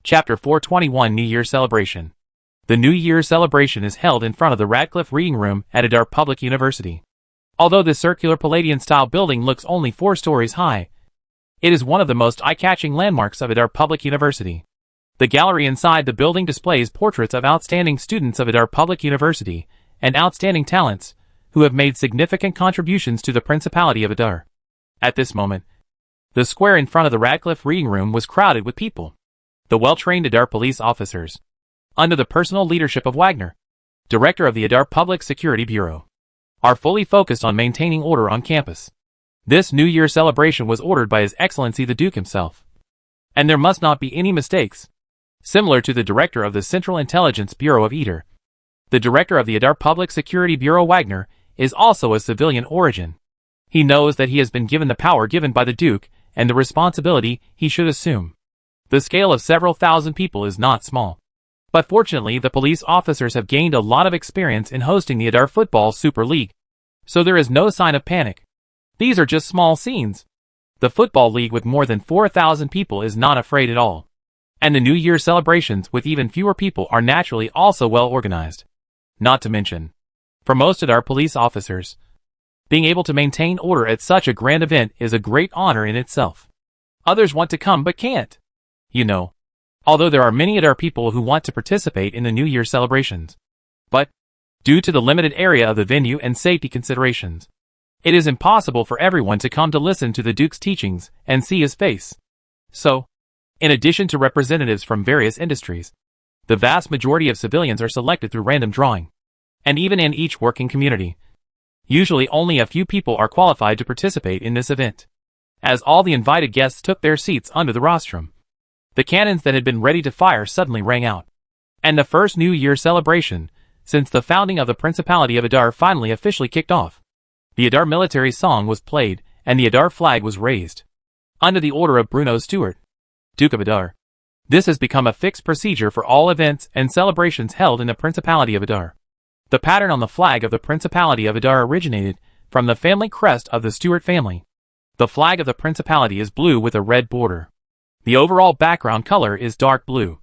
Chapter 421 New Year Celebration. The New Year celebration is held in front of the Radcliffe Reading Room at Adar Public University. Although this circular Palladian-style building looks only 4 stories high, it is one of the most eye-catching landmarks of Adar Public University. The gallery inside the building displays portraits of outstanding students of Adar Public University and outstanding talents who have made significant contributions to the Principality of Adar. At this moment, the square in front of the Radcliffe Reading Room was crowded with people. The well-trained Adar police officers, under the personal leadership of Wagner, director of the Adar Public Security Bureau, are fully focused on maintaining order on campus. This New Year celebration was ordered by His Excellency the Duke himself, and there must not be any mistakes. Similar to the director of the Central Intelligence Bureau of Adar, the director of the Adar Public Security Bureau Wagner is also a civilian origin. He knows that he has been given the power given by the Duke and the responsibility he should assume. The scale of several thousand people is not small. But fortunately, the police officers have gained a lot of experience in hosting the Adar Football Super League, so there is no sign of panic. These are just small scenes. The Football League with more than 4,000 people is not afraid at all. And the New Year celebrations with even fewer people are naturally also well organized. Not to mention, for most Adar police officers, being able to maintain order at such a grand event is a great honor in itself. Others want to come but can't. You know, although there are many Adar people who want to participate in the New Year celebrations. But, due to the limited area of the venue and safety considerations, it is impossible for everyone to come to listen to the Duke's teachings and see his face. So, in addition to representatives from various industries, the vast majority of civilians are selected through random drawing. And even in each working community, usually only a few people are qualified to participate in this event. As all the invited guests took their seats under the rostrum, the cannons that had been ready to fire suddenly rang out. And the first New Year celebration since the founding of the Principality of Adar finally officially kicked off. The Adar military song was played and the Adar flag was raised, under the order of Bruno Stewart, Duke of Adar. This has become a fixed procedure for all events and celebrations held in the Principality of Adar. The pattern on the flag of the Principality of Adar originated from the family crest of the Stewart family. The flag of the Principality is blue with a red border. The overall background color is dark blue,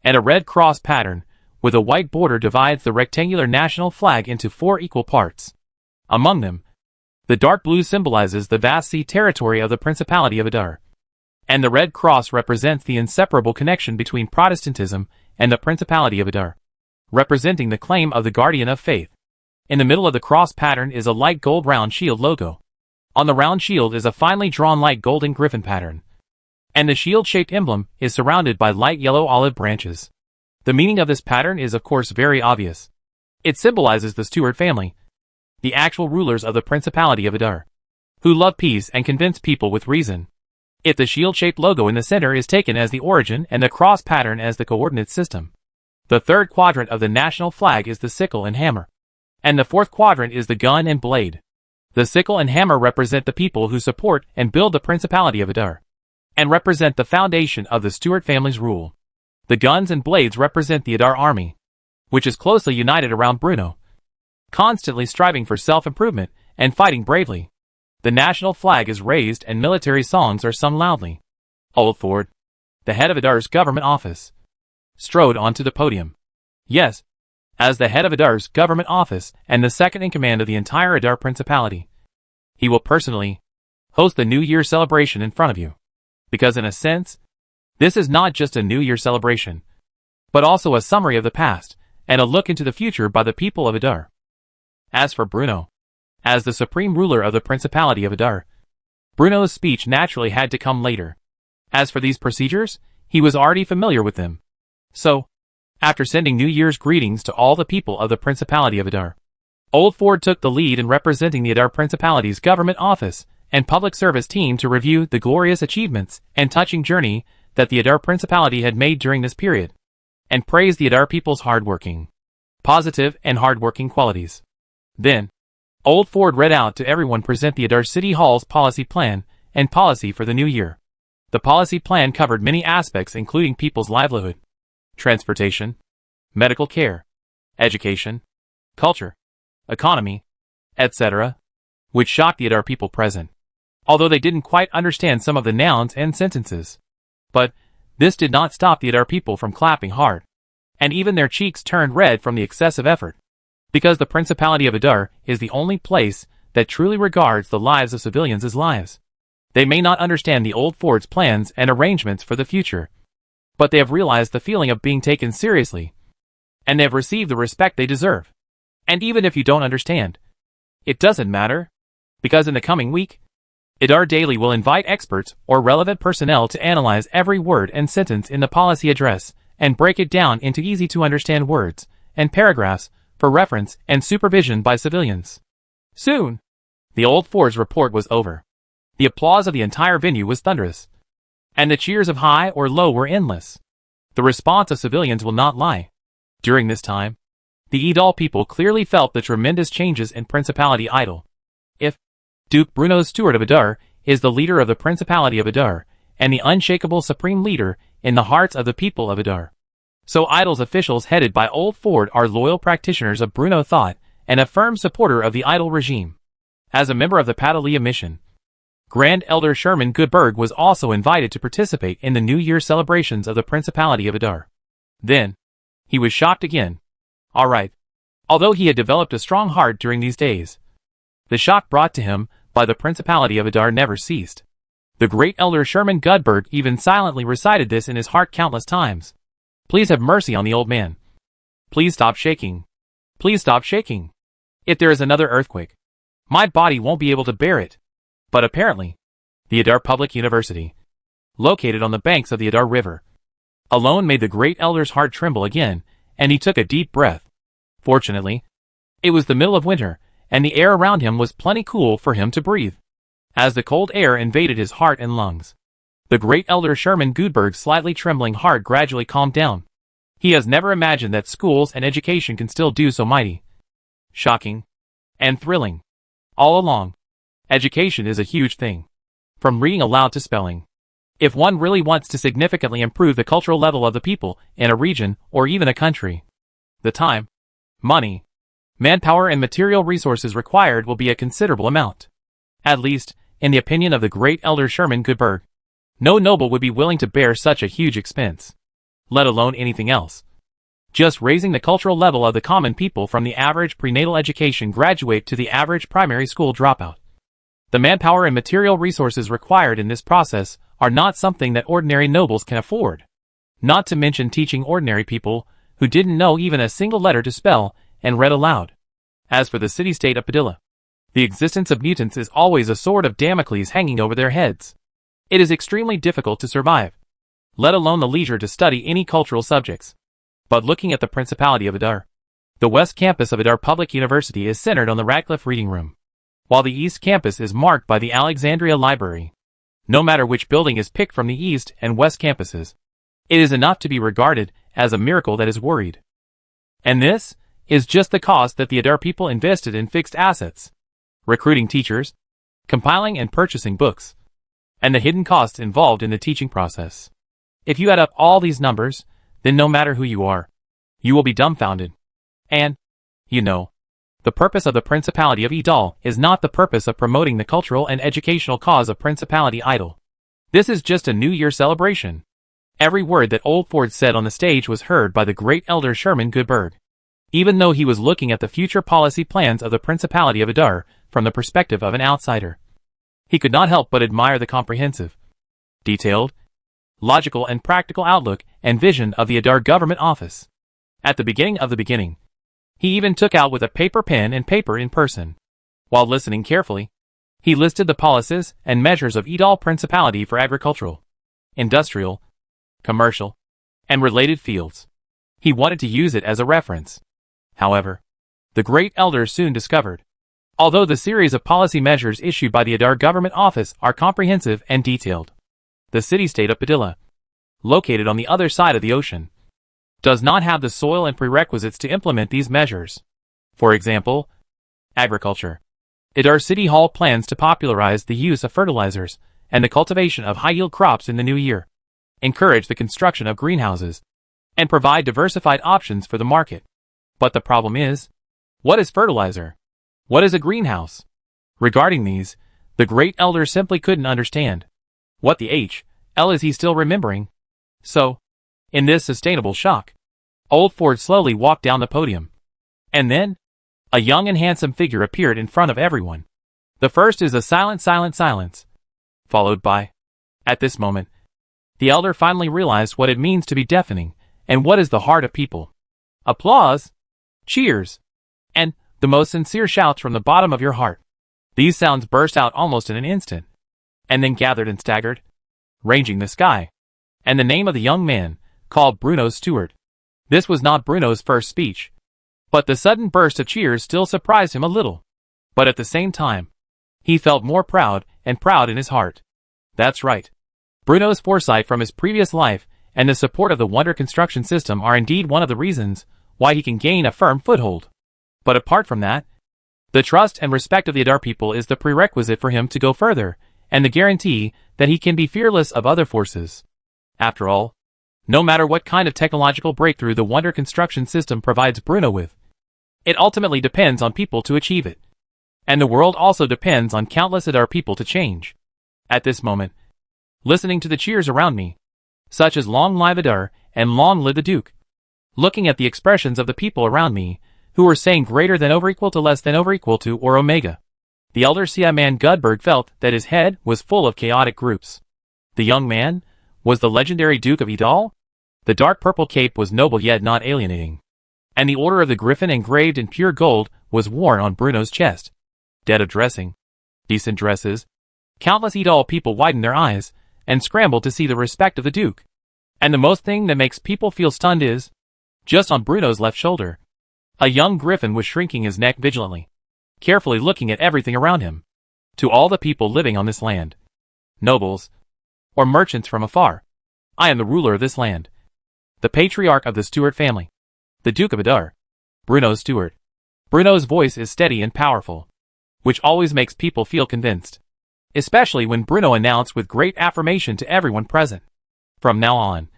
and a red cross pattern with a white border divides the rectangular national flag into 4 equal parts. Among them, the dark blue symbolizes the vast sea territory of the Principality of Adar, and the red cross represents the inseparable connection between Protestantism and the Principality of Adar, representing the claim of the guardian of faith. In the middle of the cross pattern is a light gold round shield logo. On the round shield is a finely drawn light golden griffin pattern, and the shield-shaped emblem is surrounded by light yellow olive branches. The meaning of this pattern is of course very obvious. It symbolizes the Stewart family, the actual rulers of the Principality of Adar, who love peace and convince people with reason. If the shield-shaped logo in the center is taken as the origin and the cross pattern as the coordinate system, the third quadrant of the national flag is the sickle and hammer, and the fourth quadrant is the gun and blade. The sickle and hammer represent the people who support and build the Principality of Adar, and represent the foundation of the Stewart family's rule. The guns and blades represent the Adar army, which is closely united around Bruno, constantly striving for self-improvement and fighting bravely. The national flag is raised and military songs are sung loudly. Old Ford, the head of Adar's government office, strode onto the podium. Yes, as the head of Adar's government office and the second in command of the entire Adar Principality, he will personally host the New Year celebration in front of you. Because in a sense, this is not just a New Year celebration, but also a summary of the past and a look into the future by the people of Adar. As for Bruno, as the supreme ruler of the Principality of Adar, Bruno's speech naturally had to come later. As for these procedures, he was already familiar with them. So, after sending New Year's greetings to all the people of the Principality of Adar, Old Ford took the lead in representing the Adar Principality's government office and public service team to review the glorious achievements and touching journey that the Adar Principality had made during this period, and praise the Adar people's hardworking, positive and hardworking qualities. Then, Old Ford read out to everyone present the Adar City Hall's policy plan and policy for the new year. The policy plan covered many aspects including people's livelihood, transportation, medical care, education, culture, economy, etc., which shocked the Adar people present, although they didn't quite understand some of the nouns and sentences. But This did not stop the Adar people from clapping hard, and even their cheeks turned red from the excessive effort. Because the Principality of Adar is the only place that truly regards the lives of civilians as lives. They may not understand the old Ford's plans and arrangements for the future, but they have realized the feeling of being taken seriously, and they have received the respect they deserve. And even if you don't understand, it doesn't matter, because in the coming week, Adar Daily will invite experts or relevant personnel to analyze every word and sentence in the policy address and break it down into easy-to-understand words and paragraphs for reference and supervision by civilians. Soon, the old Ford's report was over. The applause of the entire venue was thunderous, and the cheers of high or low were endless. The response of civilians will not lie. During this time, the Idal people clearly felt the tremendous changes in Principality Idal. If Duke Bruno Stewart of Adar is the leader of the Principality of Adar and the unshakable supreme leader in the hearts of the people of Adar, so Idal's officials headed by Old Ford are loyal practitioners of Bruno thought and a firm supporter of the Idal regime. As a member of the Patalia mission, Grand Elder Sherman Goodberg was also invited to participate in the New Year celebrations of the Principality of Adar. Then, he was shocked again. All right. Although he had developed a strong heart during these days, the shock brought to him by the Principality of Adar never ceased. The great Elder Sherman Goodberg even silently recited this in his heart countless times. Please have mercy on the old man. Please stop shaking. Please stop shaking. If there is another earthquake, my body won't be able to bear it. But apparently, the Adar Public University, located on the banks of the Adar River, alone made the great elder's heart tremble again, and he took a deep breath. Fortunately, it was the middle of winter, and the air around him was plenty cool for him to breathe. As the cold air invaded his heart and lungs, the great Elder Sherman Goodberg's slightly trembling heart gradually calmed down. He has never imagined that schools and education can still do so mighty, shocking, and thrilling. All along, education is a huge thing. From reading aloud to spelling. If one really wants to significantly improve the cultural level of the people in a region or even a country, the time, money, manpower and material resources required will be a considerable amount. At least, in the opinion of the great Elder Sherman Goodberg, no noble would be willing to bear such a huge expense, let alone anything else. Just raising the cultural level of the common people from the average prenatal education graduate to the average primary school dropout. The manpower and material resources required in this process are not something that ordinary nobles can afford. Not to mention teaching ordinary people who didn't know even a single letter to spell and read aloud. As for the city-state of Padilla, the existence of mutants is always a sword of Damocles hanging over their heads. It is extremely difficult to survive, let alone the leisure to study any cultural subjects. But looking at the Principality of Adar, the West Campus of Adar Public University is centered on the Radcliffe Reading Room, while the East Campus is marked by the Alexandria Library. No matter which building is picked from the East and West campuses, it is enough to be regarded as a miracle that is worried. And this is just the cost that the Adar people invested in fixed assets, recruiting teachers, compiling and purchasing books, and the hidden costs involved in the teaching process. If you add up all these numbers, then no matter who you are, you will be dumbfounded. And, you know, the purpose of the Principality of Idal is not the purpose of promoting the cultural and educational cause of Principality Idal. This is just a New Year celebration. Every word that Old Ford said on the stage was heard by the great Elder Sherman Goodberg, even though he was looking at the future policy plans of the Principality of Adar from the perspective of an outsider. He could not help but admire the comprehensive, detailed, logical and practical outlook and vision of the Adar government office. At the beginning of the beginning, he even took out with a paper pen and paper in person. While listening carefully, he listed the policies and measures of Idal Principality for agricultural, industrial, commercial, and related fields. He wanted to use it as a reference. However, the great elder soon discovered, although the series of policy measures issued by the Adar government office are comprehensive and detailed, the city-state of Padilla, located on the other side of the ocean, does not have the soil and prerequisites to implement these measures. For example, agriculture. Adar City Hall plans to popularize the use of fertilizers and the cultivation of high-yield crops in the new year, encourage the construction of greenhouses, and provide diversified options for the market. But the problem is, what is fertilizer? What is a greenhouse? Regarding these, the great elder simply couldn't understand. What the H.L. is he still remembering? So, in this sustainable shock, old Ford slowly walked down the podium. And then, a young and handsome figure appeared in front of everyone. The first is a silent silence, followed by, at this moment, the elder finally realized what it means to be deafening, and what is the heart of people. Applause, cheers, and the most sincere shouts from the bottom of your heart. These sounds burst out almost in an instant, and then gathered and staggered, ranging the sky. And the name of the young man, called Bruno Stewart. This was not Bruno's first speech, but the sudden burst of cheers still surprised him a little. But at the same time, he felt more proud, and proud in his heart. That's right. Bruno's foresight from his previous life and the support of the Wonder construction system are indeed one of the reasons why he can gain a firm foothold. But apart from that, the trust and respect of the Adar people is the prerequisite for him to go further, and the guarantee that he can be fearless of other forces. After all, no matter what kind of technological breakthrough the Wonder construction system provides Bruno with, it ultimately depends on people to achieve it. And the world also depends on countless Adar people to change. At this moment, listening to the cheers around me, such as "Long live Adar" and "Long live the Duke," looking at the expressions of the people around me, who were saying greater than over equal to less than over equal to or omega, the elder Siaman Gudberg felt that his head was full of chaotic groups. The young man was the legendary Duke of Idal. The dark purple cape was noble yet not alienating, and the Order of the Griffin engraved in pure gold was worn on Bruno's chest. Dead of dressing, decent dresses, countless Idal people widened their eyes and scrambled to see the respect of the Duke. And the most thing that makes people feel stunned is, just on Bruno's left shoulder, a young griffin was shrinking his neck vigilantly, carefully looking at everything around him. To all the people living on this land, nobles, or merchants from afar, I am the ruler of this land, the patriarch of the Stewart family, the Duke of Adar, Bruno Stewart. Bruno's voice is steady and powerful, which always makes people feel convinced, especially when Bruno announced with great affirmation to everyone present. From now on,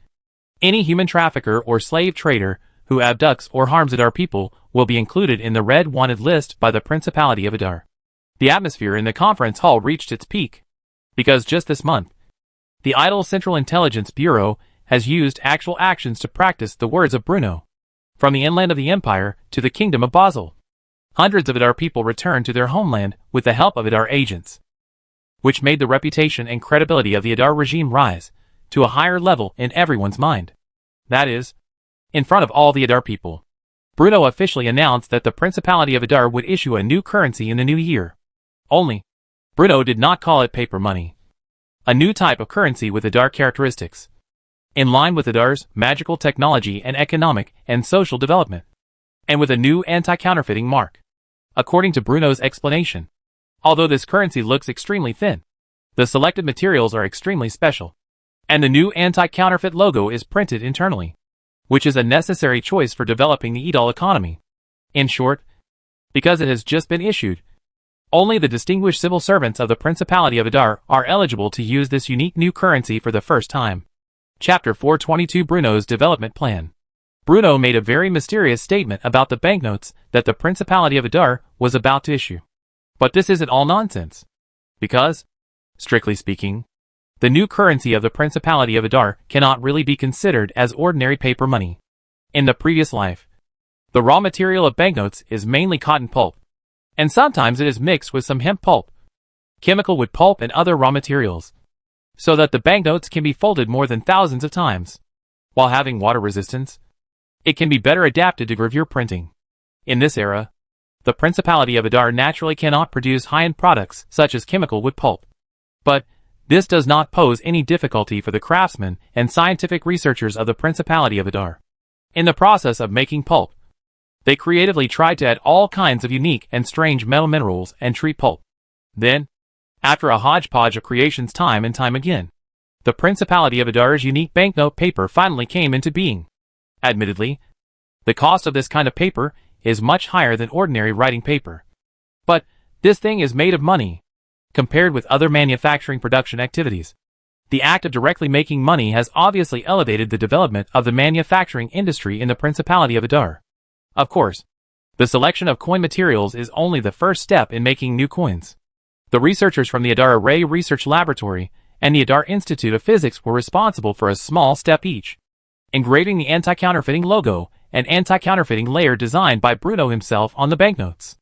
any human trafficker or slave trader who abducts or harms Adar people will be included in the red wanted list by the Principality of Adar. The atmosphere in the conference hall reached its peak, because just this month, the Idle Central Intelligence Bureau has used actual actions to practice the words of Bruno. From the inland of the empire to the kingdom of Basel, hundreds of Adar people returned to their homeland with the help of Adar agents, which made the reputation and credibility of the Adar regime rise to a higher level in everyone's mind. That is, in front of all the Adar people, Bruno officially announced that the Principality of Adar would issue a new currency in the new year. Only, Bruno did not call it paper money. A new type of currency with Adar characteristics, in line with Adar's magical technology and economic and social development, and with a new anti-counterfeiting mark. According to Bruno's explanation, although this currency looks extremely thin, the selected materials are extremely special, and the new anti-counterfeit logo is printed internally, which is a necessary choice for developing the Idal economy. In short, because it has just been issued, only the distinguished civil servants of the Principality of Adar are eligible to use this unique new currency for the first time. Chapter 422 Bruno's Development Plan. Bruno made a very mysterious statement about the banknotes that the Principality of Adar was about to issue. But this isn't all nonsense, because, strictly speaking, the new currency of the Principality of Adar cannot really be considered as ordinary paper money. In the previous life, the raw material of banknotes is mainly cotton pulp, and sometimes it is mixed with some hemp pulp, chemical wood pulp and other raw materials, so that the banknotes can be folded more than thousands of times. While having water resistance, it can be better adapted to gravure printing. In this era, the Principality of Adar naturally cannot produce high-end products such as chemical wood pulp. But this does not pose any difficulty for the craftsmen and scientific researchers of the Principality of Adar. In the process of making pulp, they creatively tried to add all kinds of unique and strange metal minerals and treat pulp. Then, after a hodgepodge of creations time and time again, the Principality of Adar's unique banknote paper finally came into being. Admittedly, the cost of this kind of paper is much higher than ordinary writing paper. But this thing is made of money, compared with other manufacturing production activities. The act of directly making money has obviously elevated the development of the manufacturing industry in the Principality of Adar. Of course, the selection of coin materials is only the first step in making new coins. The researchers from the Adar Array Research Laboratory and the Adar Institute of Physics were responsible for a small step each: engraving the anti-counterfeiting logo and anti-counterfeiting layer designed by Bruno himself on the banknotes.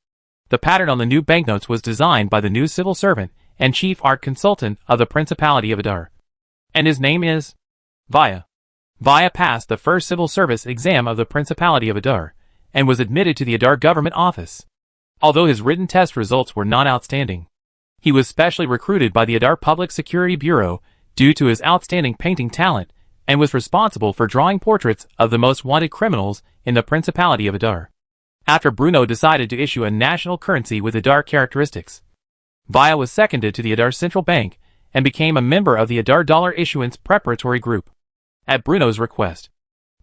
The pattern on the new banknotes was designed by the new civil servant and chief art consultant of the Principality of Adar. And his name is Vaya. Vaya passed the first civil service exam of the Principality of Adar and was admitted to the Adar government office. Although his written test results were not outstanding, he was specially recruited by the Adar Public Security Bureau due to his outstanding painting talent and was responsible for drawing portraits of the most wanted criminals in the Principality of Adar. After Bruno decided to issue a national currency with Adar characteristics, Vaya was seconded to the Adar Central Bank and became a member of the Adar Dollar Issuance Preparatory Group. At Bruno's request,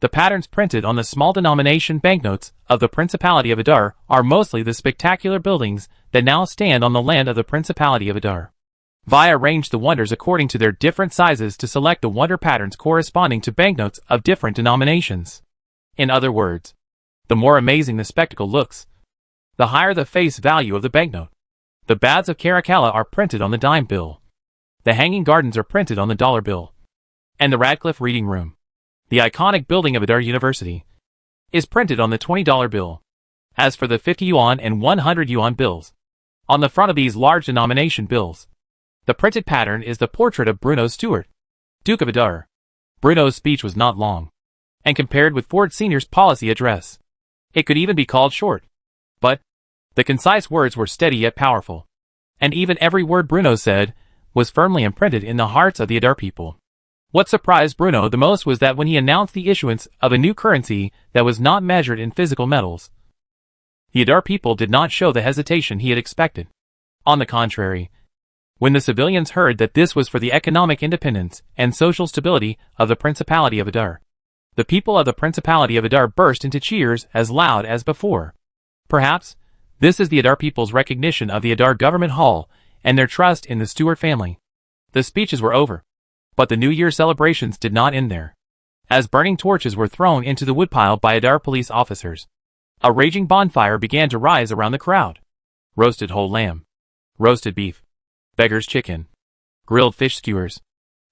the patterns printed on the small denomination banknotes of the Principality of Adar are mostly the spectacular buildings that now stand on the land of the Principality of Adar. Vaya arranged the wonders according to their different sizes to select the wonder patterns corresponding to banknotes of different denominations. In other words, the more amazing the spectacle looks, the higher the face value of the banknote. The Baths of Caracalla are printed on the dime bill. The Hanging Gardens are printed on the dollar bill. And the Radcliffe Reading Room, the iconic building of Adar University, is printed on the $20 bill. As for the 50 yuan and 100 yuan bills, on the front of these large denomination bills, the printed pattern is the portrait of Bruno Stuart, Duke of Adar. Bruno's speech was not long, and compared with Ford Sr.'s policy address, it could even be called short. But the concise words were steady yet powerful, and even every word Bruno said was firmly imprinted in the hearts of the Adar people. What surprised Bruno the most was that when he announced the issuance of a new currency that was not measured in physical metals, the Adar people did not show the hesitation he had expected. On the contrary, when the civilians heard that this was for the economic independence and social stability of the Principality of Adar, the people of the Principality of Adar burst into cheers as loud as before. Perhaps this is the Adar people's recognition of the Adar Government Hall and their trust in the Stuart family. The speeches were over, but the New Year celebrations did not end there. As burning torches were thrown into the woodpile by Adar police officers, a raging bonfire began to rise around the crowd. Roasted whole lamb, roasted beef, beggar's chicken, grilled fish skewers.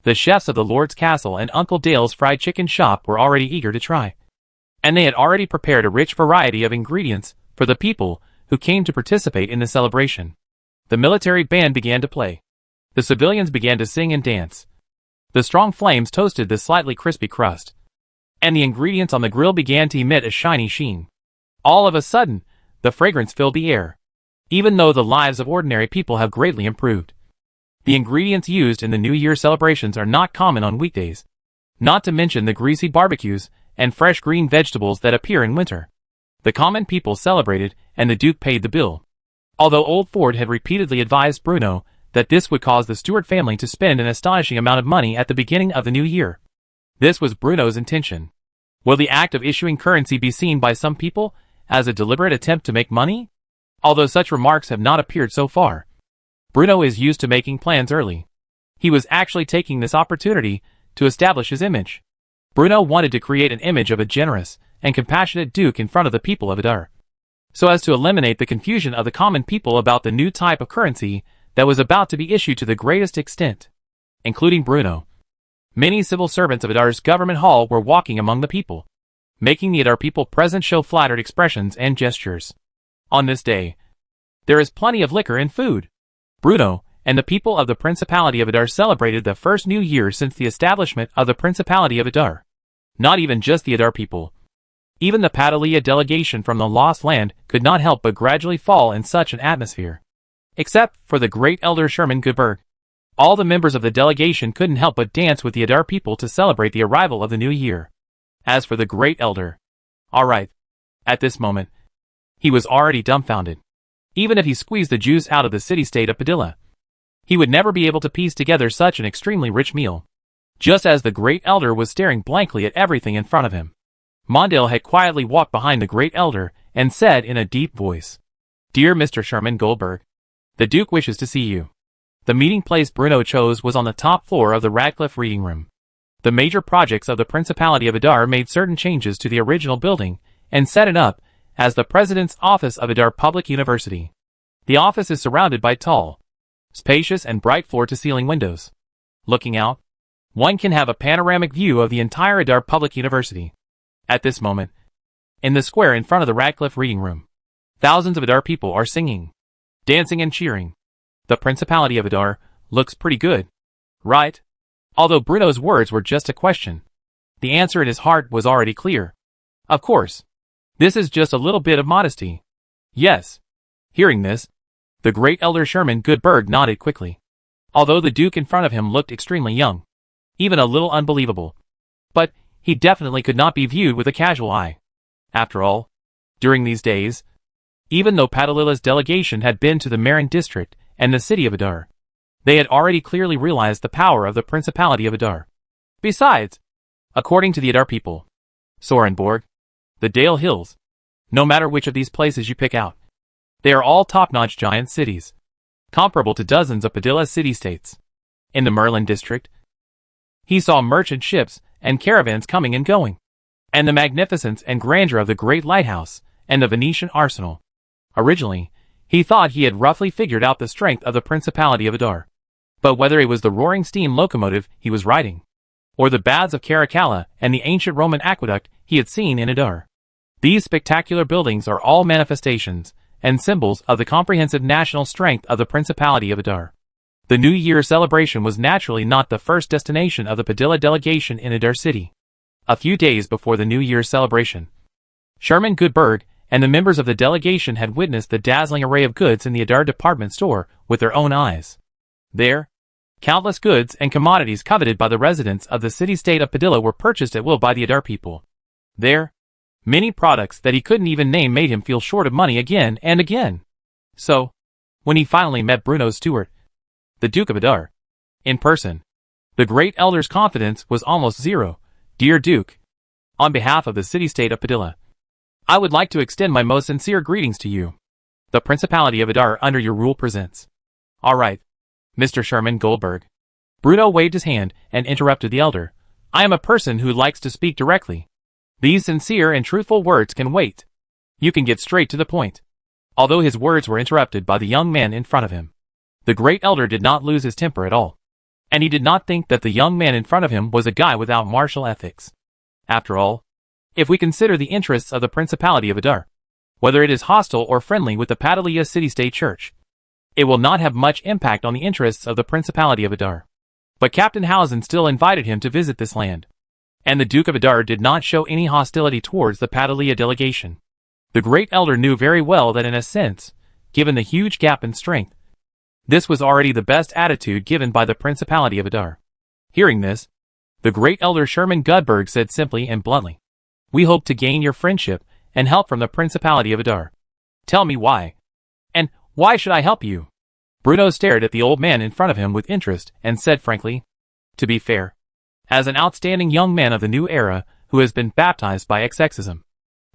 The chefs of the Lord's Castle and Uncle Dale's fried chicken shop were already eager to try, and they had already prepared a rich variety of ingredients for the people who came to participate in the celebration. The military band began to play. The civilians began to sing and dance. The strong flames toasted the slightly crispy crust, and the ingredients on the grill began to emit a shiny sheen. All of a sudden, the fragrance filled the air. Even though the lives of ordinary people have greatly improved, the ingredients used in the New Year celebrations are not common on weekdays, not to mention the greasy barbecues and fresh green vegetables that appear in winter. The common people celebrated, and the Duke paid the bill. Although old Ford had repeatedly advised Bruno that this would cause the Stuart family to spend an astonishing amount of money at the beginning of the new year. This was Bruno's intention. Will the act of issuing currency be seen by some people as a deliberate attempt to make money? Although such remarks have not appeared so far, Bruno is used to making plans early. He was actually taking this opportunity to establish his image. Bruno wanted to create an image of a generous and compassionate Duke in front of the people of Adar, so as to eliminate the confusion of the common people about the new type of currency that was about to be issued to the greatest extent, including Bruno. Many civil servants of Adar's government hall were walking among the people, making the Adar people present show flattered expressions and gestures. On this day, there is plenty of liquor and food. Bruno and the people of the Principality of Adar celebrated the first new year since the establishment of the Principality of Adar. Not even just the Adar people. Even the Patalia delegation from the Lost Land could not help but gradually fall in such an atmosphere. Except for the great elder Sherman Goodberg. All the members of the delegation couldn't help but dance with the Adar people to celebrate the arrival of the new year. As for the great elder, alright, at this moment, he was already dumbfounded. Even if he squeezed the juice out of the city-state of Padilla, he would never be able to piece together such an extremely rich meal. Just as the great elder was staring blankly at everything in front of him, Mondale had quietly walked behind the great elder and said in a deep voice, "Dear Mr. Sherman Goldberg, the Duke wishes to see you." The meeting place Bruno chose was on the top floor of the Radcliffe Reading Room. The major projects of the Principality of Adar made certain changes to the original building and set it up as the President's Office of Adar Public University. The office is surrounded by tall, spacious and bright floor-to-ceiling windows. Looking out, one can have a panoramic view of the entire Adar Public University. At this moment, in the square in front of the Radcliffe Reading Room, thousands of Adar people are singing, dancing and cheering. The Principality of Adar looks pretty good, right? Although Bruno's words were just a question, the answer in his heart was already clear. Of course, this is just a little bit of modesty. Yes. Hearing this, the great elder Sherman Goodberg nodded quickly. Although the Duke in front of him looked extremely young, even a little unbelievable. But he definitely could not be viewed with a casual eye. After all, during these days, even though Padalila's delegation had been to the Marin district and the city of Adar, they had already clearly realized the power of the Principality of Adar. Besides, according to the Adar people, Sorenborg, the Dale Hills, no matter which of these places you pick out, they are all top-notch giant cities, comparable to dozens of Padilla city-states. In the Merlin district, he saw merchant ships and caravans coming and going, and the magnificence and grandeur of the great lighthouse and the Venetian arsenal. Originally, he thought he had roughly figured out the strength of the Principality of Adar. But whether it was the roaring steam locomotive he was riding, or the baths of Caracalla and the ancient Roman aqueduct he had seen in Adar, these spectacular buildings are all manifestations and symbols of the comprehensive national strength of the Principality of Adar. The New Year celebration was naturally not the first destination of the Padilla delegation in Adar City. A few days before the New Year's celebration, Sherman Goodberg and the members of the delegation had witnessed the dazzling array of goods in the Adar department store with their own eyes. There, countless goods and commodities coveted by the residents of the city-state of Padilla were purchased at will by the Adar people. There, many products that he couldn't even name made him feel short of money again and again. So, when he finally met Bruno's steward, the Duke of Adar, in person, the great elder's confidence was almost zero. Dear Duke, on behalf of the city-state of Padilla, I would like to extend my most sincere greetings to you. The Principality of Adar under your rule presents. All right, Mr. Sherman Goldberg. Bruno waved his hand and interrupted the elder. I am a person who likes to speak directly. These sincere and truthful words can wait. You can get straight to the point. Although his words were interrupted by the young man in front of him, the great elder did not lose his temper at all. And he did not think that the young man in front of him was a guy without martial ethics. After all, if we consider the interests of the Principality of Adar, whether it is hostile or friendly with the Padilla City-State Church, it will not have much impact on the interests of the Principality of Adar. But Captain Housen still invited him to visit this land, and the Duke of Adar did not show any hostility towards the Padilla delegation. The great elder knew very well that in a sense, given the huge gap in strength, this was already the best attitude given by the Principality of Adar. Hearing this, the great elder Sherman Goodberg said simply and bluntly, We hope to gain your friendship and help from the Principality of Adar. Tell me why. And why should I help you? Bruno stared at the old man in front of him with interest and said frankly, To be fair, as an outstanding young man of the new era who has been baptized by exexism,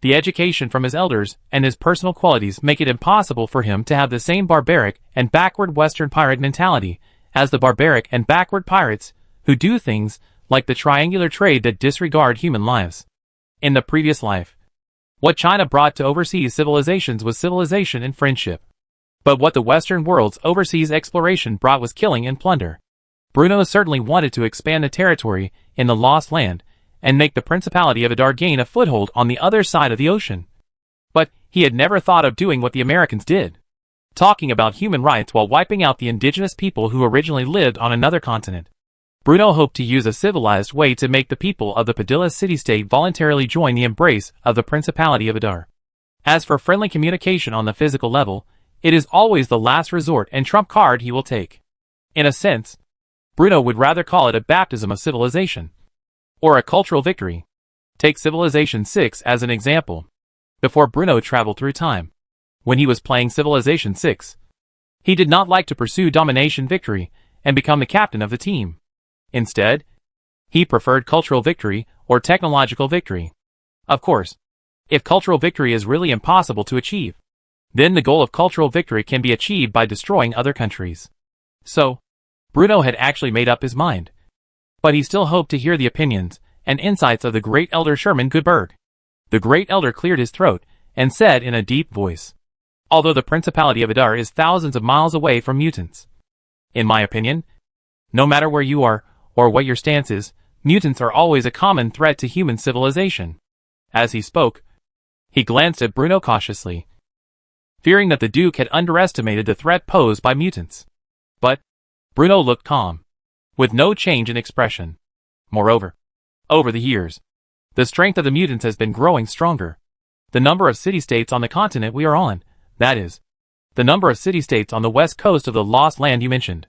the education from his elders and his personal qualities make it impossible for him to have the same barbaric and backward Western pirate mentality as the barbaric and backward pirates who do things like the triangular trade that disregard human lives. In the previous life, what China brought to overseas civilizations was civilization and friendship. But what the Western world's overseas exploration brought was killing and plunder. Bruno certainly wanted to expand the territory in the Lost Land and make the Principality of Adar gain a foothold on the other side of the ocean. But he had never thought of doing what the Americans did, talking about human rights while wiping out the indigenous people who originally lived on another continent. Bruno hoped to use a civilized way to make the people of the Padilla city-state voluntarily join the embrace of the Principality of Adar. As for friendly communication on the physical level, it is always the last resort and trump card he will take. In a sense, Bruno would rather call it a baptism of civilization, or a cultural victory. Take Civilization 6 as an example. Before Bruno traveled through time, when he was playing Civilization 6, he did not like to pursue domination victory and become the captain of the team. Instead, he preferred cultural victory or technological victory. Of course, if cultural victory is really impossible to achieve, then the goal of cultural victory can be achieved by destroying other countries. So, Bruno had actually made up his mind. But he still hoped to hear the opinions and insights of the great elder Sherman Goodberg. The great elder cleared his throat and said in a deep voice, Although the Principality of Adar is thousands of miles away from mutants, in my opinion, No matter where you are, or what your stance is, mutants are always a common threat to human civilization. As he spoke, he glanced at Bruno cautiously, fearing that the Duke had underestimated the threat posed by mutants. But Bruno looked calm, with no change in expression. Moreover, over the years, the strength of the mutants has been growing stronger. The number of city-states on the continent we are on, that is, the number of city-states on the west coast of the Lost Land you mentioned,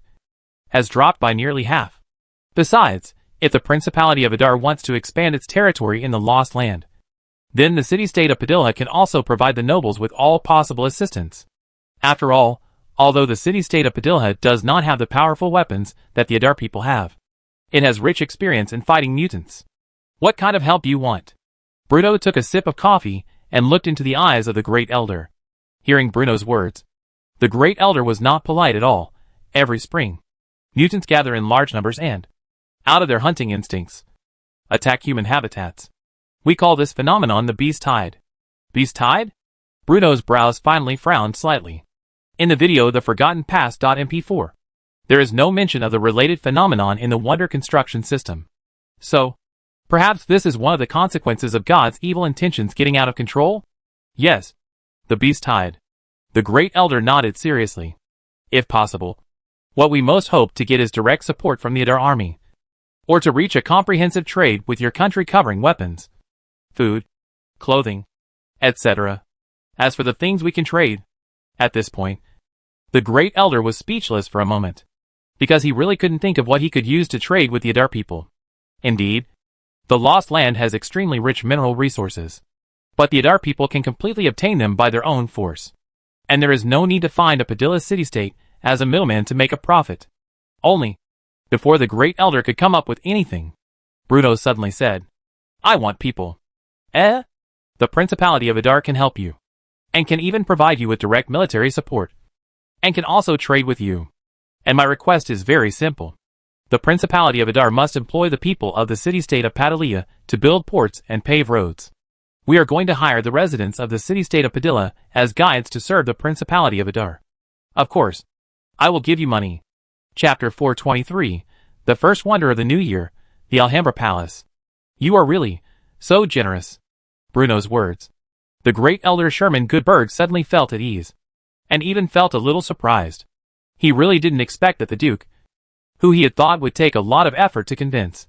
has dropped by nearly half. Besides, if the Principality of Adar wants to expand its territory in the Lost Land, then the city-state of Padilla can also provide the nobles with all possible assistance. After all, although the city-state of Padilla does not have the powerful weapons that the Adar people have, it has rich experience in fighting mutants. What kind of help do you want? Bruno took a sip of coffee and looked into the eyes of the Great Elder. Hearing Bruno's words, the Great Elder was not polite at all. Every spring, mutants gather in large numbers and, out of their hunting instincts, attack human habitats. We call this phenomenon the beast tide. Beast tide? Bruno's brows finally frowned slightly. In the video The Forgotten Past.mp4, there is no mention of the related phenomenon in the Wonder construction system. So, perhaps this is one of the consequences of God's evil intentions getting out of control? Yes, the beast tide. The Great Elder nodded seriously. If possible, what we most hope to get is direct support from the Adar army, or to reach a comprehensive trade with your country covering weapons, food, clothing, etc. As for the things we can trade, at this point, the Great Elder was speechless for a moment, because he really couldn't think of what he could use to trade with the Adar people. Indeed, the Lost Land has extremely rich mineral resources, but the Adar people can completely obtain them by their own force, and there is no need to find a Padilla city-state as a middleman to make a profit. Only, before the Great Elder could come up with anything, Bruno suddenly said, I want people. The Principality of Adar can help you, and can even provide you with direct military support, and can also trade with you. And my request is very simple. The Principality of Adar must employ the people of the city-state of Padilla to build ports and pave roads. We are going to hire the residents of the city-state of Padilla as guides to serve the Principality of Adar. Of course, I will give you money. Chapter 423, The First Wonder of the New Year, the Alhambra Palace. You are really so generous. Bruno's words. The Great Elder Sherman Goodberg suddenly felt at ease, and even felt a little surprised. He really didn't expect that the Duke, who he had thought would take a lot of effort to convince,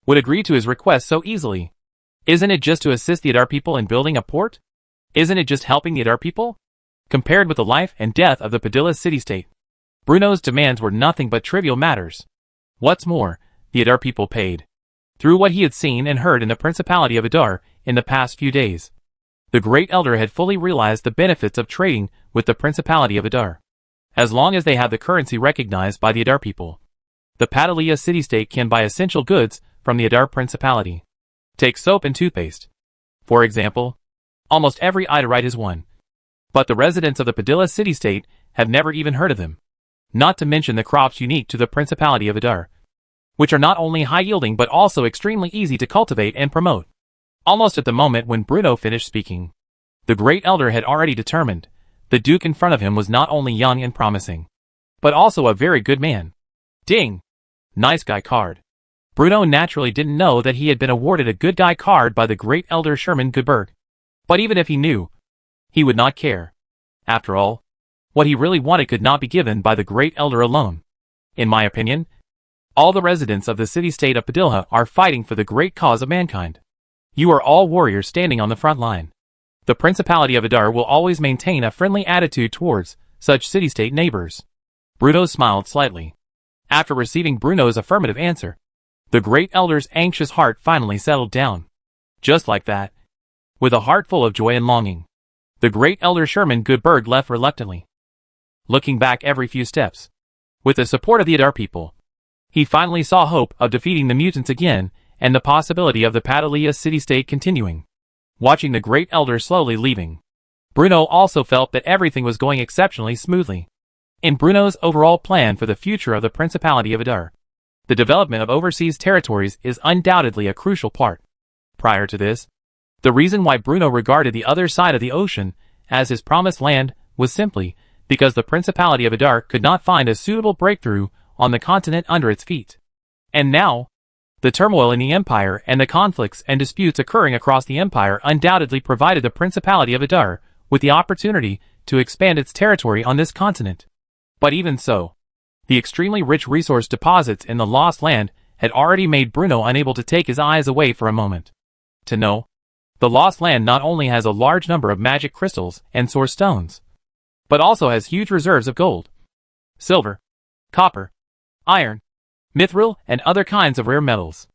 would agree to his request so easily. Isn't it just to assist the Adar people in building a port? Isn't it just helping the Adar people? Compared with the life and death of the Padilla city-state, Bruno's demands were nothing but trivial matters. What's more, the Adar people paid. Through what he had seen and heard in the Principality of Adar in the past few days, the Great Elder had fully realized the benefits of trading with the Principality of Adar. As long as they have the currency recognized by the Adar people, the Padilla city-state can buy essential goods from the Adar Principality. Take soap and toothpaste, for example. Almost every Adarite is one. But the residents of the Padilla city-state have never even heard of them. Not to mention the crops unique to the Principality of Adar, which are not only high-yielding but also extremely easy to cultivate and promote. Almost at the moment when Bruno finished speaking, the Great Elder had already determined the Duke in front of him was not only young and promising, but also a very good man. Ding! Nice guy card. Bruno naturally didn't know that he had been awarded a good guy card by the Great Elder Sherman Goodberg. But even if he knew, he would not care. After all, what he really wanted could not be given by the Great Elder alone. In my opinion, all the residents of the city-state of Padilla are fighting for the great cause of mankind. You are all warriors standing on the front line. The Principality of Adar will always maintain a friendly attitude towards such city-state neighbors. Bruno smiled slightly. After receiving Bruno's affirmative answer, the Great Elder's anxious heart finally settled down. Just like that, with a heart full of joy and longing, the Great Elder Sherman Goodberg left reluctantly, looking back every few steps. With the support of the Adar people, he finally saw hope of defeating the mutants again and the possibility of the Padilla city-state continuing. Watching the Great Elder slowly leaving, Bruno also felt that everything was going exceptionally smoothly. In Bruno's overall plan for the future of the Principality of Adar, the development of overseas territories is undoubtedly a crucial part. Prior to this, the reason why Bruno regarded the other side of the ocean as his promised land was simply because the Principality of Adar could not find a suitable breakthrough on the continent under its feet. And now, the turmoil in the empire and the conflicts and disputes occurring across the empire undoubtedly provided the Principality of Adar with the opportunity to expand its territory on this continent. But even so, the extremely rich resource deposits in the Lost Land had already made Bruno unable to take his eyes away for a moment. To know, the Lost Land not only has a large number of magic crystals and source stones, but also has huge reserves of gold, silver, copper, iron, mithril, and other kinds of rare metals.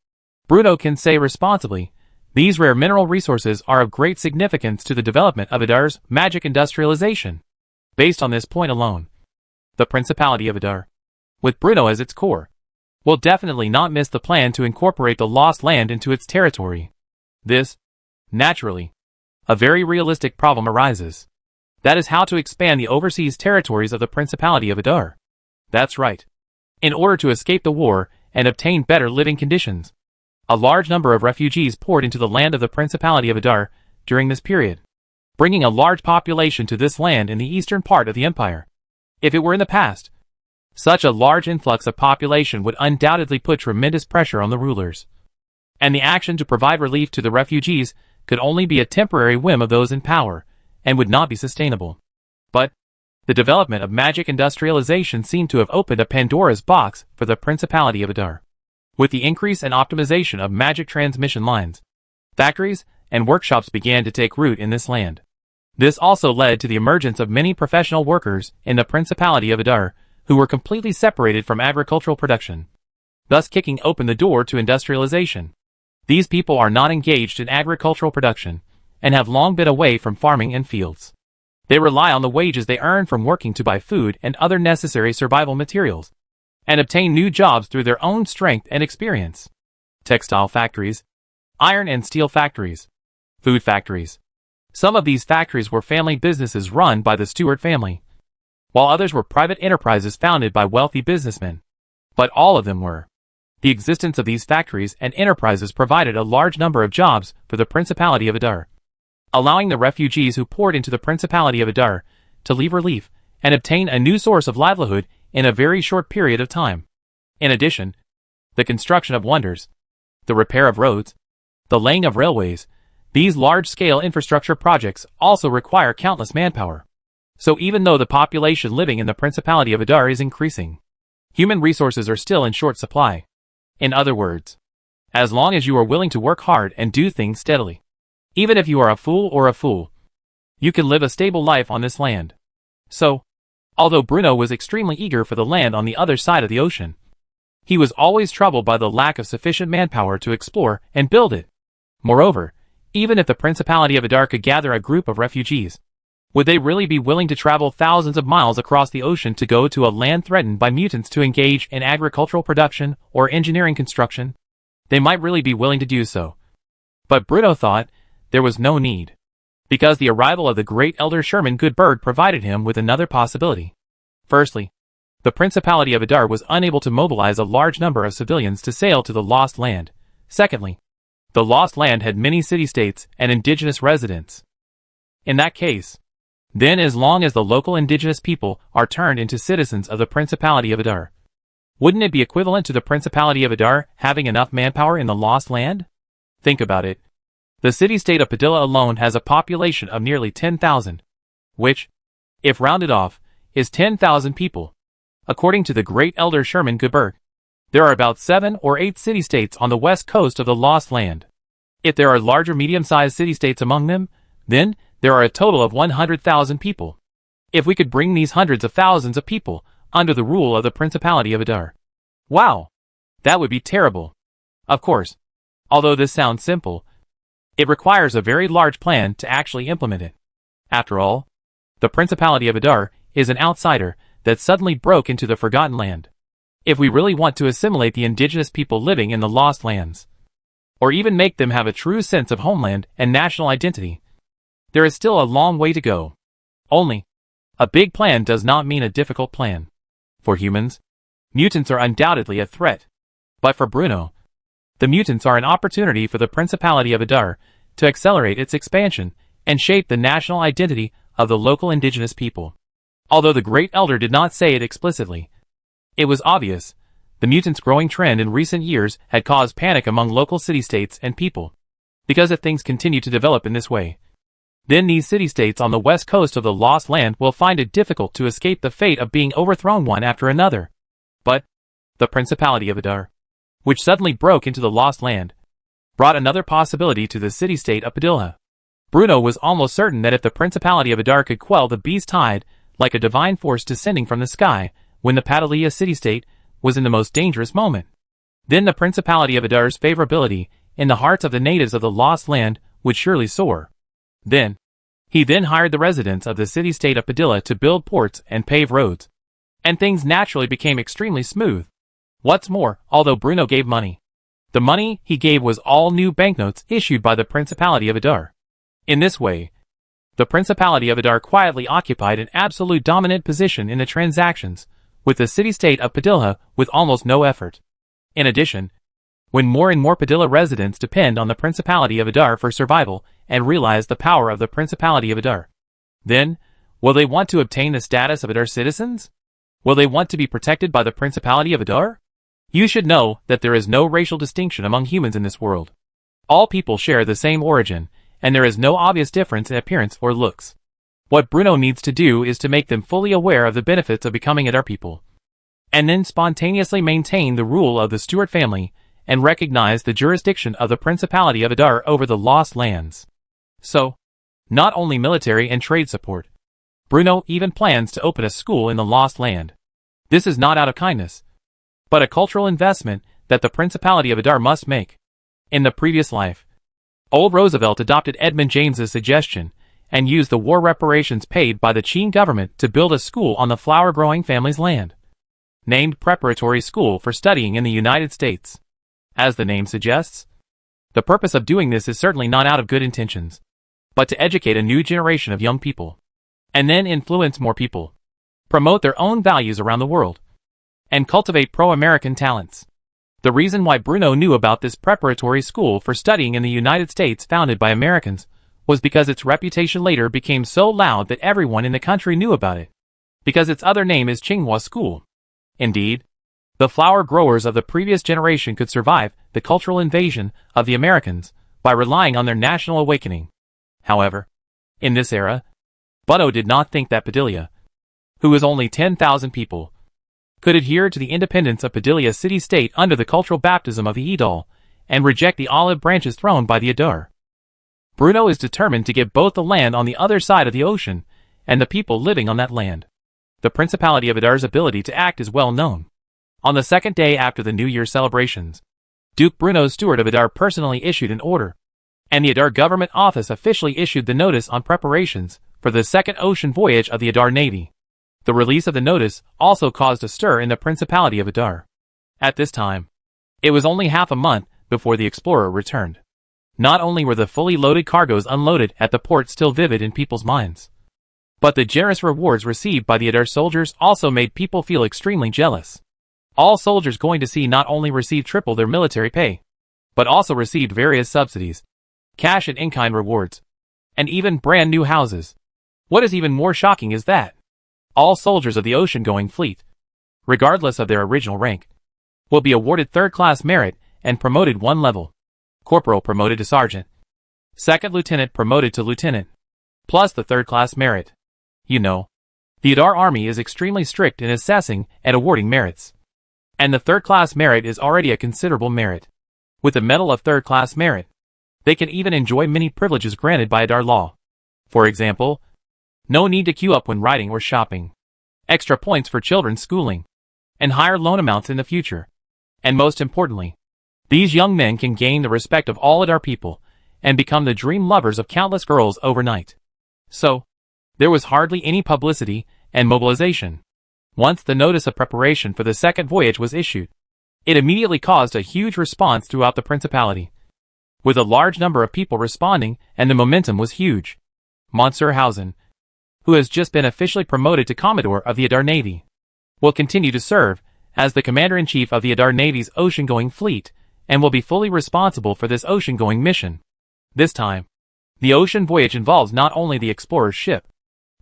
Bruno can say responsibly, these rare mineral resources are of great significance to the development of Adar's magic industrialization. Based on this point alone, the Principality of Adar, with Bruno as its core, will definitely not miss the plan to incorporate the Lost Land into its territory. This, naturally, a very realistic problem arises. That is how to expand the overseas territories of the Principality of Adar. That's right. In order to escape the war and obtain better living conditions, a large number of refugees poured into the land of the Principality of Adar during this period, bringing a large population to this land in the eastern part of the empire. If it were in the past, such a large influx of population would undoubtedly put tremendous pressure on the rulers, and the action to provide relief to the refugees could only be a temporary whim of those in power, and would not be sustainable. But the development of magic industrialization seemed to have opened a Pandora's box for the Principality of Adar. With the increase and optimization of magic transmission lines, factories and workshops began to take root in this land. This also led to the emergence of many professional workers in the Principality of Adar who were completely separated from agricultural production, thus kicking open the door to industrialization. These people are not engaged in agricultural production and have long been away from farming and fields. They rely on the wages they earn from working to buy food and other necessary survival materials, and obtain new jobs through their own strength and experience. Textile factories, iron and steel factories, food factories. Some of these factories were family businesses run by the Stewart family, while others were private enterprises founded by wealthy businessmen. But all of them were. The existence of these factories and enterprises provided a large number of jobs for the Principality of Adar, allowing the refugees who poured into the Principality of Adar to leave relief and obtain a new source of livelihood in a very short period of time. In addition, the construction of wonders, the repair of roads, the laying of railways, these large-scale infrastructure projects also require countless manpower. So even though the population living in the Principality of Adar is increasing, human resources are still in short supply. In other words, as long as you are willing to work hard and do things steadily, even if you are a fool, you can live a stable life on this land. So, although Bruno was extremely eager for the land on the other side of the ocean, he was always troubled by the lack of sufficient manpower to explore and build it. Moreover, even if the Principality of Adar could gather a group of refugees, would they really be willing to travel thousands of miles across the ocean to go to a land threatened by mutants to engage in agricultural production or engineering construction? They might really be willing to do so. But Bruno thought there was no need, because the arrival of the great Elder Sherman Goodberg provided him with another possibility. Firstly, the Principality of Adar was unable to mobilize a large number of civilians to sail to the Lost Land. Secondly, the Lost Land had many city-states and indigenous residents. In that case, then as long as the local indigenous people are turned into citizens of the Principality of Adar, wouldn't it be equivalent to the Principality of Adar having enough manpower in the Lost Land? Think about it. The city-state of Padilla alone has a population of nearly 10,000, which, if rounded off, is 10,000 people. According to the great Elder Sherman Goodberg, there are about 7 or 8 city-states on the west coast of the Lost Land. If there are larger medium-sized city-states among them, then there are a total of 100,000 people. If we could bring these hundreds of thousands of people under the rule of the Principality of Adar. Wow! That would be terrible. Of course, although this sounds simple, it requires a very large plan to actually implement it. After all, the Principality of Adar is an outsider that suddenly broke into the Forgotten Land. If we really want to assimilate the indigenous people living in the Lost Lands, or even make them have a true sense of homeland and national identity, there is still a long way to go. Only, a big plan does not mean a difficult plan. For humans, mutants are undoubtedly a threat. But for Bruno, the mutants are an opportunity for the Principality of Adar to accelerate its expansion and shape the national identity of the local indigenous people. Although the Great Elder did not say it explicitly, it was obvious the mutants' growing trend in recent years had caused panic among local city-states and people. Because if things continue to develop in this way, then these city-states on the west coast of the Lost Land will find it difficult to escape the fate of being overthrown one after another. But the Principality of Adar, which suddenly broke into the Lost Land, brought another possibility to the city-state of Padilla. Bruno was almost certain that if the Principality of Adar could quell the beast tide, like a divine force descending from the sky, when the Padilla city-state was in the most dangerous moment, then the Principality of Adar's favorability in the hearts of the natives of the Lost Land would surely soar. He then hired the residents of the city-state of Padilla to build ports and pave roads, and things naturally became extremely smooth. What's more, although Bruno gave money, the money he gave was all new banknotes issued by the Principality of Adar. In this way, the Principality of Adar quietly occupied an absolute dominant position in the transactions with the city-state of Padilla with almost no effort. In addition, when more and more Padilla residents depend on the Principality of Adar for survival and realize the power of the Principality of Adar, then, will they want to obtain the status of Adar citizens? Will they want to be protected by the Principality of Adar? You should know that there is no racial distinction among humans in this world. All people share the same origin, and there is no obvious difference in appearance or looks. What Bruno needs to do is to make them fully aware of the benefits of becoming Adar people, and then spontaneously maintain the rule of the Stuart family and recognize the jurisdiction of the Principality of Adar over the Lost Lands. So, not only military and trade support, Bruno even plans to open a school in the Lost Land. This is not out of kindness, but a cultural investment that the Principality of Adar must make. In the previous life, Old Roosevelt adopted Edmund James's suggestion and used the war reparations paid by the Qing government to build a school on the flower-growing family's land, named Preparatory School for Studying in the United States. As the name suggests, the purpose of doing this is certainly not out of good intentions, but to educate a new generation of young people, and then influence more people, promote their own values around the world, and cultivate pro-American talents. The reason why Bruno knew about this preparatory school for studying in the United States founded by Americans was because its reputation later became so loud that everyone in the country knew about it, because its other name is Tsinghua School. Indeed, the flower growers of the previous generation could survive the cultural invasion of the Americans by relying on their national awakening. However, in this era, Bruno did not think that Padilla, who was only 10,000 people, could adhere to the independence of Padilla city-state under the cultural baptism of the Idol, and reject the olive branches thrown by the Adar. Bruno is determined to get both the land on the other side of the ocean, and the people living on that land. The Principality of Adar's ability to act is well known. On the second day after the New Year celebrations, Duke Bruno Stewart of Adar personally issued an order, and the Adar Government Office officially issued the notice on preparations for the second ocean voyage of the Adar Navy. The release of the notice also caused a stir in the Principality of Adar. At this time, it was only half a month before the explorer returned. Not only were the fully loaded cargoes unloaded at the port still vivid in people's minds, but the generous rewards received by the Adar soldiers also made people feel extremely jealous. All soldiers going to sea not only received triple their military pay, but also received various subsidies, cash and in-kind rewards, and even brand new houses. What is even more shocking is that all soldiers of the ocean-going fleet, regardless of their original rank, will be awarded third-class merit and promoted one level. Corporal promoted to sergeant, second lieutenant promoted to lieutenant, plus the third-class merit. You know, the Adar Army is extremely strict in assessing and awarding merits, and the third-class merit is already a considerable merit. With the medal of third-class merit, they can even enjoy many privileges granted by Adar law. For example, no need to queue up when riding or shopping, extra points for children's schooling, and higher loan amounts in the future. And most importantly, these young men can gain the respect of all Adar people and become the dream lovers of countless girls overnight. So, there was hardly any publicity and mobilization. Once the notice of preparation for the second voyage was issued, it immediately caused a huge response throughout the Principality, with a large number of people responding, and the momentum was huge. Monsieur Hausen, who has just been officially promoted to Commodore of the Adar Navy, will continue to serve as the Commander-in-Chief of the Adar Navy's ocean-going fleet and will be fully responsible for this ocean-going mission. This time, the ocean voyage involves not only the explorer's ship.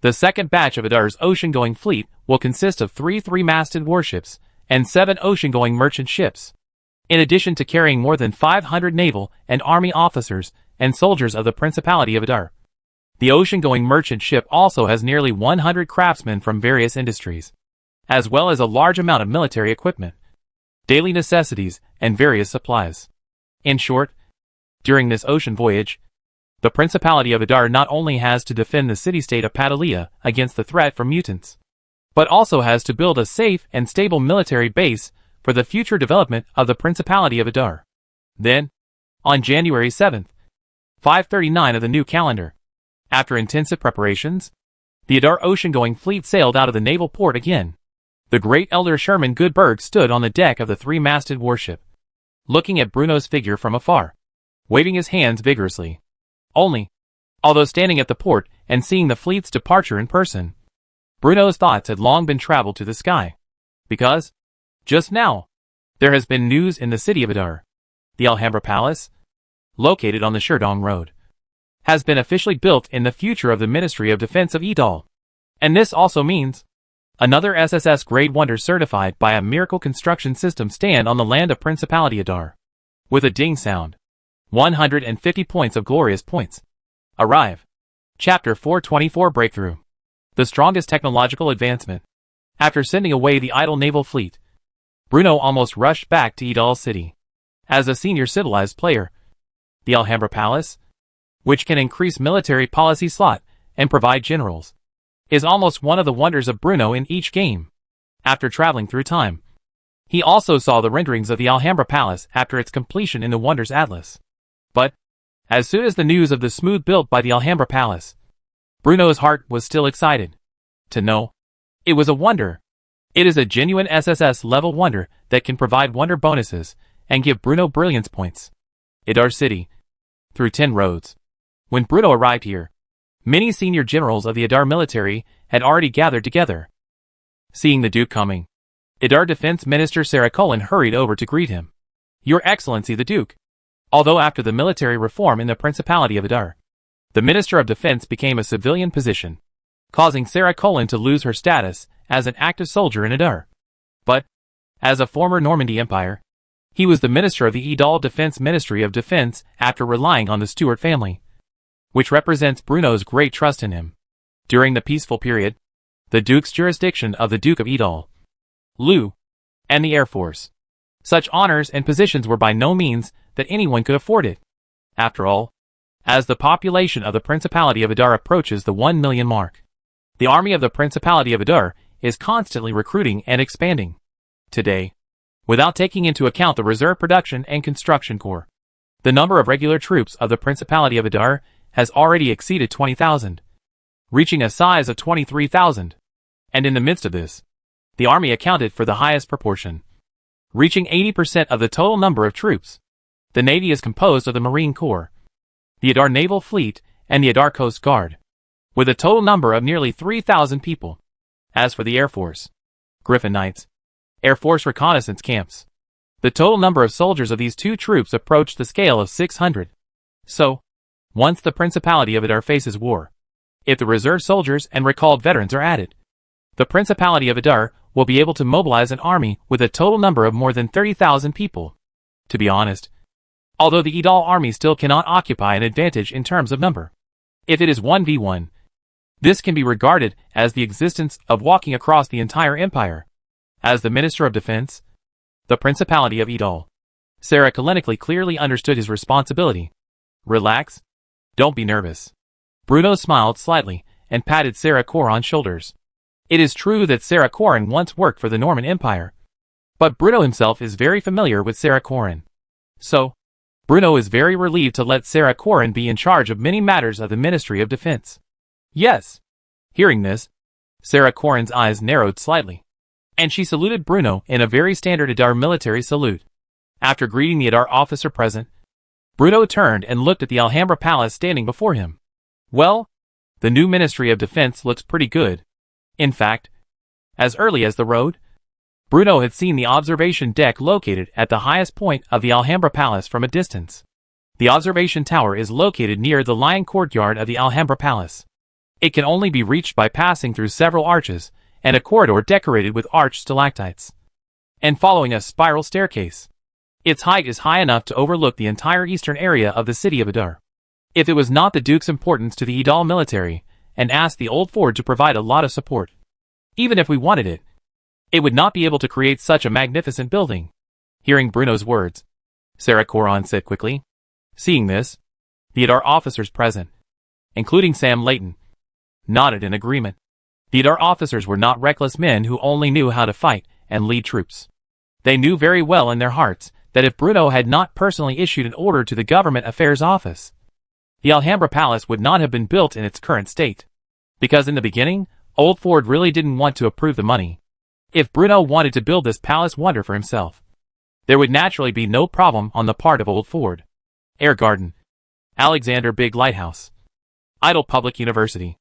The second batch of Adar's ocean-going fleet will consist of 3 three-masted warships and 7 ocean-going merchant ships, in addition to carrying more than 500 naval and army officers and soldiers of the Principality of Adar. The ocean-going merchant ship also has nearly 100 craftsmen from various industries, as well as a large amount of military equipment, daily necessities, and various supplies. In short, during this ocean voyage, the Principality of Adar not only has to defend the city-state of Patalia against the threat from mutants, but also has to build a safe and stable military base for the future development of the Principality of Adar. Then, on January 7th, 539 of the new calendar, after intensive preparations, the Adar ocean-going fleet sailed out of the naval port again. The great Elder Sherman Goodberg stood on the deck of the three-masted warship, looking at Bruno's figure from afar, waving his hands vigorously. Although standing at the port and seeing the fleet's departure in person, Bruno's thoughts had long been traveled to the sky, because, just now, there has been news in the city of Adar. The Alhambra Palace, located on the Sherdong Road, has been officially built in the future of the Ministry of Defense of Edal. And this also means another SSS Grade Wonder certified by a miracle construction system stand on the land of Principality Adar. With a ding sound, 150 points of glorious points arrive. Chapter 424 Breakthrough. The strongest technological advancement. After sending away the idle naval fleet, Bruno almost rushed back to Edal City. As a senior civilized player, the Alhambra Palace, which can increase military policy slot and provide generals, is almost one of the wonders of Bruno in each game. After traveling through time, he also saw the renderings of the Alhambra Palace after its completion in the Wonders Atlas. But, as soon as the news of the smooth built by the Alhambra Palace, Bruno's heart was still excited. To know, it was a wonder. It is a genuine SSS level wonder that can provide wonder bonuses and give Bruno brilliance points. Adar City, through 10 roads. When Bruno arrived here, many senior generals of the Adar military had already gathered together. Seeing the Duke coming, Adar Defense Minister Sarah Cullen hurried over to greet him. Your Excellency the Duke. Although after the military reform in the Principality of Adar, the Minister of Defense became a civilian position, causing Sarah Cullen to lose her status as an active soldier in Adar. But, as a former Normandy Empire, he was the Minister of the Edal Defense Ministry of Defense after relying on the Stuart family, which represents Bruno's great trust in him. During the peaceful period, the Duke's jurisdiction of the Duke of Edal, Lu, and the Air Force. Such honors and positions were by no means that anyone could afford it. After all, as the population of the Principality of Adar approaches the 1 million mark, the army of the Principality of Adar is constantly recruiting and expanding. Today, without taking into account the reserve production and construction corps, the number of regular troops of the Principality of Adar has already exceeded 20,000, reaching a size of 23,000. And in the midst of this, the army accounted for the highest proportion, reaching 80% of the total number of troops. The Navy is composed of the Marine Corps, the Adar Naval Fleet, and the Adar Coast Guard, with a total number of nearly 3,000 people. As for the Air Force, Griffin Knights, Air Force reconnaissance camps, the total number of soldiers of these two troops approached the scale of 600. So, once the Principality of Adar faces war, if the reserve soldiers and recalled veterans are added, the Principality of Adar will be able to mobilize an army with a total number of more than 30,000 people. To be honest, although the Edal army still cannot occupy an advantage in terms of number, if it is 1v1, this can be regarded as the existence of walking across the entire empire. As the Minister of Defense, the Principality of Edal, Sarah Kalenically clearly understood his responsibility. Relax. Don't be nervous. Bruno smiled slightly and patted Sarah Coron's shoulders. It is true that Sarah Coron once worked for the Norman Empire, but Bruno himself is very familiar with Sarah Coron. So, Bruno is very relieved to let Sarah Coron be in charge of many matters of the Ministry of Defense. Yes. Hearing this, Sarah Coron's eyes narrowed slightly, and she saluted Bruno in a very standard Adar military salute. After greeting the Adar officer present, Bruno turned and looked at the Alhambra Palace standing before him. Well, the new Ministry of Defense looks pretty good. In fact, as early as the road, Bruno had seen the observation deck located at the highest point of the Alhambra Palace from a distance. The observation tower is located near the lion courtyard of the Alhambra Palace. It can only be reached by passing through several arches and a corridor decorated with arched stalactites. and following a spiral staircase. Its height is high enough to overlook the entire eastern area of the city of Adar. If it was not the Duke's importance to the Idal military, and asked the Old Ford to provide a lot of support, even if we wanted it, it would not be able to create such a magnificent building. Hearing Bruno's words, Sarah Coron said quickly. Seeing this, the Adar officers present, including Sam Layton, nodded in agreement. The Adar officers were not reckless men who only knew how to fight and lead troops. They knew very well in their hearts that if Bruno had not personally issued an order to the Government Affairs Office, the Alhambra Palace would not have been built in its current state. Because in the beginning, Old Ford really didn't want to approve the money. If Bruno wanted to build this palace wonder for himself, there would naturally be no problem on the part of Old Ford. Air Garden, Alexander Big Lighthouse, Idle Public University.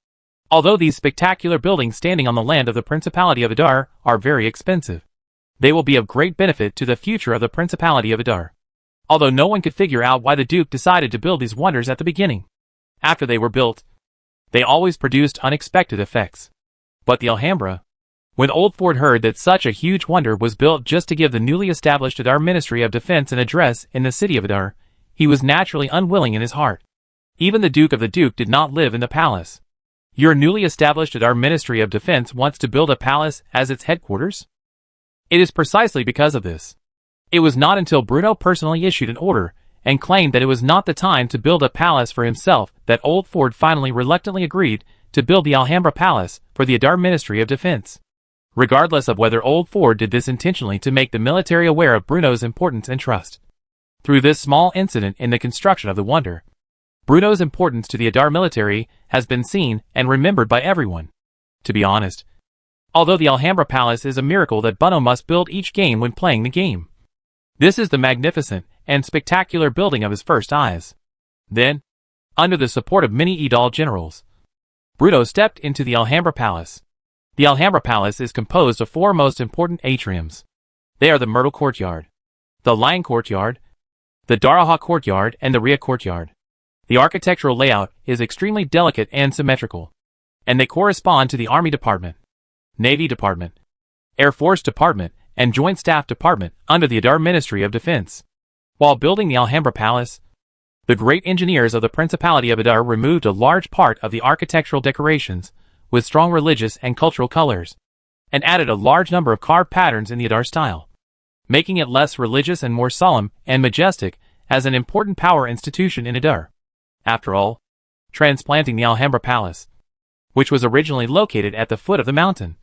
Although these spectacular buildings standing on the land of the Principality of Adar are very expensive, they will be of great benefit to the future of the Principality of Adar. Although no one could figure out why the Duke decided to build these wonders at the beginning. After they were built, they always produced unexpected effects. But the Alhambra, when Old Ford heard that such a huge wonder was built just to give the newly established Adar Ministry of Defense an address in the city of Adar, he was naturally unwilling in his heart. Even the Duke of the Duke did not live in the palace. Your newly established Adar Ministry of Defense wants to build a palace as its headquarters? It is precisely because of this. It was not until Bruno personally issued an order and claimed that it was not the time to build a palace for himself that Old Ford finally reluctantly agreed to build the Alhambra Palace for the Adar Ministry of Defense. Regardless of whether Old Ford did this intentionally to make the military aware of Bruno's importance and trust. Through this small incident in the construction of the wonder, Bruno's importance to the Adar military has been seen and remembered by everyone. To be honest, although the Alhambra Palace is a miracle that Bruno must build each game when playing the game, this is the magnificent and spectacular building of his first eyes. Then, under the support of many Idal generals, Bruno stepped into the Alhambra Palace. The Alhambra Palace is composed of four most important atriums. They are the Myrtle Courtyard, the Lion Courtyard, the Daraha Courtyard, and the Rhea Courtyard. The architectural layout is extremely delicate and symmetrical, and they correspond to the Army Department, Navy Department, Air Force Department, and Joint Staff Department under the Adar Ministry of Defense. While building the Alhambra Palace, the great engineers of the Principality of Adar removed a large part of the architectural decorations with strong religious and cultural colors, and added a large number of carved patterns in the Adar style, making it less religious and more solemn and majestic as an important power institution in Adar. After all, transplanting the Alhambra Palace, which was originally located at the foot of the mountain,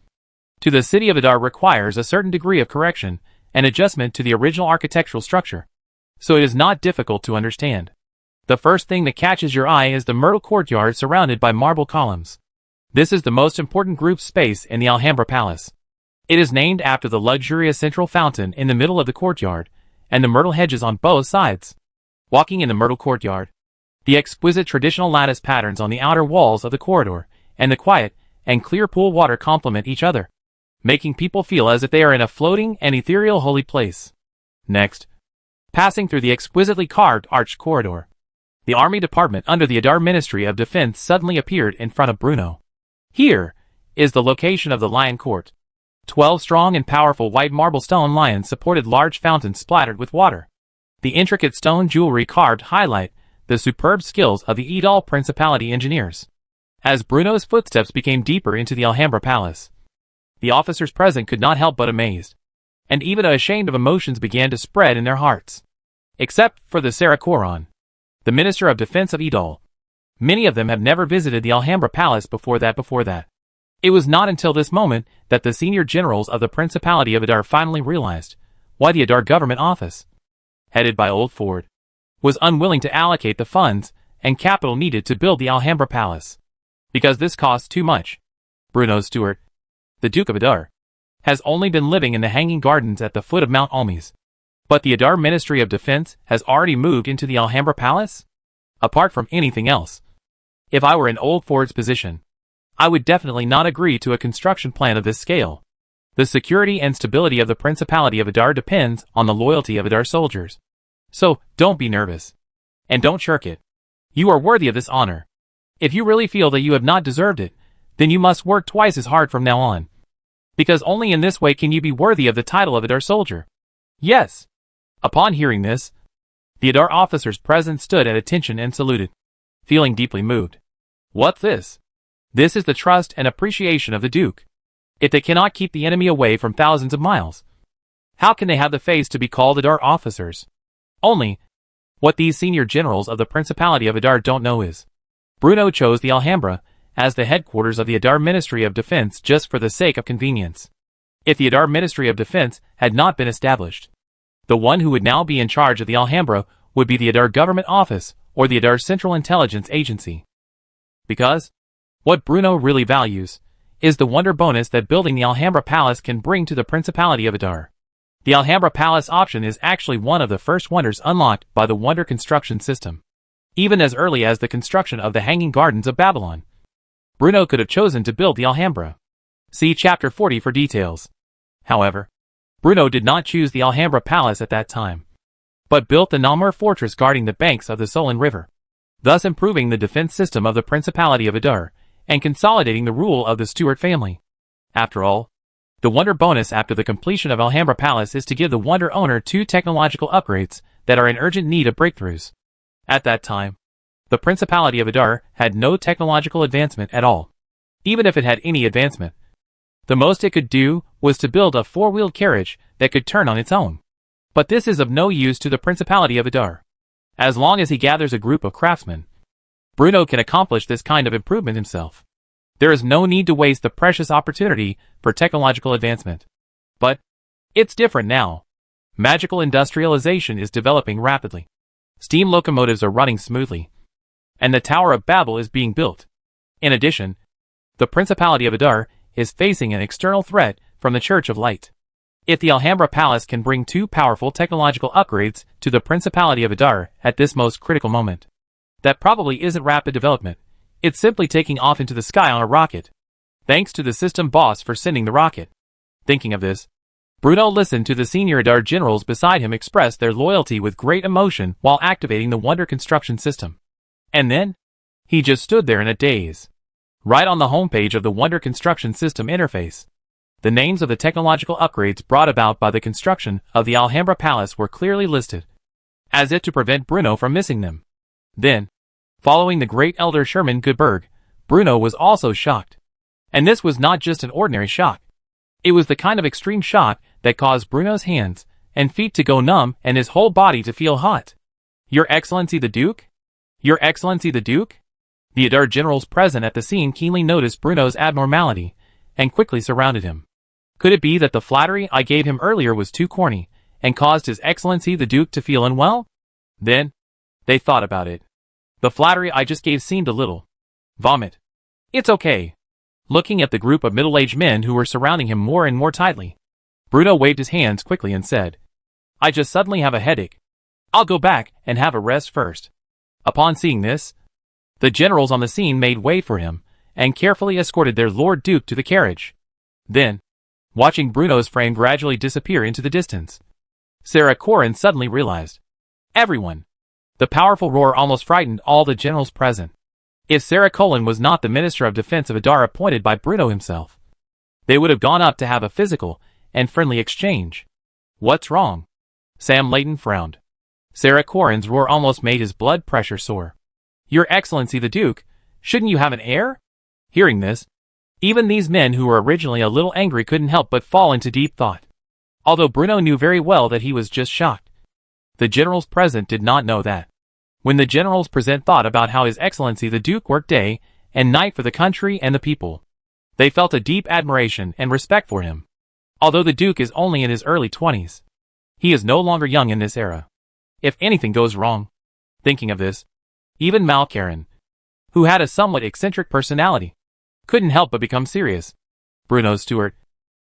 to the city of Adar requires a certain degree of correction and adjustment to the original architectural structure, so it is not difficult to understand. The first thing that catches your eye is the Myrtle Courtyard surrounded by marble columns. This is the most important group space in the Alhambra Palace. It is named after the luxurious central fountain in the middle of the courtyard, and the myrtle hedges on both sides. Walking in the Myrtle Courtyard, the exquisite traditional lattice patterns on the outer walls of the corridor, and the quiet and clear pool water complement each other, making people feel as if they are in a floating and ethereal holy place. Next, passing through the exquisitely carved arched corridor, the Army Department under the Adar Ministry of Defense suddenly appeared in front of Bruno. Here is the location of the Lion Court. 12 strong and powerful white marble stone lions supported large fountains splattered with water. The intricate stone jewelry carved highlight the superb skills of the Idal Principality engineers. As Bruno's footsteps became deeper into the Alhambra Palace, the officers present could not help but amazed, and even ashamed of emotions began to spread in their hearts. Except for the Sarah Coron, the Minister of Defense of Idal. Many of them have never visited the Alhambra Palace before that. It was not until this moment that the senior generals of the Principality of Adar finally realized why the Adar government office, headed by Old Ford, was unwilling to allocate the funds and capital needed to build the Alhambra Palace. Because this costs too much. Bruno Stewart, the Duke of Adar, has only been living in the hanging gardens at the foot of Mount Almes. But the Adar Ministry of Defense has already moved into the Alhambra Palace? Apart from anything else, if I were in Old Ford's position, I would definitely not agree to a construction plan of this scale. The security and stability of the Principality of Adar depends on the loyalty of Adar soldiers. So, don't be nervous. And don't shirk it. You are worthy of this honor. If you really feel that you have not deserved it, then you must work twice as hard from now on. Because only in this way can you be worthy of the title of Adar soldier. Yes. Upon hearing this, the Adar officers present stood at attention and saluted, feeling deeply moved. What's this? This is the trust and appreciation of the Duke. If they cannot keep the enemy away from thousands of miles, how can they have the face to be called Adar officers? Only, what these senior generals of the Principality of Adar don't know is, Bruno chose the Alhambra as the headquarters of the Adar Ministry of Defense just for the sake of convenience. If the Adar Ministry of Defense had not been established, the one who would now be in charge of the Alhambra would be the Adar Government Office or the Adar Central Intelligence Agency. Because what Bruno really values is the wonder bonus that building the Alhambra Palace can bring to the Principality of Adar. The Alhambra Palace option is actually one of the first wonders unlocked by the wonder construction system. Even as early as the construction of the Hanging Gardens of Babylon, Bruno could have chosen to build the Alhambra. See Chapter 40 for details. However, Bruno did not choose the Alhambra Palace at that time, but built the Namur fortress guarding the banks of the Solon River, thus improving the defense system of the Principality of Adar and consolidating the rule of the Stuart family. After all, the wonder bonus after the completion of Alhambra Palace is to give the wonder owner 2 technological upgrades that are in urgent need of breakthroughs. At that time, the Principality of Adar had no technological advancement at all. Even if it had any advancement, the most it could do was to build a 4-wheeled carriage that could turn on its own. But this is of no use to the Principality of Adar. As long as he gathers a group of craftsmen, Bruno can accomplish this kind of improvement himself. There is no need to waste the precious opportunity for technological advancement. But it's different now. Magical industrialization is developing rapidly. Steam locomotives are running smoothly, and the Tower of Babel is being built. In addition, the Principality of Adar is facing an external threat from the Church of Light. If the Alhambra Palace can bring 2 powerful technological upgrades to the Principality of Adar at this most critical moment, that probably isn't rapid development. It's simply taking off into the sky on a rocket. Thanks to the system boss for sending the rocket. Thinking of this, Bruno listened to the senior Adar generals beside him express their loyalty with great emotion while activating the wonder construction system. And then, he just stood there in a daze. Right on the homepage of the wonder construction system interface, the names of the technological upgrades brought about by the construction of the Alhambra Palace were clearly listed, as if to prevent Bruno from missing them. Then, following the great elder Sherman Goodberg, Bruno was also shocked. And this was not just an ordinary shock. It was the kind of extreme shock that caused Bruno's hands and feet to go numb and his whole body to feel hot. Your Excellency the Duke? Your Excellency the Duke? The Adar generals present at the scene keenly noticed Bruno's abnormality and quickly surrounded him. Could it be that the flattery I gave him earlier was too corny and caused His Excellency the Duke to feel unwell? Then, they thought about it. The flattery I just gave seemed a little. Vomit. It's okay. Looking at the group of middle-aged men who were surrounding him more and more tightly, Bruno waved his hands quickly and said, I just suddenly have a headache. I'll go back and have a rest first. Upon seeing this, the generals on the scene made way for him and carefully escorted their Lord Duke to the carriage. Then, watching Bruno's frame gradually disappear into the distance, Sarah Corrin suddenly realized. Everyone. The powerful roar almost frightened all the generals present. If Sarah Colin was not the Minister of Defense of Adar appointed by Bruno himself, they would have gone up to have a physical and friendly exchange. What's wrong? Sam Layton frowned. Sarah Corrin's roar almost made his blood pressure soar. Your Excellency the Duke, shouldn't you have an heir? Hearing this, even these men who were originally a little angry couldn't help but fall into deep thought. Although Bruno knew very well that he was just shocked, the generals present did not know that. When the generals present thought about how His Excellency the Duke worked day and night for the country and the people, they felt a deep admiration and respect for him. Although the Duke is only in his early 20s, he is no longer young in this era. If anything goes wrong, thinking of this, even Malkarin, who had a somewhat eccentric personality, couldn't help but become serious. Bruno Stuart,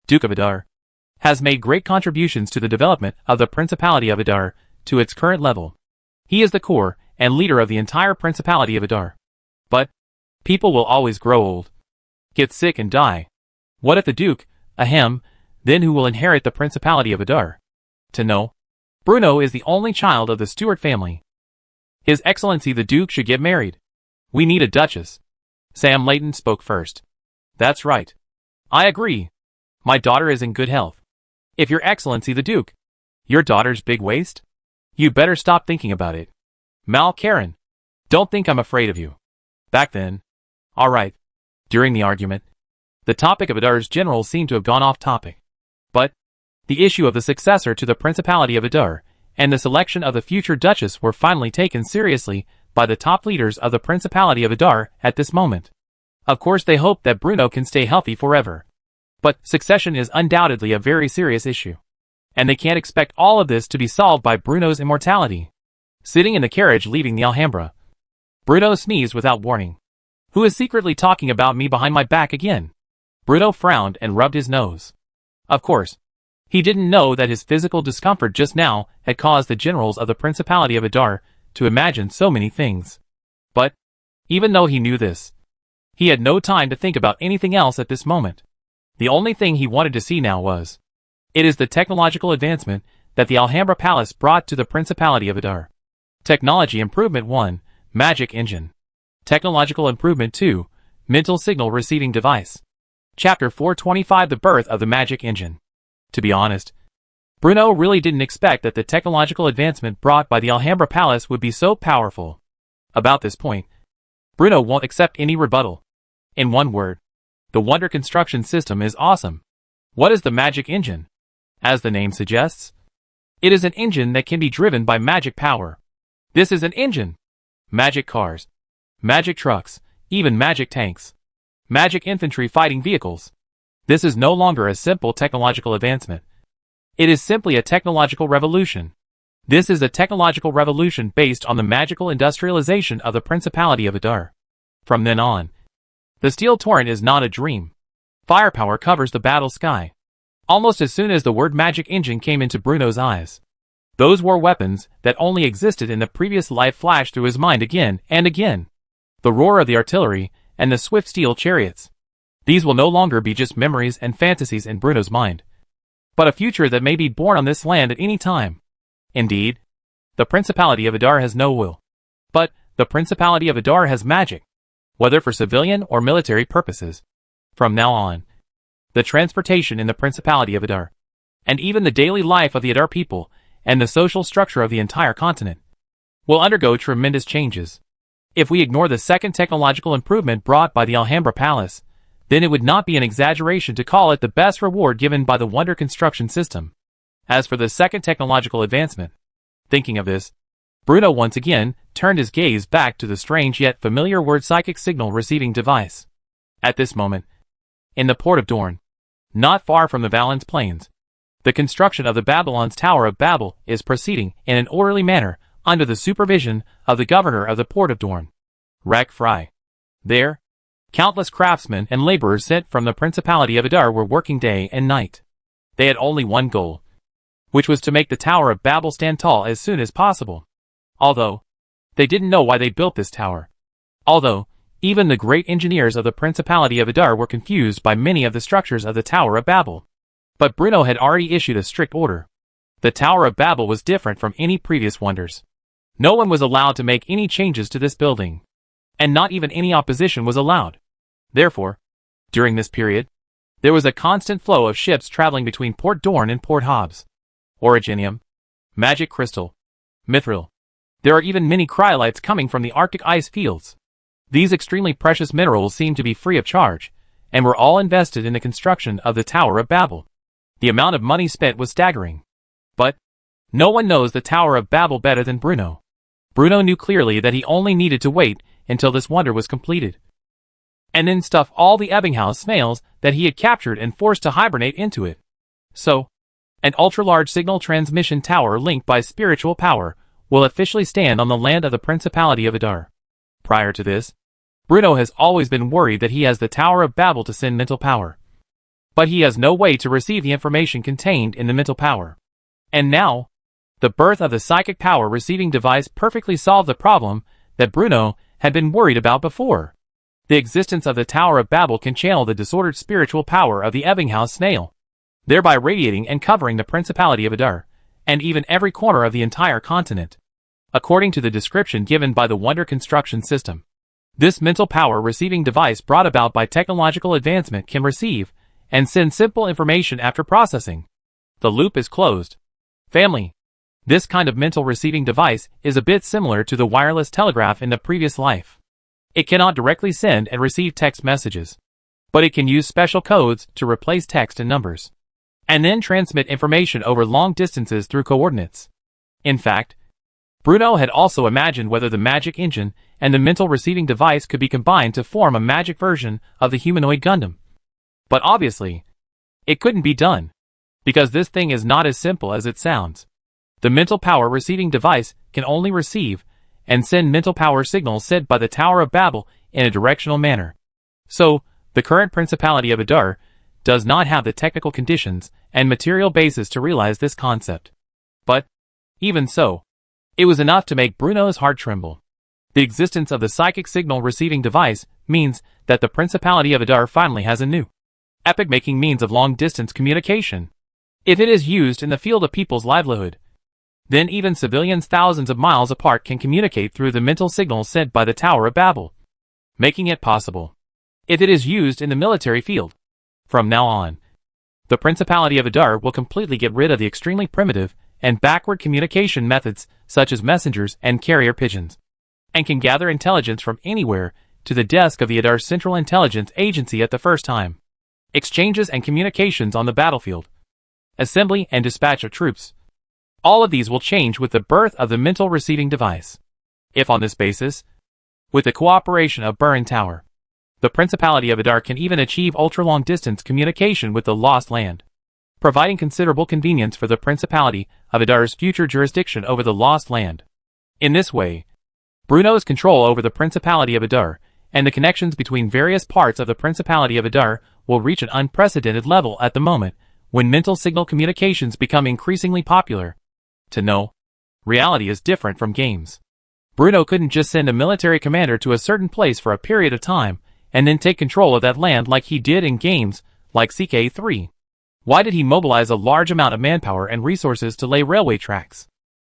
Duke of Adar, has made great contributions to the development of the Principality of Adar to its current level. He is the core and leader of the entire Principality of Adar. But people will always grow old, get sick and die. What if the Duke, then who will inherit the Principality of Adar? To know, Bruno is the only child of the Stuart family. His Excellency the Duke should get married. We need a duchess. Sam Layton spoke first. That's right. I agree. My daughter is in good health. If your excellency the Duke, your daughter's big waist? You better stop thinking about it. Mal Karen, don't think I'm afraid of you. Back then. Alright. During the argument, the topic of Adar's generals seemed to have gone off topic. But the issue of the successor to the Principality of Adar and the selection of the future Duchess were finally taken seriously by the top leaders of the Principality of Adar at this moment. Of course they hope that Bruno can stay healthy forever. But succession is undoubtedly a very serious issue. And they can't expect all of this to be solved by Bruno's immortality. Sitting in the carriage leaving the Alhambra, Bruno sneezed without warning. Who is secretly talking about me behind my back again? Bruno frowned and rubbed his nose. Of course, he didn't know that his physical discomfort just now had caused the generals of the Principality of Adar to imagine so many things. But, even though he knew this, he had no time to think about anything else at this moment. The only thing he wanted to see now was, it is the technological advancement that the Alhambra Palace brought to the Principality of Adar. Technology Improvement 1, Magic Engine. Technological Improvement 2, Mental Signal Receiving Device. Chapter 425 The Birth of the Magic Engine. To be honest, Bruno really didn't expect that the technological advancement brought by the Alhambra Palace would be so powerful. About this point, Bruno won't accept any rebuttal. In one word, the Wonder Construction System is awesome. What is the Magic Engine? As the name suggests, it is an engine that can be driven by magic power. This is an engine. Magic cars, magic trucks, even magic tanks, magic infantry fighting vehicles. This is no longer a simple technological advancement. It is simply a technological revolution. This is a technological revolution based on the magical industrialization of the Principality of Adar. From then on, the steel torrent is not a dream. Firepower covers the battle sky. Almost as soon as the word magic engine came into Bruno's eyes, those war weapons that only existed in the previous life flashed through his mind again and again. The roar of the artillery and the swift steel chariots. These will no longer be just memories and fantasies in Bruno's mind, but a future that may be born on this land at any time. Indeed, the Principality of Adar has no will. But the Principality of Adar has magic, whether for civilian or military purposes. From now on, the transportation in the Principality of Adar, and even the daily life of the Adar people, and the social structure of the entire continent, will undergo tremendous changes. If we ignore the second technological improvement brought by the Alhambra Palace, then it would not be an exaggeration to call it the best reward given by the Wonder Construction System. As for the second technological advancement, thinking of this, Bruno once again turned his gaze back to the strange yet familiar word psychic signal receiving device. At this moment, in the port of Dorne, not far from the Valens Plains, the construction of the Babylon's Tower of Babel is proceeding in an orderly manner under the supervision of the governor of the port of Dorne, Rack Fry. There, countless craftsmen and laborers sent from the Principality of Adar were working day and night. They had only one goal, which was to make the Tower of Babel stand tall as soon as possible. Although, they didn't know why they built this tower. Although, even the great engineers of the Principality of Adar were confused by many of the structures of the Tower of Babel. But Bruno had already issued a strict order. The Tower of Babel was different from any previous wonders. No one was allowed to make any changes to this building, and not even any opposition was allowed. Therefore, during this period, there was a constant flow of ships traveling between Port Dorne and Port Hobbs. Originium, Magic Crystal, Mithril. There are even many cryolites coming from the Arctic ice fields. These extremely precious minerals seemed to be free of charge, and were all invested in the construction of the Tower of Babel. The amount of money spent was staggering. But no one knows the Tower of Babel better than Bruno. Bruno knew clearly that he only needed to wait until this wonder was completed, and then stuff all the Ebbinghaus snails that he had captured and forced to hibernate into it. So, an ultra-large signal transmission tower linked by spiritual power will officially stand on the land of the Principality of Adar. Prior to this, Bruno has always been worried that he has the Tower of Babel to send mental power. But he has no way to receive the information contained in the mental power. And now, the birth of the psychic power receiving device perfectly solved the problem that Bruno had been worried about before. The existence of the Tower of Babel can channel the disordered spiritual power of the Ebbinghaus snail, thereby radiating and covering the Principality of Adar, and even every corner of the entire continent. According to the description given by the Wonder Construction System, this mental power receiving device brought about by technological advancement can receive and send simple information after processing. The loop is closed. Family. This kind of mental receiving device is a bit similar to the wireless telegraph in the previous life. It cannot directly send and receive text messages, but it can use special codes to replace text and numbers, and then transmit information over long distances through coordinates. In fact, Bruno had also imagined whether the magic engine and the mental receiving device could be combined to form a magic version of the humanoid Gundam. But obviously, it couldn't be done, because this thing is not as simple as it sounds. The mental power receiving device can only receive and send mental power signals sent by the Tower of Babel in a directional manner. So, the current Principality of Adar does not have the technical conditions and material basis to realize this concept. But, even so, it was enough to make Bruno's heart tremble. The existence of the psychic signal receiving device means that the Principality of Adar finally has a new, epic-making means of long-distance communication. If it is used in the field of people's livelihood, then even civilians thousands of miles apart can communicate through the mental signals sent by the Tower of Babel, making it possible. If it is used in the military field, from now on, the Principality of Adar will completely get rid of the extremely primitive and backward communication methods such as messengers and carrier pigeons, and can gather intelligence from anywhere to the desk of the Adar Central Intelligence Agency at the first time. Exchanges and communications on the battlefield, assembly and dispatch of troops, all of these will change with the birth of the mental receiving device. If on this basis, with the cooperation of Burin Tower, the Principality of Adar can even achieve ultra-long distance communication with the Lost Land, providing considerable convenience for the Principality of Adar's future jurisdiction over the Lost Land. In this way, Bruno's control over the Principality of Adar and the connections between various parts of the Principality of Adar will reach an unprecedented level at the moment when mental signal communications become increasingly popular. To know, reality is different from games. Bruno couldn't just send a military commander to a certain place for a period of time and then take control of that land like he did in games like CK3. Why did he mobilize a large amount of manpower and resources to lay railway tracks?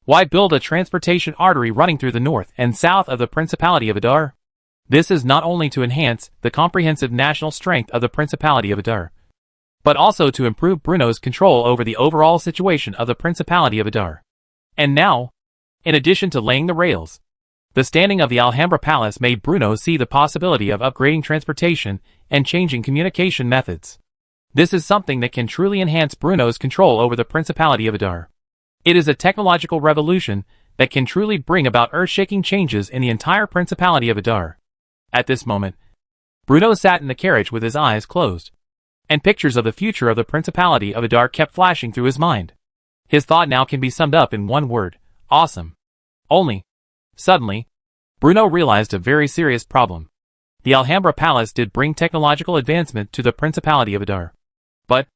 Why build a transportation artery running through the north and south of the Principality of Adar? This is not only to enhance the comprehensive national strength of the Principality of Adar, but also to improve Bruno's control over the overall situation of the Principality of Adar. And now, in addition to laying the rails, the standing of the Alhambra Palace made Bruno see the possibility of upgrading transportation and changing communication methods. This is something that can truly enhance Bruno's control over the Principality of Adar. It is a technological revolution that can truly bring about earth-shaking changes in the entire Principality of Adar. At this moment, Bruno sat in the carriage with his eyes closed, and pictures of the future of the Principality of Adar kept flashing through his mind. His thought now can be summed up in one word: awesome. Only, suddenly, Bruno realized a very serious problem. The Alhambra Palace did bring technological advancement to the Principality of Adar. But,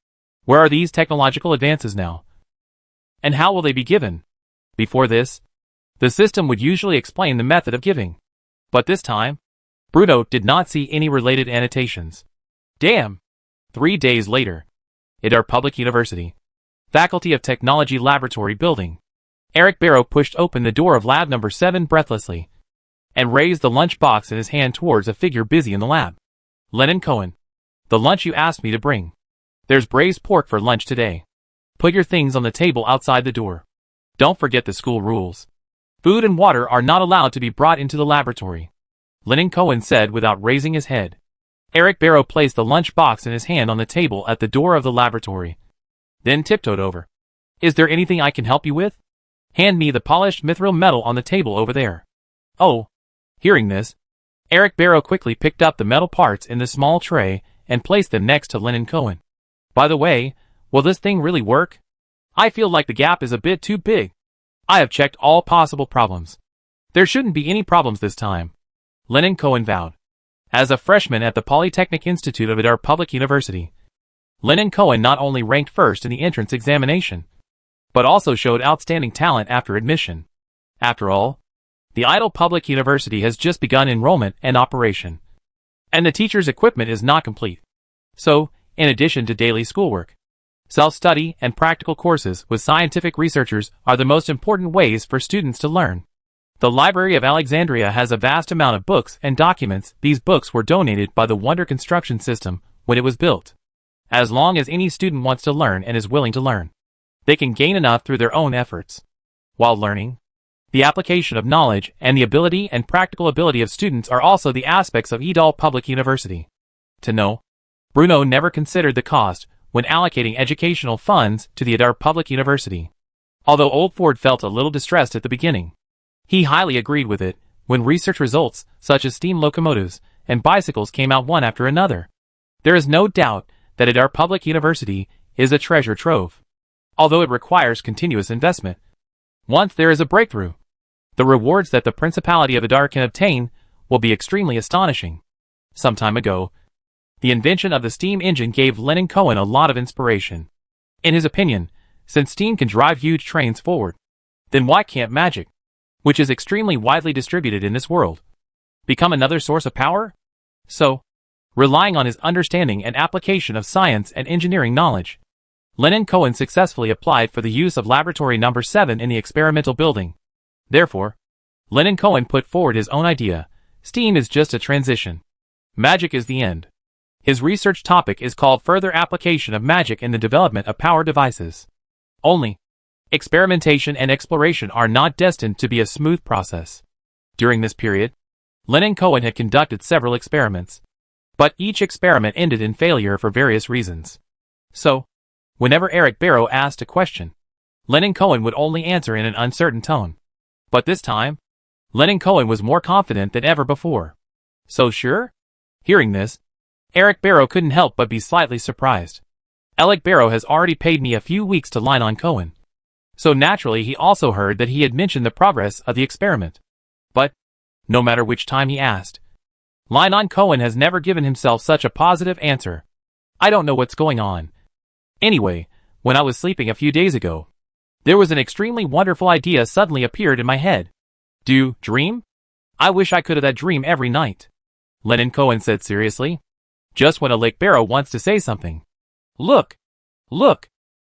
where are these technological advances now? And how will they be given? Before this, the system would usually explain the method of giving. But this time, Bruno did not see any related annotations. Damn! 3 days later, Adar Public University, Faculty of Technology Laboratory Building. Eric Barrow pushed open the door of lab number 7 breathlessly, and raised the lunch box in his hand towards a figure busy in the lab. Lennon Cohen. The lunch you asked me to bring. There's braised pork for lunch today. Put your things on the table outside the door. Don't forget the school rules. Food and water are not allowed to be brought into the laboratory, Lennon Cohen said without raising his head. Eric Barrow placed the lunch box in his hand on the table at the door of the laboratory, then tiptoed over. Is there anything I can help you with? Hand me the polished mithril metal on the table over there. Oh. Hearing this, Eric Barrow quickly picked up the metal parts in the small tray and placed them next to Lennon Cohen. By the way, will this thing really work? I feel like the gap is a bit too big. I have checked all possible problems. There shouldn't be any problems this time, Lennon Cohen vowed. As a freshman at the Polytechnic Institute of Adar Public University, Lennon Cohen not only ranked first in the entrance examination, but also showed outstanding talent after admission. After all, the Idle Public University has just begun enrollment and operation, and the teacher's equipment is not complete. So, in addition to daily schoolwork, self-study and practical courses with scientific researchers are the most important ways for students to learn. The Library of Alexandria has a vast amount of books and documents. These books were donated by the Wonder Construction System when it was built. As long as any student wants to learn and is willing to learn, they can gain enough through their own efforts. While learning, the application of knowledge and the ability and practical ability of students are also the aspects of Edal Public University. To know, Bruno never considered the cost when allocating educational funds to the Edal Public University. Although Old Ford felt a little distressed at the beginning, he highly agreed with it when research results such as steam locomotives and bicycles came out one after another. There is no doubt that Edal Public University is a treasure trove, although it requires continuous investment. Once there is a breakthrough, the rewards that the Principality of Edal can obtain will be extremely astonishing. Some time ago, the invention of the steam engine gave Lenin Cohen a lot of inspiration. In his opinion, since steam can drive huge trains forward, then why can't magic, which is extremely widely distributed in this world, become another source of power? So, relying on his understanding and application of science and engineering knowledge, Lenin Cohen successfully applied for the use of Laboratory Number 7 in the experimental building. Therefore, Lenin Cohen put forward his own idea: steam is just a transition. Magic is the end. His research topic is called Further Application of Magic in the Development of Power Devices. Only, experimentation and exploration are not destined to be a smooth process. During this period, Lenin Cohen had conducted several experiments, but each experiment ended in failure for various reasons. So, whenever Eric Barrow asked a question, Lenin Cohen would only answer in an uncertain tone. But this time, Lenin Cohen was more confident than ever before. So sure? Hearing this, Eric Barrow couldn't help but be slightly surprised. Eric Barrow has already paid me a few weeks to line on Cohen. So naturally he also heard that he had mentioned the progress of the experiment. But, no matter which time he asked, Line-on Cohen has never given himself such a positive answer. I don't know what's going on. Anyway, when I was sleeping a few days ago, there was an extremely wonderful idea suddenly appeared in my head. Do you dream? I wish I could have that dream every night. Lenin Cohen said seriously. Just when Alec Barrow wants to say something. Look! Look!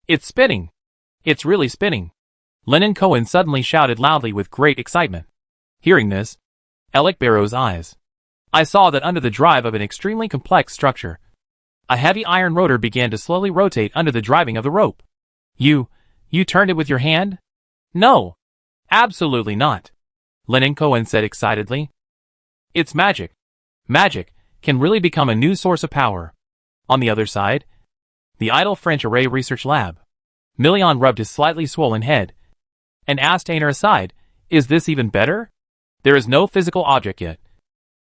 It's spinning! It's really spinning! Lenin Cohen suddenly shouted loudly with great excitement. Hearing this, Alec Barrow's eyes. I saw that under the drive of an extremely complex structure, a heavy iron rotor began to slowly rotate under the driving of the rope. You turned it with your hand? No. Absolutely not. Lenin Cohen said excitedly. It's magic. Magic can really become a new source of power. On the other side, the idle French Array Research Lab. Million rubbed his slightly swollen head and asked Ainer aside, is this even better? There is no physical object yet,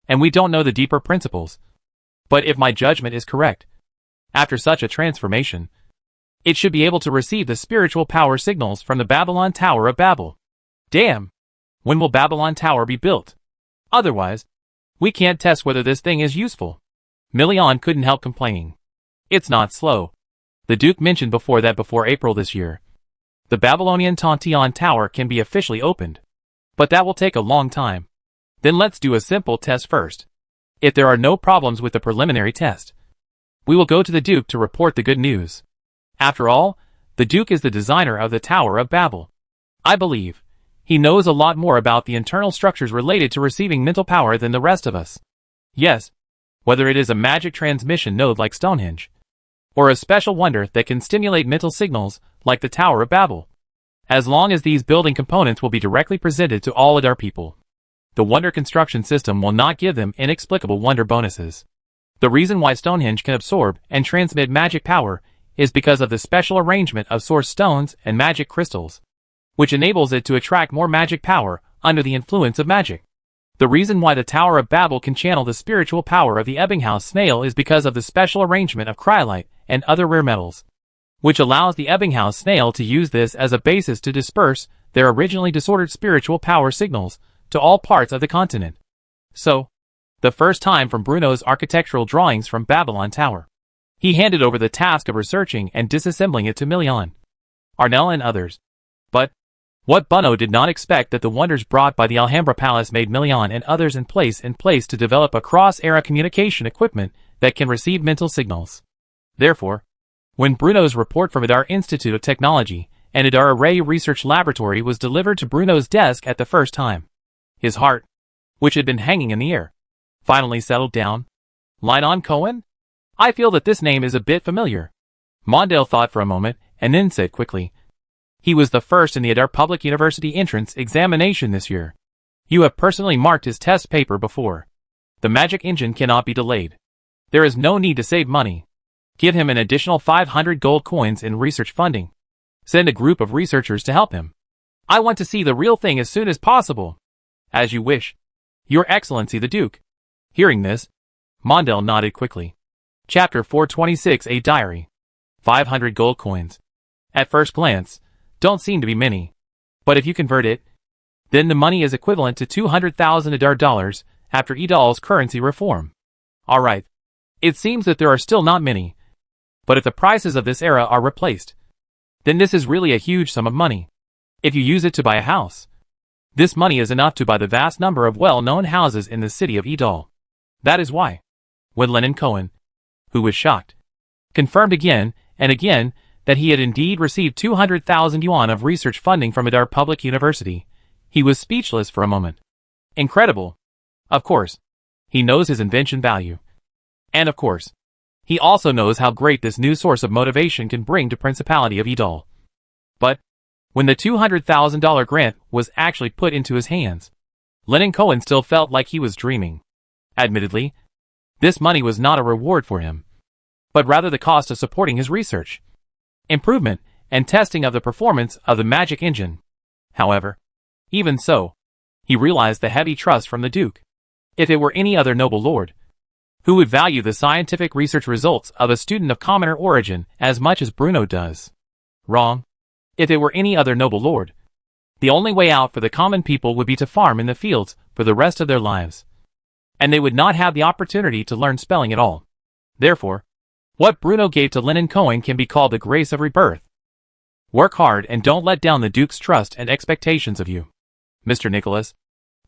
and we don't know the deeper principles. But if my judgment is correct, after such a transformation, it should be able to receive the spiritual power signals from the Babylon Tower of Babel. Damn! When will Babylon Tower be built? Otherwise, we can't test whether this thing is useful. Million couldn't help complaining. It's not slow. The Duke mentioned before that before April this year, the Babylonian Tontion Tower can be officially opened. But that will take a long time. Then let's do a simple test first. If there are no problems with the preliminary test, we will go to the Duke to report the good news. After all, the Duke is the designer of the Tower of Babel. I believe he knows a lot more about the internal structures related to receiving mental power than the rest of us. Yes, whether it is a magic transmission node like Stonehenge, or a special wonder that can stimulate mental signals like the Tower of Babel. As long as these building components will be directly presented to all Adar people, the wonder construction system will not give them inexplicable wonder bonuses. The reason why Stonehenge can absorb and transmit magic power is because of the special arrangement of source stones and magic crystals, which enables it to attract more magic power under the influence of magic. The reason why the Tower of Babel can channel the spiritual power of the Ebbinghaus snail is because of the special arrangement of cryolite and other rare metals, which allows the Ebbinghaus snail to use this as a basis to disperse their originally disordered spiritual power signals to all parts of the continent. So, the first time from Bruno's architectural drawings from Babylon Tower, he handed over the task of researching and disassembling it to Million, Arnell and others. But, what Bruno did not expect that the wonders brought by the Alhambra Palace made Million and others in place to develop a cross-era communication equipment that can receive mental signals. Therefore, when Bruno's report from Adar Institute of Technology and Adar Array Research Laboratory was delivered to Bruno's desk at the first time, his heart, which had been hanging in the air, finally settled down. Line on Cohen? I feel that this name is a bit familiar. Mondale thought for a moment, and then said quickly. He was the first in the Adar Public University entrance examination this year. You have personally marked his test paper before. The magic engine cannot be delayed. There is no need to save money. Give him an additional 500 gold coins in research funding. Send a group of researchers to help him. I want to see the real thing as soon as possible. As you wish. Your Excellency the Duke. Hearing this, Mondale nodded quickly. Chapter 426 A Diary. 500 gold coins. At first glance, don't seem to be many. But if you convert it, then the money is equivalent to 200,000 Adar dollars after Idal's currency reform. Alright. It seems that there are still not many. But if the prices of this era are replaced, then this is really a huge sum of money. If you use it to buy a house, this money is enough to buy the vast number of well-known houses in the city of Idal. That is why, when Lennon Cohen, who was shocked, confirmed again and again that he had indeed received 200,000 yuan of research funding from Adar Public University, he was speechless for a moment. Incredible. Of course, he knows his invention value. And of course, he also knows how great this new source of motivation can bring to Principality of Idal. But, when the $200,000 grant was actually put into his hands, Lennon Cohen still felt like he was dreaming. Admittedly, this money was not a reward for him, but rather the cost of supporting his research, improvement, and testing of the performance of the magic engine. However, even so, he realized the heavy trust from the Duke. If it were any other noble lord, who would value the scientific research results of a student of commoner origin as much as Bruno does? Wrong. If it were any other noble lord, the only way out for the common people would be to farm in the fields for the rest of their lives. And they would not have the opportunity to learn spelling at all. Therefore, what Bruno gave to Lennon Cohen can be called the grace of rebirth. Work hard and don't let down the Duke's trust and expectations of you. Mr. Nicholas,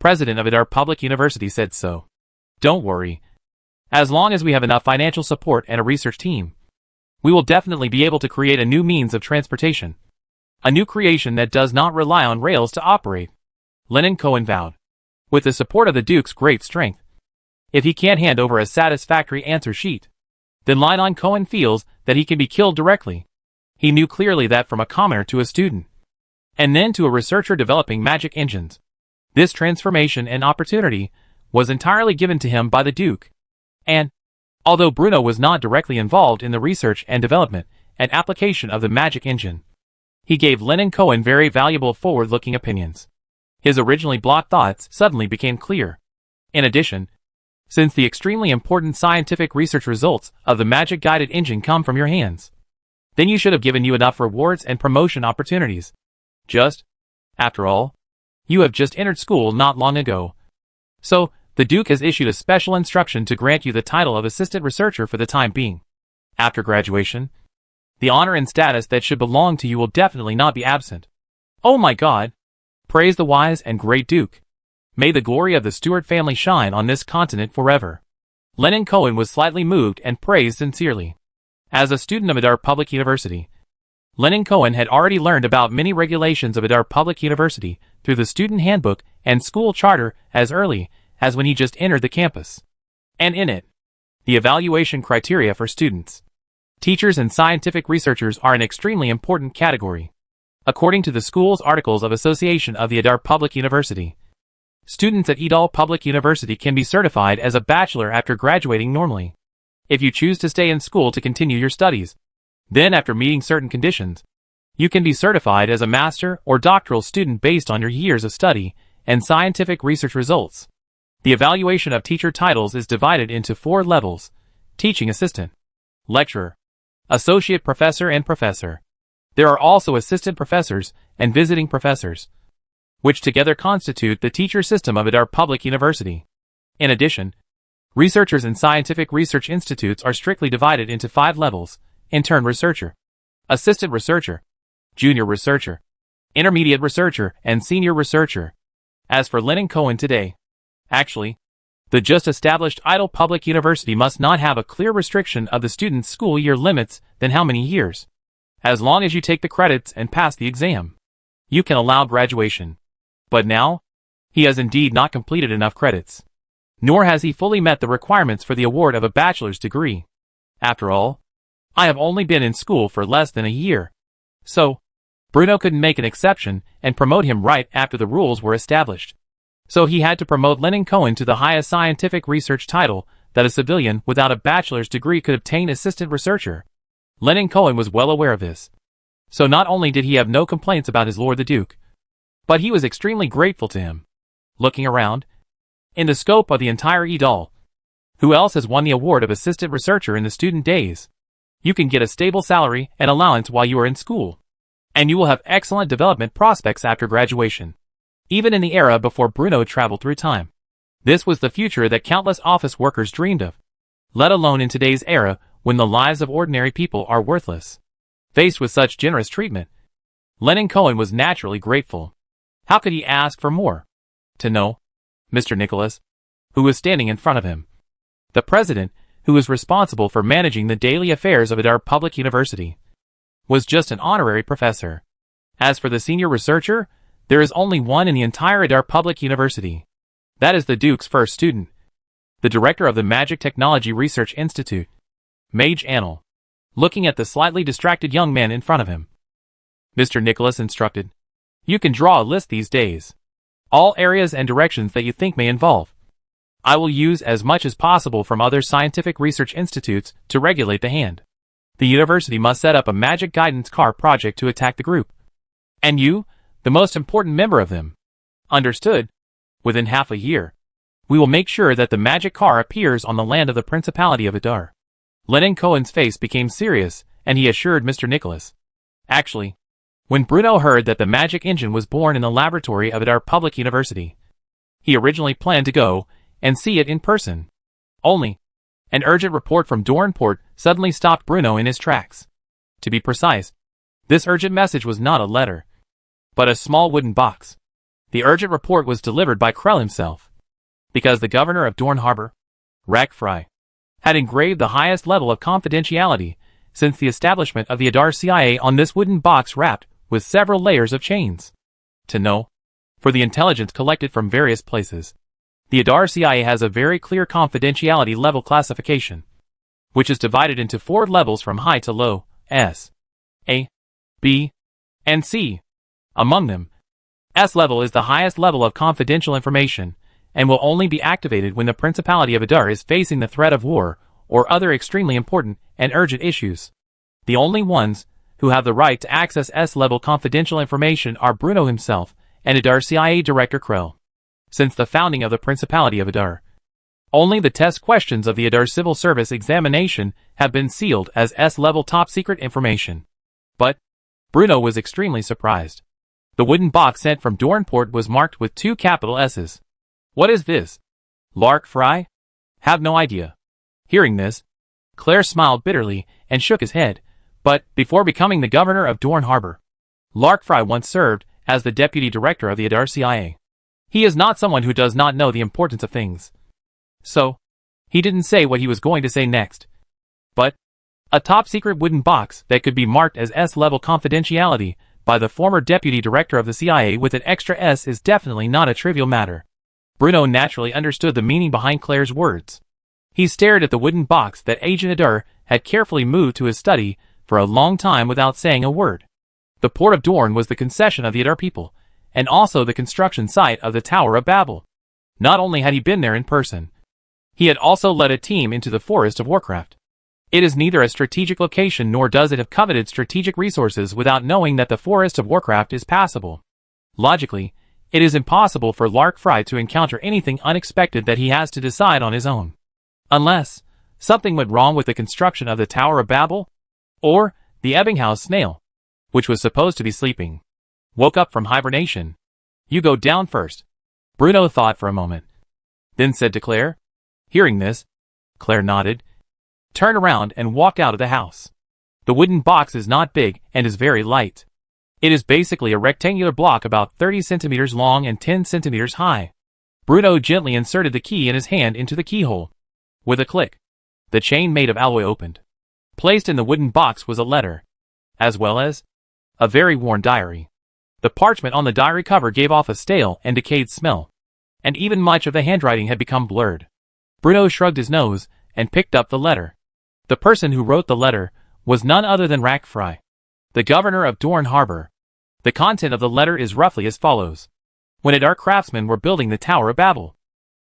president of Adar Public University, said so. Don't worry. As long as we have enough financial support and a research team, we will definitely be able to create a new means of transportation. A new creation that does not rely on rails to operate. Lennon Cohen vowed. With the support of the Duke's great strength. If he can't hand over a satisfactory answer sheet, then Lennon Cohen feels that he can be killed directly. He knew clearly that from a commoner to a student, and then to a researcher developing magic engines, this transformation and opportunity was entirely given to him by the Duke. And, although Bruno was not directly involved in the research and development and application of the magic engine, he gave Lennon Cohen very valuable forward-looking opinions. His originally blocked thoughts suddenly became clear. In addition, since the extremely important scientific research results of the magic-guided engine come from your hands, then you should have given you enough rewards and promotion opportunities. After all, you have just entered school not long ago. So, the Duke has issued a special instruction to grant you the title of assistant researcher for the time being. After graduation, the honor and status that should belong to you will definitely not be absent. Oh my God! Praise the wise and great Duke. May the glory of the Stewart family shine on this continent forever. Lennon Cohen was slightly moved and praised sincerely. As a student of Adar Public University, Lennon Cohen had already learned about many regulations of Adar Public University through the student handbook and school charter as early as when he just entered the campus. And in it, the evaluation criteria for students, teachers and scientific researchers are an extremely important category. According to the school's Articles of Association of the Adar Public University, students at Idal Public University can be certified as a bachelor after graduating normally. If you choose to stay in school to continue your studies, then after meeting certain conditions, you can be certified as a master or doctoral student based on your years of study and scientific research results. The evaluation of teacher titles is divided into 4 levels: teaching assistant, lecturer, associate professor, and professor. There are also assistant professors and visiting professors, which together constitute the teacher system of Adar Public University. In addition, researchers in scientific research institutes are strictly divided into 5 levels: intern researcher, assistant researcher, junior researcher, intermediate researcher, and senior researcher. As for Lennon Cohen today, actually, the just established Idal Public University must not have a clear restriction of the student's school year limits than how many years. As long as you take the credits and pass the exam, you can allow graduation. But now, he has indeed not completed enough credits, nor has he fully met the requirements for the award of a bachelor's degree. After all, I have only been in school for less than a year. So, Bruno couldn't make an exception and promote him right after the rules were established. So he had to promote Lennon Cohen to the highest scientific research title that a civilian without a bachelor's degree could obtain, assistant researcher. Lennon Cohen was well aware of this. So not only did he have no complaints about his Lord the Duke, but he was extremely grateful to him. Looking around, in the scope of the entire EDAL, who else has won the award of assistant researcher in the student days? You can get a stable salary and allowance while you are in school, and you will have excellent development prospects after graduation. Even in the era before Bruno traveled through time, this was the future that countless office workers dreamed of, let alone in today's era when the lives of ordinary people are worthless. Faced with such generous treatment, Lennon Cohen was naturally grateful. How could he ask for more? To know, Mr. Nicholas, who was standing in front of him, the president, who was responsible for managing the daily affairs of Adar Public University, was just an honorary professor. As for the senior researcher, there is only one in the entire Adar Public University. That is the Duke's first student, the director of the Magic Technology Research Institute, Mage Anil, looking at the slightly distracted young man in front of him. Mr. Nicholas instructed, "You can draw a list these days. All areas and directions that you think may involve. I will use as much as possible from other scientific research institutes to regulate the hand. The university must set up a magic guidance car project to attack the group. And you, the most important member of them. Understood? Within half a year, we will make sure that the magic car appears on the land of the Principality of Adar." Lennon Cohen's face became serious, and he assured Mr. Nicholas. Actually, when Bruno heard that the magic engine was born in the laboratory of Adar Public University, he originally planned to go and see it in person. Only, an urgent report from Doornport suddenly stopped Bruno in his tracks. To be precise, this urgent message was not a letter, but a small wooden box. The urgent report was delivered by Krell himself, because the governor of Dorn Harbor, Rack Fry, had engraved the highest level of confidentiality since the establishment of the Adar CIA on this wooden box wrapped with several layers of chains. To know, for the intelligence collected from various places, the Adar CIA has a very clear confidentiality level classification, which is divided into 4 levels from high to low, S, A, B, and C. Among them, S level is the highest level of confidential information, and will only be activated when the Principality of Adar is facing the threat of war or other extremely important and urgent issues. The only ones who have the right to access S-level confidential information are Bruno himself and Adar CIA Director Krell. Since the founding of the Principality of Adar, only the test questions of the Adar Civil Service examination have been sealed as S-level top-secret information. But Bruno was extremely surprised. The wooden box sent from Doornport was marked with 2 capital S's. "What is this? Lark Fry? Have no idea." Hearing this, Claire smiled bitterly and shook his head, but before becoming the governor of Dorn Harbor, Lark Fry once served as the deputy director of the Adar CIA. He is not someone who does not know the importance of things. So, he didn't say what he was going to say next. But, a top-secret wooden box that could be marked as S-level confidentiality by the former deputy director of the CIA with an extra S is definitely not a trivial matter. Bruno naturally understood the meaning behind Claire's words. He stared at the wooden box that Agent Adar had carefully moved to his study for a long time without saying a word. The port of Dorn was the concession of the Adar people, and also the construction site of the Tower of Babel. Not only had he been there in person, he had also led a team into the Forest of Warcraft. It is neither a strategic location nor does it have coveted strategic resources without knowing that the Forest of Warcraft is passable. Logically, it is impossible for Lark Fry to encounter anything unexpected that he has to decide on his own. Unless something went wrong with the construction of the Tower of Babel, or the Ebbinghaus snail, which was supposed to be sleeping, woke up from hibernation. "You go down first." Bruno thought for a moment, then said to Claire. Hearing this, Claire nodded, turned around and walked out of the house. The wooden box is not big and is very light. It is basically a rectangular block about 30 centimeters long and 10 centimeters high. Bruno gently inserted the key in his hand into the keyhole. With a click, the chain made of alloy opened. Placed in the wooden box was a letter, as well as a very worn diary. The parchment on the diary cover gave off a stale and decayed smell, and even much of the handwriting had become blurred. Bruno shrugged his nose and picked up the letter. The person who wrote the letter was none other than Rackfry, the governor of Dorne Harbor. The content of the letter is roughly as follows. When Adar craftsmen were building the Tower of Babel,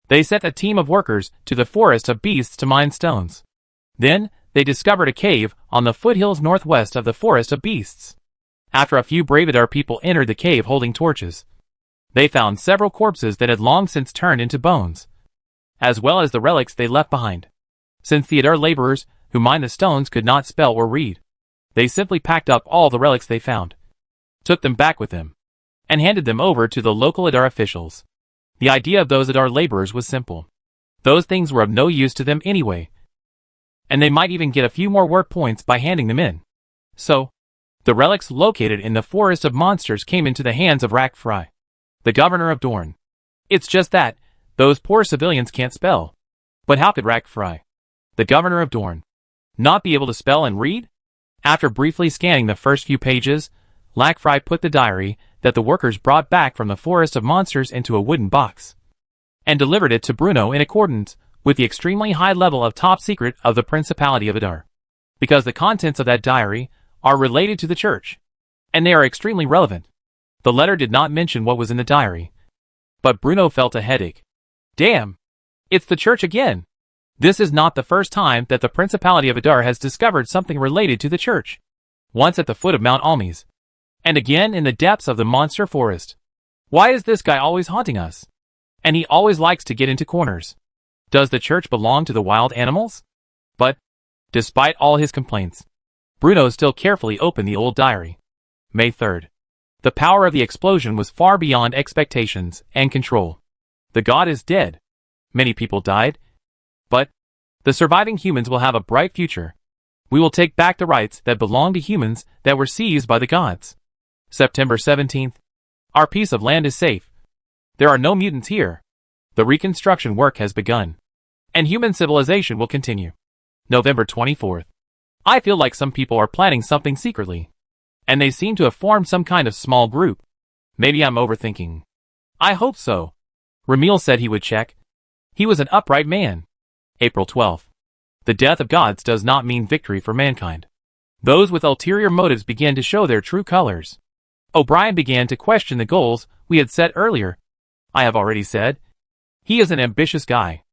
they sent a team of workers to the forest of beasts to mine stones. Then, they discovered a cave on the foothills northwest of the forest of beasts. After a few brave Adar people entered the cave holding torches, they found several corpses that had long since turned into bones, as well as the relics they left behind. Since the Adar laborers who mined the stones could not spell or read, they simply packed up all the relics they found, took them back with them, and handed them over to the local Adar officials. The idea of those Adar laborers was simple. Those things were of no use to them anyway, and they might even get a few more work points by handing them in. So, the relics located in the Forest of Monsters came into the hands of Rackfry, the governor of Dorne. It's just that, those poor civilians can't spell. But how could Rackfry, the governor of Dorne, not be able to spell and read? After briefly scanning the first few pages, Rackfry put the diary that the workers brought back from the Forest of Monsters into a wooden box, and delivered it to Bruno in accordance with the extremely high level of top secret of the Principality of Adar. Because the contents of that diary are related to the church, and they are extremely relevant. The letter did not mention what was in the diary, but Bruno felt a headache. Damn! It's the church again! This is not the first time that the Principality of Adar has discovered something related to the church. Once at the foot of Mount Almes, and again in the depths of the monster forest. Why is this guy always haunting us? And he always likes to get into corners. Does the church belong to the wild animals? But, despite all his complaints, Bruno still carefully opened the old diary. May 3rd. The power of the explosion was far beyond expectations and control. The god is dead. Many people died. But, the surviving humans will have a bright future. We will take back the rights that belong to humans that were seized by the gods. September 17th. Our piece of land is safe. There are no mutants here. The reconstruction work has begun, and human civilization will continue. November 24th. I feel like some people are planning something secretly, and they seem to have formed some kind of small group. Maybe I'm overthinking. I hope so. Ramil said he would check. He was an upright man. April 12th. The death of gods does not mean victory for mankind. Those with ulterior motives began to show their true colors. O'Brien began to question the goals we had set earlier. I have already said, he is an ambitious guy.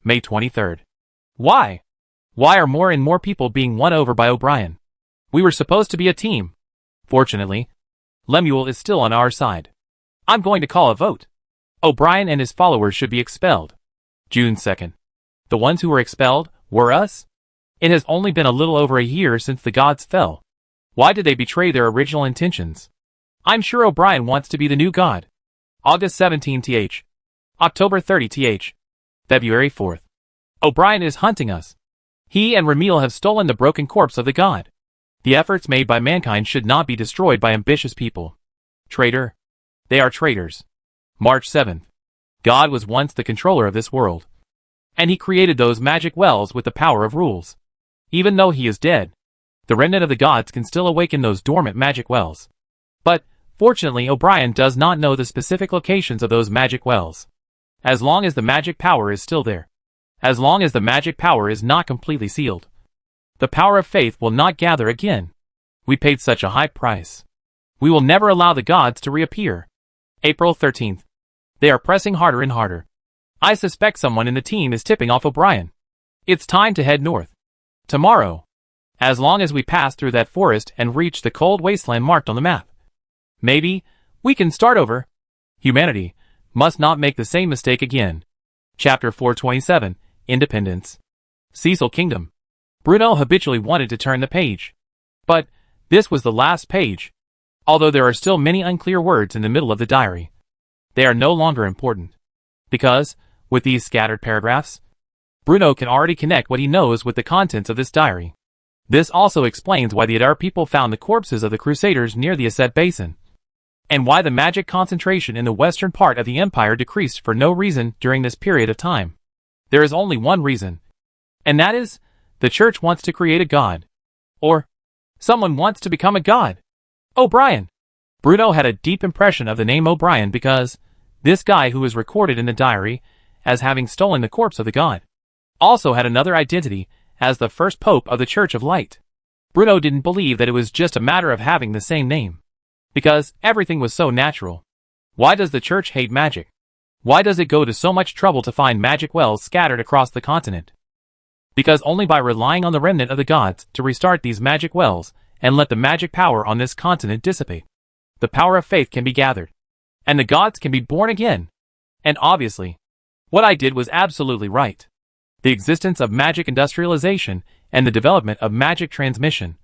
May 23rd. Why? Why are more and more people being won over by O'Brien? We were supposed to be a team. Fortunately, Lemuel is still on our side. I'm going to call a vote. O'Brien and his followers should be expelled. June 2nd. The ones who were expelled were us? It has only been a little over a year since the gods fell. Why did they betray their original intentions? I'm sure O'Brien wants to be the new god. August 17th. October 30th. February 4th. O'Brien is hunting us. He and Ramil have stolen the broken corpse of the god. The efforts made by mankind should not be destroyed by ambitious people. Traitor. They are traitors. March 7th. God was once the controller of this world, and he created those magic wells with the power of rules. Even though he is dead, the remnant of the gods can still awaken those dormant magic wells. But, fortunately, O'Brien does not know the specific locations of those magic wells. As long as the magic power is still there, as long as the magic power is not completely sealed, the power of faith will not gather again. We paid such a high price. We will never allow the gods to reappear. April 13th. They are pressing harder and harder. I suspect someone in the team is tipping off O'Brien. It's time to head north. Tomorrow. As long as we pass through that forest and reach the cold wasteland marked on the map. Maybe we can start over. Humanity must not make the same mistake again. Chapter 427, Independence. Cecil Kingdom. Bruno habitually wanted to turn the page. But this was the last page. Although there are still many unclear words in the middle of the diary, they are no longer important. Because, with these scattered paragraphs, Bruno can already connect what he knows with the contents of this diary. This also explains why the Adar people found the corpses of the Crusaders near the Aset Basin, and why the magic concentration in the western part of the empire decreased for no reason during this period of time. There is only one reason, and that is, the church wants to create a god. Or, someone wants to become a god. O'Brien. Bruno had a deep impression of the name O'Brien because this guy who is recorded in the diary as having stolen the corpse of the god also had another identity as the first pope of the Church of Light. Bruno didn't believe that it was just a matter of having the same name. Because everything was so natural. Why does the church hate magic? Why does it go to so much trouble to find magic wells scattered across the continent? Because only by relying on the remnant of the gods to restart these magic wells and let the magic power on this continent dissipate, the power of faith can be gathered, and the gods can be born again. And obviously, what I did was absolutely right. The existence of magic industrialization and the development of magic transmission.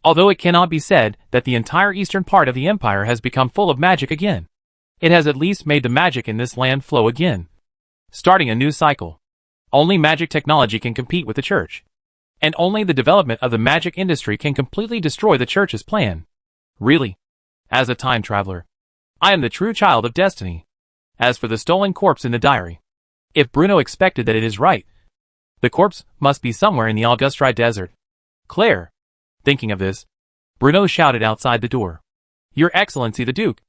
Although it cannot be said that the entire eastern part of the empire has become full of magic again, it has at least made the magic in this land flow again, starting a new cycle. Only magic technology can compete with the church. And only the development of the magic industry can completely destroy the church's plan. Really, as a time traveler, I am the true child of destiny. As for the stolen corpse in the diary, if Bruno expected that it is right, the corpse must be somewhere in the Augustri desert. Claire. Thinking of this, Bruno shouted outside the door. Your Excellency the Duke.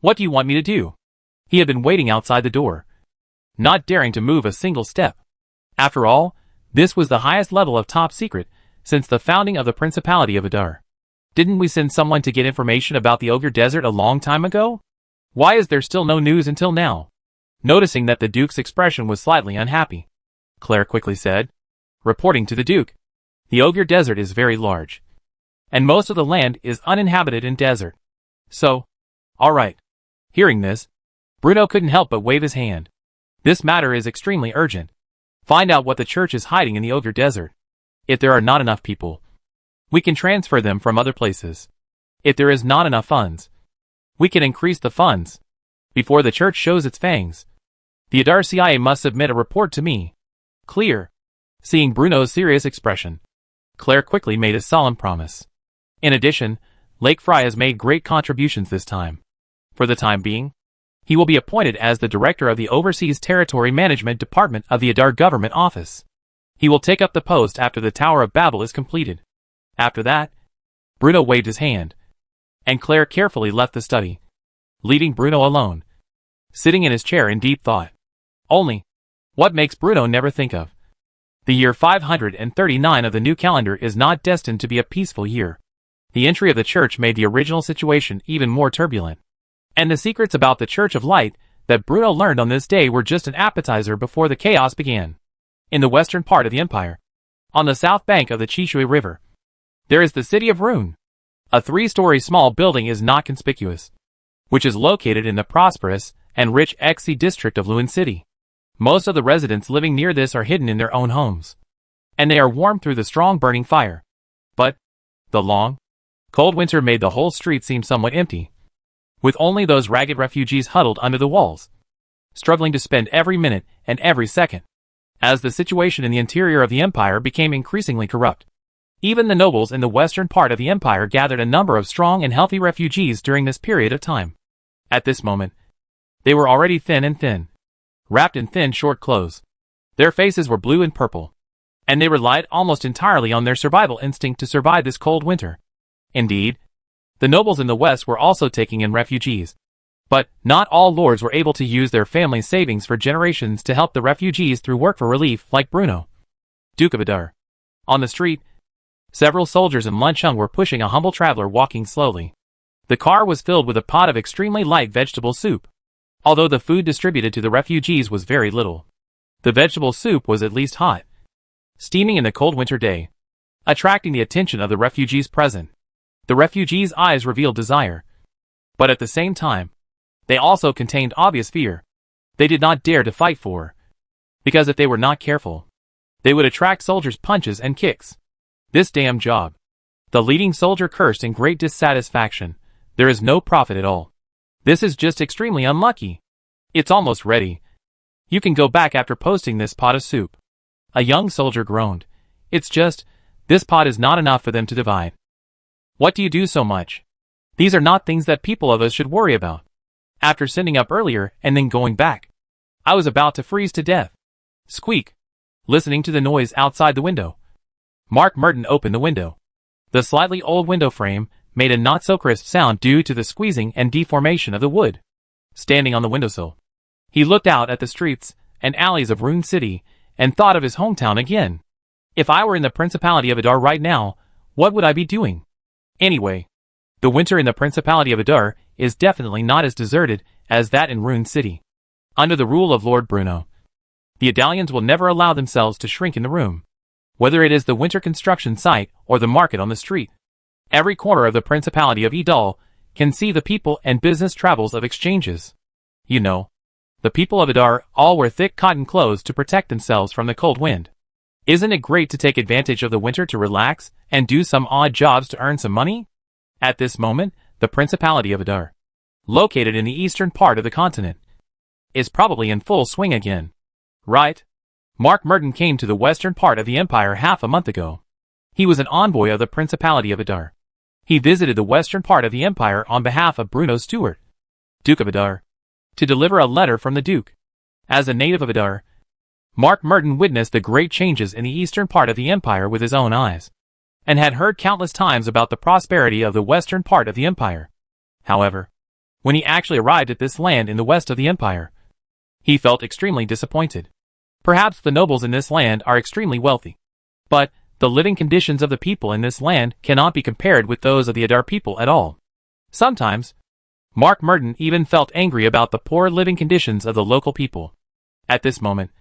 What do you want me to do? He had been waiting outside the door, not daring to move a single step. After all, this was the highest level of top secret since the founding of the Principality of Adar. Didn't we send someone to get information about the Ogre Desert a long time ago? Why is there still no news until now? Noticing that the Duke's expression was slightly unhappy, Claire quickly said, reporting to the Duke. The Ogre Desert is very large, and most of the land is uninhabited and desert. So, all right. Hearing this, Bruno couldn't help but wave his hand. This matter is extremely urgent. Find out what the church is hiding in the Ogre Desert. If there are not enough people, we can transfer them from other places. If there is not enough funds, we can increase the funds. Before the church shows its fangs, the Adar CIA must submit a report to me. Clear. Seeing Bruno's serious expression, Claire quickly made a solemn promise. In addition, Lake Fry has made great contributions this time. For the time being, he will be appointed as the director of the Overseas Territory Management Department of the Adar Government Office. He will take up the post after the Tower of Babel is completed. After that, Bruno waved his hand, and Claire carefully left the study, leaving Bruno alone, sitting in his chair in deep thought. Only, what makes Bruno never think of? The year 539 of the new calendar is not destined to be a peaceful year. The entry of the church made the original situation even more turbulent. And the secrets about the Church of Light that Bruno learned on this day were just an appetizer before the chaos began. In the western part of the empire, on the south bank of the Chishui River, there is the city of Rune. A 3-story small building is not conspicuous, which is located in the prosperous and rich Xi district of Luan City. Most of the residents living near this are hidden in their own homes, and they are warmed through the strong burning fire. But the long, cold winter made the whole street seem somewhat empty, with only those ragged refugees huddled under the walls, struggling to spend every minute and every second. As the situation in the interior of the empire became increasingly corrupt, even the nobles in the western part of the empire gathered a number of strong and healthy refugees during this period of time. At this moment, they were already thin, wrapped in thin short clothes. Their faces were blue and purple, and they relied almost entirely on their survival instinct to survive this cold winter. Indeed, the nobles in the west were also taking in refugees. But not all lords were able to use their family's savings for generations to help the refugees through work for relief like Bruno, Duke of Adar. On the street, several soldiers in luncheon were pushing a humble traveler walking slowly. The car was filled with a pot of extremely light vegetable soup. Although the food distributed to the refugees was very little, the vegetable soup was at least hot, steaming in the cold winter day, attracting the attention of the refugees present. The refugees' eyes revealed desire, but at the same time, they also contained obvious fear. They did not dare to fight for, because if they were not careful, they would attract soldiers' punches and kicks. This damn job. The leading soldier cursed in great dissatisfaction. There is no profit at all. This is just extremely unlucky. It's almost ready. You can go back after posting this pot of soup. A young soldier groaned. It's just, this pot is not enough for them to divide. What do you do so much? These are not things that people of us should worry about. After sending up earlier and then going back, I was about to freeze to death. Squeak. Listening to the noise outside the window, Mark Merton opened the window. The slightly old window frame made a not-so-crisp sound due to the squeezing and deformation of the wood. Standing on the windowsill, he looked out at the streets and alleys of Rune City and thought of his hometown again. If I were in the Principality of Adar right now, what would I be doing? Anyway, the winter in the Principality of Adar is definitely not as deserted as that in Rune City. Under the rule of Lord Bruno, the Adalians will never allow themselves to shrink in the room. Whether it is the winter construction site or the market on the street, every corner of the Principality of Idal can see the people and business travels of exchanges. You know, the people of Adar all wear thick cotton clothes to protect themselves from the cold wind. Isn't it great to take advantage of the winter to relax and do some odd jobs to earn some money? At this moment, the Principality of Adar, located in the eastern part of the continent, is probably in full swing again. Right? Mark Merton came to the western part of the empire half a month ago. He was an envoy of the Principality of Adar. He visited the western part of the empire on behalf of Bruno Stewart, Duke of Adar, to deliver a letter from the Duke. As a native of Adar, Mark Merton witnessed the great changes in the eastern part of the empire with his own eyes, and had heard countless times about the prosperity of the western part of the empire. However, when he actually arrived at this land in the west of the empire, he felt extremely disappointed. Perhaps the nobles in this land are extremely wealthy, but the living conditions of the people in this land cannot be compared with those of the Adar people at all. Sometimes, Mark Merton even felt angry about the poor living conditions of the local people. At this moment,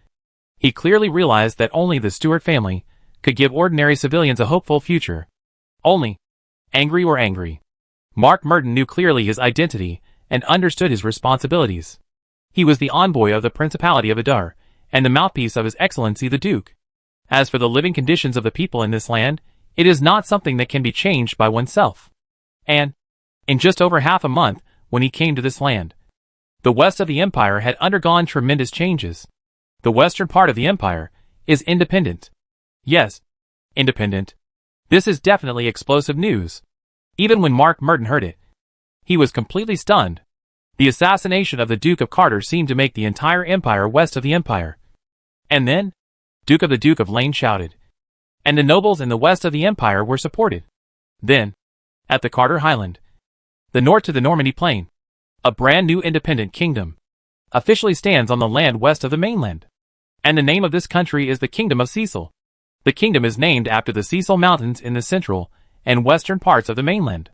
he clearly realized that only the Stewart family could give ordinary civilians a hopeful future. Only, angry or angry, Mark Merton knew clearly his identity and understood his responsibilities. He was the envoy of the Principality of Adar, and the mouthpiece of His Excellency the Duke. As for the living conditions of the people in this land, it is not something that can be changed by oneself. And, in just over half a month, when he came to this land, the west of the empire had undergone tremendous changes. The western part of the empire is independent. Yes, independent. This is definitely explosive news. Even when Mark Merton heard it, he was completely stunned. The assassination of the Duke of Carter seemed to make the entire empire west of the empire. And then, Duke of Lane shouted, and the nobles in the west of the empire were supported. Then, at the Carter Highland, the north to the Normandy Plain, a brand new independent kingdom officially stands on the land west of the mainland. And the name of this country is the Kingdom of Cecil. The kingdom is named after the Cecil Mountains in the central and western parts of the mainland.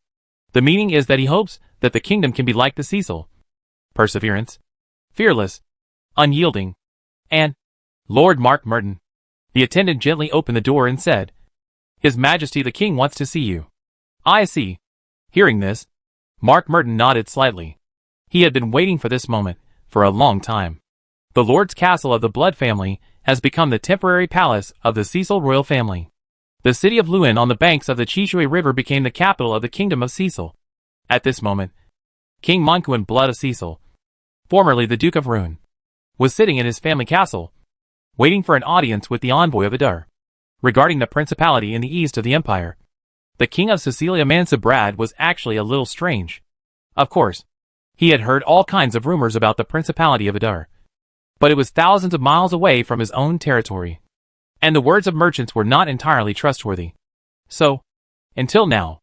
The meaning is that he hopes that the kingdom can be like the Cecil: perseverance, fearless, unyielding, and Lord Mark Merton. The attendant gently opened the door and said, "His Majesty the King wants to see you." "I see." Hearing this, Mark Merton nodded slightly. He had been waiting for this moment for a long time. The Lord's Castle of the Blood family has become the temporary palace of the Cecil royal family. The city of Lewin on the banks of the Chishui River became the capital of the Kingdom of Cecil. At this moment, King Moncuin Blood of Cecil, formerly the Duke of Rune, was sitting in his family castle, waiting for an audience with the envoy of Adar. Regarding the principality in the east of the empire, the King of Cecilia Mansa Brad was actually a little strange. Of course, he had heard all kinds of rumors about the Principality of Adar, but it was thousands of miles away from his own territory, and the words of merchants were not entirely trustworthy. So, until now,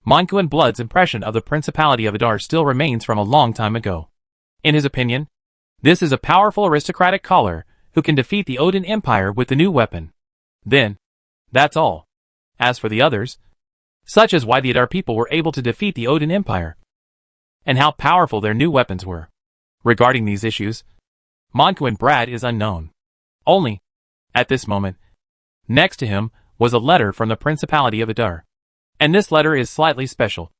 Moncuin Blood's impression of the Principality of Adar still remains from a long time ago. In his opinion, this is a powerful aristocratic caller who can defeat the Odin Empire with the new weapon. Then, that's all. As for the others, such as why the Adar people were able to defeat the Odin Empire, and how powerful their new weapons were, regarding these issues, Moncuin Brad is unknown. Only, at this moment, next to him was a letter from the Principality of Adar. And this letter is slightly special,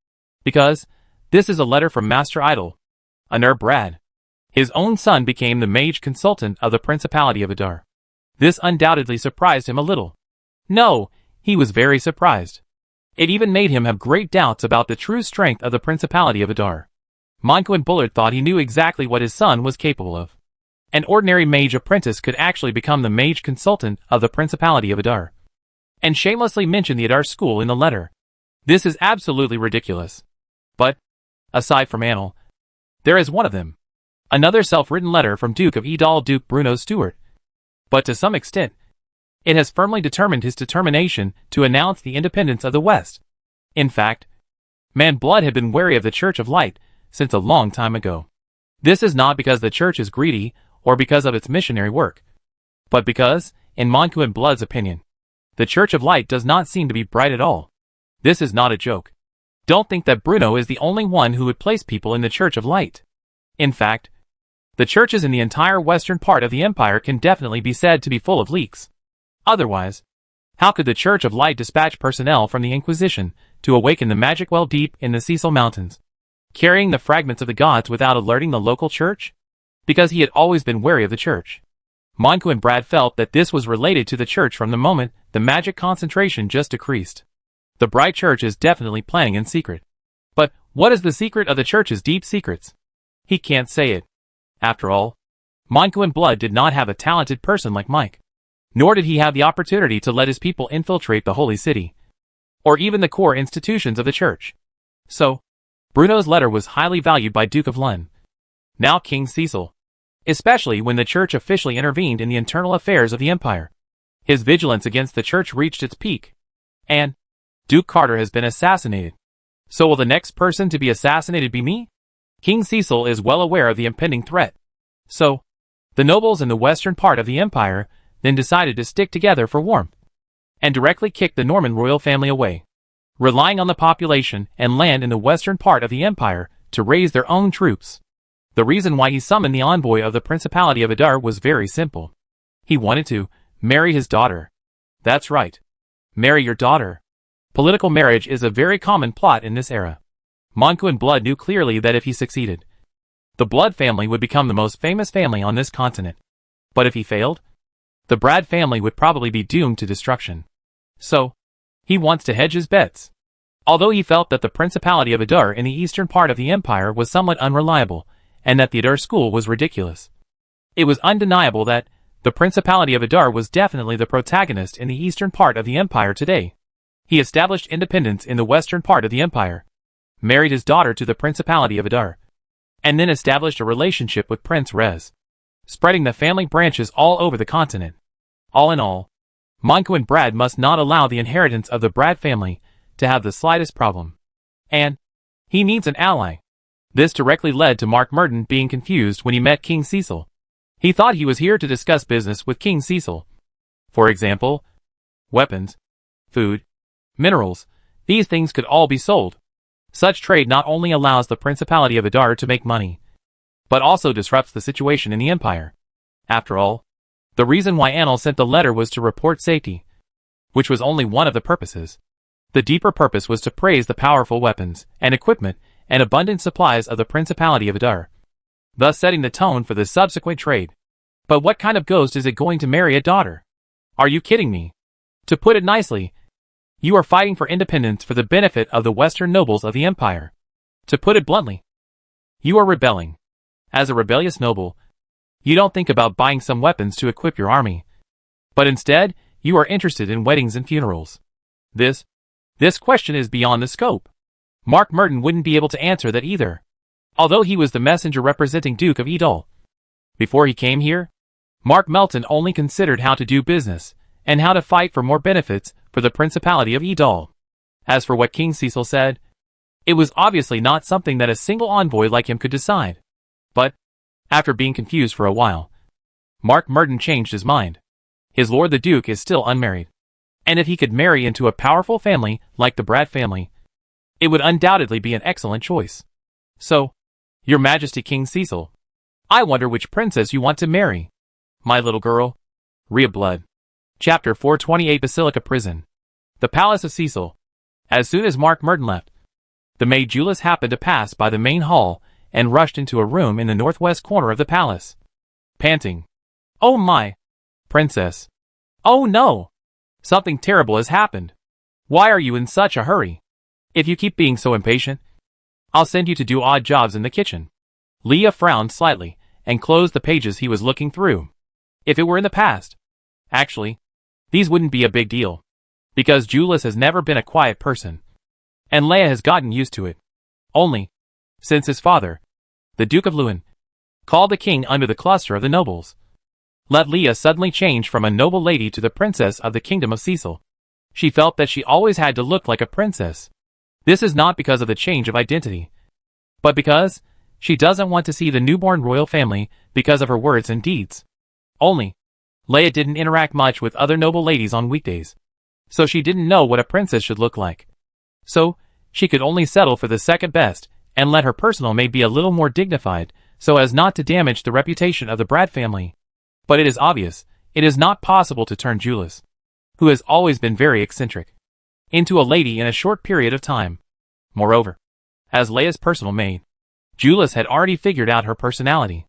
because this is a letter from Master Idol, Anar Brad. His own son became the mage consultant of the Principality of Adar. This undoubtedly surprised him a little. No, he was very surprised. It even made him have great doubts about the true strength of the Principality of Adar. Moncuin Bullard thought he knew exactly what his son was capable of. An ordinary mage apprentice could actually become the mage consultant of the Principality of Adar, and shamelessly mention the Adar school in the letter. This is absolutely ridiculous. But, aside from Anil, there is one of them. Another self-written letter from Duke of Edal Duke Bruno Stewart. But to some extent, it has firmly determined his determination to announce the independence of the West. In fact, Man Blood had been wary of the Church of Light since a long time ago. This is not because the Church is greedy or because of its missionary work, but because, in Moncuin Blood's opinion, The Church of Light does not seem to be bright at all. This is not a joke. Don't think that Bruno is the only one who would place people in the Church of Light. In fact, the churches in the entire western part of the empire can definitely be said to be full of leaks. Otherwise, how could the Church of Light dispatch personnel from the Inquisition to awaken the magic well deep in the Cecil Mountains, carrying the fragments of the gods without alerting the local church? Because he had always been wary of the church. Monku and Brad felt that this was related to the church from the moment the magic concentration just decreased. The Bright Church is definitely planning in secret. But what is the secret of the church's deep secrets? He can't say it. After all, Monku and Blood did not have a talented person like Mike. Nor did he have the opportunity to let his people infiltrate the Holy City, or even the core institutions of the church. So, Bruno's letter was highly valued by Duke of Lun, now King Cecil, especially when the church officially intervened in the internal affairs of the empire. His vigilance against the church reached its peak, and Duke Carter has been assassinated. So will the next person to be assassinated be me? King Cecil is well aware of the impending threat. So, the nobles in the western part of the empire then decided to stick together for warmth, and directly kick the Norman royal family away, relying on the population and land in the western part of the empire to raise their own troops. The reason why he summoned the envoy of the Principality of Adar was very simple. He wanted to marry his daughter. That's right. Marry your daughter. Political marriage is a very common plot in this era. Monku and Blood knew clearly that if he succeeded, the Blood family would become the most famous family on this continent. But if he failed, the Brad family would probably be doomed to destruction. So, he wants to hedge his bets. Although he felt that the Principality of Adar in the eastern part of the empire was somewhat unreliable, and that the Adar school was ridiculous, it was undeniable that the Principality of Adar was definitely the protagonist in the eastern part of the empire today. He established independence in the western part of the empire, married his daughter to the Principality of Adar, and then established a relationship with Prince Rez, spreading the family branches all over the continent. All in all, Monku and Brad must not allow the inheritance of the Brad family to have the slightest problem. And he needs an ally. This directly led to Mark Merton being confused when he met King Cecil. He thought he was here to discuss business with King Cecil. For example, weapons, food, minerals, these things could all be sold. Such trade not only allows the Principality of Adar to make money, but also disrupts the situation in the empire. After all, the reason why Anil sent the letter was to report safety, which was only one of the purposes. The deeper purpose was to praise the powerful weapons and equipment and abundant supplies of the Principality of Adar, thus setting the tone for the subsequent trade. But what kind of ghost is it going to marry a daughter? Are you kidding me? To put it nicely, you are fighting for independence for the benefit of the western nobles of the empire. To put it bluntly, you are rebelling. As a rebellious noble, you don't think about buying some weapons to equip your army, but instead, you are interested in weddings and funerals. This question is beyond the scope. Mark Merton wouldn't be able to answer that either, although he was the messenger representing Duke of Edal. Before he came here, Mark Melton only considered how to do business and how to fight for more benefits for the Principality of Edal. As for what King Cecil said, it was obviously not something that a single envoy like him could decide. But, after being confused for a while, Mark Merton changed his mind. His lord the Duke is still unmarried, and if he could marry into a powerful family like the Brad family, it would undoubtedly be an excellent choice. So, Your Majesty King Cecil, I wonder which princess you want to marry. My little girl. Rhea Blood. Chapter 428 Basilica Prison. The Palace of Cecil. As soon as Mark Merton left, the maid Julius happened to pass by the main hall and rushed into a room in the northwest corner of the palace, panting. Oh my! Princess! Oh no! Something terrible has happened. Why are you in such a hurry? If you keep being so impatient, I'll send you to do odd jobs in the kitchen. Leah frowned slightly and closed the pages he was looking through. If it were in the past, actually, these wouldn't be a big deal, because Julius has never been a quiet person, and Leia has gotten used to it. Only, since his father, the Duke of Lewin, called the king under the cluster of the nobles, let Leah suddenly change from a noble lady to the princess of the kingdom of Cecil. She felt that she always had to look like a princess. This is not because of the change of identity, but because she doesn't want to see the newborn royal family because of her words and deeds. Only, Leia didn't interact much with other noble ladies on weekdays. so she didn't know what a princess should look like. So, she could only settle for the second best, and let her personal maid be a little more dignified, so as not to damage the reputation of the Brad family. But it is obvious, it is not possible to turn Julius, who has always been very eccentric, into a lady in a short period of time. Moreover, as Leia's personal maid, Julius had already figured out her personality.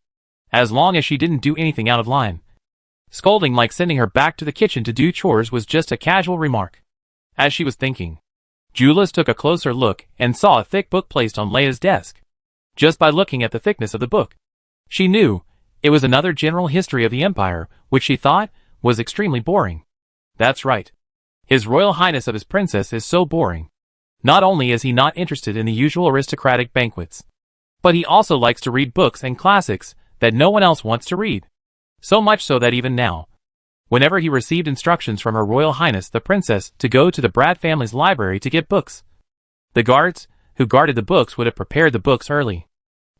As long as she didn't do anything out of line, scolding like sending her back to the kitchen to do chores was just a casual remark. As she was thinking, Julius took a closer look and saw a thick book placed on Leia's desk. Just by looking at the thickness of the book, she knew it was another general history of the Empire, which she thought was extremely boring. That's right. His Royal Highness of his princess is so boring. Not only is he not interested in the usual aristocratic banquets, but he also likes to read books and classics that no one else wants to read. So much so that even now, whenever he received instructions from Her Royal Highness the Princess to go to the Brad family's library to get books, the guards who guarded the books would have prepared the books early.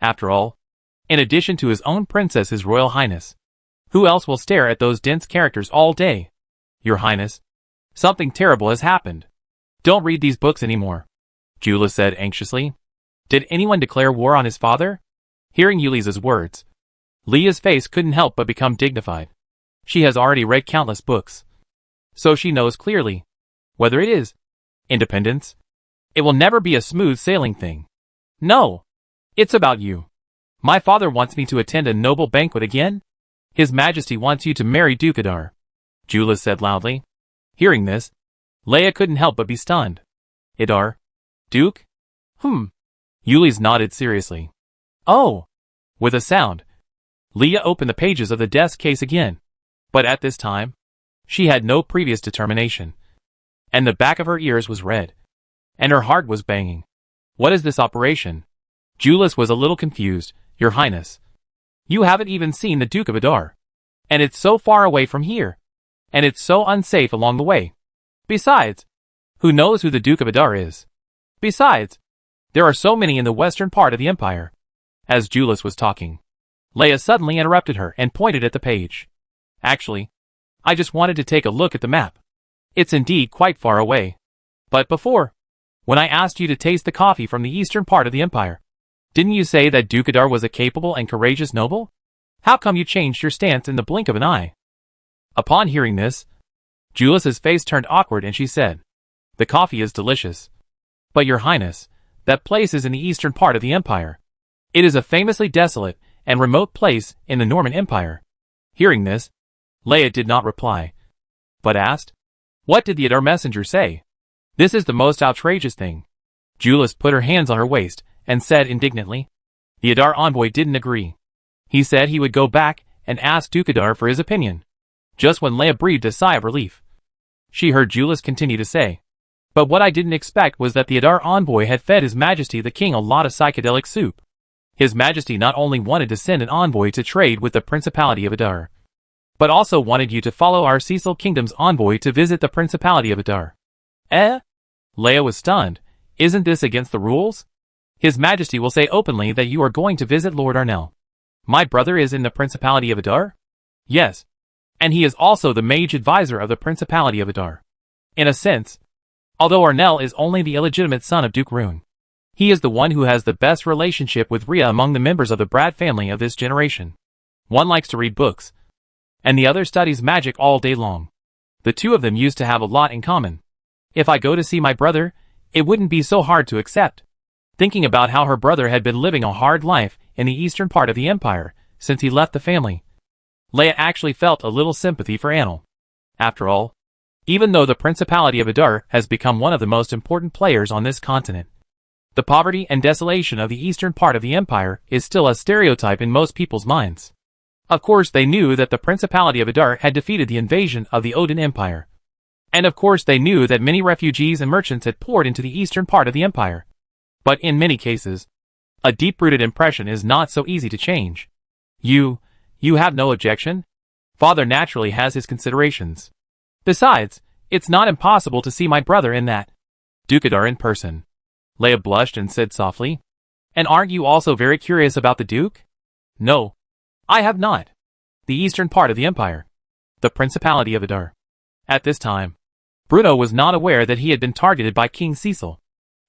After all, in addition to his own princess, His Royal Highness, who else will stare at those dense characters all day? Your Highness, something terrible has happened. Don't read these books anymore, Julius said anxiously. Did anyone declare war on his father? Hearing Yulisa's words, Leia's face couldn't help but become dignified. She has already read countless books, so she knows clearly, whether it is independence, it will never be a smooth sailing thing. No, it's about you. My father wants me to attend a noble banquet again? His Majesty wants you to marry Duke Adar, Julius said loudly. Hearing this, Leia couldn't help but be stunned. Adar? Duke? Yulis nodded seriously. Oh! With a sound, Leia opened the pages of the desk case again. But at this time, she had no previous determination, and the back of her ears was red, and her heart was banging. What is this operation? Julius was a little confused. Your Highness, you haven't even seen the Duke of Adar, and it's so far away from here, and it's so unsafe along the way. Besides, who knows who the Duke of Adar is? Besides, there are so many in the western part of the Empire. As Julius was talking, Leia suddenly interrupted her and pointed at the page. Actually, I just wanted to take a look at the map. It's indeed quite far away. But before, when I asked you to taste the coffee from the eastern part of the Empire, didn't you say that Duke Adar was a capable and courageous noble? How come you changed your stance in the blink of an eye? Upon hearing this, Julius's face turned awkward and she said, The coffee is delicious. But Your Highness, that place is in the eastern part of the Empire. It is a famously desolate and remote place in the Norman Empire. Hearing this, Leia did not reply, but asked, What did the Adar messenger say? This is the most outrageous thing. Julius put her hands on her waist and said indignantly, The Adar envoy didn't agree. He said he would go back and ask Duke Adar for his opinion. Just when Leia breathed a sigh of relief, she heard Julius continue to say, But what I didn't expect was that the Adar envoy had fed His Majesty the King a lot of psychedelic soup. His Majesty not only wanted to send an envoy to trade with the Principality of Adar, but also wanted you to follow our Cecil Kingdom's envoy to visit the Principality of Adar. Eh? Leia was stunned. Isn't this against the rules? His Majesty will say openly that you are going to visit Lord Arnell. My brother is in the Principality of Adar? Yes. And he is also the mage advisor of the Principality of Adar. In a sense, although Arnell is only the illegitimate son of Duke Rune, he is the one who has the best relationship with Rhea among the members of the Brad family of this generation. One likes to read books, and the other studies magic all day long. The two of them used to have a lot in common. If I go to see my brother, it wouldn't be so hard to accept. Thinking about how her brother had been living a hard life in the eastern part of the Empire since he left the family, Leia actually felt a little sympathy for Anil. After all, even though the Principality of Adar has become one of the most important players on this continent, the poverty and desolation of the eastern part of the Empire is still a stereotype in most people's minds. Of course they knew that the Principality of Adar had defeated the invasion of the Odin Empire. And of course they knew that many refugees and merchants had poured into the eastern part of the Empire. But in many cases, a deep-rooted impression is not so easy to change. You have no objection? Father naturally has his considerations. Besides, it's not impossible to see my brother in that Duke Adar in person. Leia blushed and said softly, And aren't you also very curious about the Duke? No, I have not. The eastern part of the Empire. The Principality of Adar. At this time, Bruno was not aware that he had been targeted by King Cecil.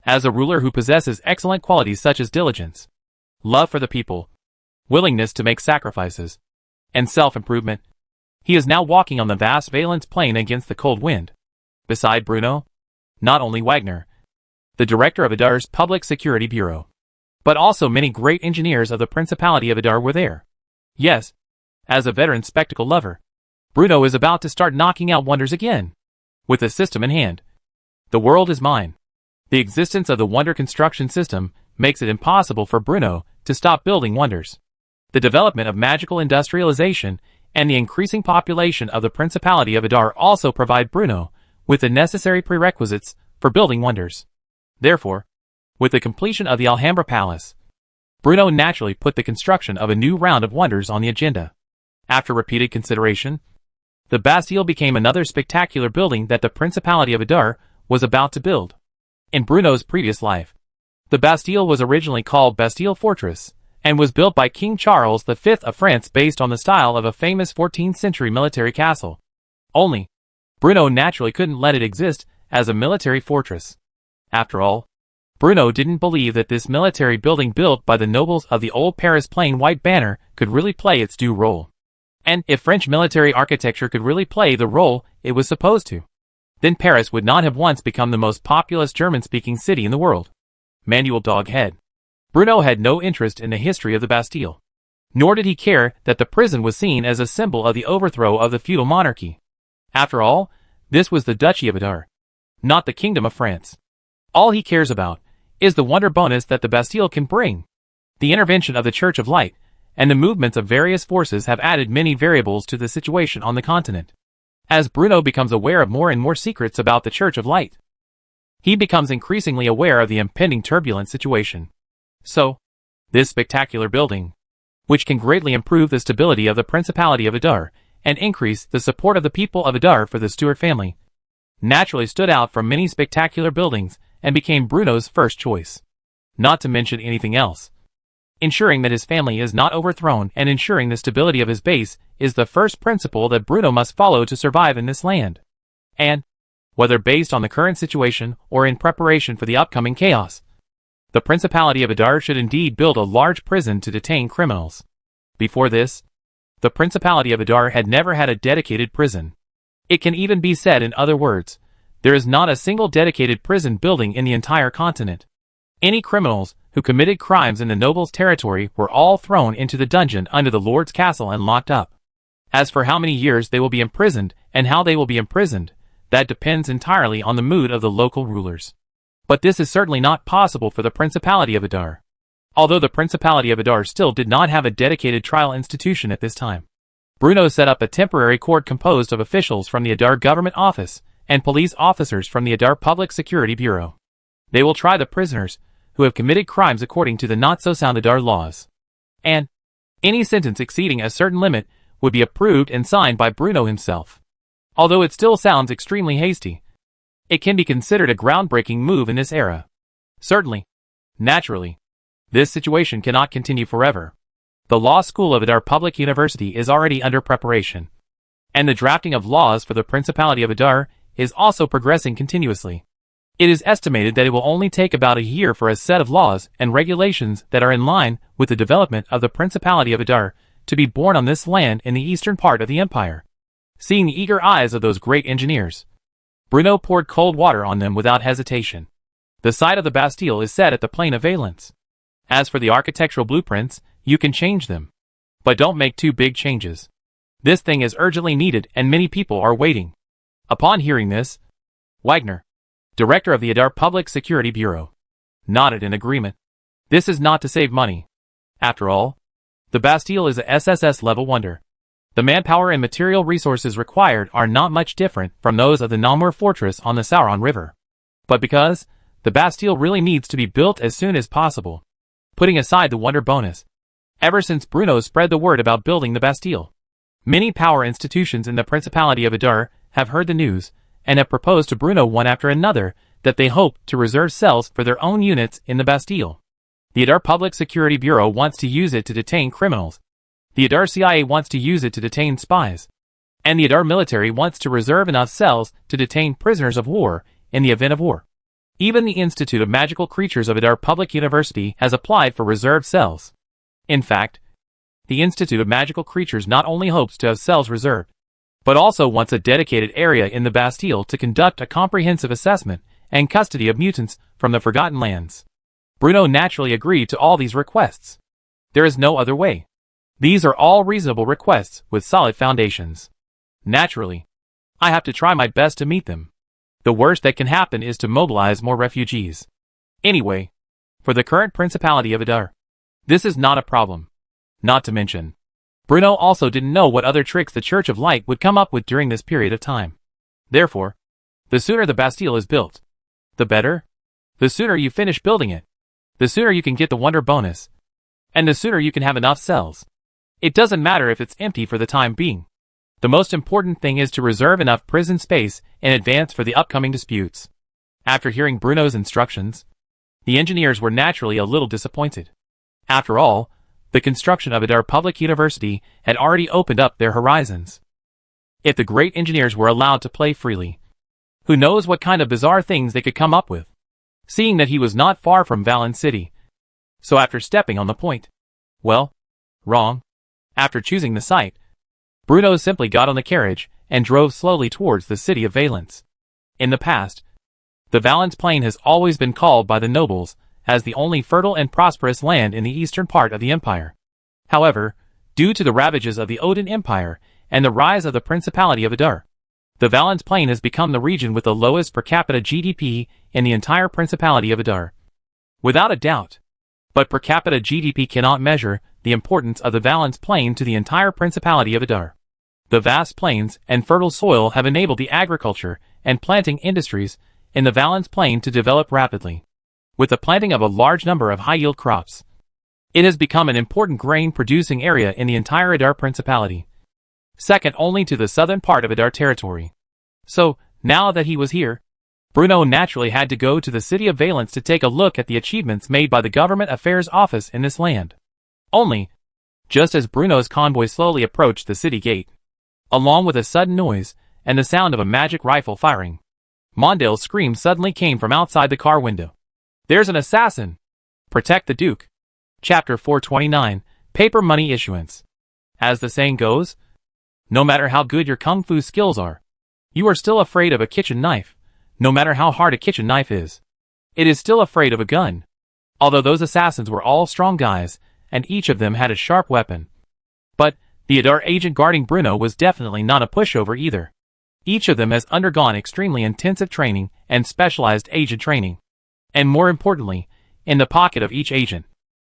As a ruler who possesses excellent qualities such as diligence, love for the people, willingness to make sacrifices, and self-improvement, he is now walking on the vast Valence plain against the cold wind. Beside Bruno, not only Wagner, the director of Adar's Public Security Bureau, but also many great engineers of the Principality of Adar were there. Yes, as a veteran spectacle lover, Bruno is about to start knocking out wonders again. With the system in hand, the world is mine. The existence of the wonder construction system makes it impossible for Bruno to stop building wonders. The development of magical industrialization and the increasing population of the Principality of Adar also provide Bruno with the necessary prerequisites for building wonders. Therefore, with the completion of the Alhambra Palace, Bruno naturally put the construction of a new round of wonders on the agenda. After repeated consideration, the Bastille became another spectacular building that the Principality of Adar was about to build. In Bruno's previous life, the Bastille was originally called Bastille Fortress, and was built by King Charles V of France based on the style of a famous 14th century military castle. Only, Bruno naturally couldn't let it exist as a military fortress. After all, Bruno didn't believe that this military building built by the nobles of the old Paris plain white banner could really play its due role. And if French military architecture could really play the role it was supposed to, then Paris would not have once become the most populous German-speaking city in the world. Manuel Doghead. Bruno had no interest in the history of the Bastille. Nor did he care that the prison was seen as a symbol of the overthrow of the feudal monarchy. After all, this was the Duchy of Adar, not the Kingdom of France. All he cares about is the wonder bonus that the Bastille can bring. The intervention of the Church of Light and the movements of various forces have added many variables to the situation on the continent. As Bruno becomes aware of more and more secrets about the Church of Light, he becomes increasingly aware of the impending turbulent situation. So, this spectacular building, which can greatly improve the stability of the Principality of Adar and increase the support of the people of Adar for the Stuart family, naturally stood out from many spectacular buildings and became Bruno's first choice. Not to mention anything else. Ensuring that his family is not overthrown and ensuring the stability of his base is the first principle that Bruno must follow to survive in this land. And, whether based on the current situation or in preparation for the upcoming chaos, the Principality of Adar should indeed build a large prison to detain criminals. Before this, the Principality of Adar had never had a dedicated prison. It can even be said in other words, there is not a single dedicated prison building in the entire continent. Any criminals who committed crimes in the nobles' territory were all thrown into the dungeon under the Lord's castle and locked up. As for how many years they will be imprisoned and how they will be imprisoned, that depends entirely on the mood of the local rulers. But this is certainly not possible for the Principality of Adar. Although the Principality of Adar still did not have a dedicated trial institution at this time, Bruno set up a temporary court composed of officials from the Adar Government Office and police officers from the Adar Public Security Bureau. They will try the prisoners who have committed crimes according to the not-so-sound Adar laws. And any sentence exceeding a certain limit would be approved and signed by Bruno himself. Although it still sounds extremely hasty, it can be considered a groundbreaking move in this era. Certainly, naturally, this situation cannot continue forever. The law school of Adar Public University is already under preparation, and the drafting of laws for the Principality of Adar is also progressing continuously. It is estimated that it will only take about a year for a set of laws and regulations that are in line with the development of the Principality of Adar to be born on this land in the eastern part of the empire. Seeing the eager eyes of those great engineers, Bruno poured cold water on them without hesitation. The site of the Bastille is set at the plain of Valence. As for the architectural blueprints, you can change them. But don't make too big changes. This thing is urgently needed and many people are waiting. Upon hearing this, Wagner, director of the Adar Public Security Bureau, nodded in agreement. This is not to save money. After all, the Bastille is a SSS-level wonder. The manpower and material resources required are not much different from those of the Namur fortress on the Sauron River. But because the Bastille really needs to be built as soon as possible, putting aside the wonder bonus, ever since Bruno spread the word about building the Bastille, many power institutions in the Principality of Adar have heard the news and have proposed to Bruno one after another that they hope to reserve cells for their own units in the Bastille. The Adar Public Security Bureau wants to use it to detain criminals. The Adar CIA wants to use it to detain spies. and the Adar military wants to reserve enough cells to detain prisoners of war in the event of war. Even the Institute of Magical Creatures of Adar Public University has applied for reserved cells. In fact, the Institute of Magical Creatures not only hopes to have cells reserved, but also wants a dedicated area in the Bastille to conduct a comprehensive assessment and custody of mutants from the Forgotten Lands. Bruno naturally agreed to all these requests. There is no other way. These are all reasonable requests with solid foundations. Naturally, I have to try my best to meet them. The worst that can happen is to mobilize more refugees. Anyway, for the current Principality of Adar, this is not a problem. Not to mention, Bruno also didn't know what other tricks the Church of Light would come up with during this period of time. Therefore, the sooner the Bastille is built, the better. The sooner you finish building it, the sooner you can get the Wonder bonus, and the sooner you can have enough cells. It doesn't matter if it's empty for the time being. The most important thing is to reserve enough prison space in advance for the upcoming disputes. After hearing Bruno's instructions, the engineers were naturally a little disappointed. After all, the construction of Adar Public University had already opened up their horizons. If the great engineers were allowed to play freely, who knows what kind of bizarre things they could come up with, seeing that he was not far from Valen City. So after stepping on the point, wrong. After choosing the site, Bruno simply got on the carriage and drove slowly towards the city of Valence. In the past, the Valence Plain has always been called by the nobles as the only fertile and prosperous land in the eastern part of the empire. However, due to the ravages of the Odin Empire and the rise of the Principality of Adar, the Valence Plain has become the region with the lowest per capita GDP in the entire Principality of Adar. Without a doubt. But per capita GDP cannot measure the importance of the Valence Plain to the entire Principality of Adar. The vast plains and fertile soil have enabled the agriculture and planting industries in the Valence Plain to develop rapidly. With the planting of a large number of high-yield crops, it has become an important grain-producing area in the entire Adar Principality, second only to the southern part of Adar territory. So, now that he was here, Bruno naturally had to go to the city of Valence to take a look at the achievements made by the Government Affairs Office in this land. Only, just as Bruno's convoy slowly approached the city gate, along with a sudden noise and the sound of a magic rifle firing, Mondale's scream suddenly came from outside the car window. "There's an assassin! Protect the Duke." Chapter 429, Paper Money Issuance. As the saying goes, no matter how good your kung fu skills are, you are still afraid of a kitchen knife. No matter how hard a kitchen knife is, it is still afraid of a gun. Although those assassins were all strong guys, and each of them had a sharp weapon. But the Adar agent guarding Bruno was definitely not a pushover either. Each of them has undergone extremely intensive training and specialized agent training. And more importantly, in the pocket of each agent,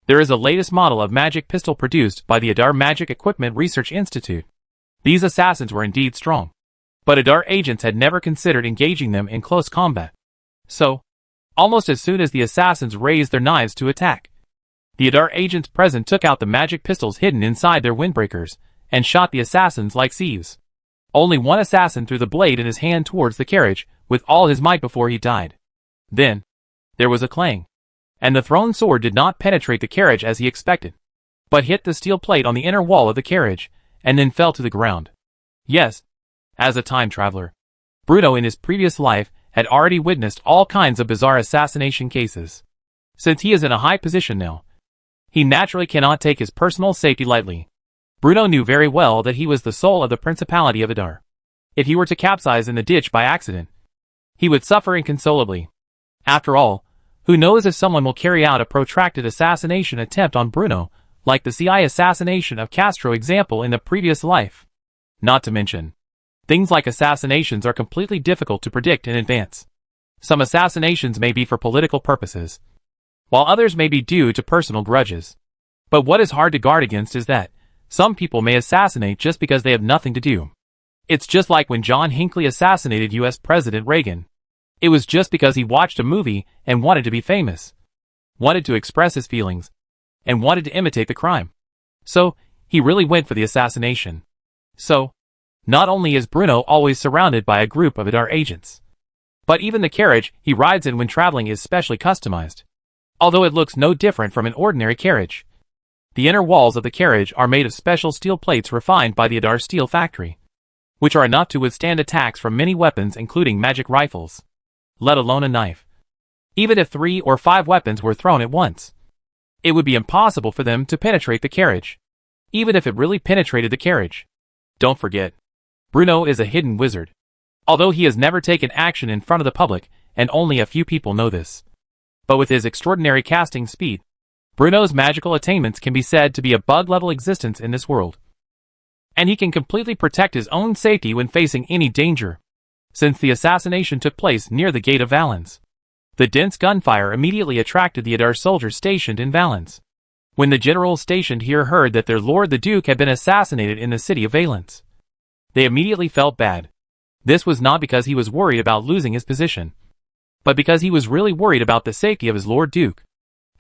there is a latest model of magic pistol produced by the Adar Magic Equipment Research Institute. These assassins were indeed strong, but Adar agents had never considered engaging them in close combat. So, almost as soon as the assassins raised their knives to attack, the Adar agents present took out the magic pistols hidden inside their windbreakers and shot the assassins like sieves. Only one assassin threw the blade in his hand towards the carriage with all his might before he died. Then, there was a clang, and the thrown sword did not penetrate the carriage as he expected, but hit the steel plate on the inner wall of the carriage, and then fell to the ground. Yes, as a time traveler, Bruno in his previous life had already witnessed all kinds of bizarre assassination cases. Since he is in a high position now, he naturally cannot take his personal safety lightly. Bruno knew very well that he was the soul of the Principality of Adar. If he were to capsize in the ditch by accident, he would suffer inconsolably. After all, who knows if someone will carry out a protracted assassination attempt on Bruno, like the CI assassination of Castro example in the previous life. Not to mention, things like assassinations are completely difficult to predict in advance. Some assassinations may be for political purposes, while others may be due to personal grudges. But what is hard to guard against is that some people may assassinate just because they have nothing to do. It's just like when John Hinckley assassinated US President Reagan. It was just because he watched a movie and wanted to be famous, wanted to express his feelings, and wanted to imitate the crime. So, he really went for the assassination. So, not only is Bruno always surrounded by a group of Adar agents, but even the carriage he rides in when traveling is specially customized. Although it looks no different from an ordinary carriage, the inner walls of the carriage are made of special steel plates refined by the Adar Steel Factory, which are enough to withstand attacks from many weapons including magic rifles, let alone a knife. Even if 3 or 5 weapons were thrown at once, it would be impossible for them to penetrate the carriage, even if it really penetrated the carriage. Don't forget, Bruno is a hidden wizard. Although he has never taken action in front of the public, and only a few people know this. But with his extraordinary casting speed, Bruno's magical attainments can be said to be a bug-level existence in this world. And he can completely protect his own safety when facing any danger. Since the assassination took place near the gate of Valens, the dense gunfire immediately attracted the Adar soldiers stationed in Valens. When the generals stationed here heard that their lord the Duke had been assassinated in the city of Valens, they immediately felt bad. This was not because he was worried about losing his position, but because he was really worried about the safety of his Lord Duke.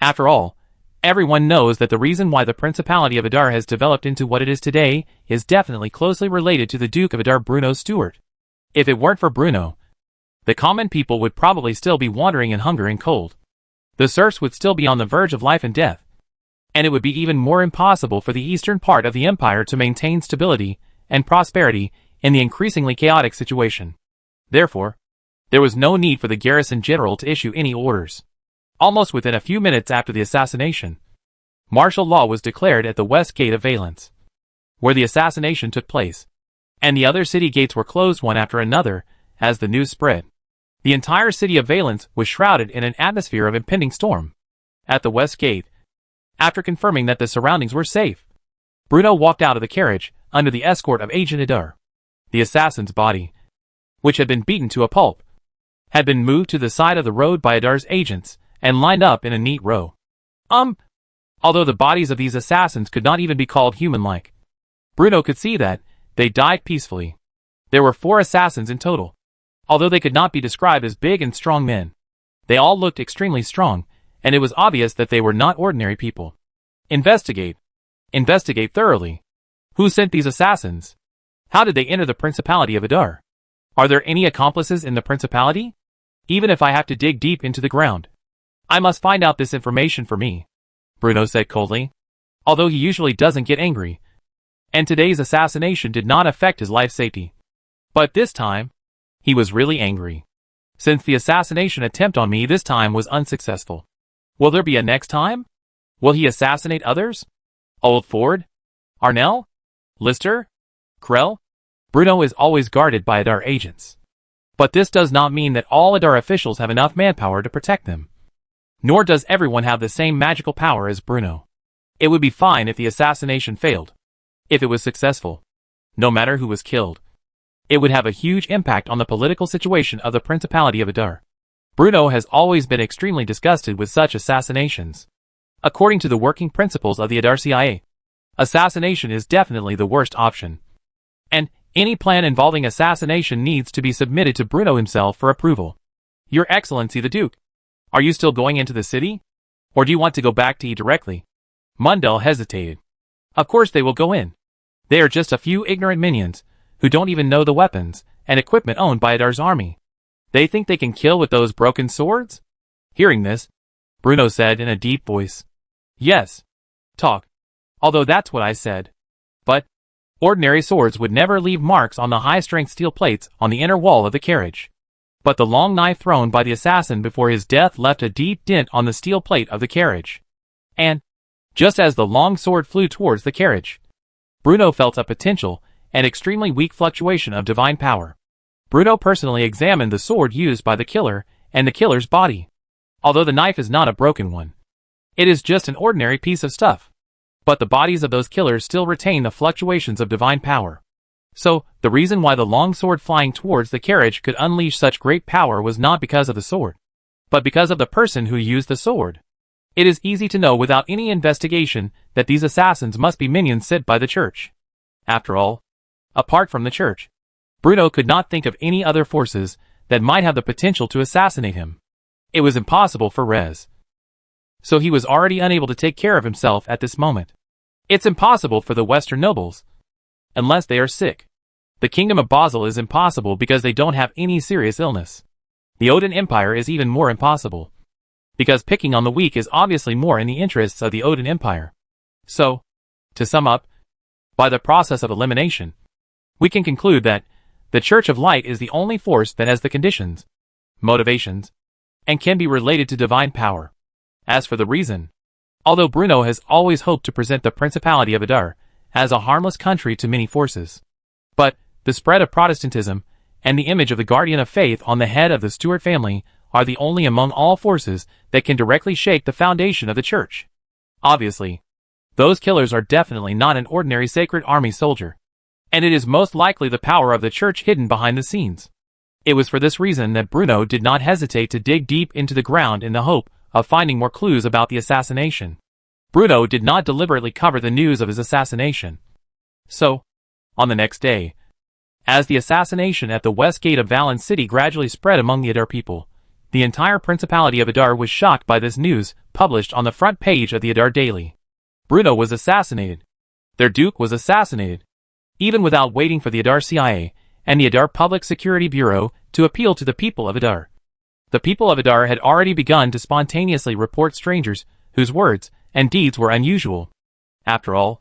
After all, everyone knows that the reason why the Principality of Adar has developed into what it is today is definitely closely related to the Duke of Adar, Bruno Stewart. If it weren't for Bruno, the common people would probably still be wandering in hunger and cold. The serfs would still be on the verge of life and death. And it would be even more impossible for the eastern part of the empire to maintain stability and prosperity in the increasingly chaotic situation. Therefore, there was no need for the garrison general to issue any orders. Almost within a few minutes after the assassination, martial law was declared at the west gate of Valens, where the assassination took place, and the other city gates were closed one after another as the news spread. The entire city of Valens was shrouded in an atmosphere of impending storm. At the west gate, after confirming that the surroundings were safe, Bruno walked out of the carriage under the escort of Agent Adar. The assassin's body, which had been beaten to a pulp, had been moved to the side of the road by Adar's agents and lined up in a neat row. Although the bodies of these assassins could not even be called human-like, Bruno could see that they died peacefully. There were 4 assassins in total. Although they could not be described as big and strong men, they all looked extremely strong, and it was obvious that they were not ordinary people. Investigate. Investigate thoroughly. Who sent these assassins? How did they enter the Principality of Adar? Are there any accomplices in the Principality? Even if I have to dig deep into the ground, I must find out this information for me, Bruno said coldly, although he usually doesn't get angry, and today's assassination did not affect his life safety. But this time, he was really angry. Since the assassination attempt on me this time was unsuccessful, will there be a next time? Will he assassinate others? Old Ford? Arnell? Lister? Krell? Bruno is always guarded by Adar agents. But this does not mean that all Adar officials have enough manpower to protect them. Nor does everyone have the same magical power as Bruno. It would be fine if the assassination failed. If it was successful, no matter who was killed, it would have a huge impact on the political situation of the Principality of Adar. Bruno has always been extremely disgusted with such assassinations. According to the working principles of the Adar CIA, assassination is definitely the worst option. And any plan involving assassination needs to be submitted to Bruno himself for approval. Your Excellency the Duke, are you still going into the city? Or do you want to go back to E directly? Mundell hesitated. Of course they will go in. They are just a few ignorant minions who don't even know the weapons and equipment owned by Adar's army. They think they can kill with those broken swords? Hearing this, Bruno said in a deep voice, Yes. Talk. Although that's what I said. But ordinary swords would never leave marks on the high-strength steel plates on the inner wall of the carriage. But the long knife thrown by the assassin before his death left a deep dent on the steel plate of the carriage. And, just as the long sword flew towards the carriage, Bruno felt a potential and extremely weak fluctuation of divine power. Bruno personally examined the sword used by the killer and the killer's body. Although the knife is not a broken one, it is just an ordinary piece of stuff. But the bodies of those killers still retain the fluctuations of divine power. So, the reason why the long sword flying towards the carriage could unleash such great power was not because of the sword, but because of the person who used the sword. It is easy to know without any investigation that these assassins must be minions sent by the church. After all, apart from the church, Bruno could not think of any other forces that might have the potential to assassinate him. It was impossible for Rez. So he was already unable to take care of himself at this moment. It's impossible for the Western nobles, unless they are sick. The Kingdom of Basel is impossible because they don't have any serious illness. The Odin Empire is even more impossible, because picking on the weak is obviously more in the interests of the Odin Empire. So, to sum up, by the process of elimination, we can conclude that The Church of Light is the only force that has the conditions, motivations, and can be related to divine power. As for the reason, although Bruno has always hoped to present the Principality of Adar as a harmless country to many forces, but the spread of Protestantism and the image of the guardian of faith on the head of the Stuart family are the only among all forces that can directly shake the foundation of the church. Obviously, those killers are definitely not an ordinary Sacred Army soldier, and it is most likely the power of the church hidden behind the scenes. It was for this reason that Bruno did not hesitate to dig deep into the ground in the hope of finding more clues about the assassination. Bruno did not deliberately cover the news of his assassination. So, on the next day, as the assassination at the west gate of Valen City gradually spread among the Adar people, the entire Principality of Adar was shocked by this news published on the front page of the Adar Daily. Bruno was assassinated. Their Duke was assassinated. Even without waiting for the Adar CIA and the Adar Public Security Bureau to appeal to the people of Adar. The people of Adar had already begun to spontaneously report strangers whose words and deeds were unusual. After all,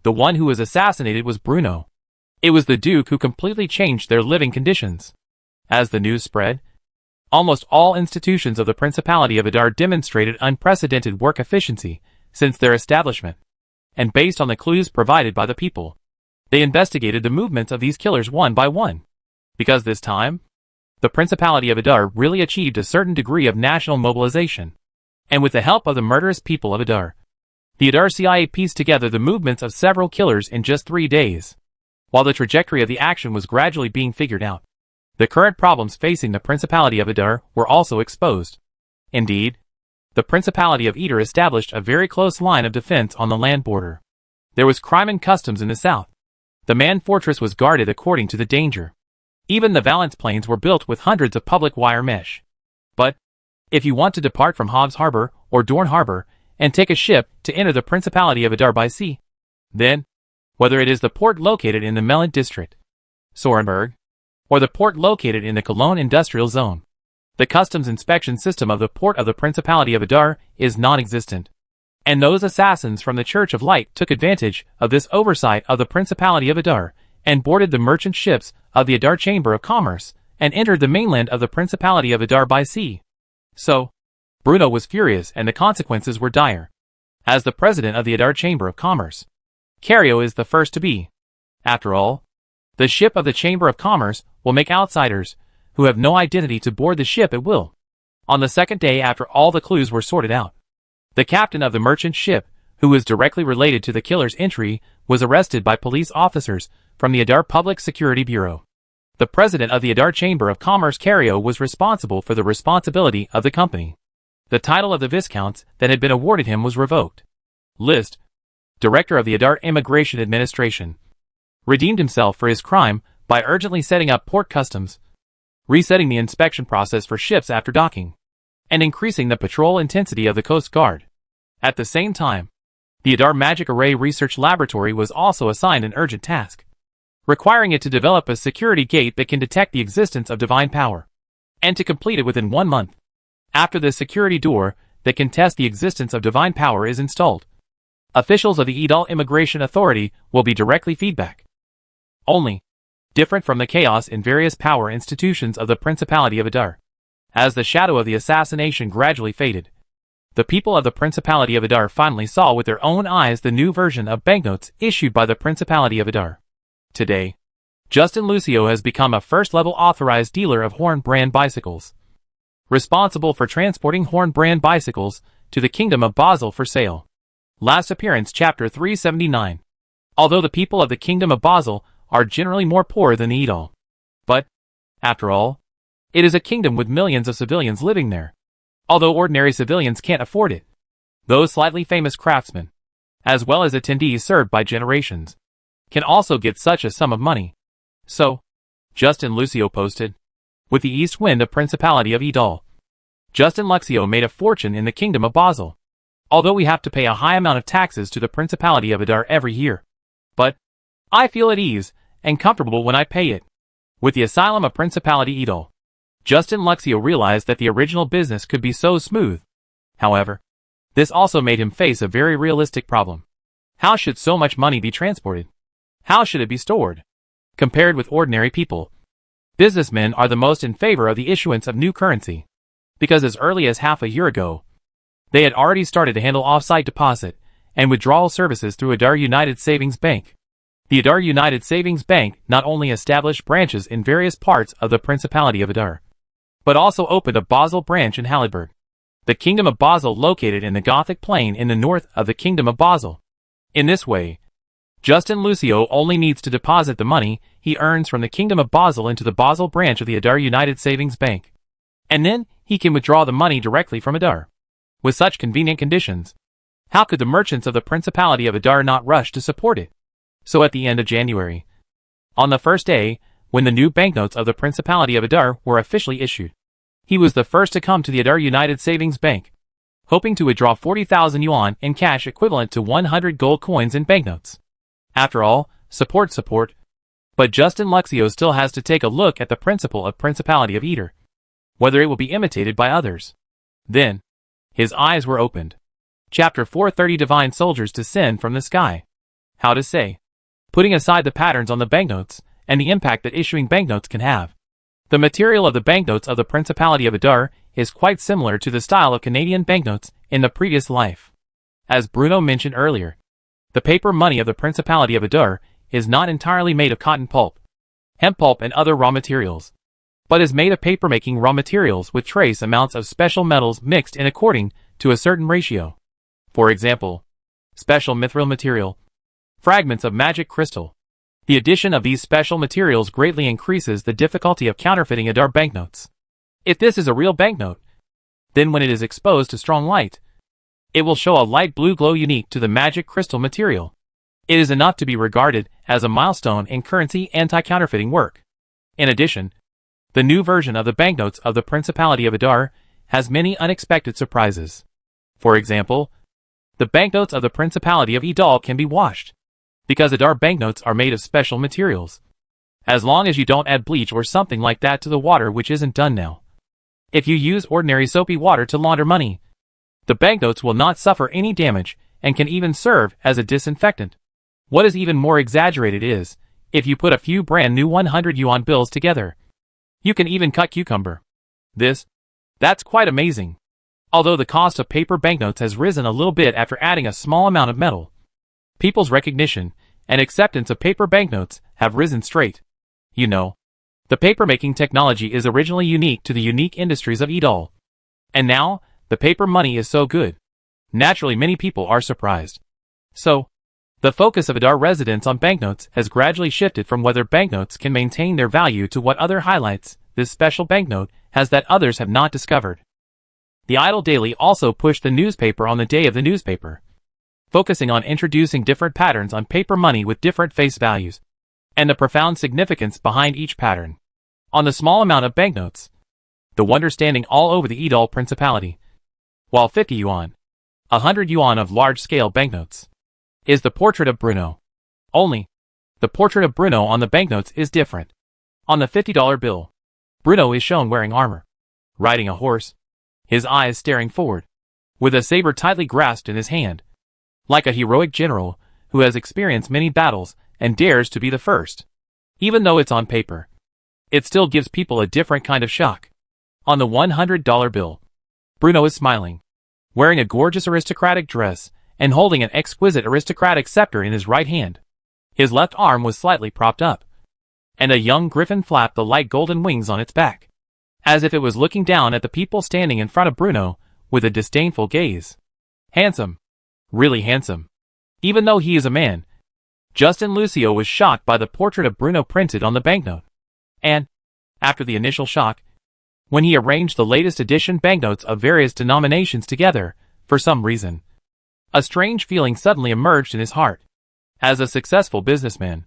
the one who was assassinated was Bruno. It was the Duke who completely changed their living conditions. As the news spread, almost all institutions of the Principality of Adar demonstrated unprecedented work efficiency since their establishment, and based on the clues provided by the people, they investigated the movements of these killers one by one. Because this time, the Principality of Adar really achieved a certain degree of national mobilization, and with the help of the murderous people of Adar, the Adar CIA pieced together the movements of several killers in just 3 days. While the trajectory of the action was gradually being figured out, the current problems facing the Principality of Adar were also exposed. Indeed, the Principality of Adar established a very close line of defense on the land border. There was crime and customs in the south. The man fortress was guarded according to the danger. Even the Valence plains were built with hundreds of public wire mesh. But, if you want to depart from Hobbs Harbor or Dorn Harbor and take a ship to enter the Principality of Adar by sea, then, whether it is the port located in the Melun district, Sorenburg, or the port located in the Cologne industrial zone, the customs inspection system of the port of the Principality of Adar is non-existent. And those assassins from the Church of Light took advantage of this oversight of the Principality of Adar and boarded the merchant ships of the Adar Chamber of Commerce and entered the mainland of the Principality of Adar by sea. So, Bruno was furious and the consequences were dire. As the president of the Adar Chamber of Commerce, Cario is the first to be. After all, the ship of the Chamber of Commerce will make outsiders who have no identity to board the ship at will. On the second day after all the clues were sorted out, the captain of the merchant ship, who was directly related to the killer's entry, was arrested by police officers from the Adar Public Security Bureau. The president of the Adar Chamber of Commerce, Cario, was responsible for the responsibility of the company. The title of the viscounts that had been awarded him was revoked. List, director of the Adar Immigration Administration, redeemed himself for his crime by urgently setting up port customs, resetting the inspection process for ships after docking, and increasing the patrol intensity of the Coast Guard. At the same time, the Adar Magic Array Research Laboratory was also assigned an urgent task, requiring it to develop a security gate that can detect the existence of divine power, and to complete it within 1 month. After the security door that can test the existence of divine power is installed, officials of the Adal Immigration Authority will be directly feedback. Only, different from the chaos in various power institutions of the Principality of Adar. As the shadow of the assassination gradually faded, the people of the Principality of Adar finally saw with their own eyes the new version of banknotes issued by the Principality of Adar. Today, Justin Lucio has become a first-level authorized dealer of Horn brand bicycles, responsible for transporting Horn brand bicycles to the Kingdom of Basel for sale. Last appearance Chapter 379. Although the people of the Kingdom of Basel are generally more poor than the Edal. But, after all, it is a kingdom with millions of civilians living there. Although ordinary civilians can't afford it, those slightly famous craftsmen, as well as attendees served by generations, can also get such a sum of money. So, Justin Lucio posted, with the east wind of Principality of Edal, Justin Luxio made a fortune in the Kingdom of Basel. Although we have to pay a high amount of taxes to the Principality of Adar every year. But, I feel at ease and comfortable when I pay it. With the asylum of Principality Edal, Justin Luxio realized that the original business could be so smooth. However, this also made him face a very realistic problem. How should so much money be transported? How should it be stored? Compared with ordinary people, Businessmen are the most in favor of the issuance of new currency, because as early as half a year ago, they had already started to handle off-site deposit and withdrawal services through Adar United Savings Bank. The Adar United Savings Bank not only established branches in various parts of the Principality of Adar, but also opened a Basel branch in Halliburg, the Kingdom of Basel located in the Gothic Plain in the north of the Kingdom of Basel. In this way, Justin Lucio only needs to deposit the money he earns from the Kingdom of Basel into the Basel branch of the Adar United Savings Bank, and then he can withdraw the money directly from Adar. With such convenient conditions, how could the merchants of the Principality of Adar not rush to support it? So at the end of January, on the first day, when the new banknotes of the Principality of Adar were officially issued, he was the first to come to the Adar United Savings Bank, hoping to withdraw 40,000 yuan in cash equivalent to 100 gold coins in banknotes. After all, support. But Justin Lucio still has to take a look at the principle of Principality of Adar, whether it will be imitated by others. Then, his eyes were opened. Chapter 430 Divine Soldiers Descend from the Sky. How to say. Putting aside the patterns on the banknotes, and the impact that issuing banknotes can have. The material of the banknotes of the Principality of Adar is quite similar to the style of Canadian banknotes in the previous life. As Bruno mentioned earlier, the paper money of the Principality of Adar is not entirely made of cotton pulp, hemp pulp and other raw materials, but is made of paper-making raw materials with trace amounts of special metals mixed in according to a certain ratio. For example, special mithril material, fragments of magic crystal. The addition of these special materials greatly increases the difficulty of counterfeiting Adar banknotes. If this is a real banknote, then when it is exposed to strong light, it will show a light blue glow unique to the magic crystal material. It is enough to be regarded as a milestone in currency anti-counterfeiting work. In addition, the new version of the banknotes of the Principality of Adar has many unexpected surprises. For example, the banknotes of the Principality of Adar can be washed, because Adar banknotes are made of special materials. As long as you don't add bleach or something like that to the water, which isn't done now. If you use ordinary soapy water to launder money, the banknotes will not suffer any damage and can even serve as a disinfectant. What is even more exaggerated is, if you put a few brand new 100 yuan bills together, you can even cut cucumber. That's quite amazing. Although the cost of paper banknotes has risen a little bit after adding a small amount of metal, people's recognition and acceptance of paper banknotes have risen straight. You know, the paper-making technology is originally unique to the unique industries of Adar. And now, the paper money is so good. Naturally, many people are surprised. So, the focus of Adar residents on banknotes has gradually shifted from whether banknotes can maintain their value to what other highlights this special banknote has that others have not discovered. The Idle Daily also pushed the newspaper on the day of the newspaper, focusing on introducing different patterns on paper money with different face values, and the profound significance behind each pattern. On the small amount of banknotes, the wonder standing all over the Adar Principality, while 50 yuan, 100 yuan of large-scale banknotes, is the portrait of Bruno. Only, the portrait of Bruno on the banknotes is different. On the $50 bill, Bruno is shown wearing armor, riding a horse, his eyes staring forward, with a saber tightly grasped in his hand, like a heroic general who has experienced many battles and dares to be the first. Even though it's on paper, it still gives people a different kind of shock. On the $100 bill, Bruno is smiling, wearing a gorgeous aristocratic dress and holding an exquisite aristocratic scepter in his right hand. His left arm was slightly propped up, and a young griffin flapped the light golden wings on its back, as if it was looking down at the people standing in front of Bruno with a disdainful gaze. Handsome. Really handsome. Even though he is a man, Justin Lucio was shocked by the portrait of Bruno printed on the banknote. And, after the initial shock, when he arranged the latest edition banknotes of various denominations together, for some reason, a strange feeling suddenly emerged in his heart. As a successful businessman,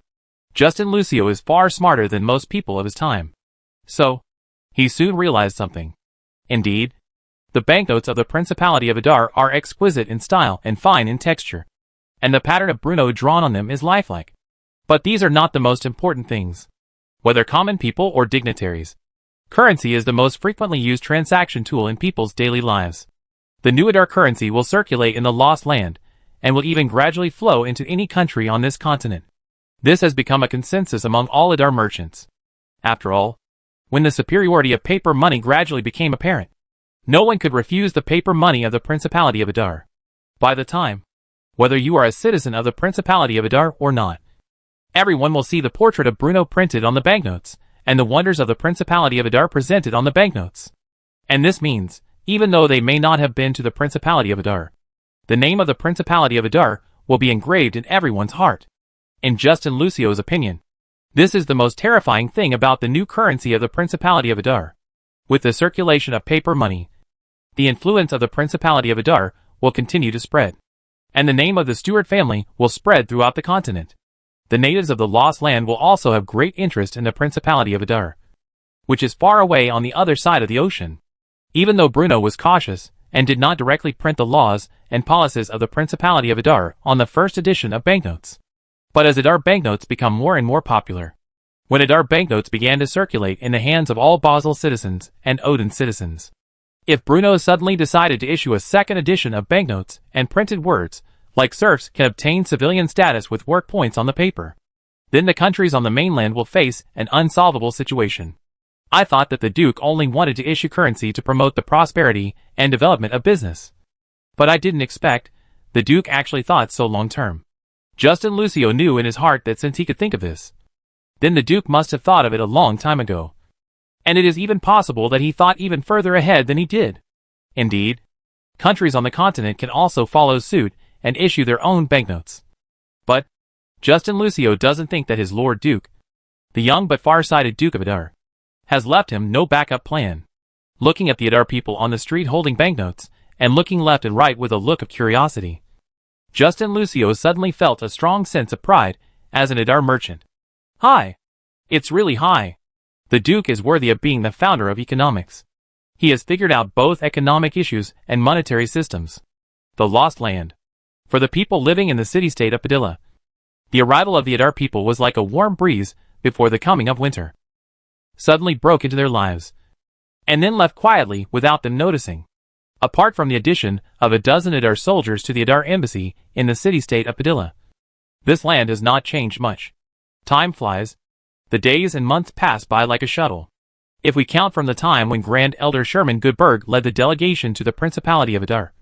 Justin Lucio is far smarter than most people of his time. So, he soon realized something. Indeed, the banknotes of the Principality of Adar are exquisite in style and fine in texture, and the pattern of Bruno drawn on them is lifelike. But these are not the most important things. Whether common people or dignitaries, currency is the most frequently used transaction tool in people's daily lives. The new Adar currency will circulate in the lost land, and will even gradually flow into any country on this continent. This has become a consensus among all Adar merchants. After all, when the superiority of paper money gradually became apparent. No one could refuse the paper money of the Principality of Adar. By the time, whether you are a citizen of the Principality of Adar or not, everyone will see the portrait of Bruno printed on the banknotes, and the wonders of the Principality of Adar presented on the banknotes. And this means, even though they may not have been to the Principality of Adar, the name of the Principality of Adar will be engraved in everyone's heart. In Justin Lucio's opinion, this is the most terrifying thing about the new currency of the Principality of Adar. With the circulation of paper money, the influence of the Principality of Adar will continue to spread, and the name of the Stewart family will spread throughout the continent. The natives of the Lost Land will also have great interest in the Principality of Adar, which is far away on the other side of the ocean. Even though Bruno was cautious and did not directly print the laws and policies of the Principality of Adar on the first edition of banknotes, but as Adar banknotes become more and more popular, when Adar banknotes began to circulate in the hands of all Basel citizens and Odin citizens, if Bruno suddenly decided to issue a second edition of banknotes and printed words, like serfs can obtain civilian status with work points on the paper, then the countries on the mainland will face an unsolvable situation. I thought that the Duke only wanted to issue currency to promote the prosperity and development of business. But I didn't expect the Duke actually thought so long term. Justin Lucio knew in his heart that since he could think of this, then the Duke must have thought of it a long time ago. And it is even possible that he thought even further ahead than he did. Indeed, countries on the continent can also follow suit and issue their own banknotes. But Justin Lucio doesn't think that his Lord Duke, the young but far-sighted Duke of Adar, has left him no backup plan. Looking at the Adar people on the street holding banknotes, and looking left and right with a look of curiosity, Justin Lucio suddenly felt a strong sense of pride as an Adar merchant. Hi! It's really high. The Duke is worthy of being the founder of economics. He has figured out both economic issues and monetary systems. The Lost Land. For the people living in the city-state of Padilla, the arrival of the Adar people was like a warm breeze before the coming of winter. Suddenly broke into their lives, and then left quietly without them noticing. Apart from the addition of a dozen Adar soldiers to the Adar embassy in the city-state of Padilla, this land has not changed much. Time flies. The days and months pass by like a shuttle. If we count from the time when Grand Elder Sherman Goodberg led the delegation to the Principality of Adar,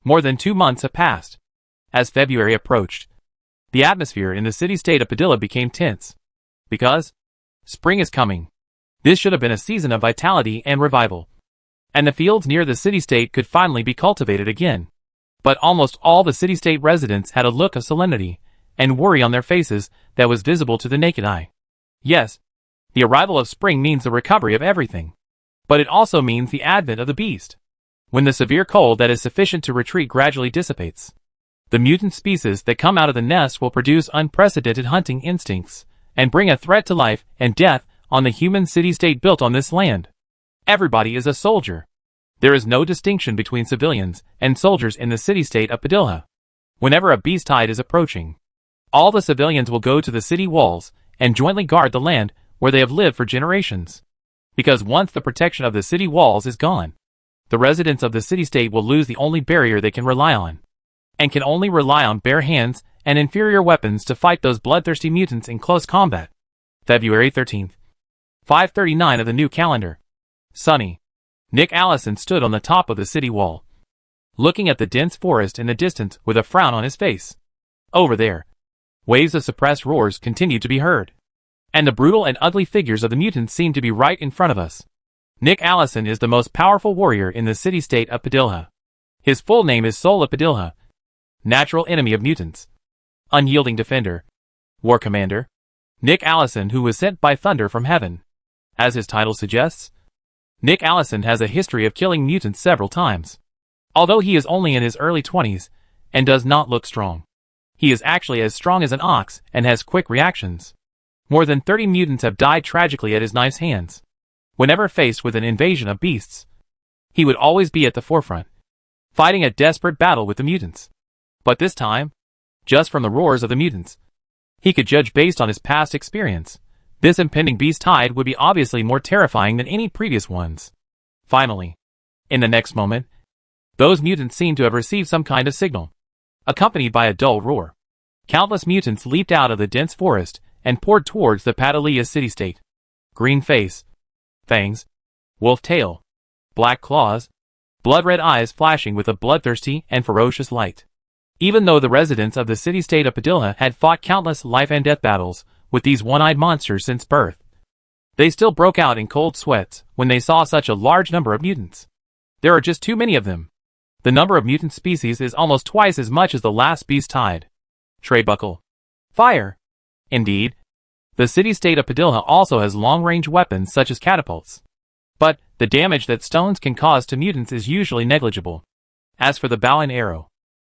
more than 2 months have passed. As February approached, the atmosphere in the city-state of Padilla became tense. Because spring is coming. This should have been a season of vitality and revival, and the fields near the city-state could finally be cultivated again. But almost all the city-state residents had a look of solemnity and worry on their faces that was visible to the naked eye. Yes, the arrival of spring means the recovery of everything, but it also means the advent of the beast. When the severe cold that is sufficient to retreat gradually dissipates, the mutant species that come out of the nest will produce unprecedented hunting instincts and bring a threat to life and death on the human city-state built on this land. Everybody is a soldier. There is no distinction between civilians and soldiers in the city-state of Padilla. Whenever a beast tide is approaching, all the civilians will go to the city walls and jointly guard the land where they have lived for generations. Because once the protection of the city walls is gone, the residents of the city-state will lose the only barrier they can rely on, and can only rely on bare hands and inferior weapons to fight those bloodthirsty mutants in close combat. February 13th. 5:39 of the new calendar. Sunny. Nick Allison stood on the top of the city wall, looking at the dense forest in the distance with a frown on his face. Over there, waves of suppressed roars continued to be heard, and the brutal and ugly figures of the mutants seemed to be right in front of us. Nick Allison is the most powerful warrior in the city-state of Padilla. His full name is Soul of Padilla, natural enemy of mutants, unyielding defender, war commander. Nick Allison, who was sent by thunder from heaven. As his title suggests, Nick Allison has a history of killing mutants several times. Although he is only in his early 20s and does not look strong, he is actually as strong as an ox and has quick reactions. More than 30 mutants have died tragically at his knife's hands. Whenever faced with an invasion of beasts, he would always be at the forefront, fighting a desperate battle with the mutants. But this time, just from the roars of the mutants, he could judge based on his past experience. This impending beast tide would be obviously more terrifying than any previous ones. Finally, in the next moment, those mutants seemed to have received some kind of signal, accompanied by a dull roar. Countless mutants leaped out of the dense forest and poured towards the Padilla city-state. Green face. fangs, wolf tail, black claws, blood-red eyes flashing with a bloodthirsty and ferocious light. Even though the residents of the city-state of Padilla had fought countless life-and-death battles with these one-eyed monsters since birth, they still broke out in cold sweats when they saw such a large number of mutants. There are just too many of them. The number of mutant species is almost twice as much as the last beast tide. Buckle. Fire. Indeed. The city-state of Padilla also has long-range weapons such as catapults. But the damage that stones can cause to mutants is usually negligible. As for the bow and arrow,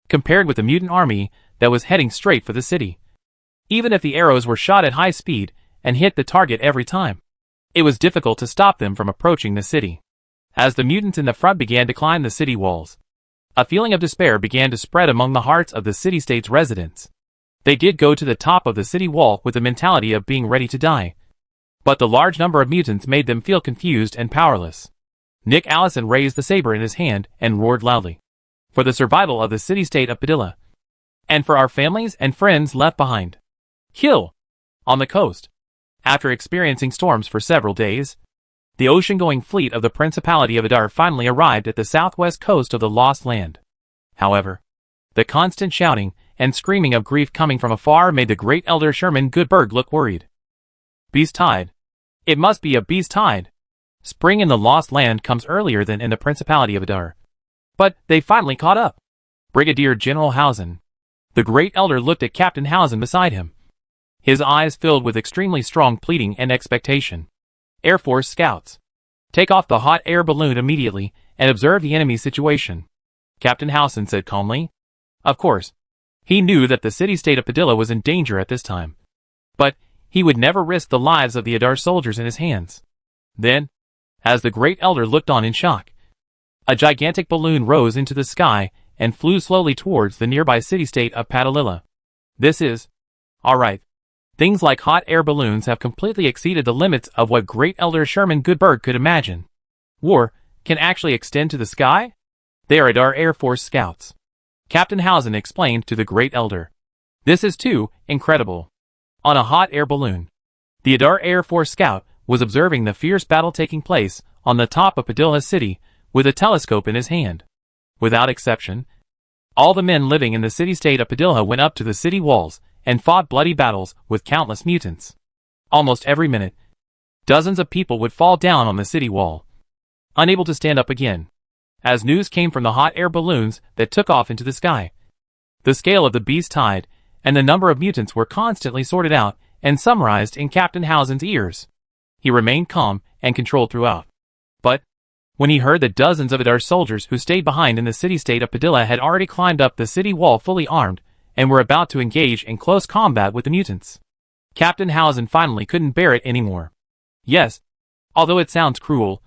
compared with the mutant army that was heading straight for the city, even if the arrows were shot at high speed and hit the target every time, it was difficult to stop them from approaching the city. As the mutants in the front began to climb the city walls, a feeling of despair began to spread among the hearts of the city-state's residents. They did go to the top of the city wall with the mentality of being ready to die, but the large number of mutants made them feel confused and powerless. Nick Allison raised the saber in his hand and roared loudly. For the survival of the city-state of Padilla, and for our families and friends left behind. Kill! On the coast. After experiencing storms for several days, the ocean-going fleet of the Principality of Adar finally arrived at the southwest coast of the Lost Land. However, the constant shouting and screaming of grief coming from afar made the great Elder Sherman Goodberg look worried. Beast tide. It must be a beast tide. Spring in the Lost Land comes earlier than in the Principality of Adar. But they finally caught up. Brigadier General Hausen. The great elder looked at Captain Hausen beside him, his eyes filled with extremely strong pleading and expectation. Air Force scouts, take off the hot air balloon immediately and observe the enemy situation, Captain Hausen said calmly. Of course, he knew that the city-state of Padilla was in danger at this time, but he would never risk the lives of the Adar soldiers in his hands. Then, as the great elder looked on in shock, a gigantic balloon rose into the sky and flew slowly towards the nearby city-state of Padilla. This is, all right. Things like hot air balloons have completely exceeded the limits of what great Elder Sherman Goodberg could imagine. War can actually extend to the sky? They are Adar Air Force scouts, Captain Hausen explained to the great elder. This is too incredible. On a hot air balloon, the Adar Air Force scout was observing the fierce battle taking place on the top of Padilla City with a telescope in his hand. Without exception, all the men living in the city-state of Padilla went up to the city walls and fought bloody battles with countless mutants. Almost every minute, dozens of people would fall down on the city wall, unable to stand up again, as news came from the hot air balloons that took off into the sky. The scale of the beast tide and the number of mutants were constantly sorted out and summarized in Captain Hausen's ears. He remained calm and controlled throughout. But when he heard that dozens of Adar soldiers who stayed behind in the city-state of Padilla had already climbed up the city wall fully armed and were about to engage in close combat with the mutants, Captain Hausen finally couldn't bear it anymore. Yes, although it sounds cruel,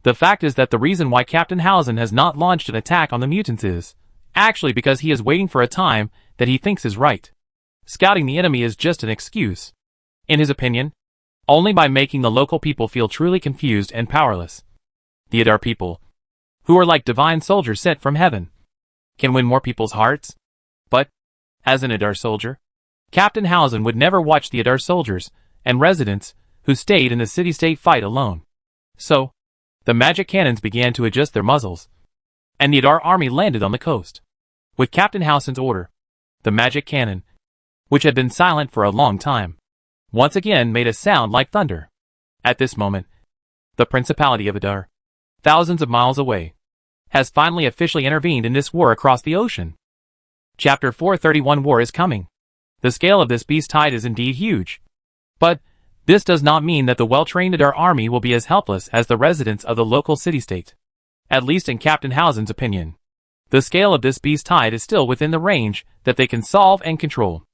the fact is that the reason why Captain Hausen has not launched an attack on the mutants is actually because he is waiting for a time that he thinks is right. Scouting the enemy is just an excuse. In his opinion, only by making the local people feel truly confused and powerless, the Adar people, who are like divine soldiers sent from heaven, can win more people's hearts. But, as an Adar soldier, Captain Hausen would never watch the Adar soldiers and residents who stayed in the city-state fight alone. So, the magic cannons began to adjust their muzzles, and the Adar army landed on the coast. With Captain Hausen's order, the magic cannon, which had been silent for a long time, once again made a sound like thunder. At this moment, the Principality of Adar, thousands of miles away, has finally officially intervened in this war across the ocean. Chapter 431 War is coming. The scale of this beast tide is indeed huge. But this does not mean that the well-trained Adar army will be as helpless as the residents of the local city-state. At least in Captain Hausen's opinion, the scale of this beast tide is still within the range that they can solve and control.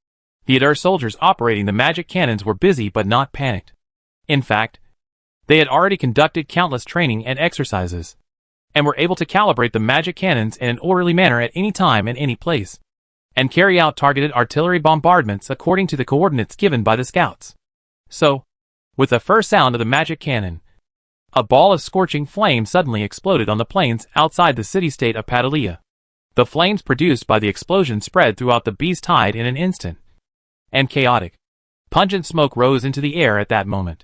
The Adar soldiers operating the magic cannons were busy but not panicked. In fact, they had already conducted countless training and exercises, and were able to calibrate the magic cannons in an orderly manner at any time and any place, and carry out targeted artillery bombardments according to the coordinates given by the scouts. So, with the first sound of the magic cannon, a ball of scorching flame suddenly exploded on the plains outside the city-state of Padilla. The flames produced by the explosion spread throughout the beast tide in an instant, and chaotic, pungent smoke rose into the air at that moment.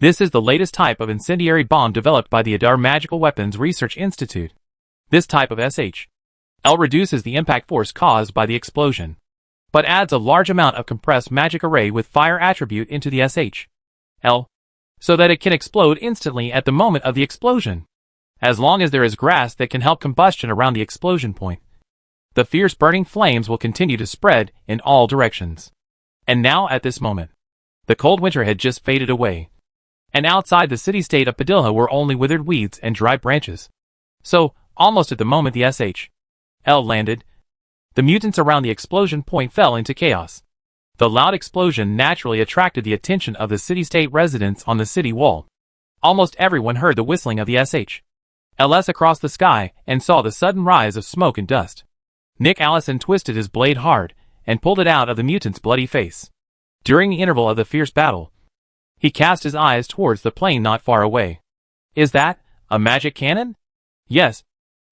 This is the latest type of incendiary bomb developed by the Adar Magical Weapons Research Institute. This type of SH.L reduces the impact force caused by the explosion, but adds a large amount of compressed magic array with fire attribute into the SH.L, so that it can explode instantly at the moment of the explosion, as long as there is grass that can help combustion around the explosion point. The fierce burning flames will continue to spread in all directions. And now at this moment, the cold winter had just faded away, and outside the city-state of Padilla were only withered weeds and dry branches. So, almost at the moment the SH.L landed, the mutants around the explosion point fell into chaos. The loud explosion naturally attracted the attention of the city-state residents on the city wall. Almost everyone heard the whistling of the SH.Ls across the sky and saw the sudden rise of smoke and dust. Nick Allison twisted his blade hard and pulled it out of the mutant's bloody face. During the interval of the fierce battle, he cast his eyes towards the plain not far away. Is that a magic cannon? Yes.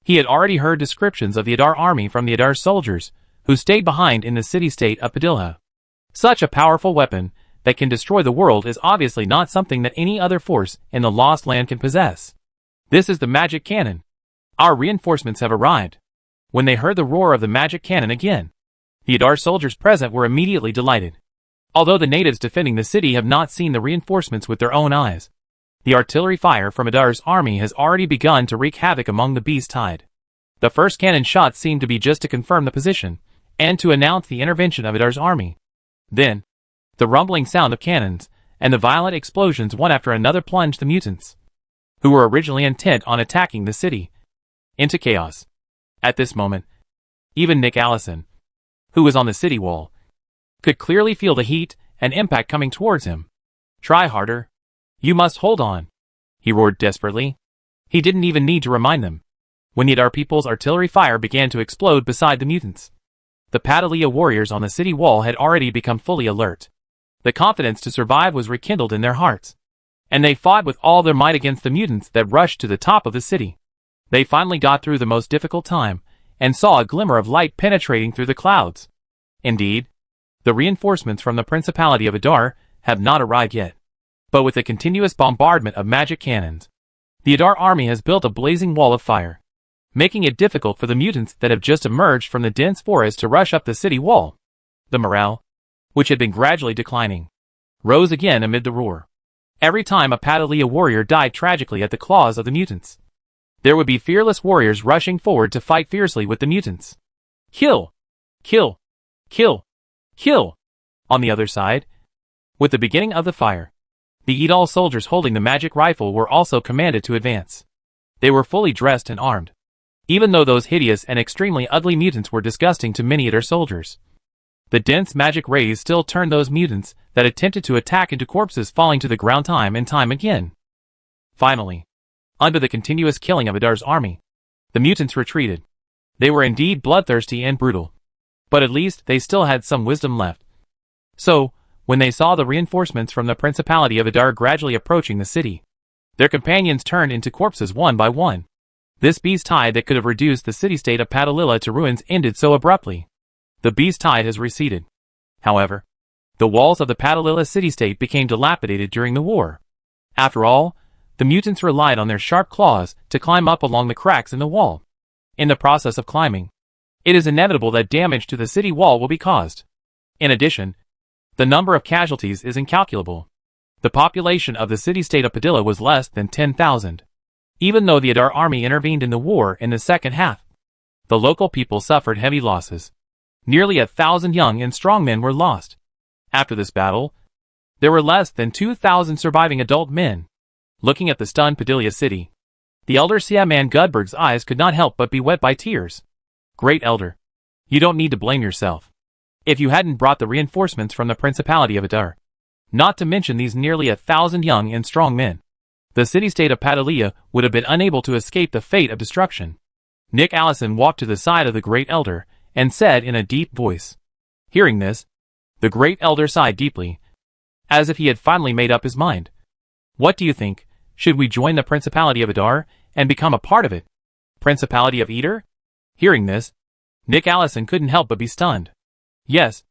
He had already heard descriptions of the Adar army from the Adar soldiers, who stayed behind in the city-state of Padilla. Such a powerful weapon that can destroy the world is obviously not something that any other force in the Lost Land can possess. This is the magic cannon. Our reinforcements have arrived. When they heard the roar of the magic cannon again, the Adar soldiers present were immediately delighted. Although the natives defending the city have not seen the reinforcements with their own eyes, the artillery fire from Adar's army has already begun to wreak havoc among the beast tide. The first cannon shot seemed to be just to confirm the position, and to announce the intervention of Adar's army. Then, the rumbling sound of cannons, and the violent explosions one after another plunged the mutants, who were originally intent on attacking the city, into chaos. At this moment, even Nick Allison, who was on the city wall, could clearly feel the heat and impact coming towards him. Try harder. You must hold on, he roared desperately. He didn't even need to remind them. When the Adar people's artillery fire began to explode beside the mutants, the Padilla warriors on the city wall had already become fully alert. The confidence to survive was rekindled in their hearts, and they fought with all their might against the mutants that rushed to the top of the city. They finally got through the most difficult time, and saw a glimmer of light penetrating through the clouds. Indeed, the reinforcements from the Principality of Adar have not arrived yet. But with the continuous bombardment of magic cannons, the Adar army has built a blazing wall of fire, making it difficult for the mutants that have just emerged from the dense forest to rush up the city wall. The morale, which had been gradually declining, rose again amid the roar. Every time a Padilla warrior died tragically at the claws of the mutants, there would be fearless warriors rushing forward to fight fiercely with the mutants. Kill! Kill! Kill! Kill! On the other side, with the beginning of the fire, the Edal soldiers holding the magic rifle were also commanded to advance. They were fully dressed and armed, even though those hideous and extremely ugly mutants were disgusting to many Adar soldiers. The dense magic rays still turned those mutants that attempted to attack into corpses falling to the ground time and time again. Finally, under the continuous killing of Adar's army, the mutants retreated. They were indeed bloodthirsty and brutal, but at least they still had some wisdom left. So, when they saw the reinforcements from the Principality of Adar gradually approaching the city, their companions turned into corpses one by one. This beast tide that could have reduced the city-state of Padilla to ruins ended so abruptly. The beast tide has receded. However, the walls of the Padilla city-state became dilapidated during the war. After all, the mutants relied on their sharp claws to climb up along the cracks in the wall. In the process of climbing, it is inevitable that damage to the city wall will be caused. In addition, the number of casualties is incalculable. The population of the city-state of Padilla was less than 10,000. Even though the Adar army intervened in the war in the second half, the local people suffered heavy losses. Nearly 1,000 young and strong men were lost. After this battle, there were less than 2,000 surviving adult men. Looking at the stunned Padilla city, the elder Siaman Gudberg's eyes could not help but be wet by tears. Great Elder, you don't need to blame yourself. If you hadn't brought the reinforcements from the Principality of Adar, not to mention these nearly 1,000 young and strong men, the city-state of Padilla would have been unable to escape the fate of destruction. Nick Allison walked to the side of the Great Elder and said in a deep voice. Hearing this, the Great Elder sighed deeply, as if he had finally made up his mind. What do you think? Should we join the Principality of Adar and become a part of it? Principality of Adar? Hearing this, Nick Allison couldn't help but be stunned. Yes,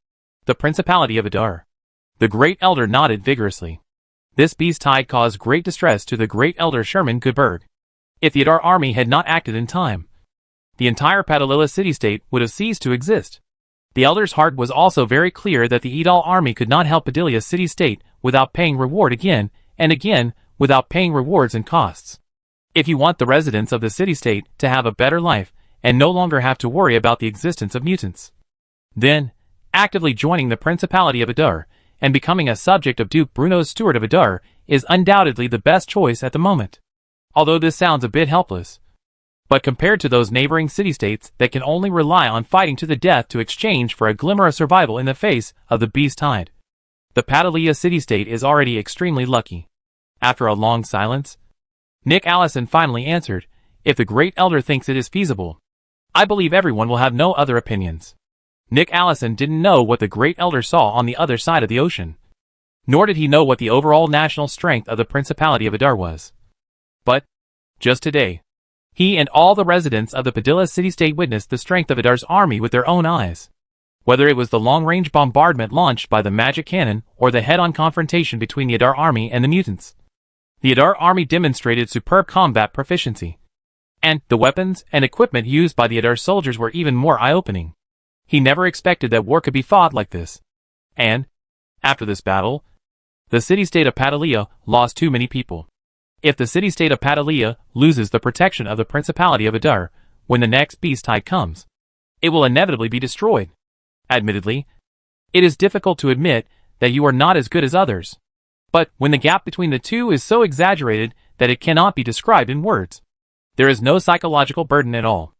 the Principality of Adar. The Great Elder nodded vigorously. This beast tide caused great distress to the great elder Sherman Goodberg. If the Adar army had not acted in time, the entire Padalila city-state would have ceased to exist. The elder's heart was also very clear that the Edal army could not help Padilla city-state without paying reward again and again without paying rewards and costs. If you want the residents of the city-state to have a better life and no longer have to worry about the existence of mutants, then actively joining the Principality of Adar and becoming a subject of Duke Bruno's Steward of Adar is undoubtedly the best choice at the moment. Although this sounds a bit helpless, but compared to those neighboring city-states that can only rely on fighting to the death to exchange for a glimmer of survival in the face of the beast tide, the Padalila city-state is already extremely lucky. After a long silence, Nick Allison finally answered, "If the Great Elder thinks it is feasible, I believe everyone will have no other opinions." Nick Allison didn't know what the Great Elder saw on the other side of the ocean, nor did he know what the overall national strength of the Principality of Adar was. But, just today, he and all the residents of the Padilla city-state witnessed the strength of Adar's army with their own eyes. Whether it was the long-range bombardment launched by the magic cannon or the head-on confrontation between the Adar army and the mutants, the Adar army demonstrated superb combat proficiency. And the weapons and equipment used by the Adar soldiers were even more eye-opening. He never expected that war could be fought like this. And, after this battle, the city-state of Padalila lost too many people. If the city-state of Padalila loses the protection of the Principality of Adar when the next beast tide comes, it will inevitably be destroyed. Admittedly, it is difficult to admit that you are not as good as others. But when the gap between the two is so exaggerated that it cannot be described in words, there is no psychological burden at all.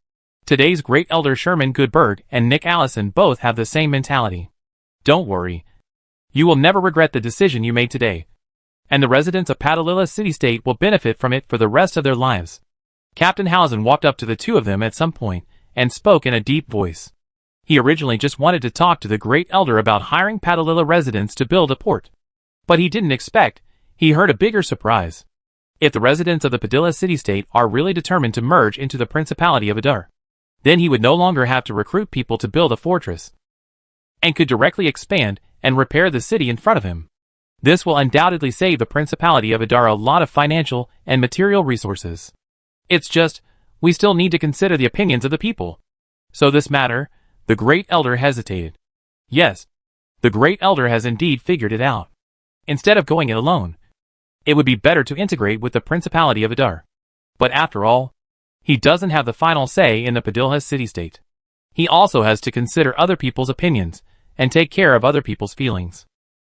Today's Great Elder Sherman Goodberg and Nick Allison both have the same mentality. Don't worry. You will never regret the decision you made today, and the residents of Padalila city-state will benefit from it for the rest of their lives. Captain Housen walked up to the two of them at some point and spoke in a deep voice. He originally just wanted to talk to the Great Elder about hiring Padalila residents to build a port. But he didn't expect he heard a bigger surprise. If the residents of the Padilla city-state are really determined to merge into the Principality of Adar, then he would no longer have to recruit people to build a fortress, and could directly expand and repair the city in front of him. This will undoubtedly save the Principality of Adar a lot of financial and material resources. It's just, we still need to consider the opinions of the people. So this matter, the Great Elder hesitated. Yes, the Great Elder has indeed figured it out. Instead of going it alone, it would be better to integrate with the Principality of Adar. But after all, he doesn't have the final say in the Padilla city-state. He also has to consider other people's opinions and take care of other people's feelings.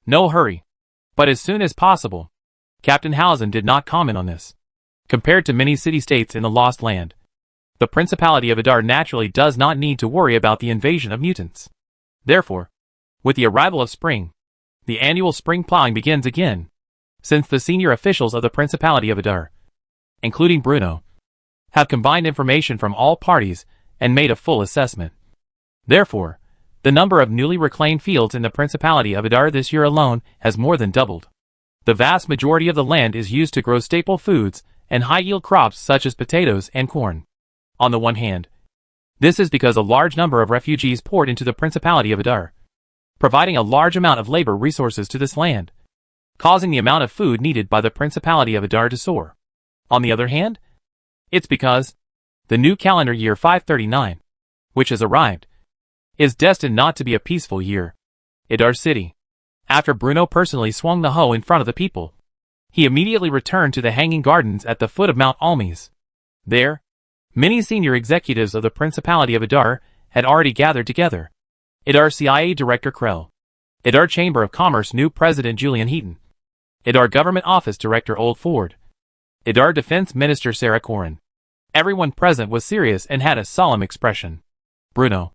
No hurry. But as soon as possible. Captain Housen did not comment on this. Compared to many city-states in the Lost Land, the Principality of Adar naturally does not need to worry about the invasion of mutants. Therefore, with the arrival of spring, the annual spring plowing begins again, since the senior officials of the Principality of Adar, including Bruno, have combined information from all parties and made a full assessment. Therefore, the number of newly reclaimed fields in the Principality of Adar this year alone has more than doubled. The vast majority of the land is used to grow staple foods and high-yield crops such as potatoes and corn. On the one hand, this is because a large number of refugees poured into the Principality of Adar, providing a large amount of labor resources to this land, causing the amount of food needed by the Principality of Adar to soar. On the other hand, it's because the new calendar year 539, which has arrived, is destined not to be a peaceful year. Adar City. After Bruno personally swung the hoe in front of the people, he immediately returned to the hanging gardens at the foot of Mount Almes. There, many senior executives of the Principality of Adar had already gathered together. Adar CIA Director Krell, Adar Chamber of Commerce new President Julian Heaton, Adar Government Office Director Old Ford, Adar Defense Minister Sarah Corrin. Everyone present was serious and had a solemn expression. Bruno,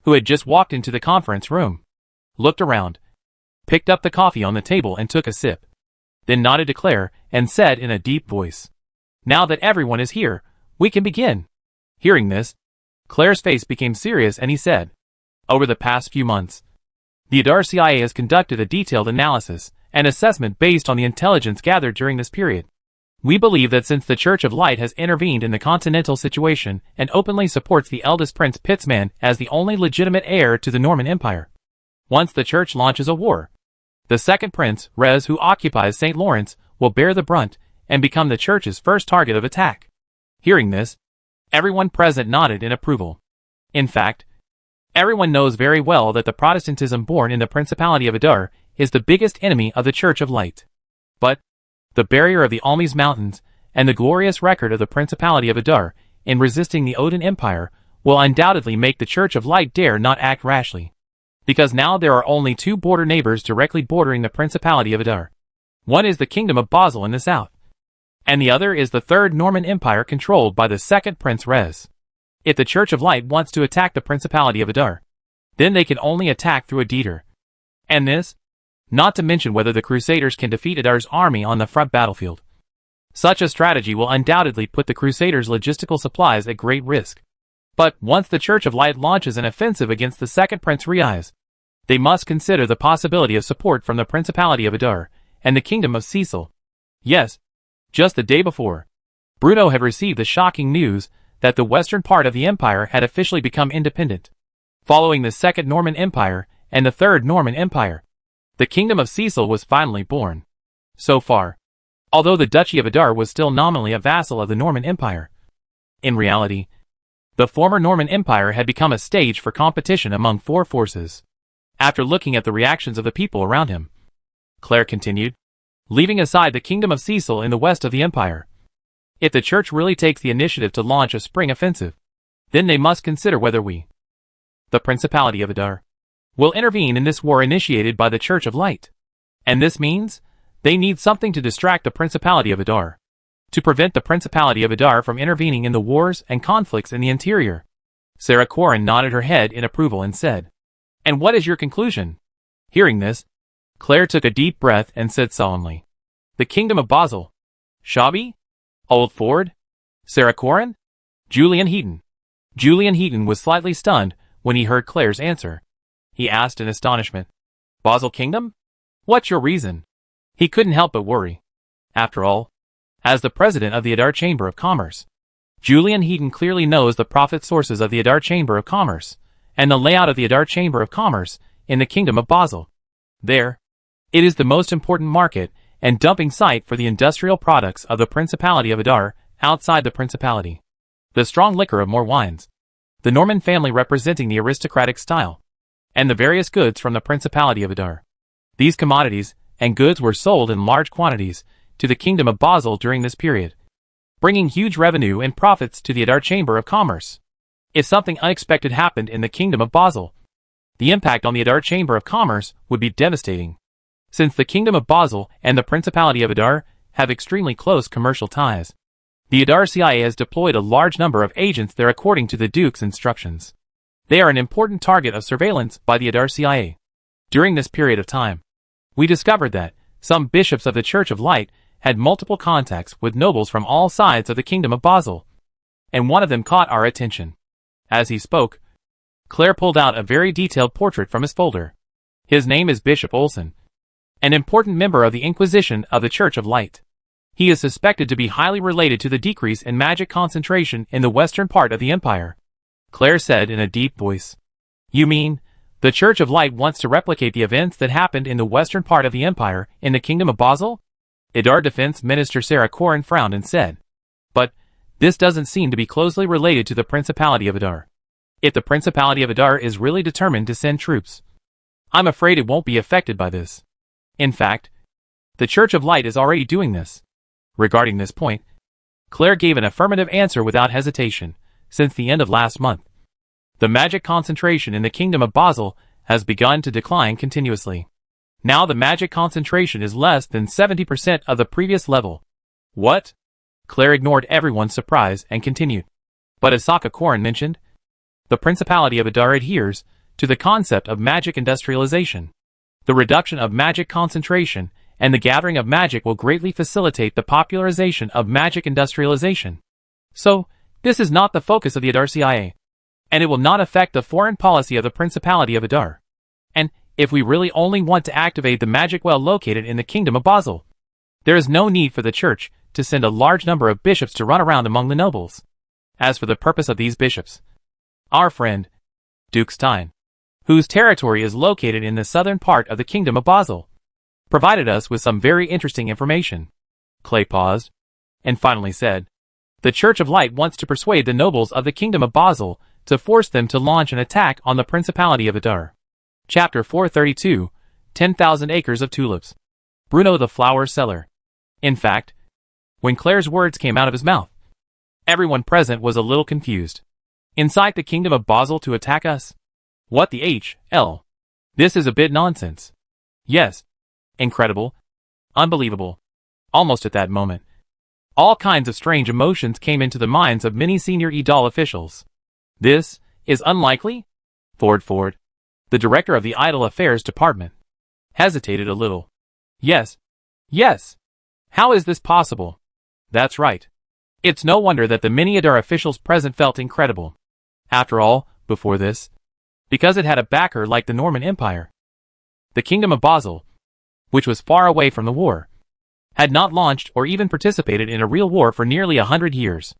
who had just walked into the conference room, looked around, picked up the coffee on the table and took a sip, then nodded to Claire and said in a deep voice, "Now that everyone is here, we can begin." Hearing this, Claire's face became serious and he said, "Over the past few months, the Adar CIA has conducted a detailed analysis and assessment based on the intelligence gathered during this period. We believe that since the Church of Light has intervened in the continental situation and openly supports the eldest Prince Pitzman as the only legitimate heir to the Norman Empire, once the Church launches a war, The second prince, Rez, who occupies St. Lawrence, will bear the brunt and become the church's first target of attack. Hearing this, everyone present nodded in approval. In fact, everyone knows very well that the Protestantism born in the Principality of Adar is the biggest enemy of the Church of Light. But the barrier of the Almes Mountains and the glorious record of the Principality of Adar in resisting the Odin Empire will undoubtedly make the Church of Light dare not act rashly. Because now there are only two border neighbors directly bordering the Principality of Adar. One is the Kingdom of Basel in the south, and the other is the Third Norman Empire controlled by the second Prince Rez. If the Church of Light wants to attack the Principality of Adar, then they can only attack through a Dieter. And this, not to mention whether the Crusaders can defeat Adar's army on the front battlefield. Such a strategy will undoubtedly put the Crusaders' logistical supplies at great risk. But once the Church of Light launches an offensive against the second Prince Rez, they must consider the possibility of support from the Principality of Adar and the Kingdom of Cecil. Yes, just the day before, Bruno had received the shocking news that the western part of the empire had officially become independent. Following the Second Norman Empire and the Third Norman Empire, the Kingdom of Cecil was finally born. So far, although the Duchy of Adar was still nominally a vassal of the Norman Empire, in reality, the former Norman Empire had become a stage for competition among four forces. After looking at the reactions of the people around him, Claire continued, leaving aside the Kingdom of Cecil in the west of the empire. If the Church really takes the initiative to launch a spring offensive, then they must consider whether we, the Principality of Adar, will intervene in this war initiated by the Church of Light. And this means they need something to distract the Principality of Adar, to prevent the Principality of Adar from intervening in the wars and conflicts in the interior. Sarah Quarren nodded her head in approval and said, "And what is your conclusion?" Hearing this, Claire took a deep breath and said solemnly, "The Kingdom of Basel. Shabby? Old Ford? Sarah Quarren? Julian Heaton." Julian Heaton was slightly stunned when he heard Claire's answer. He asked in astonishment, "Basel Kingdom? What's your reason?" He couldn't help but worry. After all, as the president of the Adar Chamber of Commerce, Julian Heaton clearly knows the profit sources of the Adar Chamber of Commerce and the layout of the Adar Chamber of Commerce in the Kingdom of Basel. There, it is the most important market and dumping site for the industrial products of the Principality of Adar outside the Principality. The strong liquor of more wines, the Norman family representing the aristocratic style, and the various goods from the Principality of Adar. These commodities and goods were sold in large quantities to the Kingdom of Basel during this period, bringing huge revenue and profits to the Adar Chamber of Commerce. If something unexpected happened in the Kingdom of Basel, the impact on the Adar Chamber of Commerce would be devastating. Since the Kingdom of Basel and the Principality of Adar have extremely close commercial ties, the Adar CIA has deployed a large number of agents there according to the Duke's instructions. They are an important target of surveillance by the Adar CIA. During this period of time, we discovered that some bishops of the Church of Light had multiple contacts with nobles from all sides of the Kingdom of Basel, and one of them caught our attention. As he spoke, Claire pulled out a very detailed portrait from his folder. His name is Bishop Olson, an important member of the Inquisition of the Church of Light. He is suspected to be highly related to the decrease in magic concentration in the western part of the empire. Claire said in a deep voice, "You mean, the Church of Light wants to replicate the events that happened in the western part of the empire in the Kingdom of Basel?" Adar Defense Minister Sarah Quarren frowned and said, "But this doesn't seem to be closely related to the Principality of Adar. If the Principality of Adar is really determined to send troops, I'm afraid it won't be affected by this. In fact, the Church of Light is already doing this." Regarding this point, Claire gave an affirmative answer without hesitation. Since the end of last month, the magic concentration in the Kingdom of Basel has begun to decline continuously. Now the magic concentration is less than 70% of the previous level. What? Claire ignored everyone's surprise and continued. But as Saka Quarren mentioned, the Principality of Adar adheres to the concept of magic industrialization. The reduction of magic concentration and the gathering of magic will greatly facilitate the popularization of magic industrialization. So, this is not the focus of the Adar CIA, and it will not affect the foreign policy of the Principality of Adar. And, if we really only want to activate the magic well located in the Kingdom of Basel, there is no need for the Church to send a large number of bishops to run around among the nobles. As for the purpose of these bishops, our friend, Duke Stein, whose territory is located in the southern part of the Kingdom of Basel, provided us with some very interesting information. Clay paused, and finally said, "The Church of Light wants to persuade the nobles of the Kingdom of Basel to force them to launch an attack on the Principality of Adar." Chapter 432, 10,000 Acres of Tulips. Bruno the Flower Seller. In fact, when Claire's words came out of his mouth, everyone present was a little confused. Inside the Kingdom of Basel to attack us? What the h.l.? This is a bit nonsense. Yes. Incredible. Unbelievable. Almost at that moment, all kinds of strange emotions came into the minds of many senior Idol officials. This is unlikely? Ford, the director of the Idol Affairs Department, hesitated a little. Yes. How is this possible? That's right. It's no wonder that the many Adar officials present felt incredible. After all, before this, because it had a backer like the Norman Empire, the Kingdom of Basel, which was far away from the war, had not launched or even participated in a real war for nearly 100 years.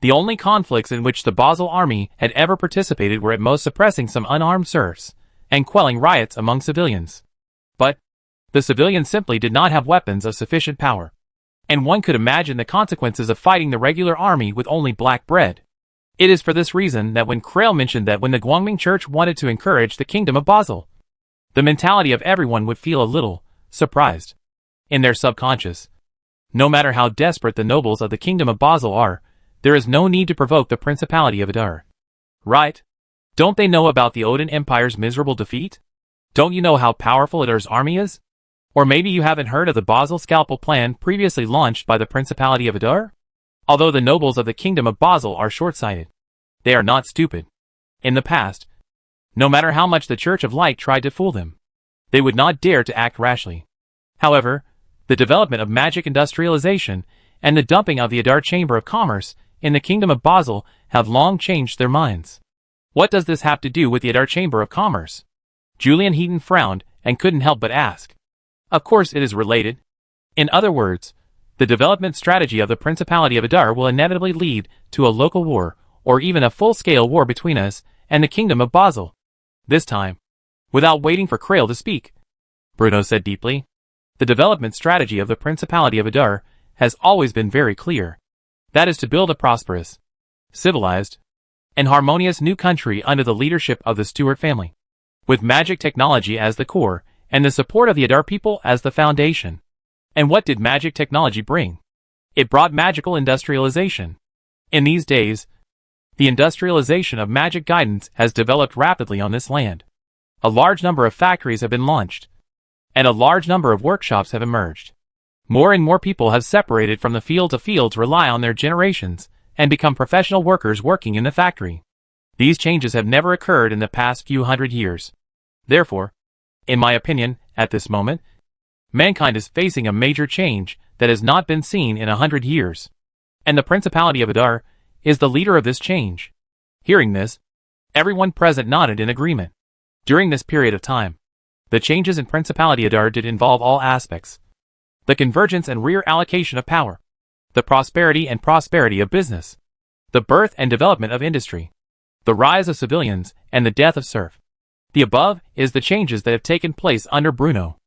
The only conflicts in which the Basel army had ever participated were at most suppressing some unarmed serfs and quelling riots among civilians. But the civilians simply did not have weapons of sufficient power, and one could imagine the consequences of fighting the regular army with only black bread. It is for this reason that when Krail mentioned that when the Guangming Church wanted to encourage the Kingdom of Basel, the mentality of everyone would feel a little surprised. In their subconscious, no matter how desperate the nobles of the Kingdom of Basel are, there is no need to provoke the Principality of Adar. Right? Don't they know about the Odin Empire's miserable defeat? Don't you know how powerful Adar's army is? Or maybe you haven't heard of the Basel Scalpel plan previously launched by the Principality of Adar? Although the nobles of the Kingdom of Basel are short-sighted, they are not stupid. In the past, no matter how much the Church of Light tried to fool them, they would not dare to act rashly. However, the development of magic industrialization and the dumping of the Adar Chamber of Commerce in the Kingdom of Basel have long changed their minds. What does this have to do with the Adar Chamber of Commerce? Julian Heaton frowned and couldn't help but ask. Of course it is related. In other words, the development strategy of the Principality of Adar will inevitably lead to a local war, or even a full-scale war between us and the Kingdom of Basel. This time, without waiting for Krail to speak, Bruno said deeply, the development strategy of the Principality of Adar has always been very clear. That is to build a prosperous, civilized, and harmonious new country under the leadership of the Stuart family, with magic technology as the core and the support of the Adar people as the foundation. And what did magic technology bring? It brought magical industrialization. In these days, the industrialization of magic guidance has developed rapidly on this land. A large number of factories have been launched, and a large number of workshops have emerged. More and more people have separated from the field to rely on their generations and become professional workers working in the factory. These changes have never occurred in the past few hundred years. Therefore, in my opinion, at this moment, mankind is facing a major change that has not been seen in 100 years. And the Principality of Adar is the leader of this change. Hearing this, everyone present nodded in agreement. During this period of time, the changes in Principality Adar did involve all aspects. The convergence and rear allocation of power, the prosperity of business, the birth and development of industry, the rise of civilians, and the death of serf. The above is the changes that have taken place under Bruno.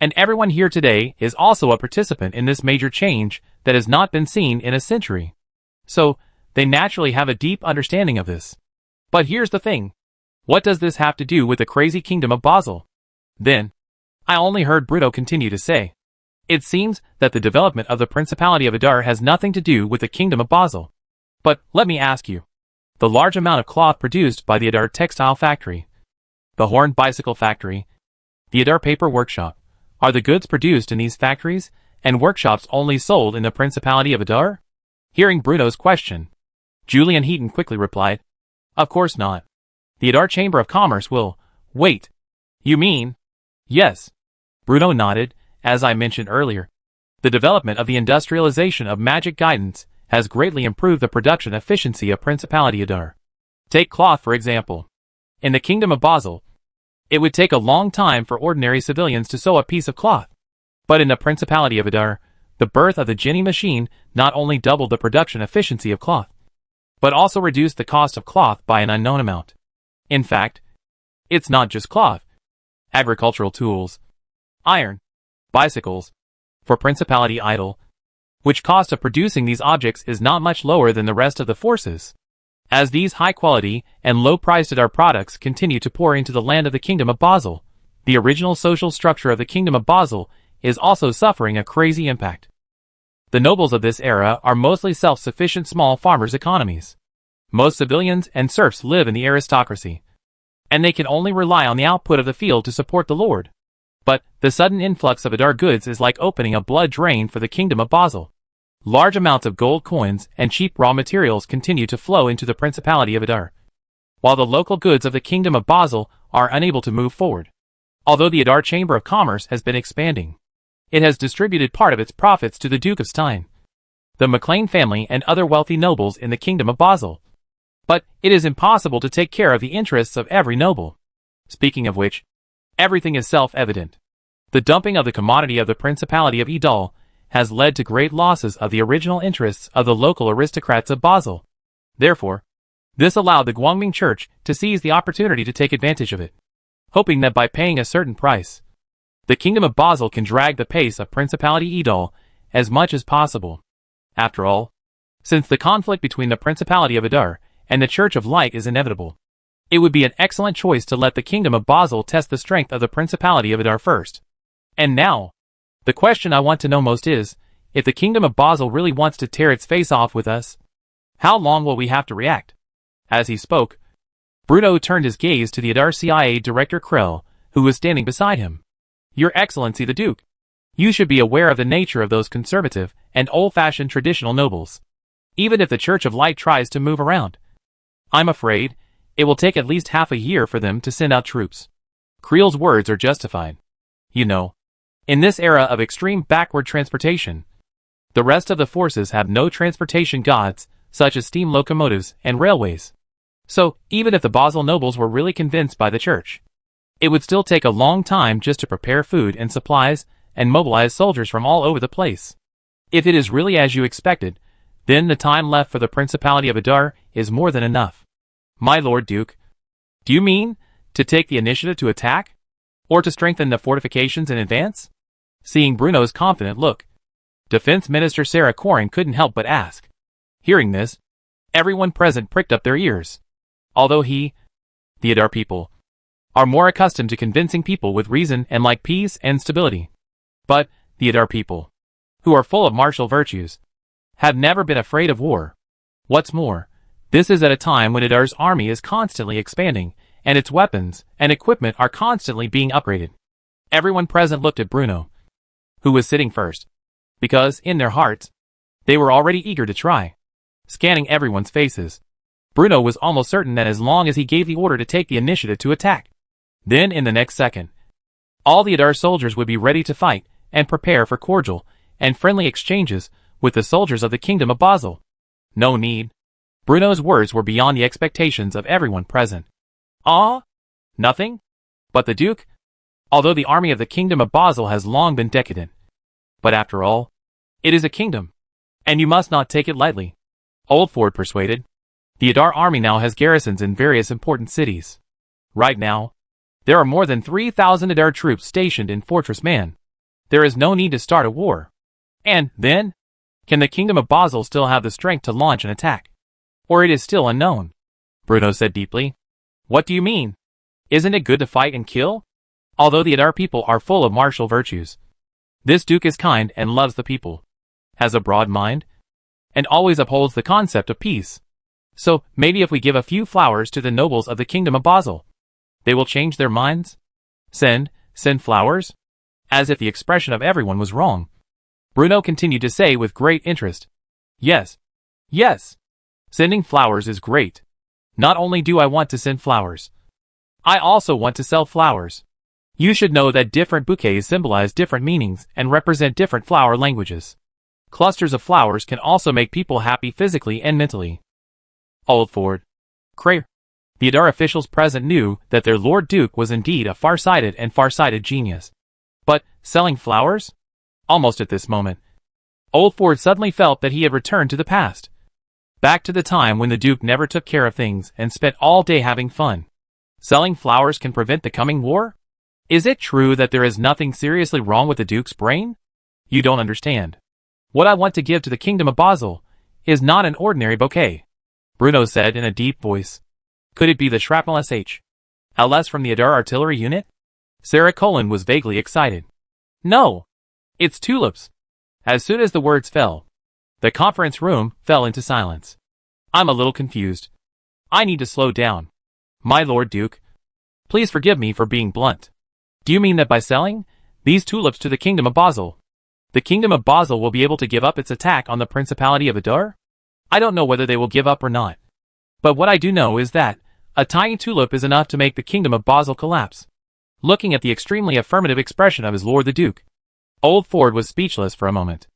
And everyone here today is also a participant in this major change that has not been seen in a century. So, they naturally have a deep understanding of this. But here's the thing. What does this have to do with the crazy Kingdom of Basel? Then, I only heard Bruno continue to say, it seems that the development of the Principality of Adar has nothing to do with the Kingdom of Basel. But, let me ask you, the large amount of cloth produced by the Adar Textile Factory, the Horn Bicycle Factory, the Adar Paper Workshop, are the goods produced in these factories and workshops only sold in the Principality of Adar? Hearing Bruno's question, Julian Heaton quickly replied, of course not. The Adar Chamber of Commerce will, wait. You mean? Yes. Bruno nodded. As I mentioned earlier, the development of the industrialization of magic guidance has greatly improved the production efficiency of Principality Adar. Take cloth for example. In the Kingdom of Basel, it would take a long time for ordinary civilians to sew a piece of cloth. But in the Principality of Adar, the birth of the Jenny machine not only doubled the production efficiency of cloth, but also reduced the cost of cloth by an unknown amount. In fact, it's not just cloth, agricultural tools, iron, bicycles, for Principality idol, which cost of producing these objects is not much lower than the rest of the forces. As these high-quality and low-priced Adar products continue to pour into the land of the Kingdom of Basel, the original social structure of the Kingdom of Basel is also suffering a crazy impact. The nobles of this era are mostly self-sufficient small farmers' economies. Most civilians and serfs live in the aristocracy, and they can only rely on the output of the field to support the lord. But the sudden influx of Adar goods is like opening a blood drain for the Kingdom of Basel. Large amounts of gold coins and cheap raw materials continue to flow into the Principality of Adar, while the local goods of the Kingdom of Basel are unable to move forward. Although the Adar Chamber of Commerce has been expanding, it has distributed part of its profits to the Duke of Stein, the MacLean family and other wealthy nobles in the Kingdom of Basel. But it is impossible to take care of the interests of every noble. Speaking of which, everything is self-evident. The dumping of the commodity of the Principality of Idal has led to great losses of the original interests of the local aristocrats of Basel. Therefore, this allowed the Guangming Church to seize the opportunity to take advantage of it, hoping that by paying a certain price, the Kingdom of Basel can drag the pace of Principality Idal as much as possible. After all, since the conflict between the Principality of Adar and the Church of Light is inevitable, it would be an excellent choice to let the Kingdom of Basel test the strength of the Principality of Adar first. And now, the question I want to know most is, if the Kingdom of Basel really wants to tear its face off with us, how long will we have to react? As he spoke, Bruno turned his gaze to the Adar CIA Director Krell, who was standing beside him. Your Excellency the Duke, you should be aware of the nature of those conservative and old-fashioned traditional nobles. Even if the Church of Light tries to move around, I'm afraid it will take at least half a year for them to send out troops. Kreel's words are justified. You know, in this era of extreme backward transportation, the rest of the forces have no transportation gods, such as steam locomotives and railways. So, even if the Basel nobles were really convinced by the church, it would still take a long time just to prepare food and supplies and mobilize soldiers from all over the place. If it is really as you expected, then the time left for the Principality of Adar is more than enough. My Lord Duke, do you mean to take the initiative to attack? Or to strengthen the fortifications in advance? Seeing Bruno's confident look, Defense Minister Sarah Corin couldn't help but ask. Hearing this, everyone present pricked up their ears. Although the Adar people, are more accustomed to convincing people with reason and like peace and stability. But the Adar people, who are full of martial virtues, have never been afraid of war. What's more, this is at a time when Adar's army is constantly expanding, and its weapons and equipment are constantly being upgraded. Everyone present looked at Bruno, who was sitting first, because, in their hearts, they were already eager to try. Scanning everyone's faces, Bruno was almost certain that as long as he gave the order to take the initiative to attack, then in the next second, all the Adar soldiers would be ready to fight and prepare for cordial and friendly exchanges with the soldiers of the Kingdom of Basel. No need. Bruno's words were beyond the expectations of everyone present. Ah? Nothing? But the Duke? Although the army of the Kingdom of Basel has long been decadent. But after all, it is a kingdom, and you must not take it lightly. Oldford persuaded. The Adar army now has garrisons in various important cities. Right now, there are more than 3,000 Adar troops stationed in Fortress Man. There is no need to start a war. And, then, can the Kingdom of Basel still have the strength to launch an attack? Or it is still unknown? Bruno said deeply. What do you mean? Isn't it good to fight and kill? Although the Adar people are full of martial virtues, this Duke is kind and loves the people, has a broad mind, and always upholds the concept of peace. So, maybe if we give a few flowers to the nobles of the Kingdom of Basel, they will change their minds? Send flowers? As if the expression of everyone was wrong. Bruno continued to say with great interest. Yes. Sending flowers is great. Not only do I want to send flowers, I also want to sell flowers. You should know that different bouquets symbolize different meanings and represent different flower languages. Clusters of flowers can also make people happy physically and mentally. Oldford, Crayer. The Adar officials present knew that their Lord Duke was indeed a far-sighted genius. But, selling flowers? Almost at this moment, Oldford suddenly felt that he had returned to the past. Back to the time when the Duke never took care of things and spent all day having fun. Selling flowers can prevent the coming war? Is it true that there is nothing seriously wrong with the Duke's brain? You don't understand. What I want to give to the Kingdom of Basel is not an ordinary bouquet, Bruno said in a deep voice. Could it be the shrapnel SH? LS from the Adar artillery unit? Sarah Colin was vaguely excited. No! It's tulips. As soon as the words fell, the conference room fell into silence. I'm a little confused. I need to slow down. My Lord Duke, please forgive me for being blunt. Do you mean that by selling these tulips to the Kingdom of Basel, the Kingdom of Basel will be able to give up its attack on the Principality of Adar? I don't know whether they will give up or not. But what I do know is that a tiny tulip is enough to make the Kingdom of Basel collapse. Looking at the extremely affirmative expression of his Lord the Duke, old Ford was speechless for a moment.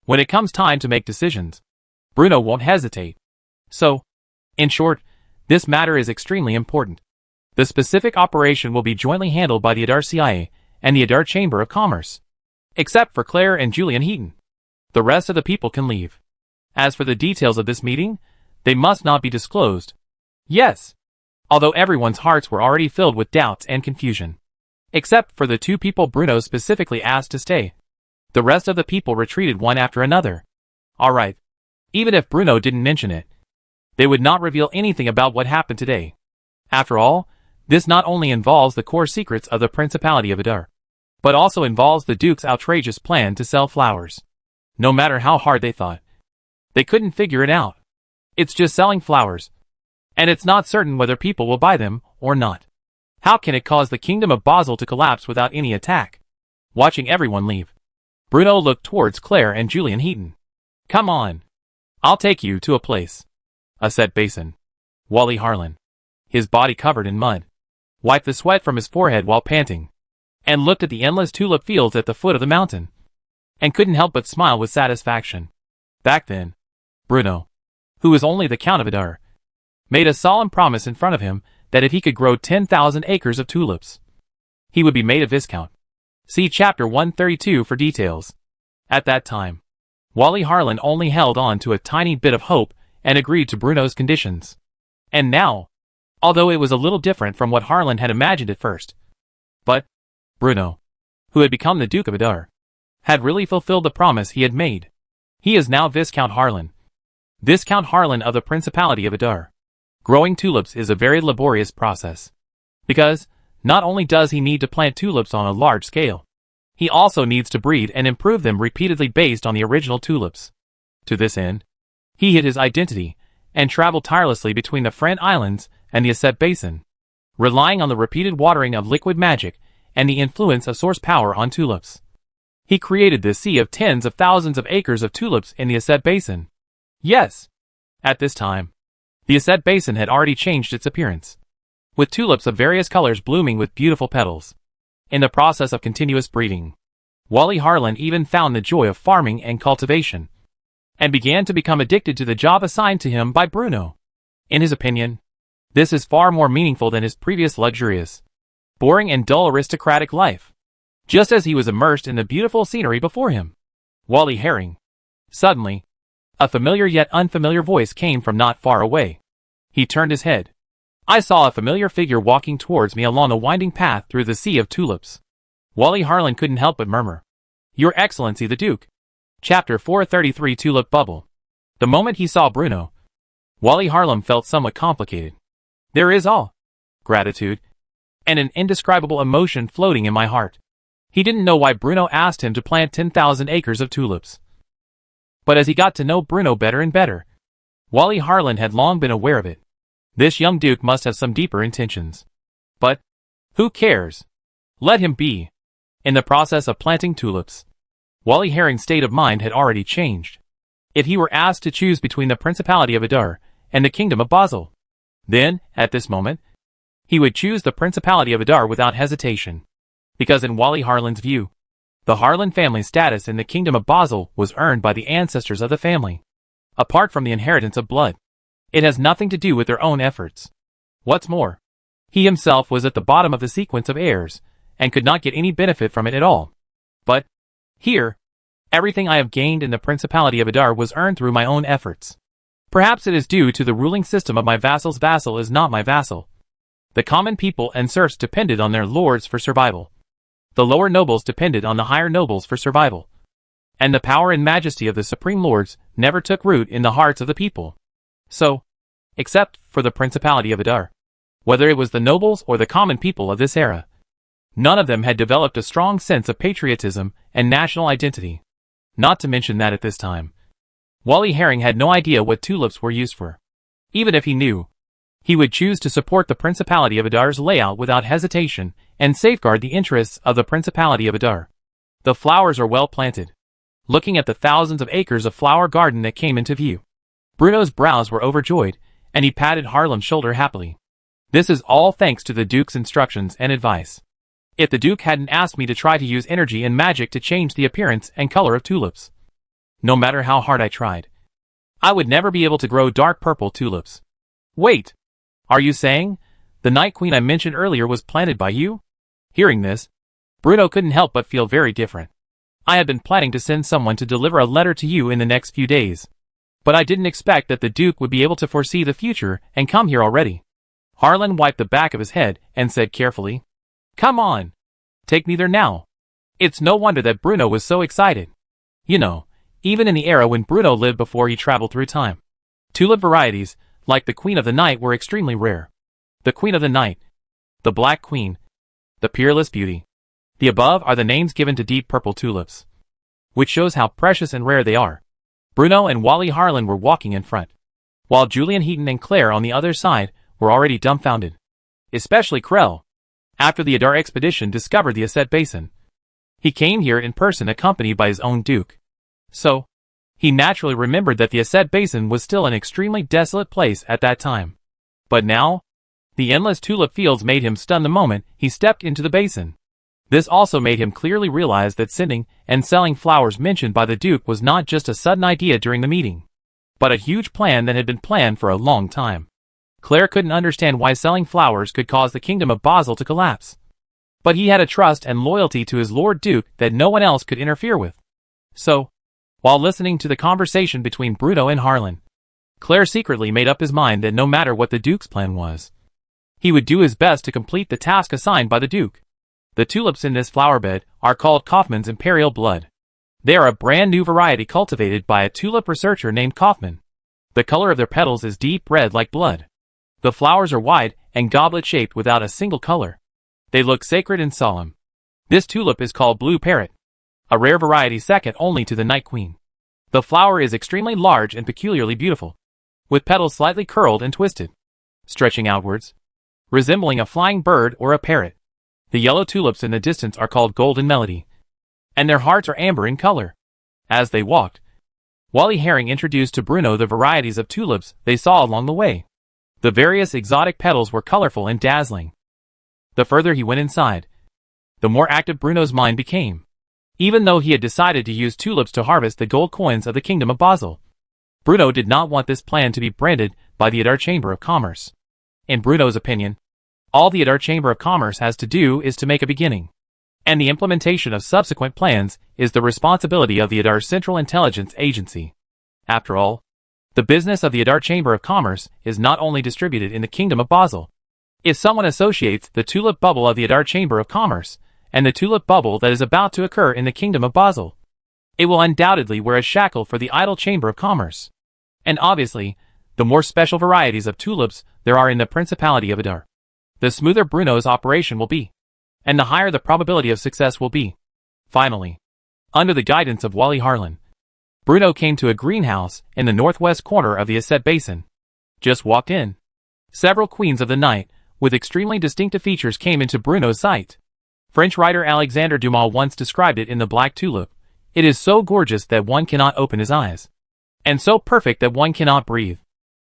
When it comes time to make decisions, Bruno won't hesitate. So, in short, this matter is extremely important. The specific operation will be jointly handled by the Adar CIA and the Adar Chamber of Commerce. Except for Claire and Julian Heaton. The rest of the people can leave. As for the details of this meeting, they must not be disclosed. Yes. Although everyone's hearts were already filled with doubts and confusion. Except for the two people Bruno specifically asked to stay. The rest of the people retreated one after another. Alright. Even if Bruno didn't mention it, they would not reveal anything about what happened today. After all, this not only involves the core secrets of the Principality of Adar, but also involves the Duke's outrageous plan to sell flowers. No matter how hard they thought, they couldn't figure it out. It's just selling flowers. And it's not certain whether people will buy them or not. How can it cause the Kingdom of Basel to collapse without any attack? Watching everyone leave, Bruno looked towards Claire and Julian Heaton. Come on. I'll take you to a place. A set basin. Wally Harlan, his body covered in mud, wiped the sweat from his forehead while panting, and looked at the endless tulip fields at the foot of the mountain, and couldn't help but smile with satisfaction. Back then, Bruno, who was only the Count of Adar, made a solemn promise in front of him that if he could grow 10,000 acres of tulips, he would be made a Viscount. See Chapter 132 for details. At that time, Wally Harlan only held on to a tiny bit of hope and agreed to Bruno's conditions. And now, although it was a little different from what Harlan had imagined at first, but Bruno, who had become the Duke of Adar, had really fulfilled the promise he had made. He is now Viscount Harlan. Viscount Harlan of the Principality of Adar. Growing tulips is a very laborious process. Because, not only does he need to plant tulips on a large scale, he also needs to breed and improve them repeatedly based on the original tulips. To this end, he hid his identity and traveled tirelessly between the Friend Islands and the Aset Basin, relying on the repeated watering of liquid magic and the influence of source power on tulips. He created this sea of tens of thousands of acres of tulips in the Aset Basin. Yes. At this time, the Aset Basin had already changed its appearance, with tulips of various colors blooming with beautiful petals. In the process of continuous breeding, Wally Harlan even found the joy of farming and cultivation, and began to become addicted to the job assigned to him by Bruno. In his opinion, this is far more meaningful than his previous luxurious, boring and dull aristocratic life. Just as he was immersed in the beautiful scenery before him, Wally Herring. Suddenly, a familiar yet unfamiliar voice came from not far away. He turned his head. I saw a familiar figure walking towards me along the winding path through the sea of tulips. Wally Harlan couldn't help but murmur, Your Excellency the Duke. Chapter 433 Tulip Bubble. The moment he saw Bruno, Wally Harlan felt somewhat complicated. There is awe, gratitude, and an indescribable emotion floating in my heart. He didn't know why Bruno asked him to plant 10,000 acres of tulips. But as he got to know Bruno better and better, Wally Harlan had long been aware of it. This young duke must have some deeper intentions. But who cares? Let him be. In the process of planting tulips, Wally Herring's state of mind had already changed. If he were asked to choose between the Principality of Adar and the Kingdom of Basel, then, at this moment, he would choose the Principality of Adar without hesitation. Because in Wally Harlan's view, the Harlan family's status in the Kingdom of Basel was earned by the ancestors of the family. Apart from the inheritance of blood, it has nothing to do with their own efforts. What's more, he himself was at the bottom of the sequence of heirs, and could not get any benefit from it at all. But, here, everything I have gained in the Principality of Adar was earned through my own efforts. Perhaps it is due to the ruling system of my vassal's vassal is not my vassal. The common people and serfs depended on their lords for survival. The lower nobles depended on the higher nobles for survival. And the power and majesty of the supreme lords never took root in the hearts of the people. So, except for the Principality of Adar, whether it was the nobles or the common people of this era, none of them had developed a strong sense of patriotism and national identity. Not to mention that at this time, Wally Herring had no idea what tulips were used for. Even if he knew, he would choose to support the Principality of Adar's layout without hesitation and safeguard the interests of the Principality of Adar. The flowers are well planted. Looking at the thousands of acres of flower garden that came into view, Bruno's brows were overjoyed, and he patted Harlan's shoulder happily. This is all thanks to the Duke's instructions and advice. If the Duke hadn't asked me to try to use energy and magic to change the appearance and color of tulips, no matter how hard I tried, I would never be able to grow dark purple tulips. Wait! Are you saying the Night Queen I mentioned earlier was planted by you? Hearing this, Bruno couldn't help but feel very different. I had been planning to send someone to deliver a letter to you in the next few days, but I didn't expect that the Duke would be able to foresee the future and come here already. Harlan wiped the back of his head and said carefully, "Come on, take me there now." It's no wonder that Bruno was so excited. You know, even in the era when Bruno lived before he traveled through time, tulip varieties, like the Queen of the Night, were extremely rare. The Queen of the Night, the Black Queen, the Peerless Beauty. The above are the names given to deep purple tulips, which shows how precious and rare they are. Bruno and Wally Harlan were walking in front, while Julian Heaton and Claire on the other side were already dumbfounded. Especially Krell, after the Adar expedition discovered the Aset Basin. He came here in person accompanied by his own Duke. So, he naturally remembered that the Aset Basin was still an extremely desolate place at that time. But now, the endless tulip fields made him stunned the moment he stepped into the basin. This also made him clearly realize that sending and selling flowers mentioned by the Duke was not just a sudden idea during the meeting, but a huge plan that had been planned for a long time. Claire couldn't understand why selling flowers could cause the kingdom of Basel to collapse, but he had a trust and loyalty to his Lord Duke that no one else could interfere with. So, while listening to the conversation between Bruno and Harlan, Claire secretly made up his mind that no matter what the Duke's plan was, he would do his best to complete the task assigned by the Duke. The tulips in this flower bed are called Kaufmann's Imperial Blood. They are a brand new variety cultivated by a tulip researcher named Kaufmann. The color of their petals is deep red like blood. The flowers are wide and goblet-shaped without a single color. They look sacred and solemn. This tulip is called Blue Parrot, a rare variety second only to the Night Queen. The flower is extremely large and peculiarly beautiful, with petals slightly curled and twisted, stretching outwards, resembling a flying bird or a parrot. The yellow tulips in the distance are called Golden Melody, and their hearts are amber in color. As they walked, Wally Herring introduced to Bruno the varieties of tulips they saw along the way. The various exotic petals were colorful and dazzling. The further he went inside, the more active Bruno's mind became. Even though he had decided to use tulips to harvest the gold coins of the Kingdom of Basel, Bruno did not want this plan to be branded by the Adar Chamber of Commerce. In Bruno's opinion, all the Adar Chamber of Commerce has to do is to make a beginning, and the implementation of subsequent plans is the responsibility of the Adar Central Intelligence Agency. After all, the business of the Adar Chamber of Commerce is not only distributed in the Kingdom of Basel. If someone associates the tulip bubble of the Adar Chamber of Commerce and the tulip bubble that is about to occur in the Kingdom of Basel, it will undoubtedly wear a shackle for the idle Chamber of Commerce. And obviously, the more special varieties of tulips there are in the Principality of Adar, the smoother Bruno's operation will be, and the higher the probability of success will be. Finally, under the guidance of Wally Harlan, Bruno came to a greenhouse in the northwest corner of the Aset Basin. Just walked in, several queens of the night with extremely distinctive features came into Bruno's sight. French writer Alexandre Dumas once described it in The Black Tulip. It is so gorgeous that one cannot open his eyes, and so perfect that one cannot breathe.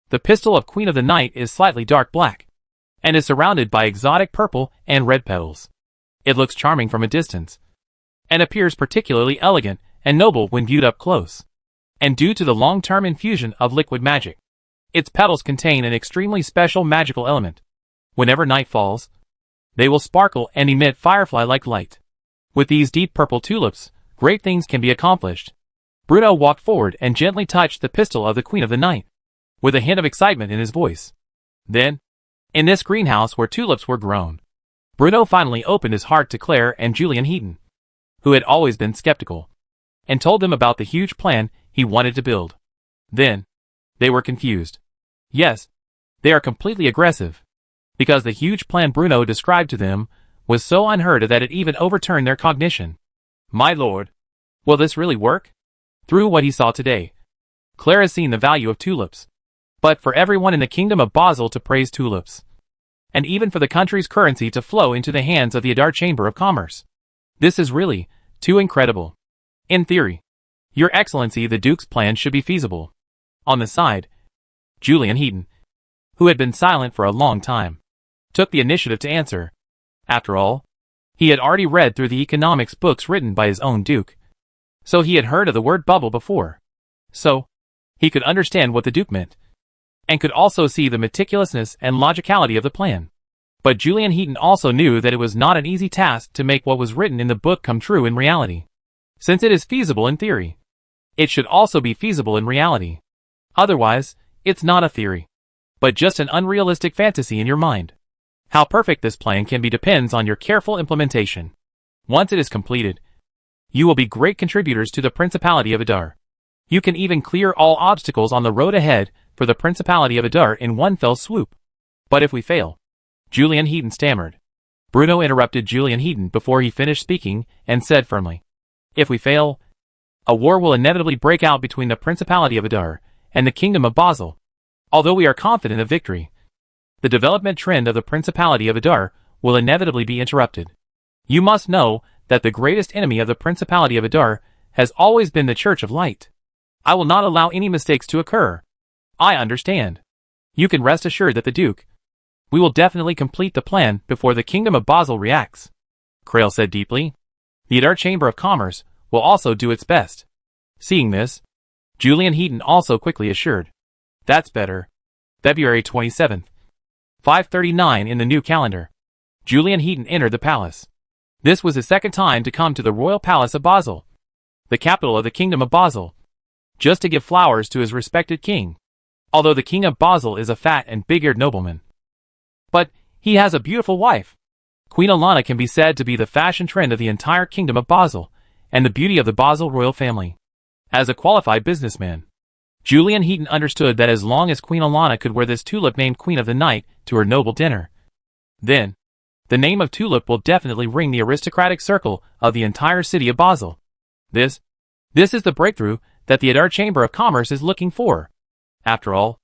The pistil of Queen of the Night is slightly dark black, and is surrounded by exotic purple and red petals. It looks charming from a distance, and appears particularly elegant and noble when viewed up close. And due to the long-term infusion of liquid magic, its petals contain an extremely special magical element. Whenever night falls, they will sparkle and emit firefly-like light. With these deep purple tulips, great things can be accomplished. Bruno walked forward and gently touched the pistil of the Queen of the Night, with a hint of excitement in his voice. Then, in this greenhouse where tulips were grown, Bruno finally opened his heart to Claire and Julian Heaton, who had always been skeptical, and told them about the huge plan he wanted to build. Then, they were confused. Yes, they are completely aggressive, because the huge plan Bruno described to them was so unheard of that it even overturned their cognition. My lord, will this really work? Through what he saw today, Claire has seen the value of tulips. But for everyone in the kingdom of Basel to praise tulips, and even for the country's currency to flow into the hands of the Adar Chamber of Commerce, this is really too incredible. In theory, Your Excellency, the Duke's plan should be feasible. On the side, Julian Heaton, who had been silent for a long time, took the initiative to answer. After all, he had already read through the economics books written by his own Duke, so he had heard of the word bubble before. So, he could understand what the Duke meant, and could also see the meticulousness and logicality of the plan. But Julian Heaton also knew that it was not an easy task to make what was written in the book come true in reality. Since it is feasible in theory, it should also be feasible in reality. Otherwise, it's not a theory, but just an unrealistic fantasy in your mind. How perfect this plan can be depends on your careful implementation. Once it is completed, you will be great contributors to the Principality of Adar. You can even clear all obstacles on the road ahead for the Principality of Adar in one fell swoop. But if we fail, Julian Heaton stammered. Bruno interrupted Julian Heaton before he finished speaking and said firmly, if we fail, a war will inevitably break out between the Principality of Adar and the Kingdom of Basel. Although we are confident of victory, the development trend of the Principality of Adar will inevitably be interrupted. You must know that the greatest enemy of the Principality of Adar has always been the Church of Light. I will not allow any mistakes to occur. I understand. You can rest assured that the Duke, we will definitely complete the plan before the Kingdom of Basel reacts. Krail said deeply. The Adar Chamber of Commerce will also do its best. Seeing this, Julian Heaton also quickly assured. That's better. February 27th. 5:39 in the new calendar. Julian Heaton entered the palace. This was his second time to come to the royal palace of Basel, the capital of the Kingdom of Basel, just to give flowers to his respected king. Although the King of Basel is a fat and big-eared nobleman, but he has a beautiful wife. Queen Alana can be said to be the fashion trend of the entire Kingdom of Basel, and the beauty of the Basel royal family. As a qualified businessman, Julian Heaton understood that as long as Queen Alana could wear this tulip named Queen of the Night to her noble dinner, then the name of tulip will definitely ring the aristocratic circle of the entire city of Basel. This is the breakthrough that the Adar Chamber of Commerce is looking for. After all,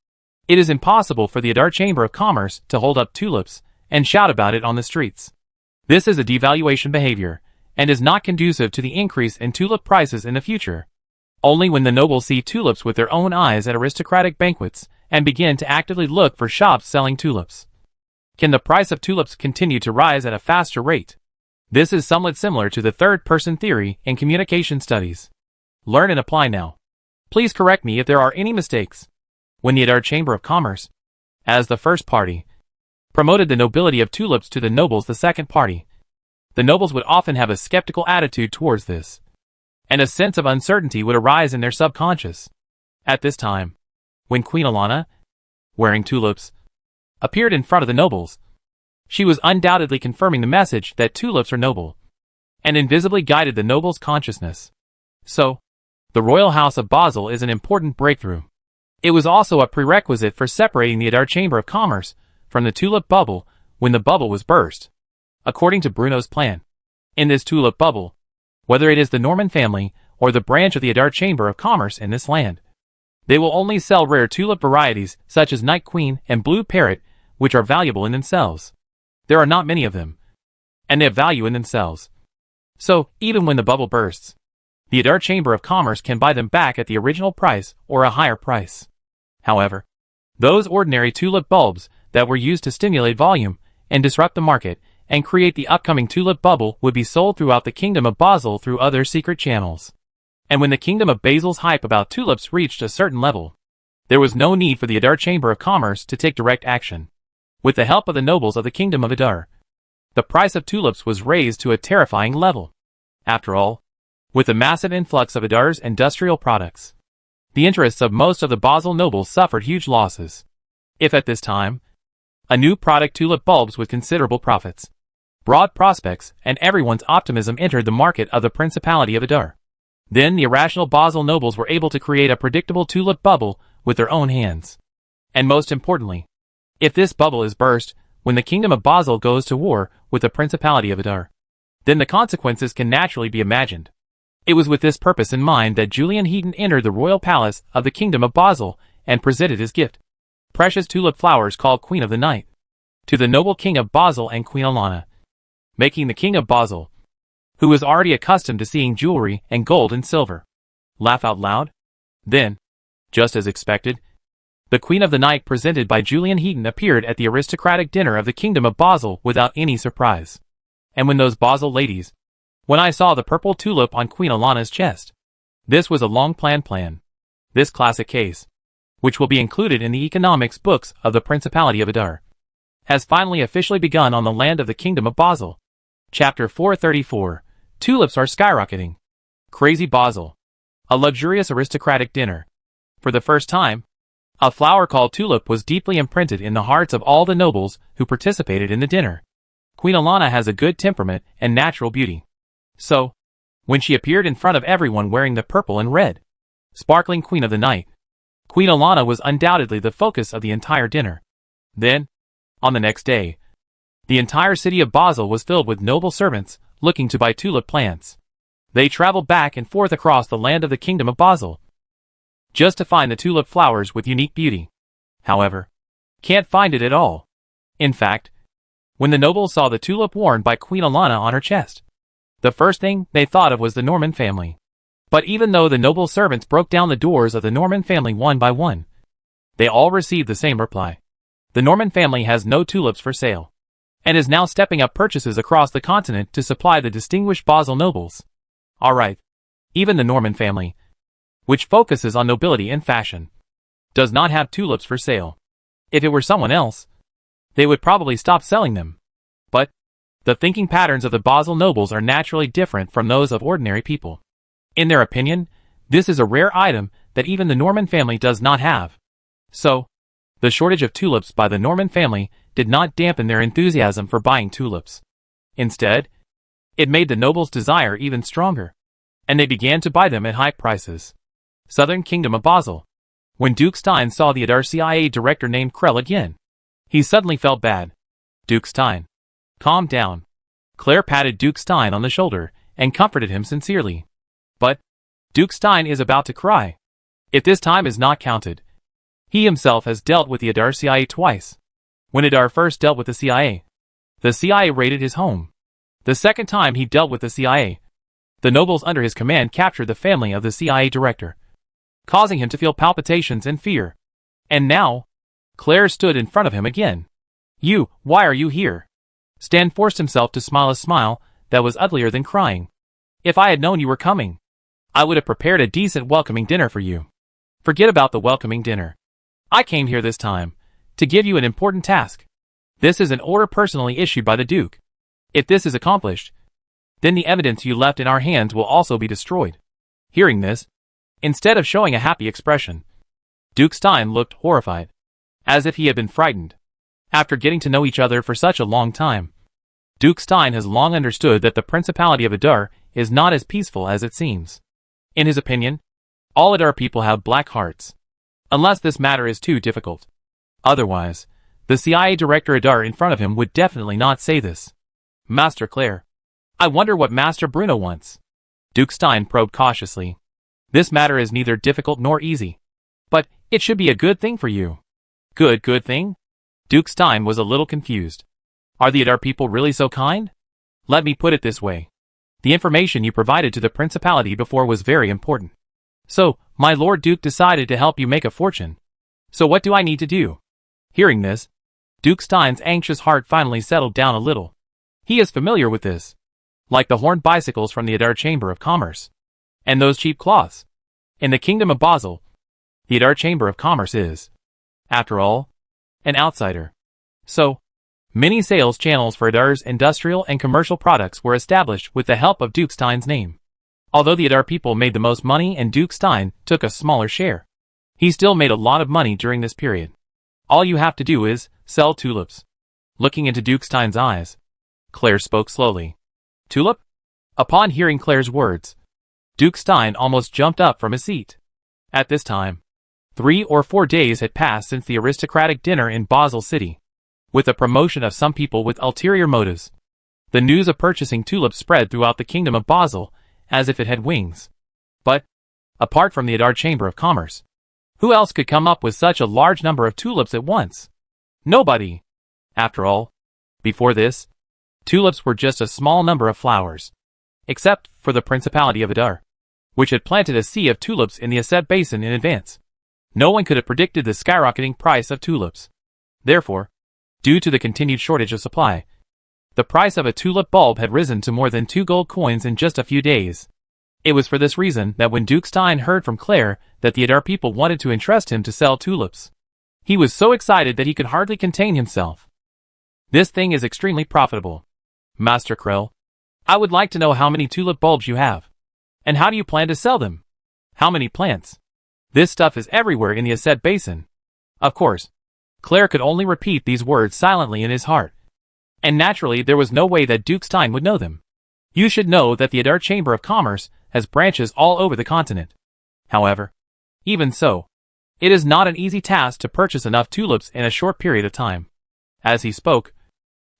it is impossible for the Adar Chamber of Commerce to hold up tulips and shout about it on the streets. This is a devaluation behavior, and is not conducive to the increase in tulip prices in the future. Only when the nobles see tulips with their own eyes at aristocratic banquets and begin to actively look for shops selling tulips, can the price of tulips continue to rise at a faster rate. This is somewhat similar to the third-person theory in communication studies. Learn and apply now. Please correct me if there are any mistakes. When the Adar Chamber of Commerce, as the first party, promoted the nobility of tulips to the nobles, the second party, the nobles would often have a skeptical attitude towards this, and a sense of uncertainty would arise in their subconscious. At this time, when Queen Alana, wearing tulips, appeared in front of the nobles, she was undoubtedly confirming the message that tulips are noble, and invisibly guided the nobles' consciousness. So, the royal house of Basel is an important breakthrough. It was also a prerequisite for separating the Adar Chamber of Commerce from the tulip bubble when the bubble was burst. According to Bruno's plan, in this tulip bubble, whether it is the Norman family or the branch of the Adar Chamber of Commerce in this land, they will only sell rare tulip varieties such as Night Queen and Blue Parrot, which are valuable in themselves. There are not many of them, and they have value in themselves. So, even when the bubble bursts, the Adar Chamber of Commerce can buy them back at the original price or a higher price. However, those ordinary tulip bulbs that were used to stimulate volume and disrupt the market and create the upcoming tulip bubble would be sold throughout the Kingdom of Basel through other secret channels. And when the Kingdom of Basel's hype about tulips reached a certain level, there was no need for the Adar Chamber of Commerce to take direct action. With the help of the nobles of the Kingdom of Adar, the price of tulips was raised to a terrifying level. After all, with the massive influx of Adar's industrial products, the interests of most of the Basel nobles suffered huge losses. If at this time, a new product tulip bulbs with considerable profits, broad prospects, and everyone's optimism entered the market of the Principality of Adar. Then the irrational Basel nobles were able to create a predictable tulip bubble with their own hands. And most importantly, if this bubble is burst, when the Kingdom of Basel goes to war with the Principality of Adar, then the consequences can naturally be imagined. It was with this purpose in mind that Julian Heaton entered the royal palace of the Kingdom of Basel and presented his gift, precious tulip flowers called Queen of the Night, to the noble King of Basel and Queen Alana, making the King of Basel, who was already accustomed to seeing jewelry and gold and silver, laugh out loud. Then, just as expected, the Queen of the Night presented by Julian Heaton appeared at the aristocratic dinner of the Kingdom of Basel without any surprise. And when those Basel ladies, when I saw the purple tulip on Queen Alana's chest, this was a long-planned plan. This classic case, which will be included in the economics books of the Principality of Adar, has finally officially begun on the land of the Kingdom of Basel. Chapter 434. Tulips are skyrocketing. Crazy Basel. A luxurious aristocratic dinner. For the first time, a flower called tulip was deeply imprinted in the hearts of all the nobles who participated in the dinner. Queen Alana has a good temperament and natural beauty. So, when she appeared in front of everyone wearing the purple and red, sparkling Queen of the Night, Queen Alana was undoubtedly the focus of the entire dinner. Then, on the next day, the entire city of Basel was filled with noble servants looking to buy tulip plants. They traveled back and forth across the land of the Kingdom of Basel, just to find the tulip flowers with unique beauty. However, can't find it at all. In fact, when the nobles saw the tulip worn by Queen Alana on her chest, the first thing they thought of was the Norman family. But even though the noble servants broke down the doors of the Norman family one by one, they all received the same reply. The Norman family has no tulips for sale, and is now stepping up purchases across the continent to supply the distinguished Basel nobles. Alright, even the Norman family, which focuses on nobility and fashion, does not have tulips for sale. If it were someone else, they would probably stop selling them. But the thinking patterns of the Basel nobles are naturally different from those of ordinary people. In their opinion, this is a rare item that even the Norman family does not have. So, the shortage of tulips by the Norman family did not dampen their enthusiasm for buying tulips. Instead, it made the nobles' desire even stronger, and they began to buy them at high prices. Southern Kingdom of Basel. When Duke Stein saw the Adar CIA director named Krell again, he suddenly felt bad. Duke Stein, calm down. Claire patted Duke Stein on the shoulder and comforted him sincerely. But Duke Stein is about to cry. If this time is not counted, he himself has dealt with the Adar CIA twice. When Adar first dealt with the CIA raided his home. The second time he dealt with the CIA, the nobles under his command captured the family of the CIA director, causing him to feel palpitations and fear. And now, Claire stood in front of him again. Why are you here? Stan forced himself to smile a smile that was uglier than crying. If I had known you were coming, I would have prepared a decent welcoming dinner for you. Forget about the welcoming dinner. I came here this time to give you an important task. This is an order personally issued by the Duke. If this is accomplished, then the evidence you left in our hands will also be destroyed. Hearing this, instead of showing a happy expression, Duke Stein looked horrified, as if he had been frightened. After getting to know each other for such a long time, Duke Stein has long understood that the Principality of Adar is not as peaceful as it seems. In his opinion, all Adar people have black hearts, unless this matter is too difficult. Otherwise, the CIA director Adar in front of him would definitely not say this. Master Claire, I wonder what Master Bruno wants. Duke Stein probed cautiously. This matter is neither difficult nor easy, but it should be a good thing for you. Good thing? Duke Stein was a little confused. Are the Adar people really so kind? Let me put it this way. The information you provided to the Principality before was very important. So, my Lord Duke decided to help you make a fortune. So what do I need to do? Hearing this, Duke Stein's anxious heart finally settled down a little. He is familiar with this. Like the horned bicycles from the Adar Chamber of Commerce. And those cheap cloths. In the Kingdom of Basel, the Adar Chamber of Commerce is, after all, an outsider. So, many sales channels for Adar's industrial and commercial products were established with the help of Duke Stein's name. Although the Adar people made the most money and Duke Stein took a smaller share, he still made a lot of money during this period. All you have to do is sell tulips. Looking into Duke Stein's eyes, Claire spoke slowly. Tulip? Upon hearing Claire's words, Duke Stein almost jumped up from his seat. At this time, 3 or 4 days had passed since the aristocratic dinner in Basel City. With the promotion of some people with ulterior motives, the news of purchasing tulips spread throughout the kingdom of Basel, as if it had wings. But, apart from the Adar Chamber of Commerce, who else could come up with such a large number of tulips at once? Nobody. After all, before this, tulips were just a small number of flowers, except for the Principality of Adar, which had planted a sea of tulips in the Aset Basin in advance. No one could have predicted the skyrocketing price of tulips. Therefore, due to the continued shortage of supply, the price of a tulip bulb had risen to more than 2 gold coins in just a few days. It was for this reason that when Duke Stein heard from Claire that the Adar people wanted to entrust him to sell tulips, he was so excited that he could hardly contain himself. This thing is extremely profitable. Master Krell, I would like to know how many tulip bulbs you have. And how do you plan to sell them? How many plants? This stuff is everywhere in the Aset Basin. Of course, Claire could only repeat these words silently in his heart. And naturally there was no way that Duke Stein would know them. You should know that the Adar Chamber of Commerce has branches all over the continent. However, even so, it is not an easy task to purchase enough tulips in a short period of time. As he spoke,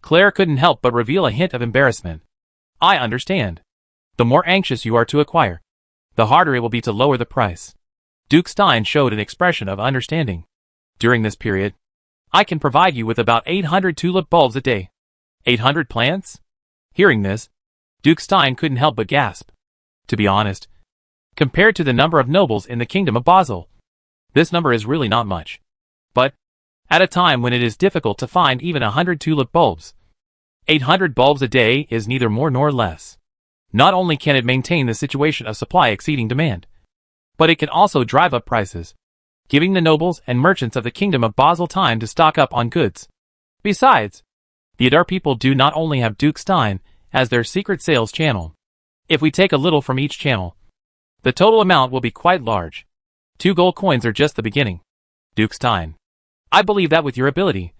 Claire couldn't help but reveal a hint of embarrassment. I understand. The more anxious you are to acquire, the harder it will be to lower the price. Duke Stein showed an expression of understanding. During this period, I can provide you with about 800 tulip bulbs a day. 800 plants? Hearing this, Duke Stein couldn't help but gasp. To be honest, compared to the number of nobles in the kingdom of Basel, this number is really not much. But, at a time when it is difficult to find even 100 tulip bulbs, 800 bulbs a day is neither more nor less. Not only can it maintain the situation of supply exceeding demand, but it can also drive up prices, giving the nobles and merchants of the kingdom of Basel time to stock up on goods. Besides, the Adar people do not only have Duke Stein as their secret sales channel. If we take a little from each channel, the total amount will be quite large. 2 gold coins are just the beginning. Duke Stein, I believe that with your ability,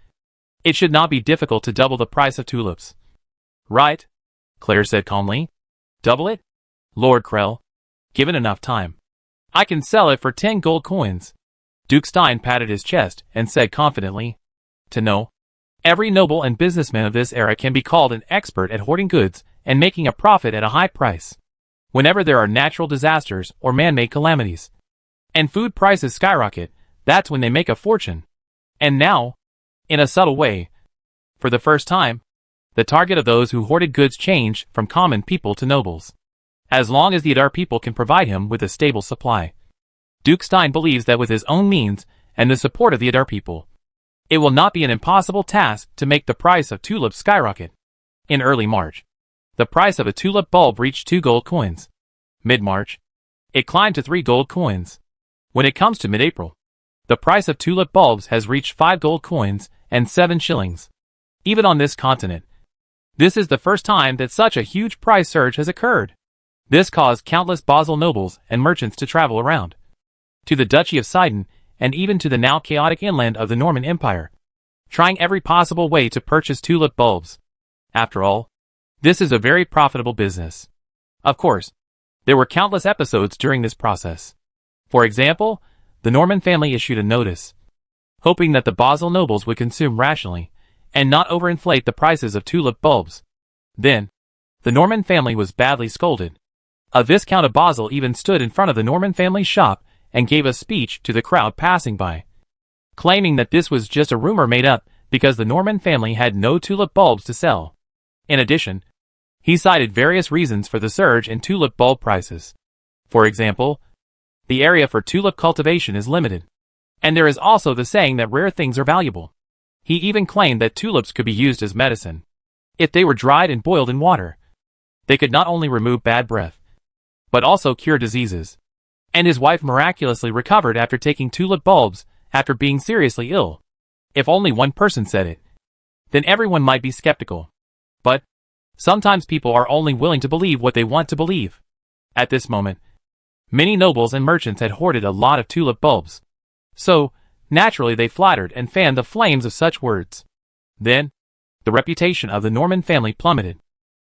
it should not be difficult to double the price of tulips. Right? Claire said calmly. Double it? Lord Krell, given enough time, I can sell it for 10 gold coins. Duke Stein patted his chest and said confidently, to know, every noble and businessman of this era can be called an expert at hoarding goods and making a profit at a high price. Whenever there are natural disasters or man-made calamities, and food prices skyrocket, that's when they make a fortune. And now, in a subtle way, for the first time, the target of those who hoarded goods changed from common people to nobles. As long as the Adar people can provide him with a stable supply, Duke Stein believes that with his own means and the support of the Adar people, it will not be an impossible task to make the price of tulips skyrocket. In early March, the price of a tulip bulb reached 2 gold coins. Mid-March, it climbed to 3 gold coins. When it comes to mid-April, the price of tulip bulbs has reached 5 gold coins and 7 shillings. Even on this continent, this is the first time that such a huge price surge has occurred. This caused countless Basel nobles and merchants to travel around to the Duchy of Sidon and even to the now chaotic inland of the Norman Empire, trying every possible way to purchase tulip bulbs. After all, this is a very profitable business. Of course, there were countless episodes during this process. For example, the Norman family issued a notice, hoping that the Basel nobles would consume rationally and not overinflate the prices of tulip bulbs. Then, the Norman family was badly scolded. A Viscount of Basel even stood in front of the Norman family's shop and gave a speech to the crowd passing by, claiming that this was just a rumor made up because the Norman family had no tulip bulbs to sell. In addition, he cited various reasons for the surge in tulip bulb prices. For example, the area for tulip cultivation is limited, and there is also the saying that rare things are valuable. He even claimed that tulips could be used as medicine. If they were dried and boiled in water, they could not only remove bad breath, but also cure diseases. And his wife miraculously recovered after taking tulip bulbs after being seriously ill. If only one person said it, then everyone might be skeptical. But sometimes people are only willing to believe what they want to believe. At this moment, many nobles and merchants had hoarded a lot of tulip bulbs. So, naturally they flattered and fanned the flames of such words. Then, The reputation of the Norman family plummeted.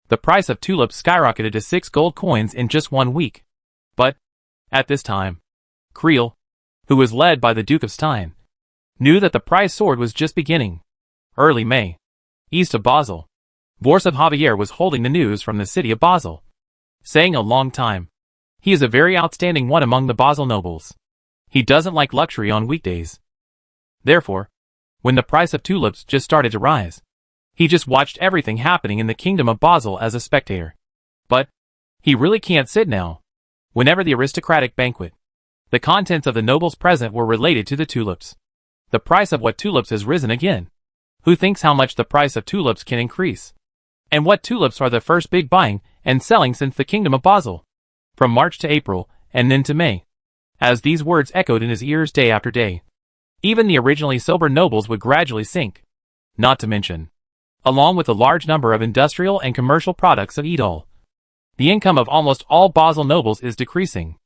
The price of tulips skyrocketed to 6 gold coins in just 1 week. But, at this time, Kriel, who was led by the Duke of Stein, knew that the price soared was just beginning. Early May. East of Basel. Boris of Javier was holding the news from the city of Basel, saying a long time. He is a very outstanding one among the Basel nobles. He doesn't like luxury on weekdays. Therefore, when the price of tulips just started to rise, he just watched everything happening in the kingdom of Basel as a spectator. But, he really can't sit now. Whenever the aristocratic banquet, the contents of the nobles present were related to the tulips. The price of what tulips has risen again. Who thinks how much the price of tulips can increase? And what tulips are the first big buying and selling since the kingdom of Basel? From March to April, and then to May. As these words echoed in his ears day after day, even the originally sober nobles would gradually sink. Not to mention, along with a large number of industrial and commercial products of Edol, the income of almost all Basel nobles is decreasing.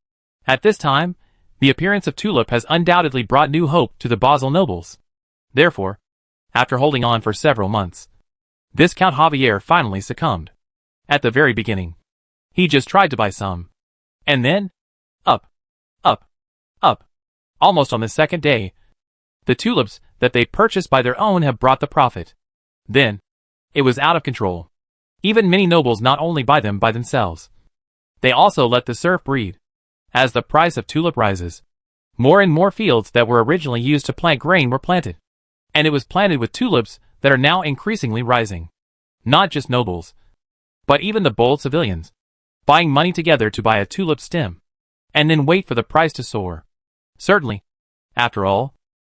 At this time, the appearance of tulip has undoubtedly brought new hope to the Basel nobles. Therefore, after holding on for several months, Viscount Javier finally succumbed. At the very beginning, he just tried to buy some. And then, up. Almost on the second day, the tulips that they purchased by their own have brought the profit. Then, it was out of control. Even many nobles not only buy them by themselves, they also let the serf breed. As the price of tulip rises, more and more fields that were originally used to plant grain were planted. And it was planted with tulips that are now increasingly rising. Not just nobles, but even the bold civilians, buying money together to buy a tulip stem, and then wait for the price to soar. Certainly, after all,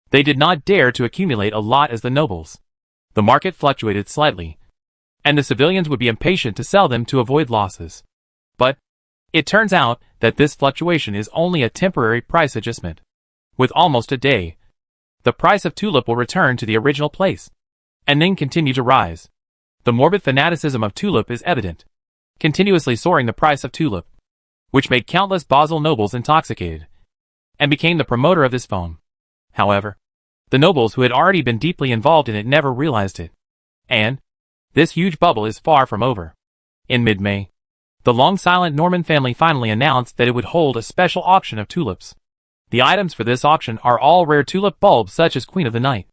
they did not dare to accumulate a lot as the nobles. The market fluctuated slightly, and the civilians would be impatient to sell them to avoid losses. But, it turns out that this fluctuation is only a temporary price adjustment. With almost a day, the price of tulip will return to the original place, and then continue to rise. The morbid fanaticism of tulip is evident, continuously soaring the price of tulip, which made countless Basel nobles intoxicated, and became the promoter of this foam. However, the nobles who had already been deeply involved in it never realized it. And, this huge bubble is far from over. In mid-May, the long-silent Norman family finally announced that it would hold a special auction of tulips. The items for this auction are all rare tulip bulbs such as Queen of the Night,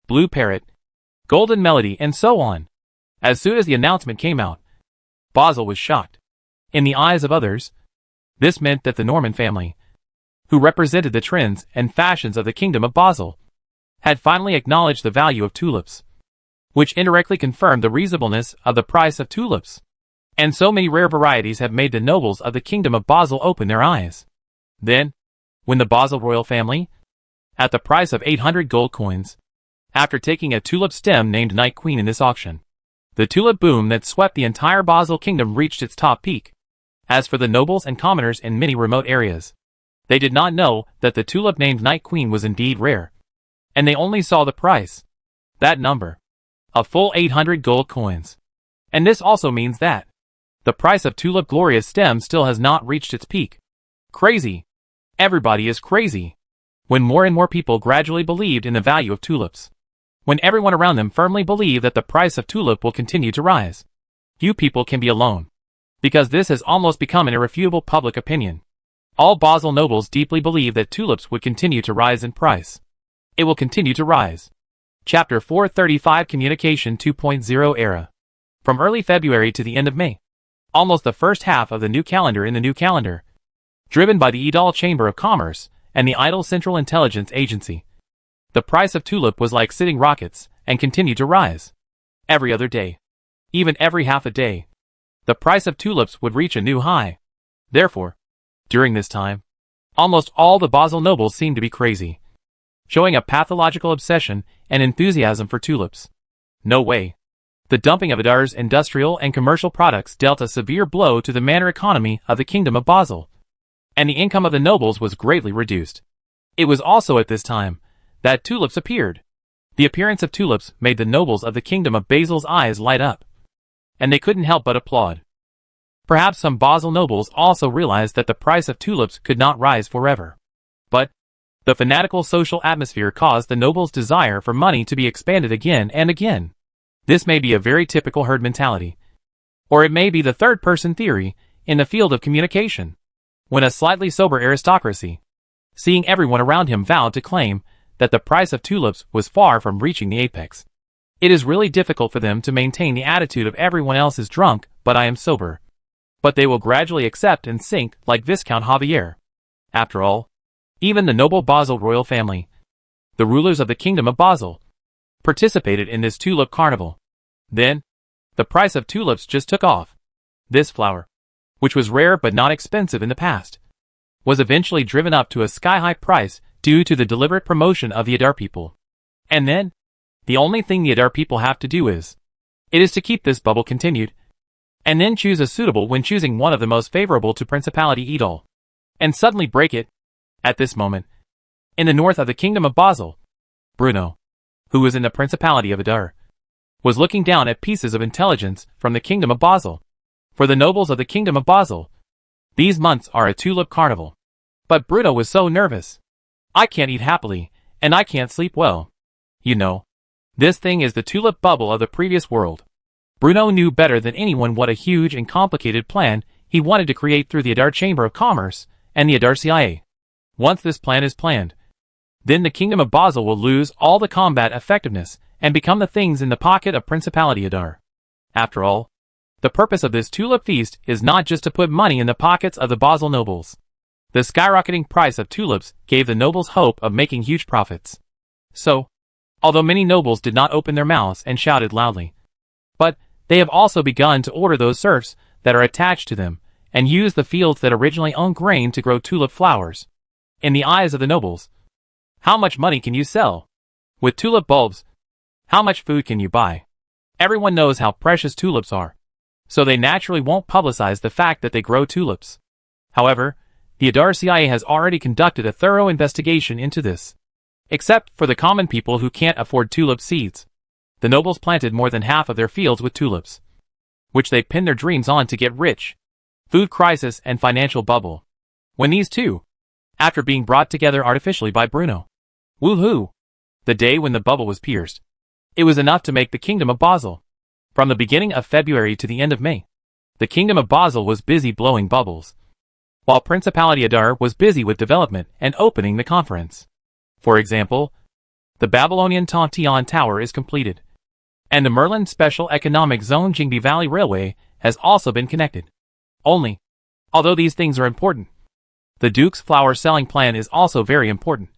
Blue Parrot, Golden Melody, and so on. As soon as the announcement came out, Basel was shocked. In the eyes of others, this meant that the Norman family, who represented the trends and fashions of the kingdom of Basel, had finally acknowledged the value of tulips, which indirectly confirmed the reasonableness of the price of tulips. And so many rare varieties have made the nobles of the kingdom of Basel open their eyes. Then, when the Basel royal family, at the price of 800 gold coins, after taking a tulip stem named Night Queen in this auction, the tulip boom that swept the entire Basel kingdom reached its top peak. As for the nobles and commoners in many remote areas, they did not know that the tulip named Night Queen was indeed rare, and they only saw the price, that number, a full 800 gold coins. And this also means that the price of tulip glorious stem still has not reached its peak. Crazy. Everybody is crazy. When more and more people gradually believed in the value of tulips, when everyone around them firmly believed that the price of tulip will continue to rise, few people can be alone, because this has almost become an irrefutable public opinion. All Basel nobles deeply believe that tulips would continue to rise in price. It will continue to rise. Chapter 435 Communication 2.0 Era. From early February to the end of May, almost the first half of the new calendar in the new calendar, driven by the Edol Chamber of Commerce and the Idle Central Intelligence Agency, the price of tulip was like sitting rockets and continued to rise. Every other day, even every half a day, the price of tulips would reach a new high. Therefore, during this time, almost all the Basel nobles seemed to be crazy, showing a pathological obsession and enthusiasm for tulips. No way. The dumping of Edar's industrial and commercial products dealt a severe blow to the manor economy of the kingdom of Basel, and the income of the nobles was greatly reduced. It was also at this time that tulips appeared. The appearance of tulips made the nobles of the kingdom of Basel's eyes light up, and they couldn't help but applaud. Perhaps some Basel nobles also realized that the price of tulips could not rise forever. But the fanatical social atmosphere caused the nobles' desire for money to be expanded again and again. This may be a very typical herd mentality. Or it may be the third-person theory in the field of communication. When a slightly sober aristocracy, seeing everyone around him, vowed to claim that the price of tulips was far from reaching the apex, it is really difficult for them to maintain the attitude of everyone else is drunk, but I am sober. But they will gradually accept and sink like Viscount Javier. After all, even the noble Basel royal family, the rulers of the kingdom of Basel, participated in this tulip carnival. Then, the price of tulips just took off. This flower, which was rare but not expensive in the past, was eventually driven up to a sky-high price due to the deliberate promotion of the Adar people. And then, the only thing the Adar people have to do is to keep this bubble continued, and then choose a suitable when choosing one of the most favorable to Principality Edol, and suddenly break it. At this moment, in the north of the kingdom of Basel, Bruno, who was in the Principality of Adar, was looking down at pieces of intelligence from the kingdom of Basel. For the nobles of the kingdom of Basel, these months are a tulip carnival. But Bruno was so nervous. I can't eat happily, and I can't sleep well. You know, this thing is the tulip bubble of the previous world. Bruno knew better than anyone what a huge and complicated plan he wanted to create through the Adar Chamber of Commerce and the Adar CIA. Once this plan is planned, then the kingdom of Basel will lose all the combat effectiveness and become the things in the pocket of Principality Adar. After all, the purpose of this tulip feast is not just to put money in the pockets of the Basel nobles. The skyrocketing price of tulips gave the nobles hope of making huge profits. So, although many nobles did not open their mouths and shouted loudly, but they have also begun to order those serfs that are attached to them and use the fields that originally owned grain to grow tulip flowers. In the eyes of the nobles, how much money can you sell? With tulip bulbs, how much food can you buy? Everyone knows how precious tulips are, so they naturally won't publicize the fact that they grow tulips. However, the Adar CIA has already conducted a thorough investigation into this. Except for the common people who can't afford tulip seeds, the nobles planted more than half of their fields with tulips, which they pinned their dreams on to get rich. Food crisis and financial bubble. When these two, after being brought together artificially by Bruno, woohoo! The day when the bubble was pierced, it was enough to make the kingdom of Basel. From the beginning of February to the end of May, the kingdom of Basel was busy blowing bubbles, while Principality Adar was busy with development and opening the conference. For example, the Babylonian Tontian Tower is completed, and the Merlin Special Economic Zone Jingbi Valley Railway has also been connected. Only, although these things are important, the Duke's flower selling plan is also very important.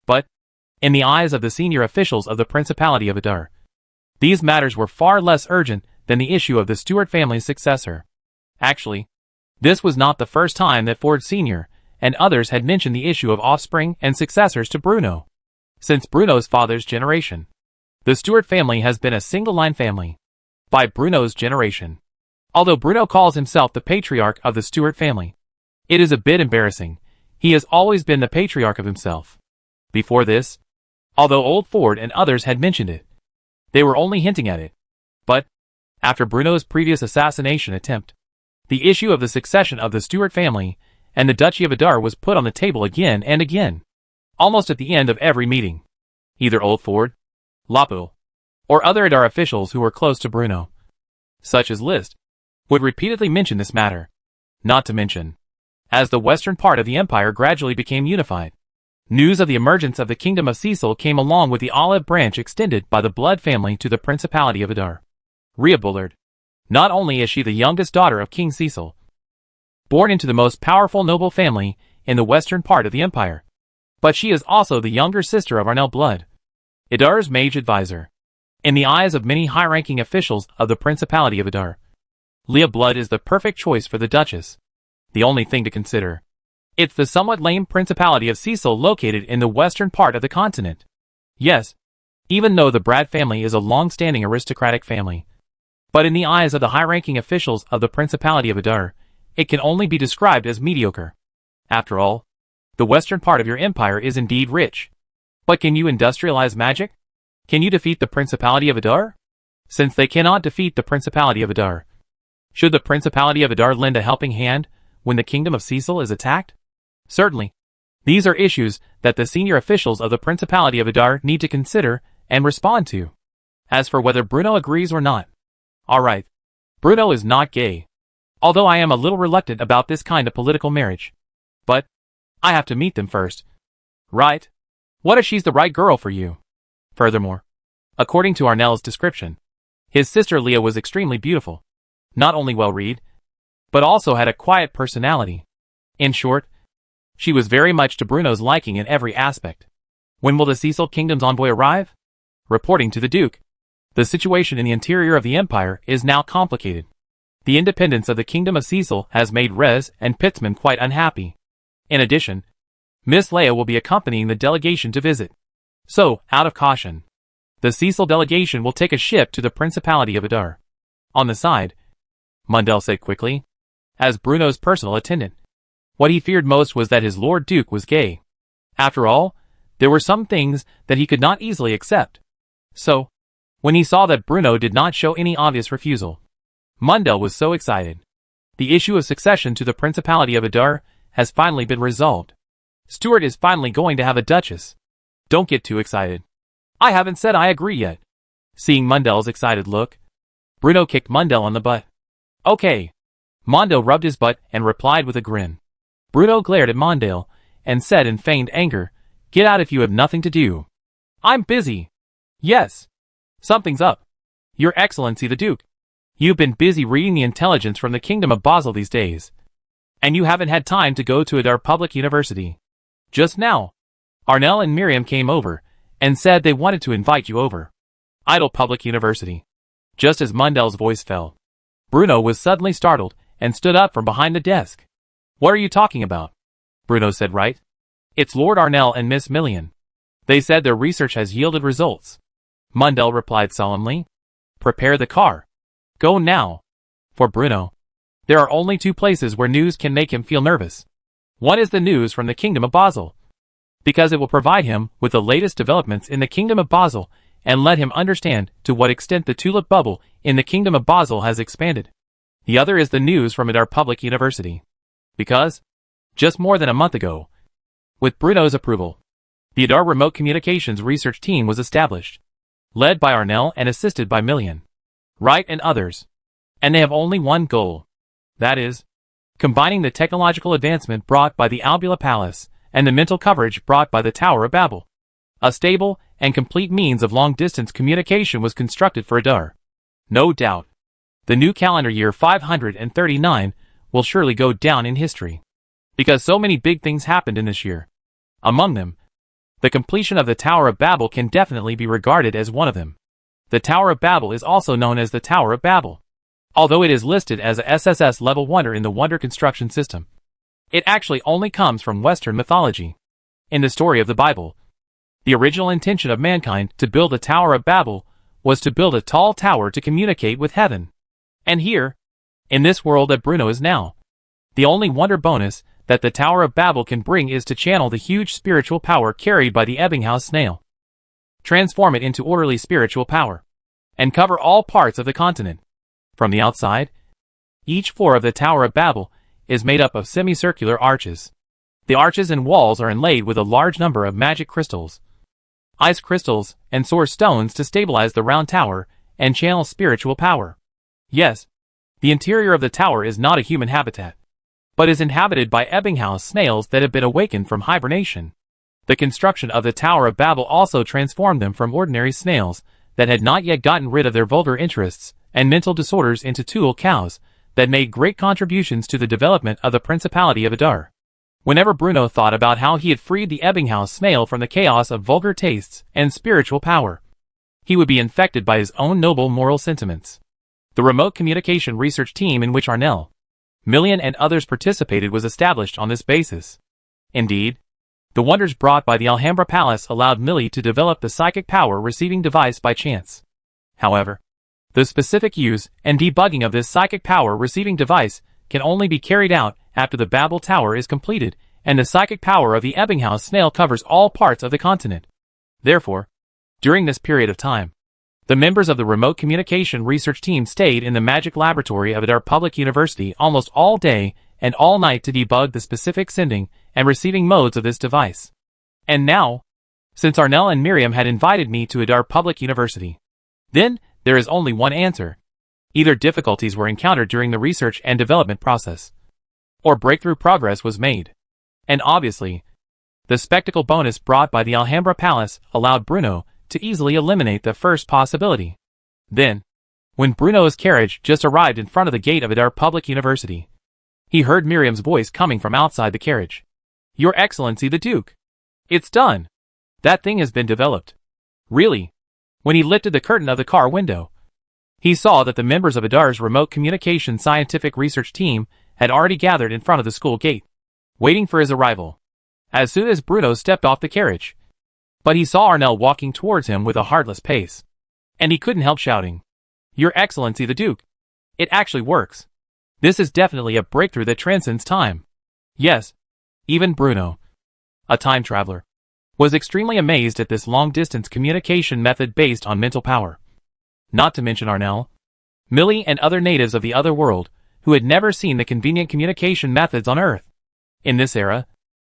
But, in the eyes of the senior officials of the Principality of Adar, these matters were far less urgent than the issue of the Stuart family's successor. Actually, this was not the first time that Ford Sr. and others had mentioned the issue of offspring and successors to Bruno. Since Bruno's father's generation, the Stuart family has been a single-line family. By Bruno's generation, although Bruno calls himself the patriarch of the Stuart family, it is a bit embarrassing. He has always been the patriarch of himself. Before this, although old Ford and others had mentioned it, they were only hinting at it. But, after Bruno's previous assassination attempt, the issue of the succession of the Stuart family and the Duchy of Adar was put on the table again and again, almost at the end of every meeting. Either old Ford, Lapo, or other Adar officials who were close to Bruno, such as Liszt, would repeatedly mention this matter. Not to mention, as the western part of the empire gradually became unified, news of the emergence of the kingdom of Cecil came along with the olive branch extended by the blood family to the Principality of Adar. Rhea Bullard, not only is she the youngest daughter of King Cecil, born into the most powerful noble family in the western part of the empire, but she is also the younger sister of Arnel Blood, Adar's mage advisor. In the eyes of many high-ranking officials of the Principality of Adar, Leah Blood is the perfect choice for the Duchess. The only thing to consider, it's the somewhat lame Principality of Cecil located in the western part of the continent. Yes, even though the Brad family is a long-standing aristocratic family, but in the eyes of the high-ranking officials of the Principality of Adar, it can only be described as mediocre. After all, the western part of your empire is indeed rich. But can you industrialize magic? Can you defeat the Principality of Adar? Since they cannot defeat the Principality of Adar, should the Principality of Adar lend a helping hand when the kingdom of Cecil is attacked? Certainly. These are issues that the senior officials of the Principality of Adar need to consider and respond to. As for whether Bruno agrees or not. Alright. Bruno is not gay. Although I am a little reluctant about this kind of political marriage. But I have to meet them first. Right? What if she's the right girl for you? Furthermore, according to Arnell's description, his sister Leah was extremely beautiful. Not only well-read, but also had a quiet personality. In short, she was very much to Bruno's liking in every aspect. When will the Cecil Kingdom's envoy arrive? Reporting to the Duke, the situation in the interior of the Empire is now complicated. The independence of the Kingdom of Cecil has made Rez and Pitzman quite unhappy. In addition, Miss Leia will be accompanying the delegation to visit. So, out of caution, the Cecil delegation will take a ship to the Principality of Adar. On the side, Mundell said quickly, as Bruno's personal attendant. What he feared most was that his Lord Duke was gay. After all, there were some things that he could not easily accept. So, when he saw that Bruno did not show any obvious refusal, Mundell was so excited. The issue of succession to the Principality of Adar has finally been resolved. Stuart is finally going to have a duchess. Don't get too excited. I haven't said I agree yet. Seeing Mundell's excited look, Bruno kicked Mundell on the butt. Okay. Mundell rubbed his butt and replied with a grin. Bruno glared at Mundell and said in feigned anger, "Get out if you have nothing to do." "I'm busy." "Yes. Something's up. Your Excellency the Duke. You've been busy reading the intelligence from the Kingdom of Basel these days. And you haven't had time to go to Adar Public University. Just now, Arnell and Miriam came over and said they wanted to invite you over. Idle Public University." Just as Mundell's voice fell, Bruno was suddenly startled and stood up from behind the desk. "What are you talking about?" Bruno said. "Right. It's Lord Arnell and Miss Millian. They said their research has yielded results." Mundell replied solemnly. "Prepare the car. Go now." For Bruno, there are only two places where news can make him feel nervous. One is the news from the Kingdom of Basel, because it will provide him with the latest developments in the Kingdom of Basel and let him understand to what extent the tulip bubble in the Kingdom of Basel has expanded. The other is the news from Adar Public University, because, just more than a month ago, with Bruno's approval, the Adar Remote Communications Research Team was established, led by Arnell and assisted by Millian, Wright and others. And they have only one goal. That is, combining the technological advancement brought by the Albula Palace and the mental coverage brought by the Tower of Babel. A stable and complete means of long-distance communication was constructed for Adar. No doubt, the new calendar year 539 will surely go down in history, because so many big things happened in this year. Among them, the completion of the Tower of Babel can definitely be regarded as one of them. The Tower of Babel is also known as the Tower of Babel, although it is listed as a SSS level wonder in the Wonder Construction System. It actually only comes from Western mythology. In the story of the Bible, the original intention of mankind to build the Tower of Babel was to build a tall tower to communicate with heaven. And here, in this world that Bruno is now, the only wonder bonus that the Tower of Babel can bring is to channel the huge spiritual power carried by the Ebbinghaus snail, transform it into orderly spiritual power, and cover all parts of the continent. From the outside, each floor of the Tower of Babel is made up of semicircular arches. The arches and walls are inlaid with a large number of magic crystals, ice crystals, and source stones to stabilize the round tower and channel spiritual power. Yes, the interior of the tower is not a human habitat, but is inhabited by Ebbinghaus snails that have been awakened from hibernation. The construction of the Tower of Babel also transformed them from ordinary snails that had not yet gotten rid of their vulgar interests and mental disorders into tool cows that made great contributions to the development of the Principality of Adar. Whenever Bruno thought about how he had freed the Ebbinghaus snail from the chaos of vulgar tastes and spiritual power, he would be infected by his own noble moral sentiments. The remote communication research team in which Arnell, Millian and others participated was established on this basis. Indeed, the wonders brought by the Alhambra Palace allowed Millie to develop the psychic power receiving device by chance. However, the specific use and debugging of this psychic power receiving device can only be carried out after the Babel Tower is completed and the psychic power of the Ebbinghaus snail covers all parts of the continent. Therefore, during this period of time, the members of the remote communication research team stayed in the magic laboratory of Adar Public University almost all day and all night to debug the specific sending and receiving modes of this device. And now, since Arnell and Miriam had invited me to Adar Public University, then there is only one answer. Either difficulties were encountered during the research and development process, or breakthrough progress was made. And obviously, the spectacle bonus brought by the Alhambra Palace allowed Bruno to easily eliminate the first possibility. Then, when Bruno's carriage just arrived in front of the gate of Adar Public University, he heard Miriam's voice coming from outside the carriage. "Your Excellency the Duke! It's done! That thing has been developed." Really? When he lifted the curtain of the car window, he saw that the members of Adar's remote communication scientific research team had already gathered in front of the school gate, waiting for his arrival. As soon as Bruno stepped off the carriage, but he saw Arnel walking towards him with a heartless pace, and he couldn't help shouting, "Your Excellency the Duke! It actually works! This is definitely a breakthrough that transcends time." Yes, even Bruno, a time traveler, was extremely amazed at this long-distance communication method based on mental power. Not to mention Arnel, Millie, and other natives of the other world who had never seen the convenient communication methods on Earth. In this era,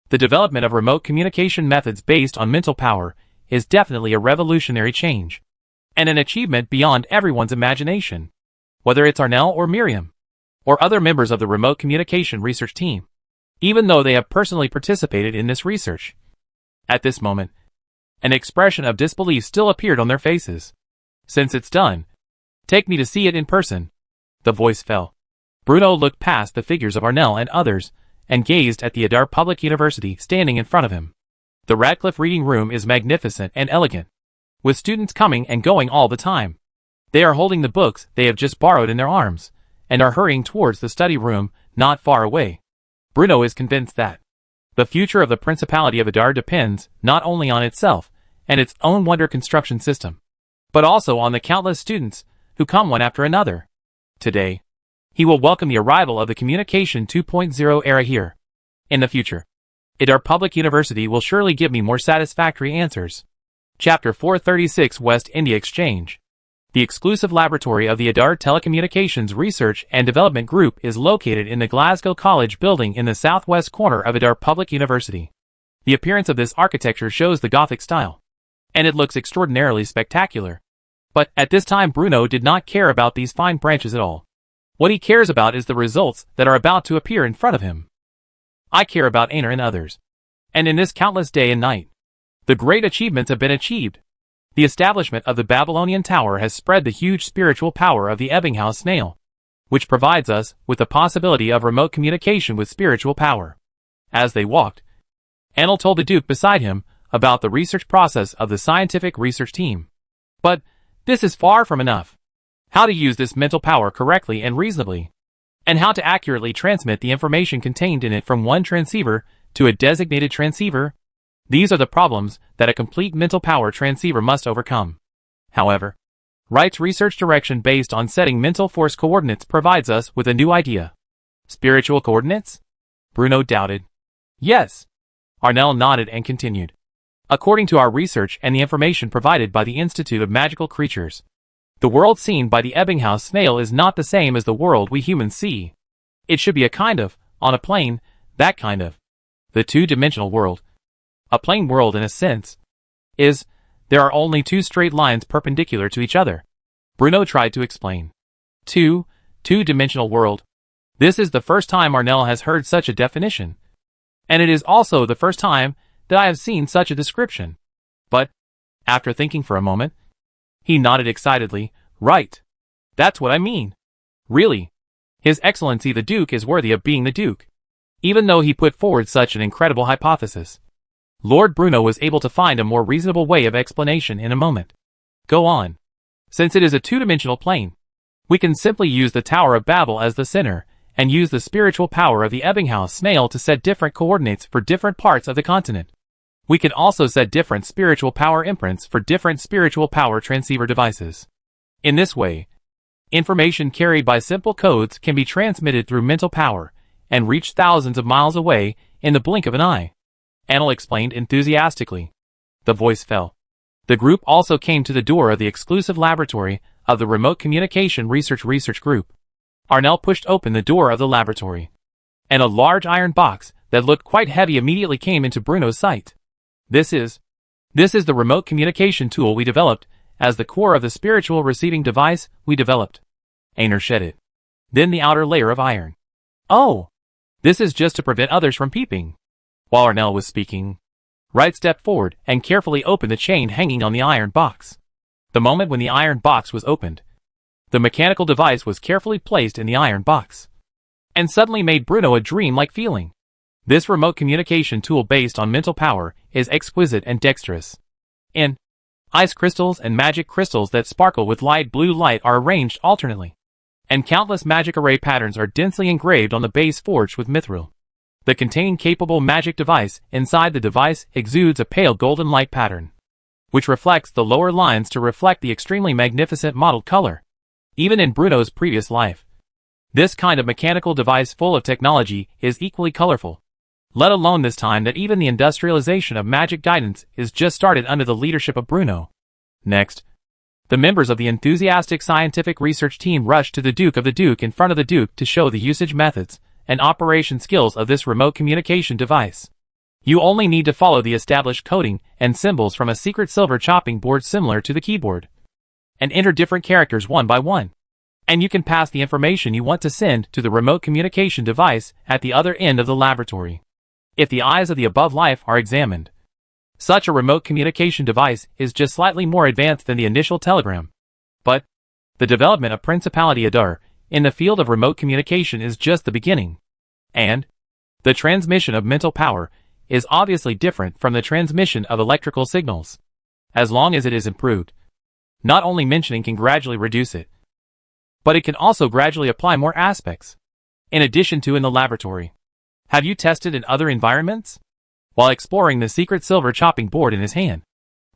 the development of remote communication methods based on mental power is definitely a revolutionary change, and an achievement beyond everyone's imagination, whether it's Arnel or Miriam, or other members of the remote communication research team, even though they have personally participated in this research. At this moment, an expression of disbelief still appeared on their faces. "Since it's done, take me to see it in person." The voice fell. Bruno looked past the figures of Arnel and others, and gazed at the Adar Public University standing in front of him. The Radcliffe Reading Room is magnificent and elegant, with students coming and going all the time. They are holding the books they have just borrowed in their arms, and are hurrying towards the study room not far away. Bruno is convinced that the future of the Principality of Adar depends not only on itself and its own wonder construction system, but also on the countless students who come one after another. Today, he will welcome the arrival of the Communication 2.0 era here. In the future, Adar Public University will surely give me more satisfactory answers. Chapter 436 West India Exchange. The exclusive laboratory of the Adar Telecommunications Research and Development Group is located in the Glasgow College building in the southwest corner of Adar Public University. The appearance of this architecture shows the Gothic style, and it looks extraordinarily spectacular. But at this time Bruno did not care about these fine branches at all. What he cares about is the results that are about to appear in front of him. I care about Aner and others. And in this countless day and night, the great achievements have been achieved. The establishment of the Babylonian Tower has spread the huge spiritual power of the Ebbinghaus snail, which provides us with the possibility of remote communication with spiritual power. As they walked, Anil told the Duke beside him about the research process of the scientific research team. But this is far from enough. How to use this mental power correctly and reasonably, and how to accurately transmit the information contained in it from one transceiver to a designated transceiver. These are the problems that a complete mental power transceiver must overcome. However, Wright's research direction based on setting mental force coordinates provides us with a new idea. Spiritual coordinates? Bruno doubted. Yes. Arnel nodded and continued. According to our research and the information provided by the Institute of Magical Creatures, the world seen by the Ebbinghaus snail is not the same as the world we humans see. It should be a kind of, on a plane, that kind of. The two-dimensional world, a plane world in a sense, is, there are only two straight lines perpendicular to each other. Bruno tried to explain. Two-dimensional world. This is the first time Arnel has heard such a definition. And it is also the first time that I have seen such a description. But, after thinking for a moment, he nodded excitedly. Right. That's what I mean. Really. His Excellency the Duke is worthy of being the Duke, even though he put forward such an incredible hypothesis. Lord Bruno was able to find a more reasonable way of explanation in a moment. Go on. Since it is a two-dimensional plane, we can simply use the Tower of Babel as the center, and use the spiritual power of the Ebbinghaus snail to set different coordinates for different parts of the continent. We can also set different spiritual power imprints for different spiritual power transceiver devices. In this way, information carried by simple codes can be transmitted through mental power, and reach thousands of miles away in the blink of an eye. Anil explained enthusiastically. The voice fell. The group also came to the door of the exclusive laboratory of the Remote Communication Research Group. Arnel pushed open the door of the laboratory, and a large iron box that looked quite heavy immediately came into Bruno's sight. This is the remote communication tool we developed as the core of the spiritual receiving device we developed. Aner shed it. Then the outer layer of iron. Oh! This is just to prevent others from peeping. While Arnell was speaking, Wright stepped forward and carefully opened the chain hanging on the iron box. The moment when the iron box was opened, the mechanical device was carefully placed in the iron box, and suddenly made Bruno a dream-like feeling. This remote communication tool based on mental power is exquisite and dexterous. In ice crystals and magic crystals that sparkle with light blue light are arranged alternately, and countless magic array patterns are densely engraved on the base forged with mithril. The contained-capable magic device inside the device exudes a pale golden light pattern, which reflects the lower lines to reflect the extremely magnificent mottled color. Even in Bruno's previous life, this kind of mechanical device full of technology is equally colorful. Let alone this time that even the industrialization of magic guidance is just started under the leadership of Bruno. Next, the members of the enthusiastic scientific research team rushed to the Duke in front of the Duke to show the usage methods and operation skills of this remote communication device. You only need to follow the established coding and symbols from a secret silver chopping board similar to the keyboard, and enter different characters one by one. And you can pass the information you want to send to the remote communication device at the other end of the laboratory. If the eyes of the above life are examined, such a remote communication device is just slightly more advanced than the initial telegram. But the development of Principality Adar in the field of remote communication is just the beginning. And the transmission of mental power is obviously different from the transmission of electrical signals. As long as it is improved, not only mentioning can gradually reduce it, but it can also gradually apply more aspects, in addition to in the laboratory. Have you tested in other environments? While exploring the secret silver chopping board in his hand,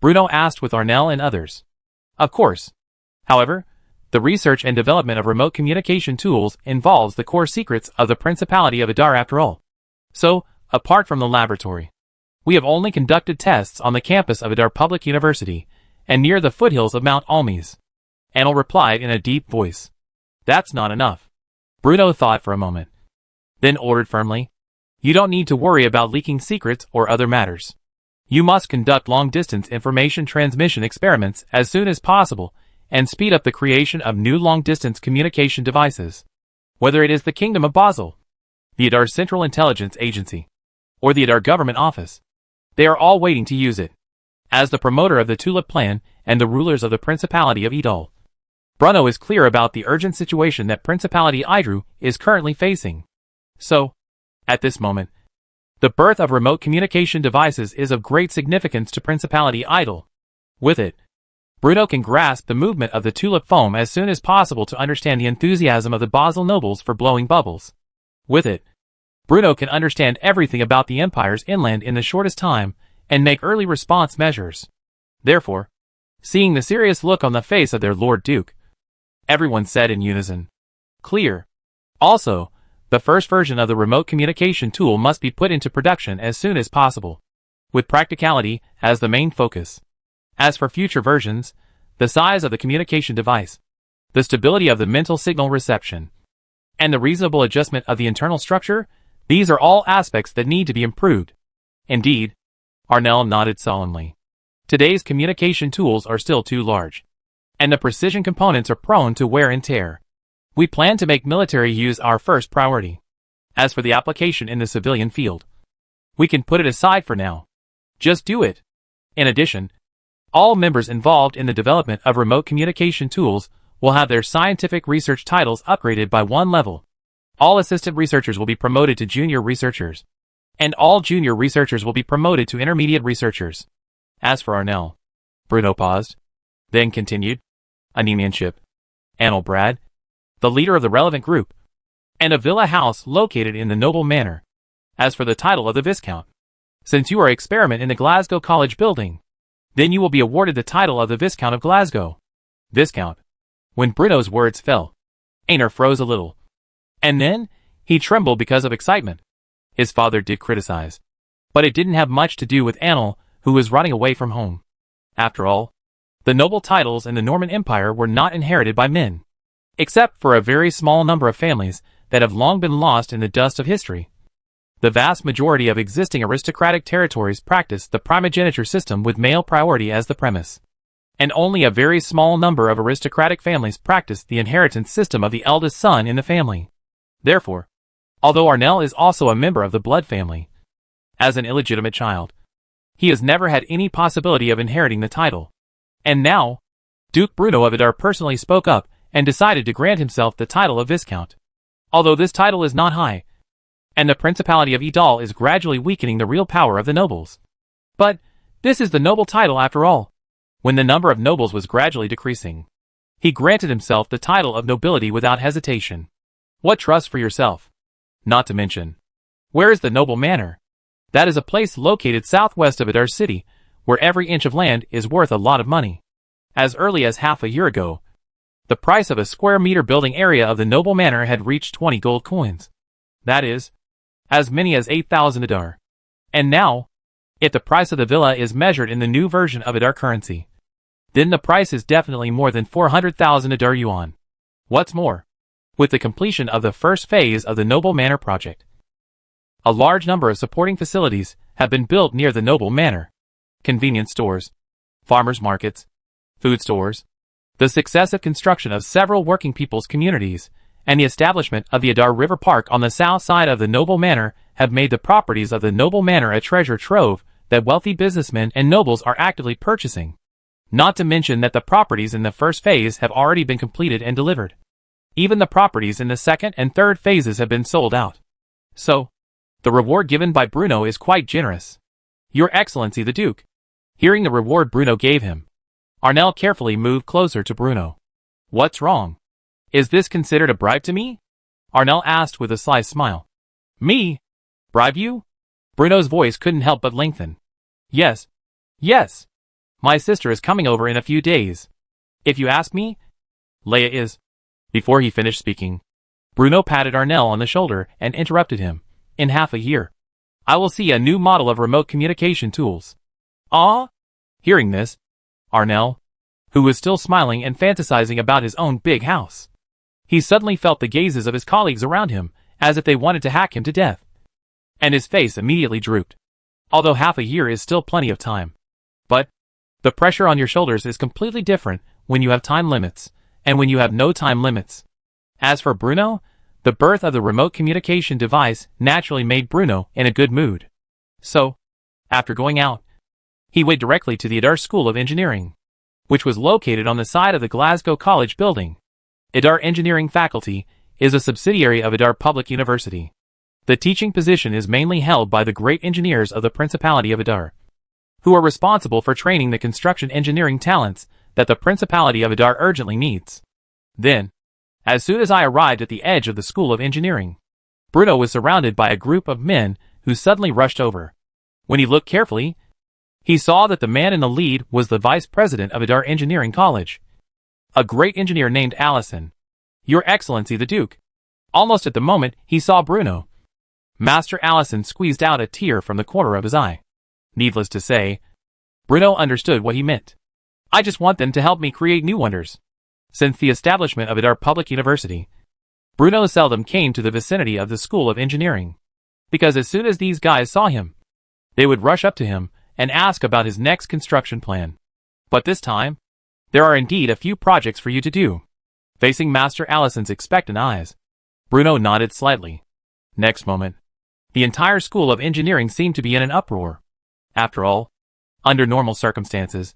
Bruno asked with Arnell and others. Of course. However, the research and development of remote communication tools involves the core secrets of the Principality of Adar after all. So, apart from the laboratory, we have only conducted tests on the campus of Adar Public University and near the foothills of Mount Almes. Anil replied in a deep voice. That's not enough. Bruno thought for a moment, then ordered firmly. You don't need to worry about leaking secrets or other matters. You must conduct long-distance information transmission experiments as soon as possible and speed up the creation of new long-distance communication devices. Whether it is the Kingdom of Basel, the Adar Central Intelligence Agency, or the Adar Government Office, they are all waiting to use it. As the promoter of the Tulip Plan and the rulers of the Principality of Idol, Bruno is clear about the urgent situation that Principality Idru is currently facing. So, at this moment, the birth of remote communication devices is of great significance to Principality Idol. With it, Bruno can grasp the movement of the tulip foam as soon as possible to understand the enthusiasm of the Basel nobles for blowing bubbles. With it, Bruno can understand everything about the Empire's inland in the shortest time and make early response measures. Therefore, seeing the serious look on the face of their Lord Duke, everyone said in unison, "Clear." Also, the first version of the remote communication tool must be put into production as soon as possible, with practicality as the main focus. As for future versions, the size of the communication device, the stability of the mental signal reception, and the reasonable adjustment of the internal structure, these are all aspects that need to be improved. Indeed, Arnell nodded solemnly. Today's communication tools are still too large, and the precision components are prone to wear and tear. We plan to make military use our first priority. As for the application in the civilian field, we can put it aside for now. Just do it. In addition, all members involved in the development of remote communication tools will have their scientific research titles upgraded by 1 level. All assistant researchers will be promoted to junior researchers, and all junior researchers will be promoted to intermediate researchers. As for Arnell, Bruno paused, then continued, Anemianship, Anil Brad, the leader of the relevant group, and a villa house located in the noble manor. As for the title of the Viscount, since you are experiment in the Glasgow College building, then you will be awarded the title of the Viscount of Glasgow. Viscount. When Bruno's words fell, Aner froze a little, and then he trembled because of excitement. His father did criticize, but it didn't have much to do with Anil, who was running away from home. After all, the noble titles in the Norman Empire were not inherited by men, except for a very small number of families that have long been lost in the dust of history. The vast majority of existing aristocratic territories practice the primogeniture system with male priority as the premise. and only a very small number of aristocratic families practiced the inheritance system of the eldest son in the family. Therefore, although Arnel is also a member of the blood family, as an illegitimate child, he has never had any possibility of inheriting the title. And now, Duke Bruno of Idar personally spoke up and decided to grant himself the title of Viscount. Although this title is not high, and the Principality of Idal is gradually weakening the real power of the nobles. But this is the noble title after all. When the number of nobles was gradually decreasing, he granted himself the title of nobility without hesitation. What trust for yourself? Not to mention, where is the noble manor? That is a place located southwest of Idar city, where every inch of land is worth a lot of money. As early as half a year ago, the price of a square meter building area of the noble manor had reached 20 gold coins. That is, as many as 8,000 Idar. And now, if the price of the villa is measured in the new version of Idar currency, then the price is definitely more than 400,000 Idar yuan. What's more, with the completion of the first phase of the Noble Manor project, a large number of supporting facilities have been built near the Noble Manor. Convenience stores, farmers markets, food stores, the successive construction of several working people's communities, and the establishment of the Idar River Park on the south side of the Noble Manor have made the properties of the Noble Manor a treasure trove that wealthy businessmen and nobles are actively purchasing. Not to mention that the properties in the first phase have already been completed and delivered. Even the properties in the second and third phases have been sold out. So, the reward given by Bruno is quite generous. Your Excellency the Duke. Hearing the reward Bruno gave him, Arnel carefully moved closer to Bruno. What's wrong? Is this considered a bribe to me? Arnel asked with a sly smile. Me? Bribe you? Bruno's voice couldn't help but lengthen. Yes. Yes. My sister is coming over in a few days. If you ask me, Leia is. Before he finished speaking, Bruno patted Arnel on the shoulder and interrupted him. In half a year, I will see a new model of remote communication tools. Ah? Hearing this, Arnel, who was still smiling and fantasizing about his own big house, he suddenly felt the gazes of his colleagues around him, as if they wanted to hack him to death. And his face immediately drooped. Although half a year is still plenty of time. But the pressure on your shoulders is completely different when you have time limits, and when you have no time limits. As for Bruno, the birth of the remote communication device naturally made Bruno in a good mood. So, after going out, he went directly to the Idar School of Engineering, which was located on the side of the Glasgow College building. Idar Engineering Faculty is a subsidiary of Idar Public University. The teaching position is mainly held by the great engineers of the Principality of Idar, who are responsible for training the construction engineering talents that the Principality of Idar urgently needs. Then, as soon as I arrived at the edge of the School of Engineering, Bruno was surrounded by a group of men who suddenly rushed over. When he looked carefully, he saw that the man in the lead was the vice president of Idar Engineering College, a great engineer named Allison. Your Excellency the Duke. Almost at the moment he saw Bruno, Master Allison squeezed out a tear from the corner of his eye. Needless to say, Bruno understood what he meant. I just want them to help me create new wonders. Since the establishment of Idar Public University, Bruno seldom came to the vicinity of the School of Engineering, because as soon as these guys saw him, they would rush up to him and ask about his next construction plan. But this time, there are indeed a few projects for you to do. Facing Master Allison's expectant eyes, Bruno nodded slightly. Next moment, the entire School of Engineering seemed to be in an uproar. After all, under normal circumstances,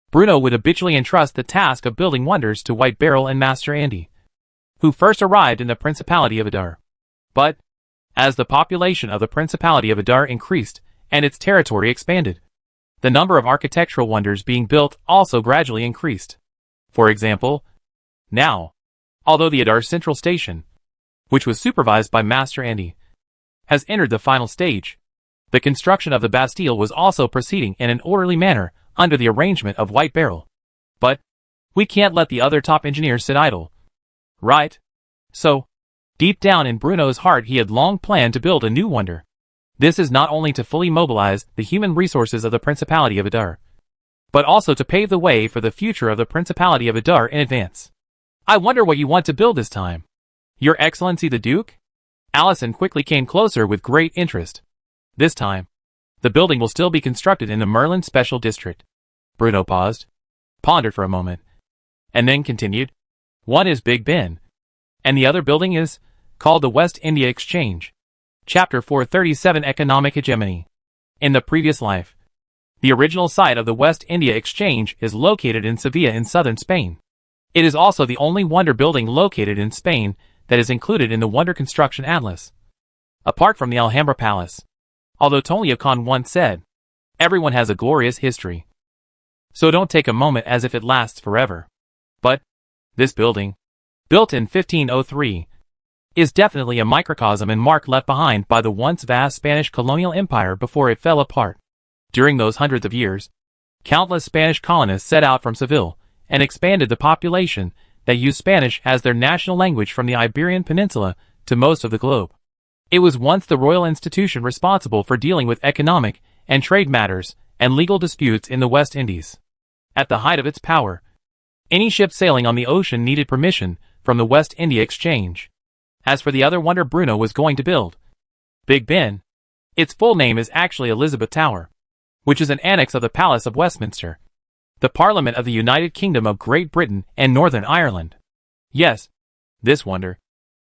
Bruno would habitually entrust the task of building wonders to White Barrel and Master Andy, who first arrived in the Principality of Idar. But, as the population of the Principality of Idar increased and its territory expanded, the number of architectural wonders being built also gradually increased. For example, now, although the Idar Central Station, which was supervised by Master Andy, has entered the final stage, the construction of the Bastille was also proceeding in an orderly manner under the arrangement of White Barrel. But we can't let the other top engineers sit idle. Right? So, deep down in Bruno's heart he had long planned to build a new wonder. This is not only to fully mobilize the human resources of the Principality of Idar, but also to pave the way for the future of the Principality of Idar in advance. I wonder what you want to build this time. Your Excellency the Duke? Allison quickly came closer with great interest. This time, the building will still be constructed in the Merlin Special District. Bruno paused. pondered for a moment, and then continued. One is Big Ben, and the other building is called the West India Exchange. Chapter 437 Economic Hegemony. In the previous life, the original site of the West India Exchange is located in Sevilla in southern Spain. It is also the only wonder building located in Spain that is included in the Wonder Construction Atlas, apart from the Alhambra Palace. Although Tonio Khan once said, everyone has a glorious history, so don't take a moment as if it lasts forever. But this building, built in 1503, is definitely a microcosm and mark left behind by the once vast Spanish colonial empire before it fell apart. During those hundreds of years, countless Spanish colonists set out from Seville and expanded the population that used Spanish as their national language from the Iberian Peninsula to most of the globe. It was once the royal institution responsible for dealing with economic and trade matters and legal disputes in the West Indies. At the height of its power, any ship sailing on the ocean needed permission from the West India Exchange. As for the other wonder Bruno was going to build, Big Ben, its full name is actually Elizabeth Tower, which is an annex of the Palace of Westminster, the Parliament of the United Kingdom of Great Britain and Northern Ireland. Yes, this wonder,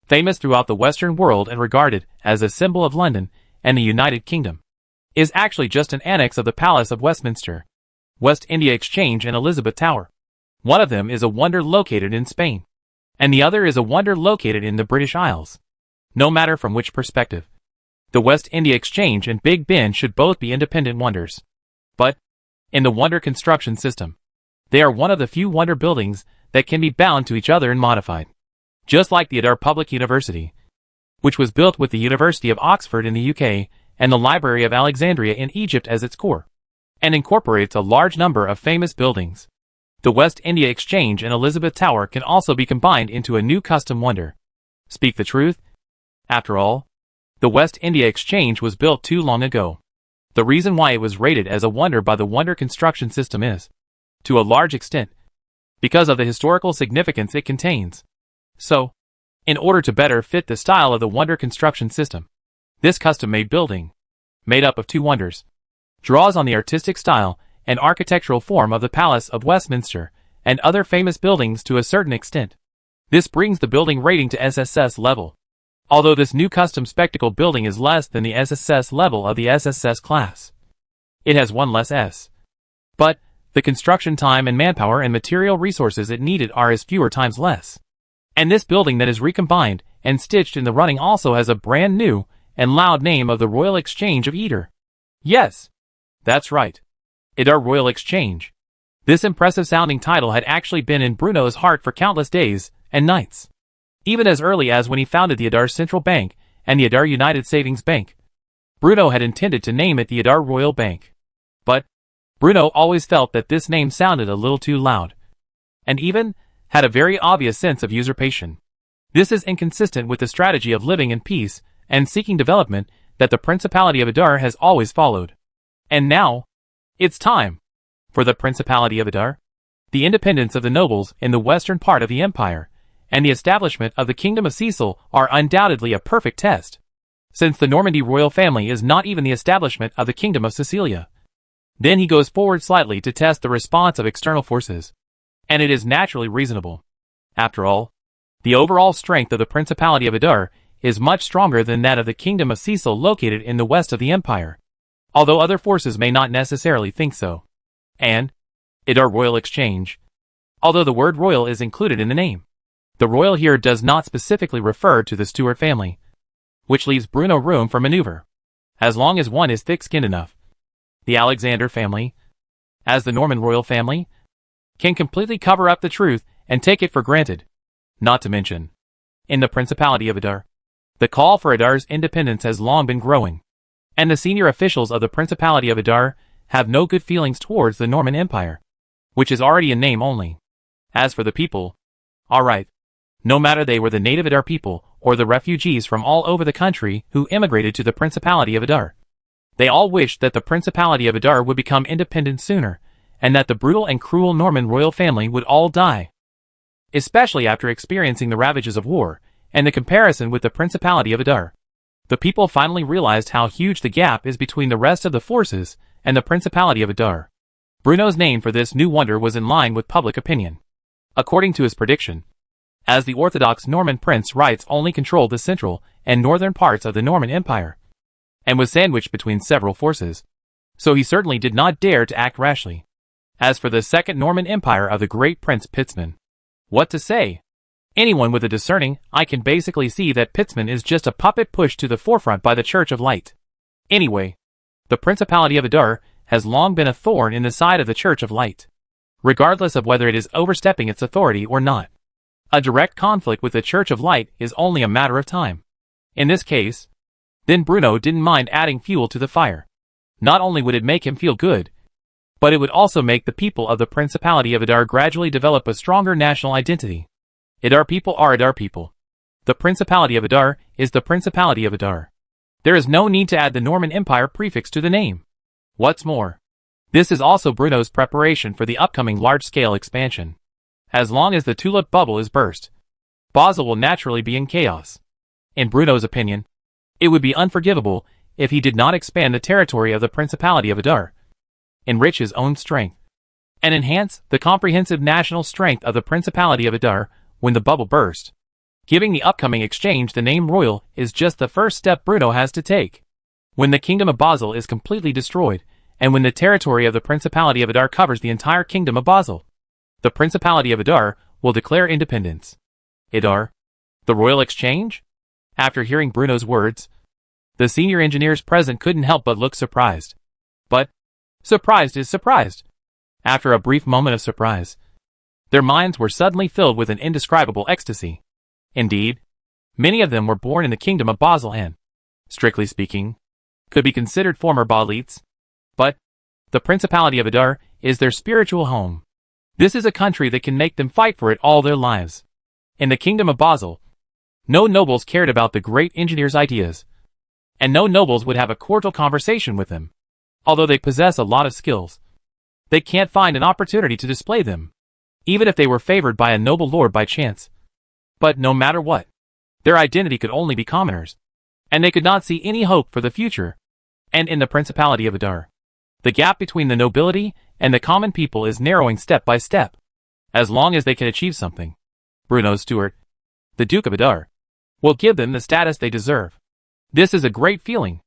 famous throughout the Western world and regarded as a symbol of London and the United Kingdom, is actually just an annex of the Palace of Westminster, West India Exchange and Elizabeth Tower. One of them is a wonder located in Spain, and the other is a wonder located in the British Isles. No matter from which perspective, the West India Exchange and Big Ben should both be independent wonders. But, in the wonder construction system, they are one of the few wonder buildings that can be bound to each other and modified. Just like the Adar Public University, which was built with the University of Oxford in the UK and the Library of Alexandria in Egypt as its core, and incorporates a large number of famous buildings. The West India Exchange and Elizabeth Tower can also be combined into a new custom wonder. Speak the truth? After all, the West India Exchange was built too long ago. The reason why it was rated as a wonder by the Wonder Construction System is, to a large extent, because of the historical significance it contains. So, in order to better fit the style of the Wonder Construction System, this custom-made building, made up of two wonders, draws on the artistic style and architectural form of the Palace of Westminster and other famous buildings to a certain extent. This brings the building rating to SSS level, although this new custom spectacle building is less than the SSS level of the SSS class. It has one less S. But the construction time and manpower and material resources it needed are as fewer times less. And this building that is recombined and stitched in the running also has a brand new and loud name of the Royal Exchange of Eder. Yes, that's right. Adar Royal Exchange. This impressive sounding title had actually been in Bruno's heart for countless days and nights. Even as early as when he founded the Adar Central Bank and the Adar United Savings Bank, Bruno had intended to name it the Adar Royal Bank. But Bruno always felt that this name sounded a little too loud, and even had a very obvious sense of usurpation. This is inconsistent with the strategy of living in peace and seeking development that the Principality of Adar has always followed. And now, it's time for the Principality of Adar, the independence of the nobles in the western part of the empire, and the establishment of the Kingdom of Cecil are undoubtedly a perfect test, since the Normandy royal family is not even the establishment of the Kingdom of Sicilia. Then he goes forward slightly to test the response of external forces, and it is naturally reasonable. After all, the overall strength of the Principality of Adar is much stronger than that of the Kingdom of Cecil located in the west of the empire, although other forces may not necessarily think so. And Adar Royal Exchange, although the word royal is included in the name, the royal here does not specifically refer to the Stuart family, which leaves Bruno room for maneuver, as long as one is thick-skinned enough. The Alexander family, as the Norman royal family, can completely cover up the truth and take it for granted. Not to mention, in the Principality of Adar, the call for Adar's independence has long been growing, and the senior officials of the Principality of Adar have no good feelings towards the Norman Empire, which is already in name only. As for the people, alright, no matter they were the native Adar people or the refugees from all over the country who immigrated to the Principality of Adar, they all wished that the Principality of Adar would become independent sooner, and that the brutal and cruel Norman royal family would all die. Especially after experiencing the ravages of war, and the comparison with the Principality of Adar, the people finally realized how huge the gap is between the rest of the forces and the Principality of Adar. Bruno's name for this new wonder was in line with public opinion. According to his prediction, as the Orthodox Norman prince rights only controlled the central and northern parts of the Norman Empire, and was sandwiched between several forces, so he certainly did not dare to act rashly. As for the second Norman Empire of the great Prince Pitzman, what to say? Anyone with a discerning eye can basically see that Pitzman is just a puppet pushed to the forefront by the Church of Light. Anyway, the Principality of Adar has long been a thorn in the side of the Church of Light, regardless of whether it is overstepping its authority or not. A direct conflict with the Church of Light is only a matter of time. In this case, then Bruno didn't mind adding fuel to the fire. Not only would it make him feel good, but it would also make the people of the Principality of Adar gradually develop a stronger national identity. Adar people are Adar people. The Principality of Adar is the Principality of Adar. There is no need to add the Norman Empire prefix to the name. What's more, this is also Bruno's preparation for the upcoming large-scale expansion. As long as the tulip bubble is burst, Basel will naturally be in chaos. In Bruno's opinion, it would be unforgivable if he did not expand the territory of the Principality of Adar, enrich his own strength, and enhance the comprehensive national strength of the Principality of Adar when the bubble burst. Giving the upcoming exchange the name Royal is just the first step Bruno has to take. When the kingdom of Basel is completely destroyed, and when the territory of the Principality of Adar covers the entire kingdom of Basel, the Principality of Adar will declare independence. Adar? The Royal Exchange? After hearing Bruno's words, the senior engineers present couldn't help but look surprised. But surprised is surprised. After a brief moment of surprise, their minds were suddenly filled with an indescribable ecstasy. Indeed, many of them were born in the kingdom of Basel and, strictly speaking, could be considered former Balites. But the Principality of Adar is their spiritual home. This is a country that can make them fight for it all their lives. In the kingdom of Basel, no nobles cared about the great engineer's ideas, and no nobles would have a cordial conversation with him. Although they possess a lot of skills, they can't find an opportunity to display them, even if they were favored by a noble lord by chance. But no matter what, their identity could only be commoners, and they could not see any hope for the future. And in the Principality of Adar, the gap between the nobility and the common people is narrowing step by step. As long as they can achieve something, Bruno's steward, the Duke of Adar, will give them the status they deserve. This is a great feeling,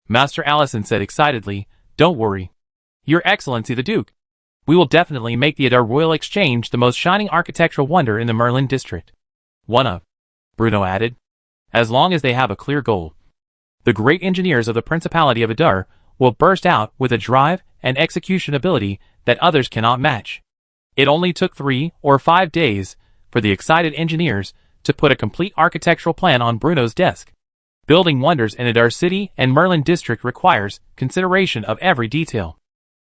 Master Allison said excitedly. Don't worry, Your Excellency the Duke. We will definitely make the Adar Royal Exchange the most shining architectural wonder in the Merlin district. One of, Bruno added, as long as they have a clear goal. The great engineers of the Principality of Adar will burst out with a drive and execution ability that others cannot match. It only took 3 or 5 days for the excited engineers to put a complete architectural plan on Bruno's desk. Building wonders in Adar City and Merlin district requires consideration of every detail.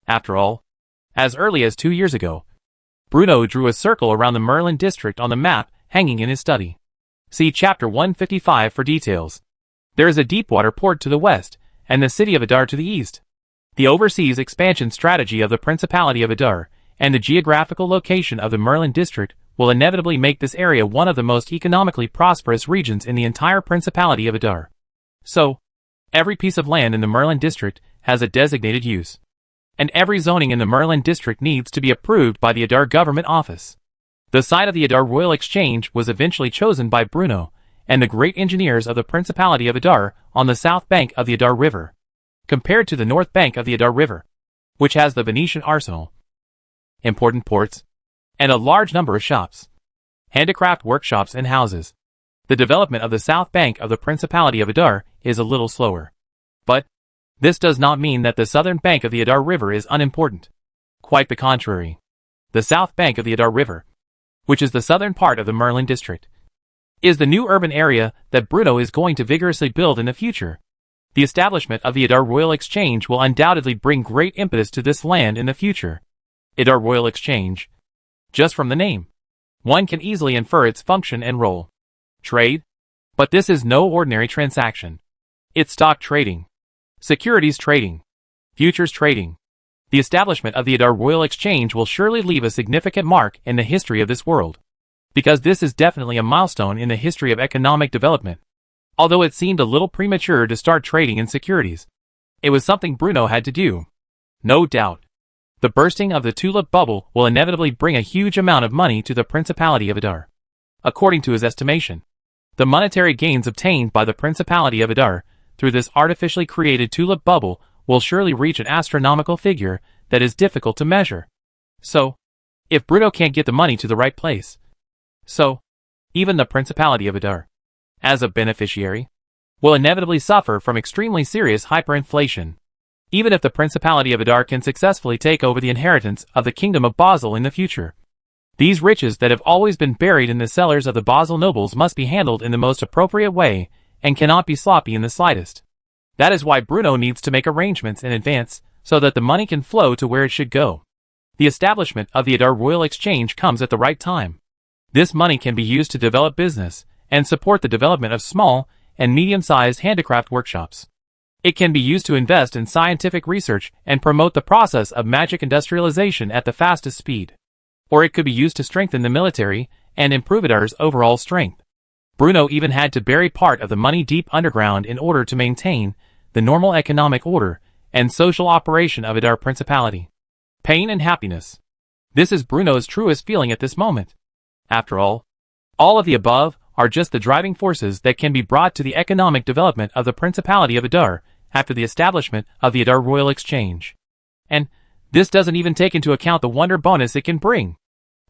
After all, as early as 2 years ago, Bruno drew a circle around the Merlin district on the map hanging in his study. See Chapter 155 for details. There is a deepwater port to the west, and the city of Adar to the east. The overseas expansion strategy of the Principality of Adar, and the geographical location of the Merlin district will inevitably make this area one of the most economically prosperous regions in the entire Principality of Adar. So, every piece of land in the Merlin district has a designated use, and every zoning in the Merlin district needs to be approved by the Adar government office. The site of the Adar Royal Exchange was eventually chosen by Bruno and the great engineers of the Principality of Adar on the south bank of the Adar River, compared to the north bank of the Adar River, which has the Venetian arsenal, important ports, and a large number of shops, handicraft workshops and houses. The development of the south bank of the Principality of Adar is a little slower. But this does not mean that the southern bank of the Adar River is unimportant. Quite the contrary. The south bank of the Adar River, which is the southern part of the Merlin district, is the new urban area that Bruno is going to vigorously build in the future. The establishment of the Adar Royal Exchange will undoubtedly bring great impetus to this land in the future. Adar Royal Exchange. Just from the name, one can easily infer its function and role. Trade? But this is no ordinary transaction. It's stock trading, securities trading, futures trading. The establishment of the Adar Royal Exchange will surely leave a significant mark in the history of this world, because this is definitely a milestone in the history of economic development. Although it seemed a little premature to start trading in securities, it was something Bruno had to do. No doubt. The bursting of the tulip bubble will inevitably bring a huge amount of money to the Principality of Adar. According to his estimation, the monetary gains obtained by the Principality of Adar through this artificially created tulip bubble will surely reach an astronomical figure that is difficult to measure. So, if Bruno can't get the money to the right place, even the Principality of Adar, as a beneficiary, will inevitably suffer from extremely serious hyperinflation. Even if the Principality of Adar can successfully take over the inheritance of the Kingdom of Basel in the future, these riches that have always been buried in the cellars of the Basel nobles must be handled in the most appropriate way and cannot be sloppy in the slightest. That is why Bruno needs to make arrangements in advance so that the money can flow to where it should go. The establishment of the Adar Royal Exchange comes at the right time. This money can be used to develop business and support the development of small and medium-sized handicraft workshops. It can be used to invest in scientific research and promote the process of magic industrialization at the fastest speed. Or it could be used to strengthen the military and improve Adar's overall strength. Bruno even had to bury part of the money deep underground in order to maintain the normal economic order and social operation of Adar Principality. Pain and happiness. This is Bruno's truest feeling at this moment. After all of the above are just the driving forces that can be brought to the economic development of the Principality of Adar after the establishment of the Adar Royal Exchange. And this doesn't even take into account the wonder bonus it can bring.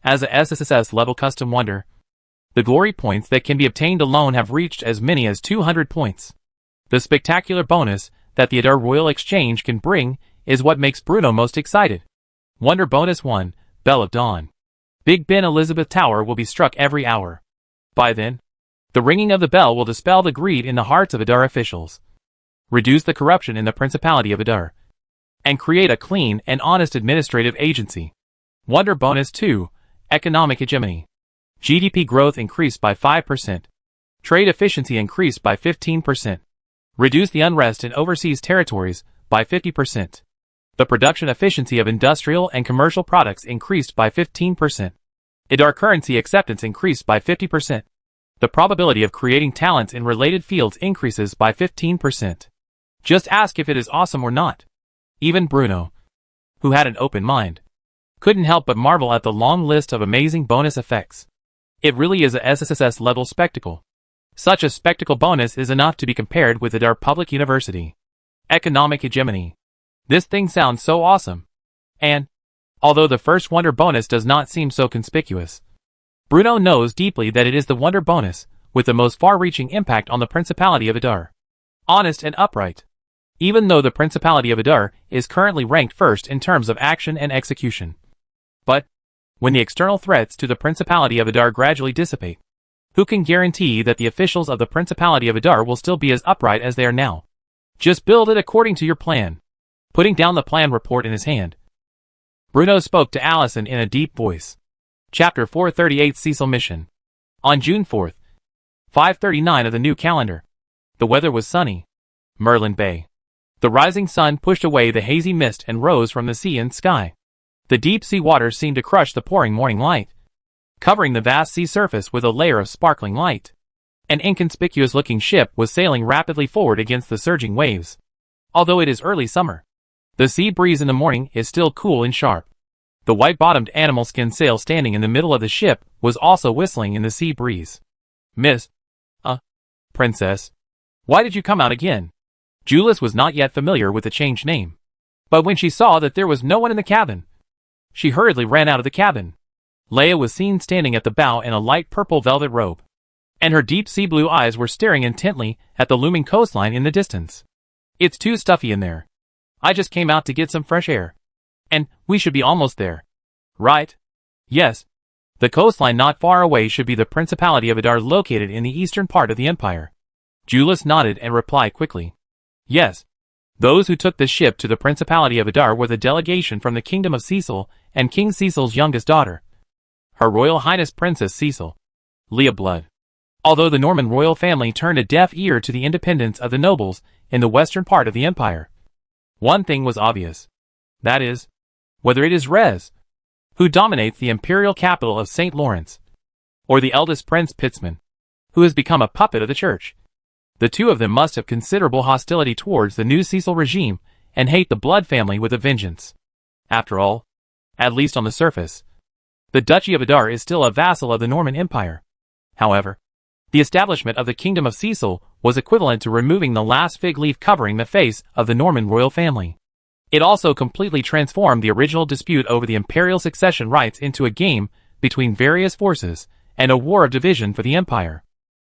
As a SSS level custom wonder, the glory points that can be obtained alone have reached as many as 200 points. The spectacular bonus that the Adar Royal Exchange can bring is what makes Bruno most excited. Wonder Bonus 1, Bell of Dawn. Big Ben Elizabeth Tower will be struck every hour. By then, the ringing of the bell will dispel the greed in the hearts of Adar officials, reduce the corruption in the Principality of Adar, and create a clean and honest administrative agency. Wonder Bonus 2, Economic Hegemony. GDP growth increased by 5%. Trade efficiency increased by 15%. Reduce the unrest in overseas territories by 50%. The production efficiency of industrial and commercial products increased by 15%. Adar currency acceptance increased by 50%. The probability of creating talents in related fields increases by 15%. Just ask if it is awesome or not. Even Bruno, who had an open mind, couldn't help but marvel at the long list of amazing bonus effects. It really is a SSS level spectacle. Such a spectacle bonus is enough to be compared with Adar Public University. Economic Hegemony. This thing sounds so awesome. And, although the first wonder bonus does not seem so conspicuous, Bruno knows deeply that it is the wonder bonus with the most far-reaching impact on the Principality of Adar. Honest and upright. Even though the Principality of Adar is currently ranked first in terms of action and execution. But, when the external threats to the Principality of Adar gradually dissipate, who can guarantee that the officials of the Principality of Adar will still be as upright as they are now? Just build it according to your plan. Putting down the plan report in his hand, Bruno spoke to Allison in a deep voice. Chapter 438 Cecil Mission. On June 4th, 5:39 of the new calendar. The weather was sunny. Merlin Bay. The rising sun pushed away the hazy mist and rose from the sea and sky. The deep sea waters seemed to crush the pouring morning light, covering the vast sea surface with a layer of sparkling light. An inconspicuous-looking ship was sailing rapidly forward against the surging waves. Although it is early summer, the sea breeze in the morning is still cool and sharp. The white-bottomed animal skin sail standing in the middle of the ship was also whistling in the sea breeze. Miss, Princess, why did you come out again? Julius was not yet familiar with the changed name. But when she saw that there was no one in the cabin, she hurriedly ran out of the cabin. Leia was seen standing at the bow in a light purple velvet robe, and her deep sea blue eyes were staring intently at the looming coastline in the distance. It's too stuffy in there. I just came out to get some fresh air. And we should be almost there. Right? Yes. The coastline not far away should be the Principality of Adar located in the eastern part of the empire. Julius nodded and replied quickly. Yes. Those who took the ship to the Principality of Adar were the delegation from the Kingdom of Cecil and King Cecil's youngest daughter, Her Royal Highness Princess Cecil, Leah Blood. Although the Norman royal family turned a deaf ear to the independence of the nobles in the western part of the empire, one thing was obvious. That is, whether it is Rez, who dominates the imperial capital of St. Lawrence, or the eldest Prince Pitzman, who has become a puppet of the church. The two of them must have considerable hostility towards the new Cecil regime and hate the Blood family with a vengeance. After all, at least on the surface, the Duchy of Adar is still a vassal of the Norman Empire. However, the establishment of the Kingdom of Cecil was equivalent to removing the last fig leaf covering the face of the Norman royal family. It also completely transformed the original dispute over the imperial succession rights into a game between various forces and a war of division for the empire.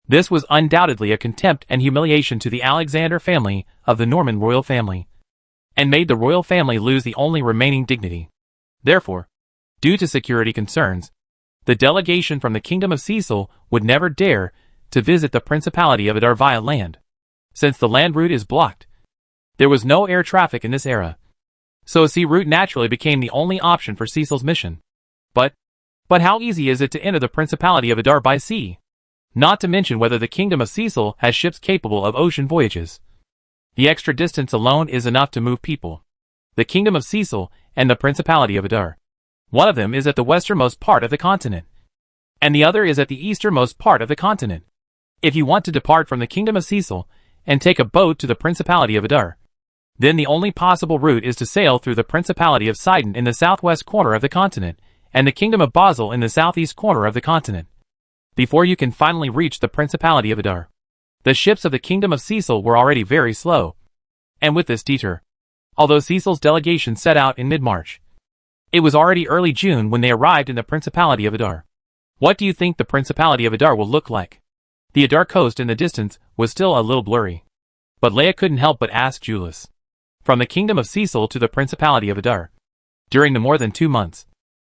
This was undoubtedly a contempt and humiliation to the Alexander family of the Norman royal family, and made the royal family lose the only remaining dignity. Therefore, due to security concerns, the delegation from the Kingdom of Cecil would never dare to visit the Principality of Adar via land. Since the land route is blocked, there was no air traffic in this era, so a sea route naturally became the only option for Cecil's mission. But how easy is it to enter the Principality of Adar by sea? Not to mention whether the Kingdom of Cecil has ships capable of ocean voyages. The extra distance alone is enough to move people. The Kingdom of Cecil and the Principality of Adar. One of them is at the westernmost part of the continent, and the other is at the easternmost part of the continent. If you want to depart from the Kingdom of Cecil and take a boat to the Principality of Adar, then the only possible route is to sail through the Principality of Sidon in the southwest corner of the continent, and the Kingdom of Basel in the southeast corner of the continent, before you can finally reach the Principality of Adar. The ships of the Kingdom of Cecil were already very slow, and with this detour, although Cecil's delegation set out in mid-March, it was already early June when they arrived in the Principality of Adar. What do you think the Principality of Adar will look like? The Adar coast in the distance was still a little blurry, but Leia couldn't help but ask Julius. From the Kingdom of Cecil to the Principality of Adar, during the more than 2 months,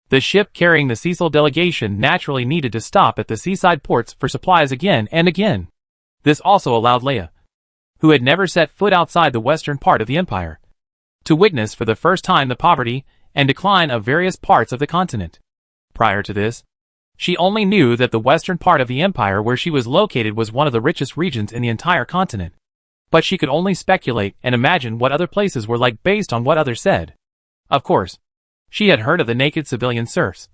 the ship carrying the Cecil delegation naturally needed to stop at the seaside ports for supplies again and again. This also allowed Leia, who had never set foot outside the western part of the empire, to witness for the first time the poverty and decline of various parts of the continent. Prior to this, she only knew that the western part of the empire where she was located was one of the richest regions in the entire continent. But she could only speculate and imagine what other places were like based on what others said. Of course, she had heard of the naked civilian serfs,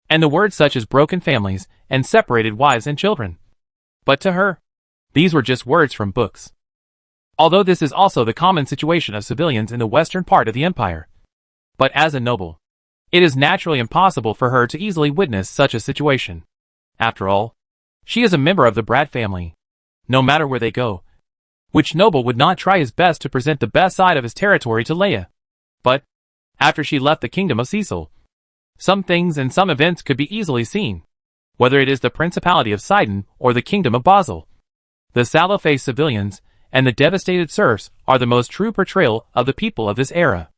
and the words such as broken families and separated wives and children. But to her, these were just words from books. Although this is also the common situation of civilians in the western part of the empire. But as a noble, it is naturally impossible for her to easily witness such a situation. After all, she is a member of the Brad family. No matter where they go, which noble would not try his best to present the best side of his territory to Leia? But after she left the Kingdom of Cecil, some things and some events could be easily seen, whether it is the Principality of Sidon or the Kingdom of Basel. The sallow-faced civilians and the devastated serfs are the most true portrayal of the people of this era.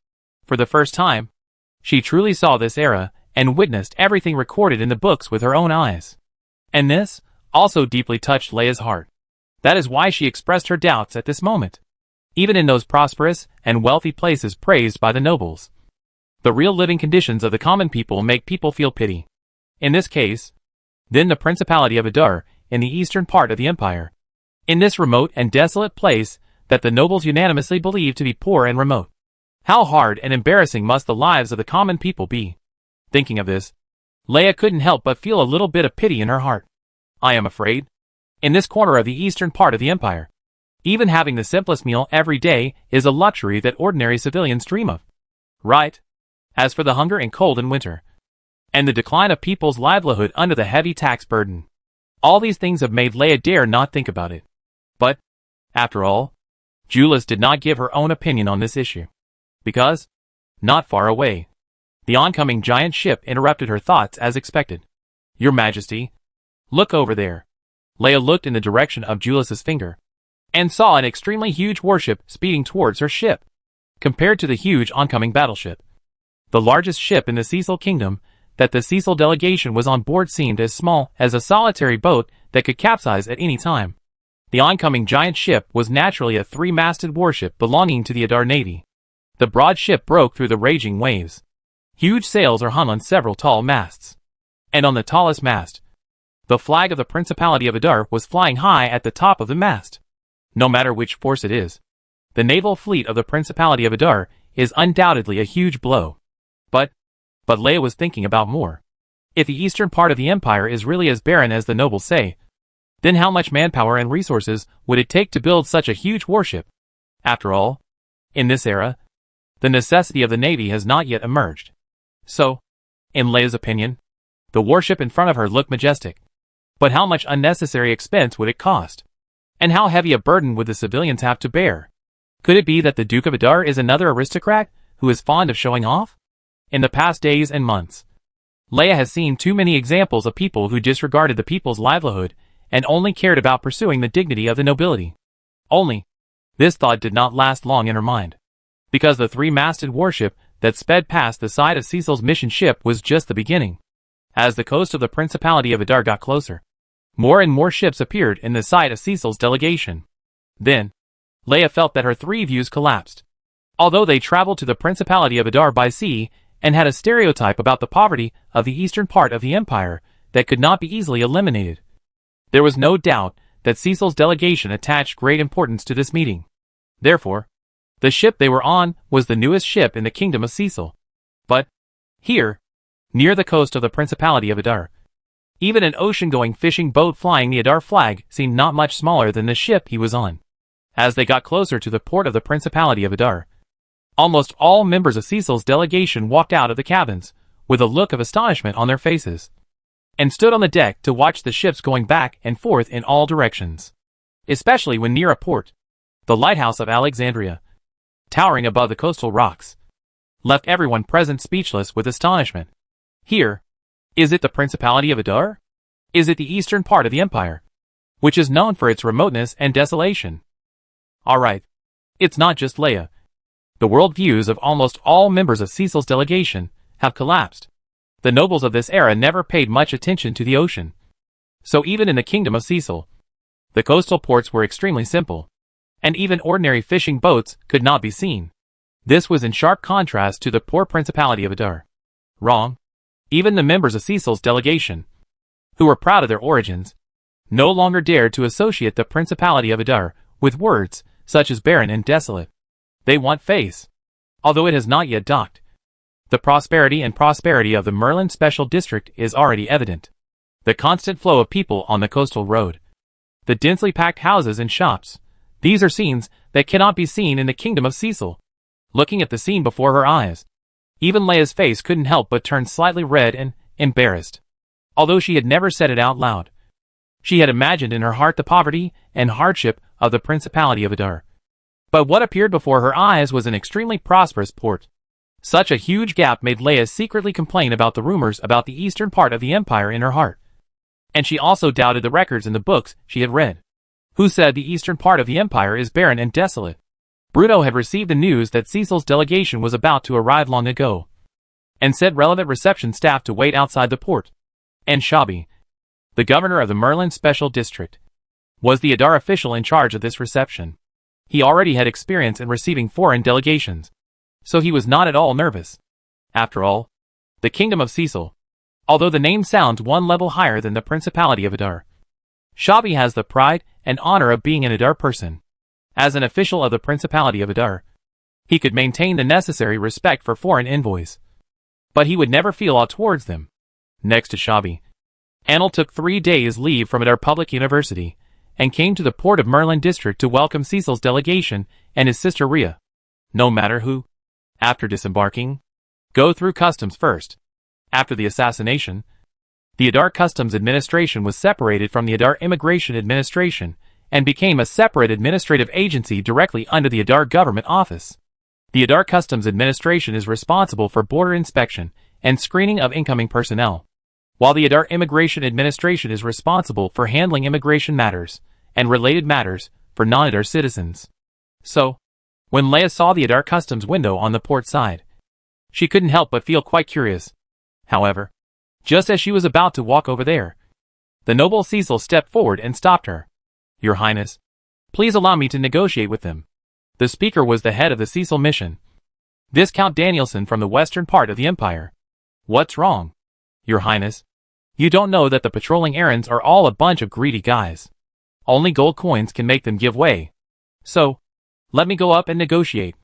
For the first time, she truly saw this era and witnessed everything recorded in the books with her own eyes. And this also deeply touched Leia's heart. That is why she expressed her doubts at this moment. Even in those prosperous and wealthy places praised by the nobles, the real living conditions of the common people make people feel pity. In this case, then the Principality of Adar, in the eastern part of the empire. In this remote and desolate place that the nobles unanimously believed to be poor and remote. How hard and embarrassing must the lives of the common people be? Thinking of this, Leia couldn't help but feel a little bit of pity in her heart. I am afraid, in this corner of the eastern part of the empire, even having the simplest meal every day is a luxury that ordinary civilians dream of. Right? As for the hunger and cold in winter, and the decline of people's livelihood under the heavy tax burden, all these things have made Leia dare not think about it. But, after all, Julius did not give her own opinion on this issue. Because, not far away, the oncoming giant ship interrupted her thoughts as expected. Your Majesty, look over there. Leia looked in the direction of Julius's finger, and saw an extremely huge warship speeding towards her ship. Compared to the huge oncoming battleship, the largest ship in the Cecil Kingdom that the Cecil delegation was on board seemed as small as a solitary boat that could capsize at any time. The oncoming giant ship was naturally a 3-masted warship belonging to the Adar Navy. The broad ship broke through the raging waves. Huge sails are hung on several tall masts, and on the tallest mast, the flag of the Principality of Adar was flying high at the top of the mast. No matter which force it is, the naval fleet of the Principality of Adar is undoubtedly a huge blow. But Leia was thinking about more. If the eastern part of the empire is really as barren as the nobles say, then how much manpower and resources would it take to build such a huge warship? After all, in this era, The necessity of the Navy has not yet emerged. So, in Leia's opinion, the warship in front of her looked majestic. But how much unnecessary expense would it cost? And how heavy a burden would the civilians have to bear? Could it be that the Duke of Adar is another aristocrat who is fond of showing off? In the past days and months, Leia has seen too many examples of people who disregarded the people's livelihood and only cared about pursuing the dignity of the nobility. Only, this thought did not last long in her mind, because the three-masted warship that sped past the side of Cecil's mission ship was just the beginning. As the coast of the Principality of Adar got closer, more and more ships appeared in the sight of Cecil's delegation. Then, Leia felt that her three views collapsed. Although they traveled to the Principality of Adar by sea and had a stereotype about the poverty of the eastern part of the empire that could not be easily eliminated, there was no doubt that Cecil's delegation attached great importance to this meeting. Therefore, the ship they were on was the newest ship in the kingdom of Cecil. But, here, near the coast of the Principality of Adar, even an ocean-going fishing boat flying the Adar flag seemed not much smaller than the ship he was on. As they got closer to the port of the Principality of Adar, almost all members of Cecil's delegation walked out of the cabins, with a look of astonishment on their faces, and stood on the deck to watch the ships going back and forth in all directions. Especially when near a port, the lighthouse of Alexandria, towering above the coastal rocks, left everyone present speechless with astonishment. Here, is it the Principality of Adar? Is it the eastern part of the empire, which is known for its remoteness and desolation? Alright, it's not just Leia. The world views of almost all members of Cecil's delegation have collapsed. The nobles of this era never paid much attention to the ocean. So even in the kingdom of Cecil, the coastal ports were extremely simple, and even ordinary fishing boats could not be seen. This was in sharp contrast to the poor Principality of Adar. Wrong. Even the members of Cecil's delegation, who were proud of their origins, no longer dared to associate the Principality of Adar with words such as barren and desolate. They want face. Although it has not yet docked, the prosperity of the Merlin Special District is already evident. The constant flow of people on the coastal road, the densely packed houses and shops, these are scenes that cannot be seen in the kingdom of Cecil. Looking at the scene before her eyes, even Leia's face couldn't help but turn slightly red and embarrassed. Although she had never said it out loud, she had imagined in her heart the poverty and hardship of the Principality of Adar. But what appeared before her eyes was an extremely prosperous port. Such a huge gap made Leia secretly complain about the rumors about the eastern part of the empire in her heart. And she also doubted the records in the books she had read. Who said the eastern part of the empire is barren and desolate? Bruno had received the news that Cecil's delegation was about to arrive long ago, and sent relevant reception staff to wait outside the port. And Shabi, the governor of the Merlin Special District, was the Adar official in charge of this reception. He already had experience in receiving foreign delegations, so he was not at all nervous. After all, the Kingdom of Cecil, although the name sounds one level higher than the Principality of Adar, Shabi has the pride and honor of being an Adar person. As an official of the Principality of Adar, he could maintain the necessary respect for foreign envoys, but he would never feel awe towards them. Next to Shabi, Anil took 3 days leave from Adar Public University and came to the port of Merlin District to welcome Cecil's delegation and his sister Rhea. No matter who, after disembarking, go through customs first. After the assassination, the Adar Customs Administration was separated from the Adar Immigration Administration and became a separate administrative agency directly under the Adar Government Office. The Adar Customs Administration is responsible for border inspection and screening of incoming personnel, while the Adar Immigration Administration is responsible for handling immigration matters and related matters for non-Adar citizens. So, when Leia saw the Adar Customs window on the port side, she couldn't help but feel quite curious. However, just as she was about to walk over there, the noble Cecil stepped forward and stopped her. Your Highness, please allow me to negotiate with them. The speaker was the head of the Cecil mission, Viscount Danielson from the western part of the empire. What's wrong? Your Highness, you don't know that the patrolling errands are all a bunch of greedy guys. Only gold coins can make them give way. So, let me go up and negotiate.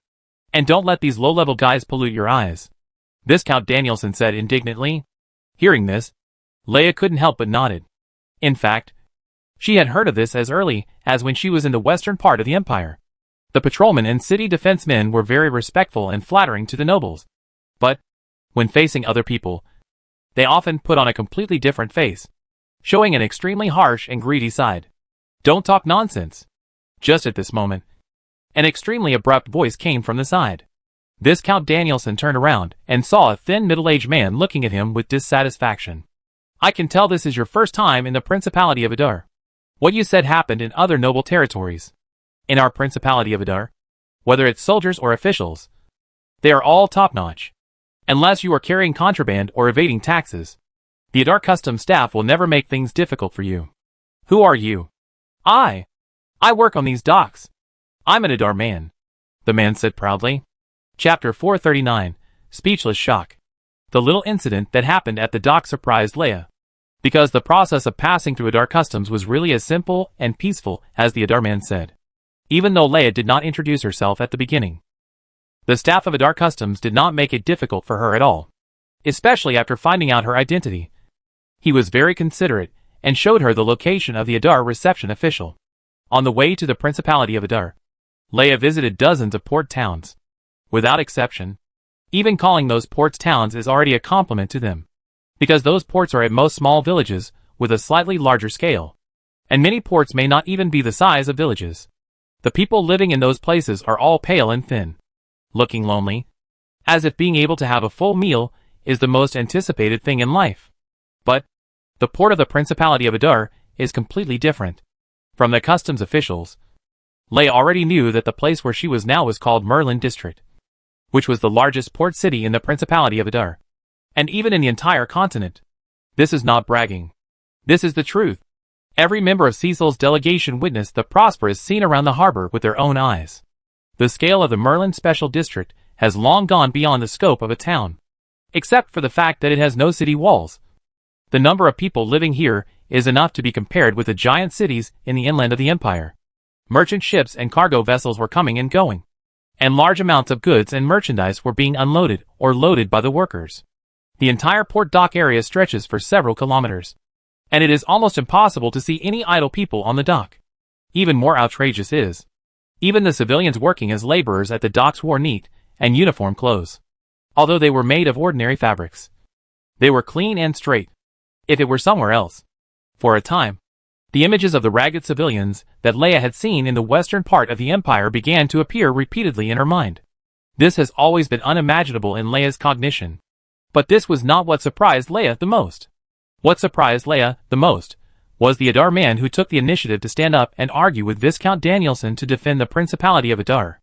And don't let these low-level guys pollute your eyes. Viscount Danielson said indignantly. Hearing this, Leia couldn't help but nodded. In fact, she had heard of this as early as when she was in the western part of the empire. The patrolmen and city defensemen were very respectful and flattering to the nobles. But, when facing other people, they often put on a completely different face, showing an extremely harsh and greedy side. "Don't talk nonsense." Just at this moment, an extremely abrupt voice came from the side. Viscount Danielson turned around and saw a thin middle-aged man looking at him with dissatisfaction. "I can tell this is your first time in the Principality of Adar. What you said happened in other noble territories. In our Principality of Adar, whether it's soldiers or officials, they are all top-notch. Unless you are carrying contraband or evading taxes, the Adar Customs staff will never make things difficult for you." "Who are you?" I work on these docks. I'm an Adar man," the man said proudly. Chapter 439, Speechless Shock. The little incident that happened at the dock surprised Leia, because the process of passing through Adar Customs was really as simple and peaceful as the Adar man said. Even though Leia did not introduce herself at the beginning, the staff of Adar Customs did not make it difficult for her at all, especially after finding out her identity. He was very considerate and showed her the location of the Adar reception official. On the way to the Principality of Adar, Leia visited dozens of port towns. Without exception, even calling those ports towns is already a compliment to them, because those ports are at most small villages with a slightly larger scale, and many ports may not even be the size of villages. The people living in those places are all pale and thin, looking lonely, as if being able to have a full meal is the most anticipated thing in life. But the port of the Principality of Adar is completely different. From the customs officials, Leia already knew that the place where she was now was called Merlin District, which was the largest port city in the Principality of Adar, and even in the entire continent. This is not bragging. This is the truth. Every member of Cecil's delegation witnessed the prosperous scene around the harbor with their own eyes. The scale of the Merlin Special District has long gone beyond the scope of a town, except for the fact that it has no city walls. The number of people living here is enough to be compared with the giant cities in the inland of the empire. Merchant ships and cargo vessels were coming and going, and large amounts of goods and merchandise were being unloaded or loaded by the workers. The entire port dock area stretches for several kilometers, and it is almost impossible to see any idle people on the dock. Even more outrageous is, even the civilians working as laborers at the docks wore neat and uniform clothes. Although they were made of ordinary fabrics, they were clean and straight. If it were somewhere else, for a time, the images of the ragged civilians that Leia had seen in the western part of the empire began to appear repeatedly in her mind. This has always been unimaginable in Leia's cognition. But this was not what surprised Leia the most. What surprised Leia the most was the Adar man who took the initiative to stand up and argue with Viscount Danielson to defend the Principality of Adar.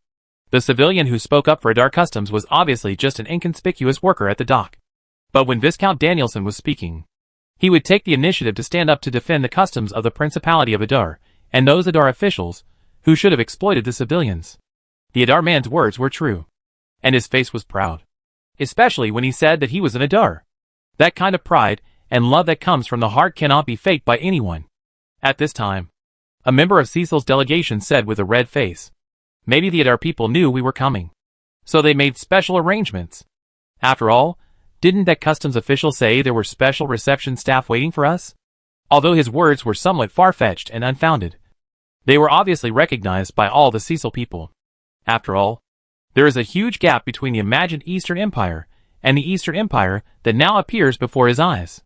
The civilian who spoke up for Adar Customs was obviously just an inconspicuous worker at the dock. But when Viscount Danielson was speaking, he would take the initiative to stand up to defend the customs of the Principality of Adar, and those Adar officials who should have exploited the civilians. The Adar man's words were true, and his face was proud, especially when he said that he was an Adar. That kind of pride and love that comes from the heart cannot be faked by anyone. At this time, a member of Cecil's delegation said with a red face, "Maybe the Adar people knew we were coming, so they made special arrangements. After all, didn't that customs official say there were special reception staff waiting for us?" Although his words were somewhat far-fetched and unfounded, they were obviously recognized by all the Cecil people. After all, there is a huge gap between the imagined Eastern Empire and the Eastern Empire that now appears before his eyes.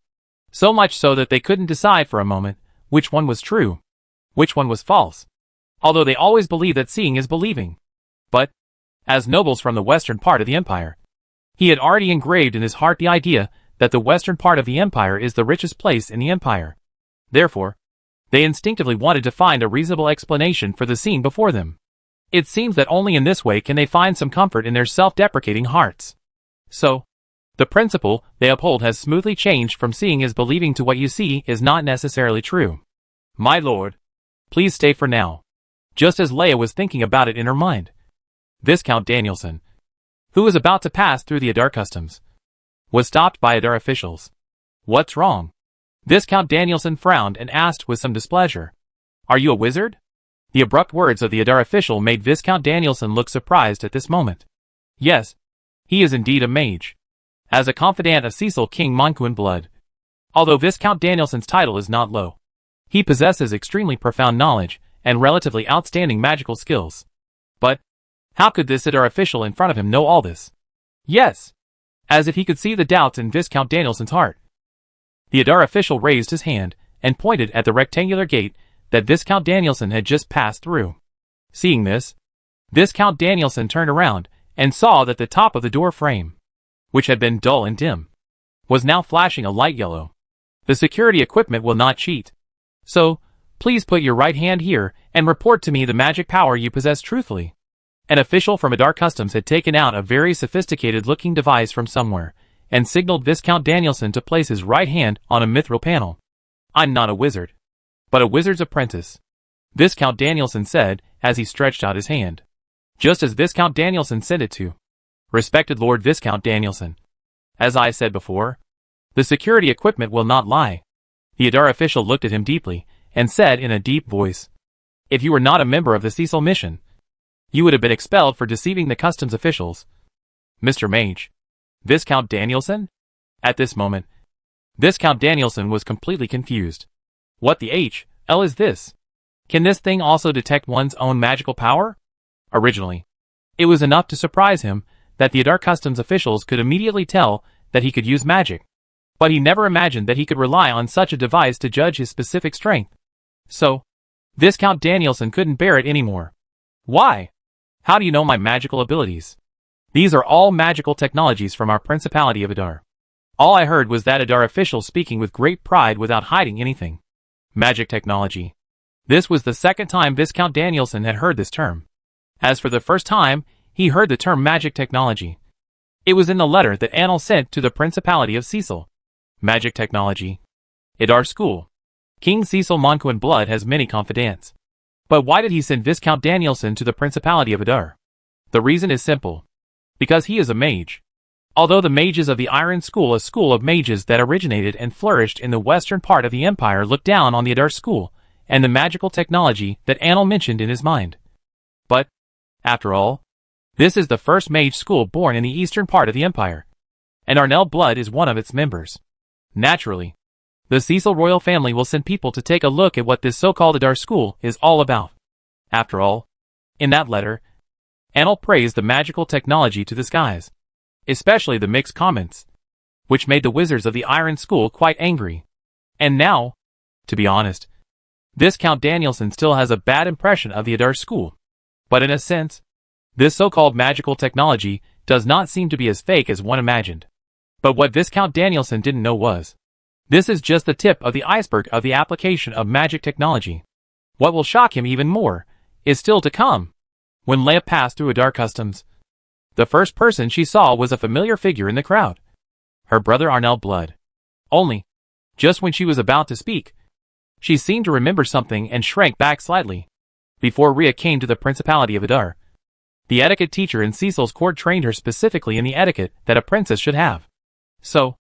So much so that they couldn't decide for a moment which one was true, which one was false, although they always believe that seeing is believing. But, as nobles from the western part of the empire, he had already engraved in his heart the idea that the western part of the empire is the richest place in the empire. Therefore, they instinctively wanted to find a reasonable explanation for the scene before them. It seems that only in this way can they find some comfort in their self-deprecating hearts. So, the principle they uphold has smoothly changed from seeing is believing to what you see is not necessarily true. "My lord, please stay for now." Just as Leia was thinking about it in her mind, Viscount Danielson, who was about to pass through the Adar Customs, was stopped by Adar officials. "What's wrong?" Viscount Danielson frowned and asked with some displeasure, "Are you a wizard?" The abrupt words of the Adar official made Viscount Danielson look surprised at this moment. Yes, he is indeed a mage. As a confidant of Cecil King Monquin blood, although Viscount Danielson's title is not low, he possesses extremely profound knowledge and relatively outstanding magical skills. But how could this Adar official in front of him know all this? Yes, as if he could see the doubts in Viscount Danielson's heart. The Adar official raised his hand and pointed at the rectangular gate that Viscount Danielson had just passed through. Seeing this, Viscount Danielson turned around and saw that the top of the door frame, which had been dull and dim, was now flashing a light yellow. The security equipment will not cheat. So, please put your right hand here and report to me the magic power you possess truthfully. An official from Adar Customs had taken out a very sophisticated-looking device from somewhere and signaled Viscount Danielson to place his right hand on a mithril panel. I'm not a wizard, but a wizard's apprentice, Viscount Danielson said as he stretched out his hand, just as Viscount Danielson sent it to. Respected Lord Viscount Danielson, as I said before, the security equipment will not lie. The Adar official looked at him deeply and said in a deep voice, if you were not a member of the Cecil mission, you would have been expelled for deceiving the customs officials. Mr. Mage. Viscount Danielson? At this moment, Viscount Danielson was completely confused. What the hell is this? Can this thing also detect one's own magical power? Originally, it was enough to surprise him that the Adar Customs officials could immediately tell that he could use magic, but he never imagined that he could rely on such a device to judge his specific strength. So, Viscount Danielson couldn't bear it anymore. Why? How do you know my magical abilities? These are all magical technologies from our Principality of Adar. All I heard was that Adar official speaking with great pride without hiding anything. Magic technology. This was the second time Viscount Danielson had heard this term. As for the first time, he heard the term magic technology. It was in the letter that Anil sent to the Principality of Cecil. Magic technology. Adar School. King Cecil Monquin Blood has many confidants. But why did he send Viscount Danielson to the Principality of Adar? The reason is simple. Because he is a mage. Although the mages of the Iron School, a school of mages that originated and flourished in the western part of the empire, looked down on the Adar School and the magical technology that Anil mentioned in his mind. But, after all, this is the first mage school born in the eastern part of the empire, and Arnell Blood is one of its members. Naturally, the Cecil royal family will send people to take a look at what this so-called Adar School is all about. After all, in that letter, Anil praised the magical technology to the skies, especially the mixed comments, which made the wizards of the Iron School quite angry. And now, to be honest, Viscount Danielson still has a bad impression of the Adar School. But in a sense, this so-called magical technology does not seem to be as fake as one imagined. But what Viscount Danielson didn't know was, this is just the tip of the iceberg of the application of magic technology. What will shock him even more is still to come. When Leia passed through Adar Customs, the first person she saw was a familiar figure in the crowd. Her brother Arnell Blood. Only, just when she was about to speak, she seemed to remember something and shrank back slightly. Before Rhea came to the Principality of Adar, the etiquette teacher in Cecil's court trained her specifically in the etiquette that a princess should have. So,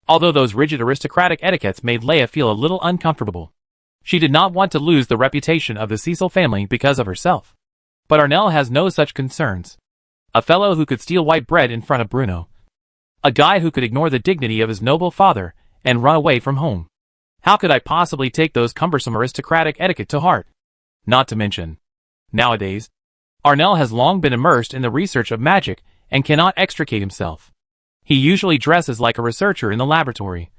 although those rigid aristocratic etiquettes made Leia feel a little uncomfortable, she did not want to lose the reputation of the Cecil family because of herself. But Arnell has no such concerns. A fellow who could steal white bread in front of Bruno. A guy who could ignore the dignity of his noble father and run away from home. How could I possibly take those cumbersome aristocratic etiquette to heart? Not to mention, nowadays, Arnell has long been immersed in the research of magic and cannot extricate himself. He usually dresses like a researcher in the laboratory.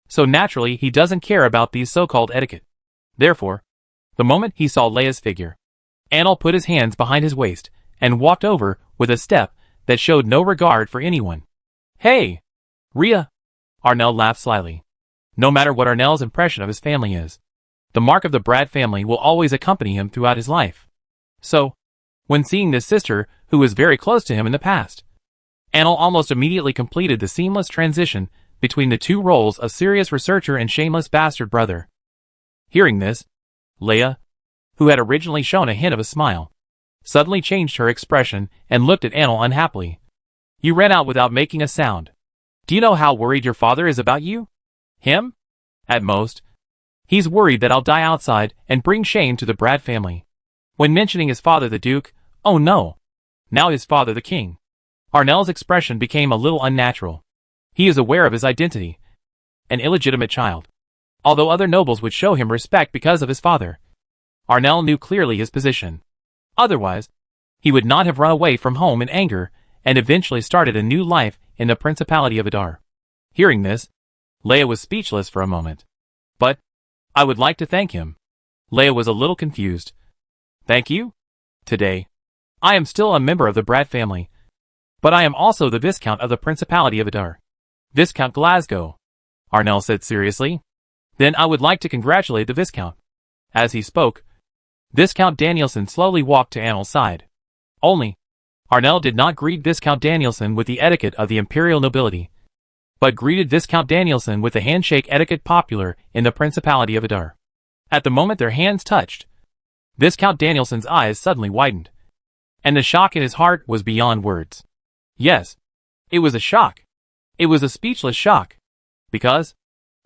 So naturally he doesn't care about these so-called etiquette. Therefore, the moment he saw Leia's figure, Anil put his hands behind his waist and walked over with a step that showed no regard for anyone. Hey! Rhea! Arnell laughed slyly. No matter what Arnell's impression of his family is, the mark of the Brad family will always accompany him throughout his life. So, when seeing this sister who was very close to him in the past, Anil almost immediately completed the seamless transition between the two roles of serious researcher and shameless bastard brother. Hearing this, Leia, who had originally shown a hint of a smile, suddenly changed her expression and looked at Anil unhappily. You ran out without making a sound. Do you know how worried your father is about you? Him? At most, he's worried that I'll die outside and bring shame to the Brad family. When mentioning his father the Duke, oh no, now his father the King. Arnell's expression became a little unnatural. He is aware of his identity. An illegitimate child. Although other nobles would show him respect because of his father, Arnell knew clearly his position. Otherwise, he would not have run away from home in anger and eventually started a new life in the Principality of Adar. Hearing this, Leia was speechless for a moment. But I would like to thank him. Leia was a little confused. Thank you? Today, I am still a member of the Brat family, but I am also the Viscount of the Principality of Adar. Viscount Glasgow, Arnell said seriously. Then I would like to congratulate the Viscount. As he spoke, Viscount Danielson slowly walked to Annel's side. Only, Arnell did not greet Viscount Danielson with the etiquette of the imperial nobility, but greeted Viscount Danielson with the handshake etiquette popular in the Principality of Adar. At the moment their hands touched, Viscount Danielson's eyes suddenly widened, and the shock in his heart was beyond words. Yes, it was a shock. It was a speechless shock, because,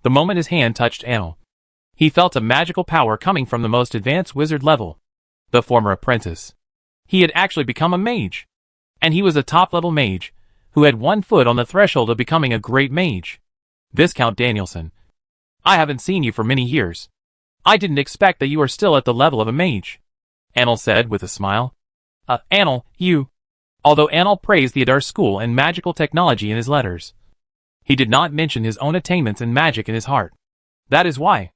the moment his hand touched Annel, he felt a magical power coming from the most advanced wizard level, the former apprentice. He had actually become a mage, and he was a top-level mage, who had 1 foot on the threshold of becoming a great mage. Viscount Danielson, I haven't seen you for many years. I didn't expect that you are still at the level of a mage, Annel said with a smile. Annel, you... Although Annel praised the Adar school and magical technology in his letters, he did not mention his own attainments in magic in his heart. That is why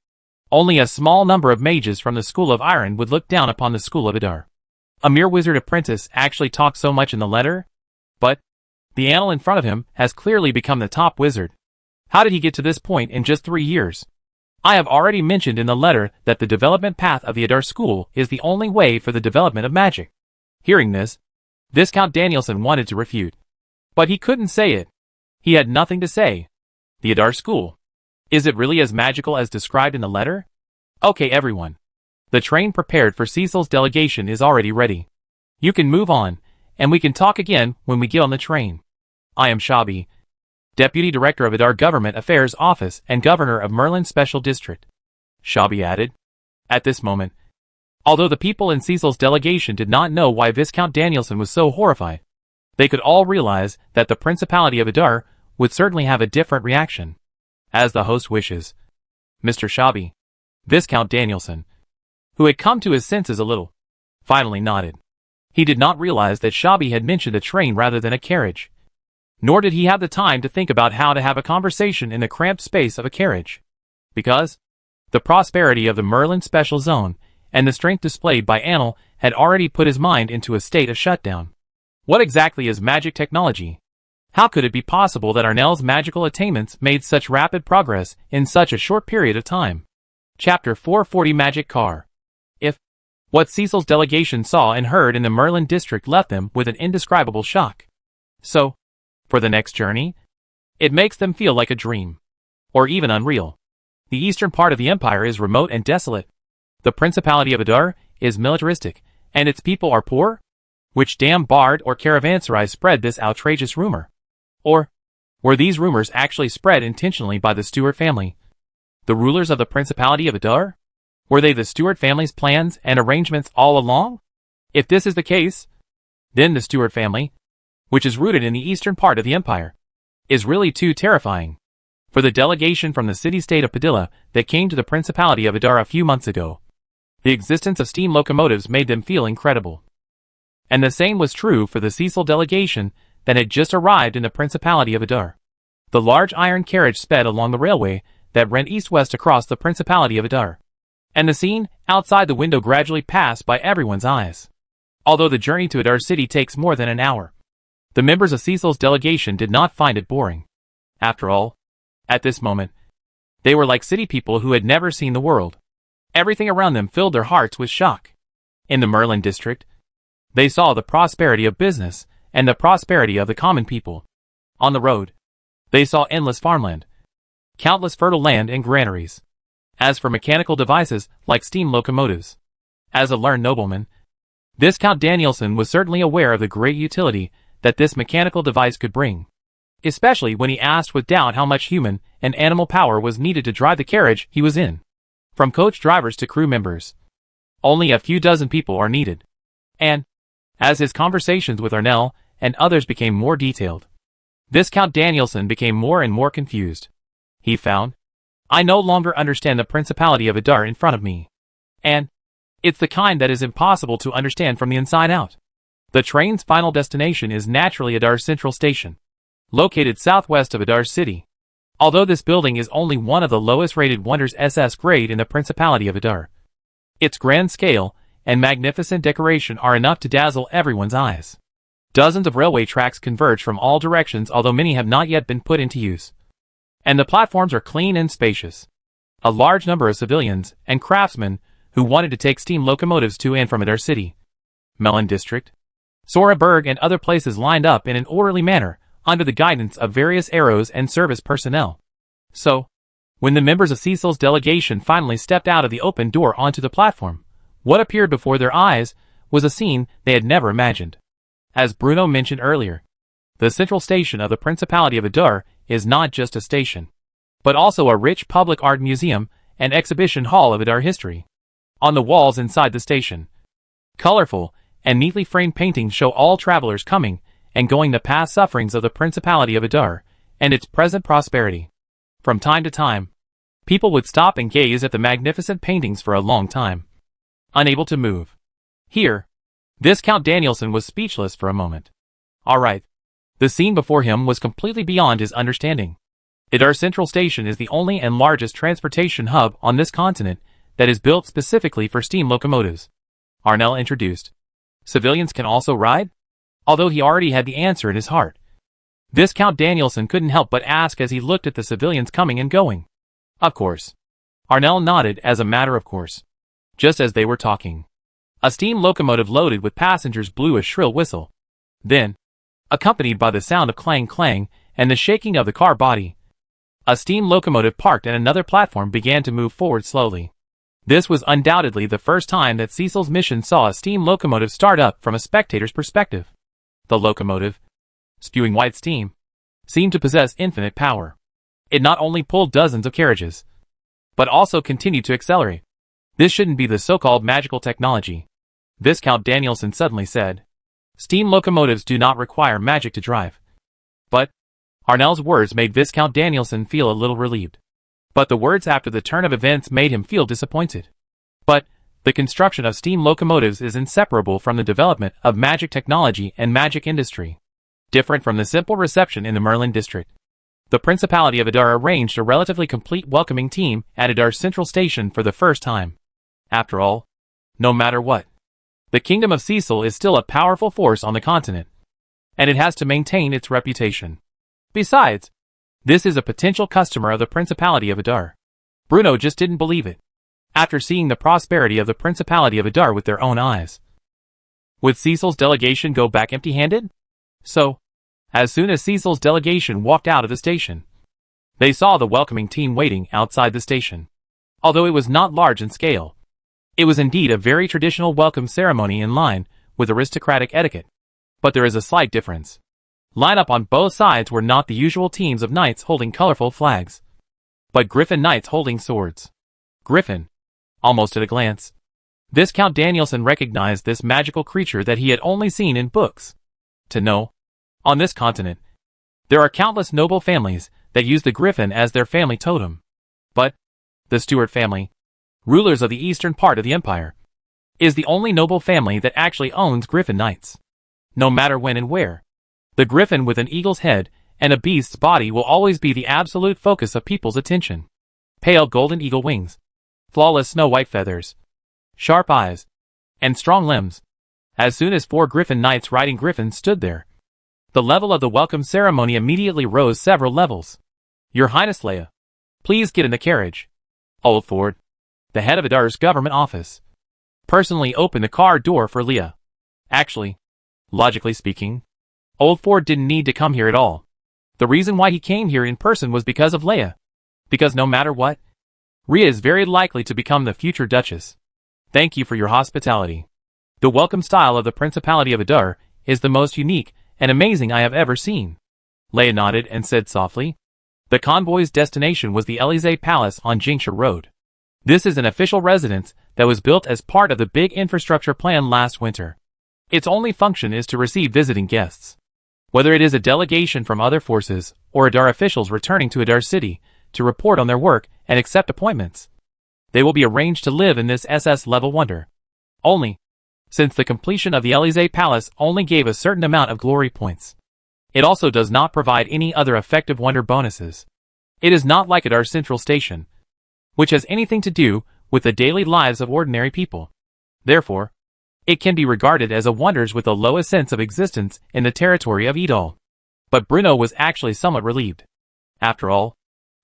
only a small number of mages from the School of Iron would look down upon the School of Adar. A mere wizard apprentice actually talked so much in the letter? But the Annel in front of him has clearly become the top wizard. How did he get to this point in just 3 years? I have already mentioned in the letter that the development path of the Adar school is the only way for the development of magic. Hearing this, Viscount Danielson wanted to refute, but he couldn't say it. He had nothing to say. The Adar school. Is it really as magical as described in the letter? Okay everyone. The train prepared for Cecil's delegation is already ready. You can move on, and we can talk again when we get on the train. I am Shabi, Deputy Director of Adar Government Affairs Office and Governor of Merlin Special District, Shabi added. At this moment, although the people in Cecil's delegation did not know why Viscount Danielson was so horrified, they could all realize that the Principality of Adar would certainly have a different reaction. As the host wishes, Mr. Shabi. Viscount Danielson, who had come to his senses a little, finally nodded. He did not realize that Shabi had mentioned a train rather than a carriage, nor did he have the time to think about how to have a conversation in the cramped space of a carriage, because the prosperity of the Merlin Special Zone and the strength displayed by Annel had already put his mind into a state of shutdown. What exactly is magic technology? How could it be possible that Arnell's magical attainments made such rapid progress in such a short period of time? Chapter 440 Magic Car. If what Cecil's delegation saw and heard in the Merlin district left them with an indescribable shock. So, for the next journey, it makes them feel like a dream, or even unreal. The eastern part of the empire is remote and desolate. The Principality of Adar is militaristic, and its people are poor? Which damn bard or caravanserai spread this outrageous rumor? Or were these rumors actually spread intentionally by the Stewart family, the rulers of the Principality of Adar? Were they the Stewart family's plans and arrangements all along? If this is the case, then the Stewart family, which is rooted in the eastern part of the empire, is really too terrifying. For the delegation from the city-state of Padilla that came to the Principality of Adar a few months ago, the existence of steam locomotives made them feel incredible. And the same was true for the Cecil delegation that had just arrived in the Principality of Adar. The large iron carriage sped along the railway that ran east-west across the Principality of Adar, and the scene outside the window gradually passed by everyone's eyes. Although the journey to Adar City takes more than an hour, the members of Cecil's delegation did not find it boring. After all, at this moment, they were like city people who had never seen the world. Everything around them filled their hearts with shock. In the Merlin district, they saw the prosperity of business and the prosperity of the common people. On the road, they saw endless farmland, countless fertile land and granaries. As for mechanical devices like steam locomotives, as a learned nobleman, Viscount Danielson was certainly aware of the great utility that this mechanical device could bring, especially when he asked with doubt how much human and animal power was needed to drive the carriage he was in. From coach drivers to crew members, only a few dozen people are needed. And, as his conversations with Arnell and others became more detailed, Viscount Danielson became more and more confused. He found, I no longer understand the Principality of Adar in front of me. And it's the kind that is impossible to understand from the inside out. The train's final destination is naturally Adar Central Station, located southwest of Adar City. Although this building is only one of the lowest rated wonders SS grade in the Principality of Adar, its grand scale and magnificent decoration are enough to dazzle everyone's eyes. Dozens of railway tracks converge from all directions, although many have not yet been put into use. And the platforms are clean and spacious. A large number of civilians and craftsmen who wanted to take steam locomotives to and from Adar City, Melon District, Soraberg and other places lined up in an orderly manner under the guidance of various arrows and service personnel. So, when the members of Cecil's delegation finally stepped out of the open door onto the platform, what appeared before their eyes was a scene they had never imagined. As Bruno mentioned earlier, the central station of the Principality of Adar is not just a station, but also a rich public art museum and exhibition hall of Adar history. On the walls inside the station, colorful and neatly framed paintings show all travelers coming and going, the past sufferings of the Principality of Adar and its present prosperity. From time to time, people would stop and gaze at the magnificent paintings for a long time, unable to move. Here, Viscount Danielson was speechless for a moment. All right. The scene before him was completely beyond his understanding. Adar Central Station is the only and largest transportation hub on this continent that is built specifically for steam locomotives. Arnell introduced. Civilians can also ride? Although he already had the answer in his heart, Viscount Danielson couldn't help but ask as he looked at the civilians coming and going. Of course. Arnell nodded as a matter of course. Just as they were talking, a steam locomotive loaded with passengers blew a shrill whistle. Then, accompanied by the sound of clang clang and the shaking of the car body, a steam locomotive parked and another platform began to move forward slowly. This was undoubtedly the first time that Cecil's mission saw a steam locomotive start up from a spectator's perspective. The locomotive, spewing white steam, seemed to possess infinite power. It not only pulled dozens of carriages, but also continued to accelerate. This shouldn't be the so-called magical technology, Viscount Danielson suddenly said. Steam locomotives do not require magic to drive. But Arnell's words made Viscount Danielson feel a little relieved. But the words after the turn of events made him feel disappointed. But the construction of steam locomotives is inseparable from the development of magic technology and magic industry. Different from the simple reception in the Merlin district, the Principality of Adar arranged a relatively complete welcoming team at Adar Central Station for the first time. After all, no matter what, the Kingdom of Cecil is still a powerful force on the continent, and it has to maintain its reputation. Besides, this is a potential customer of the Principality of Adar. Bruno just didn't believe it. After seeing the prosperity of the Principality of Adar with their own eyes, would Cecil's delegation go back empty-handed? So, as soon as Cecil's delegation walked out of the station, they saw the welcoming team waiting outside the station. Although it was not large in scale, it was indeed a very traditional welcome ceremony in line with aristocratic etiquette. But there is a slight difference. Line up on both sides were not the usual teams of knights holding colorful flags, but Griffin knights holding swords. Griffin. Almost at a glance, Viscount Danielson recognized this magical creature that he had only seen in books. To know, on this continent, there are countless noble families that use the Griffin as their family totem. But the Stuart family, rulers of the eastern part of the empire, is the only noble family that actually owns Griffin knights. No matter when and where, the Griffin with an eagle's head and a beast's body will always be the absolute focus of people's attention. Pale golden eagle wings, flawless snow-white feathers, sharp eyes, and strong limbs. As soon as 4 Griffin knights riding griffins stood there, the level of the welcome ceremony immediately rose several levels. Your Highness Leia, please get in the carriage. Old Ford, the head of Adar's government office, personally opened the car door for Leia. Actually, logically speaking, Old Ford didn't need to come here at all. The reason why he came here in person was because of Leia. Because no matter what, Rhea is very likely to become the future Duchess. Thank you for your hospitality. The welcome style of the Principality of Adar is the most unique and amazing I have ever seen. Leia nodded and said softly. The convoy's destination was the Elysee Palace on Jingsha Road. This is an official residence that was built as part of the big infrastructure plan last winter. Its only function is to receive visiting guests. Whether it is a delegation from other forces or Adar officials returning to Adar City to report on their work and accept appointments, they will be arranged to live in this SS level wonder. Only, since the completion of the Élysée Palace only gave a certain amount of glory points. It also does not provide any other effective wonder bonuses. It is not like Adar Central Station, which has anything to do with the daily lives of ordinary people. Therefore, it can be regarded as a wonders with the lowest sense of existence in the territory of Idol. But Bruno was actually somewhat relieved. After all,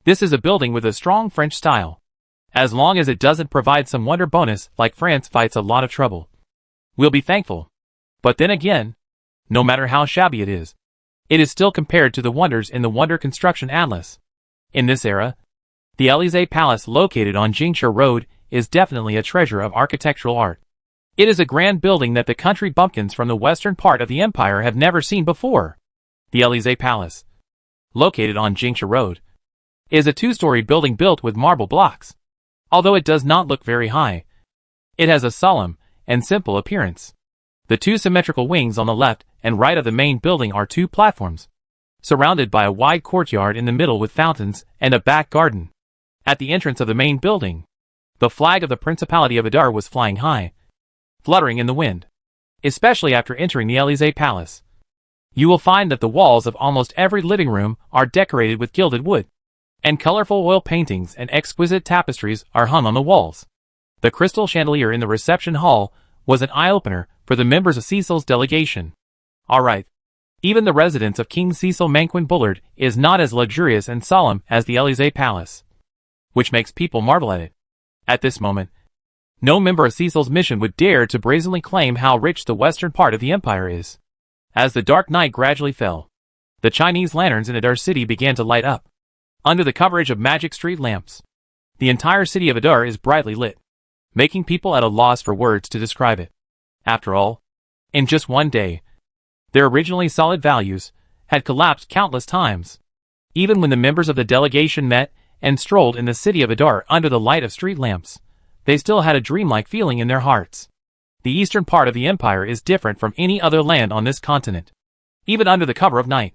this is a building with a strong French style. As long as it doesn't provide some wonder bonus like France fights a lot of trouble, we'll be thankful. But then again, no matter how shabby it is still compared to the wonders in the Wonder Construction Atlas. In this era, the Élysée Palace located on Jingsha Road is definitely a treasure of architectural art. It is a grand building that the country bumpkins from the western part of the empire have never seen before. The Élysée Palace, located on Jingsha Road, is a two-story building built with marble blocks. Although it does not look very high, it has a solemn and simple appearance. The two symmetrical wings on the left and right of the main building are two platforms, surrounded by a wide courtyard in the middle with fountains and a back garden. At the entrance of the main building, the flag of the Principality of Adar was flying high, fluttering in the wind. Especially after entering the Élysée Palace, you will find that the walls of almost every living room are decorated with gilded wood, and colorful oil paintings and exquisite tapestries are hung on the walls. The crystal chandelier in the reception hall was an eye-opener for the members of Cecil's delegation. Alright, even the residence of King Cecil Manquin Bullard is not as luxurious and solemn as the Élysée Palace, which makes people marvel at it. At this moment, no member of Cecil's mission would dare to brazenly claim how rich the western part of the empire is. As the dark night gradually fell, the Chinese lanterns in Adar City began to light up. Under the coverage of magic street lamps, the entire city of Adar is brightly lit, making people at a loss for words to describe it. After all, in just one day, their originally solid values had collapsed countless times. Even when the members of the delegation met and strolled in the city of Adar under the light of street lamps, they still had a dreamlike feeling in their hearts. The eastern part of the empire is different from any other land on this continent. Even under the cover of night,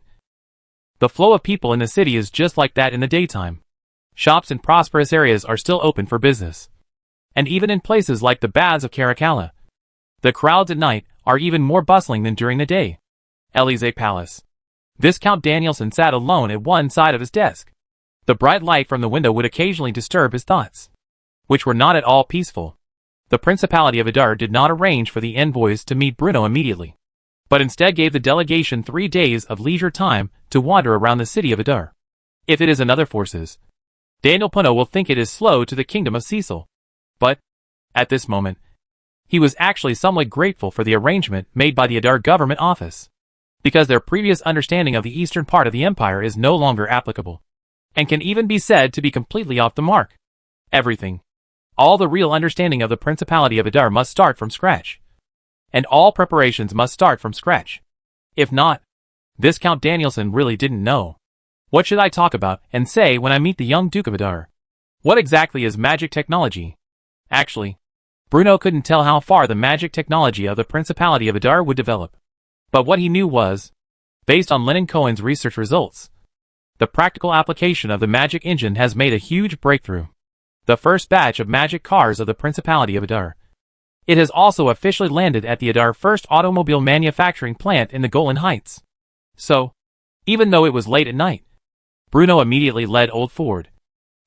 the flow of people in the city is just like that in the daytime. Shops in prosperous areas are still open for business. And even in places like the baths of Caracalla, the crowds at night are even more bustling than during the day. Élysée Palace. Viscount Danielson sat alone at one side of his desk. The bright light from the window would occasionally disturb his thoughts, which were not at all peaceful. The Principality of Adar did not arrange for the envoys to meet Bruno immediately, but instead gave the delegation 3 days of leisure time to wander around the city of Adar. If it is another forces, Daniel Puno will think it is slow to the kingdom of Cecil. But, at this moment, he was actually somewhat grateful for the arrangement made by the Adar government office, because their previous understanding of the eastern part of the empire is no longer applicable, and can even be said to be completely off the mark. Everything, all the real understanding of the Principality of Adar must start from scratch. And all preparations must start from scratch. If not, Viscount Danielson really didn't know. What should I talk about and say when I meet the young Duke of Adar? What exactly is magic technology? Actually, Bruno couldn't tell how far the magic technology of the Principality of Adar would develop. But what he knew was, based on Lennon Cohen's research results, the practical application of the magic engine has made a huge breakthrough. The first batch of magic cars of the Principality of Adar. It has also officially landed at the Adar first automobile manufacturing plant in the Golan Heights. So, even though it was late at night, Bruno immediately led Old Ford,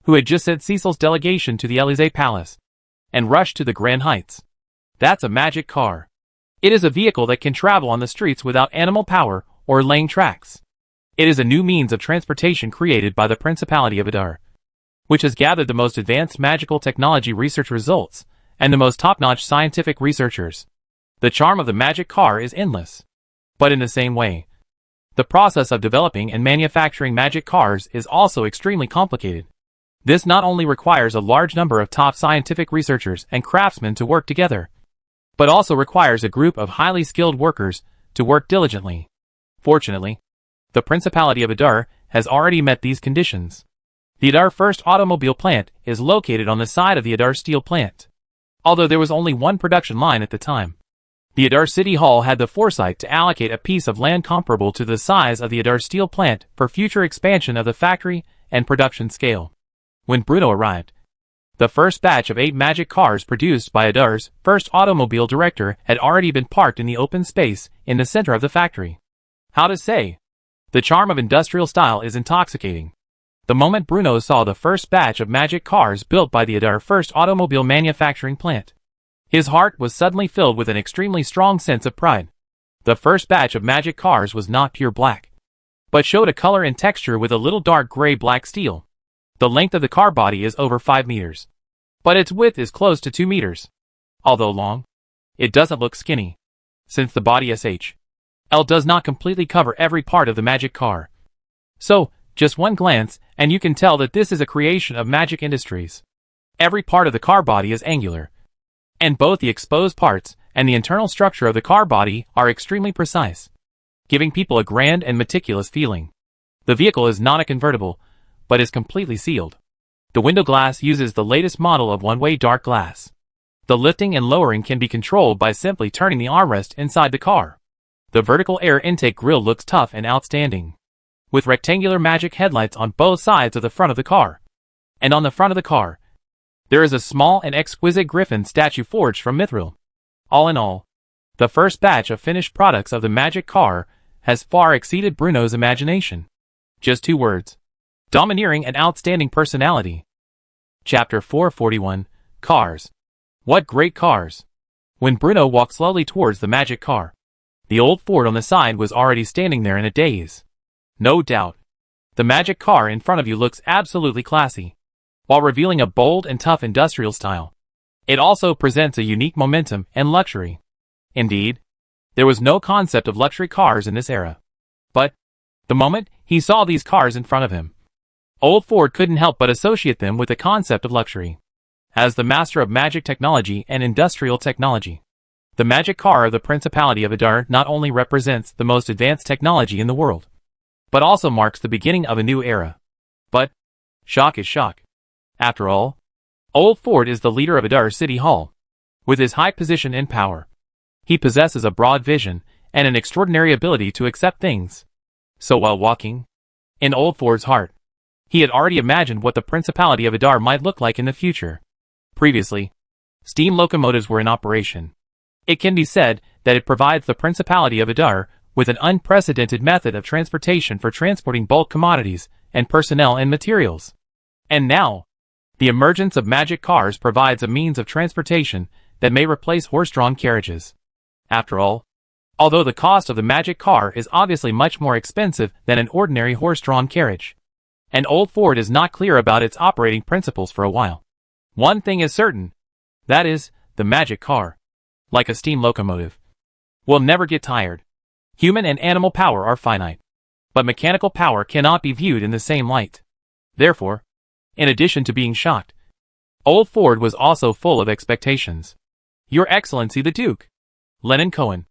who had just sent Cecil's delegation to the Élysée Palace, and rushed to the Grand Heights. That's a magic car. It is a vehicle that can travel on the streets without animal power or laying tracks. It is a new means of transportation created by the Principality of Adar, which has gathered the most advanced magical technology research results and the most top-notch scientific researchers. The charm of the magic car is endless. But in the same way, the process of developing and manufacturing magic cars is also extremely complicated. This not only requires a large number of top scientific researchers and craftsmen to work together, but also requires a group of highly skilled workers to work diligently. Fortunately, the Principality of Adar has already met these conditions. The Adar first automobile plant is located on the side of the Adar steel plant. Although there was only one production line at the time, the Adar City Hall had the foresight to allocate a piece of land comparable to the size of the Adar steel plant for future expansion of the factory and production scale. When Bruno arrived, The first batch of 8 magic cars produced by Adar's first automobile director had already been parked in the open space in the center of the factory. How to say? The charm of industrial style is intoxicating. The moment Bruno saw the first batch of magic cars built by the Adar first automobile manufacturing plant, his heart was suddenly filled with an extremely strong sense of pride. The first batch of magic cars was not pure black, but showed a color and texture with a little dark gray-black steel. The length of the car body is over 5 meters, but its width is close to 2 meters. Although long, it doesn't look skinny, since the body SHL does not completely cover every part of the magic car. So, just one glance, and you can tell that this is a creation of Magic Industries. Every part of the car body is angular, and both the exposed parts and the internal structure of the car body are extremely precise, giving people a grand and meticulous feeling. The vehicle is not a convertible, but is completely sealed. The window glass uses the latest model of one-way dark glass. The lifting and lowering can be controlled by simply turning the armrest inside the car. The vertical air intake grille looks tough and outstanding, with rectangular magic headlights on both sides of the front of the car. And on the front of the car, there is a small and exquisite griffin statue forged from mithril. All in all, the first batch of finished products of the magic car has far exceeded Bruno's imagination. Just 2 words: domineering and outstanding personality. Chapter 441, Cars. What great cars! When Bruno walked slowly towards the magic car, the old Ford on the side was already standing there in a daze. No doubt, the magic car in front of you looks absolutely classy, while revealing a bold and tough industrial style. It also presents a unique momentum and luxury. Indeed, there was no concept of luxury cars in this era. But, the moment he saw these cars in front of him, old Ford couldn't help but associate them with the concept of luxury. As the master of magic technology and industrial technology, the magic car of the Principality of Adar not only represents the most advanced technology in the world, but also marks the beginning of a new era. But, shock is shock. After all, old Ford is the leader of Adar City Hall. With his high position and power, he possesses a broad vision and an extraordinary ability to accept things. So while walking in old Ford's heart, he had already imagined what the Principality of Adar might look like in the future. Previously, steam locomotives were in operation. It can be said that it provides the Principality of Adar with an unprecedented method of transportation for transporting bulk commodities and personnel and materials. And now, the emergence of magic cars provides a means of transportation that may replace horse-drawn carriages. After all, although the cost of the magic car is obviously much more expensive than an ordinary horse-drawn carriage, and old Ford is not clear about its operating principles for a while. One thing is certain, that is, the magic car, like a steam locomotive, will never get tired. Human and animal power are finite, but mechanical power cannot be viewed in the same light. Therefore, in addition to being shocked, old Ford was also full of expectations. Your Excellency the Duke, Lennon Cohen,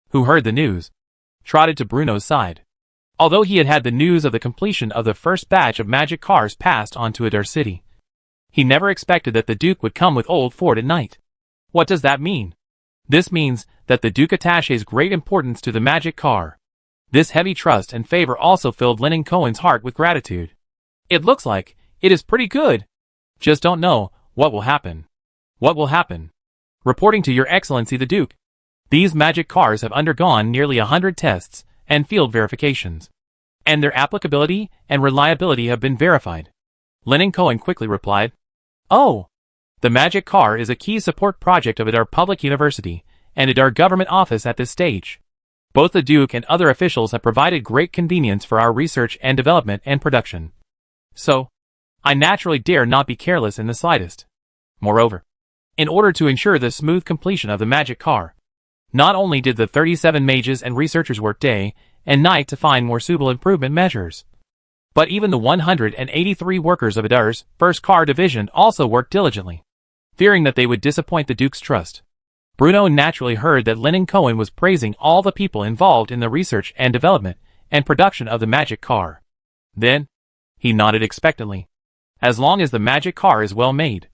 who heard the news, trotted to Bruno's side. Although he had had the news of the completion of the first batch of magic cars passed on to Adar City, he never expected that the Duke would come with old Ford at night. What does that mean? This means that the Duke attaches great importance to the magic car. This heavy trust and favor also filled Lennon Cohen's heart with gratitude. It looks like it is pretty good. Just don't know what will happen. What will happen? Reporting to Your Excellency the Duke, these magic cars have undergone nearly 100 tests and field verifications, and their applicability and reliability have been verified. Lennon Cohen quickly replied, "Oh, the magic car is a key support project of Adar Public University and Adar Government Office at this stage. Both the Duke and other officials have provided great convenience for our research and development and production. So, I naturally dare not be careless in the slightest. Moreover, in order to ensure the smooth completion of the magic car, not only did the 37 mages and researchers work day and night to find more suitable improvement measures, but even the 183 workers of Adar's first car division also worked diligently, fearing that they would disappoint the Duke's trust." Bruno naturally heard that Lennon Cohen was praising all the people involved in the research and development and production of the magic car. Then, he nodded expectantly. As long as the magic car is well made,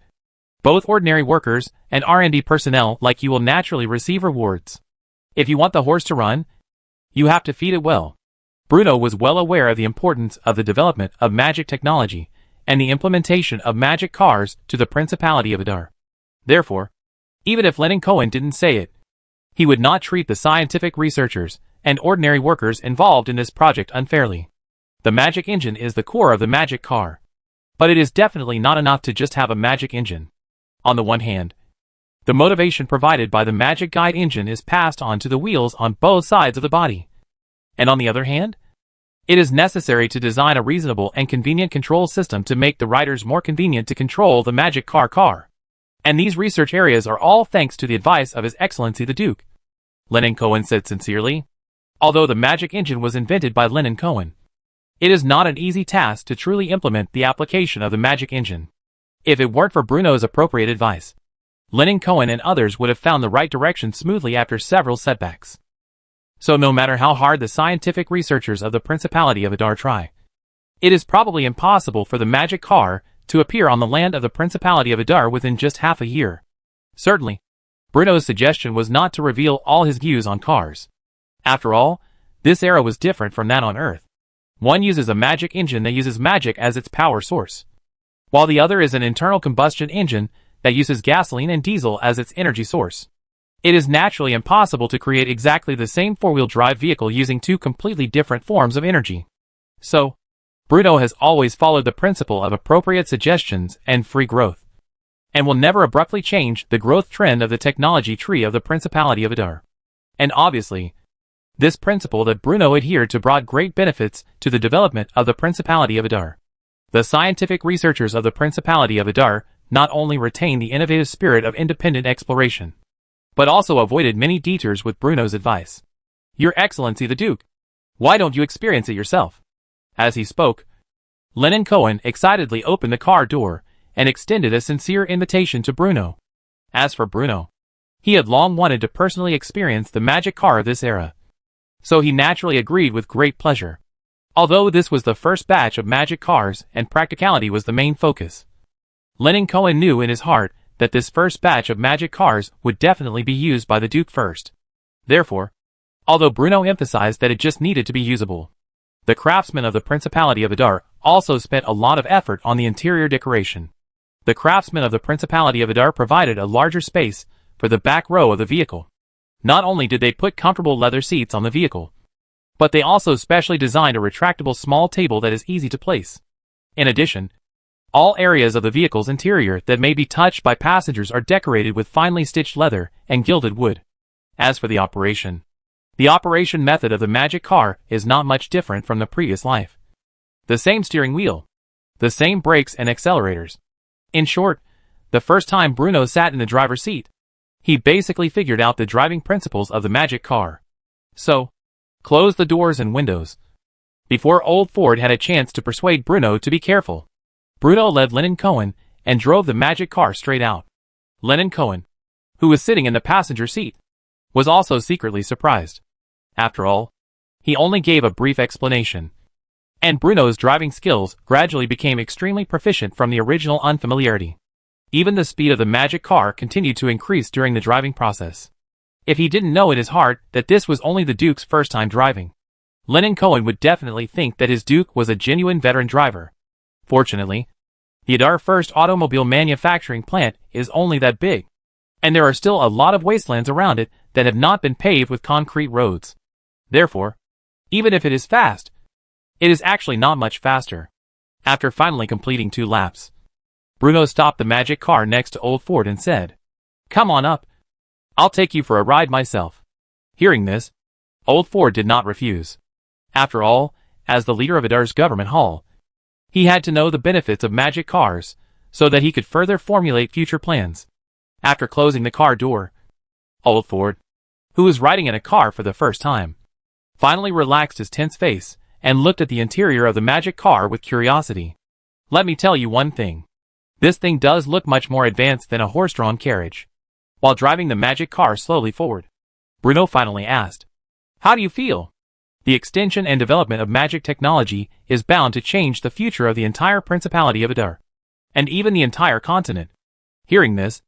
both ordinary workers and R&D personnel like you will naturally receive rewards. If you want the horse to run, you have to feed it well. Bruno was well aware of the importance of the development of magic technology and the implementation of magic cars to the Principality of Adar. Therefore, even if Lenin Cohen didn't say it, he would not treat the scientific researchers and ordinary workers involved in this project unfairly. The magic engine is the core of the magic car. But it is definitely not enough to just have a magic engine. On the one hand, the motivation provided by the magic guide engine is passed on to the wheels on both sides of the body. And on the other hand, it is necessary to design a reasonable and convenient control system to make the riders more convenient to control the magic car. And these research areas are all thanks to the advice of His Excellency the Duke. Lenin Cohen said sincerely. Although the magic engine was invented by Lenin Cohen, it is not an easy task to truly implement the application of the magic engine. If it weren't for Bruno's appropriate advice, Lenin Cohen and others would have found the right direction smoothly after several setbacks. So no matter how hard the scientific researchers of the Principality of Adar try, it is probably impossible for the magic car to appear on the land of the Principality of Adar within just half a year. Certainly, Bruno's suggestion was not to reveal all his views on cars. After all, this era was different from that on Earth. One uses a magic engine that uses magic as its power source, while the other is an internal combustion engine that uses gasoline and diesel as its energy source. It is naturally impossible to create exactly the same four-wheel drive vehicle using two completely different forms of energy. So, Bruno has always followed the principle of appropriate suggestions and free growth, and will never abruptly change the growth trend of the technology tree of the Principality of Adar. And obviously, this principle that Bruno adhered to brought great benefits to the development of the Principality of Adar. The scientific researchers of the Principality of Adar not only retained the innovative spirit of independent exploration, but also avoided many detours with Bruno's advice. Your Excellency the Duke, why don't you experience it yourself? As he spoke, Lenin Cohen excitedly opened the car door and extended a sincere invitation to Bruno. As for Bruno, he had long wanted to personally experience the magic car of this era, so he naturally agreed with great pleasure. Although this was the first batch of magic cars and practicality was the main focus, Lenin Cohen knew in his heart that this first batch of magic cars would definitely be used by the Duke first. Therefore, although Bruno emphasized that it just needed to be usable, the craftsmen of the Principality of Adar also spent a lot of effort on the interior decoration. The craftsmen of the Principality of Adar provided a larger space for the back row of the vehicle. Not only did they put comfortable leather seats on the vehicle, but they also specially designed a retractable small table that is easy to place. In addition, all areas of the vehicle's interior that may be touched by passengers are decorated with finely stitched leather and gilded wood. As for the operation method of the magic car is not much different from the previous life. The same steering wheel, the same brakes and accelerators. In short, the first time Bruno sat in the driver's seat, he basically figured out the driving principles of the magic car. So, close the doors and windows. Before old Ford had a chance to persuade Bruno to be careful, Bruno led Lenin Cohen and drove the magic car straight out. Lenin Cohen, who was sitting in the passenger seat, was also secretly surprised. After all, he only gave a brief explanation, and Bruno's driving skills gradually became extremely proficient from the original unfamiliarity. Even the speed of the magic car continued to increase during the driving process. If he didn't know in his heart that this was only the Duke's first time driving, Lenin Cohen would definitely think that his Duke was a genuine veteran driver. Fortunately, the Adar First automobile manufacturing plant is only that big, and there are still a lot of wastelands around it that have not been paved with concrete roads. Therefore, even if it is fast, it is actually not much faster. After finally completing 2 laps, Bruno stopped the magic car next to old Ford and said, "Come on up. I'll take you for a ride myself." Hearing this, old Ford did not refuse. After all, as the leader of Adar's government hall, he had to know the benefits of magic cars so that he could further formulate future plans. After closing the car door, old Ford, who was riding in a car for the first time, finally relaxed his tense face and looked at the interior of the magic car with curiosity. Let me tell you one thing. This thing does look much more advanced than a horse-drawn carriage. While driving the magic car slowly forward, Bruno finally asked, "How do you feel?" The extension and development of magic technology is bound to change the future of the entire Principality of Adar, and even the entire continent. Hearing this,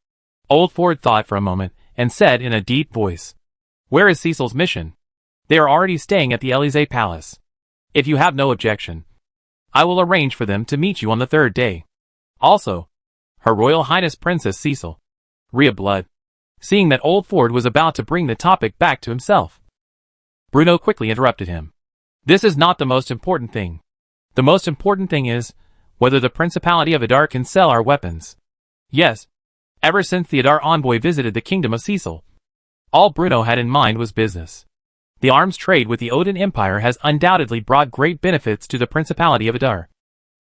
old Ford thought for a moment and said in a deep voice, "Where is Cecil's mission? They are already staying at the Élysée Palace. If you have no objection, I will arrange for them to meet you on the third day. Also, Her Royal Highness Princess Cecil. Rhea Blood. Seeing that old Ford was about to bring the topic back to himself, Bruno quickly interrupted him. This is not the most important thing. The most important thing is whether the Principality of Adar can sell our weapons. Yes. Ever since the Adar envoy visited the Kingdom of Cecil, all Bruno had in mind was business. The arms trade with the Odin Empire has undoubtedly brought great benefits to the Principality of Adar.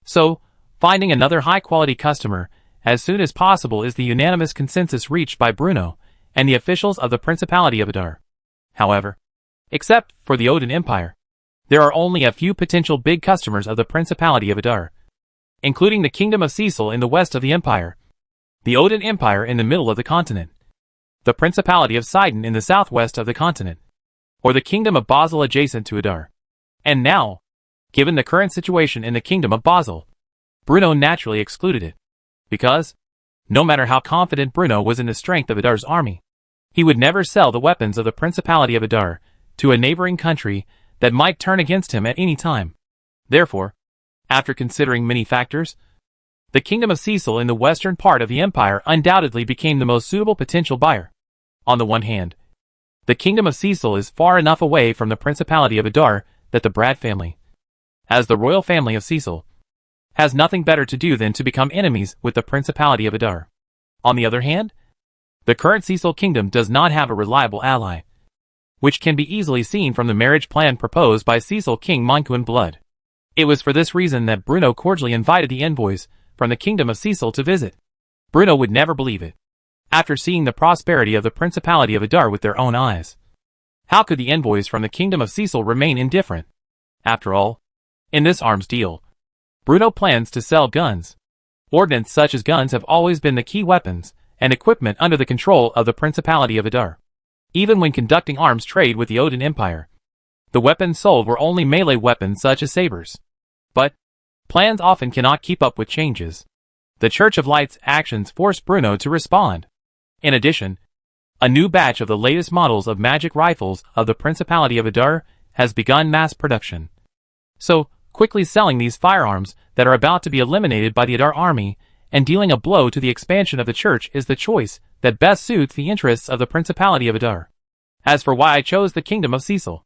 So, finding another high-quality customer as soon as possible is the unanimous consensus reached by Bruno and the officials of the Principality of Adar. However, except for the Odin Empire, there are only a few potential big customers of the Principality of Adar, including the Kingdom of Cecil in the west of the Empire, the Odin Empire in the middle of the continent, the Principality of Sidon in the southwest of the continent, or the Kingdom of Basel adjacent to Adar. And now, given the current situation in the Kingdom of Basel, Bruno naturally excluded it, because, no matter how confident Bruno was in the strength of Adar's army, he would never sell the weapons of the Principality of Adar to a neighboring country that might turn against him at any time. Therefore, after considering many factors, the Kingdom of Cecil in the western part of the empire undoubtedly became the most suitable potential buyer. On the one hand, the Kingdom of Cecil is far enough away from the Principality of Adar that the Brad family, as the royal family of Cecil, has nothing better to do than to become enemies with the Principality of Adar. On the other hand, the current Cecil Kingdom does not have a reliable ally, which can be easily seen from the marriage plan proposed by Cecil King Monquin Blood. It was for this reason that Bruno cordially invited the envoys from the Kingdom of Cecil to visit. Bruno would never believe it, after seeing the prosperity of the Principality of Adar with their own eyes. How could the envoys from the Kingdom of Cecil remain indifferent? After all, in this arms deal, Bruno plans to sell guns. Ordnance such as guns have always been the key weapons and equipment under the control of the Principality of Adar. Even when conducting arms trade with the Odin Empire, the weapons sold were only melee weapons such as sabers. But plans often cannot keep up with changes. The Church of Light's actions forced Bruno to respond. In addition, a new batch of the latest models of magic rifles of the Principality of Adar has begun mass production. So, quickly selling these firearms that are about to be eliminated by the Adar army and dealing a blow to the expansion of the church is the choice that best suits the interests of the Principality of Adar. As for why I chose the Kingdom of Cecil,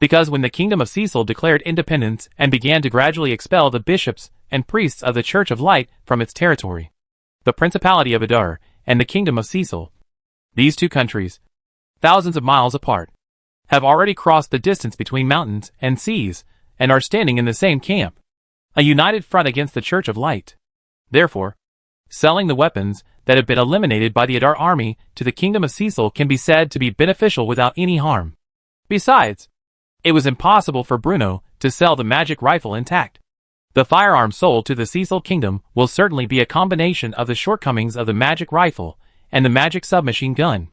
because when the Kingdom of Cecil declared independence and began to gradually expel the bishops and priests of the Church of Light from its territory, the Principality of Adar and the Kingdom of Cecil, these two countries, thousands of miles apart, have already crossed the distance between mountains and seas and are standing in the same camp, a united front against the Church of Light. Therefore, selling the weapons that have been eliminated by the Adar army to the Kingdom of Cecil can be said to be beneficial without any harm. Besides, it was impossible for Bruno to sell the magic rifle intact. The firearm sold to the Cecil Kingdom will certainly be a combination of the shortcomings of the magic rifle and the magic submachine gun.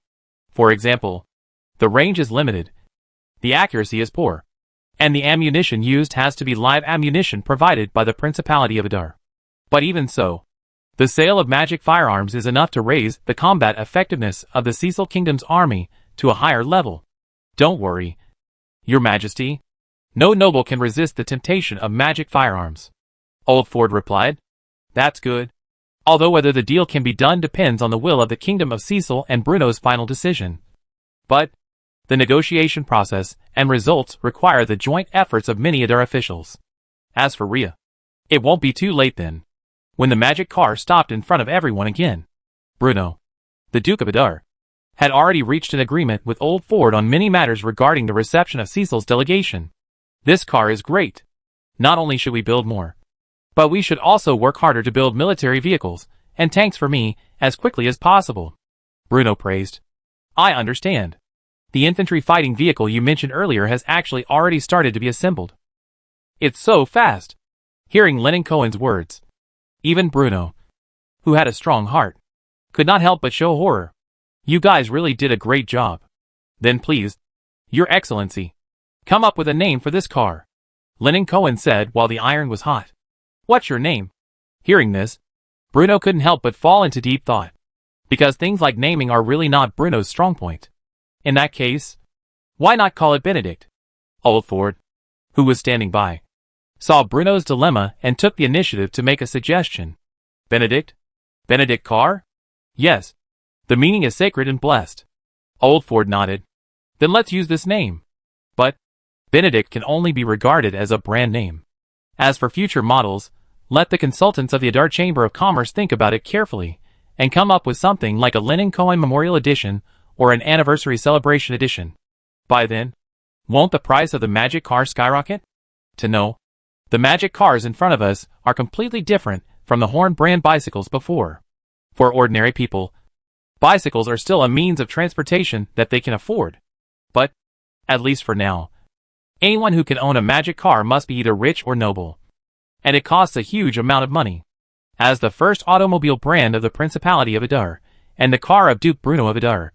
For example, the range is limited, the accuracy is poor, and the ammunition used has to be live ammunition provided by the Principality of Adar. But even so, the sale of magic firearms is enough to raise the combat effectiveness of the Cecil Kingdom's army to a higher level. Don't worry, Your Majesty. No noble can resist the temptation of magic firearms. Old Ford replied. That's good. Although whether the deal can be done depends on the will of the Kingdom of Cecil and Bruno's final decision. But the negotiation process and results require the joint efforts of many Adar officials. As for Rhea, it won't be too late then. When the magic car stopped in front of everyone again, Bruno, the Duke of Adar, had already reached an agreement with Old Ford on many matters regarding the reception of Cecil's delegation. This car is great. Not only should we build more, but we should also work harder to build military vehicles and tanks for me as quickly as possible. Bruno praised. I understand. The infantry fighting vehicle you mentioned earlier has actually already started to be assembled. It's so fast. Hearing Lennon Cohen's words, even Bruno, who had a strong heart, could not help but show horror. You guys really did a great job. Then please, Your Excellency, come up with a name for this car, Lennon Cohen said while the iron was hot. What's your name? Hearing this, Bruno couldn't help but fall into deep thought, because things like naming are really not Bruno's strong point. In that case, why not call it Benedict? Old Ford, who was standing by, saw Bruno's dilemma and took the initiative to make a suggestion. Benedict? Benedict Carr? Yes. The meaning is sacred and blessed. Old Ford nodded. Then let's use this name. But Benedict can only be regarded as a brand name. As for future models, let the consultants of the Adar Chamber of Commerce think about it carefully and come up with something like a Lenin Cohen Memorial Edition or an Anniversary Celebration Edition. By then, won't the price of the magic car skyrocket? To know, the magic cars in front of us are completely different from the Horn brand bicycles before. For ordinary people, bicycles are still a means of transportation that they can afford. But, at least for now, anyone who can own a magic car must be either rich or noble. And it costs a huge amount of money. As the first automobile brand of the Principality of Adar, and the car of Duke Bruno of Adar,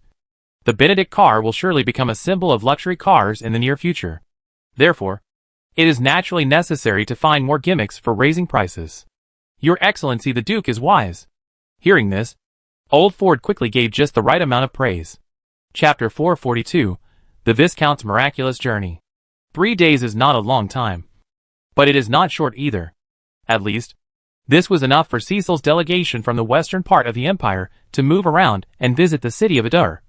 the Benedict car will surely become a symbol of luxury cars in the near future. Therefore, it is naturally necessary to find more gimmicks for raising prices. Your Excellency the Duke is wise. Hearing this, Old Ford quickly gave just the right amount of praise. Chapter 442, The Viscount's Miraculous Journey. 3 days is not a long time. But it is not short either. At least, this was enough for Cecil's delegation from the western part of the empire to move around and visit the city of Adar.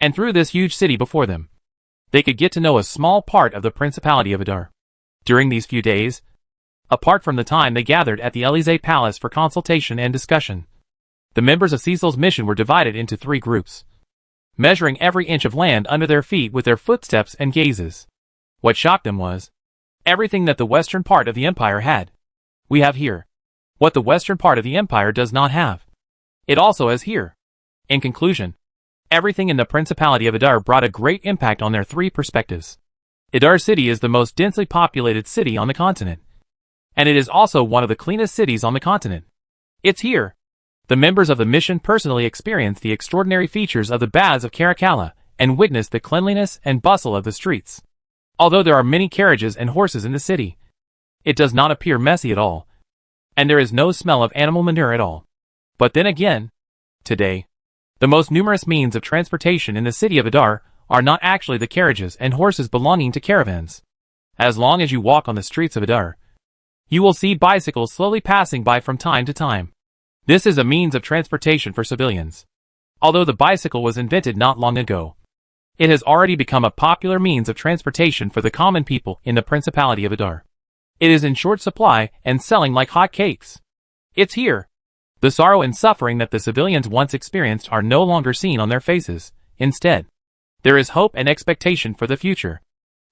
And through this huge city before them, they could get to know a small part of the Principality of Adar. During these few days, apart from the time they gathered at the Élysée Palace for consultation and discussion, the members of Cecil's mission were divided into 3 groups, measuring every inch of land under their feet with their footsteps and gazes. What shocked them was everything that the western part of the empire had. We have here what the western part of the empire does not have. It also has here. In conclusion, everything in the Principality of Adar brought a great impact on their 3 perspectives. Adar City is the most densely populated city on the continent, and it is also one of the cleanest cities on the continent. It's here the members of the mission personally experienced the extraordinary features of the baths of Caracalla and witnessed the cleanliness and bustle of the streets. Although there are many carriages and horses in the city, it does not appear messy at all, and there is no smell of animal manure at all. But then again, today, the most numerous means of transportation in the city of Adar are not actually the carriages and horses belonging to caravans. As long as you walk on the streets of Adar, you will see bicycles slowly passing by from time to time. This is a means of transportation for civilians. Although the bicycle was invented not long ago, it has already become a popular means of transportation for the common people in the Principality of Adar. It is in short supply and selling like hot cakes. It's here. The sorrow and suffering that the civilians once experienced are no longer seen on their faces. Instead, there is hope and expectation for the future.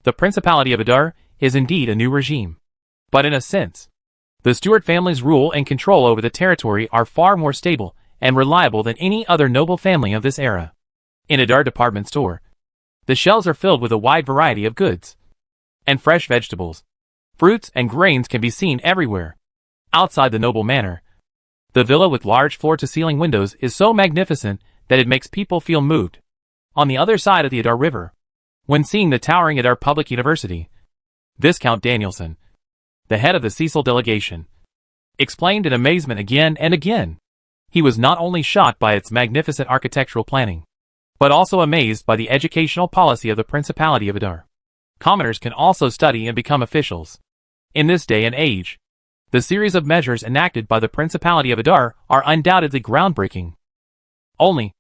The Principality of Adar is indeed a new regime. But in a sense, the Stuart family's rule and control over the territory are far more stable and reliable than any other noble family of this era. In Adar department store, the shelves are filled with a wide variety of goods. And fresh vegetables, fruits and grains can be seen everywhere. Outside the noble manor, the villa with large floor-to-ceiling windows is so magnificent that it makes people feel moved. On the other side of the Adar River, when seeing the towering Adar Public University, Viscount Danielson, the head of the Cecil delegation, explained in amazement again and again. He was not only shocked by its magnificent architectural planning, but also amazed by the educational policy of the Principality of Adar. Commoners can also study and become officials. In this day and age, the series of measures enacted by the Principality of Adar are undoubtedly groundbreaking. Only,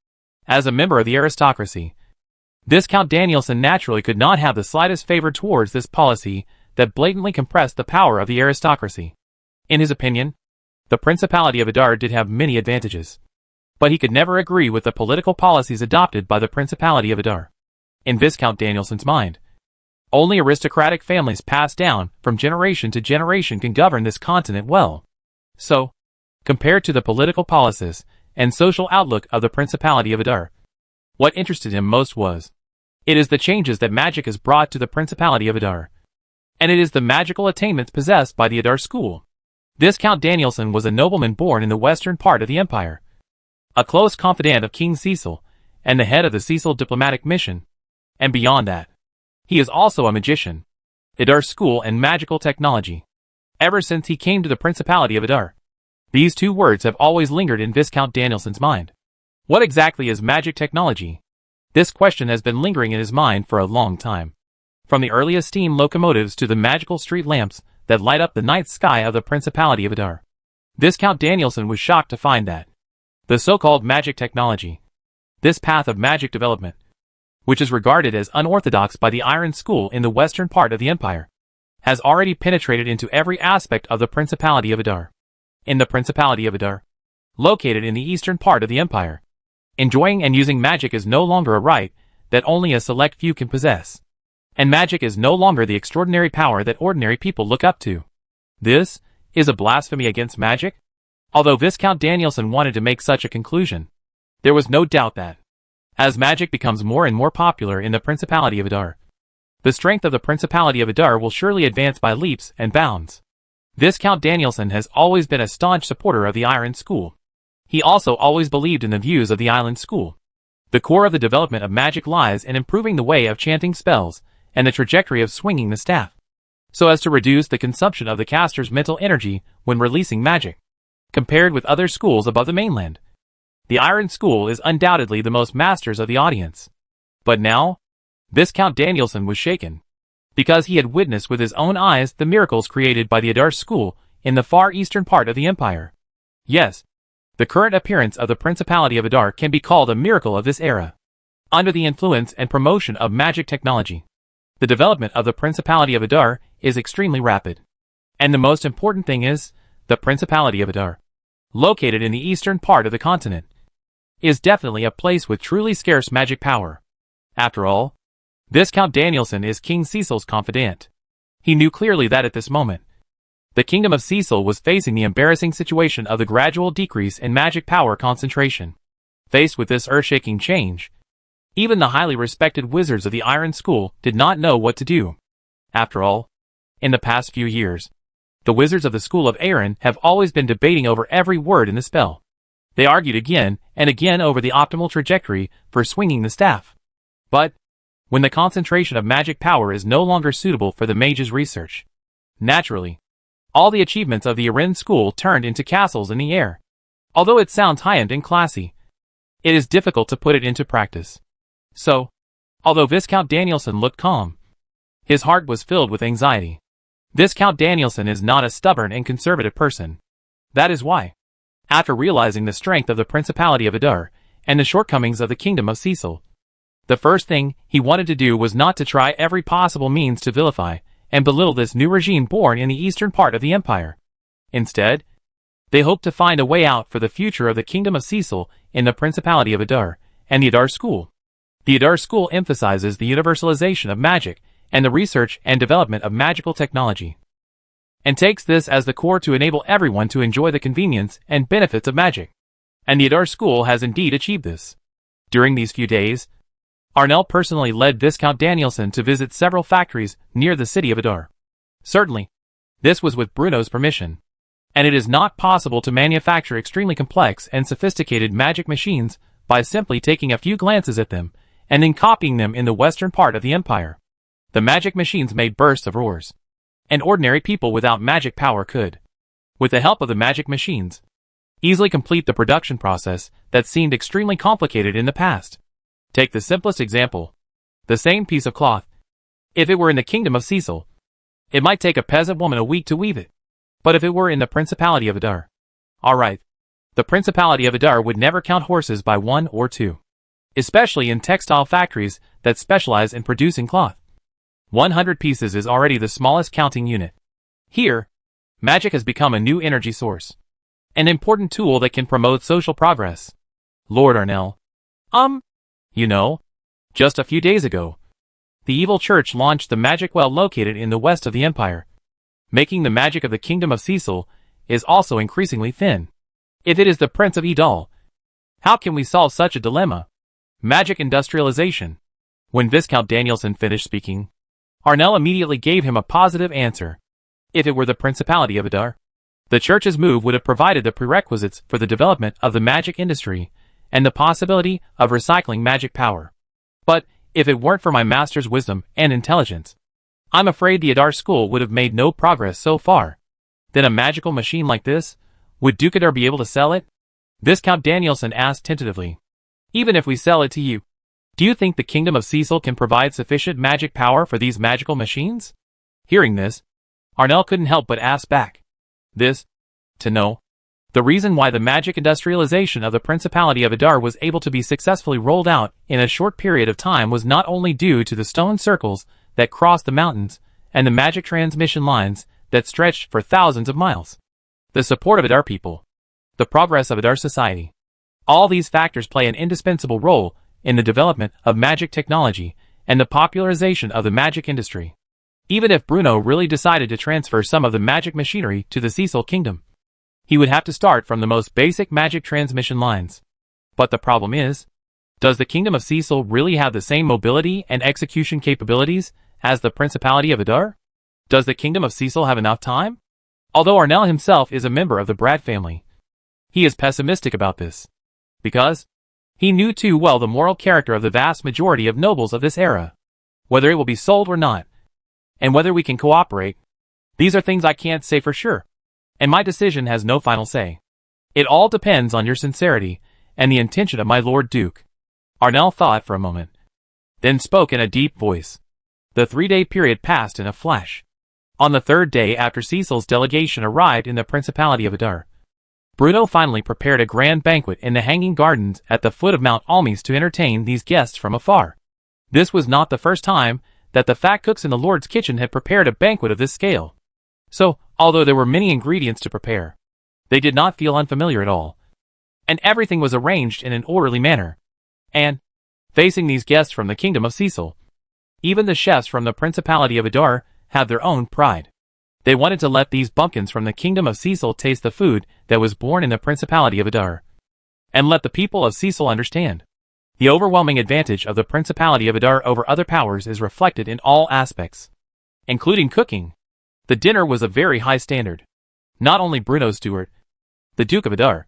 as a member of the aristocracy, Viscount Danielson naturally could not have the slightest favor towards this policy that blatantly compressed the power of the aristocracy. In his opinion, the Principality of Adar did have many advantages, but he could never agree with the political policies adopted by the Principality of Adar. In Viscount Danielson's mind, only aristocratic families passed down from generation to generation can govern this continent well. So, compared to the political policies and social outlook of the Principality of Adar, what interested him most was, it is the changes that magic has brought to the Principality of Adar, and it is the magical attainments possessed by the Adar school. Viscount Danielson was a nobleman born in the western part of the empire, a close confidant of King Cecil, and the head of the Cecil diplomatic mission. And beyond that, he is also a magician, Adar school and magical technology. Ever since he came to the Principality of Adar, these 2 words have always lingered in Viscount Danielson's mind. What exactly is magic technology? This question has been lingering in his mind for a long time. From the earliest steam locomotives to the magical street lamps, that light up the night sky of the Principality of Adar. Viscount Danielson was shocked to find that the so-called magic technology, this path of magic development, which is regarded as unorthodox by the Iron School in the western part of the empire, has already penetrated into every aspect of the Principality of Adar. In the Principality of Adar, located in the eastern part of the empire, enjoying and using magic is no longer a right that only a select few can possess. And magic is no longer the extraordinary power that ordinary people look up to. This is a blasphemy against magic? Although Viscount Danielson wanted to make such a conclusion, there was no doubt that, as magic becomes more and more popular in the Principality of Adar, the strength of the Principality of Adar will surely advance by leaps and bounds. Viscount Danielson has always been a staunch supporter of the Iron School. He also always believed in the views of the Island School. The core of the development of magic lies in improving the way of chanting spells and the trajectory of swinging the staff, so as to reduce the consumption of the caster's mental energy when releasing magic. Compared with other schools above the mainland, the Iron School is undoubtedly the most masters of the audience. But now, Viscount Danielson was shaken, because he had witnessed with his own eyes the miracles created by the Adar School in the far eastern part of the empire. Yes, the current appearance of the Principality of Adar can be called a miracle of this era. Under the influence and promotion of magic technology, the development of the Principality of Adar is extremely rapid. And the most important thing is, the Principality of Adar, located in the eastern part of the continent, is definitely a place with truly scarce magic power. After all, Viscount Danielson is King Cecil's confidant. He knew clearly that at this moment, the Kingdom of Cecil was facing the embarrassing situation of the gradual decrease in magic power concentration. Faced with this earth-shaking change, even the highly respected wizards of the Iron School did not know what to do. After all, in the past few years, the wizards of the School of Aaron have always been debating over every word in the spell. They argued again and again over the optimal trajectory for swinging the staff. But, when the concentration of magic power is no longer suitable for the mage's research, naturally, all the achievements of the Aaron School turned into castles in the air. Although it sounds high-end and classy, it is difficult to put it into practice. So, although Viscount Danielson looked calm, his heart was filled with anxiety. Viscount Danielson is not a stubborn and conservative person. That is why, after realizing the strength of the Principality of Adar and the shortcomings of the Kingdom of Cecil, the first thing he wanted to do was not to try every possible means to vilify and belittle this new regime born in the eastern part of the empire. Instead, they hoped to find a way out for the future of the Kingdom of Cecil in the Principality of Adar and the Adar School. The Adar School emphasizes the universalization of magic and the research and development of magical technology, and takes this as the core to enable everyone to enjoy the convenience and benefits of magic. And the Adar School has indeed achieved this. During these few days, Arnell personally led Viscount Danielson to visit several factories near the city of Adar. Certainly, this was with Bruno's permission, and it is not possible to manufacture extremely complex and sophisticated magic machines by simply taking a few glances at them and then copying them in the western part of the empire. The magic machines made bursts of roars, and ordinary people without magic power could, with the help of the magic machines, easily complete the production process that seemed extremely complicated in the past. Take the simplest example, the same piece of cloth. If it were in the Kingdom of Cecil, it might take a peasant woman a week to weave it. But if it were in the Principality of Adar, alright, the Principality of Adar would never count horses by one or two, especially in textile factories that specialize in producing cloth. 100 pieces is already the smallest counting unit. Here, magic has become a new energy source, an important tool that can promote social progress. Lord Arnell, you know, just a few days ago, the evil church launched the magic well located in the west of the empire, making the magic of the Kingdom of Cecil is also increasingly thin. If it is the Prince of Edal, how can we solve such a dilemma? Magic industrialization. When Viscount Danielson finished speaking, Arnell immediately gave him a positive answer. If it were the Principality of Adar, the church's move would have provided the prerequisites for the development of the magic industry and the possibility of recycling magic power. But, if it weren't for my master's wisdom and intelligence, I'm afraid the Adar School would have made no progress so far. Then a magical machine like this, would Duke Adar be able to sell it? Viscount Danielson asked tentatively. Even if we sell it to you, do you think the Kingdom of Cecil can provide sufficient magic power for these magical machines? Hearing this, Arnell couldn't help but ask back. This, to know, the reason why the magic industrialization of the Principality of Adar was able to be successfully rolled out in a short period of time was not only due to the stone circles that crossed the mountains and the magic transmission lines that stretched for thousands of miles. The support of Adar people, the progress of Adar society. All these factors play an indispensable role in the development of magic technology and the popularization of the magic industry. Even if Bruno really decided to transfer some of the magic machinery to the Cecil Kingdom, he would have to start from the most basic magic transmission lines. But the problem is, does the Kingdom of Cecil really have the same mobility and execution capabilities as the Principality of Adar? Does the Kingdom of Cecil have enough time? Although Arnell himself is a member of the Brad family, he is pessimistic about this, because he knew too well the moral character of the vast majority of nobles of this era. Whether it will be sold or not, and whether we can cooperate, these are things I can't say for sure, and my decision has no final say. It all depends on your sincerity and the intention of my Lord Duke. Arnell thought for a moment, then spoke in a deep voice. The 3-day period passed in a flash. On the 3rd day after Cecil's delegation arrived in the Principality of Adar, Bruno finally prepared a grand banquet in the hanging gardens at the foot of Mount Almes to entertain these guests from afar. This was not the first time that the fat cooks in the Lord's kitchen had prepared a banquet of this scale. So, although there were many ingredients to prepare, they did not feel unfamiliar at all. And everything was arranged in an orderly manner. And, facing these guests from the Kingdom of Cecil, even the chefs from the Principality of Adar had their own pride. They wanted to let these bumpkins from the Kingdom of Cecil taste the food that was born in the Principality of Adar, and let the people of Cecil understand. The overwhelming advantage of the Principality of Adar over other powers is reflected in all aspects, including cooking. The dinner was a very high standard. Not only Bruno's steward, the Duke of Adar,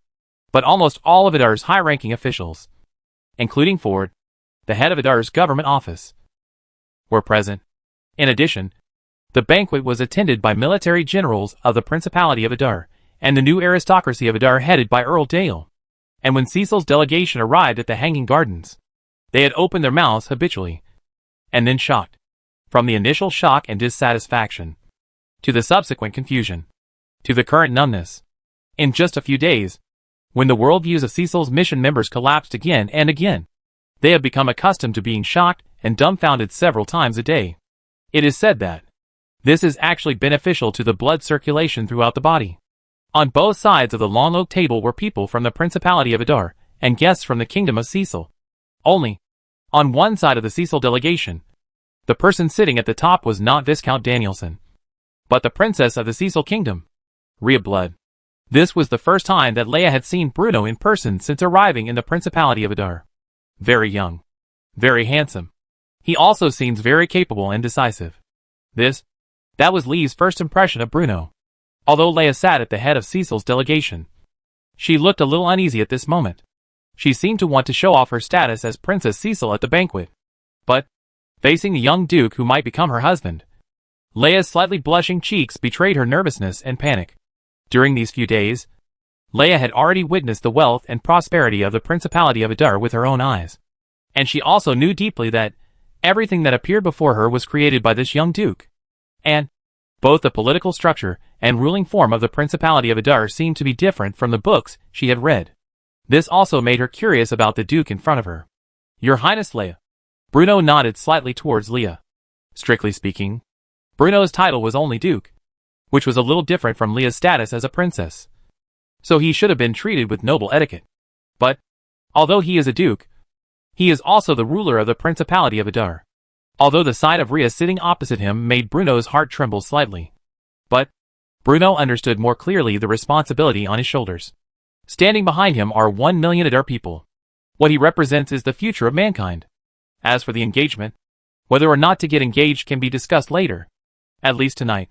but almost all of Adar's high-ranking officials, including Ford, the head of Adar's government office, were present. In addition, the banquet was attended by military generals of the Principality of Adar, and the new aristocracy of Adar headed by Earl Dale. And when Cecil's delegation arrived at the Hanging Gardens, they had opened their mouths habitually, and then shocked. From the initial shock and dissatisfaction, to the subsequent confusion, to the current numbness. In just a few days, when the worldviews of Cecil's mission members collapsed again and again, they have become accustomed to being shocked and dumbfounded several times a day. It is said that this is actually beneficial to the blood circulation throughout the body. On both sides of the long oak table were people from the Principality of Adar and guests from the Kingdom of Cecil. Only, on one side of the Cecil delegation, the person sitting at the top was not Viscount Danielson, but the Princess of the Cecil Kingdom, Rhea Blood. This was the first time that Leia had seen Bruno in person since arriving in the Principality of Adar. Very young, very handsome. He also seems very capable and decisive. That was Lee's first impression of Bruno. Although Leia sat at the head of Cecil's delegation, she looked a little uneasy at this moment. She seemed to want to show off her status as Princess Cecil at the banquet. But, facing the young Duke who might become her husband, Leia's slightly blushing cheeks betrayed her nervousness and panic. During these few days, Leia had already witnessed the wealth and prosperity of the Principality of Adar with her own eyes. And she also knew deeply that everything that appeared before her was created by this young Duke. And both the political structure and ruling form of the Principality of Adar seemed to be different from the books she had read. This also made her curious about the Duke in front of her. Your Highness Leia. Bruno nodded slightly towards Leia. Strictly speaking, Bruno's title was only Duke, which was a little different from Leia's status as a princess. So he should have been treated with noble etiquette. But, although he is a Duke, he is also the ruler of the Principality of Adar. Although the sight of Rhea sitting opposite him made Bruno's heart tremble slightly. But Bruno understood more clearly the responsibility on his shoulders. Standing behind him are 1 million Adar people. What he represents is the future of mankind. As for the engagement, whether or not to get engaged can be discussed later. At least tonight,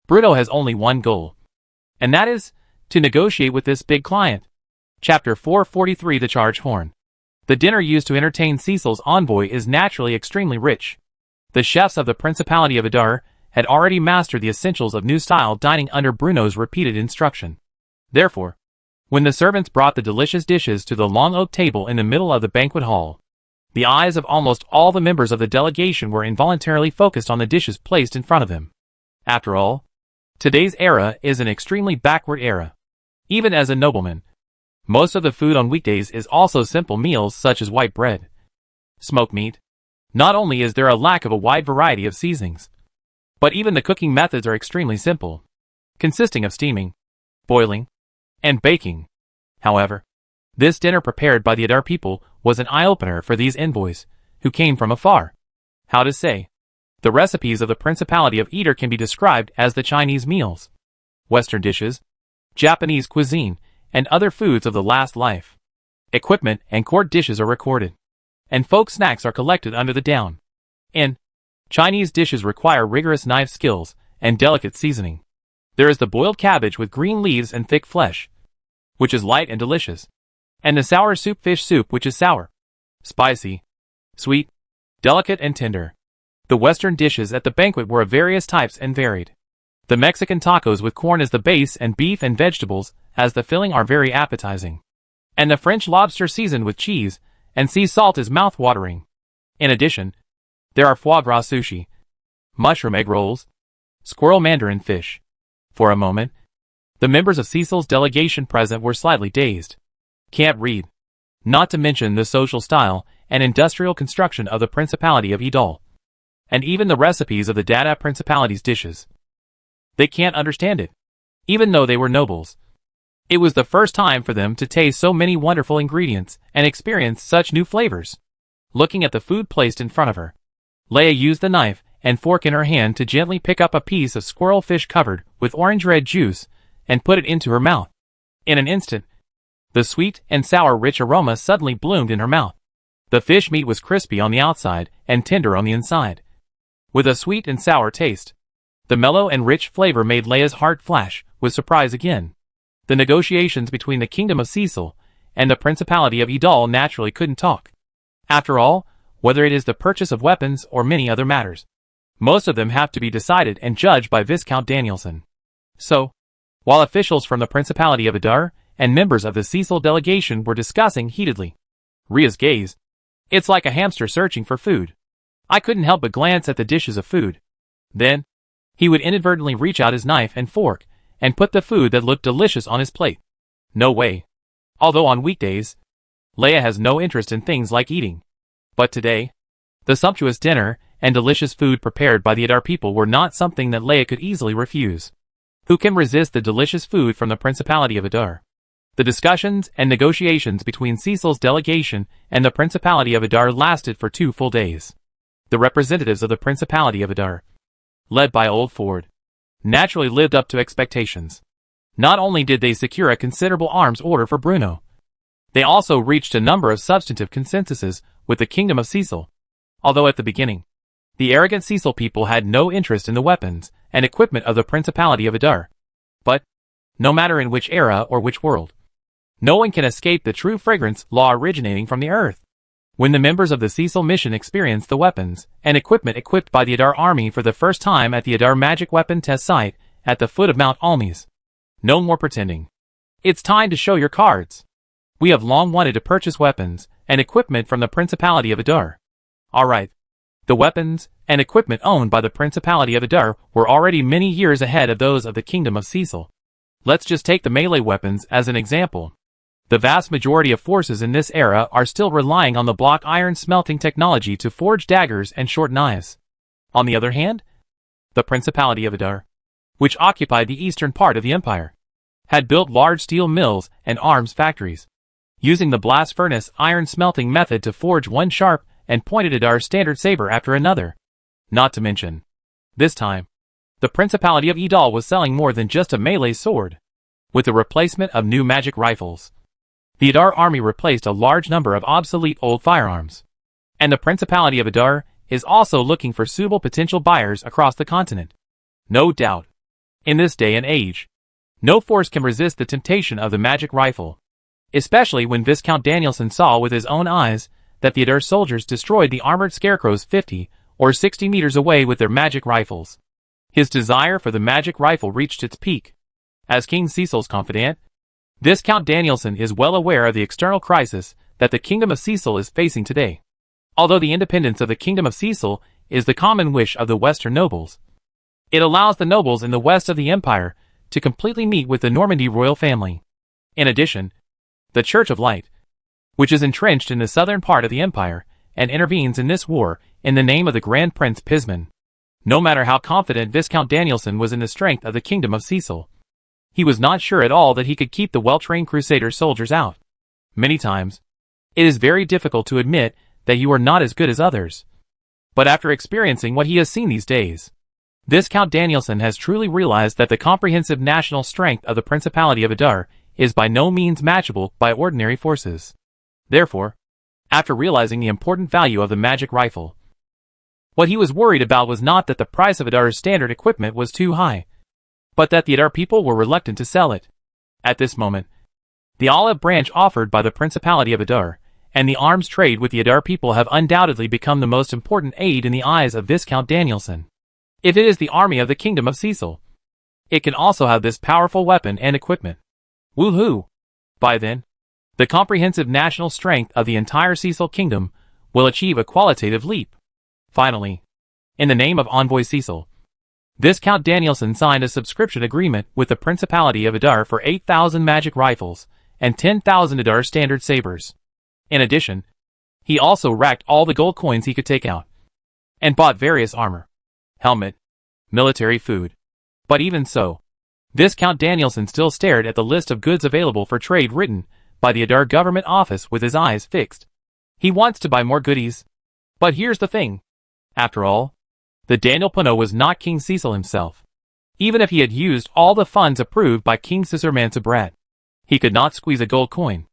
Bruno has only one goal. And that is to negotiate with this big client. Chapter 443 The Charge Horn. The dinner used to entertain Cecil's envoy is naturally extremely rich. The chefs of the Principality of Adar had already mastered the essentials of new-style dining under Bruno's repeated instruction. Therefore, when the servants brought the delicious dishes to the long oak table in the middle of the banquet hall, the eyes of almost all the members of the delegation were involuntarily focused on the dishes placed in front of them. After all, Today's era is an extremely backward era. Even as a nobleman, most of the food on weekdays is also simple meals such as white bread, smoked meat. Not only is there a lack of a wide variety of seasonings, but even the cooking methods are extremely simple, consisting of steaming, boiling, and baking. However, this dinner prepared by the Adar people was an eye-opener for these envoys, who came from afar. How to say? The recipes of the Principality of Edir can be described as the Chinese meals, Western dishes, Japanese cuisine, and other foods of the last life. Equipment and court dishes are recorded, and folk snacks are collected under the down. In Chinese dishes require rigorous knife skills and delicate seasoning. There is the boiled cabbage with green leaves and thick flesh, which is light and delicious, and the sour soup fish soup, which is sour, spicy, sweet, delicate, and tender. The Western dishes at the banquet were of various types and varied. The Mexican tacos with corn as the base and beef and vegetables as the filling are very appetizing. And the French lobster seasoned with cheese and sea salt is mouth-watering. In addition, there are foie gras sushi, mushroom egg rolls, squirrel mandarin fish. For a moment, the members of Cecil's delegation present were slightly dazed. Can't read. Not to mention the social style and industrial construction of the Principality of Idol, and even the recipes of the Dada Principality's dishes. They can't understand it, even though they were nobles. It was the first time for them to taste so many wonderful ingredients and experience such new flavors. Looking at the food placed in front of her, Leia used the knife and fork in her hand to gently pick up a piece of squirrel fish covered with orange-red juice and put it into her mouth. In an instant, the sweet and sour rich aroma suddenly bloomed in her mouth. The fish meat was crispy on the outside and tender on the inside, with a sweet and sour taste. The mellow and rich flavor made Leia's heart flash with surprise again. The negotiations between the Kingdom of Cecil and the Principality of Idol naturally couldn't talk. After all, whether it is the purchase of weapons or many other matters, most of them have to be decided and judged by Viscount Danielson. So, while officials from the Principality of Adar and members of the Cecil delegation were discussing heatedly, Rhea's gaze, it's like a hamster searching for food. I couldn't help but glance at the dishes of food. Then, he would inadvertently reach out his knife and fork and put the food that looked delicious on his plate. No way. Although on weekdays, Leia has no interest in things like eating. But today, the sumptuous dinner and delicious food prepared by the Adar people were not something that Leia could easily refuse. Who can resist the delicious food from the Principality of Adar? The discussions and negotiations between Cecil's delegation and the Principality of Adar lasted for 2 full days. The representatives of the Principality of Adar, led by Old Ford, naturally lived up to expectations. Not only did they secure a considerable arms order for Bruno, they also reached a number of substantive consensuses with the Kingdom of Cecil. Although at the beginning, the arrogant Cecil people had no interest in the weapons and equipment of the Principality of Adar. But, no matter in which era or which world, no one can escape the true fragrance law originating from the earth. When the members of the Cecil mission experienced the weapons and equipment equipped by the Adar army for the first time at the Adar magic weapon test site at the foot of Mount Almes, no more pretending. It's time to show your cards. We have long wanted to purchase weapons and equipment from the Principality of Adar. Alright. The weapons and equipment owned by the Principality of Adar were already many years ahead of those of the Kingdom of Cecil. Let's just take the melee weapons as an example. The vast majority of forces in this era are still relying on the block iron smelting technology to forge daggers and short knives. On the other hand, the Principality of Adar, which occupied the eastern part of the empire, had built large steel mills and arms factories, using the blast furnace iron smelting method to forge one sharp and pointed Adar standard saber after another. Not to mention, this time, the Principality of Idol was selling more than just a melee sword. With the replacement of new magic rifles, the Adar army replaced a large number of obsolete old firearms. And the Principality of Adar is also looking for suitable potential buyers across the continent. No doubt, in this day and age, no force can resist the temptation of the magic rifle. Especially when Viscount Danielson saw with his own eyes that the Adar soldiers destroyed the armored scarecrows 50 or 60 meters away with their magic rifles. His desire for the magic rifle reached its peak. As King Cecil's confidant, Viscount Danielson is well aware of the external crisis that the Kingdom of Cecil is facing today. Although the independence of the Kingdom of Cecil is the common wish of the Western nobles, It allows the nobles in the west of the empire to completely meet with the Normandy royal family. In addition, the Church of Light, which is entrenched in the southern part of the empire, and intervenes in this war in the name of the Grand Prince Pisman. No matter how confident Viscount Danielson was in the strength of the Kingdom of Cecil, he was not sure at all that he could keep the well-trained Crusader soldiers out. Many times, it is very difficult to admit that you are not as good as others. But after experiencing what he has seen these days, Viscount Danielson has truly realized that the comprehensive national strength of the Principality of Adar is by no means matchable by ordinary forces. Therefore, after realizing the important value of the magic rifle, what he was worried about was not that the price of Adar's standard equipment was too high, but that the Adar people were reluctant to sell it. At this moment, the olive branch offered by the Principality of Adar and the arms trade with the Adar people have undoubtedly become the most important aid in the eyes of Viscount Danielson. If it is the army of the Kingdom of Cecil, it can also have this powerful weapon and equipment. Woohoo! By then, the comprehensive national strength of the entire Cecil Kingdom will achieve a qualitative leap. Finally, in the name of Envoy Cecil, Viscount Danielson signed a subscription agreement with the Principality of Adar for 8,000 magic rifles and 10,000 Adar standard sabers. In addition, he also racked all the gold coins he could take out, and bought various armor, helmet, military food. But even so, Viscount Danielson still stared at the list of goods available for trade written by the Adar government office with his eyes fixed. He wants to buy more goodies. But here's the thing. After all, the Daniel Pano was not King Cecil himself. Even if he had used all the funds approved by King Sisurmansabrat, he could not squeeze a gold coin.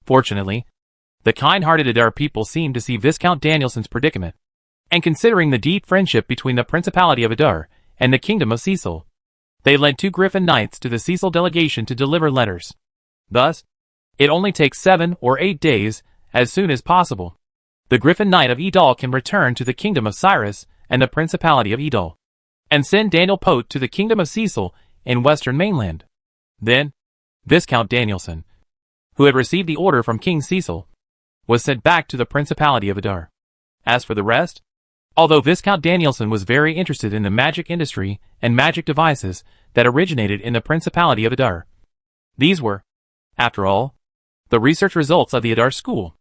Fortunately, the kind-hearted Adar people seemed to see Viscount Danielson's predicament, and considering the deep friendship between the Principality of Adar and the Kingdom of Cecil, they lent 2 Griffin Knights to the Cecil delegation to deliver letters. Thus, it only takes 7 or 8 days, as soon as possible. The Griffin Knight of Edal can return to the Kingdom of Cyrus and the Principality of Edal, and send Daniel Pote to the Kingdom of Cecil in Western Mainland. Then, Viscount Danielson, who had received the order from King Cecil, was sent back to the Principality of Adar. As for the rest, although Viscount Danielson was very interested in the magic industry and magic devices that originated in the Principality of Adar, these were, after all, the research results of the Adar school.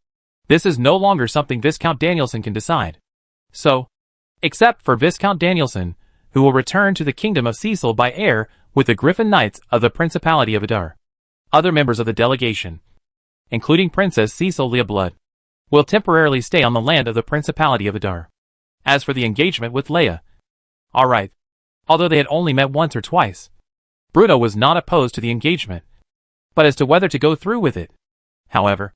This is no longer something Viscount Danielson can decide. So, except for Viscount Danielson, who will return to the Kingdom of Cecil by air with the Griffin Knights of the Principality of Adar, other members of the delegation, including Princess Cecil Leablood, will temporarily stay on the land of the Principality of Adar. As for the engagement with Leia, alright, although they had only met once or twice, Bruno was not opposed to the engagement, but as to whether to go through with it. However,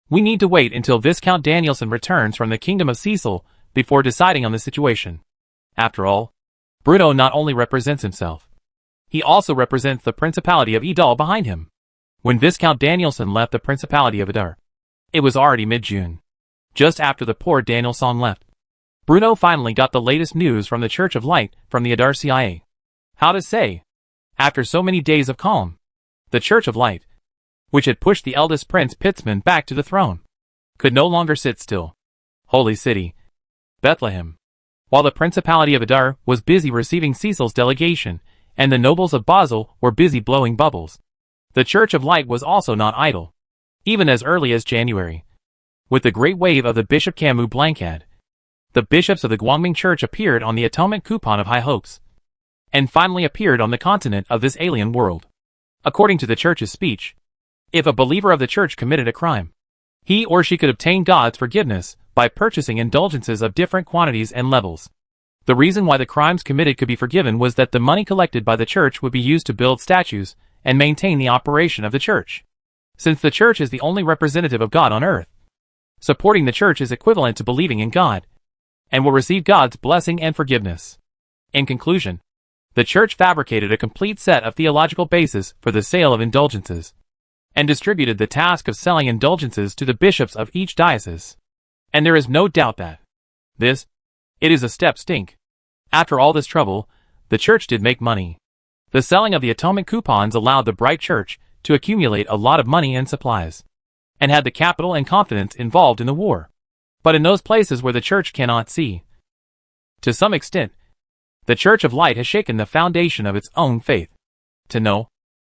we need to wait until Viscount Danielson returns from the Kingdom of Cecil before deciding on the situation. After all, Bruno not only represents himself, he also represents the Principality of Edal behind him. When Viscount Danielson left the Principality of Adar, it was already mid-June. Just after the poor Danielson left, Bruno finally got the latest news from the Church of Light from the Adar CIA. How to say, after so many days of calm, the Church of Light, which had pushed the eldest Prince Pitzman back to the throne, could no longer sit still. Holy City, Bethlehem. While the Principality of Adar was busy receiving Cecil's delegation, and the nobles of Basel were busy blowing bubbles, the Church of Light was also not idle. Even as early as January, with the great wave of the Bishop Camus Blancad, the bishops of the Guangming Church appeared on the atonement coupon of high hopes, and finally appeared on the continent of this alien world. According to the Church's speech, if a believer of the Church committed a crime, he or she could obtain God's forgiveness by purchasing indulgences of different quantities and levels. The reason why the crimes committed could be forgiven was that the money collected by the Church would be used to build statues and maintain the operation of the Church. Since the Church is the only representative of God on earth, supporting the Church is equivalent to believing in God, and will receive God's blessing and forgiveness. In conclusion, the Church fabricated a complete set of theological bases for the sale of indulgences, and distributed the task of selling indulgences to the bishops of each diocese. And there is no doubt that it is a step stink. After all this trouble, the Church did make money. The selling of the atonement coupons allowed the Bright Church to accumulate a lot of money and supplies, and had the capital and confidence involved in the war. But in those places where the Church cannot see, to some extent, The Church of Light has shaken the foundation of its own faith. To know,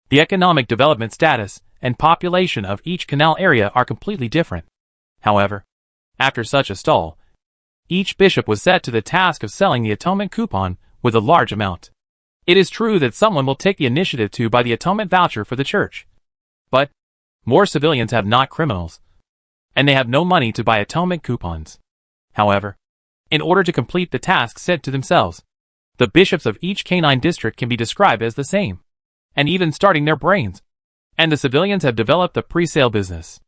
the economic development status and population of each canal area are completely different. However, after such a stall, each bishop was set to the task of selling the atonement coupon with a large amount. It is true that someone will take the initiative to buy the atonement voucher for the church. But more civilians have not criminals, and they have no money to buy atonement coupons. However, in order to complete the task set to themselves, the bishops of each canine district can be described as the same, and even starting their brains. And the civilians have developed a pre-sale business.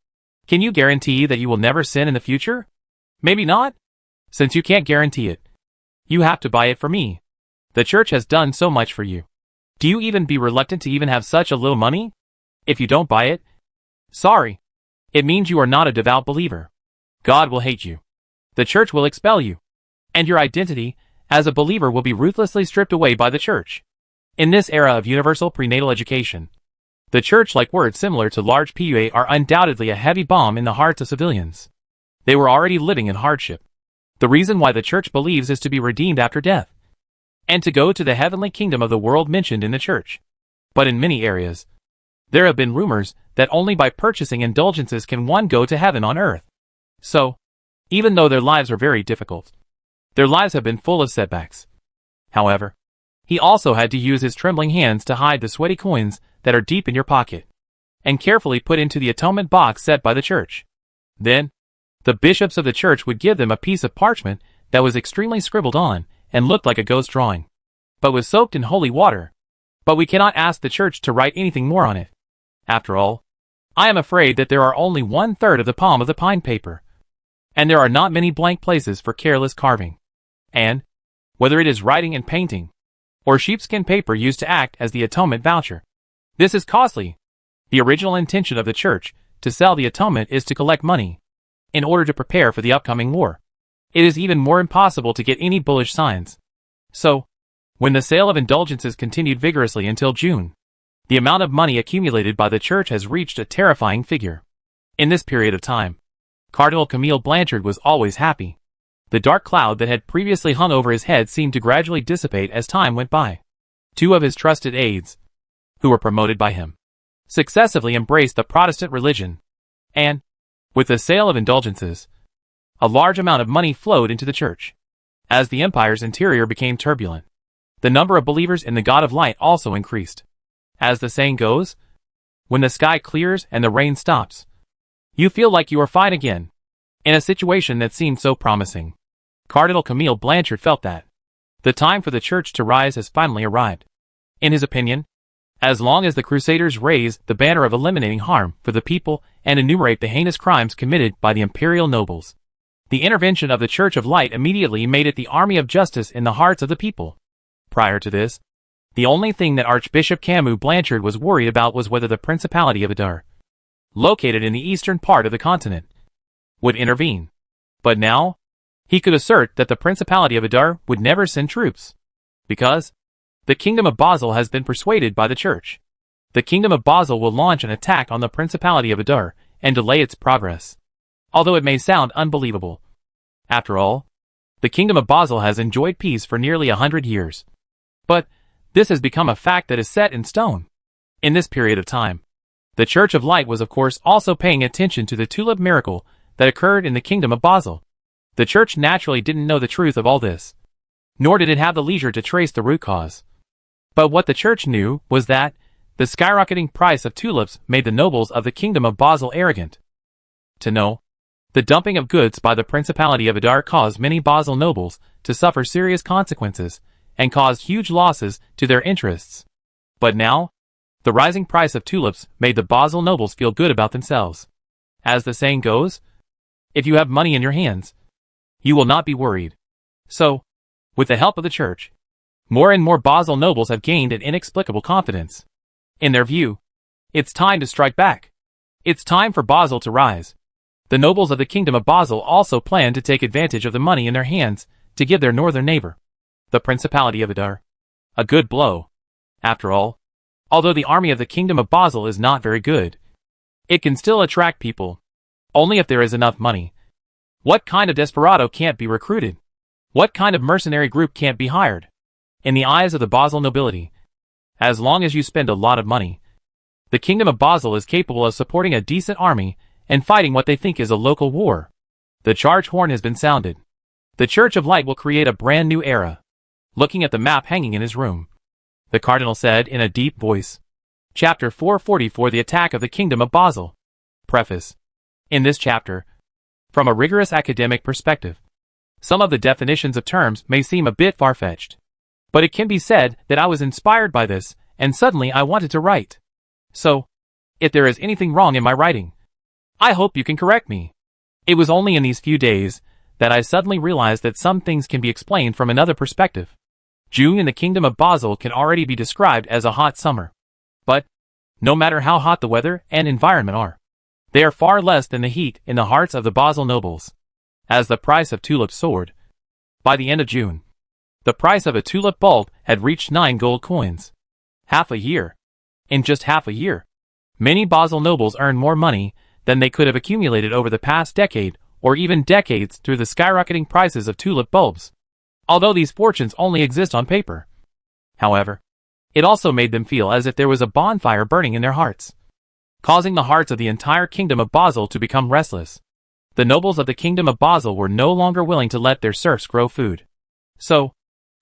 Can you guarantee that you will never sin in the future? Maybe not. Since you can't guarantee it, you have to buy it for me. The church has done so much for you. Do you even be reluctant to even have such a little money? If you don't buy it, sorry. It means you are not a devout believer. God will hate you. The church will expel you. And your identity as a believer will be ruthlessly stripped away by the church. In this era of universal prenatal education, the church-like words similar to large PUA are undoubtedly a heavy bomb in the hearts of civilians. They were already living in hardship. The reason why the church believes is to be redeemed after death, and to go to the heavenly kingdom of the world mentioned in the church. But in many areas, there have been rumors that only by purchasing indulgences can one go to heaven on earth. So, even though their lives are very difficult, their lives have been full of setbacks. However, he also had to use his trembling hands to hide the sweaty coins that are deep in your pocket, and carefully put into the atonement box set by the church. Then, the bishops of the church would give them a piece of parchment that was extremely scribbled on, and looked like a ghost drawing, but was soaked in holy water. But we cannot ask the church to write anything more on it. After all, I am afraid that there are only 1/3 of the palm of the pine paper, and there are not many blank places for careless carving. And, whether it is writing and painting, or sheepskin paper used to act as the atonement voucher, this is costly. The original intention of the church to sell the atonement is to collect money, in order to prepare for the upcoming war. It is even more impossible to get any bullish signs. So, when the sale of indulgences continued vigorously until June, the amount of money accumulated by the church has reached a terrifying figure. In this period of time, Cardinal Camille Blanchard was always happy. The dark cloud that had previously hung over his head seemed to gradually dissipate as time went by. 2 of his trusted aides, who were promoted by him, successively embraced the Protestant religion, and, with the sale of indulgences, a large amount of money flowed into the church. As the empire's interior became turbulent, the number of believers in the God of Light also increased. As the saying goes, when the sky clears and the rain stops, you feel like you are fine again. In a situation that seemed so promising, Cardinal Camille Blanchard felt that the time for the church to rise has finally arrived. In his opinion, as long as the Crusaders raise the banner of eliminating harm for the people and enumerate the heinous crimes committed by the imperial nobles, the intervention of the Church of Light immediately made it the army of justice in the hearts of the people. Prior to this, the only thing that Archbishop Camus Blanchard was worried about was whether the Principality of Adar, located in the eastern part of the continent, would intervene. But now, he could assert that the Principality of Adar would never send troops, because the Kingdom of Basel has been persuaded by the Church. The Kingdom of Basel will launch an attack on the Principality of Adar and delay its progress. Although it may sound unbelievable, after all, the Kingdom of Basel has enjoyed peace for nearly 100 years. But this has become a fact that is set in stone. In this period of time, the Church of Light was of course also paying attention to the tulip miracle that occurred in the Kingdom of Basel. The church naturally didn't know the truth of all this, nor did it have the leisure to trace the root cause. But what the church knew was that the skyrocketing price of tulips made the nobles of the Kingdom of Basel arrogant. To know, the dumping of goods by the Principality of Adar caused many Basel nobles to suffer serious consequences, and caused huge losses to their interests. But now, the rising price of tulips made the Basel nobles feel good about themselves. As the saying goes, if you have money in your hands, you will not be worried. So, with the help of the church, more and more Basel nobles have gained an inexplicable confidence. In their view, it's time to strike back. It's time for Basel to rise. The nobles of the Kingdom of Basel also plan to take advantage of the money in their hands to give their northern neighbor, the Principality of Adar, a good blow. After all, although the army of the Kingdom of Basel is not very good, it can still attract people, only if there is enough money. What kind of desperado can't be recruited? What kind of mercenary group can't be hired? in the eyes of the Basel nobility. As long as you spend a lot of money, the Kingdom of Basel is capable of supporting a decent army and fighting what they think is a local war. The charge horn has been sounded. The Church of Light will create a brand new era. Looking at the map hanging in his room, the Cardinal said in a deep voice. Chapter 444: The Attack of the Kingdom of Basel. Preface. In this chapter, from a rigorous academic perspective, some of the definitions of terms may seem a bit far-fetched. But it can be said that I was inspired by this, and suddenly I wanted to write. So, if there is anything wrong in my writing, I hope you can correct me. It was only in these few days that I suddenly realized that some things can be explained from another perspective. June in the Kingdom of Basel can already be described as a hot summer. But, no matter how hot the weather and environment are, they are far less than the heat in the hearts of the Basel nobles. As the price of tulips soared, by the end of June, the price of a tulip bulb had reached 9 gold coins. Half a year. In just half a year, many Basel nobles earned more money than they could have accumulated over the past decade or even decades through the skyrocketing prices of tulip bulbs. Although these fortunes only exist on paper, however, it also made them feel as if there was a bonfire burning in their hearts, causing the hearts of the entire Kingdom of Basel to become restless. The nobles of the Kingdom of Basel were no longer willing to let their serfs grow food. So,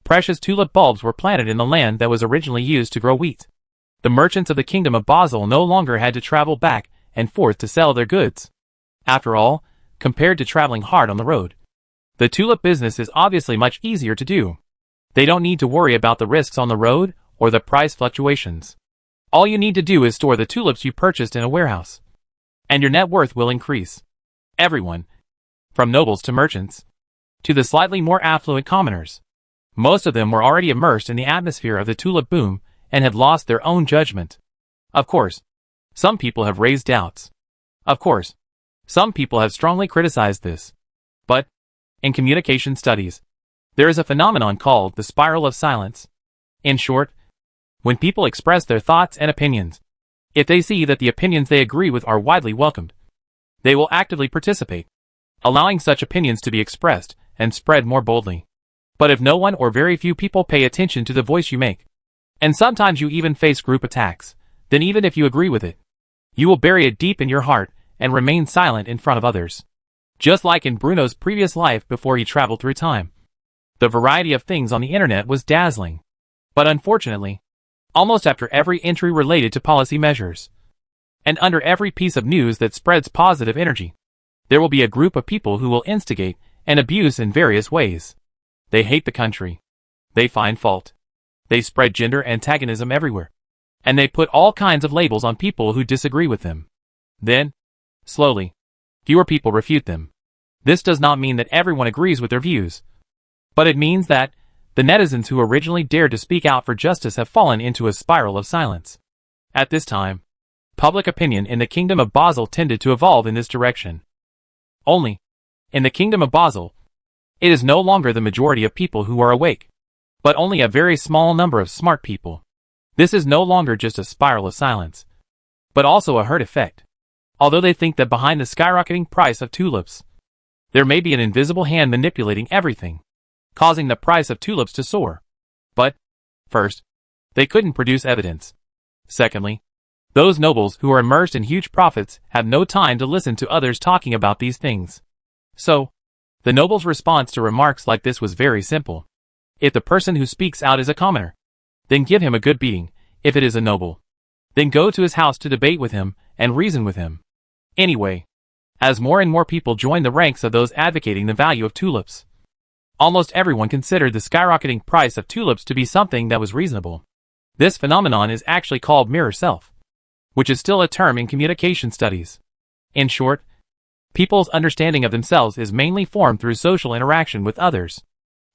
precious tulip bulbs were planted in the land that was originally used to grow wheat. The merchants of the Kingdom of Basel no longer had to travel back and forth to sell their goods. After all, compared to traveling hard on the road, the tulip business is obviously much easier to do. They don't need to worry about the risks on the road or the price fluctuations. All you need to do is store the tulips you purchased in a warehouse, and your net worth will increase. Everyone, from nobles to merchants, to the slightly more affluent commoners, most of them were already immersed in the atmosphere of the tulip boom and had lost their own judgment. Of course, some people have raised doubts. Of course, some people have strongly criticized this. But, in communication studies, there is a phenomenon called the spiral of silence. In short, when people express their thoughts and opinions, if they see that the opinions they agree with are widely welcomed, they will actively participate, allowing such opinions to be expressed and spread more boldly. But if no one or very few people pay attention to the voice you make, and sometimes you even face group attacks, then even if you agree with it, you will bury it deep in your heart and remain silent in front of others. Just like in Bruno's previous life before he traveled through time. The variety of things on the internet was dazzling. But unfortunately, almost after every entry related to policy measures, and under every piece of news that spreads positive energy, there will be a group of people who will instigate and abuse in various ways. They hate the country. They find fault. They spread gender antagonism everywhere. And they put all kinds of labels on people who disagree with them. Then, slowly, fewer people refute them. This does not mean that everyone agrees with their views, but it means that the netizens who originally dared to speak out for justice have fallen into a spiral of silence. At this time, public opinion in the Kingdom of Basel tended to evolve in this direction. Only, in the Kingdom of Basel, it is no longer the majority of people who are awake, but only a very small number of smart people. This is no longer just a spiral of silence, but also a herd effect. Although they think that behind the skyrocketing price of tulips, there may be an invisible hand manipulating everything, causing the price of tulips to soar. But, first, they couldn't produce evidence. Secondly, those nobles who are immersed in huge profits have no time to listen to others talking about these things. So, the noble's response to remarks like this was very simple. If the person who speaks out is a commoner, then give him a good beating. If it is a noble, then go to his house to debate with him and reason with him. Anyway, as more and more people joined the ranks of those advocating the value of tulips, almost everyone considered the skyrocketing price of tulips to be something that was reasonable. This phenomenon is actually called mirror self, which is still a term in communication studies. In short, people's understanding of themselves is mainly formed through social interaction with others.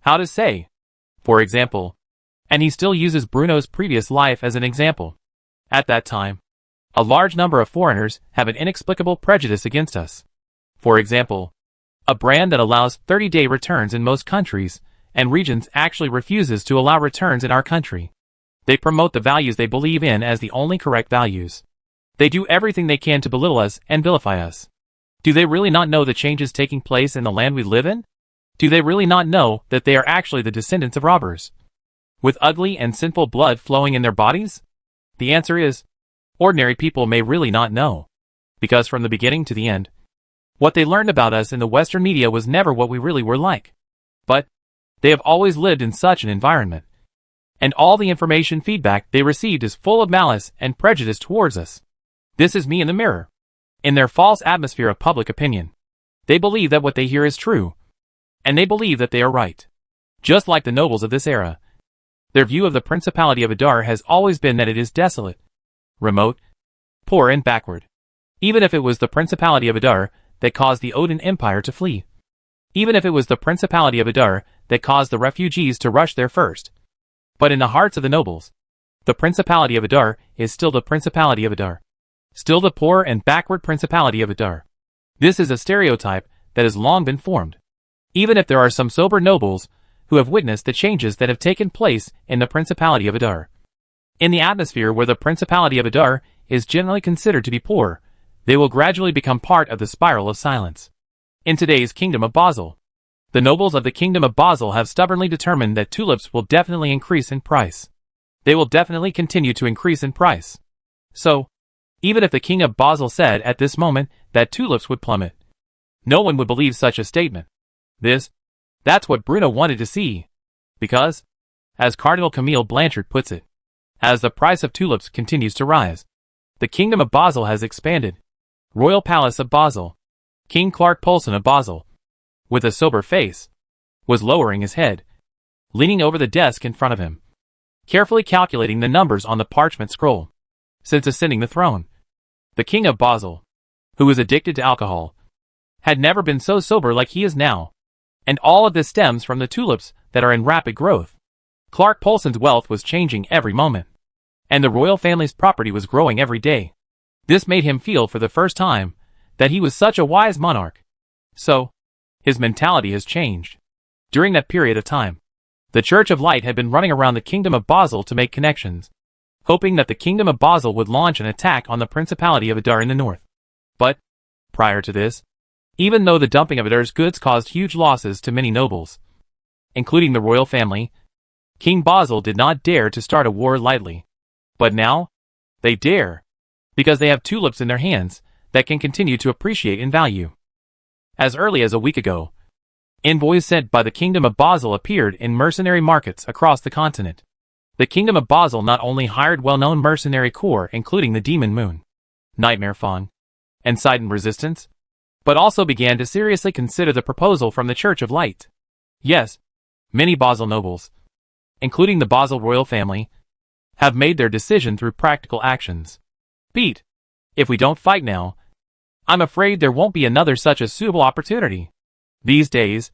How to say, for example, and he still uses Bruno's previous life as an example. At that time, a large number of foreigners have an inexplicable prejudice against us. For example, a brand that allows 30-day returns in most countries and regions actually refuses to allow returns in our country. They promote the values they believe in as the only correct values. They do everything they can to belittle us and vilify us. Do they really not know the changes taking place in the land we live in? Do they really not know that they are actually the descendants of robbers? with ugly and sinful blood flowing in their bodies? The answer is, ordinary people may really not know. Because from the beginning to the end, what they learned about us in the Western media was never what we really were like. But they have always lived in such an environment. And all the information feedback they received is full of malice and prejudice towards us. This is me in the mirror. In their false atmosphere of public opinion, they believe that what they hear is true. And they believe that they are right. Just like the nobles of this era, their view of the Principality of Adar has always been that it is desolate, remote, poor and backward. Even if it was the Principality of Adar that caused the Odin Empire to flee. Even if it was the Principality of Adar that caused the refugees to rush there first. But in the hearts of the nobles, the Principality of Adar is still the Principality of Adar. Still the poor and backward Principality of Adar. This is a stereotype that has long been formed. Even if there are some sober nobles who have witnessed the changes that have taken place in the Principality of Adar. In the atmosphere where the Principality of Adar is generally considered to be poor, they will gradually become part of the spiral of silence. In today's Kingdom of Basel, the nobles of the Kingdom of Basel have stubbornly determined that tulips will definitely increase in price. They will definitely continue to increase in price. So, even if the King of Basel said at this moment that tulips would plummet, no one would believe such a statement. That's what Bruno wanted to see. Because, as Cardinal Camille Blanchard puts it, as the price of tulips continues to rise, the Kingdom of Basel has expanded. Royal Palace of Basel. King Clark Poulsen of Basel, with a sober face, was lowering his head, leaning over the desk in front of him, carefully calculating the numbers on the parchment scroll. Since ascending the throne, the King of Basel, who was addicted to alcohol, had never been so sober like he is now. And all of this stems from the tulips that are in rapid growth. Clark Poulsen's wealth was changing every moment, and the royal family's property was growing every day. This made him feel for the first time that he was such a wise monarch. So, his mentality has changed. During that period of time, the Church of Light had been running around the Kingdom of Basel to make connections, hoping that the Kingdom of Basel would launch an attack on the Principality of Adar in the north. But, prior to this, even though the dumping of Adar's goods caused huge losses to many nobles, including the royal family, King Basel did not dare to start a war lightly. But now, they dare, because they have tulips in their hands that can continue to appreciate in value. As early as a week ago, envoys sent by the Kingdom of Basel appeared in mercenary markets across the continent. The Kingdom of Basel not only hired well-known mercenary corps including the Demon Moon, Nightmare Fawn, and Sidon Resistance, but also began to seriously consider the proposal from the Church of Light. Yes, many Basel nobles, including the Basel royal family, have made their decision through practical actions. Pete, if we don't fight now, I'm afraid there won't be another such a suitable opportunity. These days,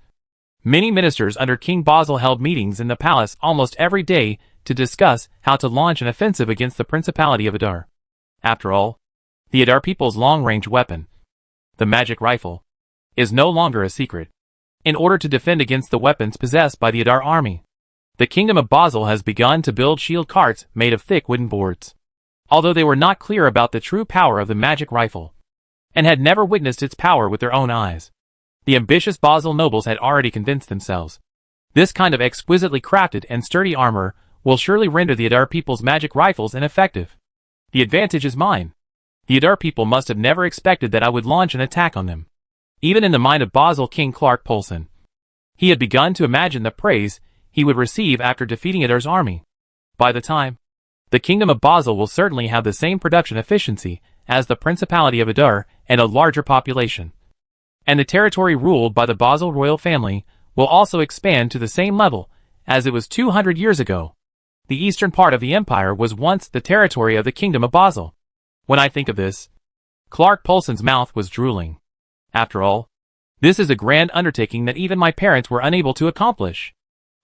many ministers under King Basel held meetings in the palace almost every day to discuss how to launch an offensive against the Principality of Adar. After all, the Adar people's long-range weapon, the magic rifle, is no longer a secret. In order to defend against the weapons possessed by the Adar army, the Kingdom of Basel has begun to build shield carts made of thick wooden boards. Although they were not clear about the true power of the magic rifle, and had never witnessed its power with their own eyes, the ambitious Basel nobles had already convinced themselves. This kind of exquisitely crafted and sturdy armor will surely render the Adar people's magic rifles ineffective. The advantage is mine. The Adar people must have never expected that I would launch an attack on them. Even in the mind of Basel King Clark Poulsen, he had begun to imagine the praise he would receive after defeating Adar's army. By the time, the Kingdom of Basel will certainly have the same production efficiency as the Principality of Adar and a larger population. And the territory ruled by the Basel royal family will also expand to the same level as it was 200 years ago. The eastern part of the empire was once the territory of the Kingdom of Basel. When I think of this, Clark Poulsen's mouth was drooling. After all, this is a grand undertaking that even my parents were unable to accomplish.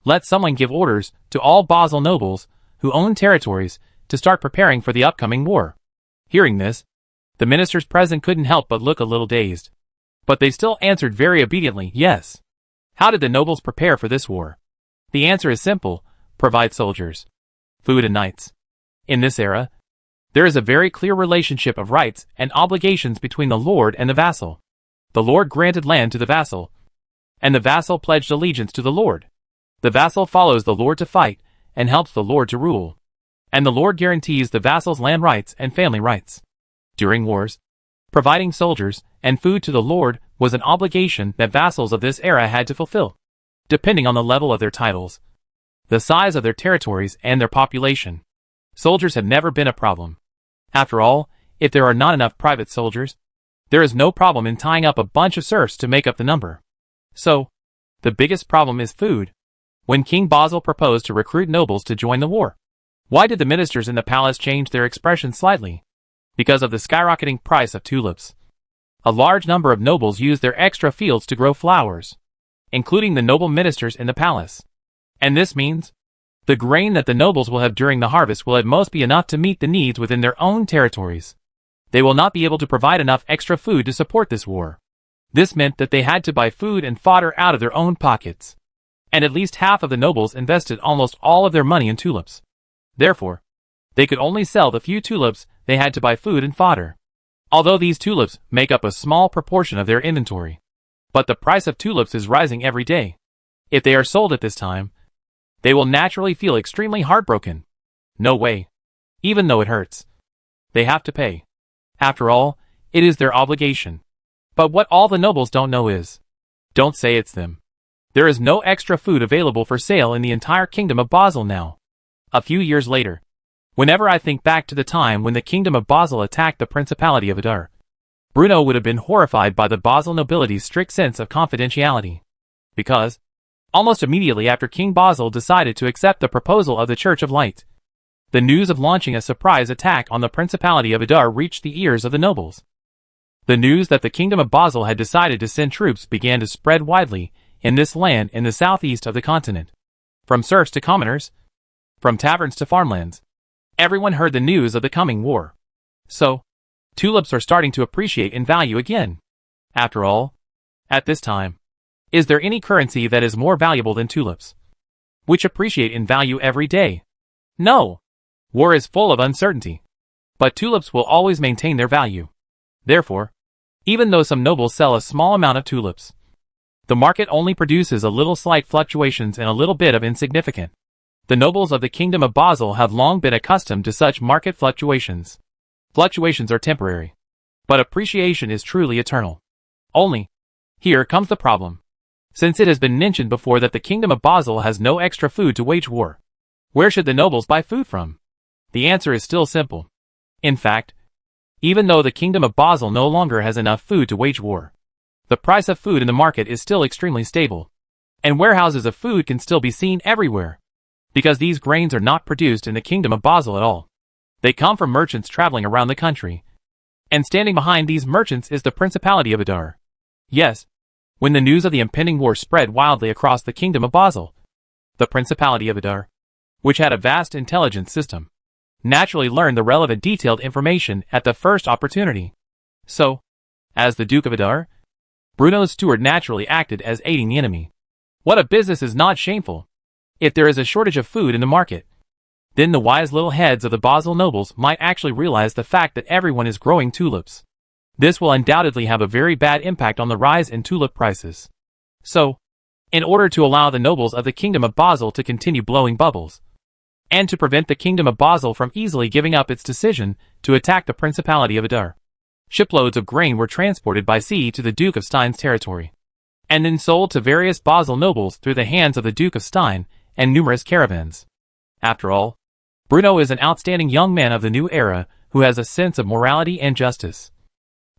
Let someone give orders to all Basel nobles who own territories to start preparing for the upcoming war. Hearing this, the ministers present couldn't help but look a little dazed. But they still answered very obediently, yes. How did the nobles prepare for this war? The answer is simple: provide soldiers, food and knights. In this era, there is a very clear relationship of rights and obligations between the lord and the vassal. The lord granted land to the vassal, and the vassal pledged allegiance to the lord. The vassal follows the lord to fight, and helps the lord to rule. And the lord guarantees the vassals' land rights and family rights. During wars, providing soldiers and food to the lord was an obligation that vassals of this era had to fulfill, depending on the level of their titles, the size of their territories, and their population. Soldiers have never been a problem. After all, if there are not enough private soldiers, there is no problem in tying up a bunch of serfs to make up the number. So, the biggest problem is food. When King Basil proposed to recruit nobles to join the war, why did the ministers in the palace change their expression slightly? Because of the skyrocketing price of tulips. A large number of nobles used their extra fields to grow flowers, including the noble ministers in the palace. And this means the grain that the nobles will have during the harvest will at most be enough to meet the needs within their own territories. They will not be able to provide enough extra food to support this war. This meant that they had to buy food and fodder out of their own pockets. And at least half of the nobles invested almost all of their money in tulips. Therefore, they could only sell the few tulips they had to buy food and fodder. Although these tulips make up a small proportion of their inventory. But the price of tulips is rising every day. If they are sold at this time, they will naturally feel extremely heartbroken. No way. Even though it hurts, they have to pay. After all, it is their obligation. But what all the nobles don't know is, don't say it's them. There is no extra food available for sale in the entire kingdom of Basil now. A few years later, whenever I think back to the time when the kingdom of Basil attacked the Principality of Adar, Bruno would have been horrified by the Basil nobility's strict sense of confidentiality. Because, almost immediately after King Basil decided to accept the proposal of the Church of Light, the news of launching a surprise attack on the Principality of Adar reached the ears of the nobles. The news that the kingdom of Basil had decided to send troops began to spread widely in this land in the southeast of the continent. From serfs to commoners, from taverns to farmlands, everyone heard the news of the coming war. So, tulips are starting to appreciate in value again. After all, at this time, is there any currency that is more valuable than tulips, which appreciate in value every day? No. War is full of uncertainty. But tulips will always maintain their value. Therefore, even though some nobles sell a small amount of tulips, the market only produces a little slight fluctuations and a little bit of insignificant. The nobles of the kingdom of Basil have long been accustomed to such market fluctuations. Fluctuations are temporary, but appreciation is truly eternal. Only, here comes the problem. Since it has been mentioned before that the kingdom of Basil has no extra food to wage war, where should the nobles buy food from? The answer is still simple. In fact, even though the kingdom of Basil no longer has enough food to wage war, the price of food in the market is still extremely stable, and warehouses of food can still be seen everywhere, because these grains are not produced in the kingdom of Basil at all. They come from merchants traveling around the country, and standing behind these merchants is the Principality of Adar. Yes, when the news of the impending war spread wildly across the kingdom of Basil, the Principality of Adar, which had a vast intelligence system, naturally learned the relevant detailed information at the first opportunity. So, as the Duke of Adar, Bruno's steward naturally acted as aiding the enemy. What a business is not shameful! If there is a shortage of food in the market, then the wise little heads of the Basil nobles might actually realize the fact that everyone is growing tulips. This will undoubtedly have a very bad impact on the rise in tulip prices. So, in order to allow the nobles of the kingdom of Basil to continue blowing bubbles, and to prevent the kingdom of Basil from easily giving up its decision to attack the Principality of Adar, shiploads of grain were transported by sea to the Duke of Stein's territory, and then sold to various Basil nobles through the hands of the Duke of Stein and numerous caravans. After all, Bruno is an outstanding young man of the new era who has a sense of morality and justice,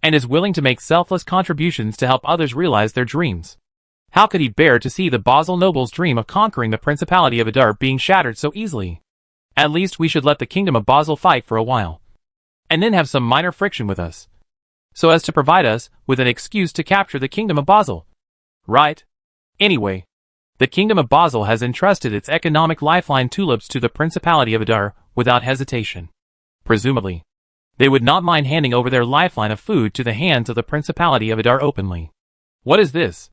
and is willing to make selfless contributions to help others realize their dreams. How could he bear to see the Basil nobles' dream of conquering the Principality of Adar being shattered so easily? At least we should let the kingdom of Basil fight for a while, and then have some minor friction with us, so as to provide us with an excuse to capture the kingdom of Basil. Right? Anyway, the kingdom of Basil has entrusted its economic lifeline tulips to the Principality of Adar without hesitation. Presumably, they would not mind handing over their lifeline of food to the hands of the Principality of Adar openly. What is this?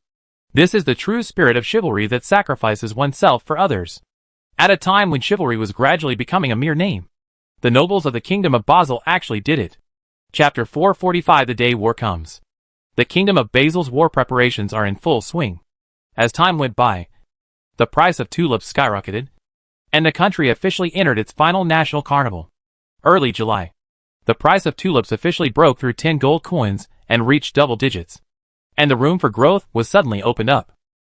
This is the true spirit of chivalry that sacrifices oneself for others. At a time when chivalry was gradually becoming a mere name, the nobles of the kingdom of Basil actually did it. Chapter 445. The day war comes. The kingdom of Basil's war preparations are in full swing. As time went by, the price of tulips skyrocketed, and the country officially entered its final national carnival. Early July. The price of tulips officially broke through 10 gold coins and reached double digits. And the room for growth was suddenly opened up.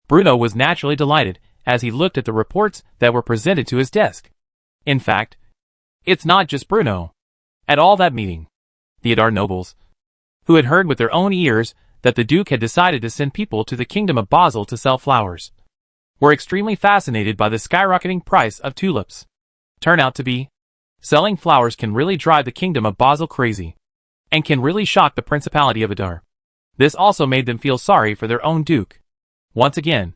Bruno was naturally delighted as he looked at the reports that were presented to his desk. In fact, it's not just Bruno. At all that meeting, the Adar nobles, who had heard with their own ears that the Duke had decided to send people to the kingdom of Basel to sell flowers, were extremely fascinated by the skyrocketing price of tulips. Turn out to be, selling flowers can really drive the kingdom of Basel crazy, and can really shock the Principality of Adar. This also made them feel sorry for their own Duke. Once again,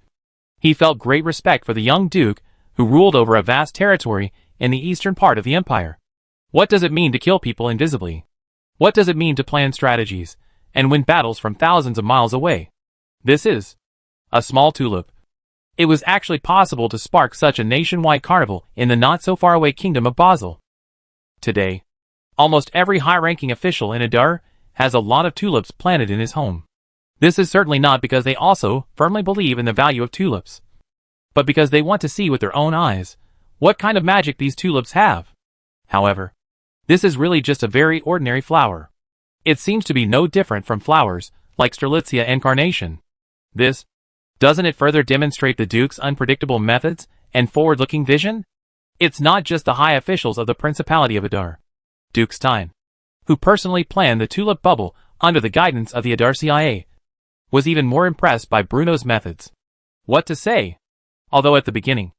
he felt great respect for the young Duke who ruled over a vast territory in the eastern part of the empire. What does it mean to kill people invisibly? What does it mean to plan strategies and win battles from thousands of miles away? This is a small tulip. It was actually possible to spark such a nationwide carnival in the not-so-far-away kingdom of Basel. Today, almost every high-ranking official in Adar has a lot of tulips planted in his home. This is certainly not because they also firmly believe in the value of tulips, but because they want to see with their own eyes what kind of magic these tulips have. However, this is really just a very ordinary flower. It seems to be no different from flowers like Strelitzia and Carnation. Doesn't it further demonstrate the Duke's unpredictable methods and forward-looking vision? It's not just the high officials of the Principality of Adar, Duke Stein, who personally planned the tulip bubble under the guidance of the Adar CIA, was even more impressed by Bruno's methods. What to say? Although at the beginning,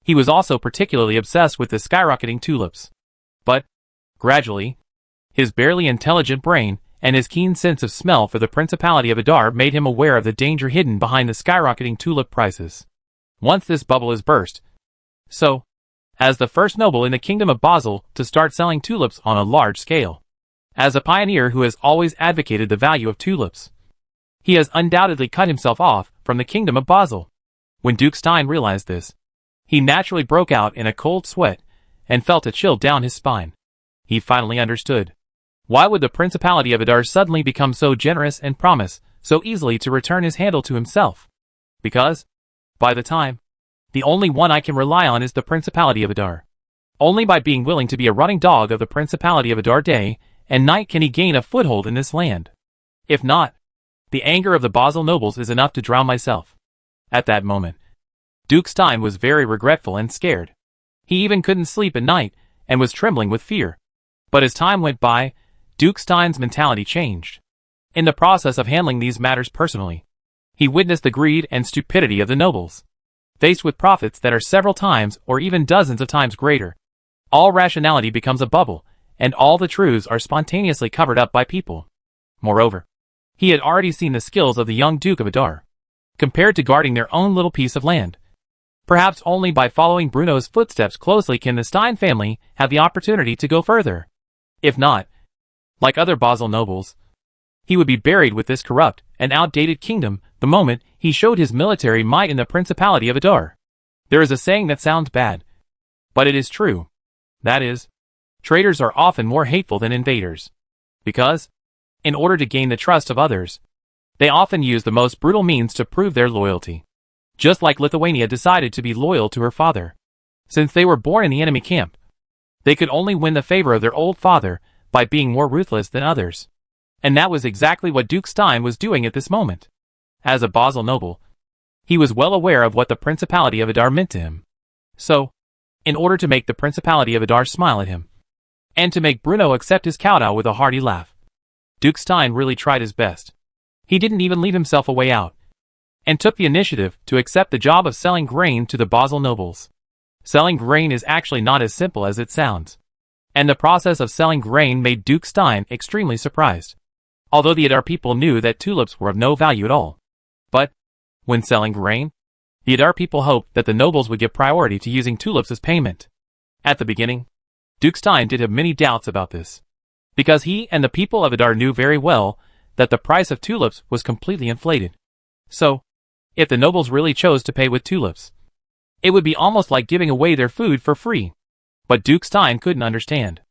he was also particularly obsessed with the skyrocketing tulips. But, gradually, his barely intelligent brain and his keen sense of smell for the Principality of Adar made him aware of the danger hidden behind the skyrocketing tulip prices. Once this bubble is burst, so, as the first noble in the kingdom of Basel to start selling tulips on a large scale, as a pioneer who has always advocated the value of tulips, he has undoubtedly cut himself off from the kingdom of Basel. When Duke Stein realized this, he naturally broke out in a cold sweat and felt a chill down his spine. He finally understood. Why would the Principality of Adar suddenly become so generous and promise so easily to return his handle to himself? Because, by the time, the only one I can rely on is the Principality of Adar. Only by being willing to be a running dog of the Principality of Adar day and night can he gain a foothold in this land. If not, the anger of the Basel nobles is enough to drown myself. At that moment, Duke Stein was very regretful and scared. He even couldn't sleep at night and was trembling with fear. But as time went by, Duke Stein's mentality changed. In the process of handling these matters personally, he witnessed the greed and stupidity of the nobles. Faced with profits that are several times or even dozens of times greater, all rationality becomes a bubble, and all the truths are spontaneously covered up by people. Moreover, he had already seen the skills of the young Duke of Adar, compared to guarding their own little piece of land. Perhaps only by following Bruno's footsteps closely can the Stein family have the opportunity to go further. If not, like other Basel nobles, he would be buried with this corrupt and outdated kingdom the moment he showed his military might in the Principality of Adar. There is a saying that sounds bad, but it is true. That is, traitors are often more hateful than invaders. Because, in order to gain the trust of others, they often use the most brutal means to prove their loyalty. Just like Lithuania decided to be loyal to her father. Since they were born in the enemy camp, they could only win the favor of their old father by being more ruthless than others. And that was exactly what Duke Stein was doing at this moment. As a Basel noble, he was well aware of what the Principality of Adar meant to him. So, in order to make the Principality of Adar smile at him, and to make Bruno accept his kowtow with a hearty laugh, Duke Stein really tried his best. He didn't even leave himself a way out, and took the initiative to accept the job of selling grain to the Basel nobles. Selling grain is actually not as simple as it sounds, and the process of selling grain made Duke Stein extremely surprised. Although the Adar people knew that tulips were of no value at all. But, when selling grain, the Adar people hoped that the nobles would give priority to using tulips as payment. At the beginning, Duke Stein did have many doubts about this, because he and the people of Adar knew very well that the price of tulips was completely inflated. So, if the nobles really chose to pay with tulips, it would be almost like giving away their food for free. But Duke Stein couldn't understand.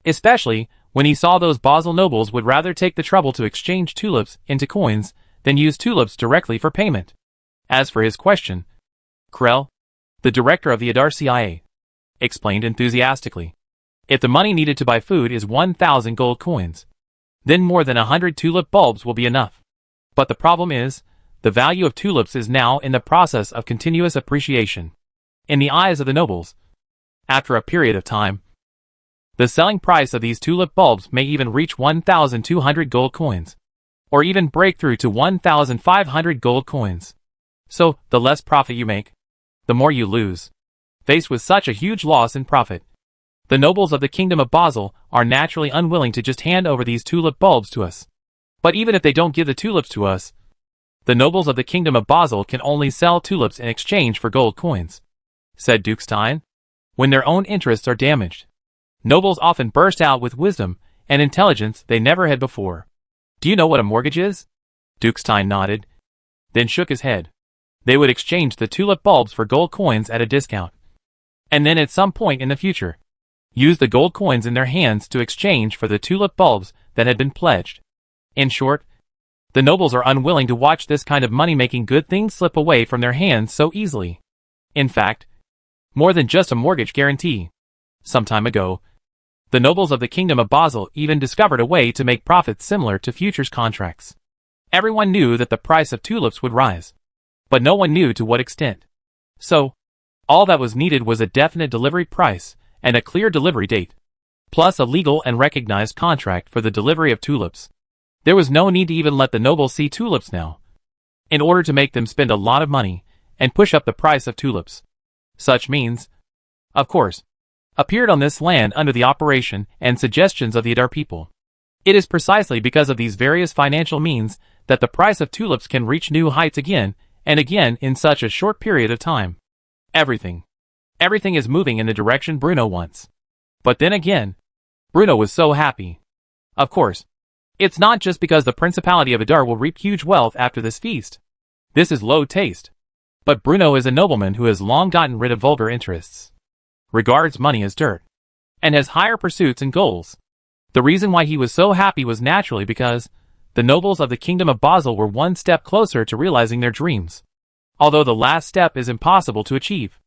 Especially when he saw those Basel nobles would rather take the trouble to exchange tulips into coins than use tulips directly for payment. As for his question, Krell, the director of the Adar CIA, explained enthusiastically. If the money needed to buy food is 1,000 gold coins, then more than 100 tulip bulbs will be enough. But the problem is, the value of tulips is now in the process of continuous appreciation. In the eyes of the nobles, after a period of time, the selling price of these tulip bulbs may even reach 1,200 gold coins, or even break through to 1,500 gold coins. So, the less profit you make, the more you lose. Faced with such a huge loss in profit, the nobles of the Kingdom of Basel are naturally unwilling to just hand over these tulip bulbs to us. But even if they don't give the tulips to us, the nobles of the Kingdom of Basel can only sell tulips in exchange for gold coins, said Duke Stein. When their own interests are damaged, nobles often burst out with wisdom and intelligence they never had before. Do you know what a mortgage is? Duke Stein nodded, then shook his head. They would exchange the tulip bulbs for gold coins at a discount, and then at some point in the future, use the gold coins in their hands to exchange for the tulip bulbs that had been pledged. In short, the nobles are unwilling to watch this kind of money-making good thing slip away from their hands so easily. In fact, more than just a mortgage guarantee. Some time ago, the nobles of the Kingdom of Basel even discovered a way to make profits similar to futures contracts. Everyone knew that the price of tulips would rise, but no one knew to what extent. So, all that was needed was a definite delivery price and a clear delivery date, plus a legal and recognized contract for the delivery of tulips. There was no need to even let the nobles see tulips now, in order to make them spend a lot of money and push up the price of tulips. Such means, of course, appeared on this land under the operation and suggestions of the Adar people. It is precisely because of these various financial means that the price of tulips can reach new heights again and again in such a short period of time. Everything is moving in the direction Bruno wants. But then again, Bruno was so happy. Of course, it's not just because the Principality of Adar will reap huge wealth after this feast. This is low taste. But Bruno is a nobleman who has long gotten rid of vulgar interests, regards money as dirt, and has higher pursuits and goals. The reason why he was so happy was naturally because the nobles of the Kingdom of Basel were one step closer to realizing their dreams, although the last step is impossible to achieve.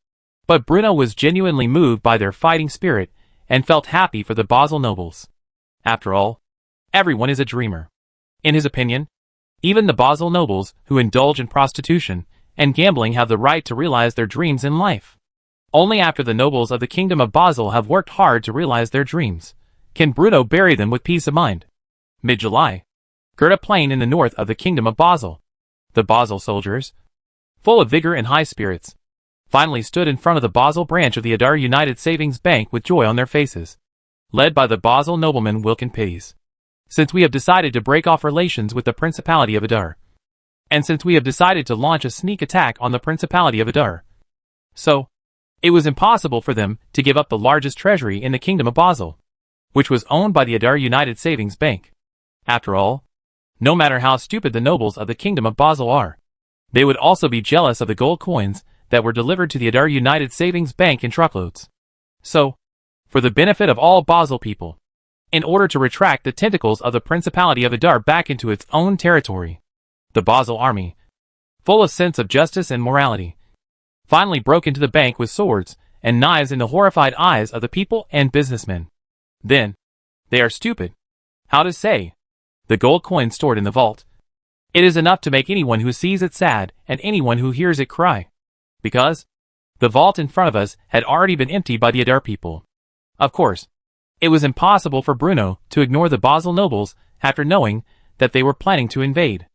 But Bruno was genuinely moved by their fighting spirit and felt happy for the Basel nobles. After all, everyone is a dreamer. In his opinion, even the Basel nobles who indulge in prostitution and gambling have the right to realize their dreams in life. Only after the nobles of the Kingdom of Basel have worked hard to realize their dreams can Bruno bury them with peace of mind. Mid-July, Goethe Plain in the north of the Kingdom of Basel. The Basel soldiers, full of vigor and high spirits, finally stood in front of the Basel branch of the Adar United Savings Bank with joy on their faces, led by the Basel nobleman Wilkin Pitties. Since we have decided to break off relations with the Principality of Adar, and since we have decided to launch a sneak attack on the Principality of Adar, so it was impossible for them to give up the largest treasury in the Kingdom of Basel, which was owned by the Adar United Savings Bank. After all, no matter how stupid the nobles of the Kingdom of Basel are, they would also be jealous of the gold coins that were delivered to the Adar United Savings Bank in truckloads. So, for the benefit of all Basel people, in order to retract the tentacles of the Principality of Adar back into its own territory, the Basel army, full of sense of justice and morality, finally broke into the bank with swords and knives in the horrified eyes of the people and businessmen. Then, they are stupid. How to say? The gold coin stored in the vault. It is enough to make anyone who sees it sad and anyone who hears it cry. Because the vault in front of us had already been emptied by the Adar people. Of course, it was impossible for Bruno to ignore the Basel nobles after knowing that they were planning to invade.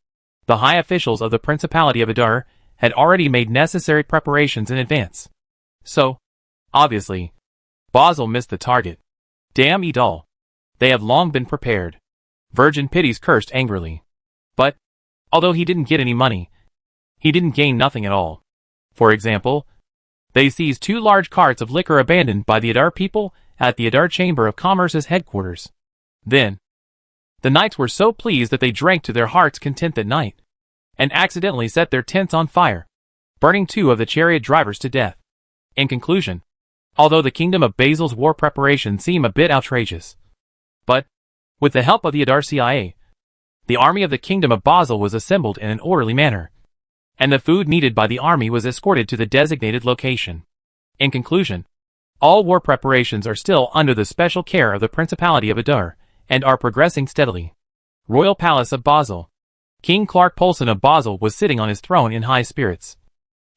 The high officials of the Principality of Adar had already made necessary preparations in advance. So, obviously, Basel missed the target. Damn it all. They have long been prepared. Virgin Pitties cursed angrily. But, although he didn't get any money, he didn't gain nothing at all. For example, they seized 2 large carts of liquor abandoned by the Adar people at the Adar Chamber of Commerce's headquarters. Then, the knights were so pleased that they drank to their heart's content that night, and accidentally set their tents on fire, burning 2 of the chariot drivers to death. In conclusion, although the Kingdom of Basel's war preparations seem a bit outrageous, but, with the help of the Adar CIA, the army of the Kingdom of Basel was assembled in an orderly manner, and the food needed by the army was escorted to the designated location. In conclusion, All war preparations are still under the special care of the Principality of Adar, and are progressing steadily. Royal Palace of Basel. King Clark Polson of Basel was sitting on his throne in high spirits,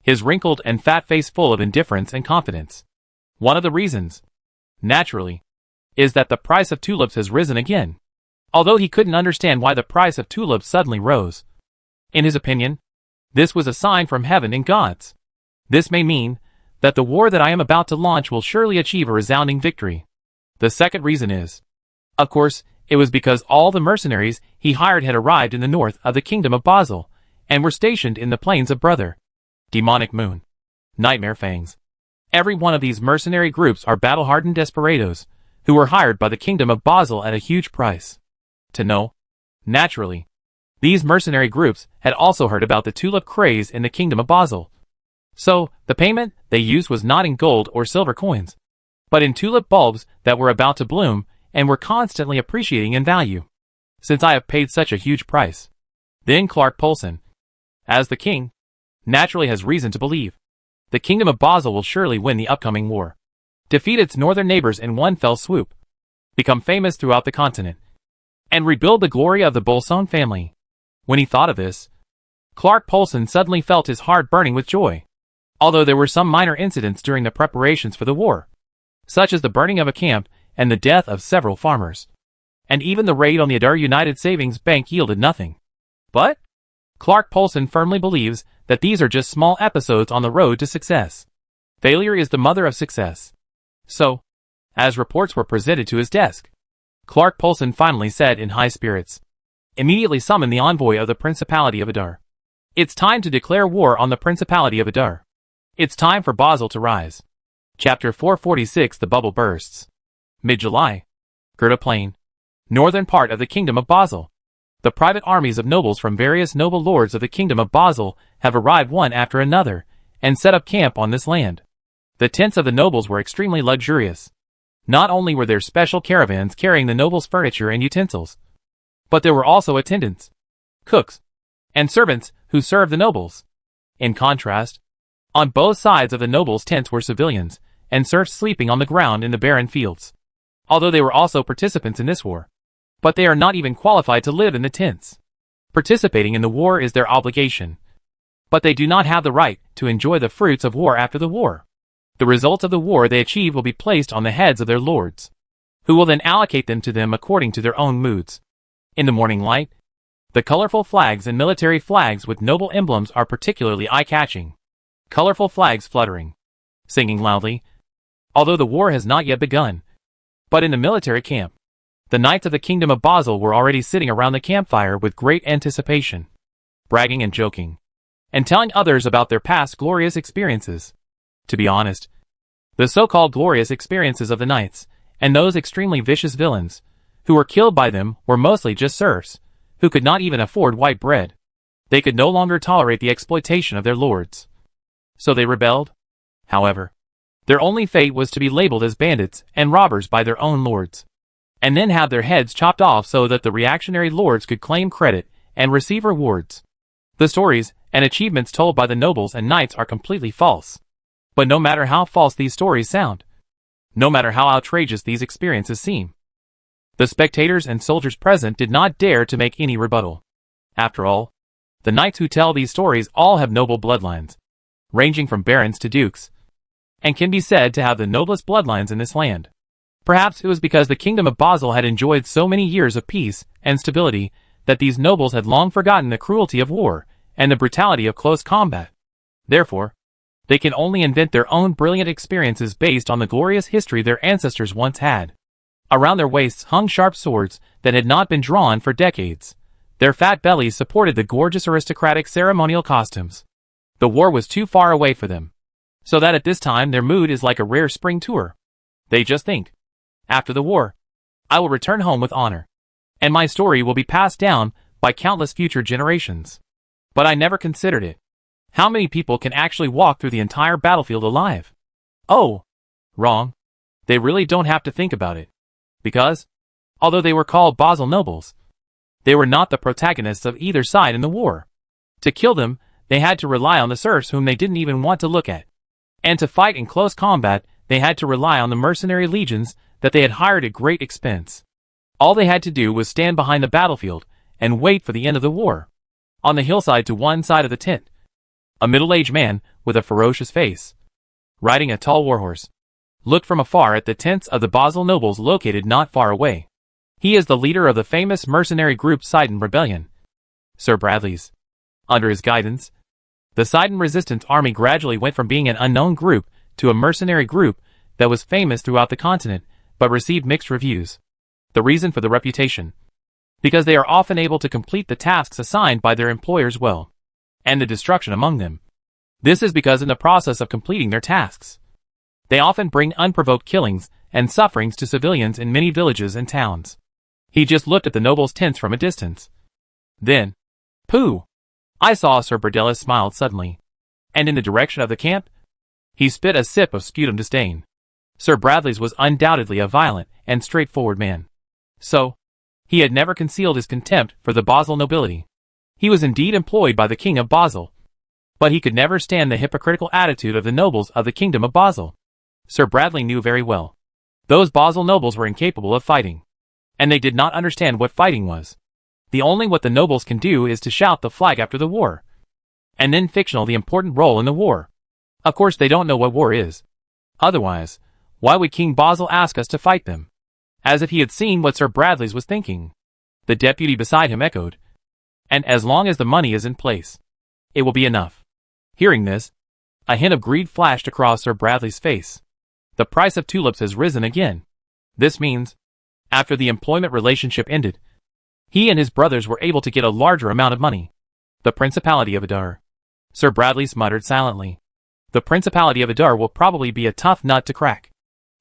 his wrinkled and fat face full of indifference and confidence. One of the reasons, naturally, is that the price of tulips has risen again, although he couldn't understand why the price of tulips suddenly rose. In his opinion, this was a sign from heaven and gods. This may mean that the war that I am about to launch will surely achieve a resounding victory. The second reason is, of course, it was because all the mercenaries he hired had arrived in the north of the kingdom of Basel, and were stationed in the plains of Brother, Demonic Moon, Nightmare Fangs. Every one of these mercenary groups are battle-hardened desperados, who were hired by the kingdom of Basel at a huge price. To know, naturally, these mercenary groups had also heard about the tulip craze in the kingdom of Basel. So, the payment they used was not in gold or silver coins, but in tulip bulbs that were about to bloom and were constantly appreciating in value. Since I have paid such a huge price, then Clark Polson, as the king, naturally has reason to believe the kingdom of Basel will surely win the upcoming war, defeat its northern neighbors in one fell swoop, become famous throughout the continent, and rebuild the glory of the Bolson family. When he thought of this, Clark Polson suddenly felt his heart burning with joy. Although there were some minor incidents during the preparations for the war, such as the burning of a camp and the death of several farmers, and even the raid on the Adar United Savings Bank yielded nothing. But Clark Polson firmly believes that these are just small episodes on the road to success. Failure is the mother of success. So, as reports were presented to his desk, Clark Polson finally said in high spirits, "Immediately summon the envoy of the Principality of Adar. It's time to declare war on the Principality of Adar. It's time for Basel to rise." Chapter 446. The Bubble Bursts. Mid-July. Goethe Plain. Northern part of the Kingdom of Basel. The private armies of nobles from various noble lords of the Kingdom of Basel have arrived one after another, and set up camp on this land. The tents of the nobles were extremely luxurious. Not only were there special caravans carrying the nobles' furniture and utensils, but there were also attendants, cooks, and servants who served the nobles. In contrast, on both sides of the nobles' tents were civilians, and serfs sleeping on the ground in the barren fields. Although they were also participants in this war, but they are not even qualified to live in the tents. Participating in the war is their obligation, but they do not have the right to enjoy the fruits of war after the war. The results of the war they achieve will be placed on the heads of their lords, who will then allocate them to them according to their own moods. In the morning light, the colorful flags and military flags with noble emblems are particularly eye-catching. Colorful flags fluttering, singing loudly, although the war has not yet begun. But in the military camp, the knights of the Kingdom of Basel were already sitting around the campfire with great anticipation, bragging and joking, and telling others about their past glorious experiences. To be honest, the so-called glorious experiences of the knights, and those extremely vicious villains, who were killed by them, were mostly just serfs, who could not even afford white bread. They could no longer tolerate the exploitation of their lords. So they rebelled. However, their only fate was to be labeled as bandits and robbers by their own lords, and then have their heads chopped off so that the reactionary lords could claim credit and receive rewards. The stories and achievements told by the nobles and knights are completely false. But no matter how false these stories sound, no matter how outrageous these experiences seem, the spectators and soldiers present did not dare to make any rebuttal. After all, the knights who tell these stories all have noble bloodlines, ranging from barons to dukes, and can be said to have the noblest bloodlines in this land. Perhaps it was because the Kingdom of Basel had enjoyed so many years of peace and stability that these nobles had long forgotten the cruelty of war and the brutality of close combat. Therefore, they can only invent their own brilliant experiences based on the glorious history their ancestors once had. Around their waists hung sharp swords that had not been drawn for decades. Their fat bellies supported the gorgeous aristocratic ceremonial costumes. The war was too far away for them, so that at this time their mood is like a rare spring tour. They just think, after the war, I will return home with honor, and my story will be passed down by countless future generations. But I never considered it. How many people can actually walk through the entire battlefield alive? Oh, wrong. They really don't have to think about it. Because, although they were called Basel nobles, they were not the protagonists of either side in the war. To kill them, they had to rely on the serfs whom they didn't even want to look at. And to fight in close combat, they had to rely on the mercenary legions that they had hired at great expense. All they had to do was stand behind the battlefield and wait for the end of the war. On the hillside to one side of the tent, a middle-aged man with a ferocious face, riding a tall warhorse, looked from afar at the tents of the Basel nobles located not far away. He is the leader of the famous mercenary group Sidon Rebellion, Sir Bradley's. Under his guidance, the Sidon resistance army gradually went from being an unknown group to a mercenary group that was famous throughout the continent, but received mixed reviews. The reason for the reputation: because they are often able to complete the tasks assigned by their employers well, and the destruction among them. This is because in the process of completing their tasks, they often bring unprovoked killings and sufferings to civilians in many villages and towns. He just looked at the nobles' tents from a distance. Then, pooh! I saw Sir Bradley smiled suddenly, and in the direction of the camp, he spit a sip of sputum disdain. Sir Bradley's was undoubtedly a violent and straightforward man. So, he had never concealed his contempt for the Basel nobility. He was indeed employed by the King of Basel, but he could never stand the hypocritical attitude of the nobles of the Kingdom of Basel. Sir Bradley knew very well. Those Basel nobles were incapable of fighting, and they did not understand what fighting was. The only what the nobles can do is to shout the flag after the war, and then fictional the important role in the war. Of course they don't know what war is. Otherwise, why would King Basel ask us to fight them? As if he had seen what Sir Bradley's was thinking. The deputy beside him echoed, and as long as the money is in place, it will be enough. Hearing this, a hint of greed flashed across Sir Bradley's face. The price of tulips has risen again. This means, after the employment relationship ended, he and his brothers were able to get a larger amount of money. The Principality of Adar. Sir Bradley muttered silently. The Principality of Adar will probably be a tough nut to crack.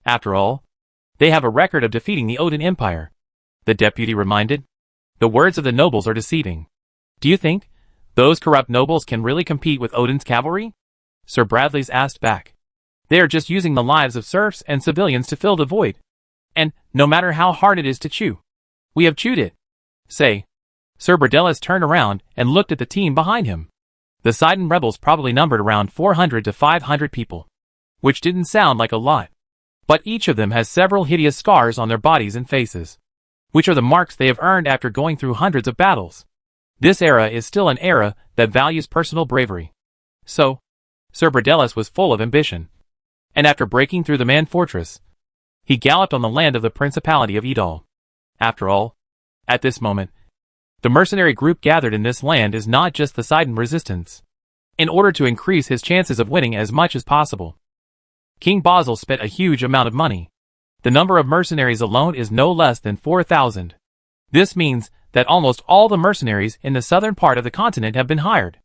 After all, they have a record of defeating the Odin Empire, the deputy reminded. The words of the nobles are deceiving. Do you think those corrupt nobles can really compete with Odin's cavalry? Sir Bradley's asked back. They are just using the lives of serfs and civilians to fill the void. And, no matter how hard it is to chew, we have chewed it. Say. Sir Bradley turned around and looked at the team behind him. The Sidon rebels probably numbered around 400 to 500 people, which didn't sound like a lot. But each of them has several hideous scars on their bodies and faces, which are the marks they have earned after going through hundreds of battles. This era is still an era that values personal bravery. So, Sir Bradley was full of ambition, and after breaking through the Man Fortress, he galloped on the land of the Principality of Edal. After all, at this moment, the mercenary group gathered in this land is not just the Sidon resistance. In order to increase his chances of winning as much as possible, King Basel spent a huge amount of money. The number of mercenaries alone is no less than 4,000. This means that almost all the mercenaries in the southern part of the continent have been hired,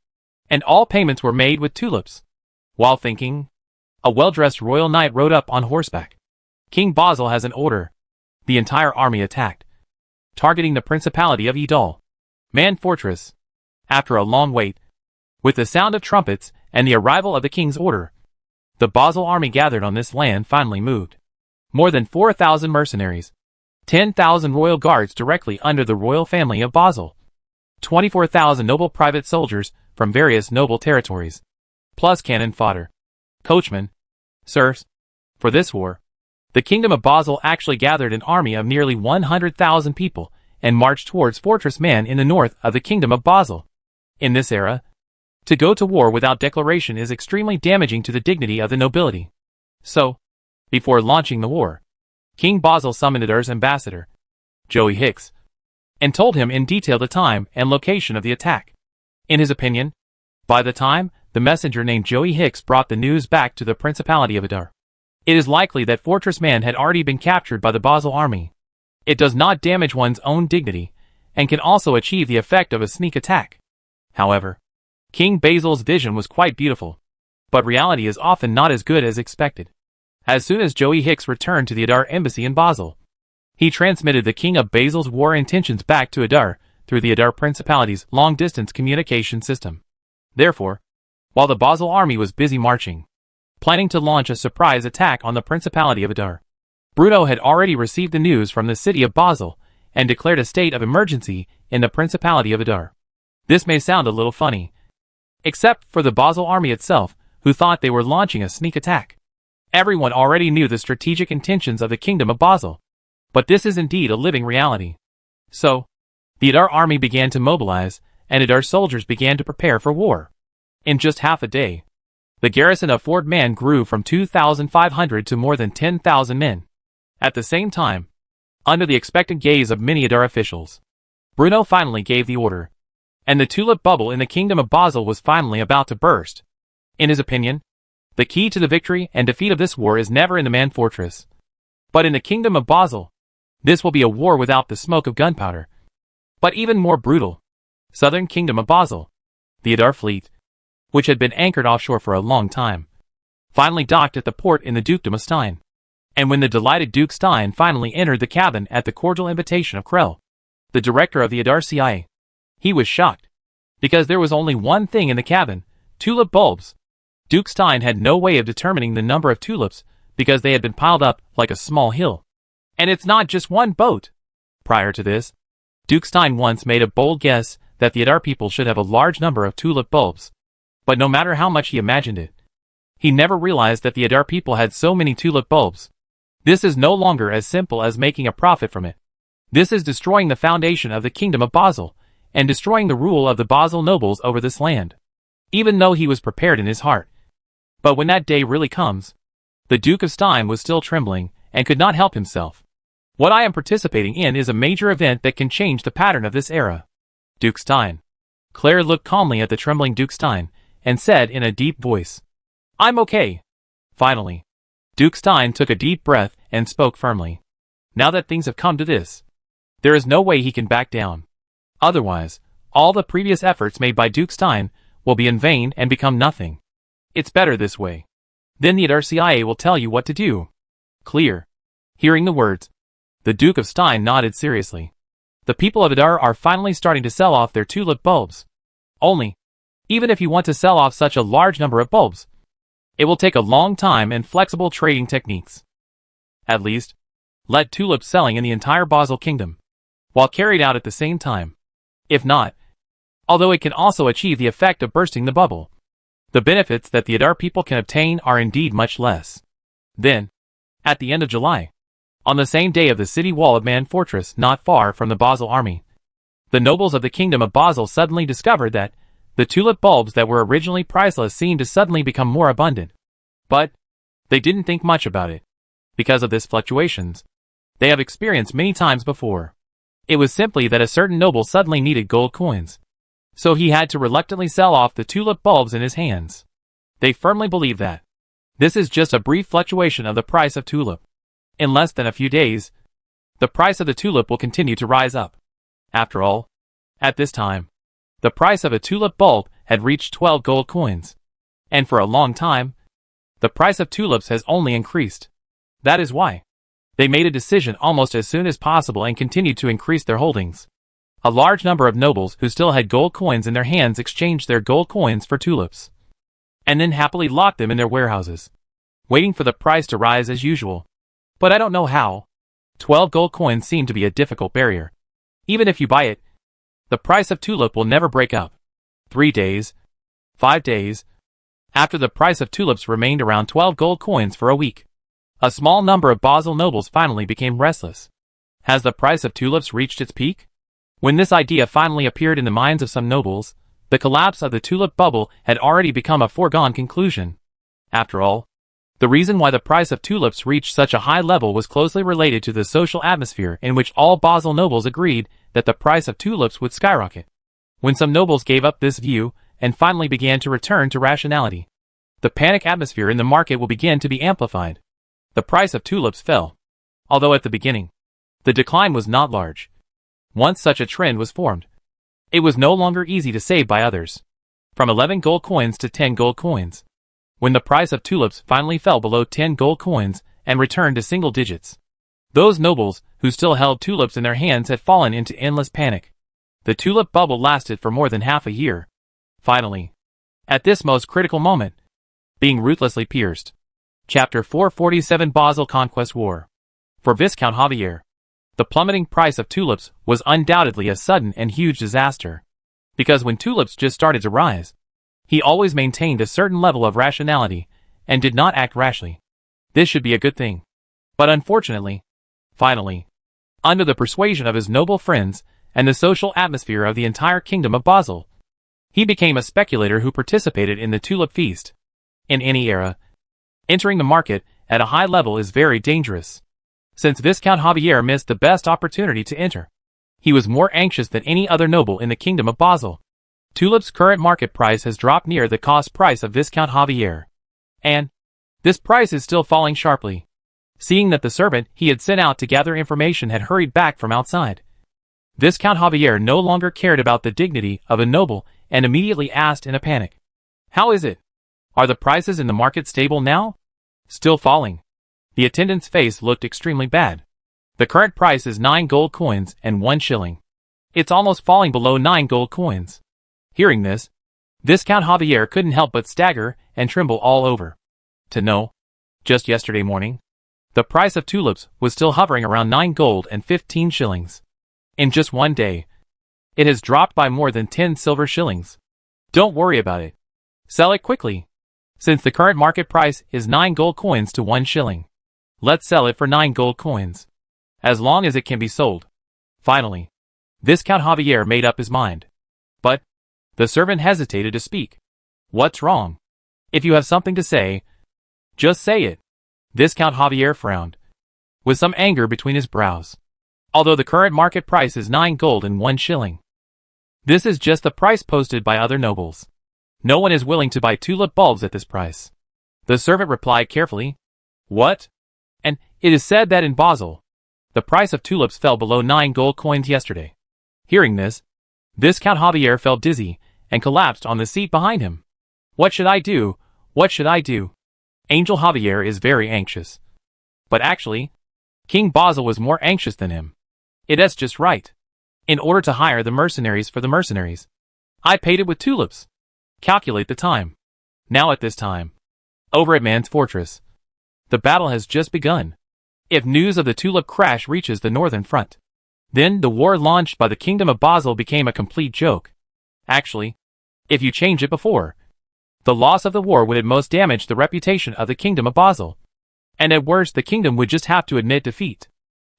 and all payments were made with tulips. While thinking, a well-dressed royal knight rode up on horseback. King Basel has an order. The entire army attacked, targeting the Principality of Edal. Man Fortress. After a long wait, with the sound of trumpets and the arrival of the king's order, the Basel army gathered on this land finally moved. More than 4,000 mercenaries, 10,000 royal guards directly under the royal family of Basel, 24,000 noble private soldiers from various noble territories, plus cannon fodder, coachmen, serfs. For this war, the Kingdom of Basel actually gathered an army of nearly 100,000 people and marched towards Fortress Man in the north of the Kingdom of Basel. In this era, to go to war without declaration is extremely damaging to the dignity of the nobility. So, before launching the war, King Basel summoned Adar's ambassador, Joey Hicks, and told him in detail the time and location of the attack. In his opinion, by the time the messenger named Joey Hicks brought the news back to the Principality of Adar, it is likely that Fortress Man had already been captured by the Basel army. It does not damage one's own dignity, and can also achieve the effect of a sneak attack. However, King Basil's vision was quite beautiful, but reality is often not as good as expected. As soon as Joey Hicks returned to the Adar embassy in Basel, he transmitted the King of Basil's war intentions back to Adar through the Adar Principality's long-distance communication system. Therefore, while the Basel army was busy marching, planning to launch a surprise attack on the Principality of Adar, Bruno had already received the news from the city of Basel and declared a state of emergency in the Principality of Adar. This may sound a little funny, except for the Basel army itself, who thought they were launching a sneak attack. Everyone already knew the strategic intentions of the Kingdom of Basel. But this is indeed a living reality. So, the Adar army began to mobilize, and Adar soldiers began to prepare for war. In just half a day, the garrison of Fort Man grew from 2,500 to more than 10,000 men. At the same time, under the expectant gaze of many Adar officials, Bruno finally gave the order, and the tulip bubble in the Kingdom of Basel was finally about to burst. In his opinion, the key to the victory and defeat of this war is never in the Man Fortress, but in the Kingdom of Basel. This will be a war without the smoke of gunpowder, but even more brutal. Southern Kingdom of Basel. The Adar fleet, which had been anchored offshore for a long time, finally docked at the port in the Dukedom of Stein. And when the delighted Duke Stein finally entered the cabin at the cordial invitation of Krell, the director of the Adar CIA, he was shocked, because there was only one thing in the cabin: tulip bulbs. Duke Stein had no way of determining the number of tulips because they had been piled up like a small hill. And it's not just one boat. Prior to this, Duke Stein once made a bold guess that the Adar people should have a large number of tulip bulbs. But no matter how much he imagined it, he never realized that the Adar people had so many tulip bulbs. This is no longer as simple as making a profit from it. This is destroying the foundation of the Kingdom of Basel, and destroying the rule of the Basel nobles over this land. Even though he was prepared in his heart. But when that day really comes, the Duke of Stein was still trembling, and could not help himself. What I am participating in is a major event that can change the pattern of this era. Duke Stein. Claire looked calmly at the trembling Duke Stein, and said in a deep voice, "I'm okay." Finally, Duke Stein took a deep breath and spoke firmly. Now that things have come to this, there is no way he can back down. Otherwise, all the previous efforts made by Duke Stein will be in vain and become nothing. It's better this way. Then the Adar CIA will tell you what to do. Clear. Hearing the words, the Duke of Stein nodded seriously. The people of Adar are finally starting to sell off their tulip bulbs. Only, even if you want to sell off such a large number of bulbs, it will take a long time and flexible trading techniques. At least, let tulip selling in the entire Basel Kingdom, while carried out at the same time. If not, although it can also achieve the effect of bursting the bubble, the benefits that the Adar people can obtain are indeed much less. Then, at the end of July, on the same day of the city wall of Man Fortress not far from the Basel army, the nobles of the Kingdom of Basel suddenly discovered that the tulip bulbs that were originally priceless seemed to suddenly become more abundant. But they didn't think much about it, because of this fluctuations they have experienced many times before. It was simply that a certain noble suddenly needed gold coins, so he had to reluctantly sell off the tulip bulbs in his hands. They firmly believe that this is just a brief fluctuation of the price of tulip. In less than a few days, the price of the tulip will continue to rise up. After all, at this time, the price of a tulip bulb had reached 12 gold coins. And for a long time, the price of tulips has only increased. That is why they made a decision almost as soon as possible and continued to increase their holdings. A large number of nobles who still had gold coins in their hands exchanged their gold coins for tulips, and then happily locked them in their warehouses, waiting for the price to rise as usual. But I don't know how. 12 gold coins seem to be a difficult barrier. Even if you buy it, the price of tulip will never break up. 3 days, 5 days, after the price of tulips remained around 12 gold coins for a week, a small number of Basel nobles finally became restless. Has the price of tulips reached its peak? When this idea finally appeared in the minds of some nobles, the collapse of the tulip bubble had already become a foregone conclusion. After all, the reason why the price of tulips reached such a high level was closely related to the social atmosphere in which all Basel nobles agreed that the price of tulips would skyrocket. When some nobles gave up this view and finally began to return to rationality, the panic atmosphere in the market will begin to be amplified. The price of tulips fell, although at the beginning, the decline was not large. Once such a trend was formed, it was no longer easy to save by others. From 11 gold coins to 10 gold coins. When the price of tulips finally fell below 10 gold coins and returned to single digits, those nobles who still held tulips in their hands had fallen into endless panic. The tulip bubble lasted for more than half a year. Finally, at this most critical moment, being ruthlessly pierced. Chapter 447 Basel Conquest War. For Viscount Javier, the plummeting price of tulips was undoubtedly a sudden and huge disaster. Because when tulips just started to rise, he always maintained a certain level of rationality and did not act rashly. This should be a good thing. But unfortunately, finally, under the persuasion of his noble friends and the social atmosphere of the entire kingdom of Basel, he became a speculator who participated in the tulip feast. In any era, entering the market at a high level is very dangerous. Since Viscount Javier missed the best opportunity to enter, he was more anxious than any other noble in the kingdom of Basel. Tulip's current market price has dropped near the cost price of Viscount Javier. And this price is still falling sharply. Seeing that the servant he had sent out to gather information had hurried back from outside, Viscount Javier no longer cared about the dignity of a noble and immediately asked in a panic, "How is it? Are the prices in the market stable now?" "Still falling." The attendant's face looked extremely bad. "The current price is 9 gold coins and 1 shilling. It's almost falling below 9 gold coins." Hearing this, Viscount Javier couldn't help but stagger and tremble all over. To know, just yesterday morning, the price of tulips was still hovering around 9 gold and 15 shillings. In just one day, it has dropped by more than 10 silver shillings. Don't worry about it. Sell it quickly. Since the current market price is 9 gold coins to 1 shilling. Let's sell it for 9 gold coins. As long as it can be sold. Finally, Viscount Javier made up his mind. But the servant hesitated to speak. "What's wrong? If you have something to say, just say it." Viscount Javier frowned, with some anger between his brows. "Although the current market price is 9 gold and 1 shilling. This is just the price posted by other nobles. No one is willing to buy tulip bulbs at this price." The servant replied carefully, "What? And it is said that in Basel, the price of tulips fell below 9 gold coins yesterday." Hearing this, Viscount Javier felt dizzy and collapsed on the seat behind him. "What should I do? What should I do?" Angel Javier is very anxious. But actually, King Basel was more anxious than him. It's just right. In order to hire the mercenaries for the mercenaries, I paid it with tulips. Calculate the time. Now at this time, over at Man's fortress, the battle has just begun. If news of the tulip crash reaches the northern front, then the war launched by the kingdom of Basel became a complete joke. Actually, if you change it before, the loss of the war would at most damage the reputation of the kingdom of Basel. And at worst the kingdom would just have to admit defeat.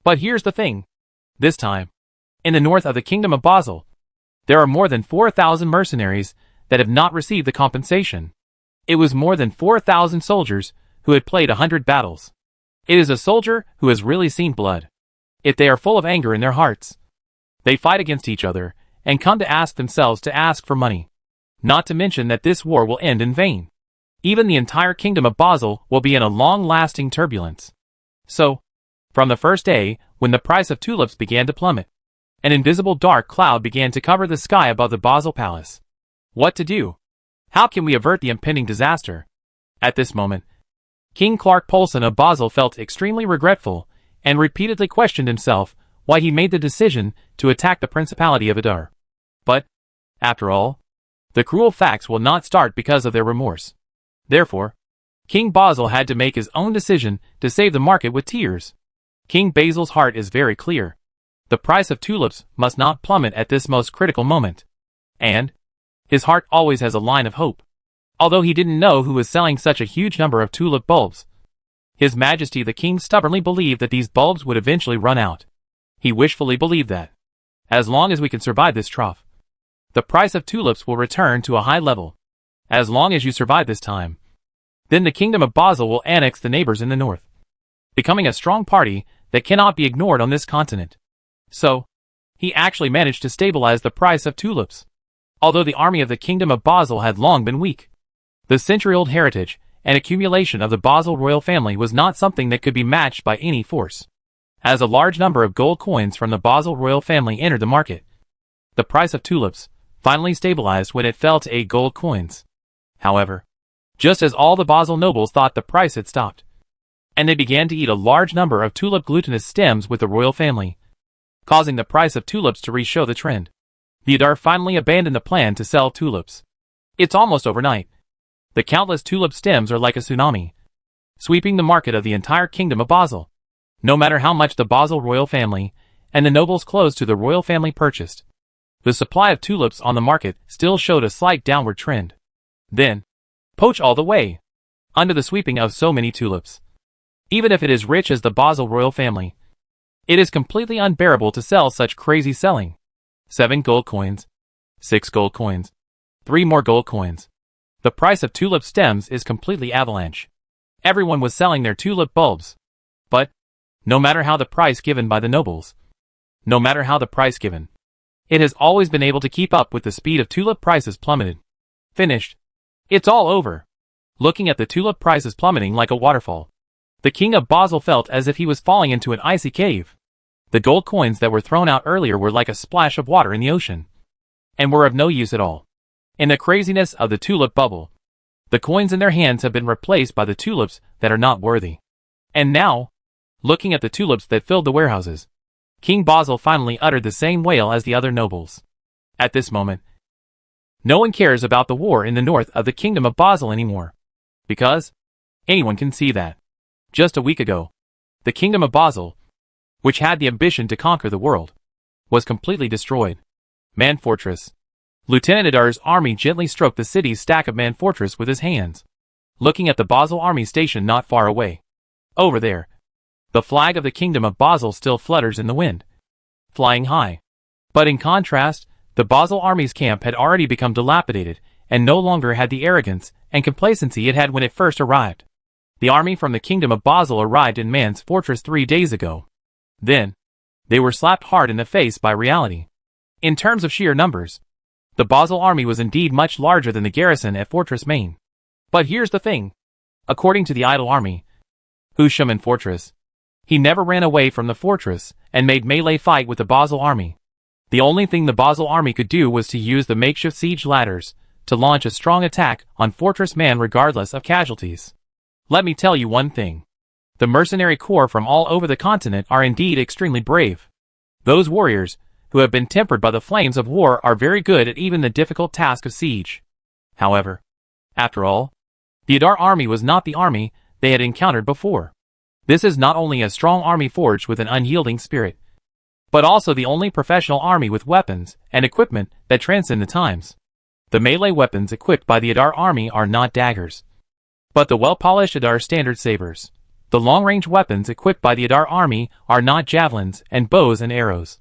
But here's the thing. This time, in the north of the kingdom of Basel, there are more than 4,000 mercenaries that have not received the compensation. It was more than 4,000 soldiers who had played 100 battles. It is a soldier who has really seen blood. If they are full of anger in their hearts, they fight against each other and come to ask themselves to ask for money. Not to mention that this war will end in vain. Even the entire kingdom of Basel will be in a long-lasting turbulence. So, from the first day, when the price of tulips began to plummet, an invisible dark cloud began to cover the sky above the Basel palace. What to do? How can we avert the impending disaster? At this moment, King Clark Polson of Basel felt extremely regretful and repeatedly questioned himself why he made the decision to attack the Principality of Adar. But, after all, the cruel facts will not start because of their remorse. Therefore, King Basel had to make his own decision to save the market with tears. King Basil's heart is very clear. The price of tulips must not plummet at this most critical moment. And his heart always has a line of hope. Although he didn't know who was selling such a huge number of tulip bulbs, His Majesty the King stubbornly believed that these bulbs would eventually run out. He wishfully believed that, as long as we can survive this trough, the price of tulips will return to a high level. As long as you survive this time, then the kingdom of Basel will annex the neighbors in the north, becoming a strong party that cannot be ignored on this continent. So, he actually managed to stabilize the price of tulips. Although the army of the kingdom of Basel had long been weak, the century-old heritage and accumulation of the Basel royal family was not something that could be matched by any force. As a large number of gold coins from the Basel royal family entered the market, the price of tulips finally stabilized when it fell to 8 gold coins. However, just as all the Basel nobles thought the price had stopped, and they began to eat a large number of tulip glutinous stems with the royal family, causing the price of tulips to re-show the trend, the Adar finally abandoned the plan to sell tulips. It's almost overnight. The countless tulip stems are like a tsunami, sweeping the market of the entire kingdom of Basel. No matter how much the Basel royal family and the nobles close to the royal family purchased, the supply of tulips on the market still showed a slight downward trend. Then, poach all the way, under the sweeping of so many tulips, Even if it is rich as the Basel royal family, it is completely unbearable to sell such crazy selling. 7 gold coins. 6 gold coins. 3 more gold coins. The price of tulip stems is completely avalanche. Everyone was selling their tulip bulbs. But, no matter how the price given by the nobles, no matter how the price given, it has always been able to keep up with the speed of tulip prices plummeted. Finished. It's all over. Looking at the tulip prices plummeting like a waterfall, the king of Basel felt as if he was falling into an icy cave. The gold coins that were thrown out earlier were like a splash of water in the ocean, and were of no use at all. In the craziness of the tulip bubble, the coins in their hands have been replaced by the tulips that are not worthy. And now, looking at the tulips that filled the warehouses, King Basel finally uttered the same wail as the other nobles. At this moment, no one cares about the war in the north of the kingdom of Basel anymore. Because anyone can see that just a week ago, the kingdom of Basel, which had the ambition to conquer the world, was completely destroyed. Man Fortress. Lieutenant Adar's army gently stroked the city's stack of Man Fortress with his hands, looking at the Basel army station not far away. Over there, the flag of the kingdom of Basel still flutters in the wind, flying high. But in contrast, the Basel army's camp had already become dilapidated, and no longer had the arrogance and complacency it had when it first arrived. The army from the kingdom of Basel arrived in Man's Fortress 3 days ago. Then, they were slapped hard in the face by reality. In terms of sheer numbers, the Basel army was indeed much larger than the garrison at Fortress Main. But here's the thing. According to the idle army, Hushaman Fortress, he never ran away from the fortress and made melee fight with the Basel army. The only thing the Basel army could do was to use the makeshift siege ladders to launch a strong attack on Fortress Man regardless of casualties. Let me tell you one thing. The mercenary corps from all over the continent are indeed extremely brave. Those warriors, who have been tempered by the flames of war, are very good at even the difficult task of siege. However, after all, the Adar army was not the army they had encountered before. This is not only a strong army forged with an unyielding spirit, but also the only professional army with weapons and equipment that transcend the times. The melee weapons equipped by the Adar army are not daggers, but the well-polished Adar standard sabers. The long-range weapons equipped by the Adar army are not javelins and bows and arrows,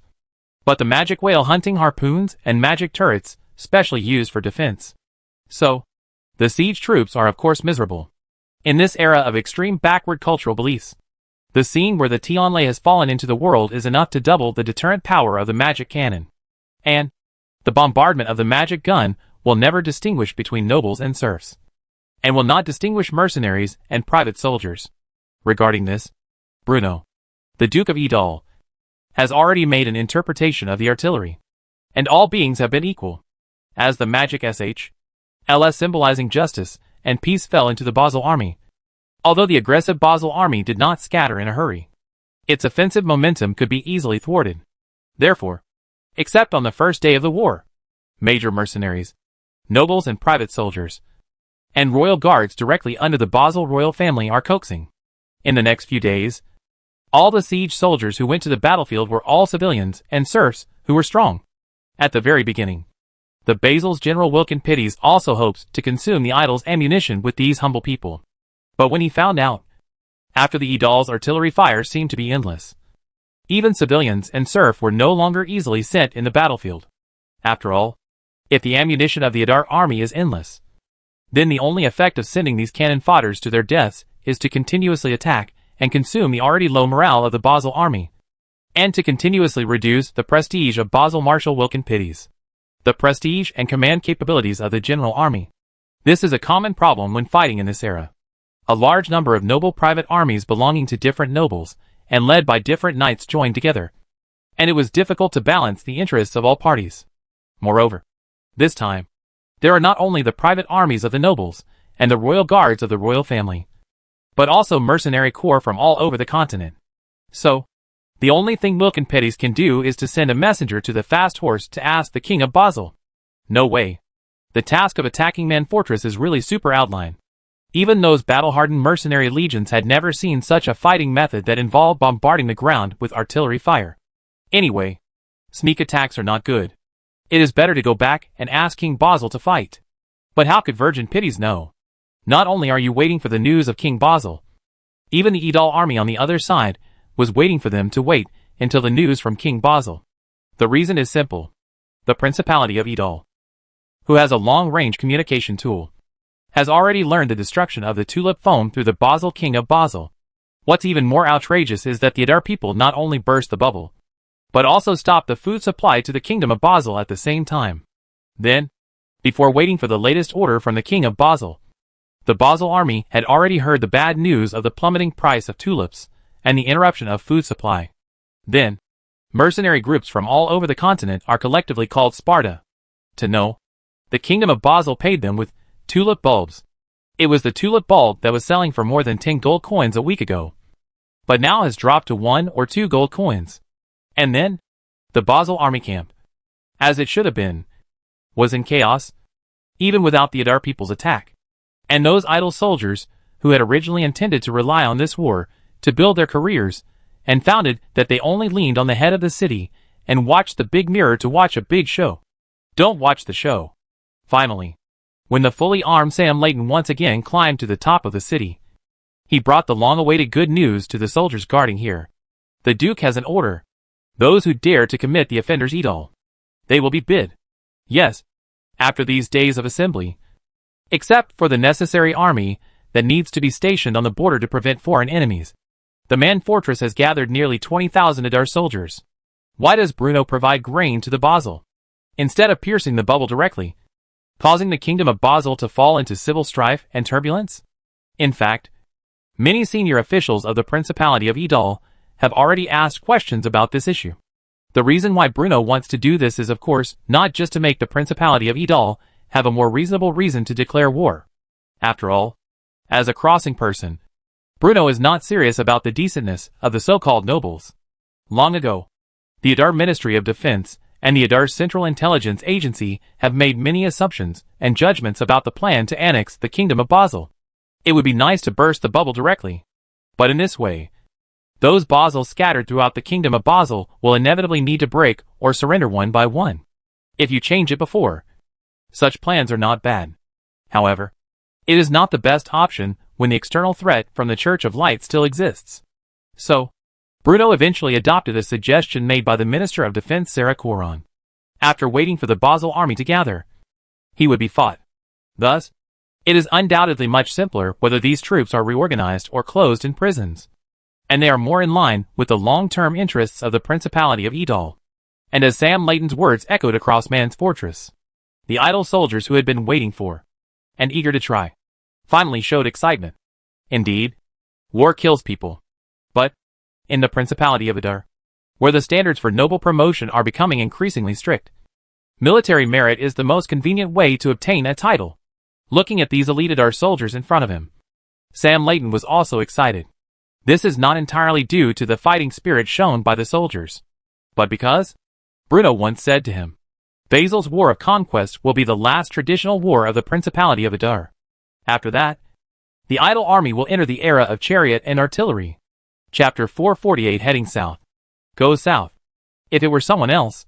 but the magic whale hunting harpoons and magic turrets specially used for defense. So, the siege troops are of course miserable. In this era of extreme backward cultural beliefs, the scene where the Tianlai has fallen into the world is enough to double the deterrent power of the magic cannon. And the bombardment of the magic gun will never distinguish between nobles and serfs, and will not distinguish mercenaries and private soldiers. Regarding this, Bruno, the Duke of Edal, has already made an interpretation of the artillery, and all beings have been equal. As the magic LS symbolizing justice and peace fell into the Basel army, although the aggressive Basel army did not scatter in a hurry, its offensive momentum could be easily thwarted. Therefore, except on the first day of the war, major mercenaries, nobles and private soldiers, and royal guards directly under the Basel royal family are coaxing. In the next few days, all the siege soldiers who went to the battlefield were all civilians and serfs who were strong. At the very beginning, the Basel's General Wilkin Pitties also hoped to consume the idol's ammunition with these humble people. But when he found out, after the Edal's artillery fire seemed to be endless, even civilians and serf were no longer easily sent in the battlefield. After all, if the ammunition of the Adar army is endless, then the only effect of sending these cannon fodders to their deaths is to continuously attack and consume the already low morale of the Basel army, and to continuously reduce the prestige of Basel Marshal Wilkin Pitties, the prestige and command capabilities of the general army. This is a common problem when fighting in this era. A large number of noble private armies belonging to different nobles and led by different knights joined together, and it was difficult to balance the interests of all parties. Moreover, this time, there are not only the private armies of the nobles and the royal guards of the royal family, but also mercenary corps from all over the continent. So, the only thing Wilkin Pitties can do is to send a messenger to the fast horse to ask the king of Basel. No way. The task of attacking Man Fortress is really super outline. Even those battle-hardened mercenary legions had never seen such a fighting method that involved bombarding the ground with artillery fire. Anyway, sneak attacks are not good. It is better to go back and ask King Basel to fight. But how could Virgin Pitties know? Not only are you waiting for the news of King Basel, Even the Idal army on the other side was waiting for them to wait until the news from King Basil. The reason is simple. The Principality of Idal, who has a long-range communication tool, has already learned the destruction of the tulip foam through the Basil King of Basil. What's even more outrageous is that the Idar people not only burst the bubble, but also stopped the food supply to the Kingdom of Basil at the same time. Then, before waiting for the latest order from the King of Basil, the Basil army had already heard the bad news of the plummeting price of tulips and the interruption of food supply. Then, mercenary groups from all over the continent are collectively called Sparta. To know, the Kingdom of Basil paid them with tulip bulbs. It was the tulip bulb that was selling for more than 10 gold coins a week ago, but now has dropped to 1 or 2 gold coins. And then, the Basil army camp, as it should have been, was in chaos, even without the Idar people's attack. And those idle soldiers, who had originally intended to rely on this war to build their careers, and found that they only leaned on the head of the city and watched the big mirror to watch a big show. Don't watch the show. Finally, when the fully armed Sam Layton once again climbed to the top of the city, he brought the long-awaited good news to the soldiers guarding here. The Duke has an order. Those who dare to commit the offender's Idal, they will be bid. Yes, after these days of assembly, except for the necessary army that needs to be stationed on the border to prevent foreign enemies. The Man Fortress has gathered nearly 20,000 Idar soldiers. Why does Bruno provide grain to the Basil, instead of piercing the bubble directly, causing the Kingdom of Basil to fall into civil strife and turbulence? In fact, many senior officials of the Principality of Idal have already asked questions about this issue. The reason why Bruno wants to do this is, of course, not just to make the Principality of Idal have a more reasonable reason to declare war. After all, as a crossing person, Bruno is not serious about the decentness of the so-called nobles. Long ago, the Idar Ministry of Defense and the Idar Central Intelligence Agency have made many assumptions and judgments about the plan to annex the Kingdom of Basil. It would be nice to burst the bubble directly, but in this way, those Basils scattered throughout the Kingdom of Basil will inevitably need to break or surrender one by one. If you change it before, such plans are not bad. However, it is not the best option when the external threat from the Church of Light still exists. So, Bruno eventually adopted a suggestion made by the Minister of Defense Sarah Coron. After waiting for the Basil army to gather, he would be fought. Thus, it is undoubtedly much simpler whether these troops are reorganized or closed in prisons, and they are more in line with the long-term interests of the Principality of Idal. And as Sam Layton's words echoed across Man's Fortress, the idle soldiers who had been waiting for, and eager to try, finally showed excitement. Indeed, war kills people. But, in the Principality of Idar, where the standards for noble promotion are becoming increasingly strict, military merit is the most convenient way to obtain a title. Looking at these elite Idar soldiers in front of him, Sam Layton was also excited. This is not entirely due to the fighting spirit shown by the soldiers, but because, Bruno once said to him, Basil's War of Conquest will be the last traditional war of the Principality of Idar. After that, the idle army will enter the era of chariot and artillery. Chapter 448 Heading South. Go south. If it were someone else,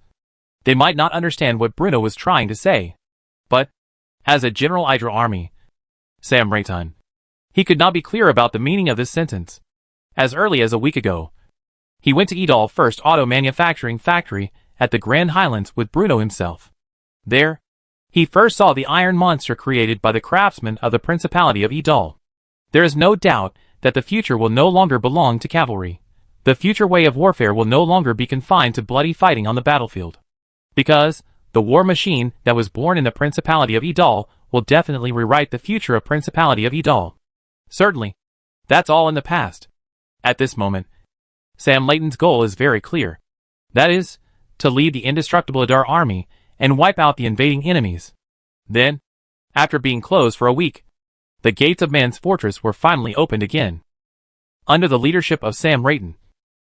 they might not understand what Bruno was trying to say. But, as a general Idra army, Sam Layton, he could not be clear about the meaning of this sentence. As early as a week ago, he went to Idal First Auto Manufacturing Factory at the Grand Highlands with Bruno himself. There, he first saw the iron monster created by the craftsmen of the Principality of Idal. There is no doubt that the future will no longer belong to cavalry. The future way of warfare will no longer be confined to bloody fighting on the battlefield. Because, the war machine that was born in the Principality of Idal will definitely rewrite the future of Principality of Idal. Certainly, that's all in the past. At this moment, Sam Layton's goal is very clear. That is, to lead the indestructible Idar army and wipe out the invading enemies. Then, after being closed for a week, the gates of Man's Fortress were finally opened again. Under the leadership of Sam Layton,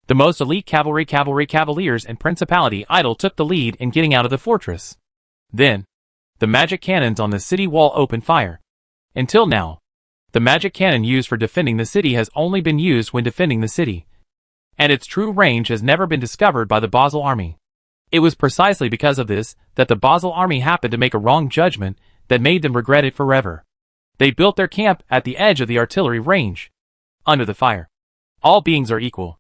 the most elite cavaliers and Principality Idal took the lead in getting out of the fortress. Then, the magic cannons on the city wall opened fire. Until now, the magic cannon used for defending the city has only been used when defending the city, and its true range has never been discovered by the Basil army. It was precisely because of this that the Basil army happened to make a wrong judgment that made them regret it forever. They built their camp at the edge of the artillery range. Under the fire, all beings are equal.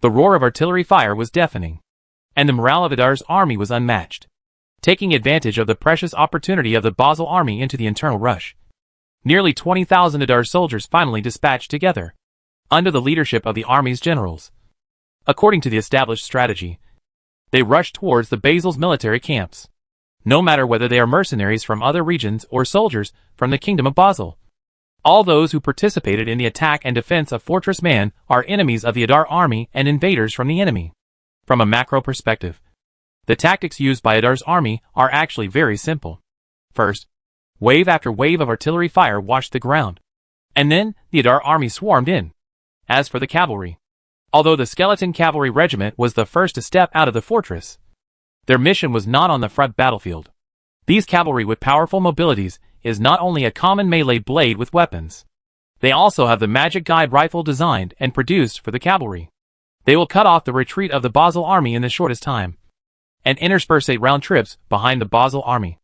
The roar of artillery fire was deafening, and the morale of Adar's army was unmatched. Taking advantage of the precious opportunity of the Basel army into the internal rush, nearly 20,000 Adar soldiers finally dispatched together, under the leadership of the army's generals. According to the established strategy, they rushed towards the Basil's military camps, no matter whether they are mercenaries from other regions or soldiers from the Kingdom of Basel. All those who participated in the attack and defense of Fortress Man are enemies of the Adar army and invaders from the enemy. From a macro perspective, the tactics used by Adar's army are actually very simple. First, wave after wave of artillery fire washed the ground, and then the Adar army swarmed in. As for the cavalry, although the Skeleton Cavalry Regiment was the first to step out of the fortress, their mission was not on the front battlefield. These cavalry with powerful mobilities is not only a common melee blade with weapons. They also have the magic guide rifle designed and produced for the cavalry. They will cut off the retreat of the Basel army in the shortest time, and intersperse round trips behind the Basel army,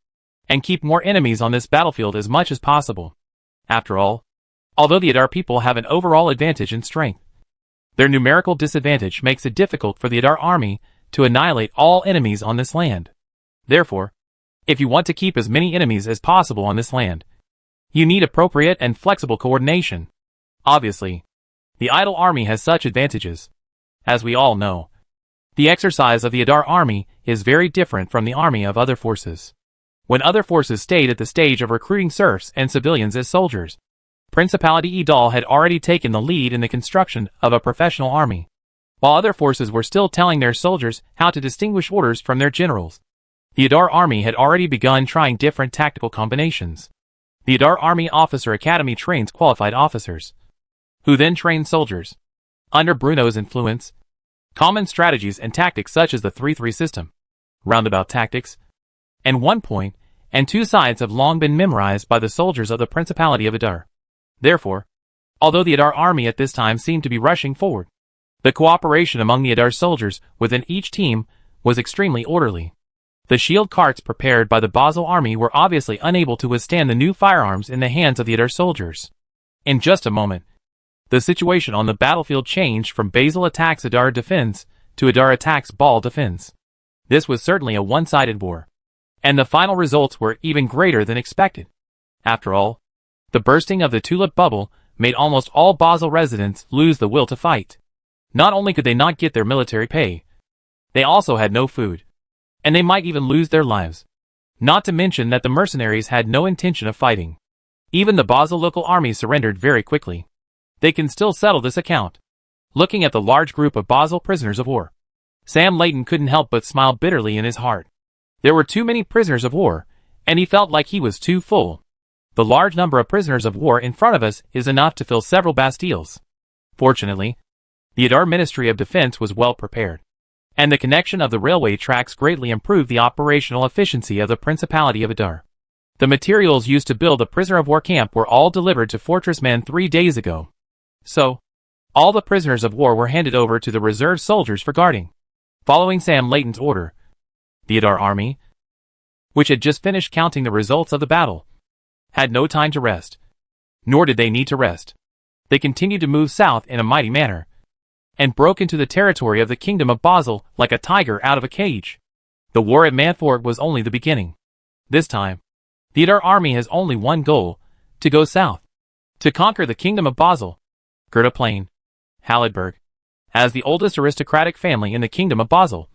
and keep more enemies on this battlefield as much as possible. After all, although the Adar people have an overall advantage in strength, their numerical disadvantage makes it difficult for the Adar army to annihilate all enemies on this land. Therefore, if you want to keep as many enemies as possible on this land, you need appropriate and flexible coordination. Obviously, the Idle army has such advantages. As we all know, the exercise of the Adar army is very different from the army of other forces. When other forces stayed at the stage of recruiting serfs and civilians as soldiers, Principality Idal had already taken the lead in the construction of a professional army, while other forces were still telling their soldiers how to distinguish orders from their generals. The Adar army had already begun trying different tactical combinations. The Adar Army Officer Academy trains qualified officers, who then train soldiers. Under Bruno's influence, common strategies and tactics such as the 3-3 system, roundabout tactics, and 1 point and 2 sides have long been memorized by the soldiers of the Principality of Adar. Therefore, although the Adar army at this time seemed to be rushing forward, the cooperation among the Adar soldiers within each team was extremely orderly. The shield carts prepared by the Basel army were obviously unable to withstand the new firearms in the hands of the Adar soldiers. In just a moment, the situation on the battlefield changed from Basel attacks Adar defense to Adar attacks Baal defense. This was certainly a one-sided war, and the final results were even greater than expected. After all, the bursting of the tulip bubble made almost all Basel residents lose the will to fight. Not only could they not get their military pay, they also had no food, and they might even lose their lives. Not to mention that the mercenaries had no intention of fighting. Even the Basel local army surrendered very quickly. They can still settle this account. Looking at the large group of Basel prisoners of war, Sam Layton couldn't help but smile bitterly in his heart. There were too many prisoners of war, and he felt like he was too full. The large number of prisoners of war in front of us is enough to fill several bastilles. Fortunately, the Adar Ministry of Defense was well prepared, and the connection of the railway tracks greatly improved the operational efficiency of the Principality of Adar. The materials used to build the prisoner of war camp were all delivered to Fortress Man 3 days ago. So, all the prisoners of war were handed over to the reserve soldiers for guarding. Following Sam Layton's order, the Adar army, which had just finished counting the results of the battle, had no time to rest. Nor did they need to rest. They continued to move south in a mighty manner, and broke into the territory of the Kingdom of Basel like a tiger out of a cage. The war at Manfort was only the beginning. This time, the Adar army has only one goal: to go south, to conquer the Kingdom of Basel. Gerda Plain, Halidberg, as the oldest aristocratic family in the Kingdom of Basel,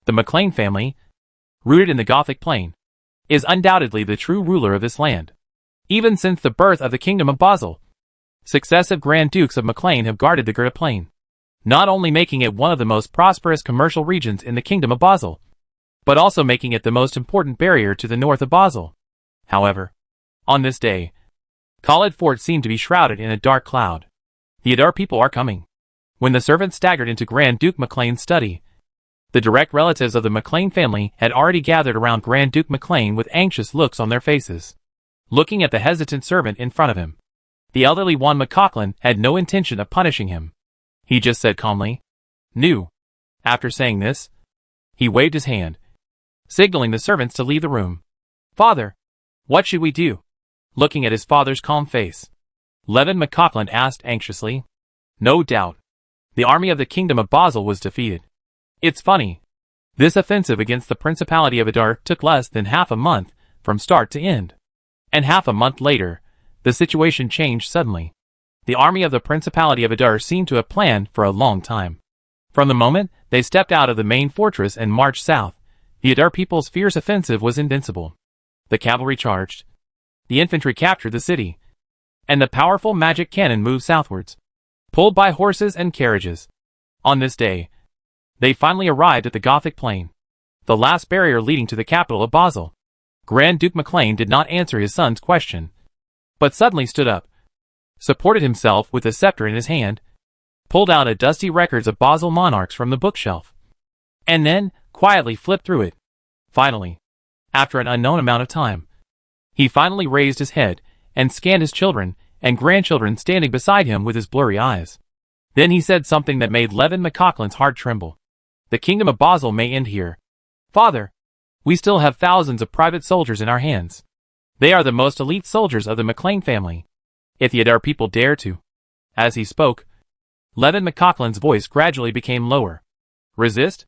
the MacLean family, rooted in the Gothic Plain, is undoubtedly the true ruler of this land. Even since the birth of the Kingdom of Basel, successive Grand Dukes of MacLean have guarded the Gerda Plain, not only making it one of the most prosperous commercial regions in the Kingdom of Basel, but also making it the most important barrier to the north of Basel. However, on this day, Khalid Fort seemed to be shrouded in a dark cloud. The Adar people are coming. When the servants staggered into Grand Duke MacLean's study, the direct relatives of the MacLean family had already gathered around Grand Duke MacLean with anxious looks on their faces. Looking at the hesitant servant in front of him, the elderly Juan McCaughlan had no intention of punishing him. He just said calmly, "No." After saying this, he waved his hand, signaling the servants to leave the room. "Father, what should we do?" Looking at his father's calm face, Levin McCaughlan asked anxiously. No doubt. The army of the Kingdom of Basel was defeated. It's funny. This offensive against the Principality of Adar took less than half a month, from start to end. And half a month later, the situation changed suddenly. The army of the Principality of Adar seemed to have planned for a long time. From the moment they stepped out of the main fortress and marched south, the Adar people's fierce offensive was invincible. The cavalry charged. The infantry captured the city. And the powerful magic cannon moved southwards, pulled by horses and carriages. On this day, they finally arrived at the Gothic Plain, the last barrier leading to the capital of Basel. Grand Duke Maclean did not answer his son's question, but suddenly stood up, supported himself with a scepter in his hand, pulled out a dusty records of Basel monarchs from the bookshelf, and then quietly flipped through it. Finally, after an unknown amount of time, he finally raised his head and scanned his children and grandchildren standing beside him with his blurry eyes. Then he said something that made Levin McCaughlin's heart tremble. The Kingdom of Basel may end here. Father, we still have thousands of private soldiers in our hands. They are the most elite soldiers of the Maclean family. If the Adar people dare to. As he spoke, Levin McCaughlin's voice gradually became lower. Resist?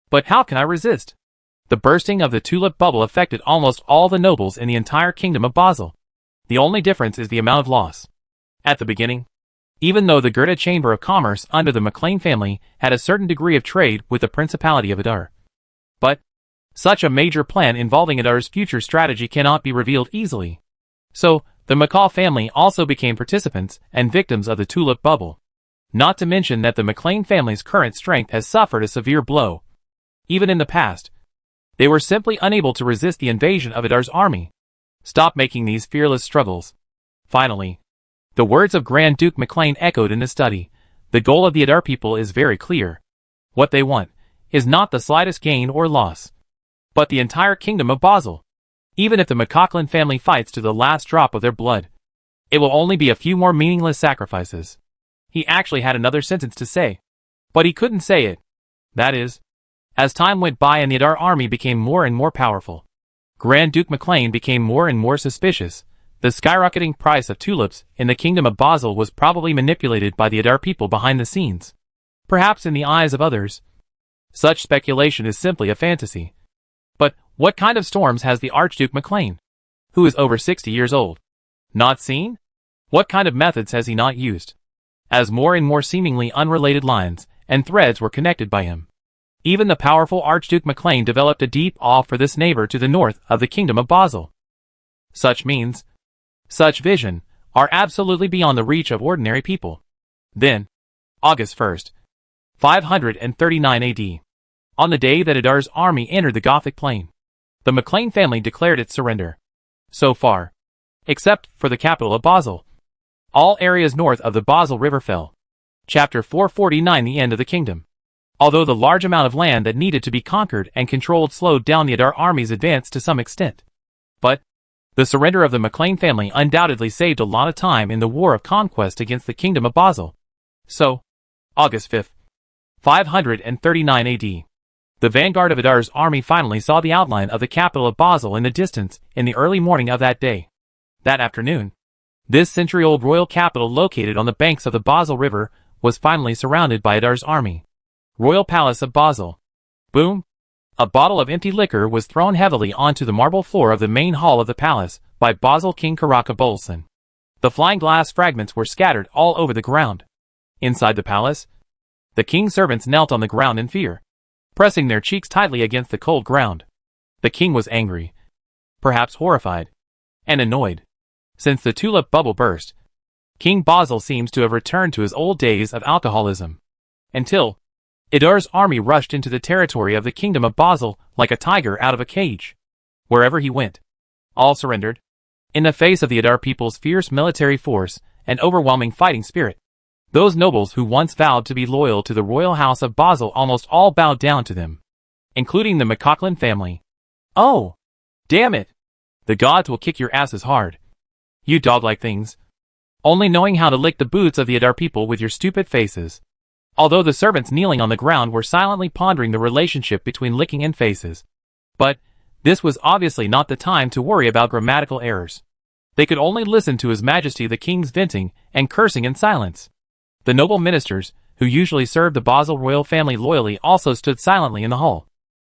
But how can I resist? The bursting of the tulip bubble affected almost all the nobles in the entire Kingdom of Basel. The only difference is the amount of loss. At the beginning, even though the Goethe Chamber of Commerce under the Maclean family had a certain degree of trade with the Principality of Adar. But such a major plan involving Adar's future strategy cannot be revealed easily. So, the McCall family also became participants and victims of the tulip bubble. Not to mention that the Maclean family's current strength has suffered a severe blow. Even in the past, they were simply unable to resist the invasion of Adar's army. Stop making these fearless struggles. Finally, the words of Grand Duke Maclean echoed in the study. The goal of the Adar people is very clear. What they want is not the slightest gain or loss, but the entire Kingdom of Basel. Even if the McCaughlin family fights to the last drop of their blood, it will only be a few more meaningless sacrifices. He actually had another sentence to say, but he couldn't say it. That is, as time went by and the Adar army became more and more powerful, Grand Duke Maclean became more and more suspicious. The skyrocketing price of tulips in the Kingdom of Basel was probably manipulated by the Adar people behind the scenes. Perhaps in the eyes of others, such speculation is simply a fantasy. But what kind of storms has the Archduke Maclean, who is over 60 years old, not seen? What kind of methods has he not used? As more and more seemingly unrelated lines and threads were connected by him, even the powerful Archduke Maclean developed a deep awe for this neighbor to the north of the Kingdom of Basel. Such means, such vision, are absolutely beyond the reach of ordinary people. Then, August 1st, 539 AD, on the day that Adar's army entered the Gothic Plain, the Maclean family declared its surrender. So far, except for the capital of Basel, all areas north of the Basel River fell. Chapter 449, the end of the kingdom. Although the large amount of land that needed to be conquered and controlled slowed down the Adar army's advance to some extent. But the surrender of the Maclean family undoubtedly saved a lot of time in the war of conquest against the Kingdom of Basel. So, August 5th, 539 AD, the vanguard of Adar's army finally saw the outline of the capital of Basel in the distance in the early morning of that day. That afternoon, this century-old royal capital located on the banks of the Basel River was finally surrounded by Adar's army. Royal Palace of Basel. Boom! A bottle of empty liquor was thrown heavily onto the marble floor of the main hall of the palace by Basel King Karaka Bolson. The flying glass fragments were scattered all over the ground. Inside the palace, the king's servants knelt on the ground in fear, pressing their cheeks tightly against the cold ground. The king was angry, perhaps horrified, and annoyed. Since the tulip bubble burst, King Basel seems to have returned to his old days of alcoholism. Until Adar's army rushed into the territory of the Kingdom of Basel like a tiger out of a cage. Wherever he went, all surrendered. In the face of the Adar people's fierce military force and overwhelming fighting spirit, those nobles who once vowed to be loyal to the royal house of Basel almost all bowed down to them, including the McCaughlin family. Oh, damn it! The gods will kick your asses hard, you dog-like things, only knowing how to lick the boots of the Adar people with your stupid faces. Although the servants kneeling on the ground were silently pondering the relationship between licking and faces. But this was obviously not the time to worry about grammatical errors. They could only listen to His Majesty the King's venting and cursing in silence. The noble ministers, who usually served the Basel royal family loyally, also stood silently in the hall.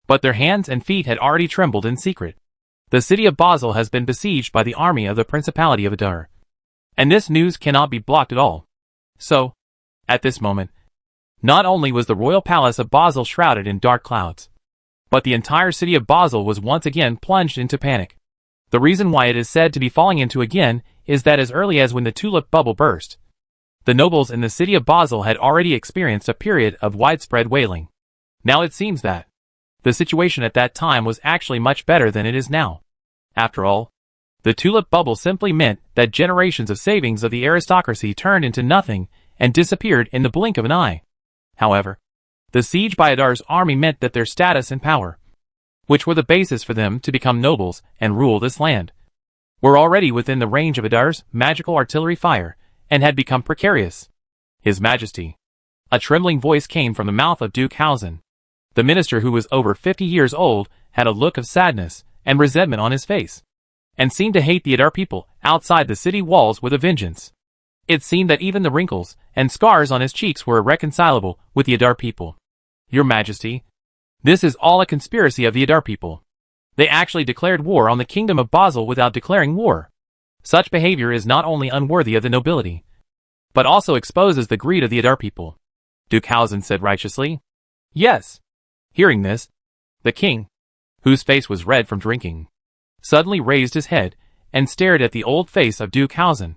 But their hands and feet had already trembled in secret. The city of Basel has been besieged by the army of the Principality of Adar. And this news cannot be blocked at all. So, at this moment, not only was the royal palace of Basel shrouded in dark clouds, but the entire city of Basel was once again plunged into panic. The reason why it is said to be falling into again is that as early as when the tulip bubble burst, the nobles in the city of Basel had already experienced a period of widespread wailing. Now it seems that the situation at that time was actually much better than it is now. After all, the tulip bubble simply meant that generations of savings of the aristocracy turned into nothing and disappeared in the blink of an eye. However, the siege by Adar's army meant that their status and power, which were the basis for them to become nobles and rule this land, were already within the range of Adar's magical artillery fire and had become precarious. His Majesty. A trembling voice came from the mouth of Duke Hausen. The minister, who was over 50 years old, had a look of sadness and resentment on his face, and seemed to hate the Adar people outside the city walls with a vengeance. It seemed that even the wrinkles and scars on his cheeks were irreconcilable with the Adar people. Your Majesty, this is all a conspiracy of the Adar people. They actually declared war on the kingdom of Basel without declaring war. Such behavior is not only unworthy of the nobility, but also exposes the greed of the Adar people. Duke Hausen said righteously. Yes. Hearing this, the king, whose face was red from drinking, suddenly raised his head and stared at the old face of Duke Hausen.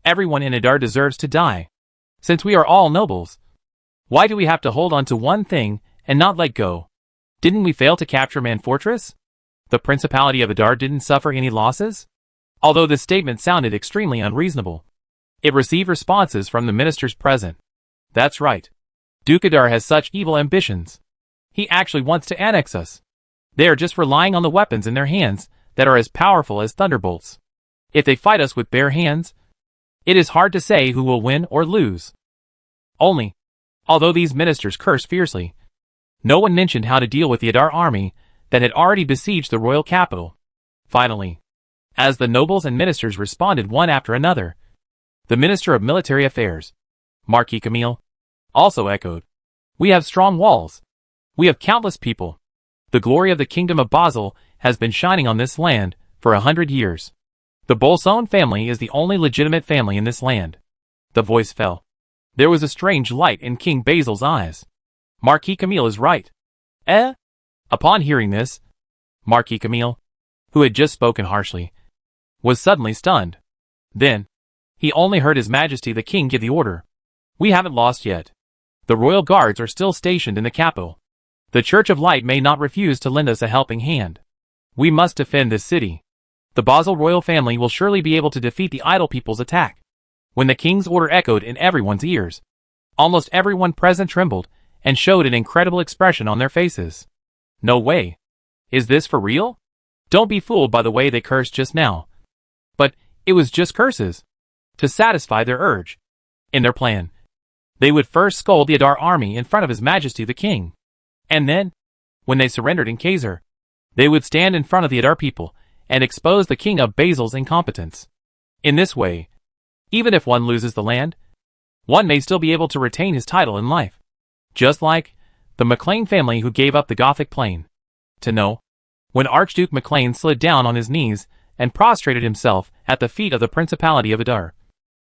Everyone in Adar deserves to die. Since we are all nobles, why do we have to hold on to one thing and not let go? Didn't we fail to capture Man Fortress? The Principality of Adar didn't suffer any losses? Although this statement sounded extremely unreasonable, it received responses from the ministers present. That's right. Duke Adar has such evil ambitions. He actually wants to annex us. They are just relying on the weapons in their hands that are as powerful as thunderbolts. If they fight us with bare hands, it is hard to say who will win or lose. Although these ministers cursed fiercely, no one mentioned how to deal with the Adar army that had already besieged the royal capital. Finally, as the nobles and ministers responded one after another, the Minister of Military Affairs, Marquis Camille, also echoed, "We have strong walls. We have countless people. The glory of the kingdom of Basel has been shining on this land for 100 years. The Bolson family is the only legitimate family in this land." The voice fell. There was a strange light in King Basil's eyes. Marquis Camille is right. Eh? Upon hearing this, Marquis Camille, who had just spoken harshly, was suddenly stunned. Then, he only heard His Majesty the King give the order. "We haven't lost yet. The royal guards are still stationed in the capital. The Church of Light may not refuse to lend us a helping hand. We must defend this city. The Basel royal family will surely be able to defeat the idle people's attack." When the king's order echoed in everyone's ears, almost everyone present trembled and showed an incredible expression on their faces. No way. Is this for real? Don't be fooled by the way they cursed just now. But it was just curses. To satisfy their urge. In their plan, they would first scold the Adar army in front of His Majesty the King. And then, when they surrendered in Kaiser, they would stand in front of the Adar people and expose the king of Basil's incompetence. In this way, even if one loses the land, one may still be able to retain his title in life. Just like the MacLean family who gave up the Gothic plain. To know, when Archduke MacLean slid down on his knees and prostrated himself at the feet of the Principality of Adar,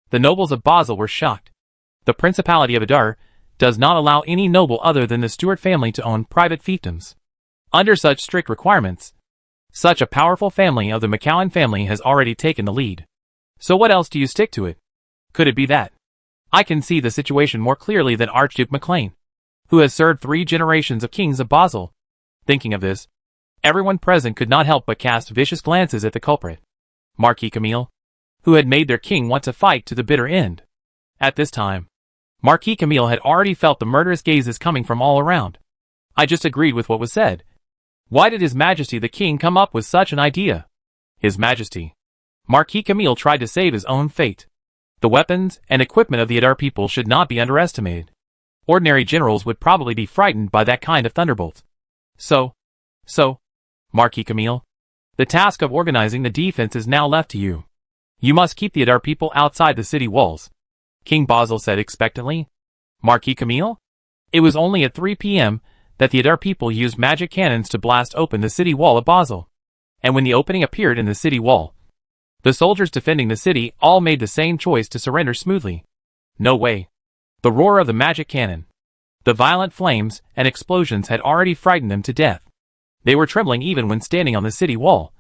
the nobles of Basel were shocked. The Principality of Adar does not allow any noble other than the Stuart family to own private fiefdoms. Under such strict requirements, such a powerful family of the MacLean family has already taken the lead. So what else do you stick to it? Could it be that I can see the situation more clearly than Archduke MacLean, who has served 3 generations of kings of Basel? Thinking of this, everyone present could not help but cast vicious glances at the culprit, Marquis Camille, who had made their king want to fight to the bitter end. At this time, Marquis Camille had already felt the murderous gazes coming from all around. I just agreed with what was said. Why did His Majesty the King come up with such an idea? His Majesty. Marquis Camille tried to save his own fate. The weapons and equipment of the Adar people should not be underestimated. Ordinary generals would probably be frightened by that kind of thunderbolt. So, Marquis Camille, the task of organizing the defense is now left to you. You must keep the Adar people outside the city walls. King Basil said expectantly. Marquis Camille? It was only at 3 p.m. that the Adar people used magic cannons to blast open the city wall of Basel. And when the opening appeared in the city wall, the soldiers defending the city all made the same choice to surrender smoothly. No way. The roar of the magic cannon, the violent flames and explosions had already frightened them to death. They were trembling even when standing on the city wall,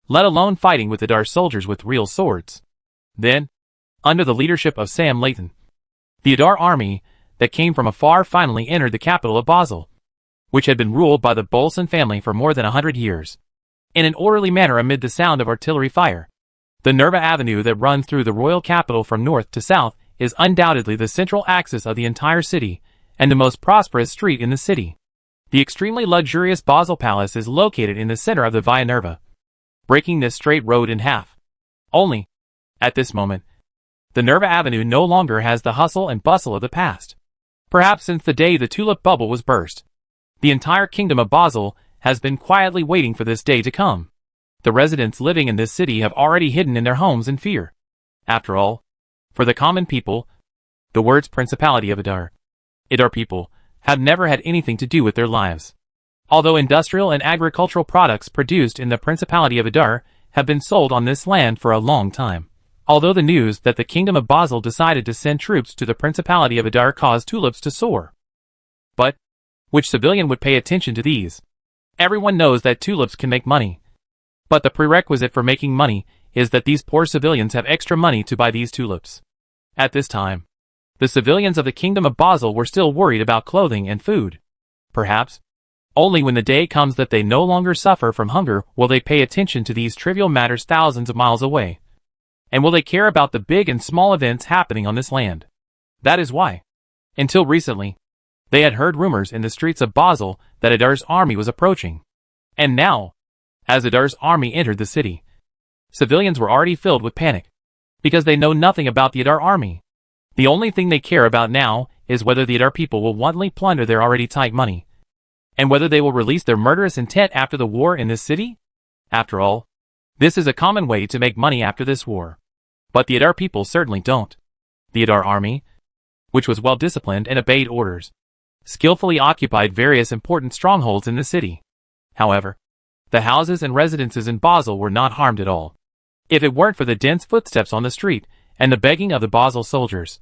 let alone fighting with Adar soldiers with real swords. Then, under the leadership of Sam Layton, the Adar army that came from afar finally entered the capital of Basel, which had been ruled by the Bolson family for more than 100 years, in an orderly manner amid the sound of artillery fire. The Nerva Avenue that runs through the royal capital from north to south is undoubtedly the central axis of the entire city and the most prosperous street in the city. The extremely luxurious Basel Palace is located in the center of the Via Nerva, breaking this straight road in half. Only, at this moment, the Nerva Avenue no longer has the hustle and bustle of the past. Perhaps since the day the tulip bubble was burst, the entire kingdom of Basel has been quietly waiting for this day to come. The residents living in this city have already hidden in their homes in fear. After all, for the common people, the words Principality of Adar people, have never had anything to do with their lives. Although industrial and agricultural products produced in the Principality of Adar have been sold on this land for a long time. Although the news that the Kingdom of Basel decided to send troops to the Principality of Adar caused tulips to soar. But, which civilian would pay attention to these? Everyone knows that tulips can make money. But the prerequisite for making money is that these poor civilians have extra money to buy these tulips. At this time, the civilians of the Kingdom of Basel were still worried about clothing and food. Perhaps, only when the day comes that they no longer suffer from hunger will they pay attention to these trivial matters thousands of miles away. And will they care about the big and small events happening on this land? That is why, until recently, they had heard rumors in the streets of Basel that Adar's army was approaching. And now, as Adar's army entered the city, civilians were already filled with panic, because they know nothing about the Adar army. The only thing they care about now is whether the Adar people will wantonly plunder their already tight money, and whether they will release their murderous intent after the war in this city. After all, this is a common way to make money after this war. But the Adar people certainly don't. The Adar army, which was well disciplined and obeyed orders, skillfully occupied various important strongholds in the city. However, the houses and residences in Basel were not harmed at all. If it weren't for the dense footsteps on the street and the begging of the Basel soldiers,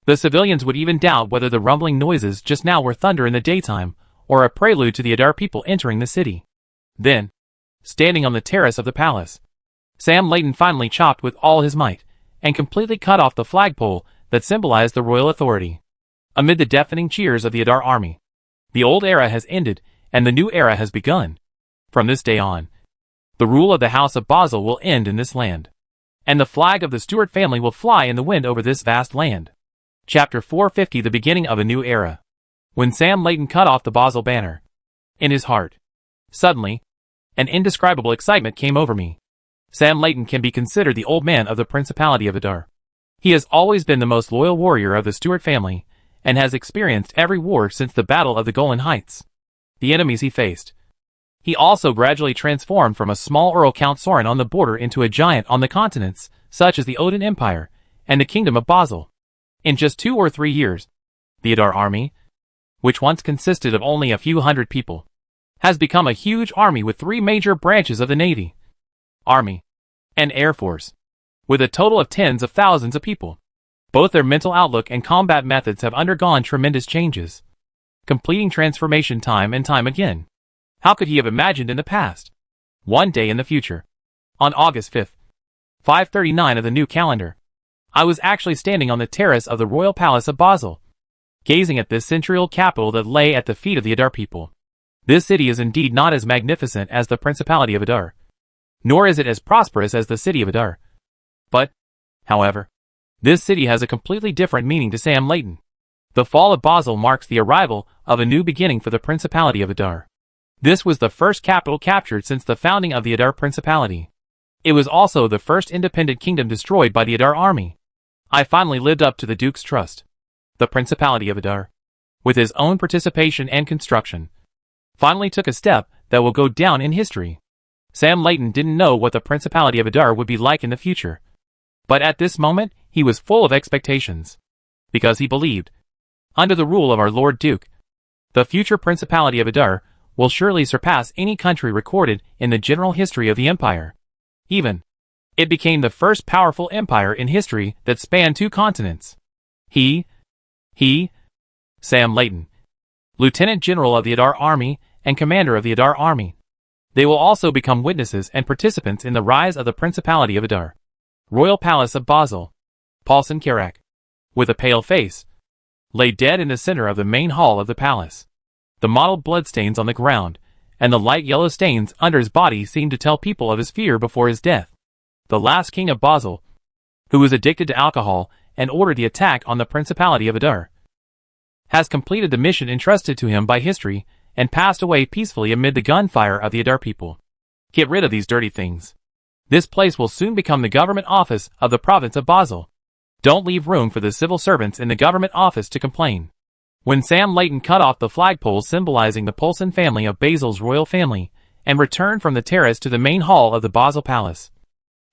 the civilians would even doubt whether the rumbling noises just now were thunder in the daytime or a prelude to the Adar people entering the city. Then, standing on the terrace of the palace, Sam Layton finally chopped with all his might and completely cut off the flagpole that symbolized the royal authority. Amid the deafening cheers of the Adar army, the old era has ended and the new era has begun. From this day on, the rule of the House of Basel will end in this land, and the flag of the Stuart family will fly in the wind over this vast land. Chapter 450: The Beginning of a New Era. When Sam Layton cut off the Basel banner, in his heart, suddenly, an indescribable excitement came over me. Sam Layton can be considered the old man of the Principality of Adar. He has always been the most loyal warrior of the Stuart family, and has experienced every war since the Battle of the Golan Heights. The enemies he faced. He also gradually transformed from a small Earl Count Sorin on the border into a giant on the continents, such as the Odin Empire and the Kingdom of Basel. In just 2 or 3 years, the Adar army, which once consisted of only a few hundred people, has become a huge army with 3 major branches of the Navy, Army, and Air Force, with a total of tens of thousands of people. Both their mental outlook and combat methods have undergone tremendous changes, completing transformation time and time again. How could he have imagined in the past? One day in the future, on August 5th, 539 of the new calendar, I was actually standing on the terrace of the royal palace of Basel, gazing at this century capital that lay at the feet of the Adar people. This city is indeed not as magnificent as the Principality of Adar, nor is it as prosperous as the city of Adar. But, however, this city has a completely different meaning to Sam Layton. The fall of Basel marks the arrival of a new beginning for the Principality of Adar. This was the first capital captured since the founding of the Adar Principality. It was also the first independent kingdom destroyed by the Adar army. I finally lived up to the Duke's trust. The Principality of Adar, with his own participation and construction, finally took a step that will go down in history. Sam Layton didn't know what the Principality of Adar would be like in the future, but at this moment, he was full of expectations. Because he believed, under the rule of our Lord Duke, the future Principality of Adar will surely surpass any country recorded in the general history of the empire. Even, it became the first powerful empire in history that spanned 2 continents. Sam Layton, Lieutenant General of the Adar Army and Commander of the Adar Army. They will also become witnesses and participants in the rise of the Principality of Adar. Royal Palace of Basel. Paulson Karak, with a pale face, lay dead in the center of the main hall of the palace. The mottled bloodstains on the ground and the light yellow stains under his body seemed to tell people of his fear before his death. The last king of Basel, who was addicted to alcohol and ordered the attack on the Principality of Adar, has completed the mission entrusted to him by history and passed away peacefully amid the gunfire of the Adar people. Get rid of these dirty things. This place will soon become the government office of the province of Basel. Don't leave room for the civil servants in the government office to complain. When Sam Layton cut off the flagpole symbolizing the Poulsen family of Basel's royal family and returned from the terrace to the main hall of the Basel Palace,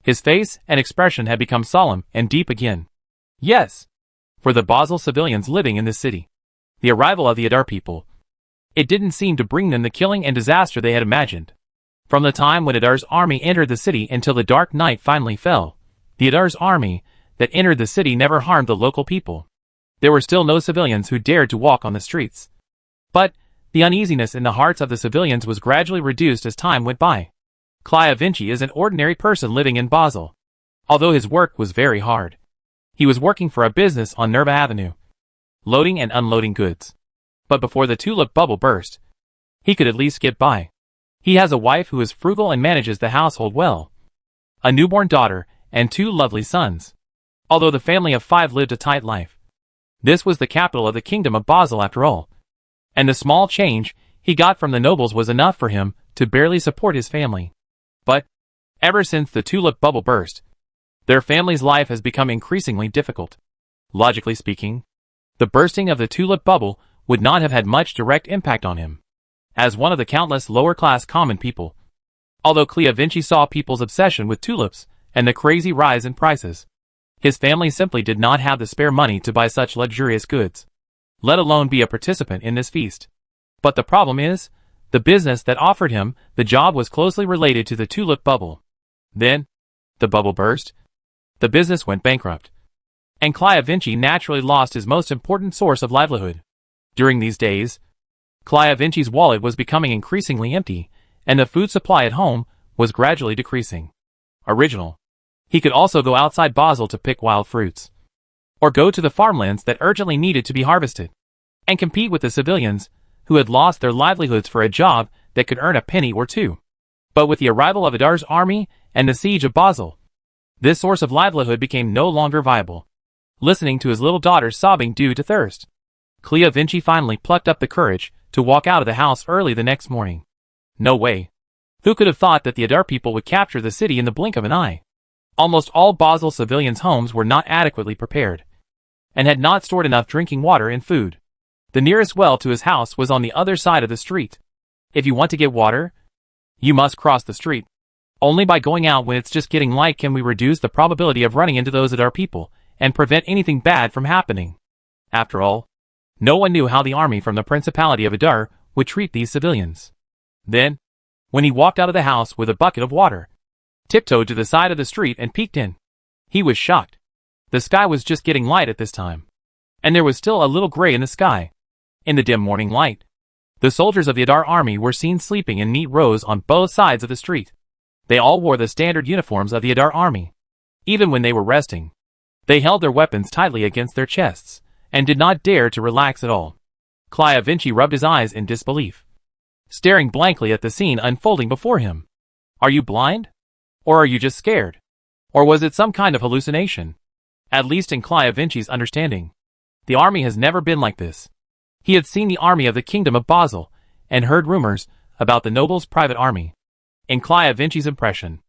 his face and expression had become solemn and deep again. Yes, for the Basel civilians living in this city, the arrival of the Adar people, it didn't seem to bring them the killing and disaster they had imagined. From the time when Adar's army entered the city until the dark night finally fell, the Adar's army that entered the city never harmed the local people. There were still no civilians who dared to walk on the streets. But the uneasiness in the hearts of the civilians was gradually reduced as time went by. Clive Vinci is an ordinary person living in Basel. Although his work was very hard, he was working for a business on Nerva Avenue, loading and unloading goods. But before the tulip bubble burst, he could at least get by. He has a wife who is frugal and manages the household well, a newborn daughter, and 2 lovely sons. Although the family of 5 lived a tight life, this was the capital of the kingdom of Basel after all, and the small change he got from the nobles was enough for him to barely support his family. But, ever since the tulip bubble burst, their family's life has become increasingly difficult. Logically speaking, the bursting of the tulip bubble would not have had much direct impact on him, as one of the countless lower-class common people. Although Clive Vinci saw people's obsession with tulips and the crazy rise in prices, his family simply did not have the spare money to buy such luxurious goods, let alone be a participant in this feast. But the problem is, the business that offered him the job was closely related to the tulip bubble. Then, the bubble burst, the business went bankrupt, and Clive Vinci naturally lost his most important source of livelihood. During these days, Clive Vinci's wallet was becoming increasingly empty, and the food supply at home was gradually decreasing. He could also go outside Basel to pick wild fruits, or go to the farmlands that urgently needed to be harvested, and compete with the civilians who had lost their livelihoods for a job that could earn a penny or 2. But with the arrival of Adar's army and the siege of Basel, this source of livelihood became no longer viable. Listening to his little daughter sobbing due to thirst, Clive Vinci finally plucked up the courage to walk out of the house early the next morning. No way. Who could have thought that the Adar people would capture the city in the blink of an eye? Almost all Basel civilians' homes were not adequately prepared, and had not stored enough drinking water and food. The nearest well to his house was on the other side of the street. If you want to get water, you must cross the street. Only by going out when it's just getting light can we reduce the probability of running into those Adar people and prevent anything bad from happening. After all, no one knew how the army from the Principality of Adar would treat these civilians. Then, when he walked out of the house with a bucket of water, tiptoed to the side of the street and peeked in, he was shocked. The sky was just getting light at this time, and there was still a little gray in the sky. In the dim morning light, the soldiers of the Adar army were seen sleeping in neat rows on both sides of the street. They all wore the standard uniforms of the Adar army. Even when they were resting, they held their weapons tightly against their chests, and did not dare to relax at all. Clive Vinci rubbed his eyes in disbelief, staring blankly at the scene unfolding before him. Are you blind? Or are you just scared? Or was it some kind of hallucination? At least in Clive Vinci's understanding, the army has never been like this. He had seen the army of the Kingdom of Basel, and heard rumors about the nobles' private army. In Clive Vinci's impression,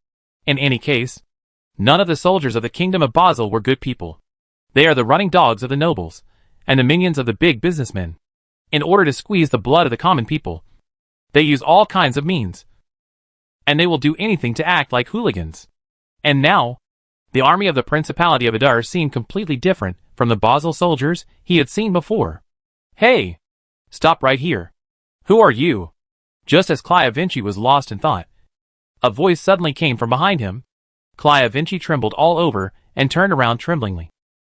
in any case, none of the soldiers of the Kingdom of Basel were good people. They are the running dogs of the nobles, and the minions of the big businessmen. In order to squeeze the blood of the common people, they use all kinds of means, and they will do anything to act like hooligans. And now, The army of the Principality of Adar seemed completely different from the Basel soldiers he had seen before. "Hey! Stop right here. Who are you?" Just as Clive Vinci was lost in thought, a voice suddenly came from behind him. Clive Vinci trembled all over and turned around tremblingly,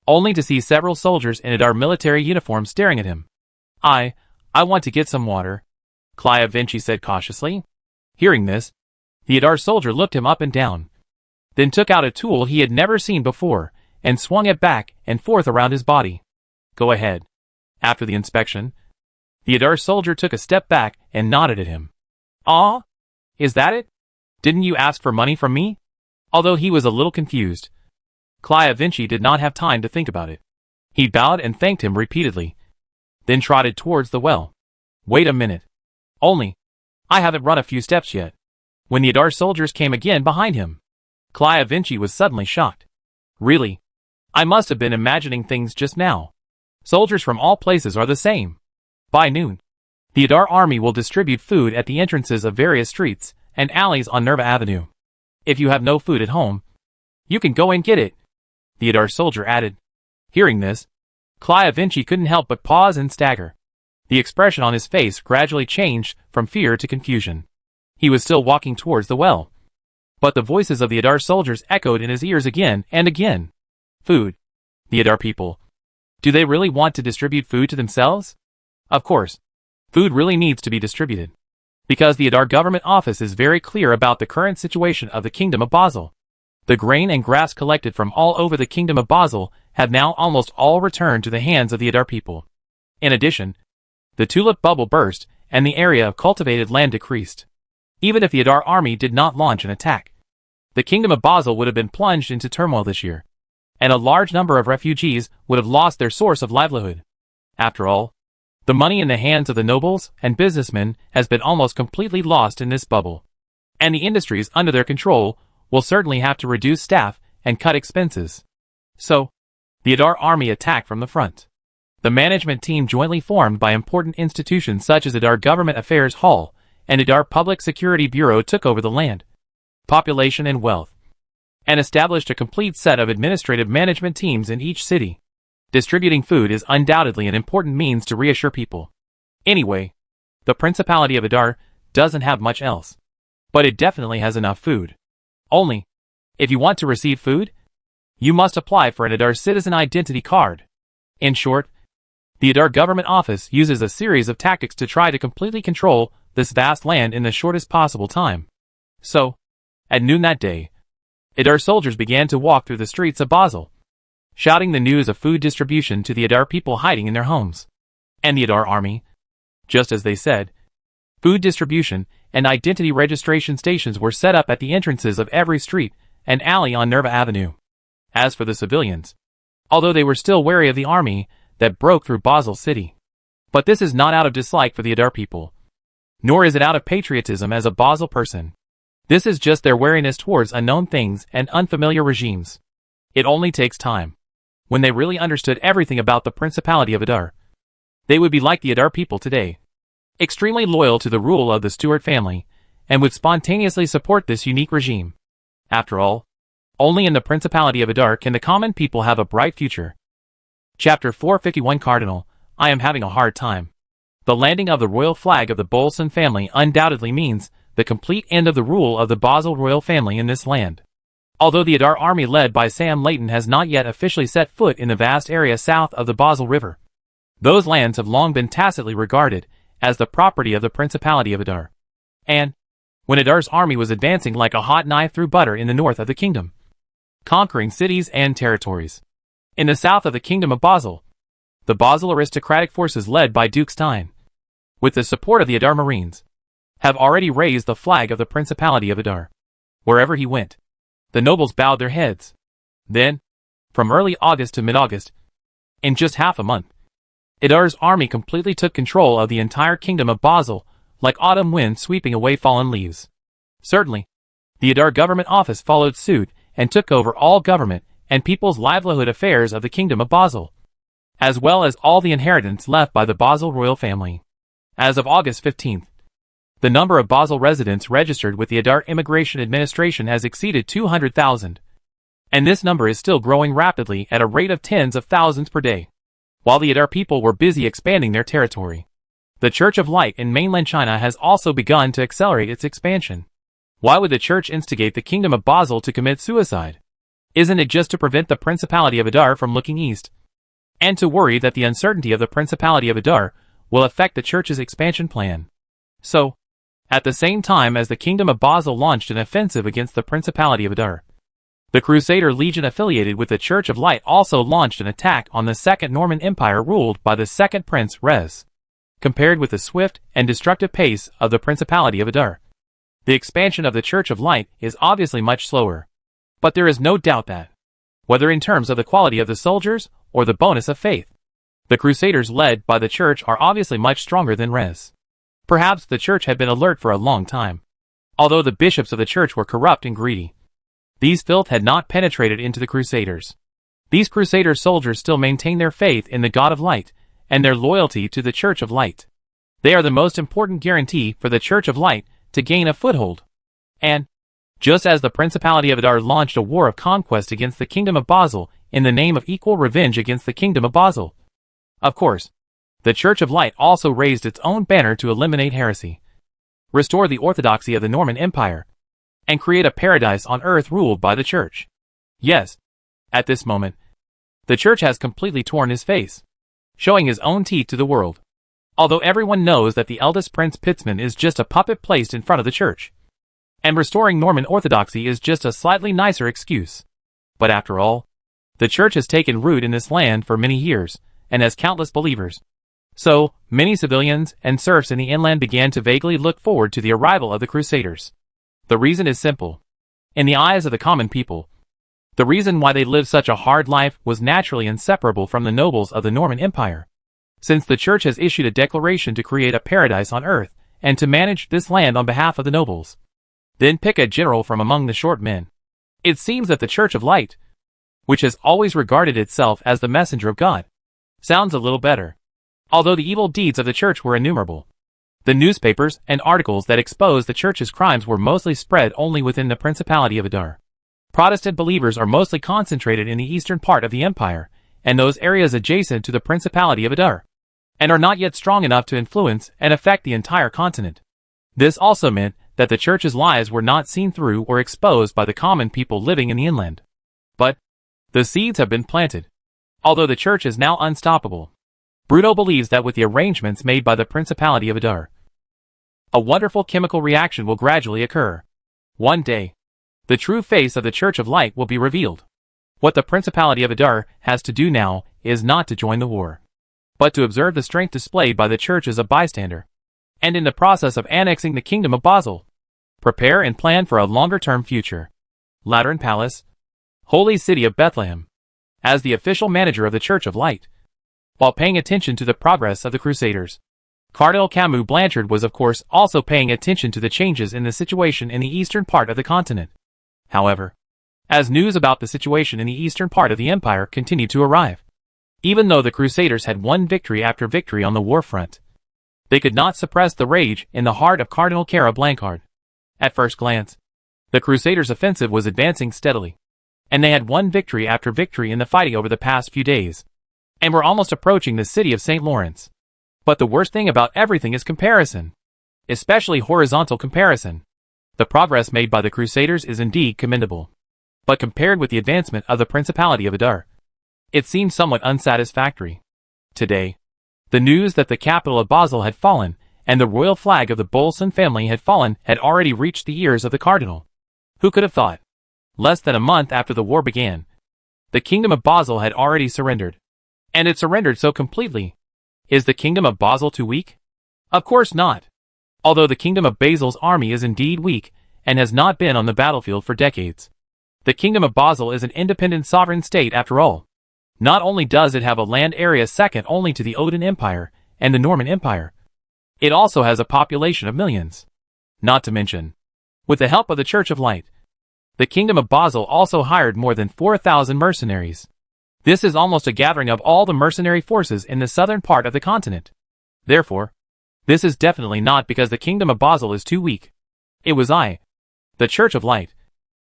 only to see several soldiers in Adar military uniforms staring at him. I want to get some water," Clive Vinci said cautiously. Hearing this, the Adar soldier looked him up and down, then took out a tool he had never seen before and swung it back and forth around his body. "Go ahead." After the inspection, the Adar soldier took a step back and nodded at him. "Aw? Is that it? Didn't you ask for money from me?" Although he was a little confused, Clive Vinci did not have time to think about it. He bowed and thanked him repeatedly, then trotted towards the well. "Wait a minute. I haven't run a few steps yet." When the Adar soldiers came again behind him, Clive Vinci was suddenly shocked. "Really? I must have been imagining things just now. Soldiers from all places are the same." By noon, the Adar army will distribute food at the entrances of various streets and alleys on Nerva Avenue. If you have no food at home, you can go and get it, the Adar soldier added. Hearing this, Clive Vinci couldn't help but pause and stagger. The expression on his face gradually changed from fear to confusion. He was still walking towards the well, but the voices of the Adar soldiers echoed in his ears again and again. "Food. The Adar people. Do they really want to distribute food to themselves? Of course, food really needs to be distributed, because the Adar government office is very clear about the current situation of the Kingdom of Basel. The grain and grass collected from all over the Kingdom of Basel have now almost all returned to the hands of the Adar people. In addition, the tulip bubble burst and the area of cultivated land decreased. Even if the Adar army did not launch an attack, the Kingdom of Basel would have been plunged into turmoil this year, and a large number of refugees would have lost their source of livelihood. After all, the money in the hands of the nobles and businessmen has been almost completely lost in this bubble, and the industries under their control will certainly have to reduce staff and cut expenses. So, the Adar army attacked from the front. The management team jointly formed by important institutions such as Adar Government Affairs Hall and Adar Public Security Bureau took over the land, population and wealth, and established a complete set of administrative management teams in each city. Distributing food is undoubtedly an important means to reassure people. Anyway, the Principality of Adar doesn't have much else, but it definitely has enough food. Only, if you want to receive food, you must apply for an Adar citizen identity card. In short, the Adar government office uses a series of tactics to try to completely control this vast land in the shortest possible time. So, at noon that day, Adar soldiers began to walk through the streets of Basel, shouting the news of food distribution to the Adar people hiding in their homes. And the Adar army, just as they said, food distribution and identity registration stations were set up at the entrances of every street and alley on Nerva Avenue. As for the civilians, although they were still wary of the army that broke through Basel City, but this is not out of dislike for the Adar people, nor is it out of patriotism as a Basel person. This is just their wariness towards unknown things and unfamiliar regimes. It only takes time. When they really understood everything about the Principality of Adar, they would be like the Adar people today, extremely loyal to the rule of the Stuart family, and would spontaneously support this unique regime. After all, only in the Principality of Adar can the common people have a bright future. Chapter 451 Cardinal, I am having a hard time. The landing of the royal flag of the Bolson family undoubtedly means the complete end of the rule of the Basel royal family in this land. Although the Adar army led by Sam Layton has not yet officially set foot in the vast area south of the Basel River, those lands have long been tacitly regarded as the property of the Principality of Adar. And, when Adar's army was advancing like a hot knife through butter in the north of the kingdom, conquering cities and territories, in the south of the Kingdom of Basel, the Basel aristocratic forces led by Duke Stein, with the support of the Adar Marines, have already raised the flag of the Principality of Adar. Wherever he went, the nobles bowed their heads. Then, from early August to mid-August, in just half a month, Adar's army completely took control of the entire Kingdom of Basel, like autumn wind sweeping away fallen leaves. Certainly, the Adar government office followed suit and took over all government and people's livelihood affairs of the Kingdom of Basel, as well as all the inheritance left by the Basel royal family. As of August 15th, the number of Basel residents registered with the Adar Immigration Administration has exceeded 200,000. And this number is still growing rapidly at a rate of tens of thousands per day. While the Adar people were busy expanding their territory, the Church of Light in mainland China has also begun to accelerate its expansion. Why would the Church instigate the Kingdom of Basel to commit suicide? Isn't it just to prevent the Principality of Adar from looking east? And to worry that the uncertainty of the Principality of Adar will affect the Church's expansion plan. So, at the same time as the Kingdom of Basel launched an offensive against the Principality of Adar, the Crusader Legion affiliated with the Church of Light also launched an attack on the Second Norman Empire ruled by the second Prince Rez. Compared with the swift and destructive pace of the Principality of Adar, the expansion of the Church of Light is obviously much slower. But there is no doubt that, whether in terms of the quality of the soldiers or the bonus of faith, the Crusaders led by the Church are obviously much stronger than Rez. Perhaps the Church had been alert for a long time. Although the bishops of the Church were corrupt and greedy, these filth had not penetrated into the Crusaders. These Crusader soldiers still maintain their faith in the God of Light and their loyalty to the Church of Light. They are the most important guarantee for the Church of Light to gain a foothold. And, just as the Principality of Adar launched a war of conquest against the Kingdom of Basel in the name of equal revenge against the Kingdom of Basel, of course, the Church of Light also raised its own banner to eliminate heresy, restore the orthodoxy of the Norman Empire, and create a paradise on earth ruled by the Church. Yes, at this moment, the Church has completely torn his face, showing his own teeth to the world. Although everyone knows that the eldest Prince Pitzman is just a puppet placed in front of the Church, and restoring Norman orthodoxy is just a slightly nicer excuse. But after all, the Church has taken root in this land for many years, and has countless believers. So, many civilians and serfs in the inland began to vaguely look forward to the arrival of the Crusaders. The reason is simple. In the eyes of the common people, the reason why they lived such a hard life was naturally inseparable from the nobles of the Norman Empire. Since the Church has issued a declaration to create a paradise on earth, and to manage this land on behalf of the nobles, then pick a general from among the short men. It seems that the Church of Light, which has always regarded itself as the messenger of God, sounds a little better. Although the evil deeds of the Church were innumerable, the newspapers and articles that exposed the Church's crimes were mostly spread only within the Principality of Adar. Protestant believers are mostly concentrated in the eastern part of the empire, and those areas adjacent to the Principality of Adar, and are not yet strong enough to influence and affect the entire continent. This also meant that the Church's lies were not seen through or exposed by the common people living in the inland. But the seeds have been planted. Although the Church is now unstoppable, Bruno believes that with the arrangements made by the Principality of Adar, a wonderful chemical reaction will gradually occur. One day, the true face of the Church of Light will be revealed. What the Principality of Adar has to do now is not to join the war, but to observe the strength displayed by the Church as a bystander, and in the process of annexing the Kingdom of Basel, prepare and plan for a longer-term future. Lateran Palace, Holy City of Bethlehem. As the official manager of the Church of Light, while paying attention to the progress of the Crusaders, Cardinal Camus Blanchard was of course also paying attention to the changes in the situation in the eastern part of the continent. However, as news about the situation in the eastern part of the empire continued to arrive, even though the Crusaders had won victory after victory on the war front, they could not suppress the rage in the heart of Cardinal Cara Blanchard. At first glance, the Crusaders' offensive was advancing steadily, and they had won victory after victory in the fighting over the past few days, and were almost approaching the city of St. Lawrence. But the worst thing about everything is comparison, especially horizontal comparison. The progress made by the Crusaders is indeed commendable, but compared with the advancement of the Principality of Adar, it seems somewhat unsatisfactory. Today, the news that the capital of Basel had fallen and the royal flag of the Bolson family had fallen had already reached the ears of the cardinal. Who could have thought? Less than a month after the war began, the Kingdom of Basel had already surrendered. And it surrendered so completely. Is the Kingdom of Basel too weak? Of course not. Although the Kingdom of Basel's army is indeed weak, and has not been on the battlefield for decades, the Kingdom of Basel is an independent sovereign state after all. Not only does it have a land area second only to the Ottoman Empire and the Norman Empire, it also has a population of millions. Not to mention, with the help of the Church of Light, the Kingdom of Basel also hired more than 4,000 mercenaries. This is almost a gathering of all the mercenary forces in the southern part of the continent. Therefore, this is definitely not because the Kingdom of Basel is too weak. It was the Church of Light,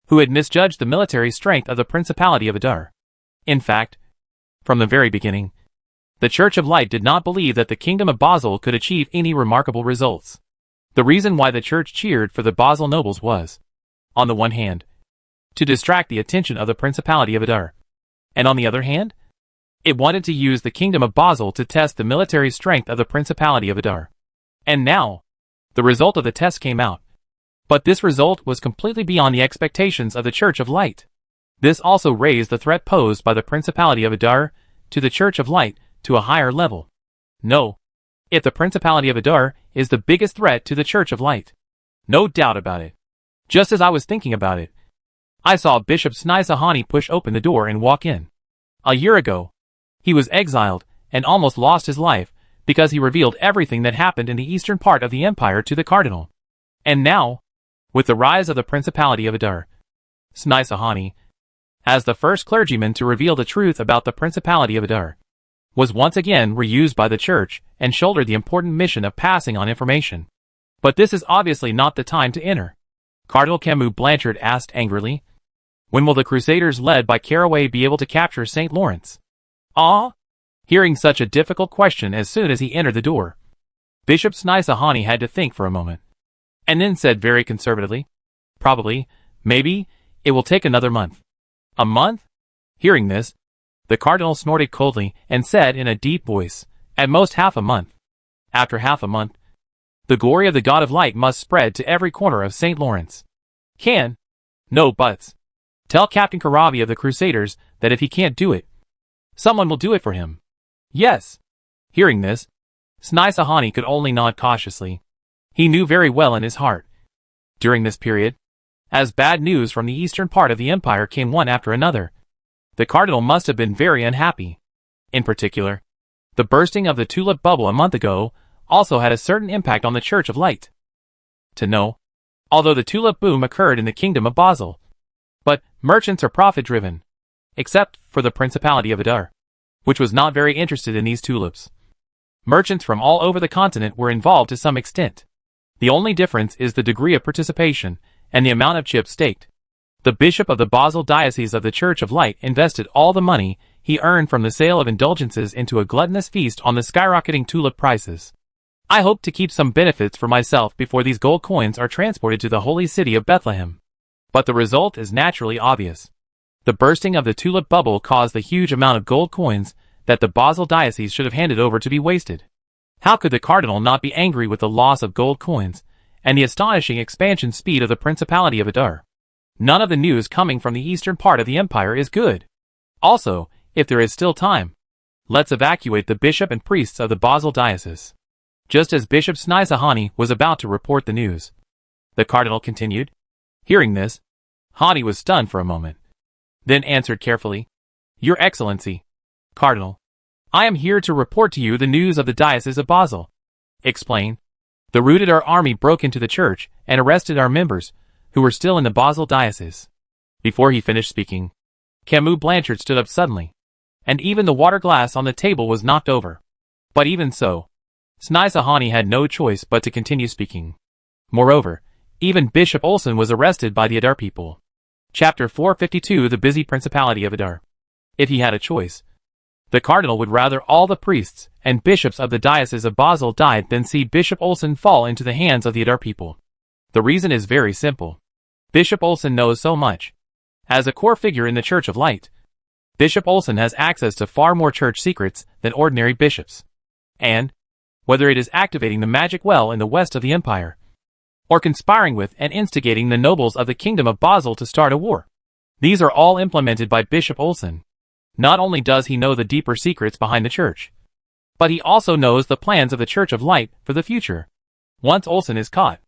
who had misjudged the military strength of the Principality of Adar. In fact, from the very beginning, the Church of Light did not believe that the Kingdom of Basel could achieve any remarkable results. The reason why the church cheered for the Basel nobles was, on the one hand, to distract the attention of the Principality of Adar, and on the other hand, it wanted to use the Kingdom of Basel to test the military strength of the Principality of Adar. And now, the result of the test came out. But this result was completely beyond the expectations of the Church of Light. This also raised the threat posed by the Principality of Adar to the Church of Light to a higher level. No, if the Principality of Adar is the biggest threat to the Church of Light. No doubt about it. Just as I was thinking about it, I saw Bishop Snisahani push open the door and walk in. A year ago, he was exiled and almost lost his life because he revealed everything that happened in the eastern part of the empire to the cardinal. And now, with the rise of the Principality of Adar, Snisahani, as the first clergyman to reveal the truth about the Principality of Adar, was once again reused by the church and shouldered the important mission of passing on information. But this is obviously not the time to enter. Cardinal Camus Blanchard asked angrily. When will the Crusaders led by Caraway be able to capture St. Lawrence? Hearing such a difficult question as soon as he entered the door, Bishop Snisahani had to think for a moment, and then said very conservatively, probably, maybe, it will take another month. A month? Hearing this, the cardinal snorted coldly and said in a deep voice, at most half a month. After half a month, the glory of the God of Light must spread to every corner of St. Lawrence. No buts. Tell Captain Karabi of the Crusaders that if he can't do it, someone will do it for him. Yes. Hearing this, Snisahani could only nod cautiously. He knew very well in his heart. During this period, as bad news from the eastern part of the empire came one after another, the cardinal must have been very unhappy. In particular, the bursting of the tulip bubble a month ago also had a certain impact on the Church of Light. To know, although the tulip boom occurred in the Kingdom of Basel, but merchants are profit-driven, except for the Principality of Adar, which was not very interested in these tulips. Merchants from all over the continent were involved to some extent. The only difference is the degree of participation and the amount of chips staked. The bishop of the Basel Diocese of the Church of Light invested all the money he earned from the sale of indulgences into a gluttonous feast on the skyrocketing tulip prices. I hope to keep some benefits for myself before these gold coins are transported to the holy city of Bethlehem. But the result is naturally obvious. The bursting of the tulip bubble caused the huge amount of gold coins that the Basel Diocese should have handed over to be wasted. How could the cardinal not be angry with the loss of gold coins and the astonishing expansion speed of the Principality of Adar? None of the news coming from the eastern part of the empire is good. Also, if there is still time, let's evacuate the bishop and priests of the Basel Diocese. Just as Bishop Snisahani was about to report the news, the cardinal continued. Hearing this, Hani was stunned for a moment, then answered carefully, Your Excellency, Cardinal, I am here to report to you the news of the Diocese of Basel. Explain. The rooted our army broke into the church and arrested our members, who were still in the Basel Diocese. Before he finished speaking, Camus Blanchard stood up suddenly, and even the water glass on the table was knocked over. But even so, Snisahani had no choice but to continue speaking. Moreover, even Bishop Olsen was arrested by the Adar people. Chapter 452 The Busy Principality of Adar. If he had a choice, the cardinal would rather all the priests and bishops of the Diocese of Basel died than see Bishop Olsen fall into the hands of the Adar people. The reason is very simple. Bishop Olsen knows so much. As a core figure in the Church of Light, Bishop Olsen has access to far more church secrets than ordinary bishops. And, whether it is activating the magic well in the west of the empire, or conspiring with and instigating the nobles of the Kingdom of Basel to start a war, these are all implemented by Bishop Olsen. Not only does he know the deeper secrets behind the church, but he also knows the plans of the Church of Light for the future. Once Olsen is caught,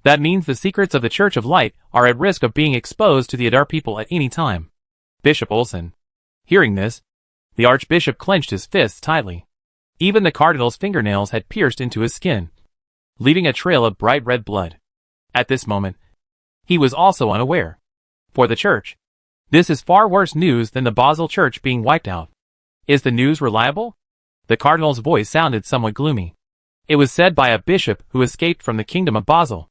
that means the secrets of the Church of Light are at risk of being exposed to the Adar people at any time. Bishop Olsen. Hearing this, the archbishop clenched his fists tightly. Even the cardinal's fingernails had pierced into his skin, leaving a trail of bright red blood. At this moment, he was also unaware. For the church, this is far worse news than the Basel church being wiped out. Is the news reliable? The cardinal's voice sounded somewhat gloomy. It was said by a bishop who escaped from the Kingdom of Basel.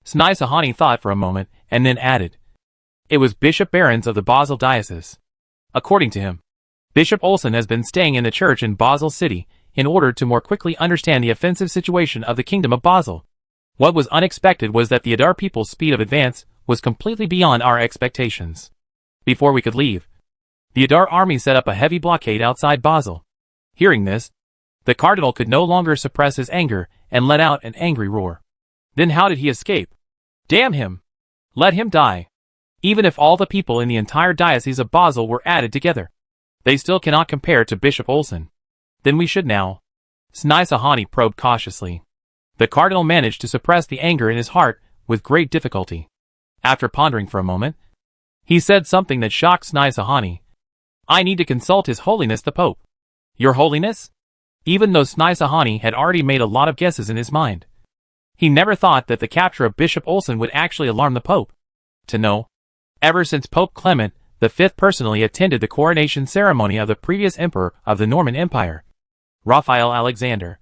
Snisahani thought for a moment and then added, It was Bishop Behrens of the Basel Diocese. According to him, Bishop Olsen has been staying in the church in Basel City in order to more quickly understand the offensive situation of the Kingdom of Basel. What was unexpected was that the Adar people's speed of advance was completely beyond our expectations. Before we could leave, the Adar army set up a heavy blockade outside Basel. Hearing this, the cardinal could no longer suppress his anger and let out an angry roar. Then how did he escape? Damn him! Let him die. Even if all the people in the entire diocese of Basel were added together, they still cannot compare to Bishop Olsen. Then we should now. Snai Sahani probed cautiously. The cardinal managed to suppress the anger in his heart with great difficulty. After pondering for a moment, he said something that shocked Snai Sahani. I need to consult His Holiness the Pope. Your Holiness? Even though Snai Sahani had already made a lot of guesses in his mind, he never thought that the capture of Bishop Olsen would actually alarm the Pope. To know, ever since Pope Clement V personally attended the coronation ceremony of the previous emperor of the Norman Empire, Raphael Alexander,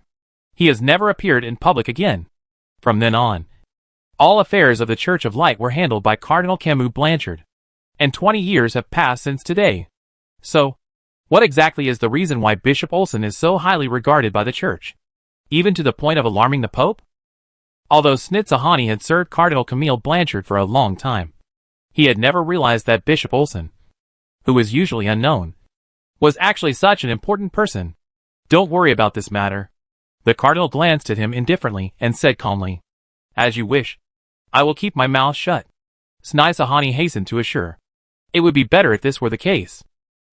he has never appeared in public again. From then on, all affairs of the Church of Light were handled by Cardinal Camus Blanchard. And 20 years have passed since today. So, what exactly is the reason why Bishop Olsen is so highly regarded by the Church, even to the point of alarming the Pope? Although Snit Sahani had served Cardinal Camille Blanchard for a long time, he had never realized that Bishop Olsen, who was usually unknown, was actually such an important person. Don't worry about this matter. The cardinal glanced at him indifferently and said calmly, As you wish. I will keep my mouth shut. Snai Sahani hastened to assure. It would be better if this were the case.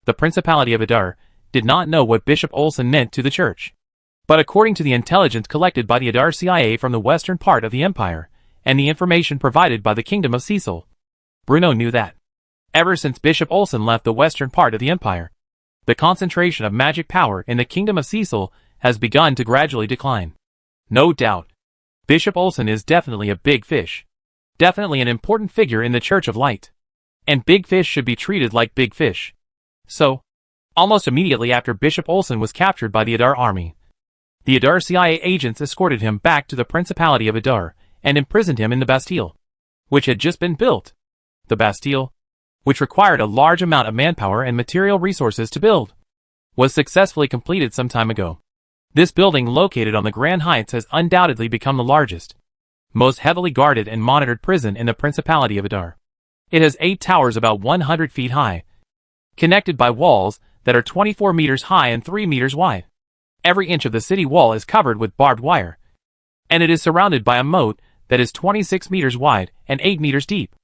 The Principality of Adar did not know what Bishop Olsen meant to the Church. But according to the intelligence collected by the Adar CIA from the western part of the empire, and the information provided by the Kingdom of Cecil, Bruno knew that, ever since Bishop Olsen left the western part of the empire, the concentration of magic power in the Kingdom of Cecil has begun to gradually decline. No doubt, Bishop Olsen is definitely a big fish. Definitely an important figure in the Church of Light. And big fish should be treated like big fish. So, almost immediately after Bishop Olsen was captured by the Adar army, the Adar CIA agents escorted him back to the Principality of Adar and imprisoned him in the Bastille, which had just been built. The Bastille, which required a large amount of manpower and material resources to build, was successfully completed some time ago. This building located on the Grand Heights has undoubtedly become the largest, most heavily guarded and monitored prison in the Principality of Adar. It has 8 towers about 100 feet high, connected by walls that are 24 meters high and 3 meters wide. Every inch of the city wall is covered with barbed wire, and it is surrounded by a moat that is 26 meters wide and 8 meters deep.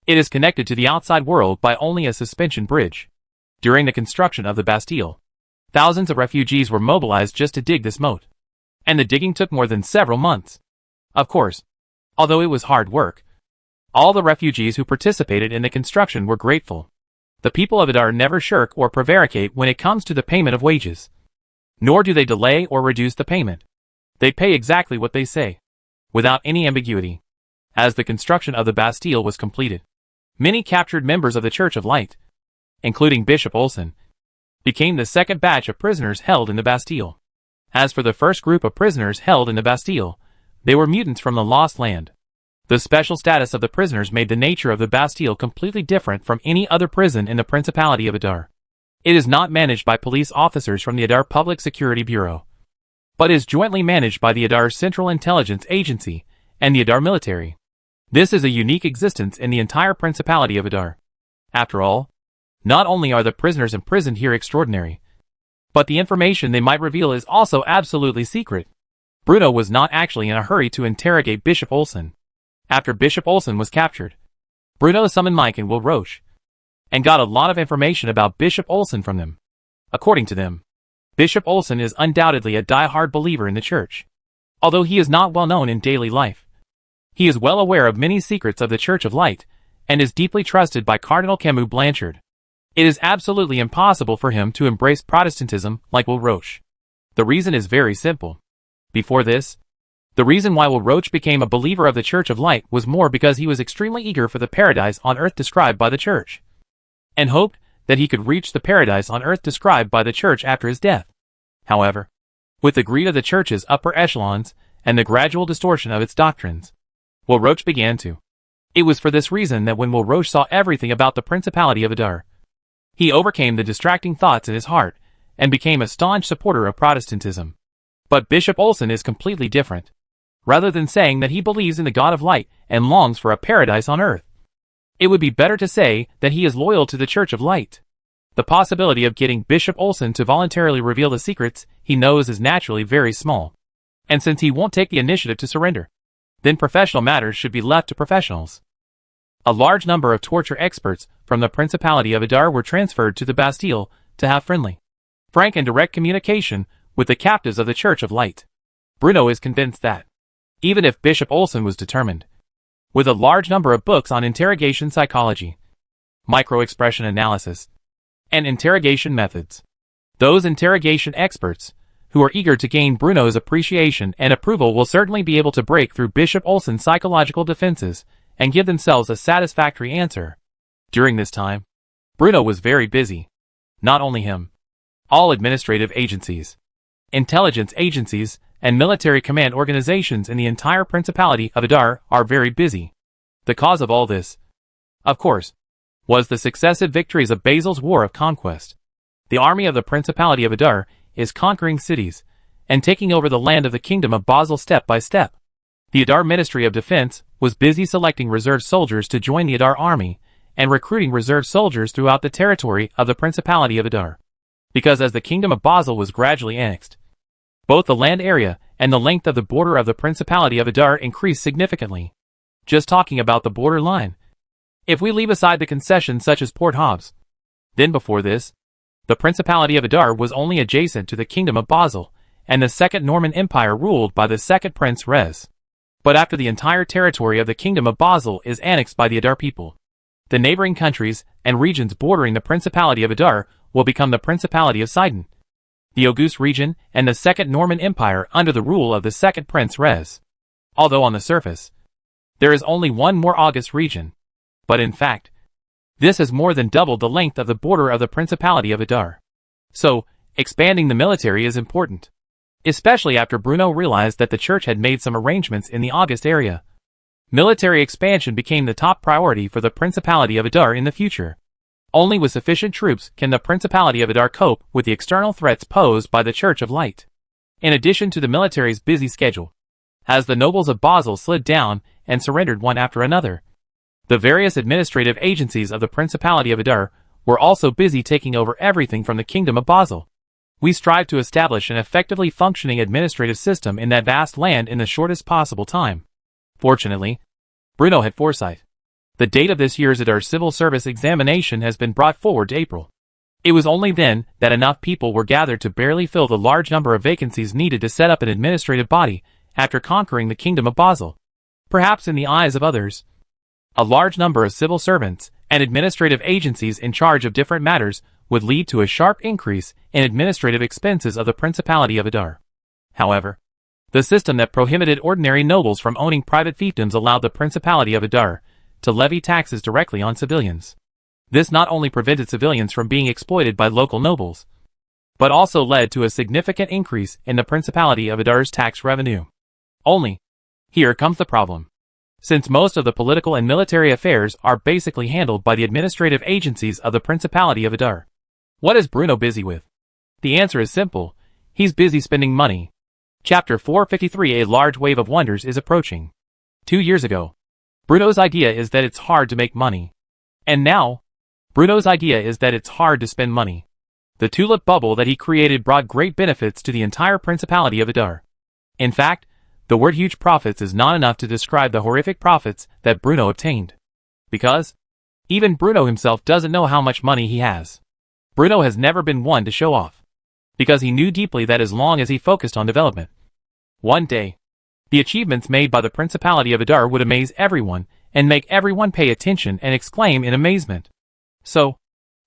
It is connected to the outside world by only a suspension bridge. During the construction of the Bastille, thousands of refugees were mobilized just to dig this moat, and the digging took more than several months. Of course, although it was hard work, all the refugees who participated in the construction were grateful. The people of Adar never shirk or prevaricate when it comes to the payment of wages. Nor do they delay or reduce the payment. They pay exactly what they say, without any ambiguity. As the construction of the Bastille was completed, many captured members of the Church of Light, including Bishop Olsen, became the second batch of prisoners held in the Bastille. As for the first group of prisoners held in the Bastille, they were mutants from the Lost Land. The special status of the prisoners made the nature of the Bastille completely different from any other prison in the Principality of Adar. It is not managed by police officers from the Adar Public Security Bureau, but is jointly managed by the Adar Central Intelligence Agency and the Adar Military. This is a unique existence in the entire Principality of Adar. After all, not only are the prisoners imprisoned here extraordinary, but the information they might reveal is also absolutely secret. Bruno was not actually in a hurry to interrogate Bishop Olsen. After Bishop Olsen was captured, Bruno summoned Mike and Will Roche, and got a lot of information about Bishop Olsen from them. According to them, Bishop Olsen is undoubtedly a die-hard believer in the Church. Although he is not well known in daily life, he is well aware of many secrets of the Church of Light, and is deeply trusted by Cardinal Camus Blanchard. It is absolutely impossible for him to embrace Protestantism like Will Roche. The reason is very simple. Before this, the reason why Will Roche became a believer of the Church of Light was more because he was extremely eager for the paradise on earth described by the Church, and hoped that he could reach the paradise on earth described by the Church after his death. However, with the greed of the Church's upper echelons and the gradual distortion of its doctrines, Will Roche began to It was for this reason that when Roche saw everything about the Principality of Adar, he overcame the distracting thoughts in his heart and became a staunch supporter of Protestantism. But Bishop Olson is completely different. Rather than saying that he believes in the God of light and longs for a paradise on earth, it would be better to say that he is loyal to the Church of Light. The possibility of getting Bishop Olson to voluntarily reveal the secrets he knows is naturally very small. And since he won't take the initiative to surrender, then professional matters should be left to professionals. A large number of torture experts from the Principality of Adar were transferred to the Bastille to have friendly, frank and direct communication with the captives of the Church of Light. Bruno is convinced that, even if Bishop Olson was determined, with a large number of books on interrogation psychology, micro-expression analysis, and interrogation methods, those interrogation experts who are eager to gain Bruno's appreciation and approval will certainly be able to break through Bishop Olson's psychological defenses and give themselves a satisfactory answer. During this time, Bruno was very busy. Not only him. All administrative agencies, intelligence agencies, and military command organizations in the entire Principality of Adar are very busy. The cause of all this, of course, was the successive victories of Basil's War of Conquest. The army of the Principality of Adar is conquering cities and taking over the land of the Kingdom of Basil step by step. The Adar Ministry of Defense was busy selecting reserve soldiers to join the Adar army and recruiting reserve soldiers throughout the territory of the Principality of Adar. Because as the Kingdom of Basil was gradually annexed, both the land area and the length of the border of the Principality of Adar increased significantly. Just talking about the border line, if we leave aside the concessions such as Port Hobbs, then before this, the Principality of Adar was only adjacent to the Kingdom of Basil and the Second Norman Empire ruled by the second Prince Rez. But after the entire territory of the Kingdom of Basil is annexed by the Adar people, the neighboring countries and regions bordering the Principality of Adar will become the Principality of Sidon, the Auguste region, and the Second Norman Empire under the rule of the second Prince Rez. Although on the surface, there is only one more August region, but in fact, this has more than doubled the length of the border of the Principality of Adar. So, expanding the military is important. Especially after Bruno realized that the church had made some arrangements in the August area. Military expansion became the top priority for the Principality of Adar in the future. Only with sufficient troops can the Principality of Adar cope with the external threats posed by the Church of Light. In addition to the military's busy schedule, as the nobles of Basil slid down and surrendered one after another, the various administrative agencies of the Principality of Adar were also busy taking over everything from the Kingdom of Basil. We strive to establish an effectively functioning administrative system in that vast land in the shortest possible time. Fortunately, Bruno had foresight. The date of this year's Adar civil service examination has been brought forward to April. It was only then that enough people were gathered to barely fill the large number of vacancies needed to set up an administrative body after conquering the Kingdom of Basil. Perhaps in the eyes of others, a large number of civil servants and administrative agencies in charge of different matters would lead to a sharp increase in administrative expenses of the Principality of Adar. However, the system that prohibited ordinary nobles from owning private fiefdoms allowed the Principality of Adar to levy taxes directly on civilians. This not only prevented civilians from being exploited by local nobles, but also led to a significant increase in the Principality of Adar's tax revenue. Only, here comes the problem. Since most of the political and military affairs are basically handled by the administrative agencies of the Principality of Adar, what is Bruno busy with? The answer is simple. He's busy spending money. Chapter 453 A large wave of wonders is approaching. 2 years ago, Bruno's idea is that it's hard to make money. And now, Bruno's idea is that it's hard to spend money. The tulip bubble that he created brought great benefits to the entire Principality of Adar. In fact, the word huge profits is not enough to describe the horrific profits that Bruno obtained. Because, even Bruno himself doesn't know how much money he has. Bruno has never been one to show off. Because he knew deeply that as long as he focused on development, one day, the achievements made by the Principality of Adar would amaze everyone and make everyone pay attention and exclaim in amazement. So,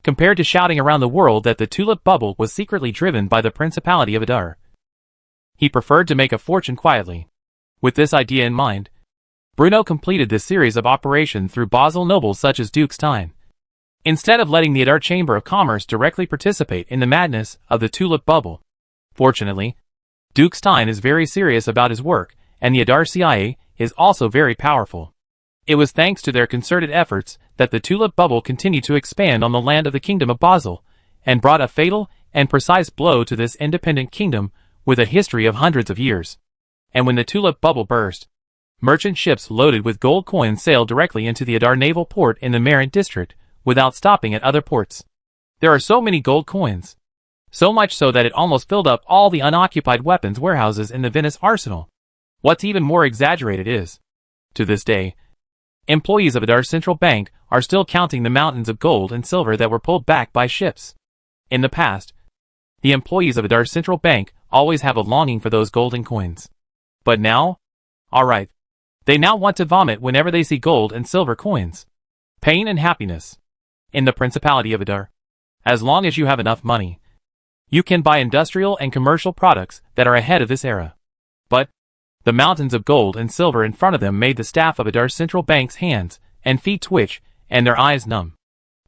compared to shouting around the world that the tulip bubble was secretly driven by the Principality of Adar, he preferred to make a fortune quietly. With this idea in mind, Bruno completed this series of operations through Basil nobles such as Duke Stein. Instead of letting the Adar Chamber of Commerce directly participate in the madness of the tulip bubble. Fortunately, Duke Stein is very serious about his work, and the Adar CIA is also very powerful. It was thanks to their concerted efforts that the tulip bubble continued to expand on the land of the Kingdom of Basel, and brought a fatal and precise blow to this independent kingdom with a history of hundreds of years. And when the tulip bubble burst, merchant ships loaded with gold coins sailed directly into the Adar naval port in the Marin district without stopping at other ports. There are so many gold coins, so much so that it almost filled up all the unoccupied weapons warehouses in the Venice arsenal. What's even more exaggerated is, to this day, employees of Adar's central bank are still counting the mountains of gold and silver that were pulled back by ships. In the past, the employees of Adar's central bank always have a longing for those golden coins. But now, alright, they now want to vomit whenever they see gold and silver coins. Pain and happiness. In the Principality of Adar, as long as you have enough money, you can buy industrial and commercial products that are ahead of this era. But the mountains of gold and silver in front of them made the staff of Adar's central bank's hands and feet twitch and their eyes numb.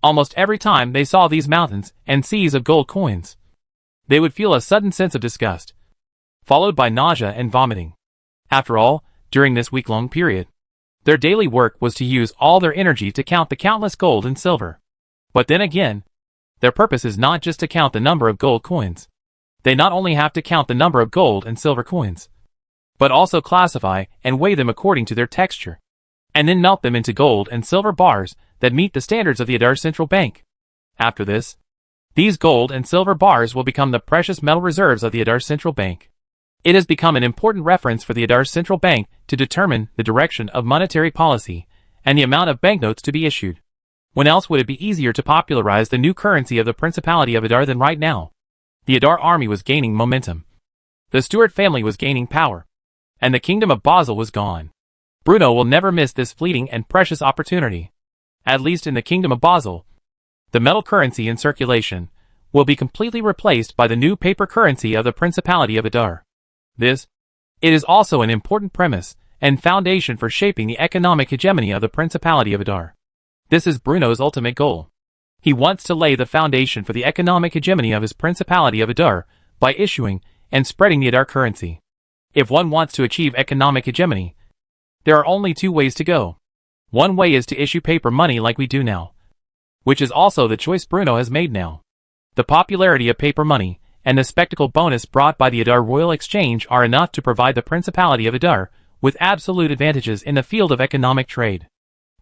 Almost every time they saw these mountains and seas of gold coins, they would feel a sudden sense of disgust, followed by nausea and vomiting. After all, during this week-long period, their daily work was to use all their energy to count the countless gold and silver. But then again, their purpose is not just to count the number of gold coins. They not only have to count the number of gold and silver coins, but also classify and weigh them according to their texture, and then melt them into gold and silver bars that meet the standards of the Adar Central Bank. After this, these gold and silver bars will become the precious metal reserves of the Adar Central Bank. It has become an important reference for the Adar Central Bank to determine the direction of monetary policy and the amount of banknotes to be issued. When else would it be easier to popularize the new currency of the Principality of Adar than right now? The Adar army was gaining momentum. The Stuart family was gaining power, and the Kingdom of Basel was gone. Bruno will never miss this fleeting and precious opportunity. At least in the Kingdom of Basel, the metal currency in circulation will be completely replaced by the new paper currency of the Principality of Adar. It is also an important premise and foundation for shaping the economic hegemony of the Principality of Adar. This is Bruno's ultimate goal. He wants to lay the foundation for the economic hegemony of his Principality of Adar by issuing and spreading the Adar currency. If one wants to achieve economic hegemony, there are only two ways to go. One way is to issue paper money like we do now, which is also the choice Bruno has made now. The popularity of paper money and the spectacle bonus brought by the Adar Royal Exchange are enough to provide the Principality of Adar with absolute advantages in the field of economic trade.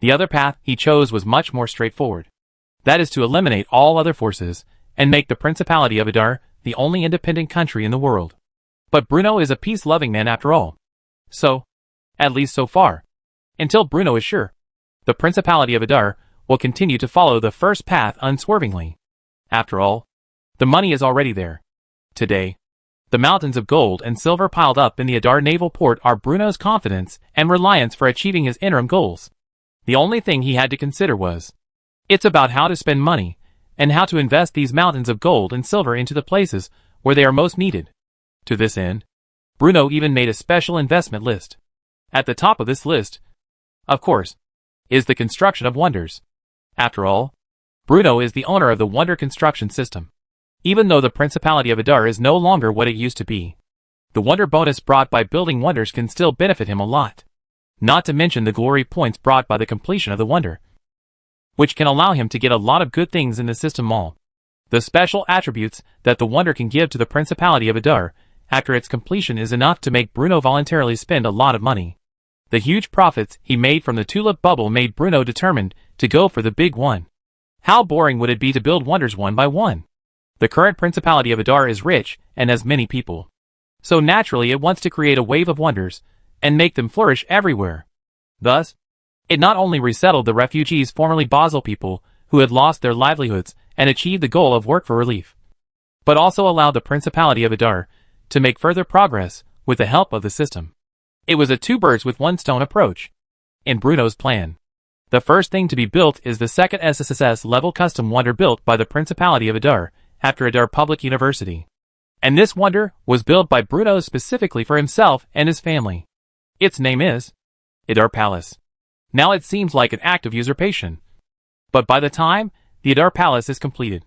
The other path he chose was much more straightforward. That is to eliminate all other forces and make the Principality of Adar the only independent country in the world. But Bruno is a peace-loving man after all. So, at least so far, until Bruno is sure, the Principality of Adar will continue to follow the first path unswervingly. After all, the money is already there. Today, the mountains of gold and silver piled up in the Adar naval port are Bruno's confidence and reliance for achieving his interim goals. The only thing he had to consider was, it's about how to spend money, and how to invest these mountains of gold and silver into the places where they are most needed. To this end, Bruno even made a special investment list. At the top of this list, of course, is the construction of wonders. After all, Bruno is the owner of the Wonder Construction System. Even though the Principality of Adar is no longer what it used to be, the wonder bonus brought by building wonders can still benefit him a lot. Not to mention the glory points brought by the completion of the wonder, which can allow him to get a lot of good things in the system mall. The special attributes that the wonder can give to the Principality of Adar after its completion is enough to make Bruno voluntarily spend a lot of money. The huge profits he made from the tulip bubble made Bruno determined to go for the big one. How boring would it be to build wonders one by one? The current Principality of Adar is rich and has many people, so naturally it wants to create a wave of wonders and make them flourish everywhere. Thus, it not only resettled the refugees formerly Basel people who had lost their livelihoods and achieved the goal of work for relief, but also allowed the Principality of Adar to make further progress with the help of the system. It was a two birds with one stone approach. In Bruno's plan, the first thing to be built is the second SSSS level custom wonder built by the Principality of Adar after Adar Public University. And this wonder was built by Bruno specifically for himself and his family. Its name is Adar Palace. Now it seems like an act of usurpation, but by the time the Adar Palace is completed,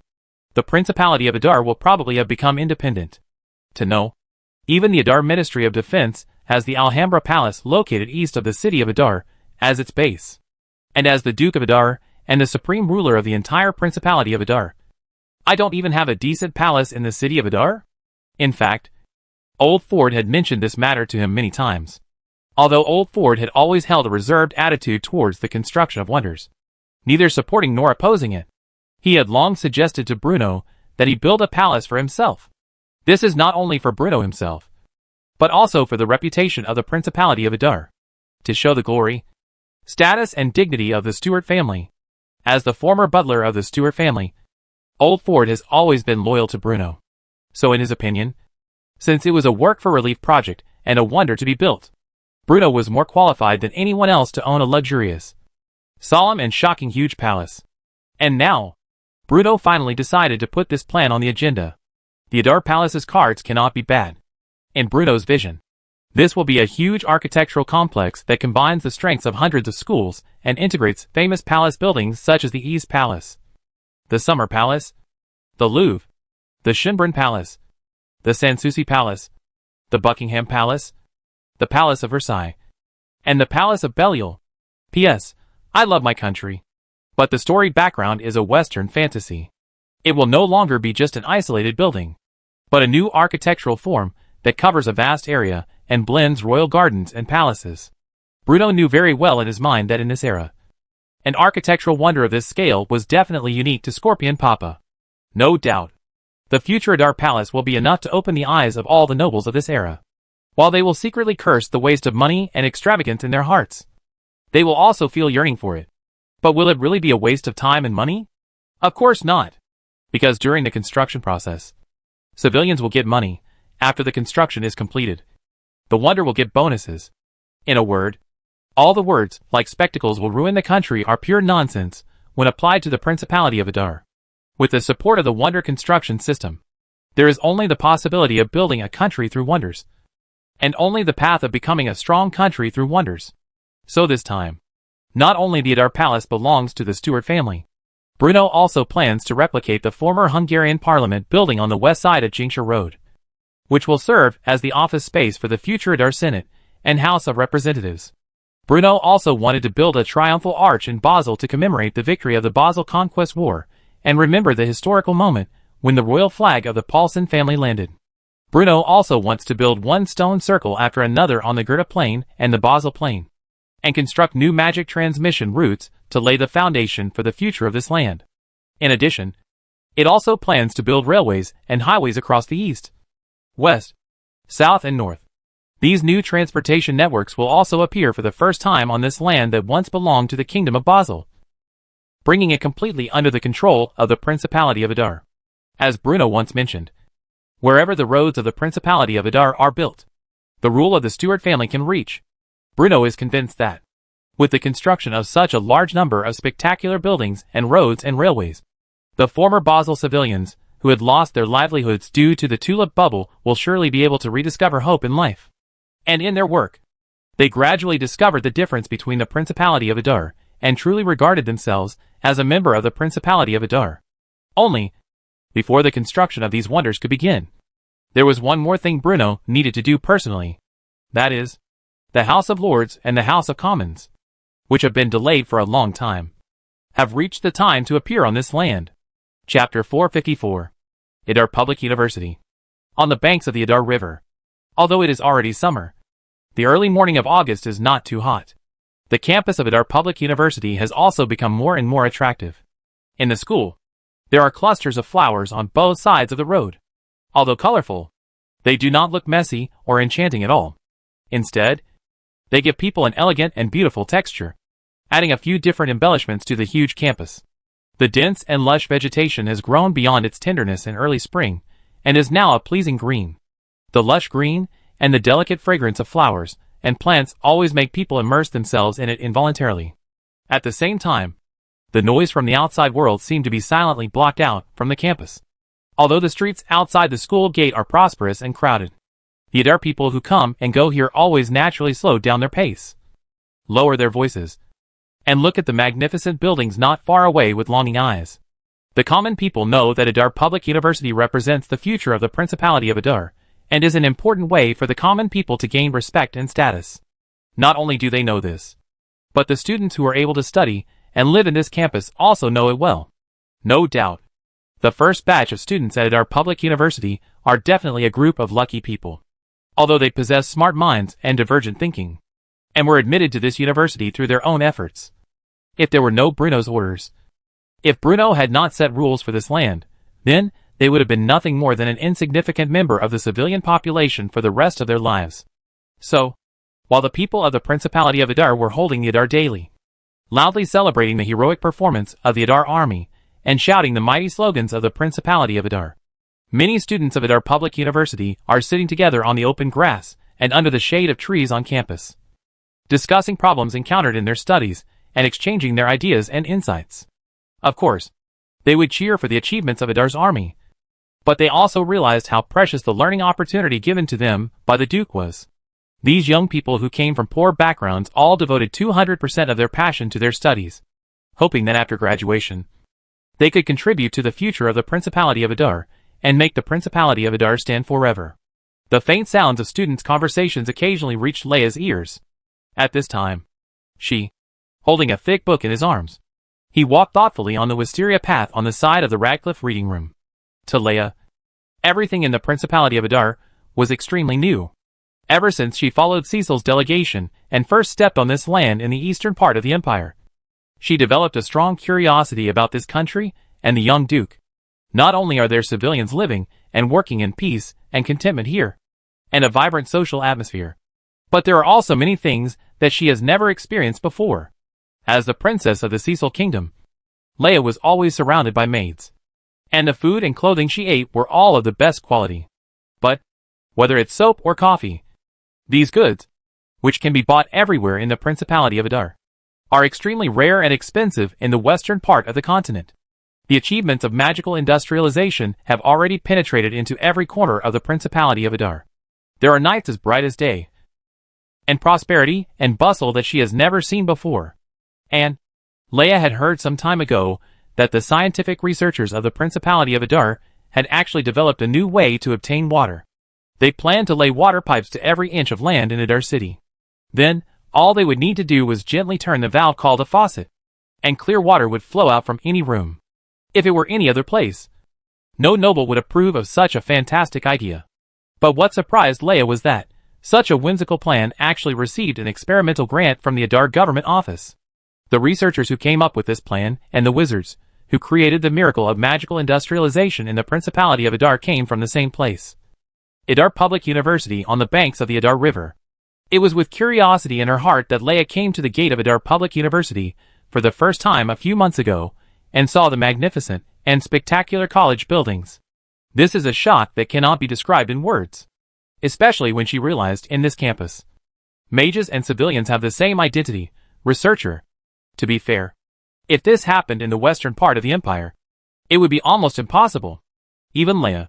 the Principality of Adar will probably have become independent. To know, even the Adar Ministry of Defense has the Alhambra Palace located east of the city of Adar as its base. And as the Duke of Adar, and the supreme ruler of the entire Principality of Adar, I don't even have a decent palace in the city of Adar? In fact, Old Ford had mentioned this matter to him many times. Although Old Ford had always held a reserved attitude towards the construction of wonders, neither supporting nor opposing it, he had long suggested to Bruno that he build a palace for himself. This is not only for Bruno himself, but also for the reputation of the Principality of Adar, to show the glory, status and dignity of the Stuart family. As the former butler of the Stuart family, Old Ford has always been loyal to Bruno. So in his opinion, since it was a work-for-relief project and a wonder to be built, Bruno was more qualified than anyone else to own a luxurious, solemn and shocking huge palace. And now, Bruno finally decided to put this plan on the agenda. The Adar Palace's cards cannot be bad. In Bruno's vision, this will be a huge architectural complex that combines the strengths of hundreds of schools and integrates famous palace buildings such as the Ease Palace, the Summer Palace, the Louvre, the Schönbrunn Palace, the Sanssouci Palace, the Buckingham Palace, the Palace of Versailles, and the Palace of Belle-Isle. P.S. I love my country, but the storied background is a Western fantasy. It will no longer be just an isolated building, but a new architectural form that covers a vast area and blends royal gardens and palaces. Bruno knew very well in his mind that in this era, an architectural wonder of this scale was definitely unique to Scorpion Papa. No doubt, the future Adar Palace will be enough to open the eyes of all the nobles of this era. While they will secretly curse the waste of money and extravagance in their hearts, they will also feel yearning for it. But will it really be a waste of time and money? Of course not. Because during the construction process, civilians will get money. After the construction is completed, the wonder will get bonuses. In a word, all the words, like spectacles will ruin the country, are pure nonsense when applied to the Principality of Adar. With the support of the wonder construction system, there is only the possibility of building a country through wonders, and only the path of becoming a strong country through wonders. So this time, not only the Adar Palace belongs to the Stuart family, Bruno also plans to replicate the former Hungarian Parliament building on the west side of Jinksha Road, which will serve as the office space for the future Adar Senate and House of Representatives. Bruno also wanted to build a triumphal arch in Basel to commemorate the victory of the Basel Conquest War and remember the historical moment when the royal flag of the Paulson family landed. Bruno also wants to build one stone circle after another on the Goethe Plain and the Basel Plain, and construct new magic transmission routes to lay the foundation for the future of this land. In addition, it also plans to build railways and highways across the east, west, south and north. These new transportation networks will also appear for the first time on this land that once belonged to the Kingdom of Basel, bringing it completely under the control of the Principality of Adar. As Bruno once mentioned, wherever the roads of the Principality of Adar are built, the rule of the Stuart family can reach. Bruno is convinced that, with the construction of such a large number of spectacular buildings and roads and railways, the former Basel civilians, who had lost their livelihoods due to the tulip bubble, will surely be able to rediscover hope in life. And in their work, they gradually discovered the difference between the Principality of Adar and truly regarded themselves as a member of the Principality of Adar. Only, before the construction of these wonders could begin, there was one more thing Bruno needed to do personally. That is, the House of Lords and the House of Commons, which have been delayed for a long time, have reached the time to appear on this land. Chapter 454. Adar Public University. On the banks of the Adar River. Although it is already summer, the early morning of August is not too hot. The campus of Adar Public University has also become more and more attractive. In the school, there are clusters of flowers on both sides of the road. Although colorful, they do not look messy or enchanting at all. Instead, they give people an elegant and beautiful texture, adding a few different embellishments to the huge campus. The dense and lush vegetation has grown beyond its tenderness in early spring, and is now a pleasing green. The lush green and the delicate fragrance of flowers and plants always make people immerse themselves in it involuntarily. At the same time, the noise from the outside world seemed to be silently blocked out from the campus. Although the streets outside the school gate are prosperous and crowded, the Adar people who come and go here always naturally slow down their pace, lower their voices, and look at the magnificent buildings not far away with longing eyes. The common people know that Adar Public University represents the future of the Principality of Adar, and is an important way for the common people to gain respect and status. Not only do they know this, But the students who are able to study and live in this campus also know it well. No doubt. The first batch of students at Adar Public University are definitely a group of lucky people. Although they possess smart minds and divergent thinking, and were admitted to this university through their own efforts. If there were no Bruno's orders, if Bruno had not set rules for this land, then they would have been nothing more than an insignificant member of the civilian population for the rest of their lives. So, while the people of the Principality of Adar were holding the Adar daily, loudly celebrating the heroic performance of the Adar army, and shouting the mighty slogans of the Principality of Adar, many students of Adar Public University are sitting together on the open grass and under the shade of trees on campus, discussing problems encountered in their studies and exchanging their ideas and insights. Of course, they would cheer for the achievements of Adar's army, but they also realized how precious the learning opportunity given to them by the Duke was. These young people who came from poor backgrounds all devoted 200% of their passion to their studies, hoping that after graduation, they could contribute to the future of the Principality of Adar and make the Principality of Adar stand forever. The faint sounds of students' conversations occasionally reached Leia's ears. At this time, she, holding a thick book in his arms, he walked thoughtfully on the wisteria path on the side of the Radcliffe reading room. To Leia, everything in the Principality of Adar was extremely new. Ever since she followed Cecil's delegation and first stepped on this land in the eastern part of the empire, she developed a strong curiosity about this country and the young Duke. Not only are there civilians living and working in peace and contentment here, and a vibrant social atmosphere, but there are also many things that she has never experienced before. As the princess of the Cecil Kingdom, Leia was always surrounded by maids, and the food and clothing she ate were all of the best quality. But, whether it's soap or coffee, these goods, which can be bought everywhere in the Principality of Adar, are extremely rare and expensive in the western part of the continent. The achievements of magical industrialization have already penetrated into every corner of the Principality of Adar. There are nights as bright as day, and prosperity and bustle that she has never seen before. And Leia had heard some time ago that the scientific researchers of the Principality of Adar had actually developed a new way to obtain water. They planned to lay water pipes to every inch of land in Adar City. Then, all they would need to do was gently turn the valve called a faucet, and clear water would flow out from any room. If it were any other place, no noble would approve of such a fantastic idea. But what surprised Leia was that such a whimsical plan actually received an experimental grant from the Adar government office. The researchers who came up with this plan and the wizards who created the miracle of magical industrialization in the Principality of Adar came from the same place, Adar Public University on the banks of the Adar River. It was with curiosity in her heart that Leia came to the gate of Adar Public University for the first time a few months ago and saw the magnificent and spectacular college buildings. This is a shock that cannot be described in words, especially when she realized in this campus, mages and civilians have the same identity, researcher. To be fair, if this happened in the western part of the empire, it would be almost impossible. Even Leia,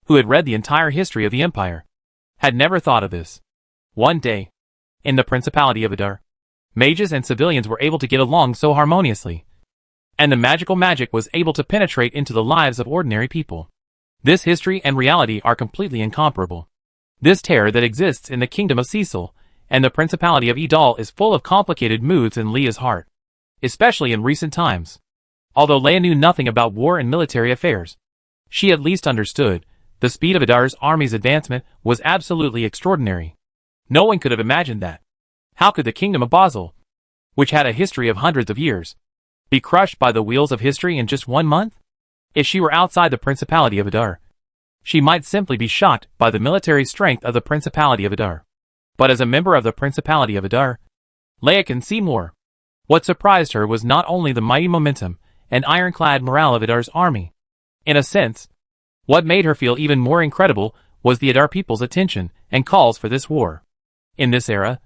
who had read the entire history of the empire, had never thought of this. One day, in the Principality of Adar, mages and civilians were able to get along so harmoniously, and the magical magic was able to penetrate into the lives of ordinary people. This history and reality are completely incomparable. This terror that exists in the kingdom of Cecil and the Principality of Edal is full of complicated moods in Leia's heart, especially in recent times. Although Leia knew nothing about war and military affairs, she at least understood the speed of Adar's army's advancement was absolutely extraordinary. No one could have imagined that. How could the kingdom of Basel, which had a history of hundreds of years, be crushed by the wheels of history in just 1 month? If she were outside the Principality of Adar, she might simply be shocked by the military strength of the Principality of Adar. But as a member of the Principality of Adar, Leia can see more. What surprised her was not only the mighty momentum and ironclad morale of Adar's army. In a sense, what made her feel even more incredible was the Adar people's attention and calls for this war. In this era,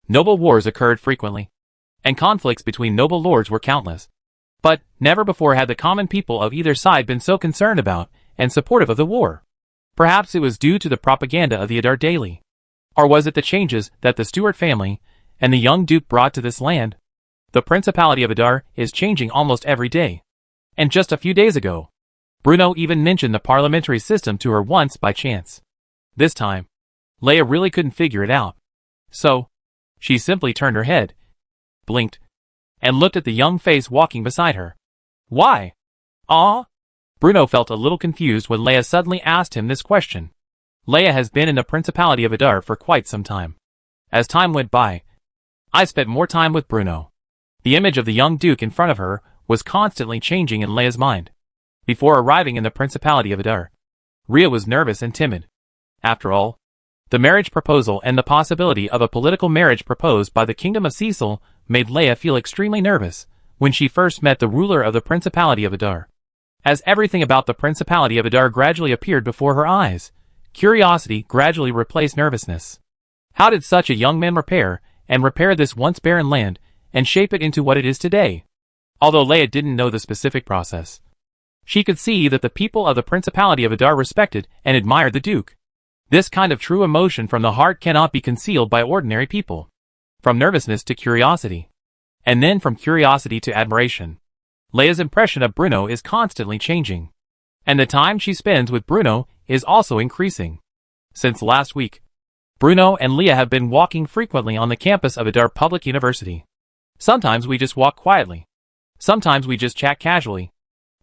noble wars occurred frequently, and conflicts between noble lords were countless. But never before had the common people of either side been so concerned about and supportive of the war. Perhaps it was due to the propaganda of the Adar Daily. Or was it the changes that the Stuart family and the young Duke brought to this land? The Principality of Adar is changing almost every day. And just a few days ago, Bruno even mentioned the parliamentary system to her once by chance. This time, Leia really couldn't figure it out. So, she simply turned her head blinked, and looked at the young face walking beside her. Why? Ah? Bruno felt a little confused when Leia suddenly asked him this question. Leia has been in the Principality of Adar for quite some time. As time went by, I spent more time with Bruno. The image of the young Duke in front of her was constantly changing in Leia's mind. Before arriving in the Principality of Adar, Rhea was nervous and timid. After all, the marriage proposal and the possibility of a political marriage proposed by the Kingdom of Cecil made Leia feel extremely nervous when she first met the ruler of the Principality of Adar. As everything about the Principality of Adar gradually appeared before her eyes, curiosity gradually replaced nervousness. How did such a young man repair this once barren land and shape it into what it is today? Although Leia didn't know the specific process, she could see that the people of the Principality of Adar respected and admired the Duke. This kind of true emotion from the heart cannot be concealed by ordinary people. From nervousness to curiosity, and then from curiosity to admiration, Leia's impression of Bruno is constantly changing. And the time she spends with Bruno is also increasing. Since last week, Bruno and Leia have been walking frequently on the campus of Adar Public University. Sometimes we just walk quietly. Sometimes we just chat casually.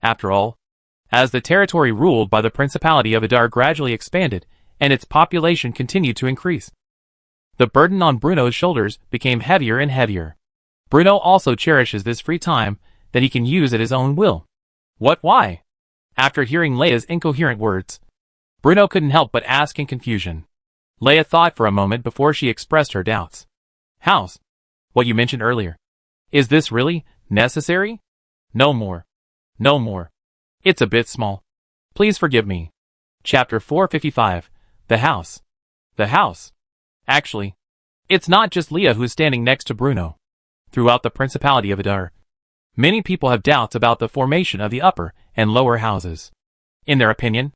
After all, as the territory ruled by the Principality of Adar gradually expanded, and its population continued to increase, the burden on Bruno's shoulders became heavier and heavier. Bruno also cherishes this free time that he can use at his own will. Why? After hearing Leia's incoherent words, Bruno couldn't help but ask in confusion. Leia thought for a moment before she expressed her doubts. House? What you mentioned earlier. Is this really necessary? No more. No more. It's a bit small. Please forgive me. Chapter 455. The House. The House. Actually, it's not just Leia who's standing next to Bruno. Throughout the Principality of Adar, many people have doubts about the formation of the upper and lower houses. In their opinion,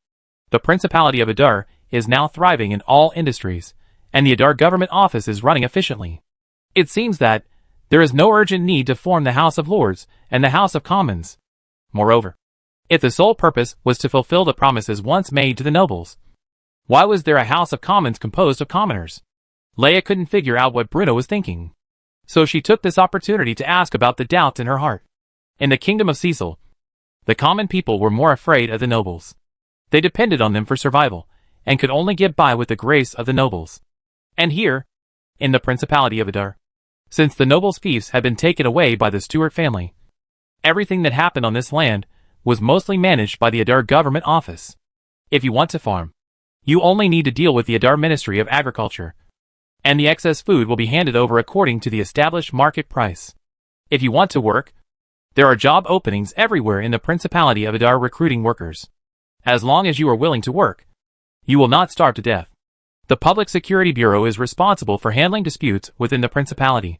the Principality of Adar is now thriving in all industries, and the Adar government office is running efficiently. It seems that there is no urgent need to form the House of Lords and the House of Commons. Moreover, if the sole purpose was to fulfill the promises once made to the nobles, why was there a House of Commons composed of commoners? Leia couldn't figure out what Bruno was thinking, so she took this opportunity to ask about the doubts in her heart. In the Kingdom of Cecil, the common people were more afraid of the nobles. They depended on them for survival, and could only get by with the grace of the nobles. And here, in the Principality of Adar, since the nobles' fiefs had been taken away by the Stuart family, everything that happened on this land was mostly managed by the Adar government office. If you want to farm, you only need to deal with the Adar Ministry of Agriculture, and the excess food will be handed over according to the established market price. If you want to work, there are job openings everywhere in the Principality of Adar recruiting workers. As long as you are willing to work, you will not starve to death. The Public Security Bureau is responsible for handling disputes within the Principality,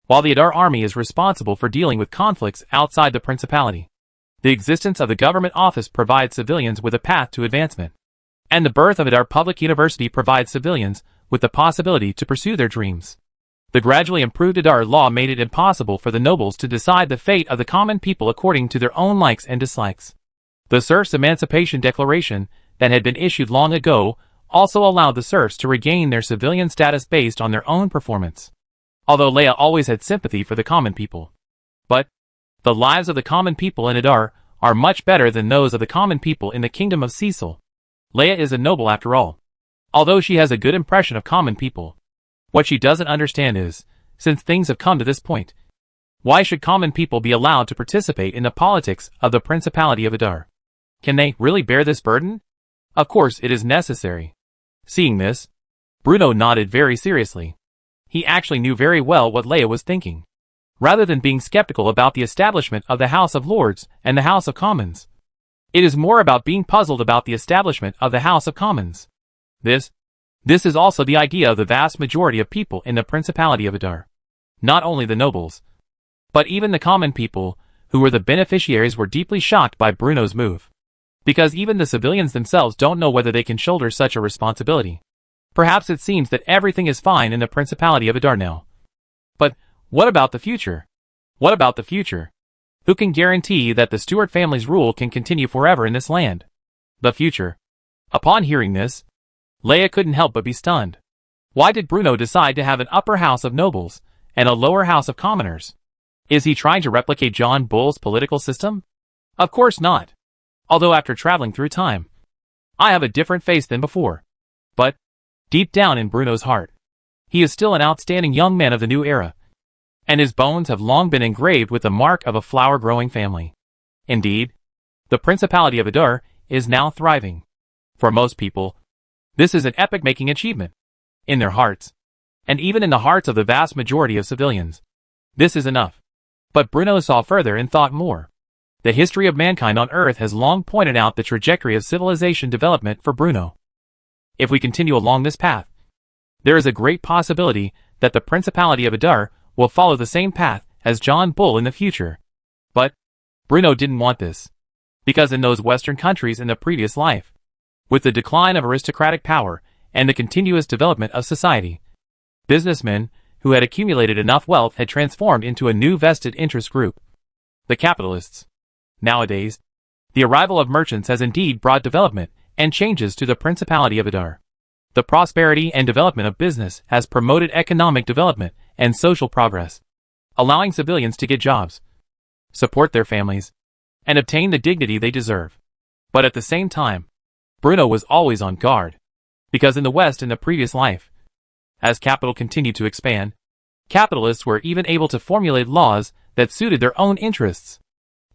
while the Adar Army is responsible for dealing with conflicts outside the Principality. The existence of the government office provides civilians with a path to advancement, and the birth of Adar Public University provides civilians with the possibility to pursue their dreams. The gradually improved Adar law made it impossible for the nobles to decide the fate of the common people according to their own likes and dislikes. The serfs' Emancipation Declaration that had been issued long ago also allowed the serfs to regain their civilian status based on their own performance. Although Leia always had sympathy for the common people, but the lives of the common people in Adar are much better than those of the common people in the Kingdom of Cecil. Leia is a noble after all. Although she has a good impression of common people, what she doesn't understand is, since things have come to this point, why should common people be allowed to participate in the politics of the Principality of Adar? Can they really bear this burden? Of course it is necessary. Seeing this, Bruno nodded very seriously. He actually knew very well what Leia was thinking. Rather than being skeptical about the establishment of the House of Lords and the House of Commons, it is more about being puzzled about the establishment of the House of Commons. This is also the idea of the vast majority of people in the Principality of Adar. Not only the nobles, but even the common people, who were the beneficiaries, were deeply shocked by Bruno's move. Because even the civilians themselves don't know whether they can shoulder such a responsibility. Perhaps it seems that everything is fine in the Principality of Adar now. But what about the future? What about the future? Who can guarantee that the Stuart family's rule can continue forever in this land? The future. Upon hearing this, Leia couldn't help but be stunned. Why did Bruno decide to have an upper house of nobles and a lower house of commoners. Is he trying to replicate John Bull's political system? Of course not. Although after traveling through time, I have a different face than before. But, deep down in Bruno's heart, he is still an outstanding young man of the new era, and his bones have long been engraved with the mark of a flower-growing family. Indeed, the Principality of Adar is now thriving. For most people, this is an epic-making achievement. In their hearts, and even in the hearts of the vast majority of civilians, this is enough. But Bruno saw further and thought more. The history of mankind on Earth has long pointed out the trajectory of civilization development for Bruno. If we continue along this path, there is a great possibility that the Principality of Adar will follow the same path as John Bull in the future. But Bruno didn't want this, because in those Western countries in the previous life, with the decline of aristocratic power and the continuous development of society, businessmen who had accumulated enough wealth had transformed into a new vested interest group, the capitalists. Nowadays, the arrival of merchants has indeed brought development and changes to the Principality of Adar. The prosperity and development of business has promoted economic development and social progress, allowing civilians to get jobs, support their families, and obtain the dignity they deserve. But at the same time, Bruno was always on guard, because in the West in the previous life, as capital continued to expand, capitalists were even able to formulate laws that suited their own interests.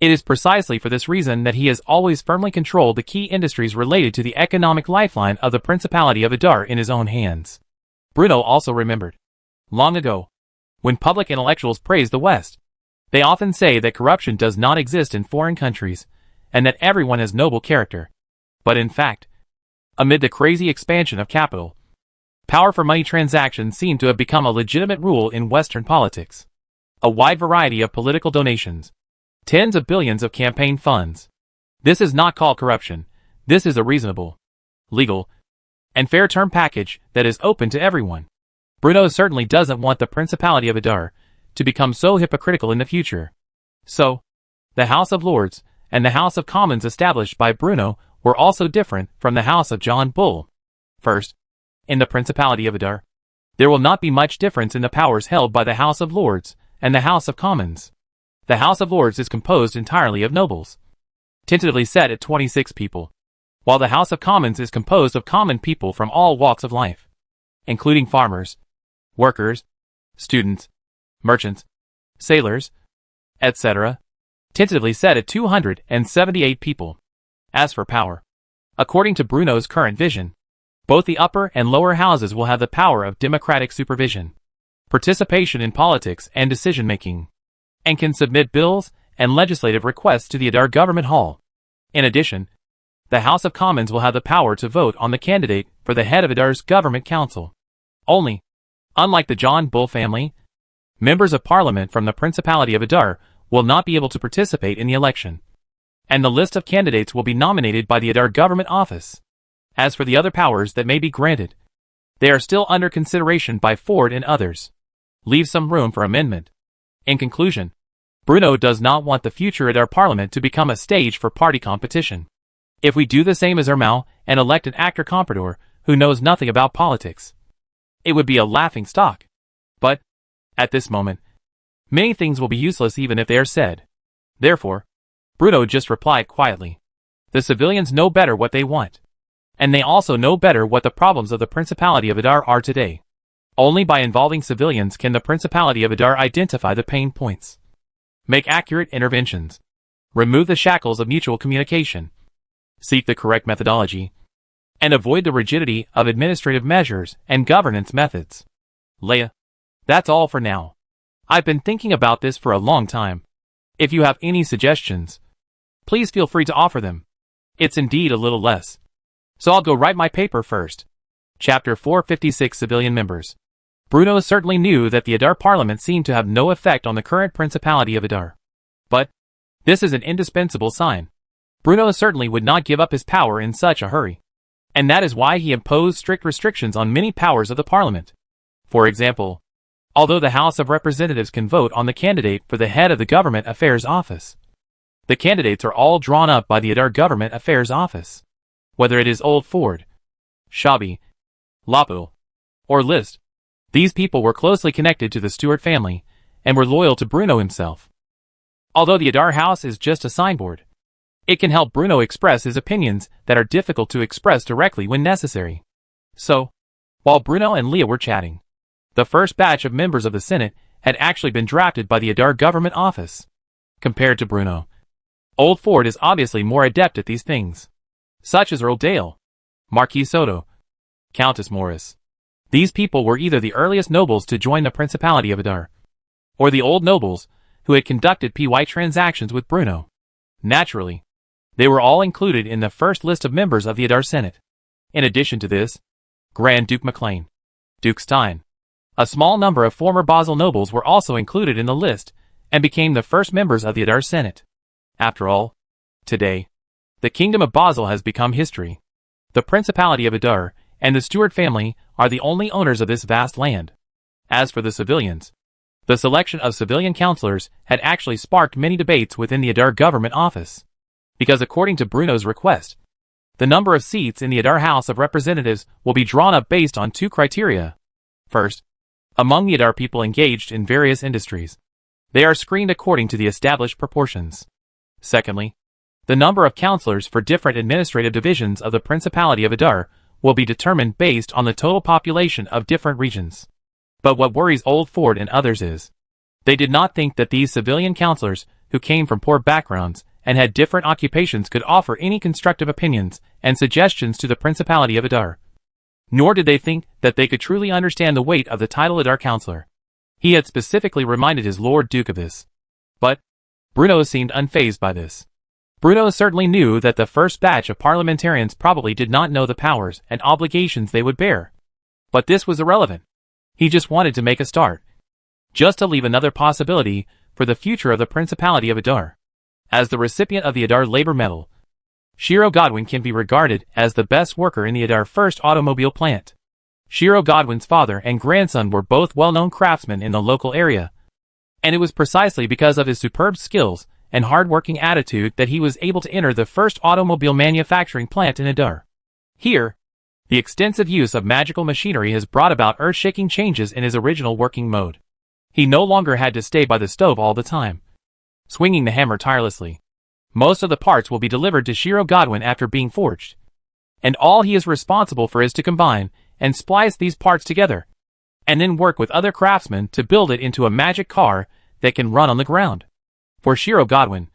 It is precisely for this reason that he has always firmly controlled the key industries related to the economic lifeline of the Principality of Adar in his own hands. Bruno also remembered, long ago, when public intellectuals praise the West, they often say that corruption does not exist in foreign countries, and that everyone has noble character. But in fact, amid the crazy expansion of capital, power for money transactions seem to have become a legitimate rule in Western politics. A wide variety of political donations, tens of billions of campaign funds. This is not called corruption. This is a reasonable, legal, and fair term package that is open to everyone. Bruno certainly doesn't want the Principality of Adar to become so hypocritical in the future. So, the House of Lords and the House of Commons established by Bruno were also different from the House of John Bull. First, in the Principality of Adar, there will not be much difference in the powers held by the House of Lords and the House of Commons. The House of Lords is composed entirely of nobles, tentatively set at 26 people, while the House of Commons is composed of common people from all walks of life, including farmers, workers, students, merchants, sailors, etc., tentatively set at 278 people. As for power, according to Bruno's current vision, both the upper and lower houses will have the power of democratic supervision, participation in politics and decision-making, and can submit bills and legislative requests to the Adar Government Hall. In addition, the House of Commons will have the power to vote on the candidate for the head of Adar's Government Council. Only, unlike the John Bull family, members of Parliament from the Principality of Adar will not be able to participate in the election, and the list of candidates will be nominated by the Adar Government Office. As for the other powers that may be granted, they are still under consideration by Ford and others. Leave some room for amendment. In conclusion, Bruno does not want the future Adar Parliament to become a stage for party competition. If we do the same as Ermau and elect an actor comprador who knows nothing about politics, it would be a laughing stock. But, at this moment, many things will be useless even if they are said. Therefore, Bruno just replied quietly, the civilians know better what they want, and they also know better what the problems of the Principality of Adar are today. Only by involving civilians can the Principality of Adar identify the pain points, make accurate interventions, remove the shackles of mutual communication, seek the correct methodology, and avoid the rigidity of administrative measures and governance methods. Leia, that's all for now. I've been thinking about this for a long time. If you have any suggestions, please feel free to offer them. It's indeed a little less. So I'll go write my paper first. Chapter 456 Civilian Members. Bruno certainly knew that the Adar Parliament seemed to have no effect on the current Principality of Adar. But this is an indispensable sign. Bruno certainly would not give up his power in such a hurry. And that is why he imposed strict restrictions on many powers of the Parliament. For example, although the House of Representatives can vote on the candidate for the head of the Government Affairs Office, the candidates are all drawn up by the Adar Government Affairs Office. Whether it is Old Ford, Shabby, Lapo, or List, These people were closely connected to the Stuart family, and were loyal to Bruno himself. Although the Adar house is just a signboard, it can help Bruno express his opinions that are difficult to express directly when necessary. So, while Bruno and Leah were chatting, the first batch of members of the Senate had actually been drafted by the Adar government office. Compared to Bruno, Old Ford is obviously more adept at these things, such as Earl Dale, Marquis Soto, Countess Morris. These people were either the earliest nobles to join the Principality of Adar, or the old nobles who had conducted PY transactions with Bruno. Naturally, they were all included in the first list of members of the Adar Senate. In addition to this, Grand Duke MacLean, Duke Stein, a small number of former Basel nobles were also included in the list and became the first members of the Adar Senate. After all, today, the Kingdom of Basel has become history. The Principality of Adar and the Stuart family are the only owners of this vast land. As for the civilians, the selection of civilian councillors had actually sparked many debates within the Adar government office. Because according to Bruno's request, the number of seats in the Adar House of Representatives will be drawn up based on two criteria. First, among the Adar people engaged in various industries, they are screened according to the established proportions. Secondly, the number of councillors for different administrative divisions of the Principality of Adar will be determined based on the total population of different regions. But what worries Old Ford and others is, they did not think that these civilian councillors, who came from poor backgrounds and had different occupations, could offer any constructive opinions and suggestions to the Principality of Adar. Nor did they think that they could truly understand the weight of the title Adar Councillor. He had specifically reminded his Lord Duke of this. But Bruno seemed unfazed by this. Bruno certainly knew that the first batch of parliamentarians probably did not know the powers and obligations they would bear. But this was irrelevant. He just wanted to make a start. Just to leave another possibility for the future of the Principality of Adar. As the recipient of the Adar Labor Medal, Shiro Godwin can be regarded as the best worker in the Adar first automobile plant. Shiro Godwin's father and grandson were both well-known craftsmen in the local area, and it was precisely because of his superb skills and hard-working attitude that he was able to enter the first automobile manufacturing plant in Adar. Here, the extensive use of magical machinery has brought about earth-shaking changes in his original working mode. He no longer had to stay by the stove all the time, swinging the hammer tirelessly. Most of the parts will be delivered to Shiro Godwin after being forged, and all he is responsible for is to combine and splice these parts together, and then work with other craftsmen to build it into a magic car that can run on the ground. For Shiro Godwin,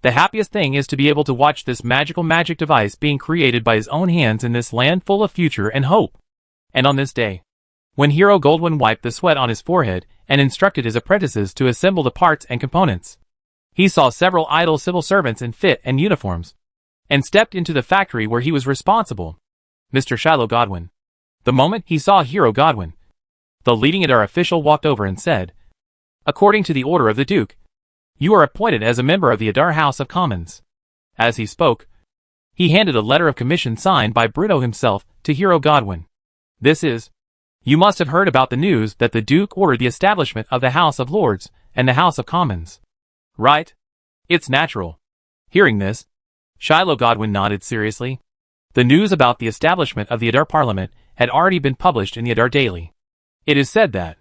the happiest thing is to be able to watch this magic device being created by his own hands in this land full of future and hope. And on this day, when Hero Goldwyn wiped the sweat on his forehead and instructed his apprentices to assemble the parts and components, he saw several idle civil servants in fit and uniforms, and stepped into the factory where he was responsible, Mr. Shiloh Godwin. The moment he saw Hero Godwin, the leading Adar official walked over and said, "According to the order of the Duke, you are appointed as a member of the Adar House of Commons." As he spoke, he handed a letter of commission signed by Bruno himself to Hero Godwin. "This is, you must have heard about the news that the Duke ordered the establishment of the House of Lords and the House of Commons. Right? It's natural." Hearing this, Shiloh Godwin nodded seriously. The news about the establishment of the Adar Parliament had already been published in the Adar Daily. It is said that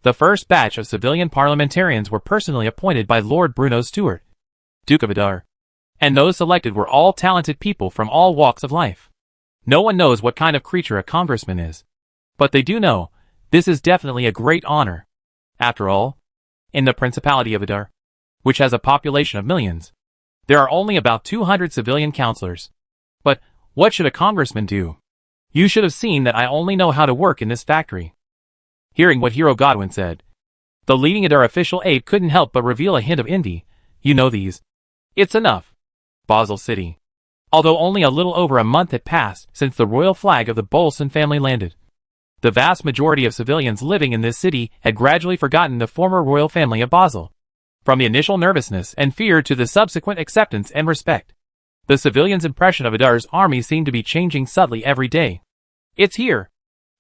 the first batch of civilian parliamentarians were personally appointed by Lord Bruno Stuart, Duke of Adar, and those selected were all talented people from all walks of life. No one knows what kind of creature a congressman is, but they do know this is definitely a great honor. After all, in the Principality of Adar, which has a population of millions, there are only about 200 civilian councillors. But what should a congressman do? You should have seen that I only know how to work in this factory. Hearing what Hero Godwin said, the leading Adar official aide couldn't help but reveal a hint of envy. "You know these. It's enough. Basel City." Although only a little over a month had passed since the royal flag of the Bolson family landed, the vast majority of civilians living in this city had gradually forgotten the former royal family of Basel. From the initial nervousness and fear to the subsequent acceptance and respect, the civilians' impression of Adar's army seemed to be changing subtly every day. "It's here."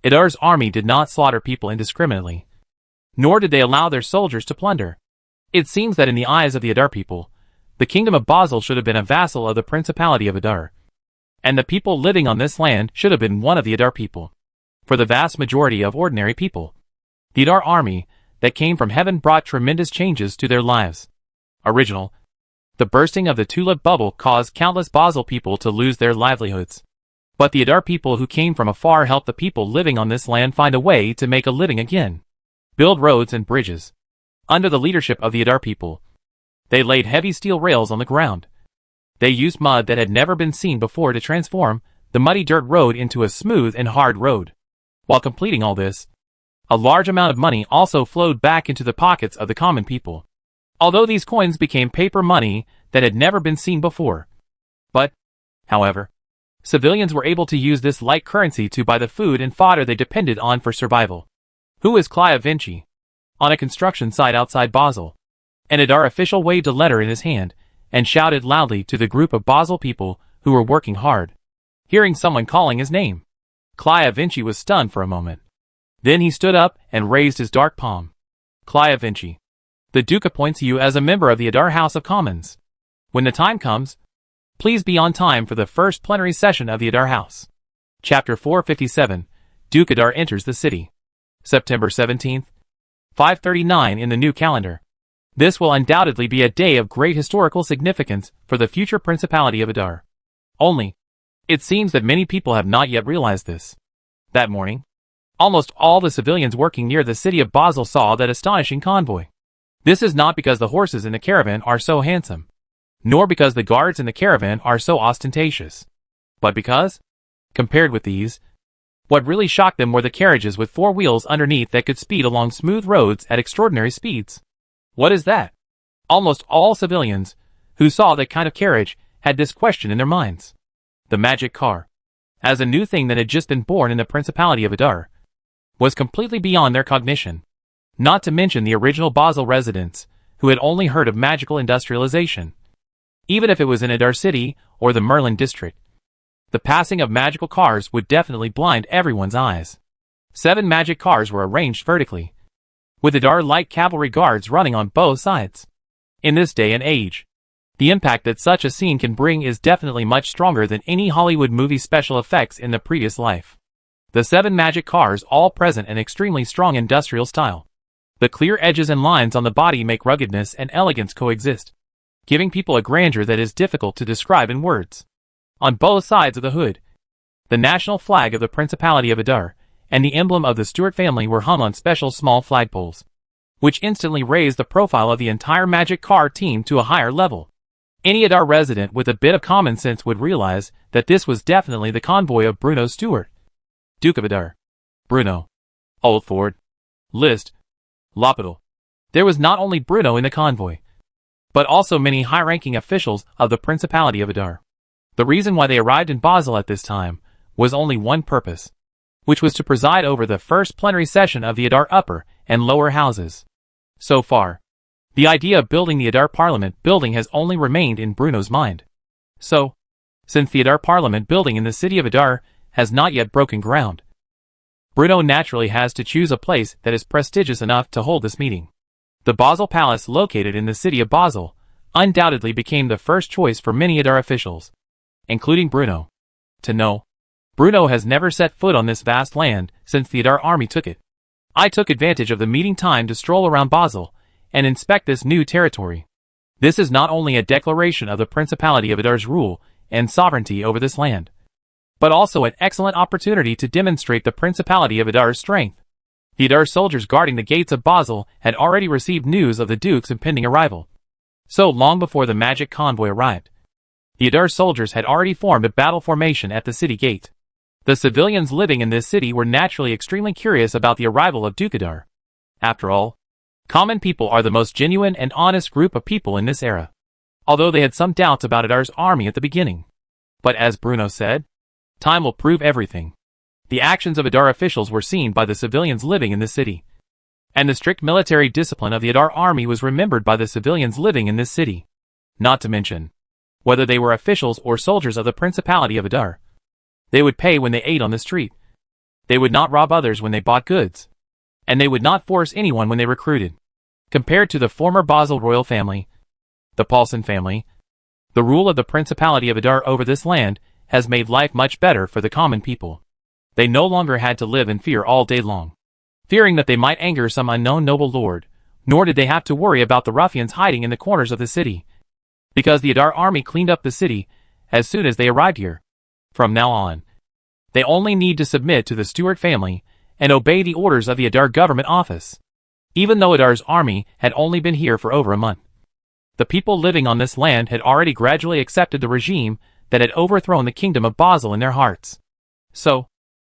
Adar's army did not slaughter people indiscriminately, nor did they allow their soldiers to plunder. It seems that in the eyes of the Adar people, the Kingdom of Basel should have been a vassal of the Principality of Adar, and the people living on this land should have been one of the Adar people. For the vast majority of ordinary people, The Adar army that came from heaven brought tremendous changes to their lives. Original. The bursting of the tulip bubble caused countless Basel people to lose their livelihoods. But the Adar people who came from afar helped the people living on this land find a way to make a living again. Build roads and bridges. Under the leadership of the Adar people, they laid heavy steel rails on the ground. They used mud that had never been seen before to transform the muddy dirt road into a smooth and hard road. While completing all this, a large amount of money also flowed back into the pockets of the common people. Although these coins became paper money that had never been seen before. But, however, civilians were able to use this light currency to buy the food and fodder they depended on for survival. Who is Clive Vinci? On a construction site outside Basel, an Adar official waved a letter in his hand and shouted loudly to the group of Basel people who were working hard. Hearing someone calling his name, Clive Vinci was stunned for a moment. Then he stood up and raised his dark palm. Clive Vinci. The Duke appoints you as a member of the Adar House of Commons. When the time comes, please be on time for the first plenary session of the Adar House. Chapter 457. Duke Adar enters the city. September 17th, 539 in the new calendar. This will undoubtedly be a day of great historical significance for the future Principality of Adar. Only, it seems that many people have not yet realized this. That morning, almost all the civilians working near the city of Basel saw that astonishing convoy. This is not because the horses in the caravan are so handsome, nor because the guards in the caravan are so ostentatious, but because, compared with these, what really shocked them were the carriages with 4 wheels underneath that could speed along smooth roads at extraordinary speeds. What is that? Almost all civilians who saw that kind of carriage had this question in their minds. The magic car, as a new thing that had just been born in the Principality of Adar, was completely beyond their cognition. Not to mention the original Basel residents, who had only heard of magical industrialization. Even if it was in Adar City or the Merlin district, the passing of magical cars would definitely blind everyone's eyes. 7 magic cars were arranged vertically, with Adar light cavalry guards running on both sides. In this day and age, the impact that such a scene can bring is definitely much stronger than any Hollywood movie special effects in the previous life. The 7 magic cars all present an extremely strong industrial style. The clear edges and lines on the body make ruggedness and elegance coexist, giving people a grandeur that is difficult to describe in words. On both sides of the hood, the national flag of the Principality of Adar and the emblem of the Stuart family were hung on special small flagpoles, which instantly raised the profile of the entire magic car team to a higher level. Any Adar resident with a bit of common sense would realize that this was definitely the convoy of Bruno Stuart, Duke of Adar. Bruno, Oldford, List, L'Hôpital. There was not only Bruno in the convoy, but also many high-ranking officials of the Principality of Adar. The reason why they arrived in Basel at this time was only one purpose, which was to preside over the first plenary session of the Adar upper and lower houses. So far, the idea of building the Adar Parliament building has only remained in Bruno's mind. So, since the Adar Parliament building in the city of Adar has not yet broken ground, Bruno naturally has to choose a place that is prestigious enough to hold this meeting. The Basel Palace, located in the city of Basel, undoubtedly became the first choice for many Adar officials, including Bruno. To know, Bruno has never set foot on this vast land since the Adar army took it. I took advantage of the meeting time to stroll around Basel and inspect this new territory. This is not only a declaration of the Principality of Adar's rule and sovereignty over this land, but also an excellent opportunity to demonstrate the Principality of Adar's strength. The Adar soldiers guarding the gates of Basel had already received news of the Duke's impending arrival. So long before the magic convoy arrived, the Adar soldiers had already formed a battle formation at the city gate. The civilians living in this city were naturally extremely curious about the arrival of Duke Adar. After all, common people are the most genuine and honest group of people in this era, although they had some doubts about Adar's army at the beginning. But as Bruno said, time will prove everything. The actions of Adar officials were seen by the civilians living in the city, and the strict military discipline of the Adar army was remembered by the civilians living in this city. Not to mention, whether they were officials or soldiers of the Principality of Adar, they would pay when they ate on the street. They would not rob others when they bought goods, and they would not force anyone when they recruited. Compared to the former Basel royal family, the Paulson family, the rule of the Principality of Adar over this land has made life much better for the common people. They no longer had to live in fear all day long. fearing that they might anger some unknown noble lord. Nor did they have to worry about the ruffians hiding in the corners of the city, because the Adar army cleaned up the city as soon as they arrived here. From now on, they only need to submit to the Stewart family and obey the orders of the Adar government office. Even though Adar's army had only been here for over a month, the people living on this land had already gradually accepted the regime that had overthrown the kingdom of Basel in their hearts. So,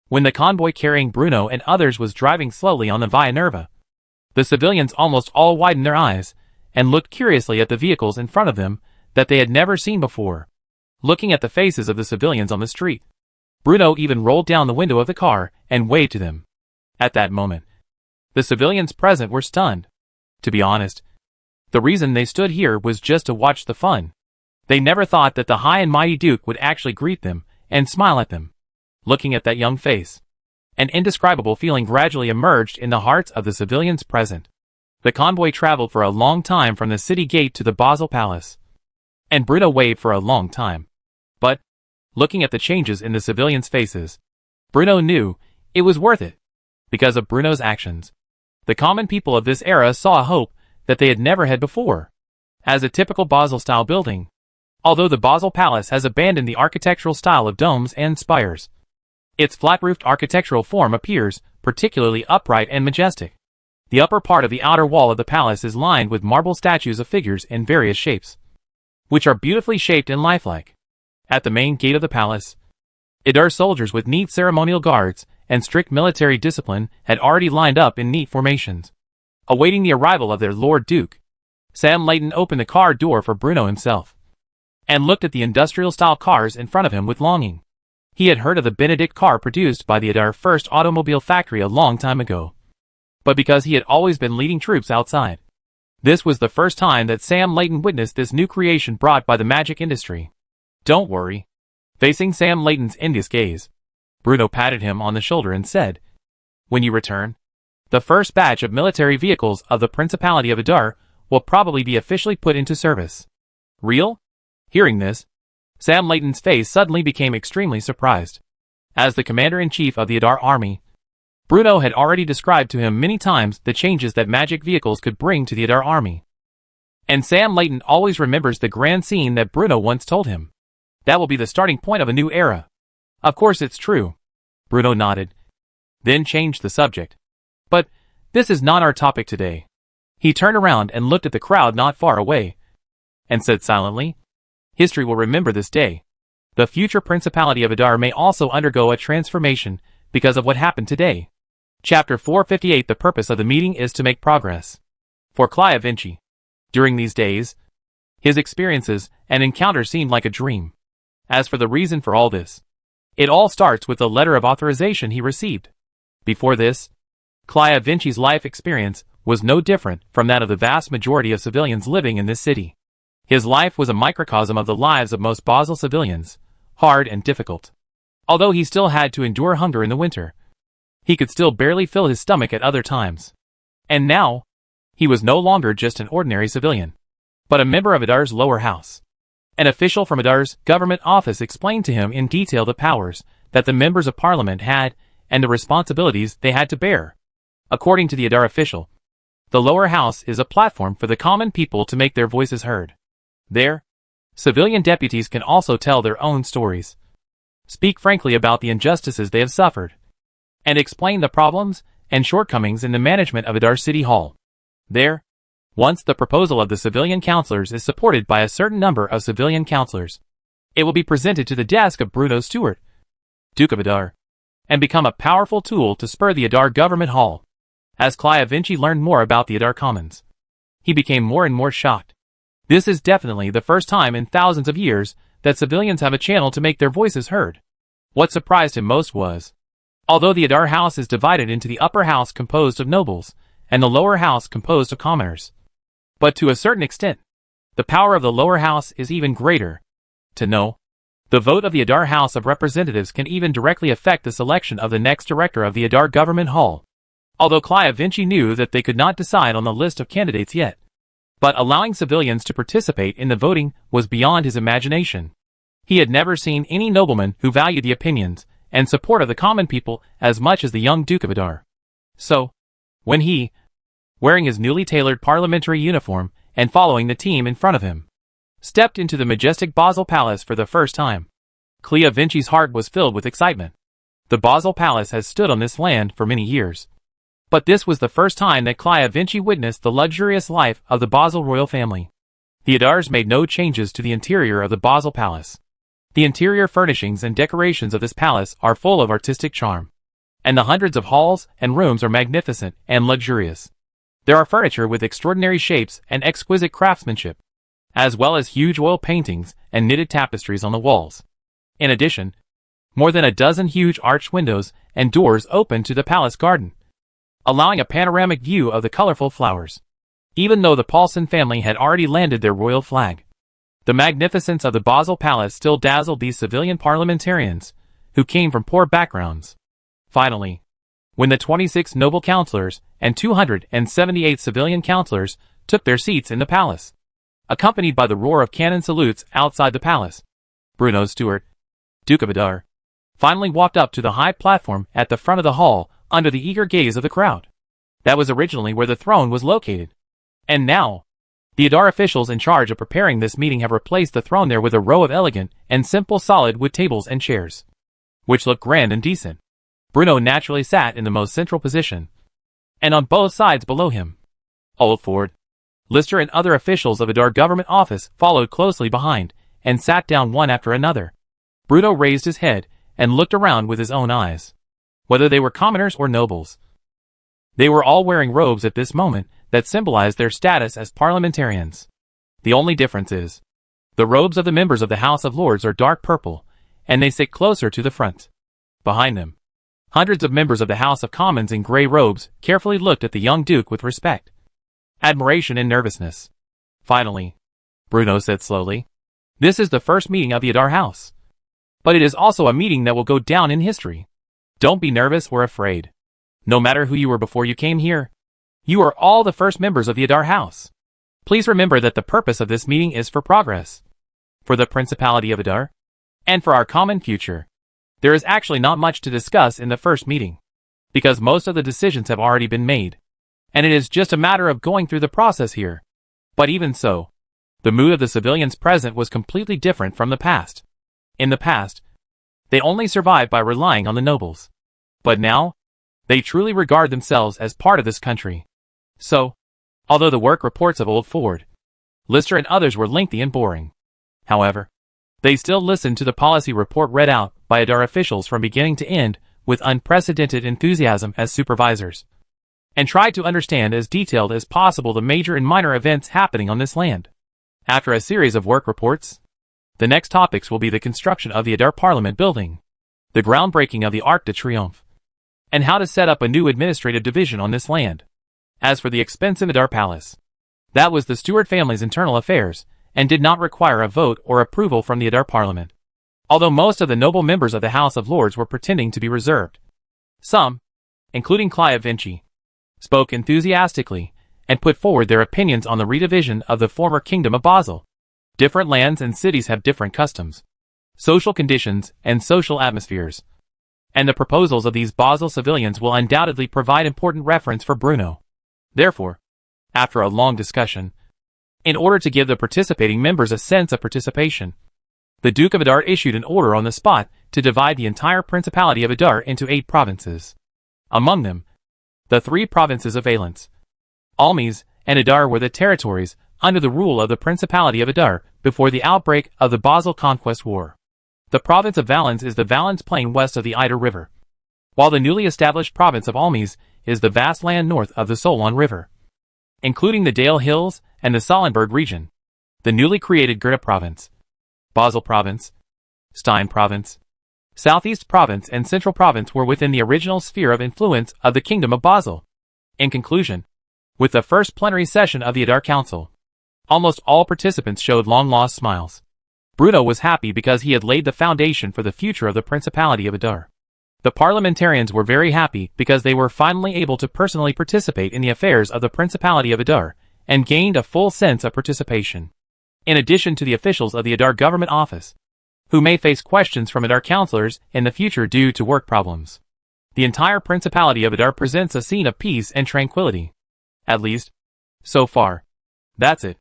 when the convoy carrying Bruno and others was driving slowly on the Via Nerva, the civilians almost all widened their eyes and looked curiously at the vehicles in front of them that they had never seen before. Looking at the faces of the civilians on the street, Bruno even rolled down the window of the car and waved to them. At that moment, the civilians present were stunned. To be honest, the reason they stood here was just to watch the fun. They never thought that the high and mighty Duke would actually greet them and smile at them. Looking at that young face, an indescribable feeling gradually emerged in the hearts of the civilians present. The convoy traveled for a long time from the city gate to the Basel Palace, and Bruno waved for a long time. But, looking at the changes in the civilians' faces, Bruno knew it was worth it. Because of Bruno's actions, the common people of this era saw a hope that they had never had before. As a typical Basel-style building, although the Basel Palace has abandoned the architectural style of domes and spires, its flat-roofed architectural form appears particularly upright and majestic. The upper part of the outer wall of the palace is lined with marble statues of figures in various shapes, which are beautifully shaped and lifelike. At the main gate of the palace, Adar soldiers with neat ceremonial guards and strict military discipline had already lined up in neat formations, awaiting the arrival of their Lord Duke. Sam Layton opened the car door for Bruno himself, and looked at the industrial-style cars in front of him with longing. He had heard of the Benedict car produced by the Adar First Automobile Factory a long time ago, but because he had always been leading troops outside, this was the first time that Sam Layton witnessed this new creation brought by the magic industry. "Don't worry." Facing Sam Layton's envious gaze, Bruno patted him on the shoulder and said, "When you return, the first batch of military vehicles of the Principality of Adar will probably be officially put into service." "Real?" Hearing this, Sam Layton's face suddenly became extremely surprised. As the commander-in-chief of the Adar army, Bruno had already described to him many times the changes that magic vehicles could bring to the Adar army. And Sam Layton always remembers the grand scene that Bruno once told him. That will be the starting point of a new era. "Of course it's true." Bruno nodded, then changed the subject. "But this is not our topic today." He turned around and looked at the crowd not far away, and said silently, "History will remember this day. The future Principality of Adar may also undergo a transformation because of what happened today." Chapter 458. The purpose of the meeting is to make progress. For Clive Vinci, during these days, his experiences and encounters seemed like a dream. As for the reason for all this, it all starts with the letter of authorization he received. Before this, Clive Vinci's life experience was no different from that of the vast majority of civilians living in this city. His life was a microcosm of the lives of most Basel civilians, hard and difficult. Although he still had to endure hunger in the winter, he could still barely fill his stomach at other times. And now, he was no longer just an ordinary civilian, but a member of Adar's lower house. An official from Adar's government office explained to him in detail the powers that the members of parliament had and the responsibilities they had to bear. According to the Adar official, the lower house is a platform for the common people to make their voices heard. There, civilian deputies can also tell their own stories, speak frankly about the injustices they have suffered, and explain the problems and shortcomings in the management of Adar City Hall. There, once the proposal of the civilian councillors is supported by a certain number of civilian councillors, it will be presented to the desk of Bruno Stewart, Duke of Adar, and become a powerful tool to spur the Adar Government Hall. As Clive Vinci learned more about the Adar Commons, he became more and more shocked. This is definitely the first time in thousands of years that civilians have a channel to make their voices heard. What surprised him most was, although the Adar house is divided into the upper house composed of nobles and the lower house composed of commoners, but to a certain extent, the power of the lower house is even greater. To know, the vote of the Adar House of Representatives can even directly affect the selection of the next director of the Adar Government Hall. Although Clive Vinci knew that they could not decide on the list of candidates yet, but allowing civilians to participate in the voting was beyond his imagination. He had never seen any nobleman who valued the opinions and support of the common people as much as the young Duke of Adar. So, when he, wearing his newly tailored parliamentary uniform and following the team in front of him, stepped into the majestic Basel Palace for the first time. Clea Vinci's heart was filled with excitement. The Basel Palace has stood on this land for many years. But this was the first time that Clea Vinci witnessed the luxurious life of the Basel royal family. The Adars made no changes to the interior of the Basel Palace. The interior furnishings and decorations of this palace are full of artistic charm. And the hundreds of halls and rooms are magnificent and luxurious. There are furniture with extraordinary shapes and exquisite craftsmanship, as well as huge oil paintings and knitted tapestries on the walls. In addition, more than a dozen huge arched windows and doors open to the palace garden, allowing a panoramic view of the colorful flowers. Even though the Paulson family had already landed their royal flag, the magnificence of the Basel Palace still dazzled these civilian parliamentarians, who came from poor backgrounds. Finally, when the 26 noble councillors and 278 civilian councillors took their seats in the palace, accompanied by the roar of cannon salutes outside the palace, Bruno Stuart, Duke of Adar, finally walked up to the high platform at the front of the hall under the eager gaze of the crowd. That was originally where the throne was located. And now, the Adar officials in charge of preparing this meeting have replaced the throne there with a row of elegant and simple solid wood tables and chairs, which look grand and decent. Bruno naturally sat in the most central position, and on both sides below him, Oldford, Lister and other officials of Adar government office followed closely behind and sat down one after another. Bruno raised his head and looked around with his own eyes. Whether they were commoners or nobles, they were all wearing robes at this moment that symbolized their status as parliamentarians. The only difference is, the robes of the members of the House of Lords are dark purple, and they sit closer to the front. Behind them, hundreds of members of the House of Commons in grey robes carefully looked at the young duke with respect, admiration and nervousness. Finally, Bruno said slowly, "This is the first meeting of the Adar House. But it is also a meeting that will go down in history. Don't be nervous or afraid. No matter who you were before you came here, you are all the first members of the Adar House. Please remember that the purpose of this meeting is for progress, for the Principality of Adar, and for our common future. There is actually not much to discuss in the first meeting, because most of the decisions have already been made, and it is just a matter of going through the process here. But even so, the mood of the civilians present was completely different from the past. In the past, they only survived by relying on the nobles. But now, they truly regard themselves as part of this country. So, although the work reports of Oldford, Lister and others were lengthy and boring, however, they still listened to the policy report read out by Adar officials from beginning to end with unprecedented enthusiasm as supervisors, and tried to understand as detailed as possible the major and minor events happening on this land. After a series of work reports, the next topics will be the construction of the Adar Parliament building, the groundbreaking of the Arc de Triomphe, and how to set up a new administrative division on this land. As for the expensive Adar Palace, that was the Stuart family's internal affairs, and did not require a vote or approval from the Adar Parliament. Although most of the noble members of the House of Lords were pretending to be reserved, some, including Clea Vinci, spoke enthusiastically and put forward their opinions on the redivision of the former Kingdom of Basel. Different lands and cities have different customs, social conditions, and social atmospheres, and the proposals of these Basel civilians will undoubtedly provide important reference for Bruno. Therefore, after a long discussion, in order to give the participating members a sense of participation, the Duke of Adar issued an order on the spot to divide the entire Principality of Adar into 8 provinces. Among them, the 3 provinces of Valence, Almes, and Adar were the territories under the rule of the Principality of Adar before the outbreak of the Basel Conquest War. The province of Valence is the Valence plain west of the Ida River, while the newly established province of Almes is the vast land north of the Solon River, including the Dale Hills and the Salenberg region. The newly created Goethe Province, Basel Province, Stein Province, Southeast Province and Central Province were within the original sphere of influence of the Kingdom of Basel. In conclusion, with the first plenary session of the Adar Council, almost all participants showed long-lost smiles. Bruno was happy because he had laid the foundation for the future of the Principality of Adar. The parliamentarians were very happy because they were finally able to personally participate in the affairs of the Principality of Adar, and gained a full sense of participation. In addition to the officials of the Adar government office, who may face questions from Adar councillors in the future due to work problems, the entire Principality of Adar presents a scene of peace and tranquility. At least, so far. That's it.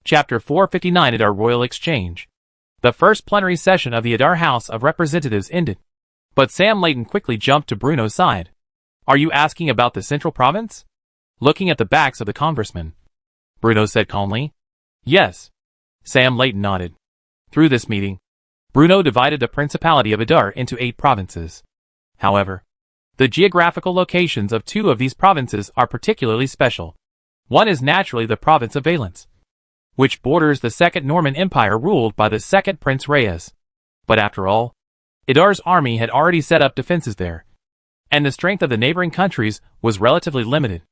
Chapter 459 Adar Royal Exchange. The first plenary session of the Adar House of Representatives ended. But Sam Layton quickly jumped to Bruno's side. Are you asking about the Central Province? Looking at the backs of the congressmen, Bruno said calmly. Yes. Sam Layton nodded. Through this meeting, Bruno divided the Principality of Adar into 8 provinces. However, the geographical locations of 2 of these provinces are particularly special. One is naturally the province of Valence, which borders the Second Norman Empire ruled by the second Prince Reyes. But after all, Adar's army had already set up defenses there, and the strength of the neighboring countries was relatively limited,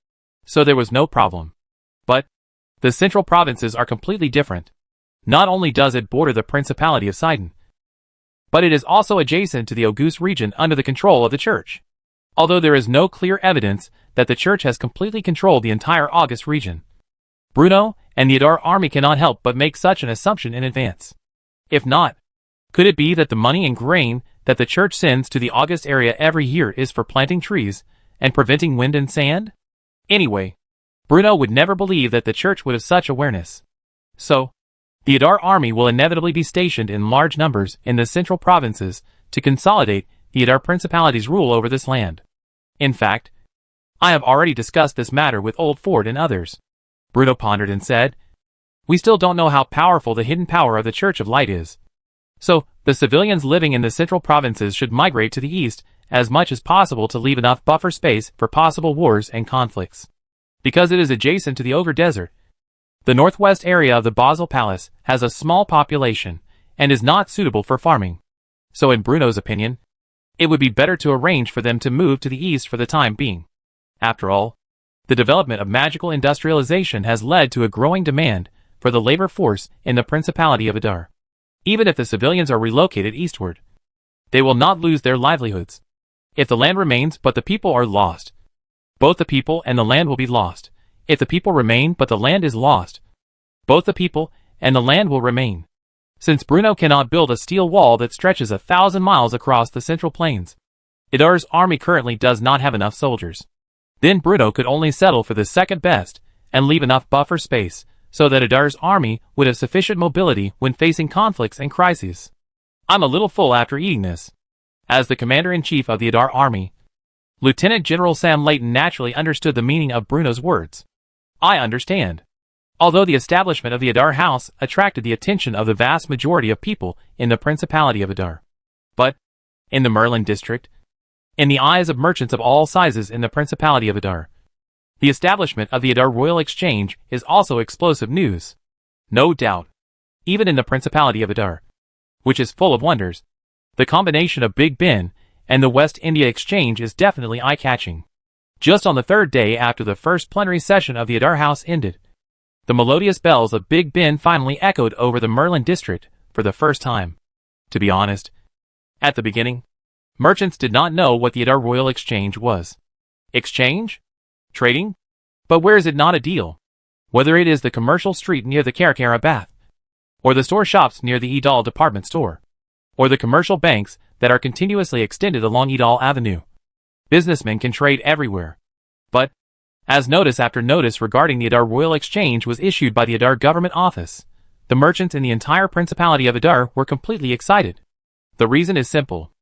so there was no problem. But the central provinces are completely different. Not only does it border the Principality of Sidon, but it is also adjacent to the Auguste region under the control of the Church. Although there is no clear evidence that the Church has completely controlled the entire Auguste region, Bruno and the Adar army cannot help but make such an assumption in advance. If not, could it be that the money and grain that the Church sends to the Auguste area every year is for planting trees and preventing wind and sand? Anyway, Bruno would never believe that the Church would have such awareness. So, the Adar army will inevitably be stationed in large numbers in the central provinces to consolidate the Adar Principality's rule over this land. In fact, I have already discussed this matter with Old Ford and others. Bruno pondered and said, we still don't know how powerful the hidden power of the Church of Light is. So, the civilians living in the central provinces should migrate to the east as much as possible to leave enough buffer space for possible wars and conflicts. Because it is adjacent to the Ogre Desert, the northwest area of the Basel Palace has a small population and is not suitable for farming. So in Bruno's opinion, it would be better to arrange for them to move to the east for the time being. After all, the development of magical industrialization has led to a growing demand for the labor force in the Principality of Adar. Even if the civilians are relocated eastward, they will not lose their livelihoods. If the land remains but the people are lost, both the people and the land will be lost. If the people remain but the land is lost, both the people and the land will remain. Since Bruno cannot build a steel wall that stretches 1,000 miles across the central plains, Adar's army currently does not have enough soldiers. Then Bruno could only settle for the second best and leave enough buffer space so that Adar's army would have sufficient mobility when facing conflicts and crises. I'm a little full after eating this. As the commander-in-chief of the Adar army, Lieutenant General Sam Layton naturally understood the meaning of Bruno's words. I understand. Although the establishment of the Adar House attracted the attention of the vast majority of people in the Principality of Adar. But, in the Merlin district, in the eyes of merchants of all sizes in the Principality of Adar, the establishment of the Adar Royal Exchange is also explosive news. No doubt. Even in the Principality of Adar, which is full of wonders, the combination of Big Ben and the West India Exchange is definitely eye-catching. Just on the 3rd day after the first plenary session of the Adar House ended, the melodious bells of Big Ben finally echoed over the Merlin district for the first time. To be honest, at the beginning, merchants did not know what the Adar Royal Exchange was. Exchange? Trading? But where is it not a deal? Whether it is the commercial street near the Karakara Bath, or the store shops near the Idal department store, or the commercial banks that are continuously extended along Idal Avenue. Businessmen can trade everywhere. But, as notice after notice regarding the Adar Royal Exchange was issued by the Adar Government Office, the merchants in the entire Principality of Adar were completely excited. The reason is simple.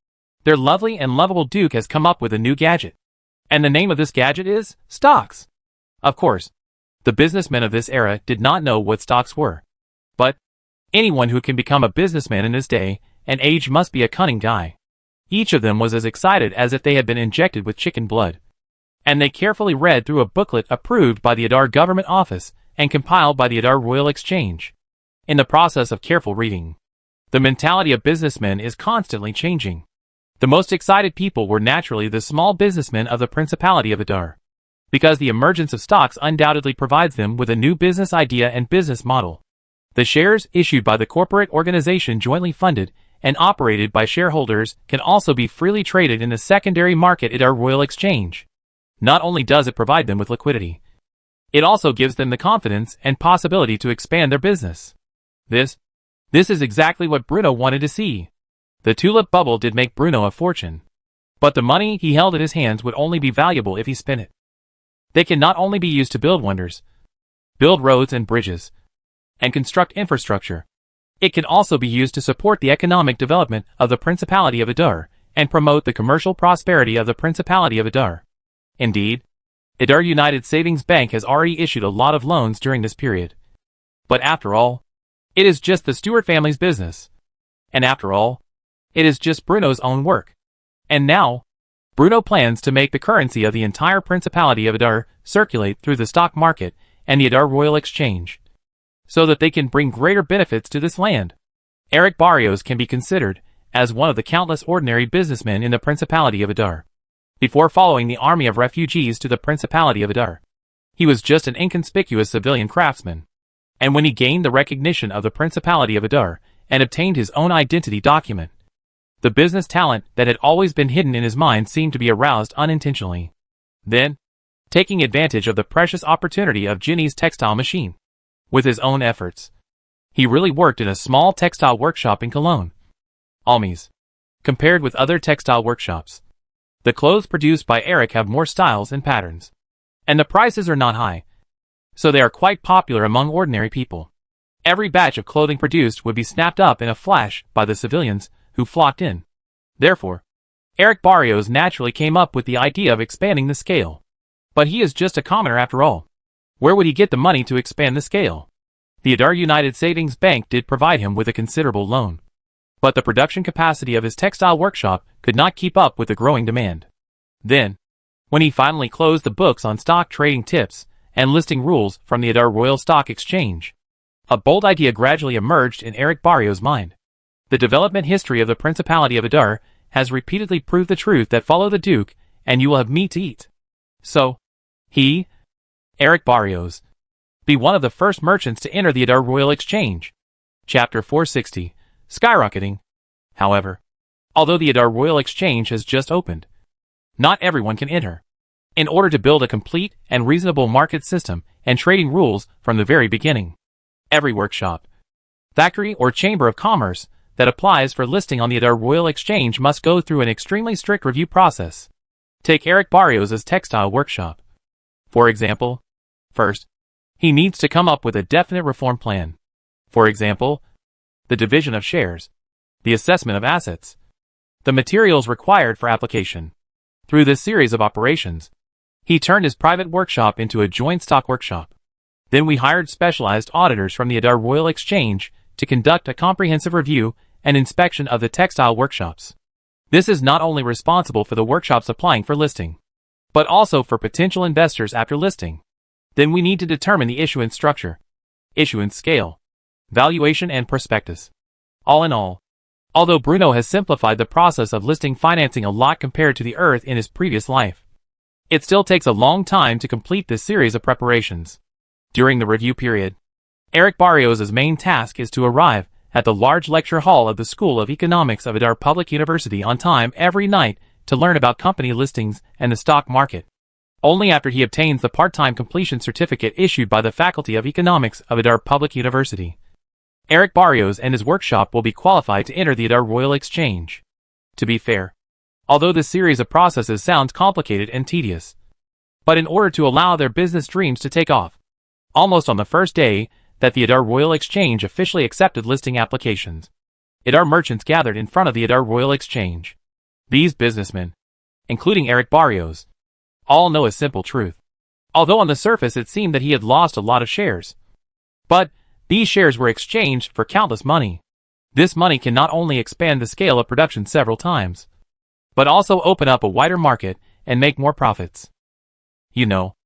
Their lovely and lovable Duke has come up with a new gadget. And the name of this gadget is stocks. Of course, the businessmen of this era did not know what stocks were. But anyone who can become a businessman in this day and age must be a cunning guy. Each of them was as excited as if they had been injected with chicken blood. And they carefully read through a booklet approved by the Adar Government Office and compiled by the Adar Royal Exchange. In the process of careful reading, the mentality of businessmen is constantly changing. The most excited people were naturally the small businessmen of the Principality of Adar, because the emergence of stocks undoubtedly provides them with a new business idea and business model. The shares issued by the corporate organization jointly funded and operated by shareholders can also be freely traded in the secondary market at our Royal Exchange. Not only does it provide them with liquidity, it also gives them the confidence and possibility to expand their business. This is exactly what Bruno wanted to see. The tulip bubble did make Bruno a fortune. But the money he held in his hands would only be valuable if he spent it. They can not only be used to build wonders, build roads and bridges, and construct infrastructure. It can also be used to support the economic development of the Principality of Adar and promote the commercial prosperity of the Principality of Adar. Indeed, Adar United Savings Bank has already issued a lot of loans during this period. But after all, it is just the Stewart family's business. And after all, it is just Bruno's own work. And now, Bruno plans to make the currency of the entire Principality of Adar circulate through the stock market and the Adar Royal Exchange, so that they can bring greater benefits to this land. Eric Barrios can be considered as one of the countless ordinary businessmen in the Principality of Adar. Before following the army of refugees to the Principality of Adar, he was just an inconspicuous civilian craftsman. And when he gained the recognition of the Principality of Adar and obtained his own identity document, the business talent that had always been hidden in his mind seemed to be aroused unintentionally. Then, taking advantage of the precious opportunity of Ginny's textile machine, with his own efforts, he really worked in a small textile workshop in Cologne, Almes. Compared with other textile workshops, the clothes produced by Eric have more styles and patterns, and the prices are not high, so they are quite popular among ordinary people. Every batch of clothing produced would be snapped up in a flash by the civilians who flocked in. Therefore, Eric Barrios naturally came up with the idea of expanding the scale. But he is just a commoner after all. Where would he get the money to expand the scale? The Adar United Savings Bank did provide him with a considerable loan. But the production capacity of his textile workshop could not keep up with the growing demand. Then, when he finally closed the books on stock trading tips and listing rules from the Adar Royal Stock Exchange, a bold idea gradually emerged in Eric Barrios' mind. The development history of the Principality of Adar has repeatedly proved the truth that follow the Duke, and you will have meat to eat. So, he, Eric Barrios, be one of the first merchants to enter the Adar Royal Exchange. Chapter 460, Skyrocketing. However, although the Adar Royal Exchange has just opened, not everyone can enter. In order to build a complete and reasonable market system and trading rules from the very beginning, every workshop, factory or chamber of commerce that applies for listing on the Adar Royal Exchange must go through an extremely strict review process. Take Eric Barrios' textile workshop, for example. First, he needs to come up with a definite reform plan. For example, the division of shares, the assessment of assets, the materials required for application. Through this series of operations, he turned his private workshop into a joint stock workshop. Then we hired specialized auditors from the Adar Royal Exchange to conduct a comprehensive review and inspection of the textile workshops. This is not only responsible for the workshops applying for listing, but also for potential investors after listing. Then we need to determine the issuance structure, issuance scale, valuation and prospectus. All in all, although Bruno has simplified the process of listing financing a lot compared to the Earth in his previous life, it still takes a long time to complete this series of preparations. During the review period, Eric Barrios' main task is to arrive at the large lecture hall of the School of Economics of Adar Public University on time every night to learn about company listings and the stock market. Only after he obtains the part-time completion certificate issued by the Faculty of Economics of Adar Public University, Eric Barrios and his workshop will be qualified to enter the Adar Royal Exchange. To be fair, although this series of processes sounds complicated and tedious, but in order to allow their business dreams to take off, almost on the first day that the Adar Royal Exchange officially accepted listing applications, Adar merchants gathered in front of the Adar Royal Exchange. These businessmen, including Eric Barrios, all know a simple truth. Although on the surface it seemed that he had lost a lot of shares, but these shares were exchanged for countless money. This money can not only expand the scale of production several times, but also open up a wider market and make more profits. You know,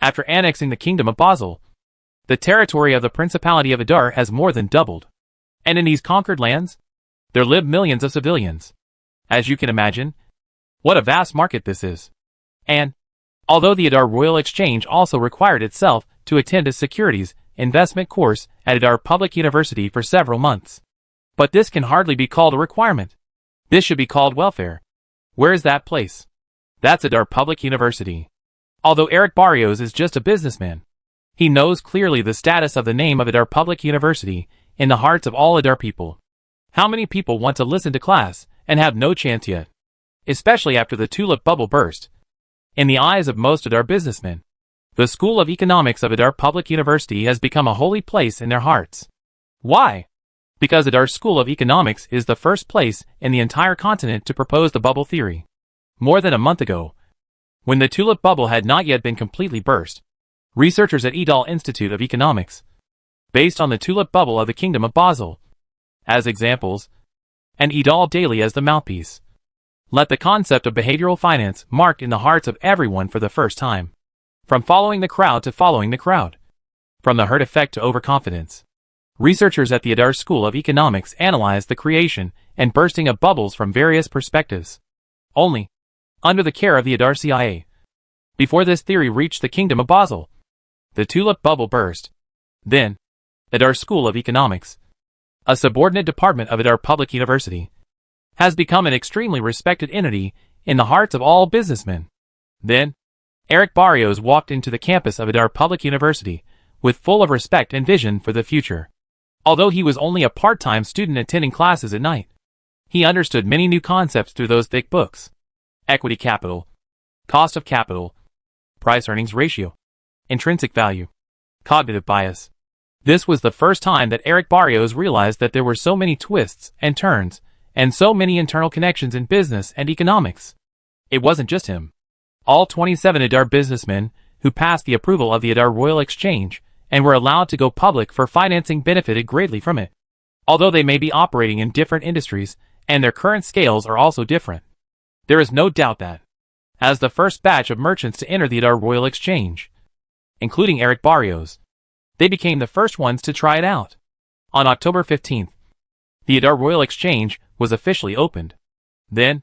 after annexing the Kingdom of Basel, the territory of the Principality of Adar has more than doubled. And in these conquered lands, there live millions of civilians. As you can imagine, what a vast market this is. And, although the Adar Royal Exchange also required itself to attend a securities investment course at Adar Public University for several months, but this can hardly be called a requirement. This should be called welfare. Where is that place? That's Adar Public University. Although Eric Barrios is just a businessman, he knows clearly the status of the name of Adar Public University in the hearts of all Adar people. How many people want to listen to class and have no chance yet? especially after the tulip bubble burst. In the eyes of most Adar businessmen, the School of Economics of Adar Public University has become a holy place in their hearts. Why? Because Adar's School of Economics is the first place in the entire continent to propose the bubble theory. More than a month ago, when the tulip bubble had not yet been completely burst, researchers at Edal Institute of Economics, based on the tulip bubble of the Kingdom of Basel, as examples, and Edal Daily as the mouthpiece, let the concept of behavioral finance marked in the hearts of everyone for the first time. From following the crowd to following the crowd. From the herd effect to overconfidence. Researchers at the Adar School of Economics analyzed the creation and bursting of bubbles from various perspectives. Only, under the care of the Adar CIA. Before this theory reached the Kingdom of Basel, the tulip bubble burst. Then, Adar School of Economics, a subordinate department of Adar Public University, has become an extremely respected entity in the hearts of all businessmen. Then, Eric Barrios walked into the campus of Adar Public University with full of respect and vision for the future. Although he was only a part-time student attending classes at night, he understood many new concepts through those thick books. Equity capital, cost of capital, price-earnings ratio, intrinsic value, cognitive bias. This was the first time that Eric Barrios realized that there were so many twists and turns and so many internal connections in business and economics. It wasn't just him. All 27 Adar businessmen who passed the approval of the Adar Royal Exchange and were allowed to go public for financing benefited greatly from it. Although they may be operating in different industries and their current scales are also different, there is no doubt that, as the first batch of merchants to enter the Adar Royal Exchange, including Eric Barrios, they became the first ones to try it out. On October 15th, the Adar Royal Exchange was officially opened. Then,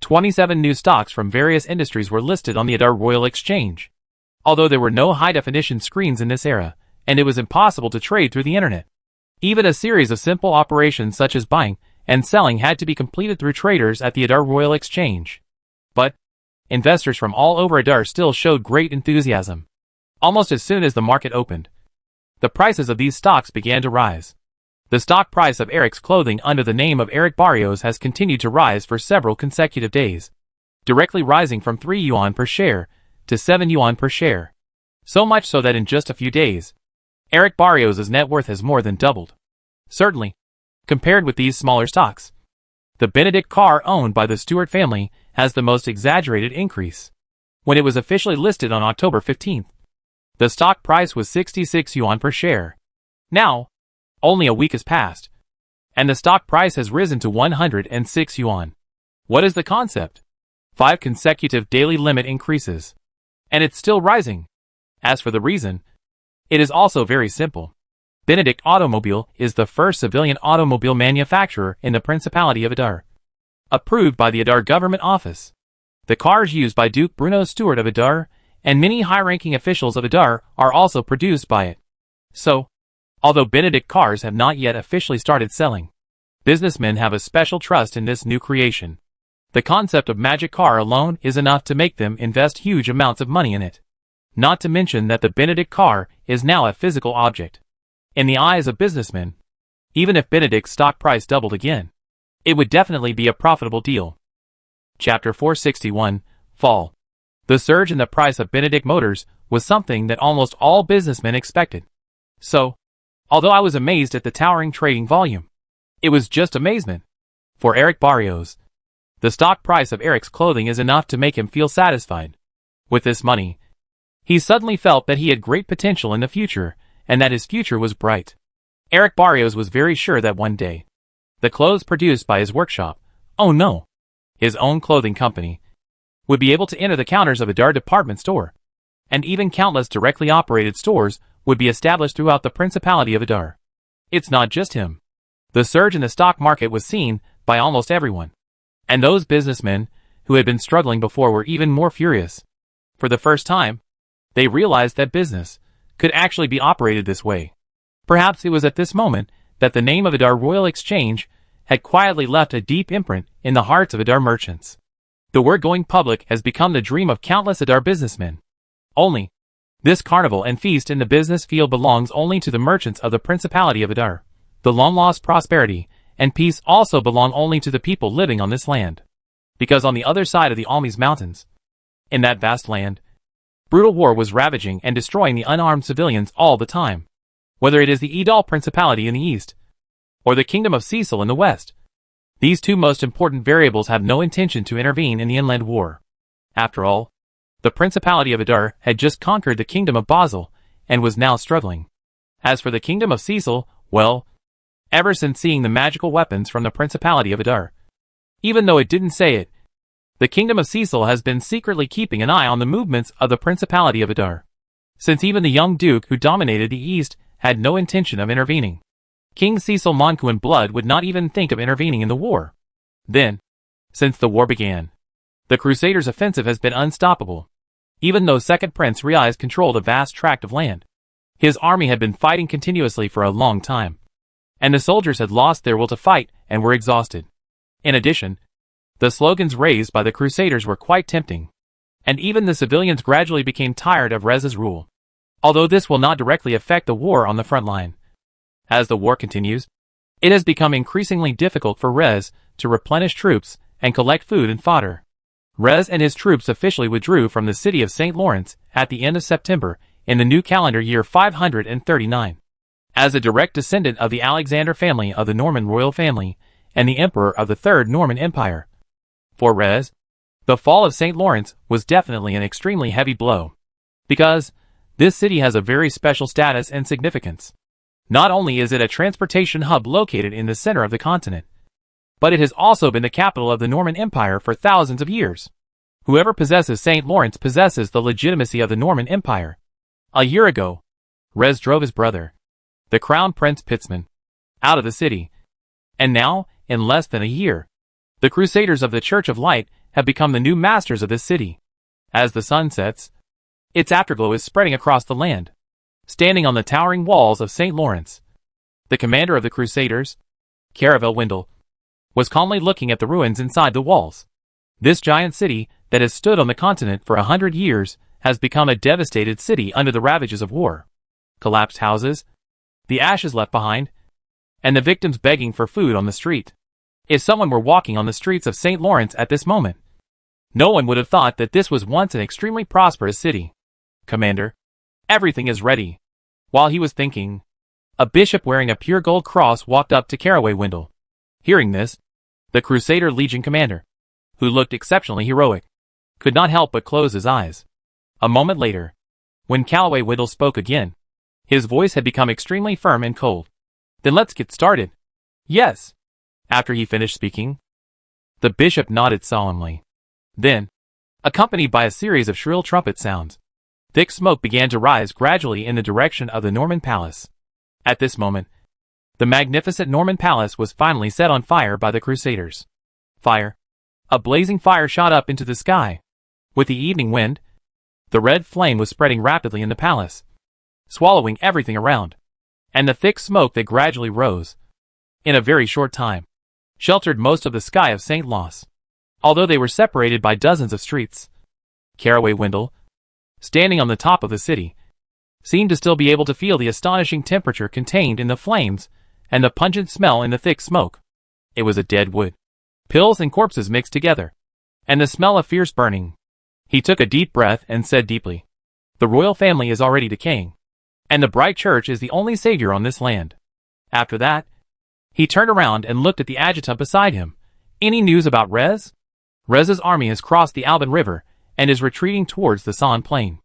27 new stocks from various industries were listed on the Adar Royal Exchange. Although there were no high-definition screens in this era, and it was impossible to trade through the internet, even a series of simple operations such as buying and selling had to be completed through traders at the Adar Royal Exchange. But, investors from all over Adar still showed great enthusiasm. Almost as soon as the market opened, the prices of these stocks began to rise. The stock price of Eric's clothing under the name of Eric Barrios has continued to rise for several consecutive days, directly rising from 3 yuan per share to 7 yuan per share. So much so that in just a few days, Eric Barrios' net worth has more than doubled. Certainly, compared with these smaller stocks, the Benedict car owned by the Stewart family has the most exaggerated increase. When it was officially listed on October 15th, the stock price was 66 yuan per share. Now, only a week has passed, and the stock price has risen to 106 yuan. What is the concept? 5 consecutive daily limit increases. And it's still rising. As for the reason, it is also very simple. Benedict Automobile is the first civilian automobile manufacturer in the Principality of Adar, approved by the Adar Government Office. The cars used by Duke Bruno Stewart of Adar and many high-ranking officials of Adar are also produced by it. So, although Benedict cars have not yet officially started selling, businessmen have a special trust in this new creation. The concept of magic car alone is enough to make them invest huge amounts of money in it. Not to mention that the Benedict car is now a physical object. In the eyes of businessmen, even if Benedict's stock price doubled again, it would definitely be a profitable deal. Chapter 461, Fall. The surge in the price of Benedict Motors was something that almost all businessmen expected. So, although I was amazed at the towering trading volume, it was just amazement. For Eric Barrios, the stock price of Eric's clothing is enough to make him feel satisfied. With this money, he suddenly felt that he had great potential in the future, and that his future was bright. Eric Barrios was very sure that one day, the clothes produced by his workshop, oh no, his own clothing company, would be able to enter the counters of a Adar department store, and even countless directly operated stores would be established throughout the Principality of Adar. It's not just him. The surge in the stock market was seen by almost everyone, and those businessmen who had been struggling before were even more furious. For the first time, they realized that business could actually be operated this way. Perhaps it was at this moment that the name of Adar Royal Exchange had quietly left a deep imprint in the hearts of Adar merchants. The word going public has become the dream of countless Adar businessmen. Only, this carnival and feast in the business field belongs only to the merchants of the Principality of Adar. The long-lost prosperity and peace also belong only to the people living on this land. because on the other side of the Almes Mountains, in that vast land, brutal war was ravaging and destroying the unarmed civilians all the time. Whether it is the Edal Principality in the east, or the Kingdom of Cecil in the west, these two most important variables have no intention to intervene in the inland war. After all, the Principality of Adar had just conquered the Kingdom of Basel, and was now struggling. As for the Kingdom of Cecil, well, ever since seeing the magical weapons from the Principality of Adar, even though it didn't say it, the Kingdom of Cecil has been secretly keeping an eye on the movements of the Principality of Adar, since even the young duke who dominated the east had no intention of intervening. King Cecil Moncuin Blood would not even think of intervening in the war. Then, since the war began, the Crusaders' offensive has been unstoppable. Even though Second Prince Riaz controlled a vast tract of land, his army had been fighting continuously for a long time, and the soldiers had lost their will to fight and were exhausted. In addition, the slogans raised by the Crusaders were quite tempting, and even the civilians gradually became tired of Rez's rule. Although this will not directly affect the war on the front line. As the war continues, it has become increasingly difficult for Rez to replenish troops and collect food and fodder. Rez and his troops officially withdrew from the city of St. Lawrence at the end of September in the new calendar year 539. As a direct descendant of the Alexander family of the Norman royal family and the emperor of the Third Norman Empire. For Rez, the fall of St. Lawrence was definitely an extremely heavy blow, because this city has a very special status and significance. Not only is it a transportation hub located in the center of the continent, but it has also been the capital of the Norman Empire for thousands of years. Whoever possesses St. Lawrence possesses the legitimacy of the Norman Empire. A year ago, Rez drove his brother, the Crown Prince Pitzman, out of the city, and now, in less than a year, the Crusaders of the Church of Light have become the new masters of this city. As the sun sets, its afterglow is spreading across the land. Standing on the towering walls of St. Lawrence, the commander of the Crusaders, Caravel Wendell, was calmly looking at the ruins inside the walls. This giant city that has stood on the continent for 100 years has become a devastated city under the ravages of war. Collapsed houses, the ashes left behind, and the victims begging for food on the street. If someone were walking on the streets of St. Lawrence at this moment, no one would have thought that this was once an extremely prosperous city. Commander, everything is ready. While he was thinking, a bishop wearing a pure gold cross walked up to Caraway Wendell. Hearing this, the Crusader Legion commander, who looked exceptionally heroic, could not help but close his eyes. A moment later, when Callaway Wendell spoke again, his voice had become extremely firm and cold. Then let's get started. Yes. After he finished speaking, the bishop nodded solemnly. Then, accompanied by a series of shrill trumpet sounds, thick smoke began to rise gradually in the direction of the Norman Palace. At this moment, the magnificent Norman Palace was finally set on fire by the Crusaders. Fire. A blazing fire shot up into the sky. With the evening wind, the red flame was spreading rapidly in the palace, swallowing everything around, and the thick smoke that gradually rose, in a very short time, sheltered most of the sky of St. Lawrence. Although they were separated by dozens of streets, Caraway Wendell, standing on the top of the city, seemed to still be able to feel the astonishing temperature contained in the flames and the pungent smell in the thick smoke. It was a dead wood, pills and corpses mixed together, and the smell of fierce burning. He took a deep breath and said deeply, "The royal family is already decaying, and the bright church is the only savior on this land." After that, he turned around and looked at the adjutant beside him. "Any news about Rez?" "Rez's army has crossed the Alban River and is retreating towards the San Plain.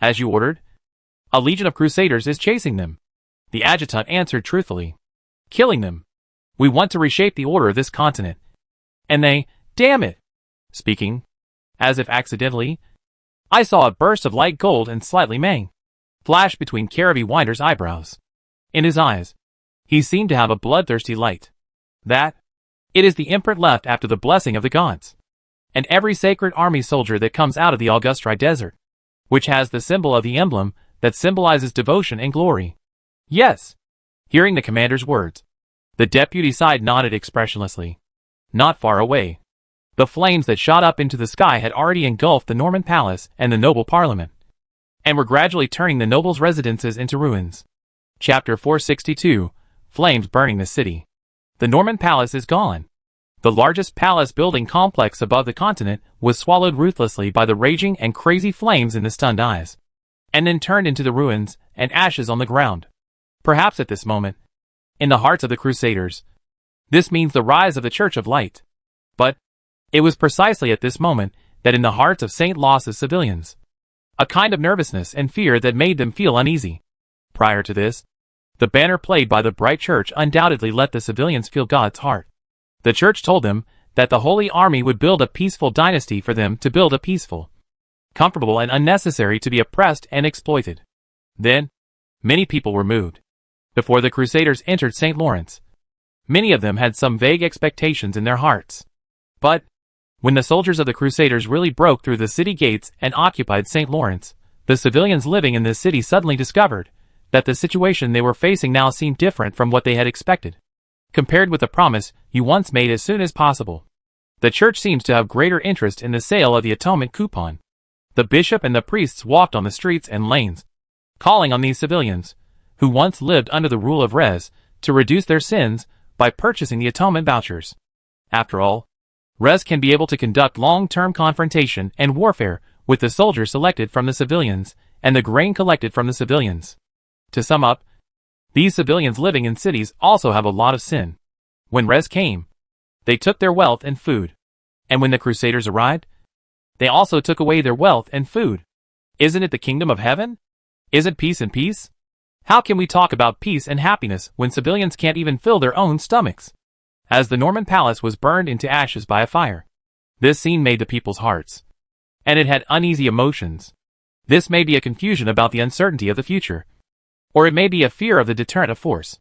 As you ordered, a legion of Crusaders is chasing them," the adjutant answered truthfully. "Killing them. We want to reshape the order of this continent. And they, damn it!" Speaking, as if accidentally, I saw a burst of light gold and slightly mang flash between Caraby Winder's eyebrows. In his eyes, he seemed to have a bloodthirsty light. "That, it is the imprint left after the blessing of the gods. And every sacred army soldier that comes out of the Augustri desert, which has the symbol of the emblem that symbolizes devotion and glory." "Yes." Hearing the commander's words, the deputy side nodded expressionlessly. Not far away, the flames that shot up into the sky had already engulfed the Norman Palace and the noble parliament, and were gradually turning the nobles' residences into ruins. Chapter 462, Flames Burning the City. The Norman Palace is gone. The largest palace building complex above the continent was swallowed ruthlessly by the raging and crazy flames in the stunned eyes, and then turned into the ruins and ashes on the ground. Perhaps at this moment, in the hearts of the Crusaders, this means the rise of the Church of Light. But it was precisely at this moment that in the hearts of St. Los's civilians, a kind of nervousness and fear that made them feel uneasy. Prior to this, the banner played by the bright church undoubtedly let the civilians feel God's heart. The church told them that the Holy Army would build a peaceful dynasty for them to build a peaceful, comfortable and unnecessary to be oppressed and exploited. Then, many people were moved. Before the Crusaders entered St. Lawrence, many of them had some vague expectations in their hearts. But, when the soldiers of the Crusaders really broke through the city gates and occupied St. Lawrence, the civilians living in this city suddenly discovered that the situation they were facing now seemed different from what they had expected. Compared with the promise you once made as soon as possible, the church seems to have greater interest in the sale of the atonement coupon. The bishop and the priests walked on the streets and lanes, calling on these civilians, who once lived under the rule of Res, to reduce their sins by purchasing the atonement vouchers. After all, Res can be able to conduct long-term confrontation and warfare with the soldiers selected from the civilians and the grain collected from the civilians. To sum up, these civilians living in cities also have a lot of sin. When Res came, they took their wealth and food. And when the Crusaders arrived, they also took away their wealth and food. Isn't it the kingdom of heaven? Isn't peace and peace? How can we talk about peace and happiness when civilians can't even fill their own stomachs? As the Norman palace was burned into ashes by a fire, this scene made the people's hearts, and it had uneasy emotions. This may be a confusion about the uncertainty of the future, or it may be a fear of the deterrent of force.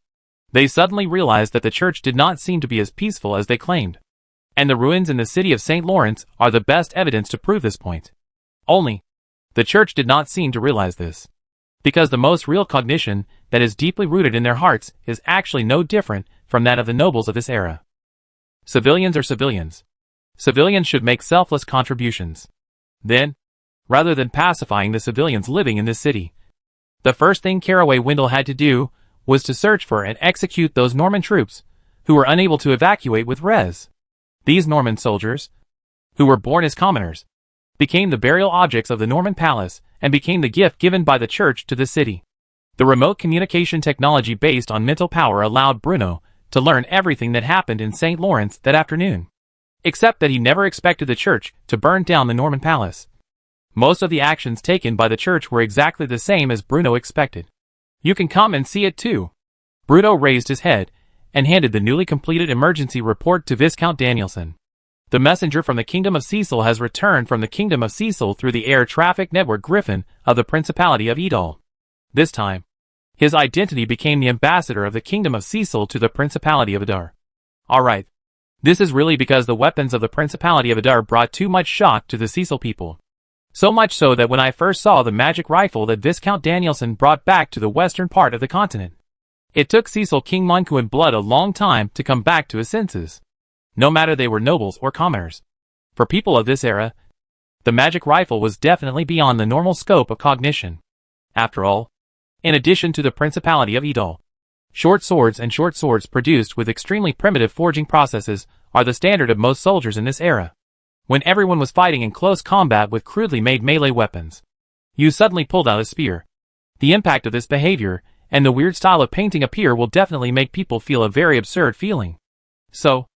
They suddenly realized that the church did not seem to be as peaceful as they claimed, and the ruins in the city of St. Lawrence are the best evidence to prove this point. Only, the church did not seem to realize this, because the most real cognition that is deeply rooted in their hearts is actually no different from that of the nobles of this era. Civilians are civilians. Civilians should make selfless contributions. Then, rather than pacifying the civilians living in this city, the first thing Caraway Wendell had to do was to search for and execute those Norman troops who were unable to evacuate with Res. These Norman soldiers, who were born as commoners, became the burial objects of the Norman palace and became the gift given by the church to the city. The remote communication technology based on mental power allowed Bruno to learn everything that happened in St. Lawrence that afternoon, except that he never expected the church to burn down the Norman palace. Most of the actions taken by the church were exactly the same as Bruno expected. You can come and see it too. Bruno raised his head and handed the newly completed emergency report to Viscount Danielson. The messenger from the Kingdom of Cecil has returned from the Kingdom of Cecil through the air traffic network Griffin of the Principality of Edol. This time, his identity became the ambassador of the Kingdom of Cecil to the Principality of Adar. Alright. This is really because the weapons of the Principality of Adar brought too much shock to the Cecil people. So much so that when I first saw the magic rifle that Viscount Danielson brought back to the western part of the continent, it took Cecil King Moncuin Blood a long time to come back to his senses. No matter they were nobles or commoners. For people of this era, the magic rifle was definitely beyond the normal scope of cognition. After all, in addition to the Principality of Edol, short swords and short swords produced with extremely primitive forging processes are the standard of most soldiers in this era. When everyone was fighting in close combat with crudely made melee weapons, you suddenly pulled out a spear. The impact of this behavior and the weird style of painting appear will definitely make people feel a very absurd feeling. So,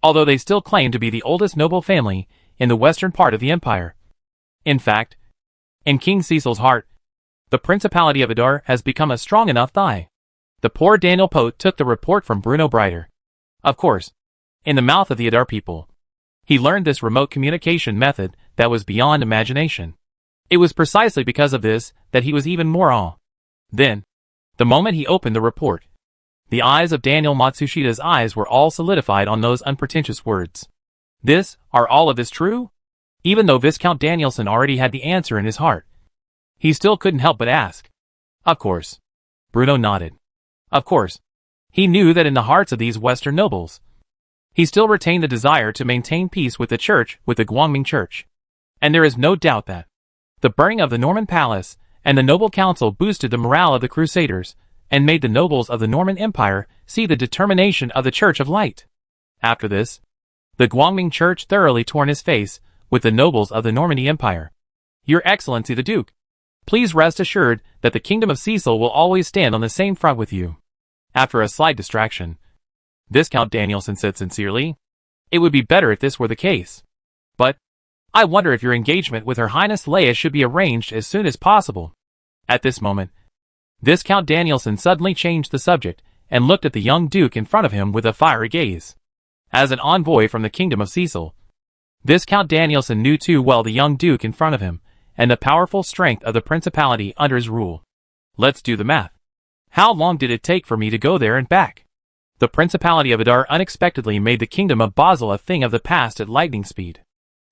although they still claim to be the oldest noble family in the western part of the empire, in fact, in King Cecil's heart, the Principality of Adar has become a strong enough thigh. The poor Daniel Pote took the report from Bruno Brighter. Of course, in the mouth of the Adar people, he learned this remote communication method that was beyond imagination. It was precisely because of this that he was even more awe. Then, the moment he opened the report, the eyes of Daniel Matsushida's eyes were all solidified on those unpretentious words. Are all of this true? Even though Viscount Danielson already had the answer in his heart, he still couldn't help but ask. Of course. Bruno nodded. Of course. He knew that in the hearts of these Western nobles, he still retained the desire to maintain peace with the church, with the Guangming Church. And there is no doubt that the burning of the Norman palace and the noble council boosted the morale of the Crusaders and made the nobles of the Norman Empire see the determination of the Church of Light. After this, The Guangming Church thoroughly torn his face with the nobles of the Normandy Empire. Your Excellency the Duke, please rest assured that the Kingdom of Cecil will always stand on the same front with you. After a slight distraction, Viscount Danielson said sincerely, it would be better if this were the case. But I wonder if your engagement with Her Highness Leia should be arranged as soon as possible. At this moment, Viscount Danielson suddenly changed the subject and looked at the young Duke in front of him with a fiery gaze. As an envoy from the Kingdom of Cecil, Viscount Danielson knew too well the young Duke in front of him and the powerful strength of the principality under his rule. Let's do the math. How long did it take for me to go there and back? The Principality of Adar unexpectedly made the Kingdom of Basel a thing of the past at lightning speed.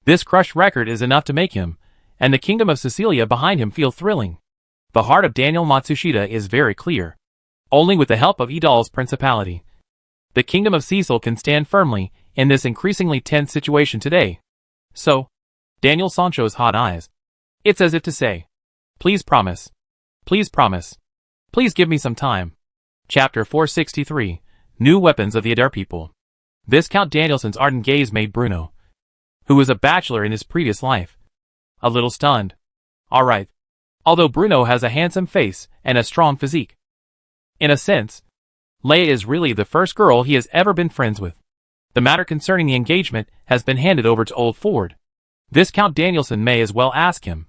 This crushed record is enough to make him, and the Kingdom of Sicilia behind him, feel thrilling. The heart of Daniel Matsushita is very clear. Only with the help of Idal's principality, the Kingdom of Cecil can stand firmly in this increasingly tense situation today. So, Daniel Sancho's hot eyes. It's as if to say, please promise. Please promise. Please give me some time. Chapter 463, New Weapons of the Adar People. Viscount Danielson's ardent gaze made Bruno, who was a bachelor in his previous life, a little stunned. All right. Although Bruno has a handsome face and a strong physique, in a sense, Leia is really the first girl he has ever been friends with. The matter concerning the engagement has been handed over to old Ford. Viscount Danielson may as well ask him,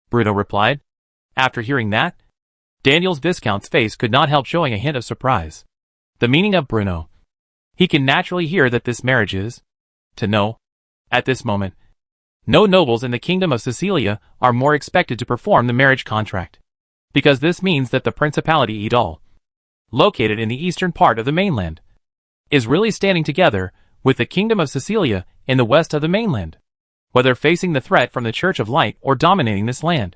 Bruno replied. After hearing that, Daniel's Viscount's face could not help showing a hint of surprise. The meaning of Bruno. He can naturally hear that this marriage is to know. At this moment, no nobles in the Kingdom of Sicilia are more expected to perform the marriage contract, because this means that the Principality Idal, located in the eastern part of the mainland, is really standing together with the Kingdom of Sicilia in the west of the mainland, whether facing the threat from the Church of Light or dominating this land.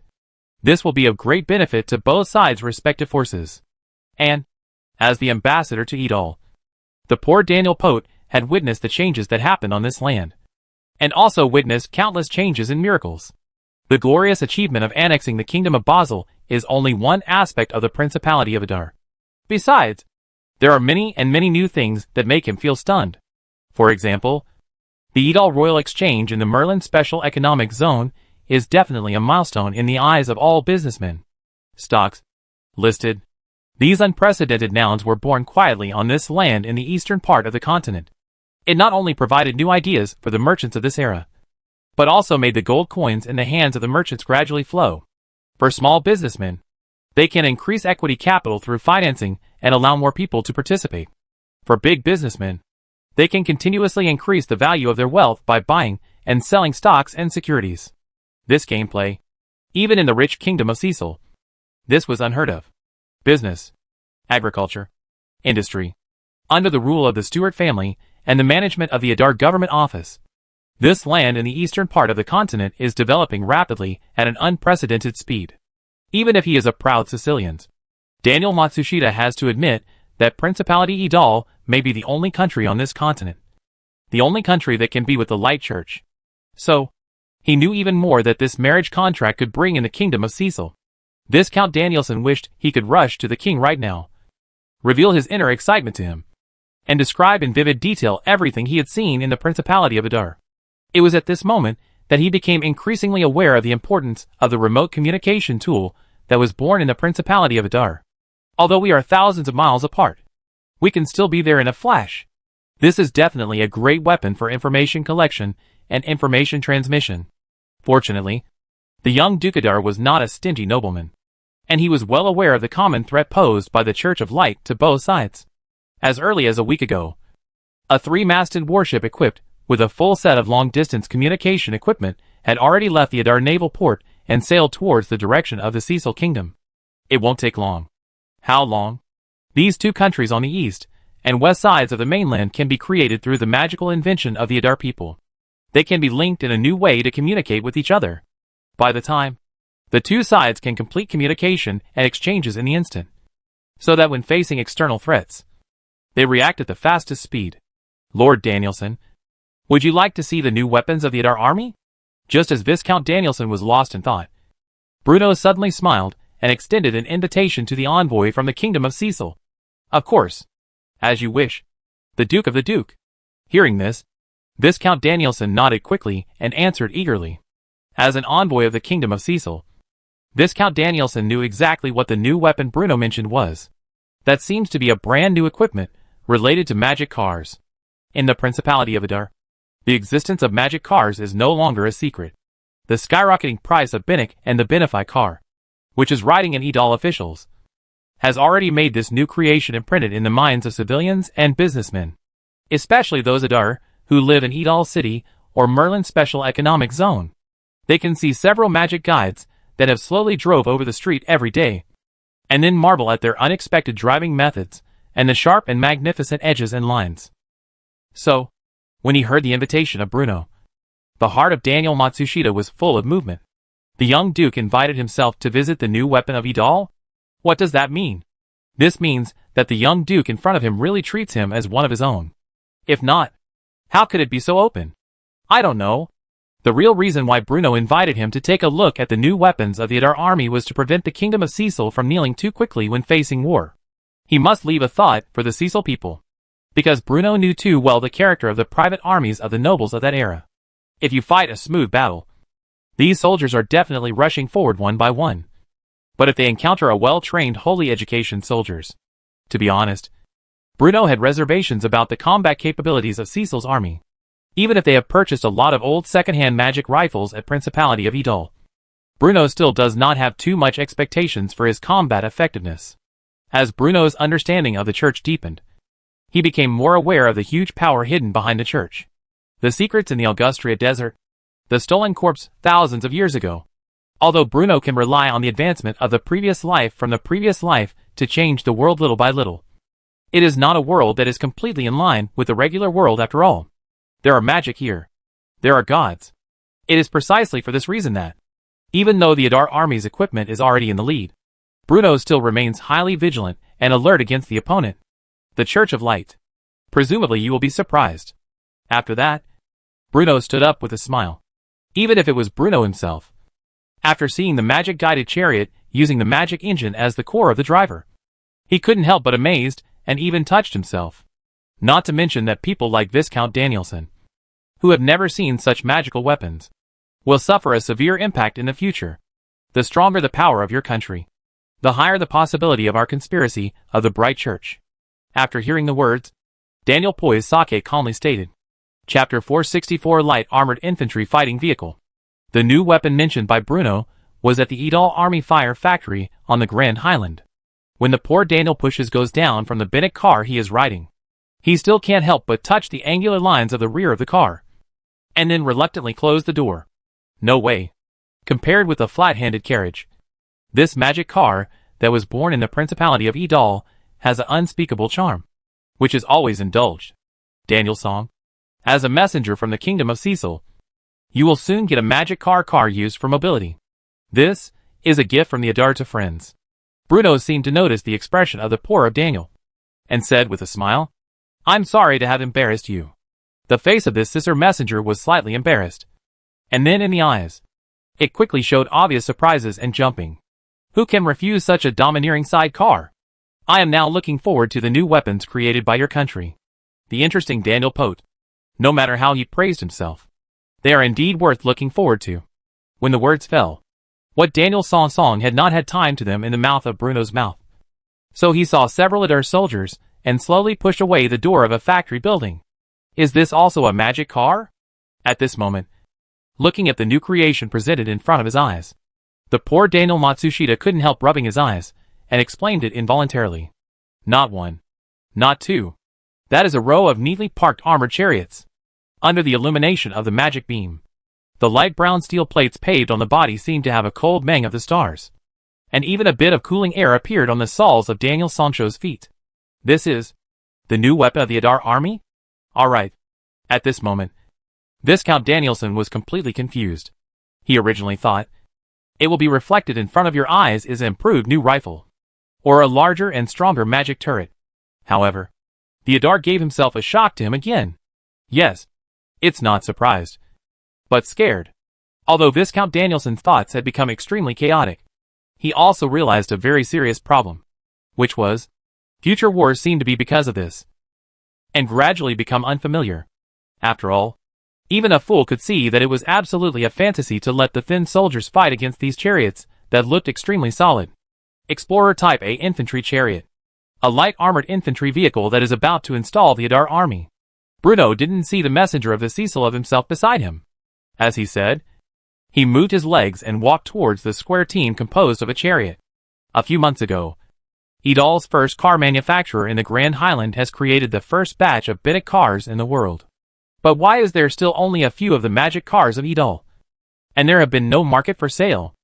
This will be of great benefit to both sides' respective forces. And, as the ambassador to Idal, the poor Daniel Pote had witnessed the changes that happened on this land, and also witnessed countless changes and miracles. The glorious achievement of annexing the Kingdom of Basel is only one aspect of the Principality of Adar. Besides, there are many new things that make him feel stunned. For example, the Idal Royal Exchange in the Merlin Special Economic Zone is definitely a milestone in the eyes of all businessmen. Stocks, listed. These unprecedented nouns were born quietly on this land in the eastern part of the continent. It not only provided new ideas for the merchants of this era, but also made the gold coins in the hands of the merchants gradually flow. For small businessmen, they can increase equity capital through financing and allow more people to participate. For big businessmen, they can continuously increase the value of their wealth by buying and selling stocks and securities. This gameplay, even in the rich Kingdom of Cecil, this was unheard of. Business, agriculture, industry, under the rule of the Stuart family and the management of the Adar government office. This land in the eastern part of the continent is developing rapidly at an unprecedented speed. Even if he is a proud Sicilian, Daniel Matsushita has to admit that Principality Idal may be the only country on this continent, the only country that can be with the Light Church. So, he knew even more that this marriage contract could bring in the Kingdom of Cecil. Viscount Danielson wished he could rush to the king right now, reveal his inner excitement to him, and describe in vivid detail everything he had seen in the Principality of Adar. It was at this moment that he became increasingly aware of the importance of the remote communication tool that was born in the Principality of Adar. Although we are thousands of miles apart, we can still be there in a flash. This is definitely a great weapon for information collection and information transmission. Fortunately, the young Duke Adar was not a stingy nobleman, and he was well aware of the common threat posed by the Church of Light to both sides. As early as a week ago, a three-masted warship equipped with a full set of long-distance communication equipment had already left the Adar naval port and sailed towards the direction of the Cecil Kingdom. It won't take long. How long? These two countries on the east and west sides of the mainland can be created through the magical invention of the Adar people. They can be linked in a new way to communicate with each other. By the time, the two sides can complete communication and exchanges in the instant, so that when facing external threats, they react at the fastest speed. Lord Danielson, would you like to see the new weapons of the Adar army? Just as Viscount Danielson was lost in thought, Bruno suddenly smiled and extended an invitation to the envoy from the Kingdom of Cecil. Of course. As you wish. The Duke of the Duke. Hearing this, Viscount Danielson nodded quickly and answered eagerly. As an envoy of the Kingdom of Cecil, Viscount Danielson knew exactly what the new weapon Bruno mentioned was. That seems to be a brand new equipment related to magic cars. In the Principality of Adar, the existence of magic cars is no longer a secret. The skyrocketing price of Binnock and the Binify car, which is riding in Edal officials, has already made this new creation imprinted in the minds of civilians and businessmen, especially those Adar who live in Edal City or Merlin Special Economic Zone. They can see several magic guides that have slowly drove over the street every day, and then marvel at their unexpected driving methods and the sharp and magnificent edges and lines. So, when he heard the invitation of Bruno, the heart of Daniel Matsushita was full of movement. The young duke invited himself to visit the new weapon of Edal? What does that mean? This means that the young duke in front of him really treats him as one of his own. If not, how could it be so open? I don't know. The real reason why Bruno invited him to take a look at the new weapons of the Adar army was to prevent the Kingdom of Cecil from kneeling too quickly when facing war. He must leave a thought for the Cecil people, because Bruno knew too well the character of the private armies of the nobles of that era. If you fight a smooth battle, these soldiers are definitely rushing forward one by one. But if they encounter a well-trained holy education soldiers, to be honest, Bruno had reservations about the combat capabilities of Cecil's army. Even if they have purchased a lot of old second-hand magic rifles at Principality of Edal, Bruno still does not have too much expectations for his combat effectiveness. As Bruno's understanding of the church deepened, he became more aware of the huge power hidden behind the church. The secrets in the Augustria desert, the stolen corpse thousands of years ago. Although Bruno can rely on the advancement of the previous life from the previous life to change the world little by little, it is not a world that is completely in line with the regular world after all. There are magic here. There are gods. It is precisely for this reason that, even though the Adar army's equipment is already in the lead, Bruno still remains highly vigilant and alert against the opponent, the Church of Light. Presumably you will be surprised. After that, Bruno stood up with a smile. Even if it was Bruno himself. After seeing the magic-guided chariot using the magic engine as the core of the driver, he couldn't help but amazed and even touched himself. Not to mention that people like Viscount Danielson, who have never seen such magical weapons, will suffer a severe impact in the future. The stronger the power of your country, the higher the possibility of our conspiracy of the Bright Church. After hearing the words, Daniel poised Sake calmly stated. Chapter 464 Light Armored Infantry Fighting Vehicle. The new weapon mentioned by Bruno was at the Edal Army Fire Factory on the Grand Highland. When the poor Daniel pushes goes down from the Binnock car he is riding, he still can't help but touch the angular lines of the rear of the car, and then reluctantly close the door. No way. Compared with a flat-handed carriage, this magic car that was born in the Principality of Edal has an unspeakable charm, which is always indulged. Daniel song. As a messenger from the Kingdom of Cecil, you will soon get a magic car used for mobility. This is a gift from the Adar to friends. Bruno seemed to notice the expression of the poor of Daniel, and said with a smile, I'm sorry to have embarrassed you. The face of this sister messenger was slightly embarrassed. And then in the eyes, it quickly showed obvious surprises and jumping. Who can refuse such a domineering sidecar? I am now looking forward to the new weapons created by your country. The interesting Daniel Pote. No matter how he praised himself, they are indeed worth looking forward to. When the words fell, what Daniel song had not had time to them in the mouth of Bruno's mouth. So he saw several Adar soldiers and slowly pushed away the door of a factory building. Is this also a magic car? At this moment, looking at the new creation presented in front of his eyes, the poor Daniel Matsushita couldn't help rubbing his eyes, and explained it involuntarily. Not one. Not two. That is a row of neatly parked armored chariots. Under the illumination of the magic beam, the light brown steel plates paved on the body seemed to have a cold mang of the stars. And even a bit of cooling air appeared on the soles of Daniel Sancho's feet. This is the new weapon of the Adar army? Alright. At this moment, Viscount Danielson was completely confused. He originally thought, it will be reflected in front of your eyes is an improved new rifle, or a larger and stronger magic turret. However, the Adar gave himself a shock to him again. Yes, it's not surprised, but scared. Although Viscount Danielson's thoughts had become extremely chaotic, he also realized a very serious problem, which was, future wars seemed to be because of this, and gradually become unfamiliar. After all, Even a fool could see that it was absolutely a fantasy to let the thin soldiers fight against these chariots that looked extremely solid. Explorer Type A Infantry Chariot. A light armored infantry vehicle that is about to install the Adar army. Bruno didn't see the messenger of the Cecil of himself beside him. As he said, he moved his legs and walked towards the square team composed of a chariot. A few months ago, Idal's first car manufacturer in the Grand Highland has created the first batch of Bionic cars in the world. But why is there still only a few of the magic cars of Idal? And there have been no market for sale?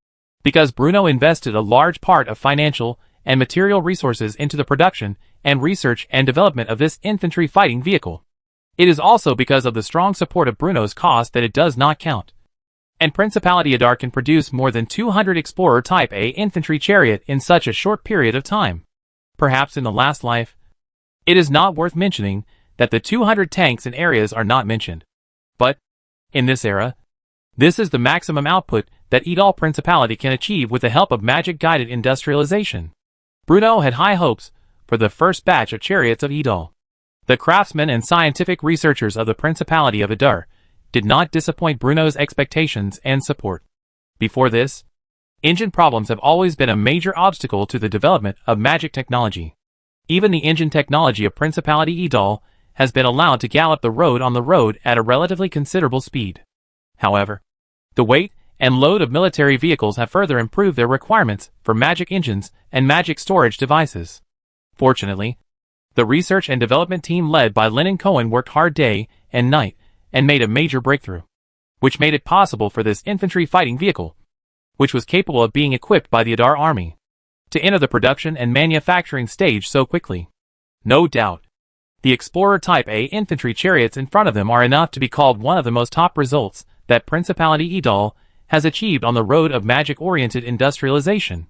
Because Bruno invested a large part of financial and material resources into the production and research and development of this infantry fighting vehicle. It is also because of the strong support of Bruno's cost that it does not count. And Principality Adar can produce more than 200 Explorer Type A infantry chariot in such a short period of time. Perhaps in the last life. It is not worth mentioning that the 200 tanks and areas are not mentioned. But, in this era, this is the maximum output that Idal Principality can achieve with the help of magic-guided industrialization. Bruno had high hopes for the first batch of chariots of Idal. The craftsmen and scientific researchers of the Principality of Adar did not disappoint Bruno's expectations and support. Before this, engine problems have always been a major obstacle to the development of magic technology. Even the engine technology of Principality Idal has been allowed to gallop the road on the road at a relatively considerable speed. However, the weight and load of military vehicles have further improved their requirements for magic engines and magic storage devices. Fortunately, the research and development team led by Lennon Cohen worked hard day and night and made a major breakthrough, which made it possible for this infantry fighting vehicle, which was capable of being equipped by the Adar army, to enter the production and manufacturing stage so quickly. No doubt, the Explorer Type A infantry chariots in front of them are enough to be called one of the most top results that Principality Idal has achieved on the road of magic-oriented industrialization.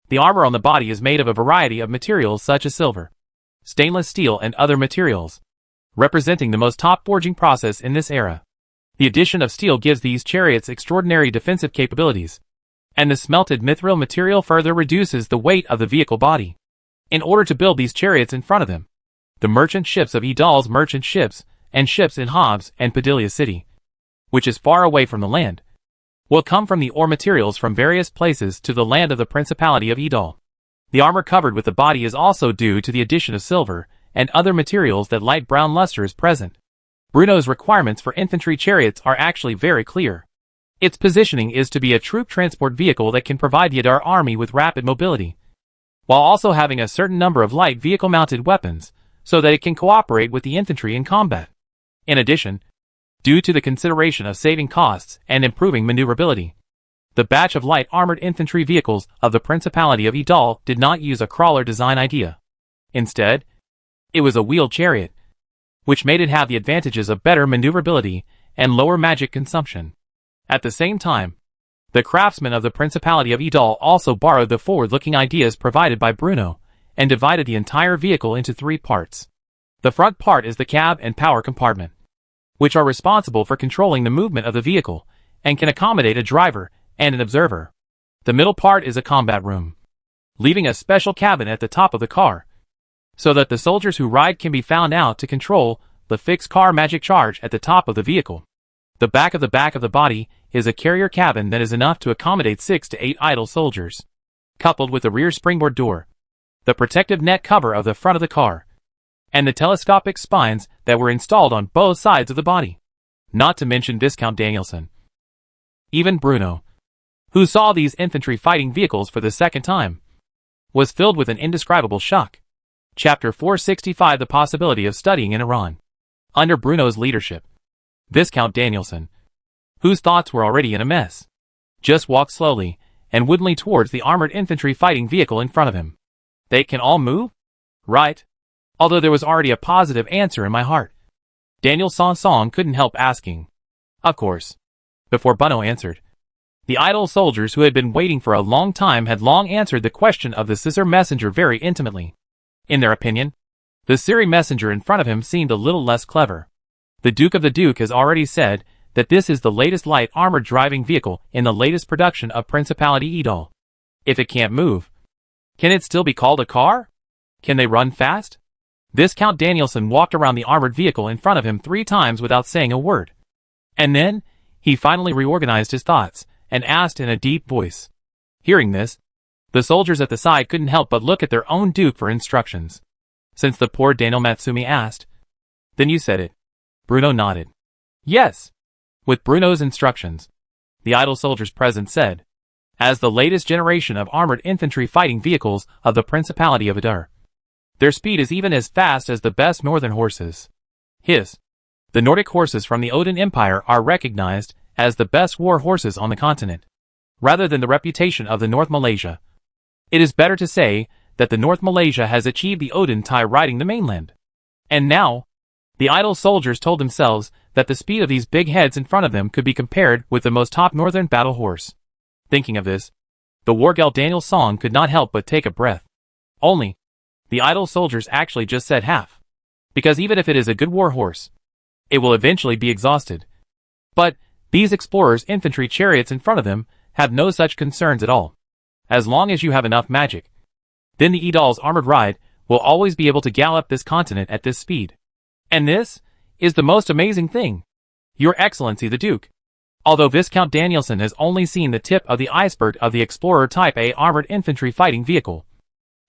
The armor on the body is made of a variety of materials such as silver, stainless steel and other materials, representing the most top forging process in this era. The addition of steel gives these chariots extraordinary defensive capabilities, and the smelted mithril material further reduces the weight of the vehicle body. In order to build these chariots in front of them, the merchant ships of Idal's merchant ships and ships in Hobbs and Padilla City, which is far away from the land, will come from the ore materials from various places to the land of the Principality of Idal. The armor covered with the body is also due to the addition of silver and other materials that light brown luster is present. Bruno's requirements for infantry chariots are actually very clear. Its positioning is to be a troop transport vehicle that can provide the Adar army with rapid mobility, while also having a certain number of light vehicle-mounted weapons, so that it can cooperate with the infantry in combat. In addition, due to the consideration of saving costs and improving maneuverability, the batch of light armored infantry vehicles of the Principality of Idal did not use a crawler design idea. Instead, it was a wheeled chariot, which made it have the advantages of better maneuverability and lower magic consumption. At the same time, the craftsmen of the Principality of Idal also borrowed the forward-looking ideas provided by Bruno, and divided the entire vehicle into three parts. The front part is the cab and power compartment, which are responsible for controlling the movement of the vehicle, and can accommodate a driver and an observer. The middle part is a combat room, leaving a special cabin at the top of the car, so that the soldiers who ride can be found out to control the fixed car magic charge at the top of the vehicle. The back of the body is a carrier cabin that is enough to accommodate 6 to 8 idle soldiers, coupled with a rear springboard door, the protective net cover of the front of the car, and the telescopic spines that were installed on both sides of the body. Not to mention Viscount Danielson. Even Bruno, who saw these infantry fighting vehicles for the second time, was filled with an indescribable shock. Chapter 465: The Possibility of Studying in Iran. Under Bruno's leadership, Viscount Danielson, whose thoughts were already in a mess, just walked slowly and woodenly towards the armored infantry fighting vehicle in front of him. They can all move? Right. Although there was already a positive answer in my heart. Daniel Sanson couldn't help asking. Of course. Before Bruno answered, the idle soldiers who had been waiting for a long time had long answered the question of the Scissor messenger very intimately. In their opinion, the Siri messenger in front of him seemed a little less clever. The Duke of the Duke has already said that this is the latest light armored driving vehicle in the latest production of Principality Idal. If it can't move, can it still be called a car? Can they run fast? Viscount Danielson walked around the armored vehicle in front of him 3 times without saying a word. And then, he finally reorganized his thoughts, and asked in a deep voice. Hearing this, the soldiers at the side couldn't help but look at their own duke for instructions. Since the poor Daniel Matsumi asked, "Then you said it." Bruno nodded. Yes. With Bruno's instructions, the idle soldiers present said, as the latest generation of armored infantry fighting vehicles of the Principality of Adar. Their speed is even as fast as the best northern horses. The Nordic horses from the Odin Empire are recognized as the best war horses on the continent, rather than the reputation of the North Malaysia. It is better to say that the North Malaysia has achieved the Odin tie riding the mainland. And now, the idle soldiers told themselves that the speed of these big heads in front of them could be compared with the most top northern battle horse. Thinking of this, the wargel Daniel Song could not help but take a breath. Only, the idle soldiers actually just said half. Because even if it is a good war horse, it will eventually be exhausted. But, these explorers' infantry chariots in front of them have no such concerns at all. As long as you have enough magic, then the Idal's armored ride will always be able to gallop this continent at this speed. And this is the most amazing thing. Your Excellency the Duke. Although Viscount Danielson has only seen the tip of the iceberg of the Explorer Type A armored infantry fighting vehicle,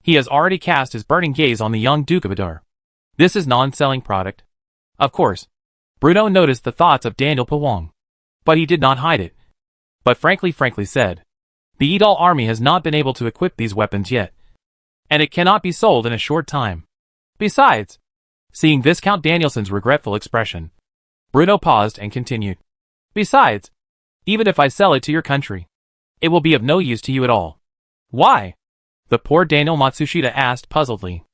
he has already cast his burning gaze on the young Duke of Adar. This is non-selling product. Of course, Bruno noticed the thoughts of Daniel Pawong, but he did not hide it. But frankly said, the Idal army has not been able to equip these weapons yet, and it cannot be sold in a short time. Besides, seeing Viscount Danielson's regretful expression, Bruno paused and continued. Besides, even if I sell it to your country, it will be of no use to you at all. Why? The poor Daniel Matsushita asked puzzledly.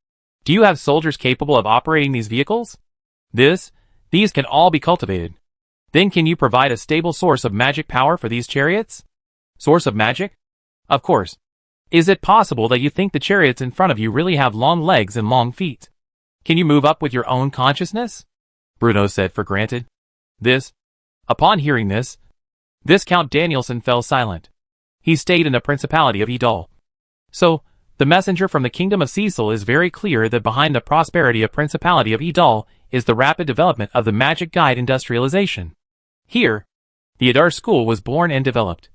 Do you have soldiers capable of operating these vehicles? These can all be cultivated. Then can you provide a stable source of magic power for these chariots? Source of magic? Of course. Is it possible that you think the chariots in front of you really have long legs and long feet? Can you move up with your own consciousness? Bruno said for granted. Upon hearing this, Viscount Danielson fell silent. He stayed in the Principality of Idal. So, the messenger from the Kingdom of Cecil is very clear that behind the prosperity of Principality of Idal is the rapid development of the magic guide industrialization. Here, the Adar school was born and developed,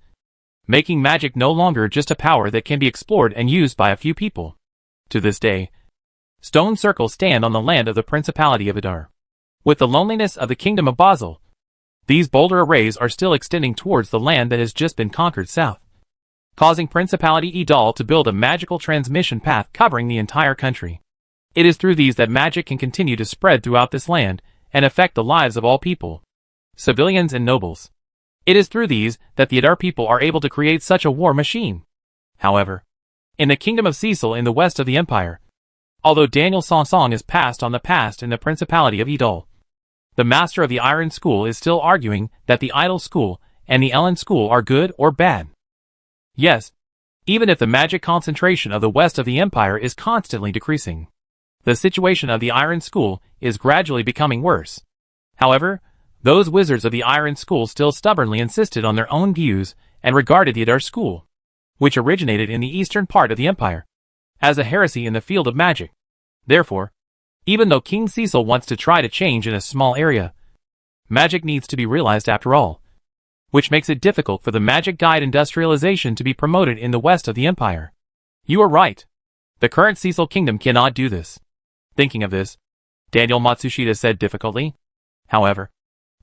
making magic no longer just a power that can be explored and used by a few people. To this day, stone circles stand on the land of the Principality of Adar. With the loneliness of the Kingdom of Basel, these boulder arrays are still extending towards the land that has just been conquered south, causing Principality Idal to build a magical transmission path covering the entire country. It is through these that magic can continue to spread throughout this land and affect the lives of all people, civilians and nobles. It is through these that the Adar people are able to create such a war machine. However, in the Kingdom of Cecil in the west of the Empire, although Daniel Song is passed on the past in the Principality of Idal, the master of the Iron School is still arguing that the Idle School and the Ellen School are good or bad. Yes, even if the magic concentration of the west of the Empire is constantly decreasing, the situation of the Iron School is gradually becoming worse. However, those wizards of the Iron School still stubbornly insisted on their own views and regarded the Adar School, which originated in the eastern part of the Empire, as a heresy in the field of magic. Therefore, even though King Cecil wants to try to change in a small area, magic needs to be realized after all, which makes it difficult for the magic guide industrialization to be promoted in the west of the Empire. You are right. The current Cecil Kingdom cannot do this. Thinking of this, Daniel Matsushita said difficultly. However,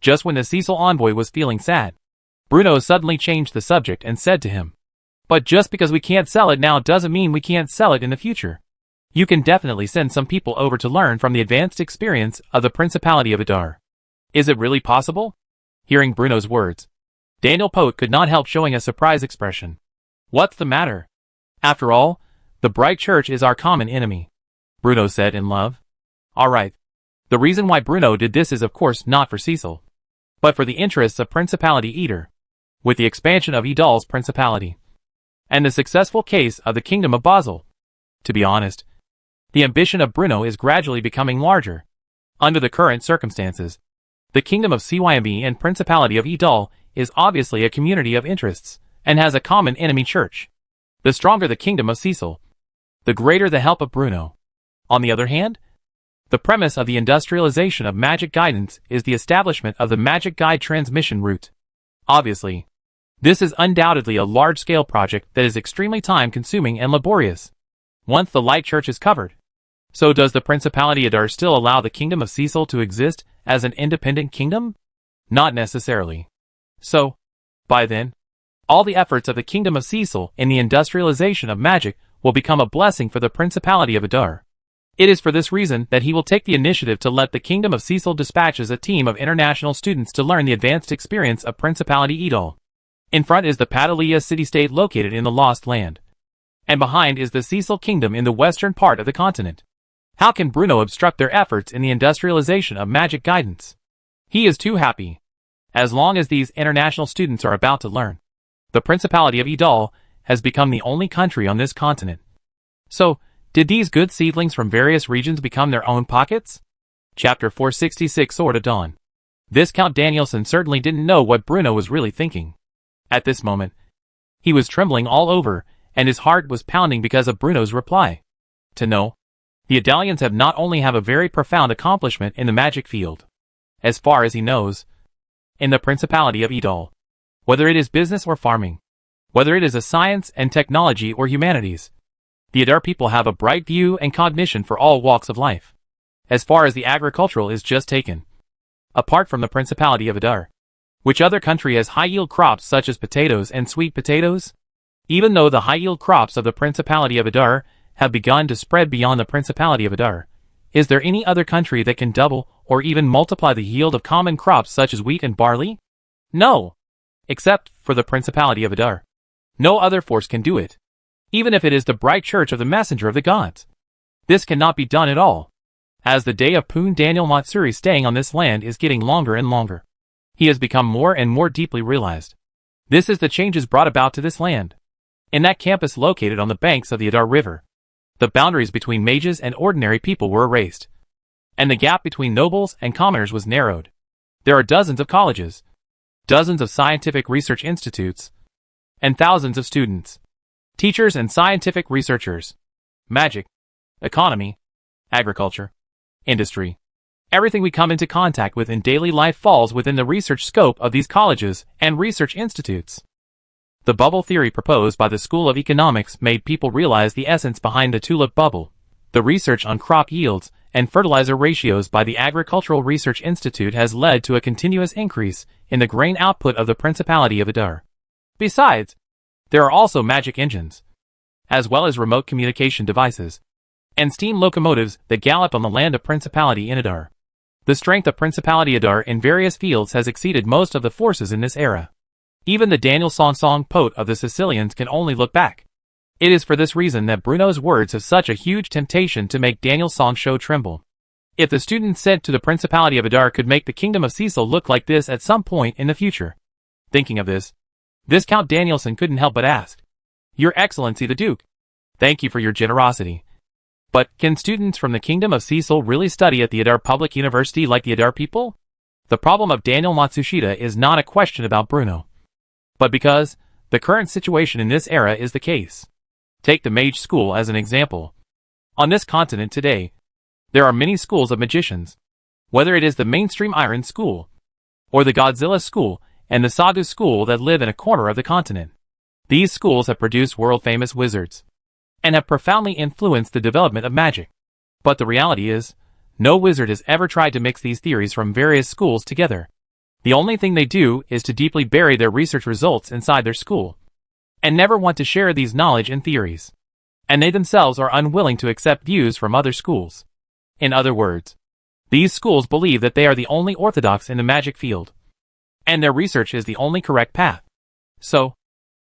just when the Cecil envoy was feeling sad, Bruno suddenly changed the subject and said to him, "But just because we can't sell it now doesn't mean we can't sell it in the future. You can definitely send some people over to learn from the advanced experience of the Principality of Adar." Is it really possible? Hearing Bruno's words, Daniel Pote could not help showing a surprised expression. What's the matter? After all, the Bright Church is our common enemy, Bruno said in love. Alright. The reason why Bruno did this is of course not for Cecil, but for the interests of Principality Eater, with the expansion of Idal's principality, and the successful case of the Kingdom of Basel. To be honest, the ambition of Bruno is gradually becoming larger. Under the current circumstances, the Kingdom of Cymbe and Principality of Idal is obviously a community of interests, and has a common enemy church. The stronger the Kingdom of Cecil, the greater the help of Bruno. On the other hand, The premise of the industrialization of magic guidance is the establishment of the magic guide transmission route. Obviously, this is undoubtedly a large-scale project that is extremely time-consuming and laborious. Once the light church is covered, so does the Principality Adar still allow the Kingdom of Cecil to exist as an independent kingdom? Not necessarily. So, by then, all the efforts of the Kingdom of Cecil in the industrialization of magic will become a blessing for the Principality of Adar. It is for this reason that he will take the initiative to let the Kingdom of Cecil dispatches a team of international students to learn the advanced experience of Principality Edal. In front is the Patalia city-state located in the Lost Land. And behind is the Cecil Kingdom in the western part of the continent. How can Bruno obstruct their efforts in the industrialization of magic guidance? He is too happy. As long as these international students are about to learn, the Principality of Edal has become the only country on this continent. So, did these good seedlings from various regions become their own pockets? Chapter 466 Sword of Dawn. Viscount Danielson certainly didn't know what Bruno was really thinking. At this moment, he was trembling all over, and his heart was pounding because of Bruno's reply. To know, the Adalians have not only have a very profound accomplishment in the magic field, as far as he knows, in the Principality of Edal. Whether it is business or farming, whether it is a science and technology or humanities, the Adar people have a bright view and cognition for all walks of life. As far as the agricultural is just taken, apart from the Principality of Adar, which other country has high-yield crops such as potatoes and sweet potatoes? Even though the high-yield crops of the Principality of Adar have begun to spread beyond the Principality of Adar, is there any other country that can double or even multiply the yield of common crops such as wheat and barley? No! Except for the Principality of Adar. No other force can do it. Even if it is the bright church of the messenger of the gods. This cannot be done at all. As the day of Poon Daniel Matsuri's staying on this land is getting longer and longer, he has become more and more deeply realized. This is the changes brought about to this land. In that campus located on the banks of the Adar River, the boundaries between mages and ordinary people were erased, and the gap between nobles and commoners was narrowed. There are dozens of colleges, dozens of scientific research institutes, and thousands of students, teachers and scientific researchers. Magic, economy, agriculture, industry. Everything we come into contact with in daily life falls within the research scope of these colleges and research institutes. The bubble theory proposed by the School of Economics made people realize the essence behind the tulip bubble. The research on crop yields and fertilizer ratios by the Agricultural Research Institute has led to a continuous increase in the grain output of the Principality of Adar. Besides, there are also magic engines, as well as remote communication devices, and steam locomotives that gallop on the land of Principality in Adar. The strength of Principality Adar in various fields has exceeded most of the forces in this era. Even the Daniel Song Pote of the Sicilians can only look back. It is for this reason that Bruno's words have such a huge temptation to make Daniel Song show tremble. If the students sent to the Principality of Adar could make the Kingdom of Cecil look like this at some point in the future. Thinking of this, Viscount Danielson couldn't help but ask, "Your Excellency the Duke, thank you for your generosity. But can students from the Kingdom of Cecil really study at the Adar Public University like the Adar people?" The problem of Daniel Matsushita is not a question about Bruno, but because the current situation in this era is the case. Take the Mage School as an example. On this continent today, there are many schools of magicians. Whether it is the mainstream Iron School, or the Godzilla School, and the Sagu School that live in a corner of the continent. These schools have produced world-famous wizards, and have profoundly influenced the development of magic. But the reality is, no wizard has ever tried to mix these theories from various schools together. The only thing they do is to deeply bury their research results inside their school, and never want to share these knowledge and theories. And they themselves are unwilling to accept views from other schools. In other words, these schools believe that they are the only orthodox in the magic field, and their research is the only correct path. So,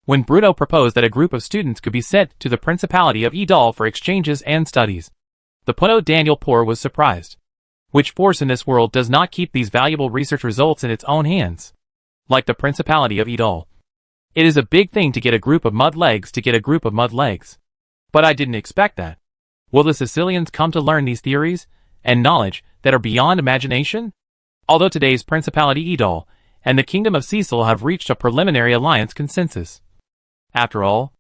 when Bruno proposed that a group of students could be sent to the Principality of Edal for exchanges and studies, the Puno Daniel Poor was surprised. Which force in this world does not keep these valuable research results in its own hands? Like the Principality of Edal. It is a big thing to get a group of mud legs to get a group of mud legs. But I didn't expect that. Will the Sicilians come to learn these theories and knowledge that are beyond imagination? Although today's Principality Edal and the Kingdom of Cecil have reached a preliminary alliance consensus. After all,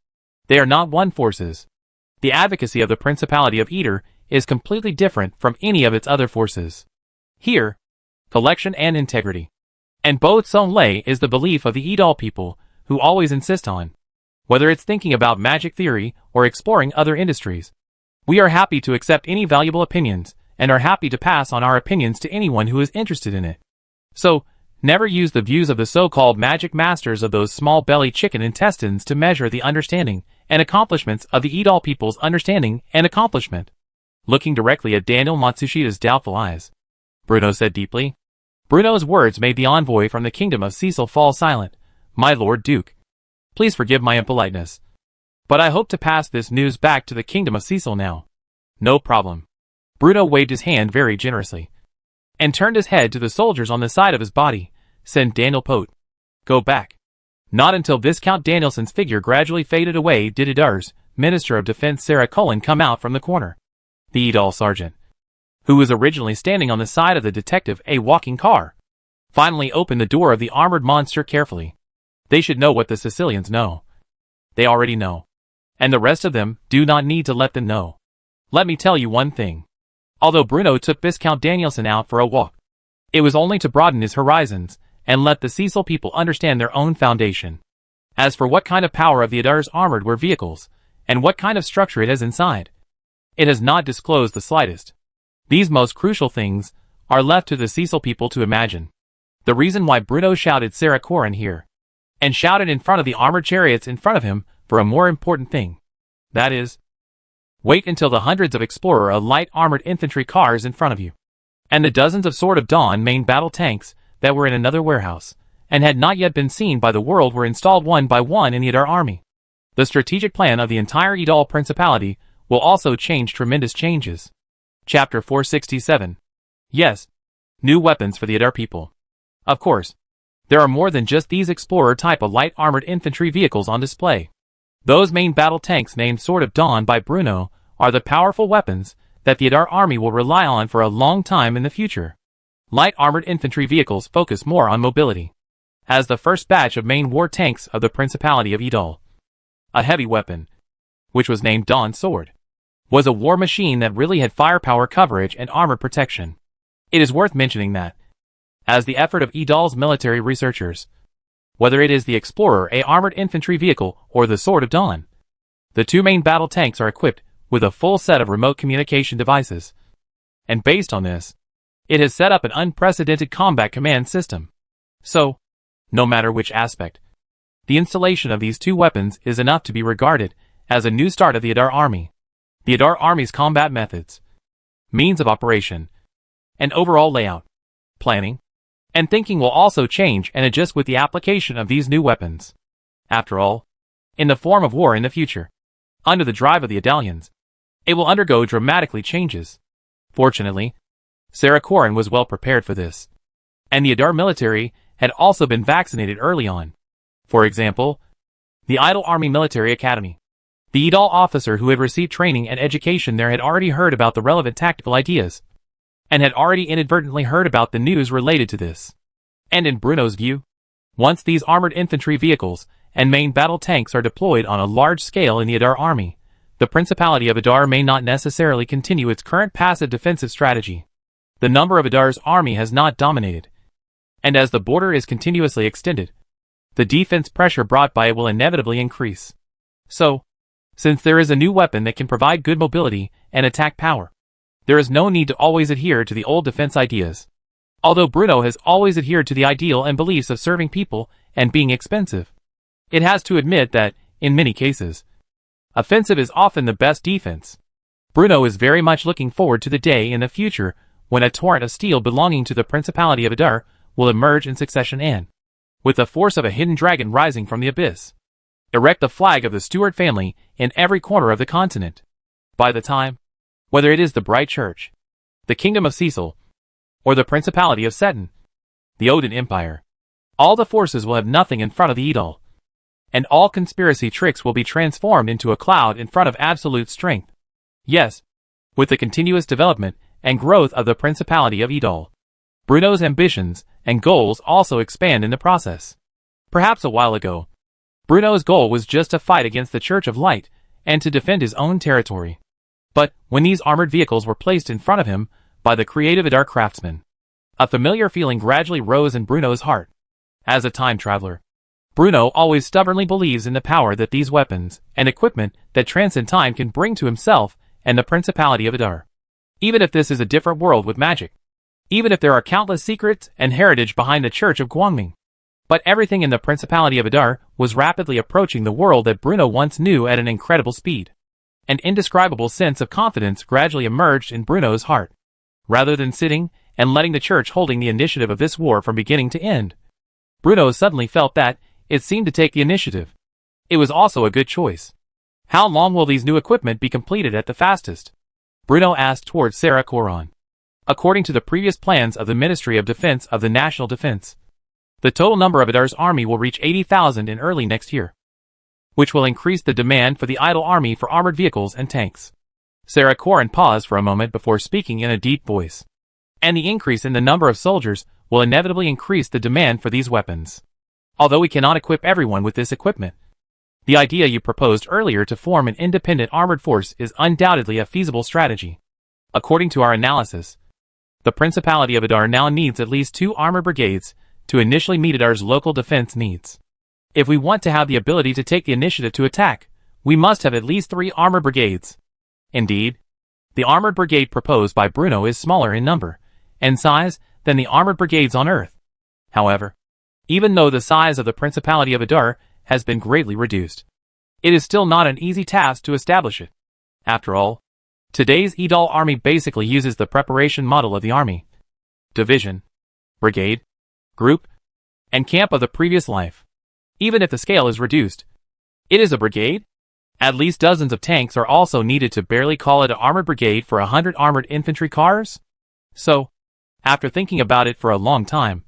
they are not one forces. The advocacy of the Principality of Eder is completely different from any of its other forces. Here, collection and integrity. And both Sonlei is the belief of the Idol people, who always insist on, whether it's thinking about magic theory or exploring other industries. We are happy to accept any valuable opinions, and are happy to pass on our opinions to anyone who is interested in it. So, never use the views of the so-called magic masters of those small-belly chicken intestines to measure the understanding and accomplishments of the Idol people's understanding and accomplishment. Looking directly at Daniel Matsushida's doubtful eyes, Bruno said deeply. Bruno's words made the envoy from the kingdom of Cecil fall silent. My Lord Duke, please forgive my impoliteness, but I hope to pass this news back to the kingdom of Cecil now. No problem. Bruno waved his hand very generously, and turned his head to the soldiers on the side of his body. Send Daniel Pote. Go back. Not until Viscount Danielson's figure gradually faded away did Idar's Minister of Defense Sarah Cullen come out from the corner. The Idol sergeant, who was originally standing on the side of the detective a walking car, finally opened the door of the armored monster carefully. They should know what the Sicilians know. They already know. And the rest of them do not need to let them know. Let me tell you one thing. Although Bruno took Viscount Danielson out for a walk, it was only to broaden his horizons and let the Cecil people understand their own foundation. As for what kind of power of the Idar's armored were vehicles, and what kind of structure it has inside, it has not disclosed the slightest. These most crucial things are left to the Cecil people to imagine. The reason why Bruno shouted Sarah Corin here, and shouted in front of the armored chariots in front of him for a more important thing. That is, wait until the hundreds of Explorer light armored infantry cars in front of you, and the dozens of Sword of Dawn main battle tanks that were in another warehouse, and had not yet been seen by the world were installed one by one in the Idar army. The strategic plan of the entire Idol Principality will also change tremendous changes. Chapter 467. Yes, new weapons for the Idar people. Of course, there are more than just these Explorer type of light armored infantry vehicles on display. Those main battle tanks named Sword of Dawn by Bruno are the powerful weapons that the Idar army will rely on for a long time in the future. Light armored infantry vehicles focus more on mobility. As the first batch of main war tanks of the Principality of Idol, a heavy weapon, which was named Dawn Sword, was a war machine that really had firepower coverage and armor protection. It is worth mentioning that, as the effort of Idol's military researchers, whether it is the Explorer, a armored infantry vehicle, or the Sword of Dawn, the two main battle tanks are equipped with a full set of remote communication devices. And based on this, it has set up an unprecedented combat command system. So, no matter which aspect, the installation of these two weapons is enough to be regarded as a new start of the Idar army. The Idar army's combat methods, means of operation, and overall layout, planning, and thinking will also change and adjust with the application of these new weapons. After all, in the form of war in the future, under the drive of the Idalians, it will undergo dramatically changes. Fortunately, Sarah Corin was well prepared for this, and the Idar military had also been vaccinated early on. For example, the Idol Army Military Academy. The Idol officer who had received training and education there had already heard about the relevant tactical ideas, and had already inadvertently heard about the news related to this. And in Bruno's view, once these armored infantry vehicles and main battle tanks are deployed on a large scale in the Idar army, the Principality of Idar may not necessarily continue its current passive defensive strategy. The number of Idar's army has not dominated, and as the border is continuously extended, the defense pressure brought by it will inevitably increase. So, since there is a new weapon that can provide good mobility and attack power, there is no need to always adhere to the old defense ideas. Although Bruno has always adhered to the ideal and beliefs of serving people and being expensive, it has to admit that, in many cases, offensive is often the best defense. Bruno is very much looking forward to the day in the future when a torrent of steel belonging to the Principality of Idar will emerge in succession and, with the force of a hidden dragon rising from the abyss, erect the flag of the Stuart family in every corner of the continent. By the time, whether it is the Bright Church, the Kingdom of Cecil, or the Principality of Seton, the Odin Empire, all the forces will have nothing in front of the Idol, and all conspiracy tricks will be transformed into a cloud in front of absolute strength. Yes, with the continuous development and growth of the Principality of Idol, Bruno's ambitions and goals also expand in the process. Perhaps a while ago, Bruno's goal was just to fight against the Church of Light and to defend his own territory. But, when these armored vehicles were placed in front of him, by the creative Adar craftsmen, a familiar feeling gradually rose in Bruno's heart. As a time traveler, Bruno always stubbornly believes in the power that these weapons and equipment that transcend time can bring to himself and the Principality of Adar. Even if this is a different world with magic. Even if there are countless secrets and heritage behind the Church of Guangming. But everything in the Principality of Adar was rapidly approaching the world that Bruno once knew at an incredible speed. An indescribable sense of confidence gradually emerged in Bruno's heart. Rather than sitting and letting the church holding the initiative of this war from beginning to end, Bruno suddenly felt that it seemed to take the initiative. It was also a good choice. How long will these new equipment be completed at the fastest? Bruno asked towards Sarah Coron. According to the previous plans of the Ministry of Defense of the National Defense, the total number of Adar's army will reach 80,000 in early next year, which will increase the demand for the idle army for armored vehicles and tanks. Sarah Coron paused for a moment before speaking in a deep voice. And the increase in the number of soldiers will inevitably increase the demand for these weapons. Although we cannot equip everyone with this equipment, the idea you proposed earlier to form an independent armored force is undoubtedly a feasible strategy. According to our analysis, the Principality of Adar now needs at least 2 armored brigades to initially meet Adar's local defense needs. If we want to have the ability to take the initiative to attack, we must have at least 3 armored brigades. Indeed, the armored brigade proposed by Bruno is smaller in number and size than the armored brigades on Earth. However, even though the size of the Principality of Adar has been greatly reduced, it is still not an easy task to establish it. After all, today's Idal army basically uses the preparation model of the army, division, brigade, group, and camp of the previous life. Even if the scale is reduced, it is a brigade. At least dozens of tanks are also needed to barely call it an armored brigade for 100 armored infantry cars. So, after thinking about it for a long time,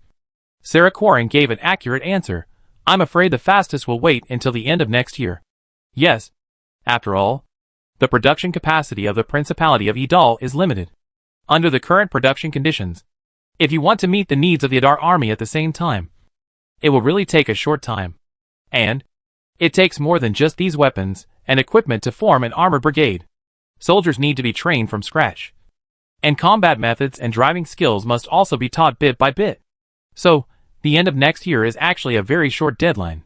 Sarah Coron gave an accurate answer. I'm afraid the fastest will wait until the end of next year. Yes, after all, the production capacity of the Principality of Idal is limited. Under the current production conditions, if you want to meet the needs of the Adar army at the same time, it will really take a short time. And it takes more than just these weapons and equipment to form an armored brigade. Soldiers need to be trained from scratch. And combat methods and driving skills must also be taught bit by bit. So, the end of next year is actually a very short deadline.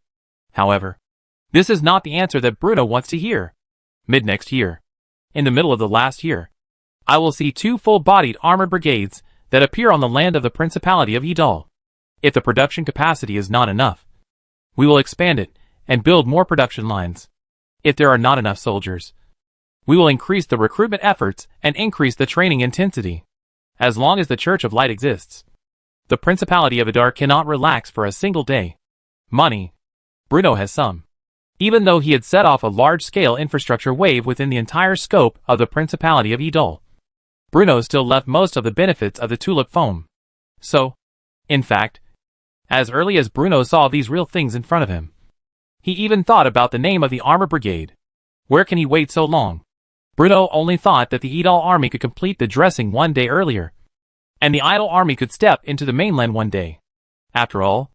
However, this is not the answer that Bruno wants to hear. Mid-next year, in the middle of the last year, I will see 2 full-bodied armored brigades that appear on the land of the Principality of Idal. If the production capacity is not enough, we will expand it and build more production lines. If there are not enough soldiers, we will increase the recruitment efforts and increase the training intensity. As long as the Church of Light exists, the Principality of Adar cannot relax for a single day. Money. Bruno has some. Even though he had set off a large-scale infrastructure wave within the entire scope of the Principality of Idal, Bruno still left most of the benefits of the tulip foam. So, in fact, as early as Bruno saw these real things in front of him, he even thought about the name of the armor brigade. Where can he wait so long? Bruno only thought that the Idal army could complete the dressing one day earlier, and the Idal army could step into the mainland one day. After all,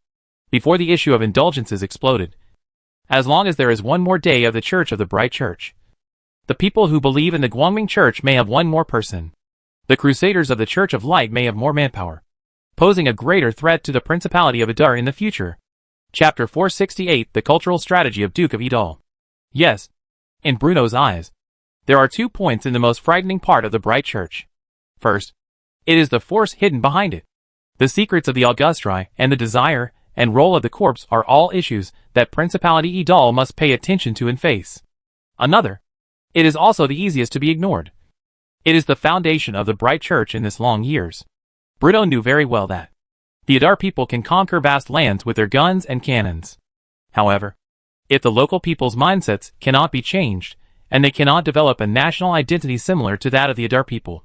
before the issue of indulgences exploded, as long as there is one more day of the Church of the Bright Church, the people who believe in the Guangming Church may have one more person. The Crusaders of the Church of Light may have more manpower, posing a greater threat to the Principality of Adar in the future. Chapter 468, The Cultural Strategy of Duke of Idal. Yes, in Bruno's eyes, there are 2 points in the most frightening part of the Bright Church. First, it is the force hidden behind it. The secrets of the Augustri and the desire and role of the corpse are all issues that Principality Idal must pay attention to and face. Another, it is also the easiest to be ignored. It is the foundation of the Bright Church in this long years. Bruno knew very well that the Adar people can conquer vast lands with their guns and cannons. However, if the local people's mindsets cannot be changed, and they cannot develop a national identity similar to that of the Adar people,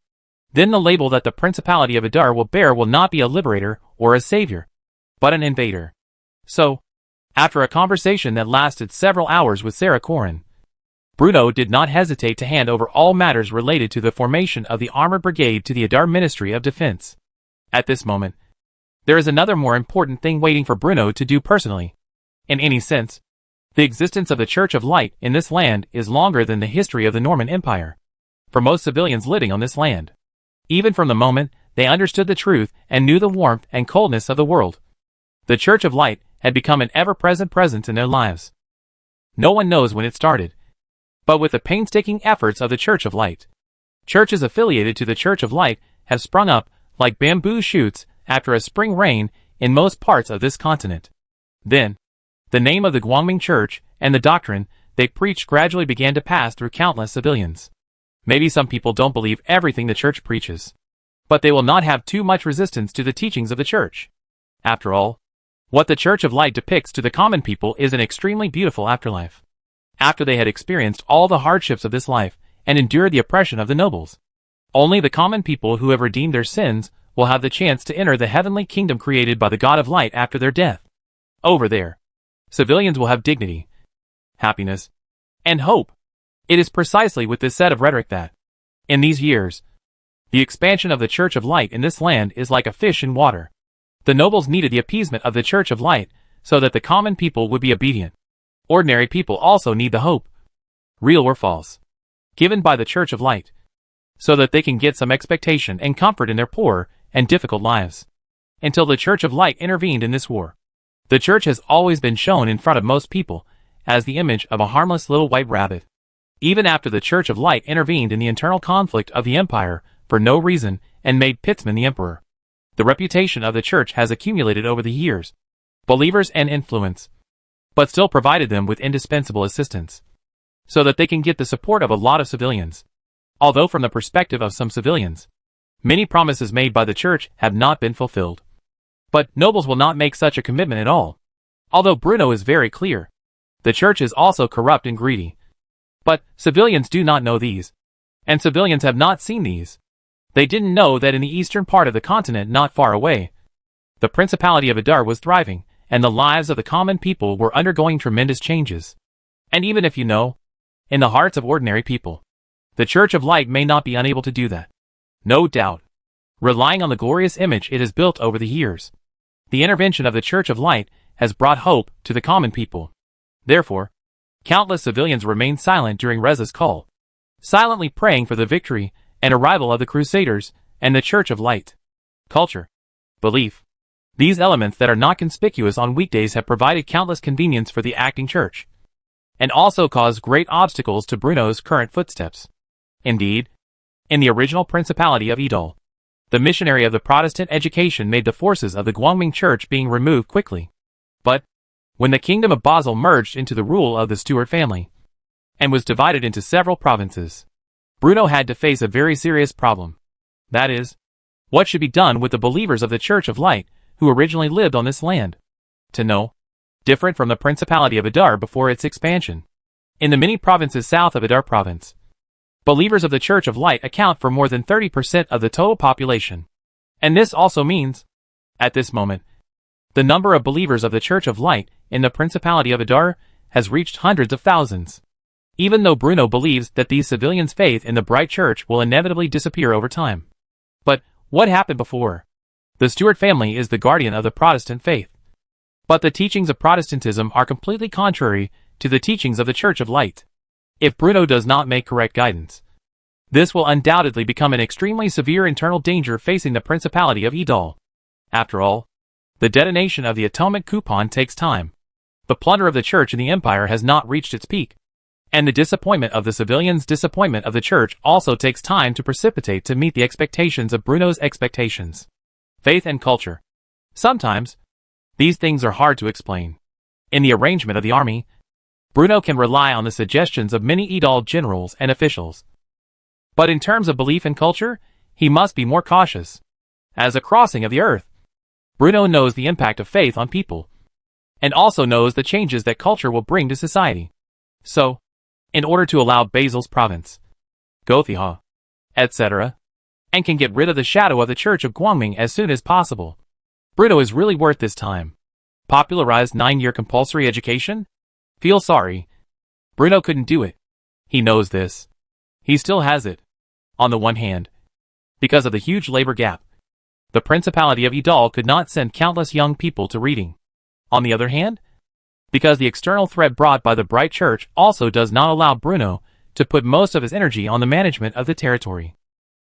then the label that the Principality of Adar will bear will not be a liberator or a savior, but an invader. So, after a conversation that lasted several hours with Sarah Coron, Bruno did not hesitate to hand over all matters related to the formation of the armored brigade to the Adar Ministry of Defense. At this moment, there is another more important thing waiting for Bruno to do personally. In any sense, the existence of the Church of Light in this land is longer than the history of the Norman Empire. for most civilians living on this land. Even from the moment they understood the truth and knew the warmth and coldness of the world, the Church of Light had become an ever-present presence in their lives. No one knows when it started, but with the painstaking efforts of the Church of Light, churches affiliated to the Church of Light have sprung up like bamboo shoots after a spring rain in most parts of this continent. Then, the name of the Guangming Church and the doctrine they preached gradually began to pass through countless civilians. Maybe some people don't believe everything the church preaches, but they will not have too much resistance to the teachings of the church. After all, what the Church of Light depicts to the common people is an extremely beautiful afterlife. After they had experienced all the hardships of this life and endured the oppression of the nobles, only the common people who have redeemed their sins will have the chance to enter the heavenly kingdom created by the God of Light after their death. Over there, civilians will have dignity, happiness, and hope. It is precisely with this set of rhetoric that, in these years, the expansion of the Church of Light in this land is like a fish in water. The nobles needed the appeasement of the Church of Light so that the common people would be obedient. Ordinary people also need the hope, real or false, given by the Church of Light, so that they can get some expectation and comfort in their poor and difficult lives. Until the Church of Light intervened in this war, the church has always been shown in front of most people as the image of a harmless little white rabbit. Even after the Church of Light intervened in the internal conflict of the empire for no reason and made Pitzman the emperor, the reputation of the church has accumulated over the years, believers and influence, but still provided them with indispensable assistance, so that they can get the support of a lot of civilians. Although from the perspective of some civilians, many promises made by the church have not been fulfilled. But nobles will not make such a commitment at all. Although Bruno is very clear, the church is also corrupt and greedy. But civilians do not know these, and civilians have not seen these. They didn't know that in the eastern part of the continent not far away, the Principality of Adar was thriving, and the lives of the common people were undergoing tremendous changes. And even if you know, in the hearts of ordinary people, the Church of Light may not be unable to do that. No doubt, relying on the glorious image it has built over the years, the intervention of the Church of Light has brought hope to the common people. Therefore, countless civilians remained silent during Reza's call, silently praying for the victory and arrival of the Crusaders and the Church of Light. Culture, belief, these elements that are not conspicuous on weekdays have provided countless convenience for the acting church, and also caused great obstacles to Bruno's current footsteps. Indeed, in the original Principality of Idol, the missionary of the Protestant education made the forces of the Guangming Church being removed quickly. But, when the kingdom of Basel merged into the rule of the Stuart family, and was divided into several provinces, Bruno had to face a very serious problem. That is, what should be done with the believers of the Church of Light who originally lived on this land? To know, different from the Principality of Adar before its expansion, in the many provinces south of Adar province, believers of the Church of Light account for more than 30% of the total population. And this also means, at this moment, the number of believers of the Church of Light in the Principality of Adar has reached hundreds of thousands. Even though Bruno believes that these civilians' faith in the bright church will inevitably disappear over time. But what happened before? The Stuart family is the guardian of the Protestant faith. But the teachings of Protestantism are completely contrary to the teachings of the Church of Light. If Bruno does not make correct guidance, this will undoubtedly become an extremely severe internal danger facing the Principality of Idol. After all, the detonation of the atomic coupon takes time. The plunder of the church in the empire has not reached its peak. And the disappointment of the civilians' disappointment of the church also takes time to precipitate to meet the expectations of Bruno's expectations. Faith and culture. Sometimes, these things are hard to explain. In the arrangement of the army, Bruno can rely on the suggestions of many Idol generals and officials. But in terms of belief and culture, he must be more cautious. As a crossing of the earth, Bruno knows the impact of faith on people, and also knows the changes that culture will bring to society. So, in order to allow Basil's province, Gothia, etc., and can get rid of the shadow of the Church of Guangming as soon as possible, Bruno is really worth this time. Popularized 9-year compulsory education? Feel sorry. Bruno couldn't do it. He knows this. He still has it. On the one hand, because of the huge labor gap, the Principality of Idol could not send countless young people to reading. On the other hand, because the external threat brought by the bright church also does not allow Bruno to put most of his energy on the management of the territory.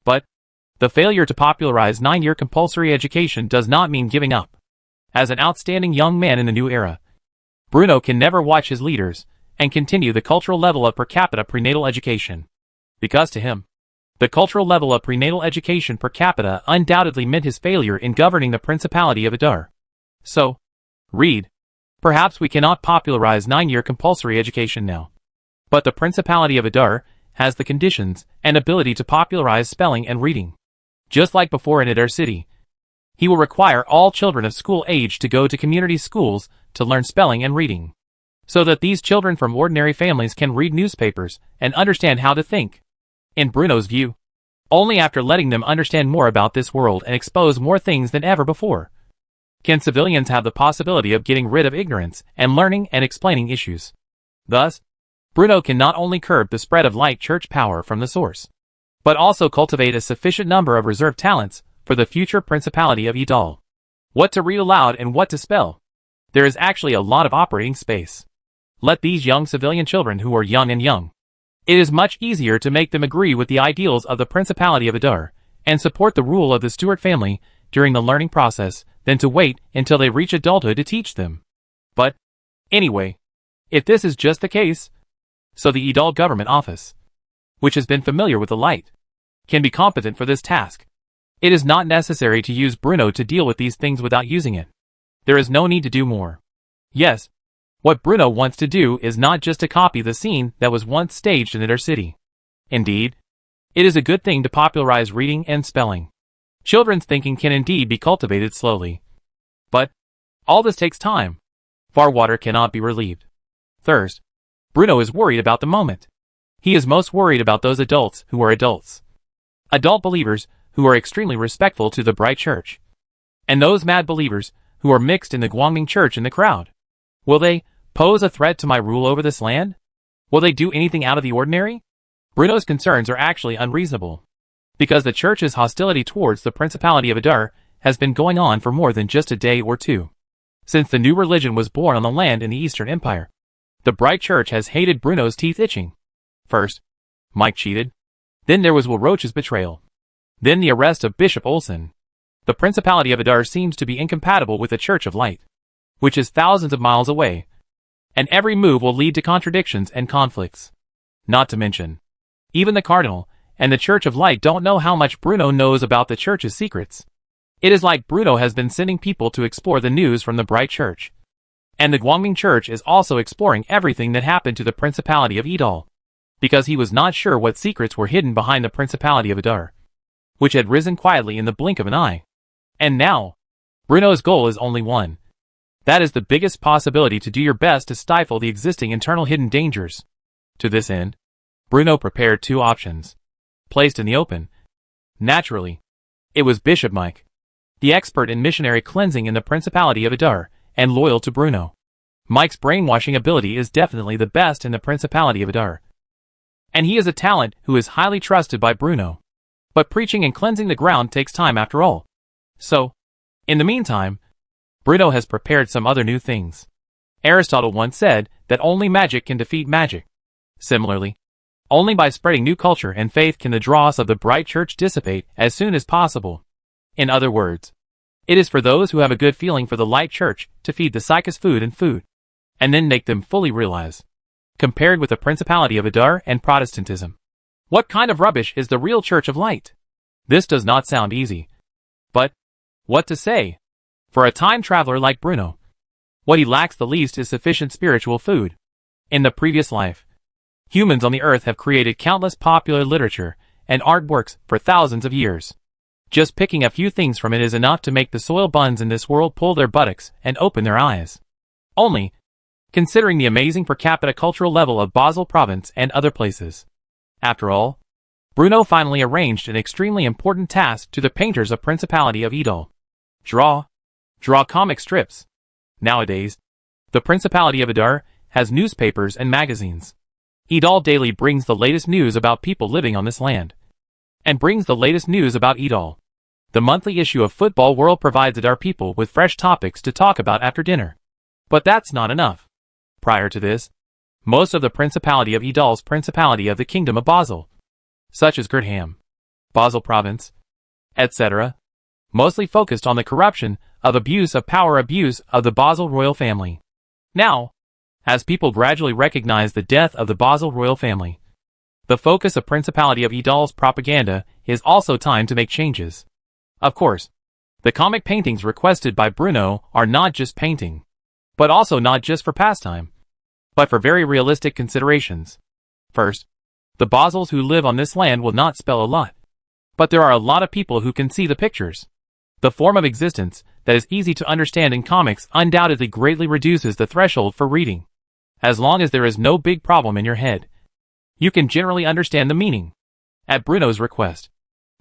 But the failure to popularize 9-year compulsory education does not mean giving up. As an outstanding young man in the new era, Bruno can never watch his leaders and continue the cultural level of per capita prenatal education. Because to him, the cultural level of prenatal education per capita undoubtedly meant his failure in governing the Principality of Adar. So, read. Perhaps we cannot popularize 9-year compulsory education now. But the Principality of Adar has the conditions and ability to popularize spelling and reading. Just like before in Adar City, he will require all children of school age to go to community schools to learn spelling and reading, so that these children from ordinary families can read newspapers and understand how to think. In Bruno's view, only after letting them understand more about this world and expose more things than ever before, can civilians have the possibility of getting rid of ignorance and learning and explaining issues. Thus, Bruno can not only curb the spread of light church power from the source, but also cultivate a sufficient number of reserved talents for the future Principality of Idal. What to read aloud and what to spell. There is actually a lot of operating space. Let these young civilian children who are young and young. It is much easier to make them agree with the ideals of the Principality of Adar and support the rule of the Stuart family during the learning process than to wait until they reach adulthood to teach them. But, anyway, if this is just the case, so the Idal government office, which has been familiar with the light, can be competent for this task. It is not necessary to use Bruno to deal with these things without using it. There is no need to do more. Yes, what Bruno wants to do is not just to copy the scene that was once staged in Adar City. Indeed, it is a good thing to popularize reading and spelling. Children's thinking can indeed be cultivated slowly. But all this takes time. Far water cannot be relieved thirst. Bruno is worried about the moment. He is most worried about those adults who are adults. Adult believers who are extremely respectful to the bright church. And those mad believers who are mixed in the Guangming church in the crowd. Will they pose a threat to my rule over this land? Will they do anything out of the ordinary? Bruno's concerns are actually unreasonable, because the church's hostility towards the Principality of Adar has been going on for more than just a day or two. Since the new religion was born on the land in the Eastern Empire, the bright church has hated Bruno's teeth itching. First, Mike cheated. Then there was Will Roach's betrayal. Then the arrest of Bishop Olsen. The Principality of Adar seems to be incompatible with the Church of Light, which is thousands of miles away, and every move will lead to contradictions and conflicts. Not to mention, even the Cardinal and the Church of Light don't know how much Bruno knows about the Church's secrets. It is like Bruno has been sending people to explore the news from the Bright Church. And the Guangming Church is also exploring everything that happened to the Principality of Idal, because he was not sure what secrets were hidden behind the Principality of Adar, which had risen quietly in the blink of an eye. And now, Bruno's goal is only one. That is the biggest possibility to do your best to stifle the existing internal hidden dangers. To this end, Bruno prepared two options, placed in the open. Naturally, it was Bishop Mike, the expert in missionary cleansing in the Principality of Adar, and loyal to Bruno. Mike's brainwashing ability is definitely the best in the Principality of Adar, and he is a talent who is highly trusted by Bruno. But preaching and cleansing the ground takes time after all. So, in the meantime, Bruno has prepared some other new things. Aristotle once said that only magic can defeat magic. Similarly, only by spreading new culture and faith can the dross of the bright church dissipate as soon as possible. In other words, it is for those who have a good feeling for the light church to feed the psychos food and then make them fully realize, compared with the Principality of Adar and Protestantism, what kind of rubbish is the real Church of Light. This does not sound easy. But what to say? For a time traveler like Bruno, what he lacks the least is sufficient spiritual food. In the previous life, humans on the earth have created countless popular literature and artworks for thousands of years. Just picking a few things from it is enough to make the soil buns in this world pull their buttocks and open their eyes. Only, considering the amazing per capita cultural level of Basel province and other places. After all, Bruno finally arranged an extremely important task to the painters of Principality of Idal. Draw comic strips. Nowadays, the Principality of Adar has newspapers and magazines. Idal Daily brings the latest news about people living on this land, and brings the latest news about Idal. The monthly issue of Football World provides Adar people with fresh topics to talk about after dinner. But that's not enough. Prior to this, most of the Principality of Idal's Principality of the Kingdom of Basel, such as Gurtham, Basel Province, etc., mostly focused on the corruption, abuse of power abuse of the Basel royal family. Now, as people gradually recognize the death of the Basel royal family, the focus of Principality of Idal's propaganda is also time to make changes. Of course, the comic paintings requested by Bruno are not just painting, but also not just for pastime, but for very realistic considerations. First, the Basels who live on this land will not spell a lot, but there are a lot of people who can see the pictures. The form of existence that is easy to understand in comics undoubtedly greatly reduces the threshold for reading. As long as there is no big problem in your head, you can generally understand the meaning. At Bruno's request,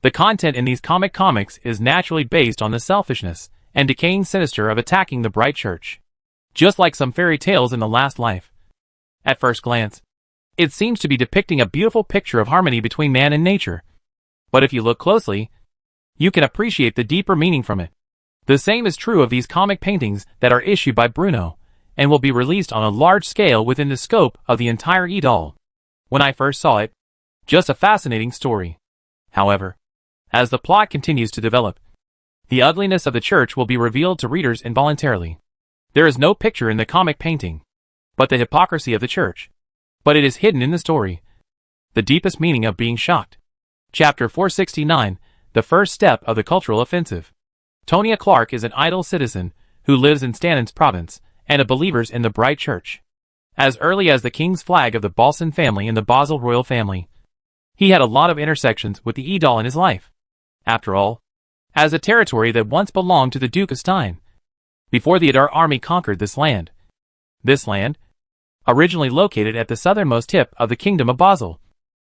the content in these comics is naturally based on the selfishness and decaying sinister of attacking the bright church, just like some fairy tales in the last life. At first glance, it seems to be depicting a beautiful picture of harmony between man and nature, but if you look closely, you can appreciate the deeper meaning from it. The same is true of these comic paintings that are issued by Bruno, and will be released on a large scale within the scope of the entire Idal. When I first saw it, just a fascinating story. However, as the plot continues to develop, the ugliness of the church will be revealed to readers involuntarily. There is no picture in the comic painting, but the hypocrisy of the church. But it is hidden in the story. The deepest meaning of being shocked. Chapter 469, The First Step of the Cultural Offensive. Tonya Clark is an idle citizen who lives in Stannon's province and a believer in the bright church. As early as the king's flag of the Balsan family and the Basel royal family, he had a lot of intersections with the Idal in his life. After all, as a territory that once belonged to the Duke of Stein, before the Idar army conquered this land, originally located at the southernmost tip of the Kingdom of Basel,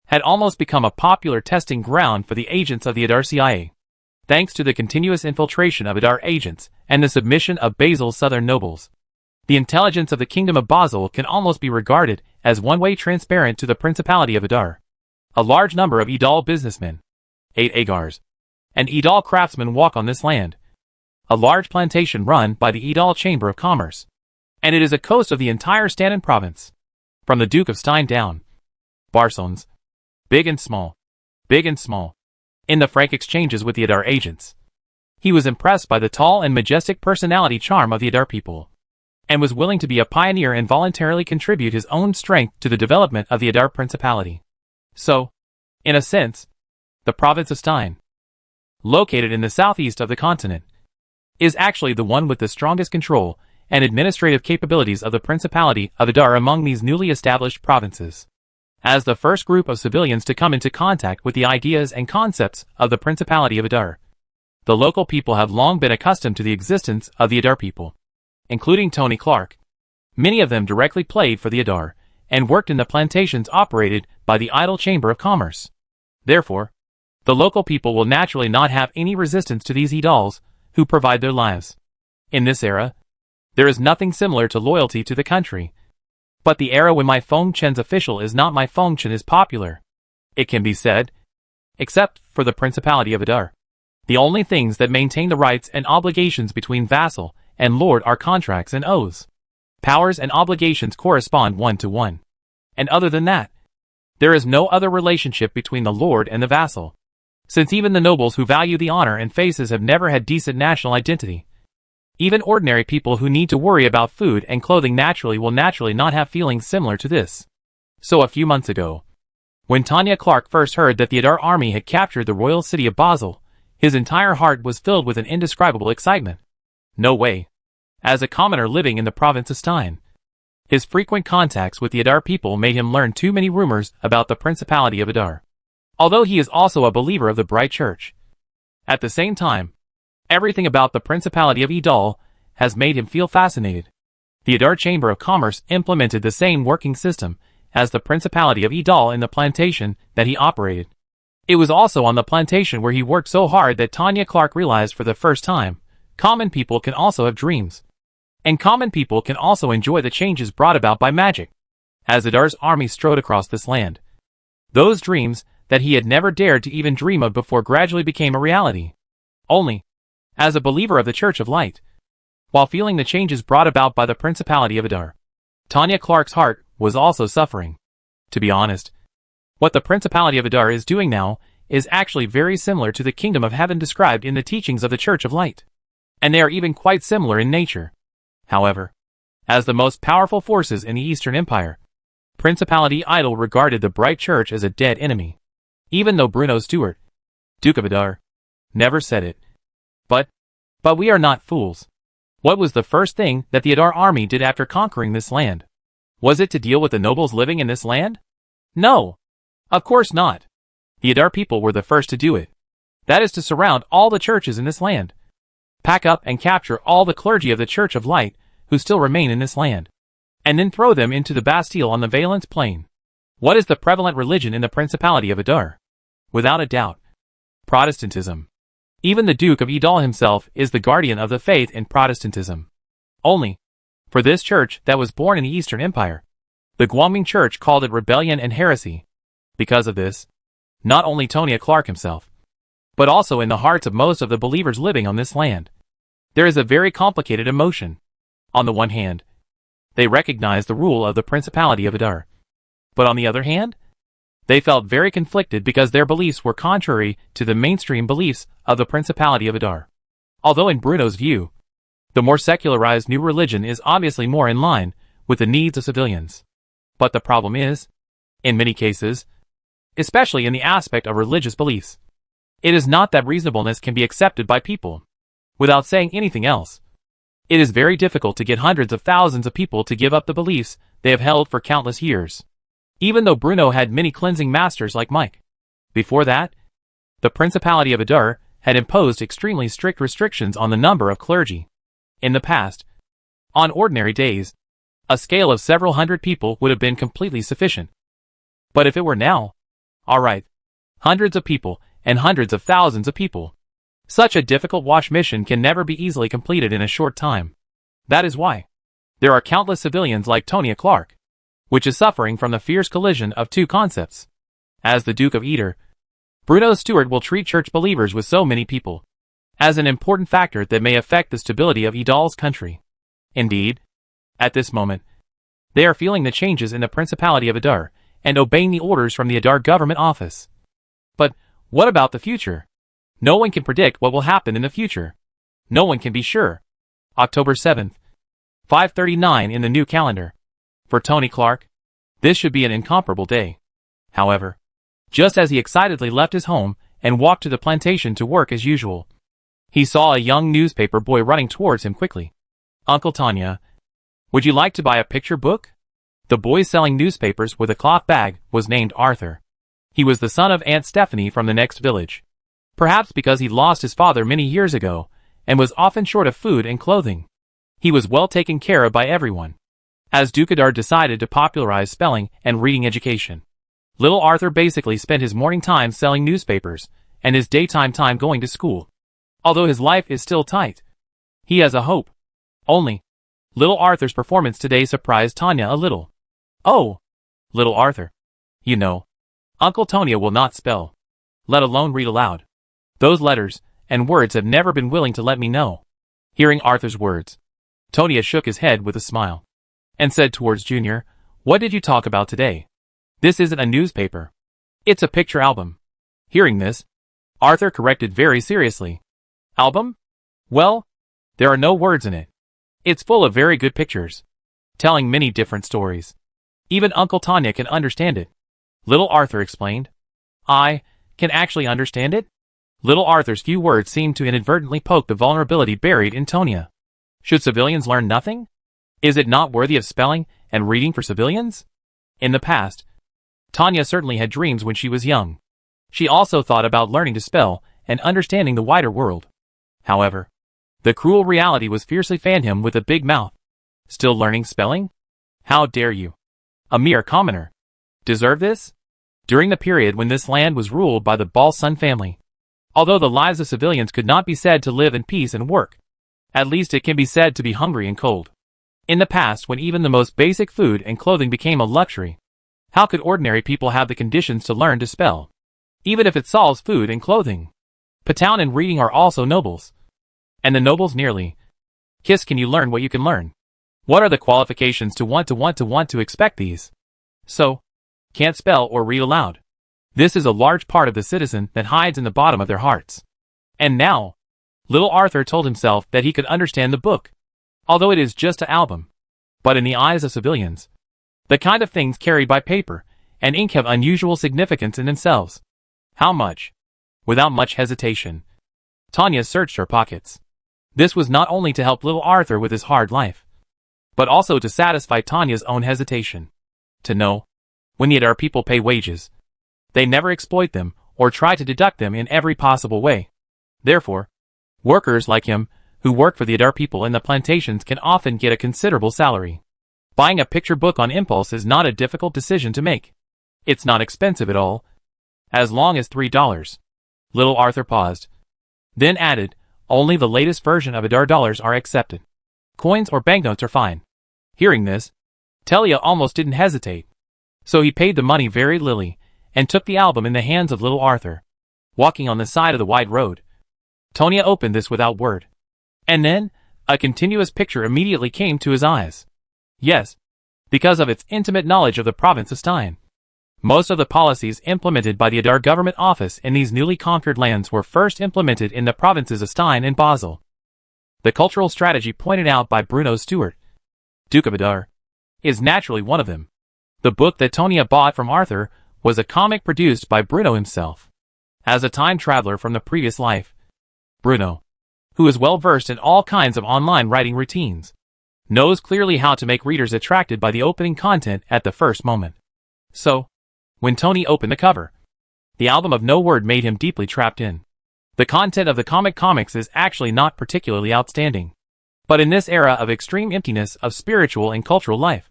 had almost become a popular testing ground for the agents of the Idar CIA. Thanks to the continuous infiltration of Idar agents and the submission of Basel's southern nobles, the intelligence of the Kingdom of Basel can almost be regarded as one-way transparent to the Principality of Idar. A large number of Idal businessmen, 8 Agars, and Idal craftsmen walk on this land, a large plantation run by the Idal Chamber of Commerce, and it is a coast of the entire Stannon province, from the Duke of Stein down. Barsons, big and small, in the frank exchanges with the Idar agents. He was impressed by the tall and majestic personality charm of the Idar people, and was willing to be a pioneer and voluntarily contribute his own strength to the development of the Idar Principality. So, in a sense, the province of Stein, located in the southeast of the continent, is actually the one with the strongest control and administrative capabilities of the Principality of Idar among these newly established provinces. As the first group of civilians to come into contact with the ideas and concepts of the Principality of Idar, the local people have long been accustomed to the existence of the Idar people, including Tonya Clark. Many of them directly played for the Idar, and worked in the plantations operated by the Idal Chamber of Commerce. Therefore, the local people will naturally not have any resistance to these Idals, who provide their lives. In this era, there is nothing similar to loyalty to the country. But the era when my Feng Chen's official is not my Feng Chen is popular. It can be said, except for the Principality of Idar, the only things that maintain the rights and obligations between vassal and lord are contracts and oaths. Powers and obligations correspond one-to-one. And other than that, there is no other relationship between the lord and the vassal, since even the nobles who value the honor and faces have never had decent national identity. Even ordinary people who need to worry about food and clothing will naturally not have feelings similar to this. So a few months ago, when Tonya Clark first heard that the Idar army had captured the royal city of Basel, his entire heart was filled with an indescribable excitement. No way. As a commoner living in the province of Stein, his frequent contacts with the Idar people made him learn too many rumors about the Principality of Idar, although he is also a believer of the Bright Church. At the same time, everything about the Principality of Idal has made him feel fascinated. The Idar Chamber of Commerce implemented the same working system as the Principality of Idal in the plantation that he operated. It was also on the plantation where he worked so hard that Tonya Clark realized for the first time, common people can also have dreams. And common people can also enjoy the changes brought about by magic. As Idar's army strode across this land, those dreams that he had never dared to even dream of before gradually became a reality. Only, as a believer of the Church of Light, while feeling the changes brought about by the Principality of Idar, Tonya Clark's heart was also suffering. To be honest, what the Principality of Adar is doing now is actually very similar to the Kingdom of Heaven described in the teachings of the Church of Light. And they are even quite similar in nature. However, as the most powerful forces in the Eastern Empire, Principality Idol regarded the Bright Church as a dead enemy. Even though Bruno Stewart, Duke of Adar, never said it. But we are not fools. What was the first thing that the Adar army did after conquering this land? Was it to deal with the nobles living in this land? No. Of course not. The Adar people were the first to do it. That is to surround all the churches in this land. Pack up and capture all the clergy of the Church of Light who still remain in this land. And then throw them into the Bastille on the Valence Plain. What is the prevalent religion in the Principality of Adar? Without a doubt, Protestantism. Even the Duke of Edal himself is the guardian of the faith in Protestantism. Only, for this church that was born in the Eastern Empire, the Guangming Church called it rebellion and heresy. Because of this, not only Tonya Clark himself, but also in the hearts of most of the believers living on this land, there is a very complicated emotion. On the one hand, they recognized the rule of the Principality of Adar. But on the other hand, they felt very conflicted because their beliefs were contrary to the mainstream beliefs of the Principality of Adar. Although in Bruno's view, the more secularized new religion is obviously more in line with the needs of civilians. But the problem is, in many cases, especially in the aspect of religious beliefs, it is not that reasonableness can be accepted by people. Without saying anything else, it is very difficult to get hundreds of thousands of people to give up the beliefs they have held for countless years. Even though Bruno had many cleansing masters like Mike. Before that, the Principality of Adar had imposed extremely strict restrictions on the number of clergy. In the past, on ordinary days, a scale of several hundred people would have been completely sufficient. But if it were now, alright, hundreds of people and hundreds of thousands of people. Such a difficult wash mission can never be easily completed in a short time. That is why there are countless civilians like Tonya Clark, which is suffering from the fierce collision of two concepts. As the Duke of Eder, Bruno Stewart will treat church believers with so many people as an important factor that may affect the stability of Edal's country. Indeed, at this moment, they are feeling the changes in the Principality of Adar and obeying the orders from the Adar government office. But what about the future? No one can predict what will happen in the future. No one can be sure. October 7th, 5:39 in the new calendar. For Tony Clark, this should be an incomparable day. However, just as he excitedly left his home and walked to the plantation to work as usual, he saw a young newspaper boy running towards him quickly. Uncle Tonya, would you like to buy a picture book? The boy selling newspapers with a cloth bag was named Arthur. He was the son of Aunt Stephanie from the next village. Perhaps because he lost his father many years ago and was often short of food and clothing, he was well taken care of by everyone. As Duke Adar decided to popularize spelling and reading education, little Arthur basically spent his morning time selling newspapers and his daytime time going to school. Although his life is still tight, he has a hope. Only, little Arthur's performance today surprised Tonya a little. Oh, little Arthur. You know, Uncle Tonya will not spell, let alone read aloud. Those letters and words have never been willing to let me know. Hearing Arthur's words, Tonya shook his head with a smile and said towards Junior, what did you talk about today? This isn't a newspaper. It's a picture album. Hearing this, Arthur corrected very seriously. Album? Well, there are no words in it. It's full of very good pictures, telling many different stories. Even Uncle Tonya can understand it. Little Arthur explained. I can actually understand it? Little Arthur's few words seemed to inadvertently poke the vulnerability buried in Tonya. Should civilians learn nothing? Is it not worthy of spelling and reading for civilians? In the past, Tonya certainly had dreams when she was young. She also thought about learning to spell and understanding the wider world. However, the cruel reality was fiercely fanned him with a big mouth. Still learning spelling? How dare you? A mere commoner. Deserve this? During the period when this land was ruled by the Balsun family, although the lives of civilians could not be said to live in peace and work, at least it can be said to be hungry and cold. In the past, when even the most basic food and clothing became a luxury, how could ordinary people have the conditions to learn to spell? Even if it solves food and clothing. Patown and reading are also nobles. And the nobles nearly. Kiss, can you learn what you can learn? What are the qualifications to want to expect these? So, can't spell or read aloud. This is a large part of the citizen that hides in the bottom of their hearts. And now, little Arthur told himself that he could understand the book, although it is just an album. But in the eyes of civilians, the kind of things carried by paper and ink have unusual significance in themselves. How much? Without much hesitation, Tanya searched her pockets. This was not only to help little Arthur with his hard life, but also to satisfy Tanya's own hesitation. To know, when the Adar people pay wages, they never exploit them or try to deduct them in every possible way. Therefore, workers like him, who work for the Adar people in the plantations, can often get a considerable salary. Buying a picture book on impulse is not a difficult decision to make. It's not expensive at all. As long as $3. Little Arthur paused, then added, only the latest version of Adar dollars are accepted. Coins or banknotes are fine. Hearing this, Telia almost didn't hesitate. So he paid the money very lily, and took the album in the hands of little Arthur. Walking on the side of the wide road, Tonya opened this without word. And then, a continuous picture immediately came to his eyes. Yes, because of its intimate knowledge of the province of Stein. Most of the policies implemented by the Adar government office in these newly conquered lands were first implemented in the provinces of Stein and Basel. The cultural strategy pointed out by Bruno Stewart, Duke of Adar, is naturally one of them. The book that Tonya bought from Arthur was a comic produced by Bruno himself. As a time traveler from the previous life, Bruno, who is well versed in all kinds of online writing routines, knows clearly how to make readers attracted by the opening content at the first moment. So, when Tony opened the cover, the album of no word made him deeply trapped in. The content of the comics is actually not particularly outstanding. But in this era of extreme emptiness of spiritual and cultural life,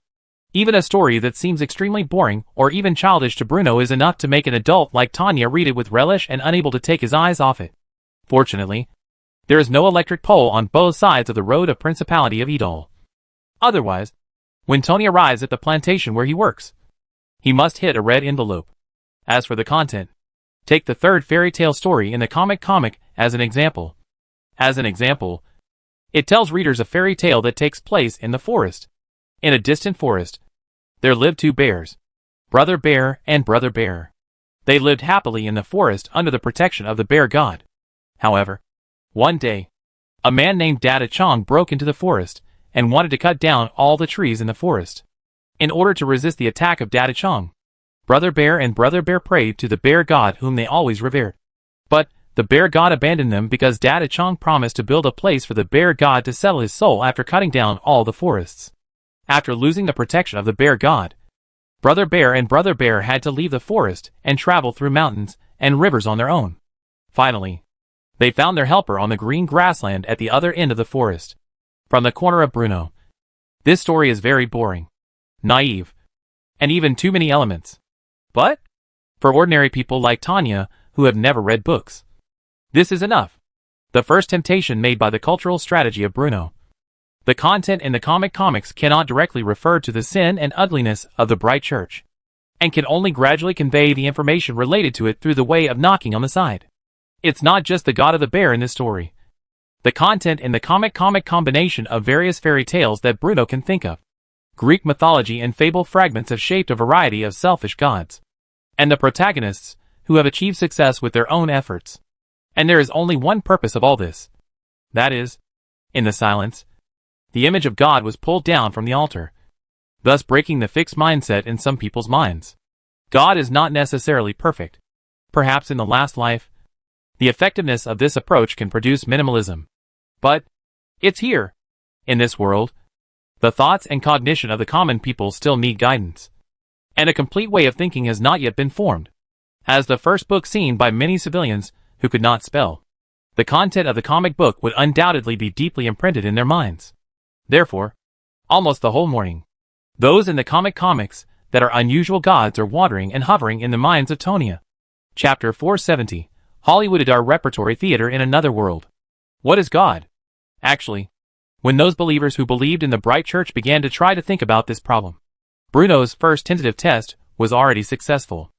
even a story that seems extremely boring or even childish to Bruno is enough to make an adult like Tanya read it with relish and unable to take his eyes off it. Fortunately, there is no electric pole on both sides of the road of Principality of Edol. Otherwise, when Tony arrives at the plantation where he works, he must hit a red envelope. As for the content, take the third fairy tale story in the comic as an example. It tells readers a fairy tale that takes place in the forest. In a distant forest, there lived two bears, Brother Bear and Brother Bear. They lived happily in the forest under the protection of the bear god. However, one day, a man named Dada Chong broke into the forest and wanted to cut down all the trees in the forest. In order to resist the attack of Dada Chong, Brother Bear and Brother Bear prayed to the bear god whom they always revered. But the bear god abandoned them because Dada Chong promised to build a place for the bear god to settle his soul after cutting down all the forests. After losing the protection of the bear god, Brother Bear and Brother Bear had to leave the forest and travel through mountains and rivers on their own. Finally, they found their helper on the green grassland at the other end of the forest. From the corner of Bruno, this story is very boring, naive, and even too many elements. But, for ordinary people like Tanya, who have never read books, this is enough. The first temptation made by the cultural strategy of Bruno. The content in the comics cannot directly refer to the sin and ugliness of the bright church, and can only gradually convey the information related to it through the way of knocking on the side. It's not just the god of the bear in this story. The content in the comic combination of various fairy tales that Bruno can think of. Greek mythology and fable fragments have shaped a variety of selfish gods, and the protagonists, who have achieved success with their own efforts. And there is only one purpose of all this. That is, in the silence, the image of God was pulled down from the altar, thus breaking the fixed mindset in some people's minds. God is not necessarily perfect. Perhaps in the last life, the effectiveness of this approach can produce minimalism. But it's here, in this world. The thoughts and cognition of the common people still need guidance, and a complete way of thinking has not yet been formed. As the first book seen by many civilians who could not spell, the content of the comic book would undoubtedly be deeply imprinted in their minds. Therefore, almost the whole morning, those in the comics that are unusual gods are wandering and hovering in the minds of Tonya. Chapter 470, Hollywood Adar Repertory Theater in Another World. What is God? Actually, when those believers who believed in the bright church began to try to think about this problem, Bruno's first tentative test was already successful.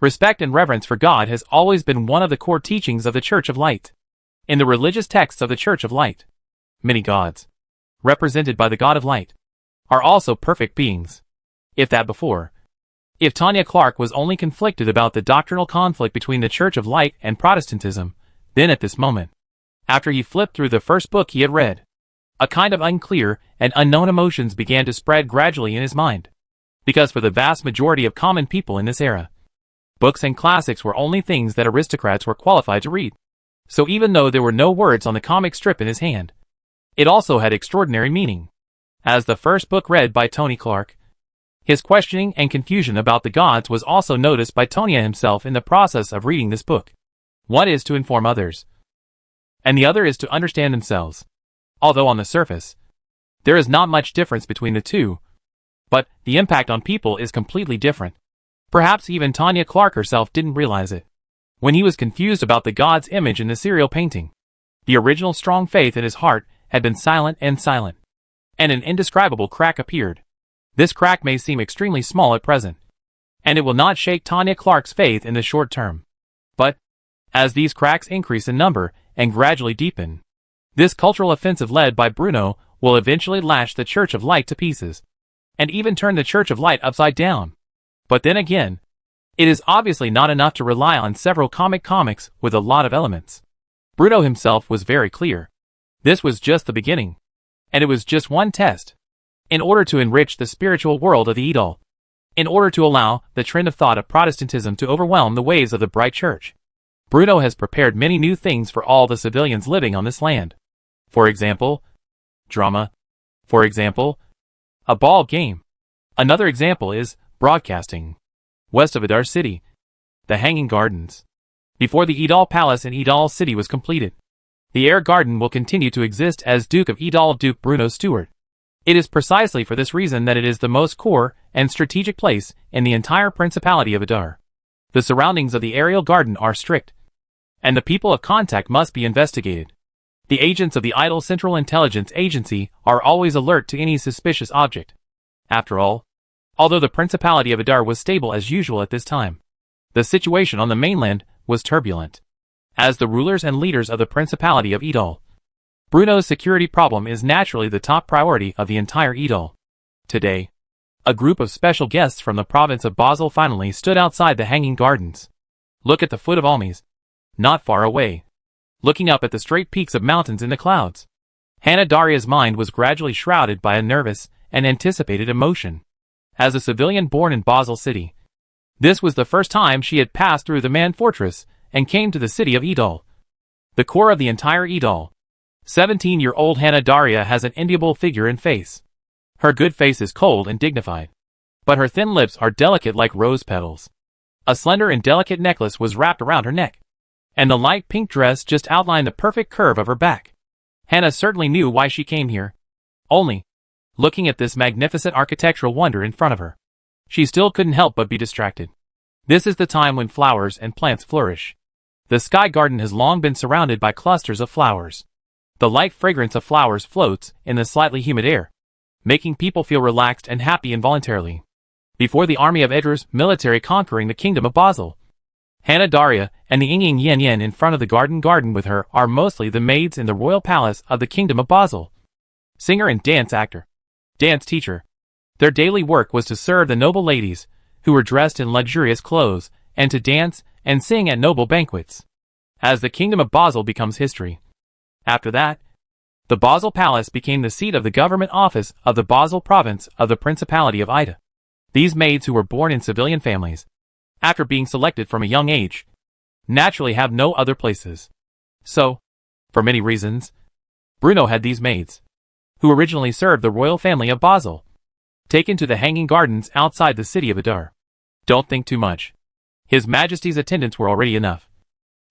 Respect and reverence for God has always been one of the core teachings of the Church of Light. In the religious texts of the Church of Light, many gods, represented by the God of Light, are also perfect beings. If that before. If Tanya Clark was only conflicted about the doctrinal conflict between the Church of Light and Protestantism, then at this moment, after he flipped through the first book he had read, a kind of unclear and unknown emotions began to spread gradually in his mind. Because for the vast majority of common people in this era, books and classics were only things that aristocrats were qualified to read. So even though there were no words on the comic strip in his hand, it also had extraordinary meaning. As the first book read by Tony Clark, his questioning and confusion about the gods was also noticed by Tonya himself in the process of reading this book. One is to inform others, and the other is to understand themselves. Although on the surface, there is not much difference between the two, but the impact on people is completely different. Perhaps even Tanya Clark herself didn't realize it. When he was confused about the god's image in the serial painting, the original strong faith in his heart had been silent, and an indescribable crack appeared. This crack may seem extremely small at present, and it will not shake Tanya Clark's faith in the short term. But, as these cracks increase in number and gradually deepen, this cultural offensive led by Bruno will eventually lash the Church of Light to pieces, and even turn the Church of Light upside down. But then again, it is obviously not enough to rely on several comics with a lot of elements. Bruno himself was very clear. This was just the beginning, and it was just one test. In order to enrich the spiritual world of the Edal, in order to allow the trend of thought of Protestantism to overwhelm the waves of the bright church, Bruno has prepared many new things for all the civilians living on this land. For example, drama. For example, a ball game. Another example is broadcasting. West of Idar City, the Hanging Gardens. Before the Edal Palace in Edal City was completed, the Air Garden will continue to exist as Duke of Edal Duke Bruno Stewart. It is precisely for this reason that it is the most core and strategic place in the entire Principality of Idar. The surroundings of the aerial garden are strict, and the people of contact must be investigated. The agents of the Idal Central Intelligence Agency are always alert to any suspicious object. After all, although the Principality of Idar was stable as usual at this time, the situation on the mainland was turbulent. As the rulers and leaders of the Principality of Edal, Bruno's security problem is naturally the top priority of the entire Edal. Today, a group of special guests from the province of Basel finally stood outside the Hanging Gardens. Look at the foot of Almes, not far away, looking up at the straight peaks of mountains in the clouds. Hannah Daria's mind was gradually shrouded by a nervous and anticipated emotion. As a civilian born in Basel City, this was the first time she had passed through the Man Fortress and came to the city of Edal, the core of the entire Edal. 17-year-old Hannah Daria has an enviable figure and face. Her good face is cold and dignified, but her thin lips are delicate like rose petals. A slender and delicate necklace was wrapped around her neck, and the light pink dress just outlined the perfect curve of her back. Hannah certainly knew why she came here. Only, looking at this magnificent architectural wonder in front of her, she still couldn't help but be distracted. This is the time when flowers and plants flourish. The sky garden has long been surrounded by clusters of flowers. The light fragrance of flowers floats in the slightly humid air, making people feel relaxed and happy involuntarily. Before the army of Edra's military conquering the kingdom of Basel, Hannah Daria and the Ying Yen Yen in front of the garden with her are mostly the maids in the royal palace of the kingdom of Basel. Singer and dance actor, dance teacher. Their daily work was to serve the noble ladies, who were dressed in luxurious clothes, and to dance and sing at noble banquets. As the kingdom of Basel becomes history. After that, the Basel Palace became the seat of the government office of the Basel province of the Principality of Ida. These maids who were born in civilian families, after being selected from a young age, naturally have no other places. So, for many reasons, Bruno had these maids, who originally served the royal family of Basel, taken to the Hanging Gardens outside the city of Idar. Don't think too much. His Majesty's attendants were already enough.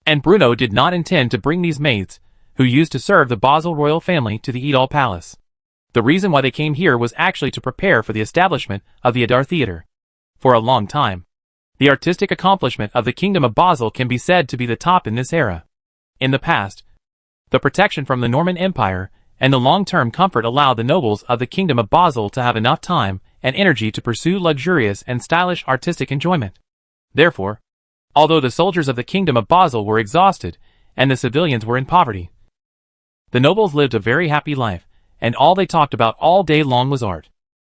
And Bruno did not intend to bring these maids, who used to serve the Basel royal family, to the Edal Palace. The reason why they came here was actually to prepare for the establishment of the Idar Theatre. For a long time, the artistic accomplishment of the Kingdom of Basel can be said to be the top in this era. In the past, the protection from the Norman Empire and the long-term comfort allowed the nobles of the Kingdom of Basel to have enough time and energy to pursue luxurious and stylish artistic enjoyment. Therefore, although the soldiers of the Kingdom of Basel were exhausted and the civilians were in poverty, the nobles lived a very happy life, and all they talked about all day long was art.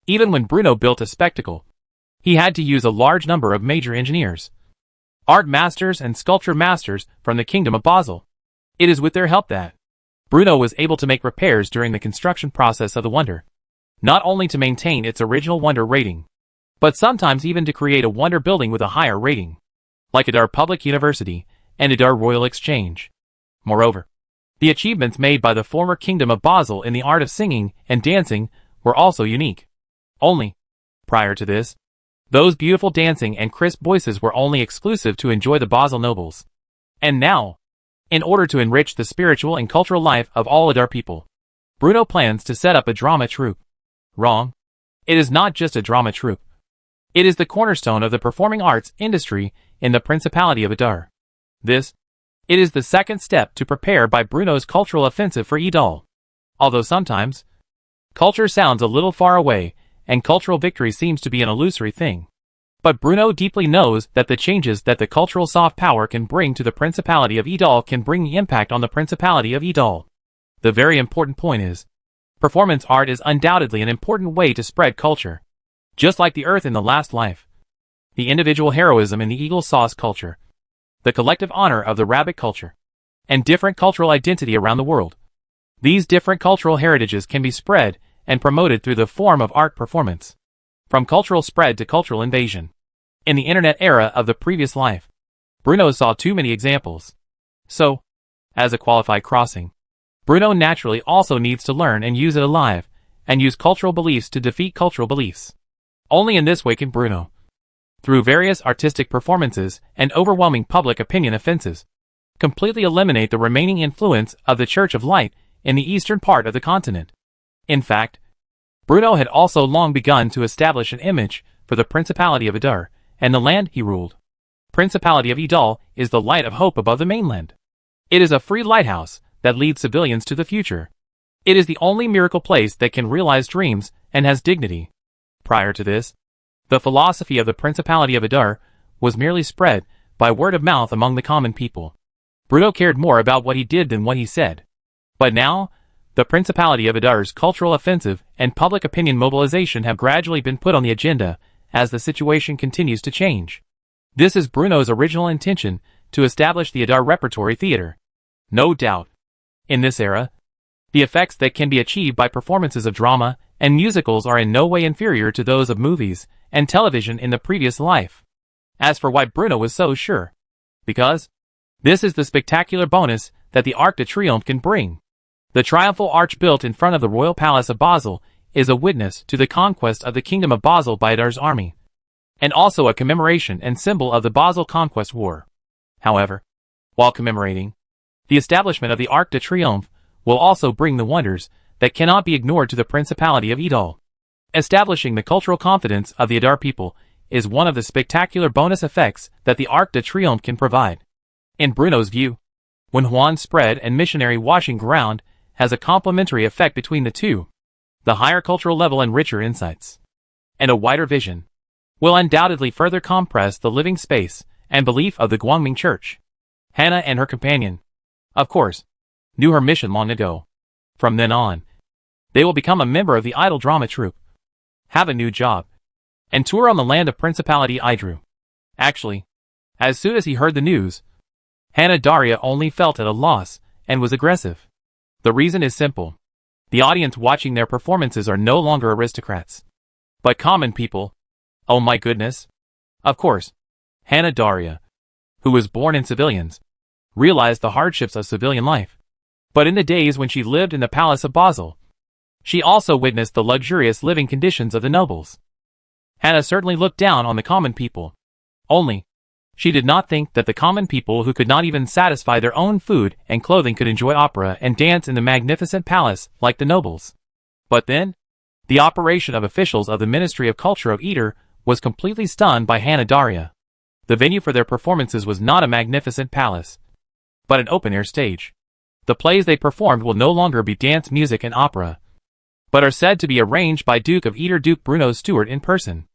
Even when Bruno built a spectacle, he had to use a large number of major engineers, art masters and sculpture masters from the Kingdom of Basel. It is with their help that Bruno was able to make repairs during the construction process of the wonder, not only to maintain its original wonder rating, but sometimes even to create a wonder building with a higher rating, like Adar Public University and Adar Royal Exchange. Moreover, the achievements made by the former Kingdom of Basel in the art of singing and dancing were also unique. Only, prior to this, those beautiful dancing and crisp voices were only exclusive to enjoy the Basel nobles. And now, in order to enrich the spiritual and cultural life of all Adar people, Bruno plans to set up a drama troupe. Wrong. It is not just a drama troupe. It is the cornerstone of the performing arts industry in the Principality of Adar. It is the second step to prepare by Bruno's cultural offensive for Idal. Although sometimes, culture sounds a little far away, and cultural victory seems to be an illusory thing. But Bruno deeply knows that the changes that the cultural soft power can bring to the Principality of Idal can bring the impact on the Principality of Idal. The very important point is, performance art is undoubtedly an important way to spread culture. Just like the earth in the last life, the individual heroism in the eagle sauce culture, the collective honor of the rabbit culture, and different cultural identity around the world. These different cultural heritages can be spread and promoted through the form of art performance. From cultural spread to cultural invasion. In the internet era of the previous life, Bruno saw too many examples. So, as a qualified crossing, Bruno naturally also needs to learn and use it alive, and use cultural beliefs to defeat cultural beliefs. Only in this way can Bruno, through various artistic performances and overwhelming public opinion offenses, completely eliminate the remaining influence of the Church of Light in the eastern part of the continent. In fact, Bruno had also long begun to establish an image for the Principality of Adar and the land he ruled. Principality of Idal is the light of hope above the mainland. It is a free lighthouse that leads civilians to the future. It is the only miracle place that can realize dreams and has dignity. Prior to this, the philosophy of the Principality of Adar was merely spread by word of mouth among the common people. Bruno cared more about what he did than what he said. But now, the Principality of Adar's cultural offensive and public opinion mobilization have gradually been put on the agenda as the situation continues to change. This is Bruno's original intention to establish the Adar Repertory Theater. No doubt. In this era, the effects that can be achieved by performances of drama and musicals are in no way inferior to those of movies and television in the previous life. As for why Bruno was so sure, because this is the spectacular bonus that the Arc de Triomphe can bring. The triumphal arch built in front of the royal palace of Basel is a witness to the conquest of the Kingdom of Basel by Adar's army, and also a commemoration and symbol of the Basel Conquest War. However, while commemorating the establishment of the Arc de Triomphe will also bring the wonders that cannot be ignored to the Principality of Idal. Establishing the cultural confidence of the Adar people is one of the spectacular bonus effects that the Arc de Triomphe can provide. In Bruno's view, when Juan's spread and missionary washing ground has a complementary effect between the two, the higher cultural level and richer insights, and a wider vision, will undoubtedly further compress the living space and belief of the Guangming Church. Hannah and her companion, of course, knew her mission long ago. From then on, they will become a member of the Idol drama troupe, have a new job, and tour on the land of Principality Idru. Actually, as soon as he heard the news, Hannah Daria only felt at a loss and was aggressive. The reason is simple. The audience watching their performances are no longer aristocrats, but common people. Oh my goodness. Of course, Hannah Daria, who was born in civilians, realized the hardships of civilian life. But in the days when she lived in the palace of Basel, she also witnessed the luxurious living conditions of the nobles. Hannah certainly looked down on the common people. Only, she did not think that the common people who could not even satisfy their own food and clothing could enjoy opera and dance in the magnificent palace like the nobles. But then, the operation of officials of the Ministry of Culture of Eder was completely stunned by Hannah Daria. The venue for their performances was not a magnificent palace, but an open-air stage. The plays they performed will no longer be dance, music, and opera, but are said to be arranged by Duke of Eder Duke Bruno Stewart in person.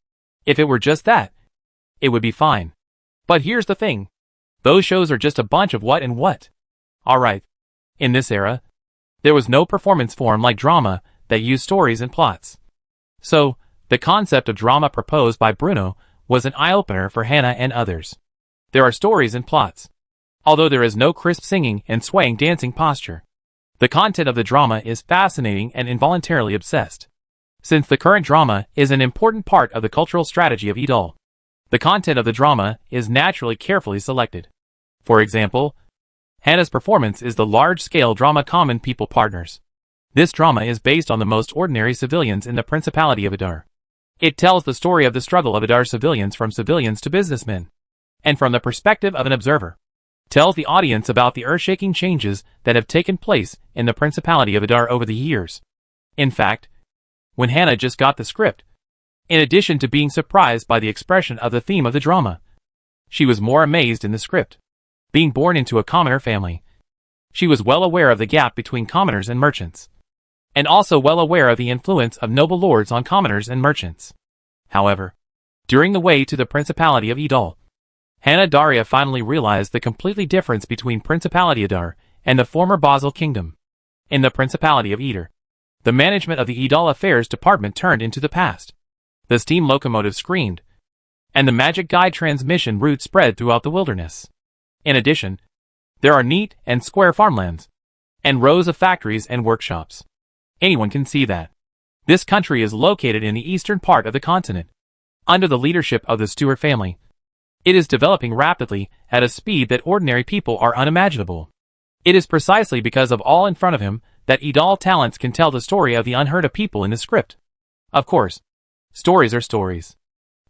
If it were just that, it would be fine. But here's the thing. Those shows are just a bunch of what and what. Alright. In this era, there was no performance form like drama that used stories and plots. So, The concept of drama proposed by Bruno was an eye-opener for Hannah and others. There are stories and plots. Although there is no crisp singing and swaying dancing posture, the content of the drama is fascinating and involuntarily obsessed. Since the current drama is an important part of the cultural strategy of Idol, the content of the drama is naturally carefully selected. For example, Hannah's performance is the large-scale drama Common People Partners. This drama is based on the most ordinary civilians in the Principality of Adar. It tells the story of the struggle of Adar's civilians from civilians to businessmen, and from the perspective of an observer, tells the audience about the earth-shaking changes that have taken place in the Principality of Adar over the years. In fact, when Hannah just got the script, in addition to being surprised by the expression of the theme of the drama, she was more amazed in the script. Being born into a commoner family, she was well aware of the gap between commoners and merchants, and also well aware of the influence of noble lords on commoners and merchants. However, during the way to the Principality of Idol, Hannah Daria finally realized the completely difference between Principality Adar and the former Basel Kingdom. In the Principality of Idar, the management of the Idol Affairs Department turned into the past. The steam locomotive screamed, and the magic guide transmission route spread throughout the wilderness. In addition, there are neat and square farmlands, and rows of factories and workshops. Anyone can see that. This country is located in the eastern part of the continent, under the leadership of the Stewart family. It is developing rapidly at a speed that ordinary people are unimaginable. It is precisely because of all in front of him that Idol talents can tell the story of the unheard of people in the script. Of course, stories are stories.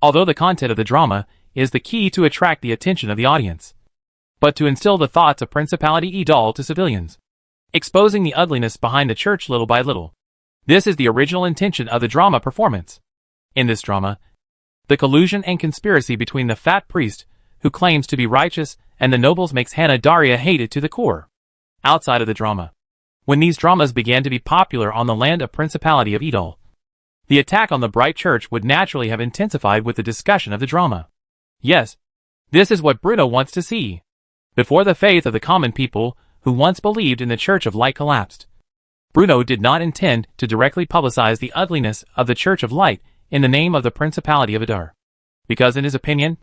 Although the content of the drama is the key to attract the attention of the audience, but to instill the thoughts of Principality Idol to civilians, exposing the ugliness behind the church little by little. This is the original intention of the drama performance. In this drama, the collusion and conspiracy between the fat priest, who claims to be righteous, and the nobles makes Hannah Daria hated to the core. Outside of the drama, when these dramas began to be popular on the land of Principality of Idol, the attack on the bright church would naturally have intensified with the discussion of the drama. Yes, this is what Bruno wants to see. Before the faith of the common people, who once believed in the Church of Light collapsed, Bruno did not intend to directly publicize the ugliness of the Church of Light in the name of the Principality of Adar, because in his opinion,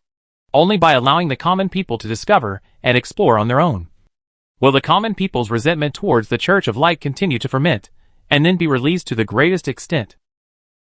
only by allowing the common people to discover and explore on their own will the common people's resentment towards the Church of Light continue to ferment, and then be released to the greatest extent.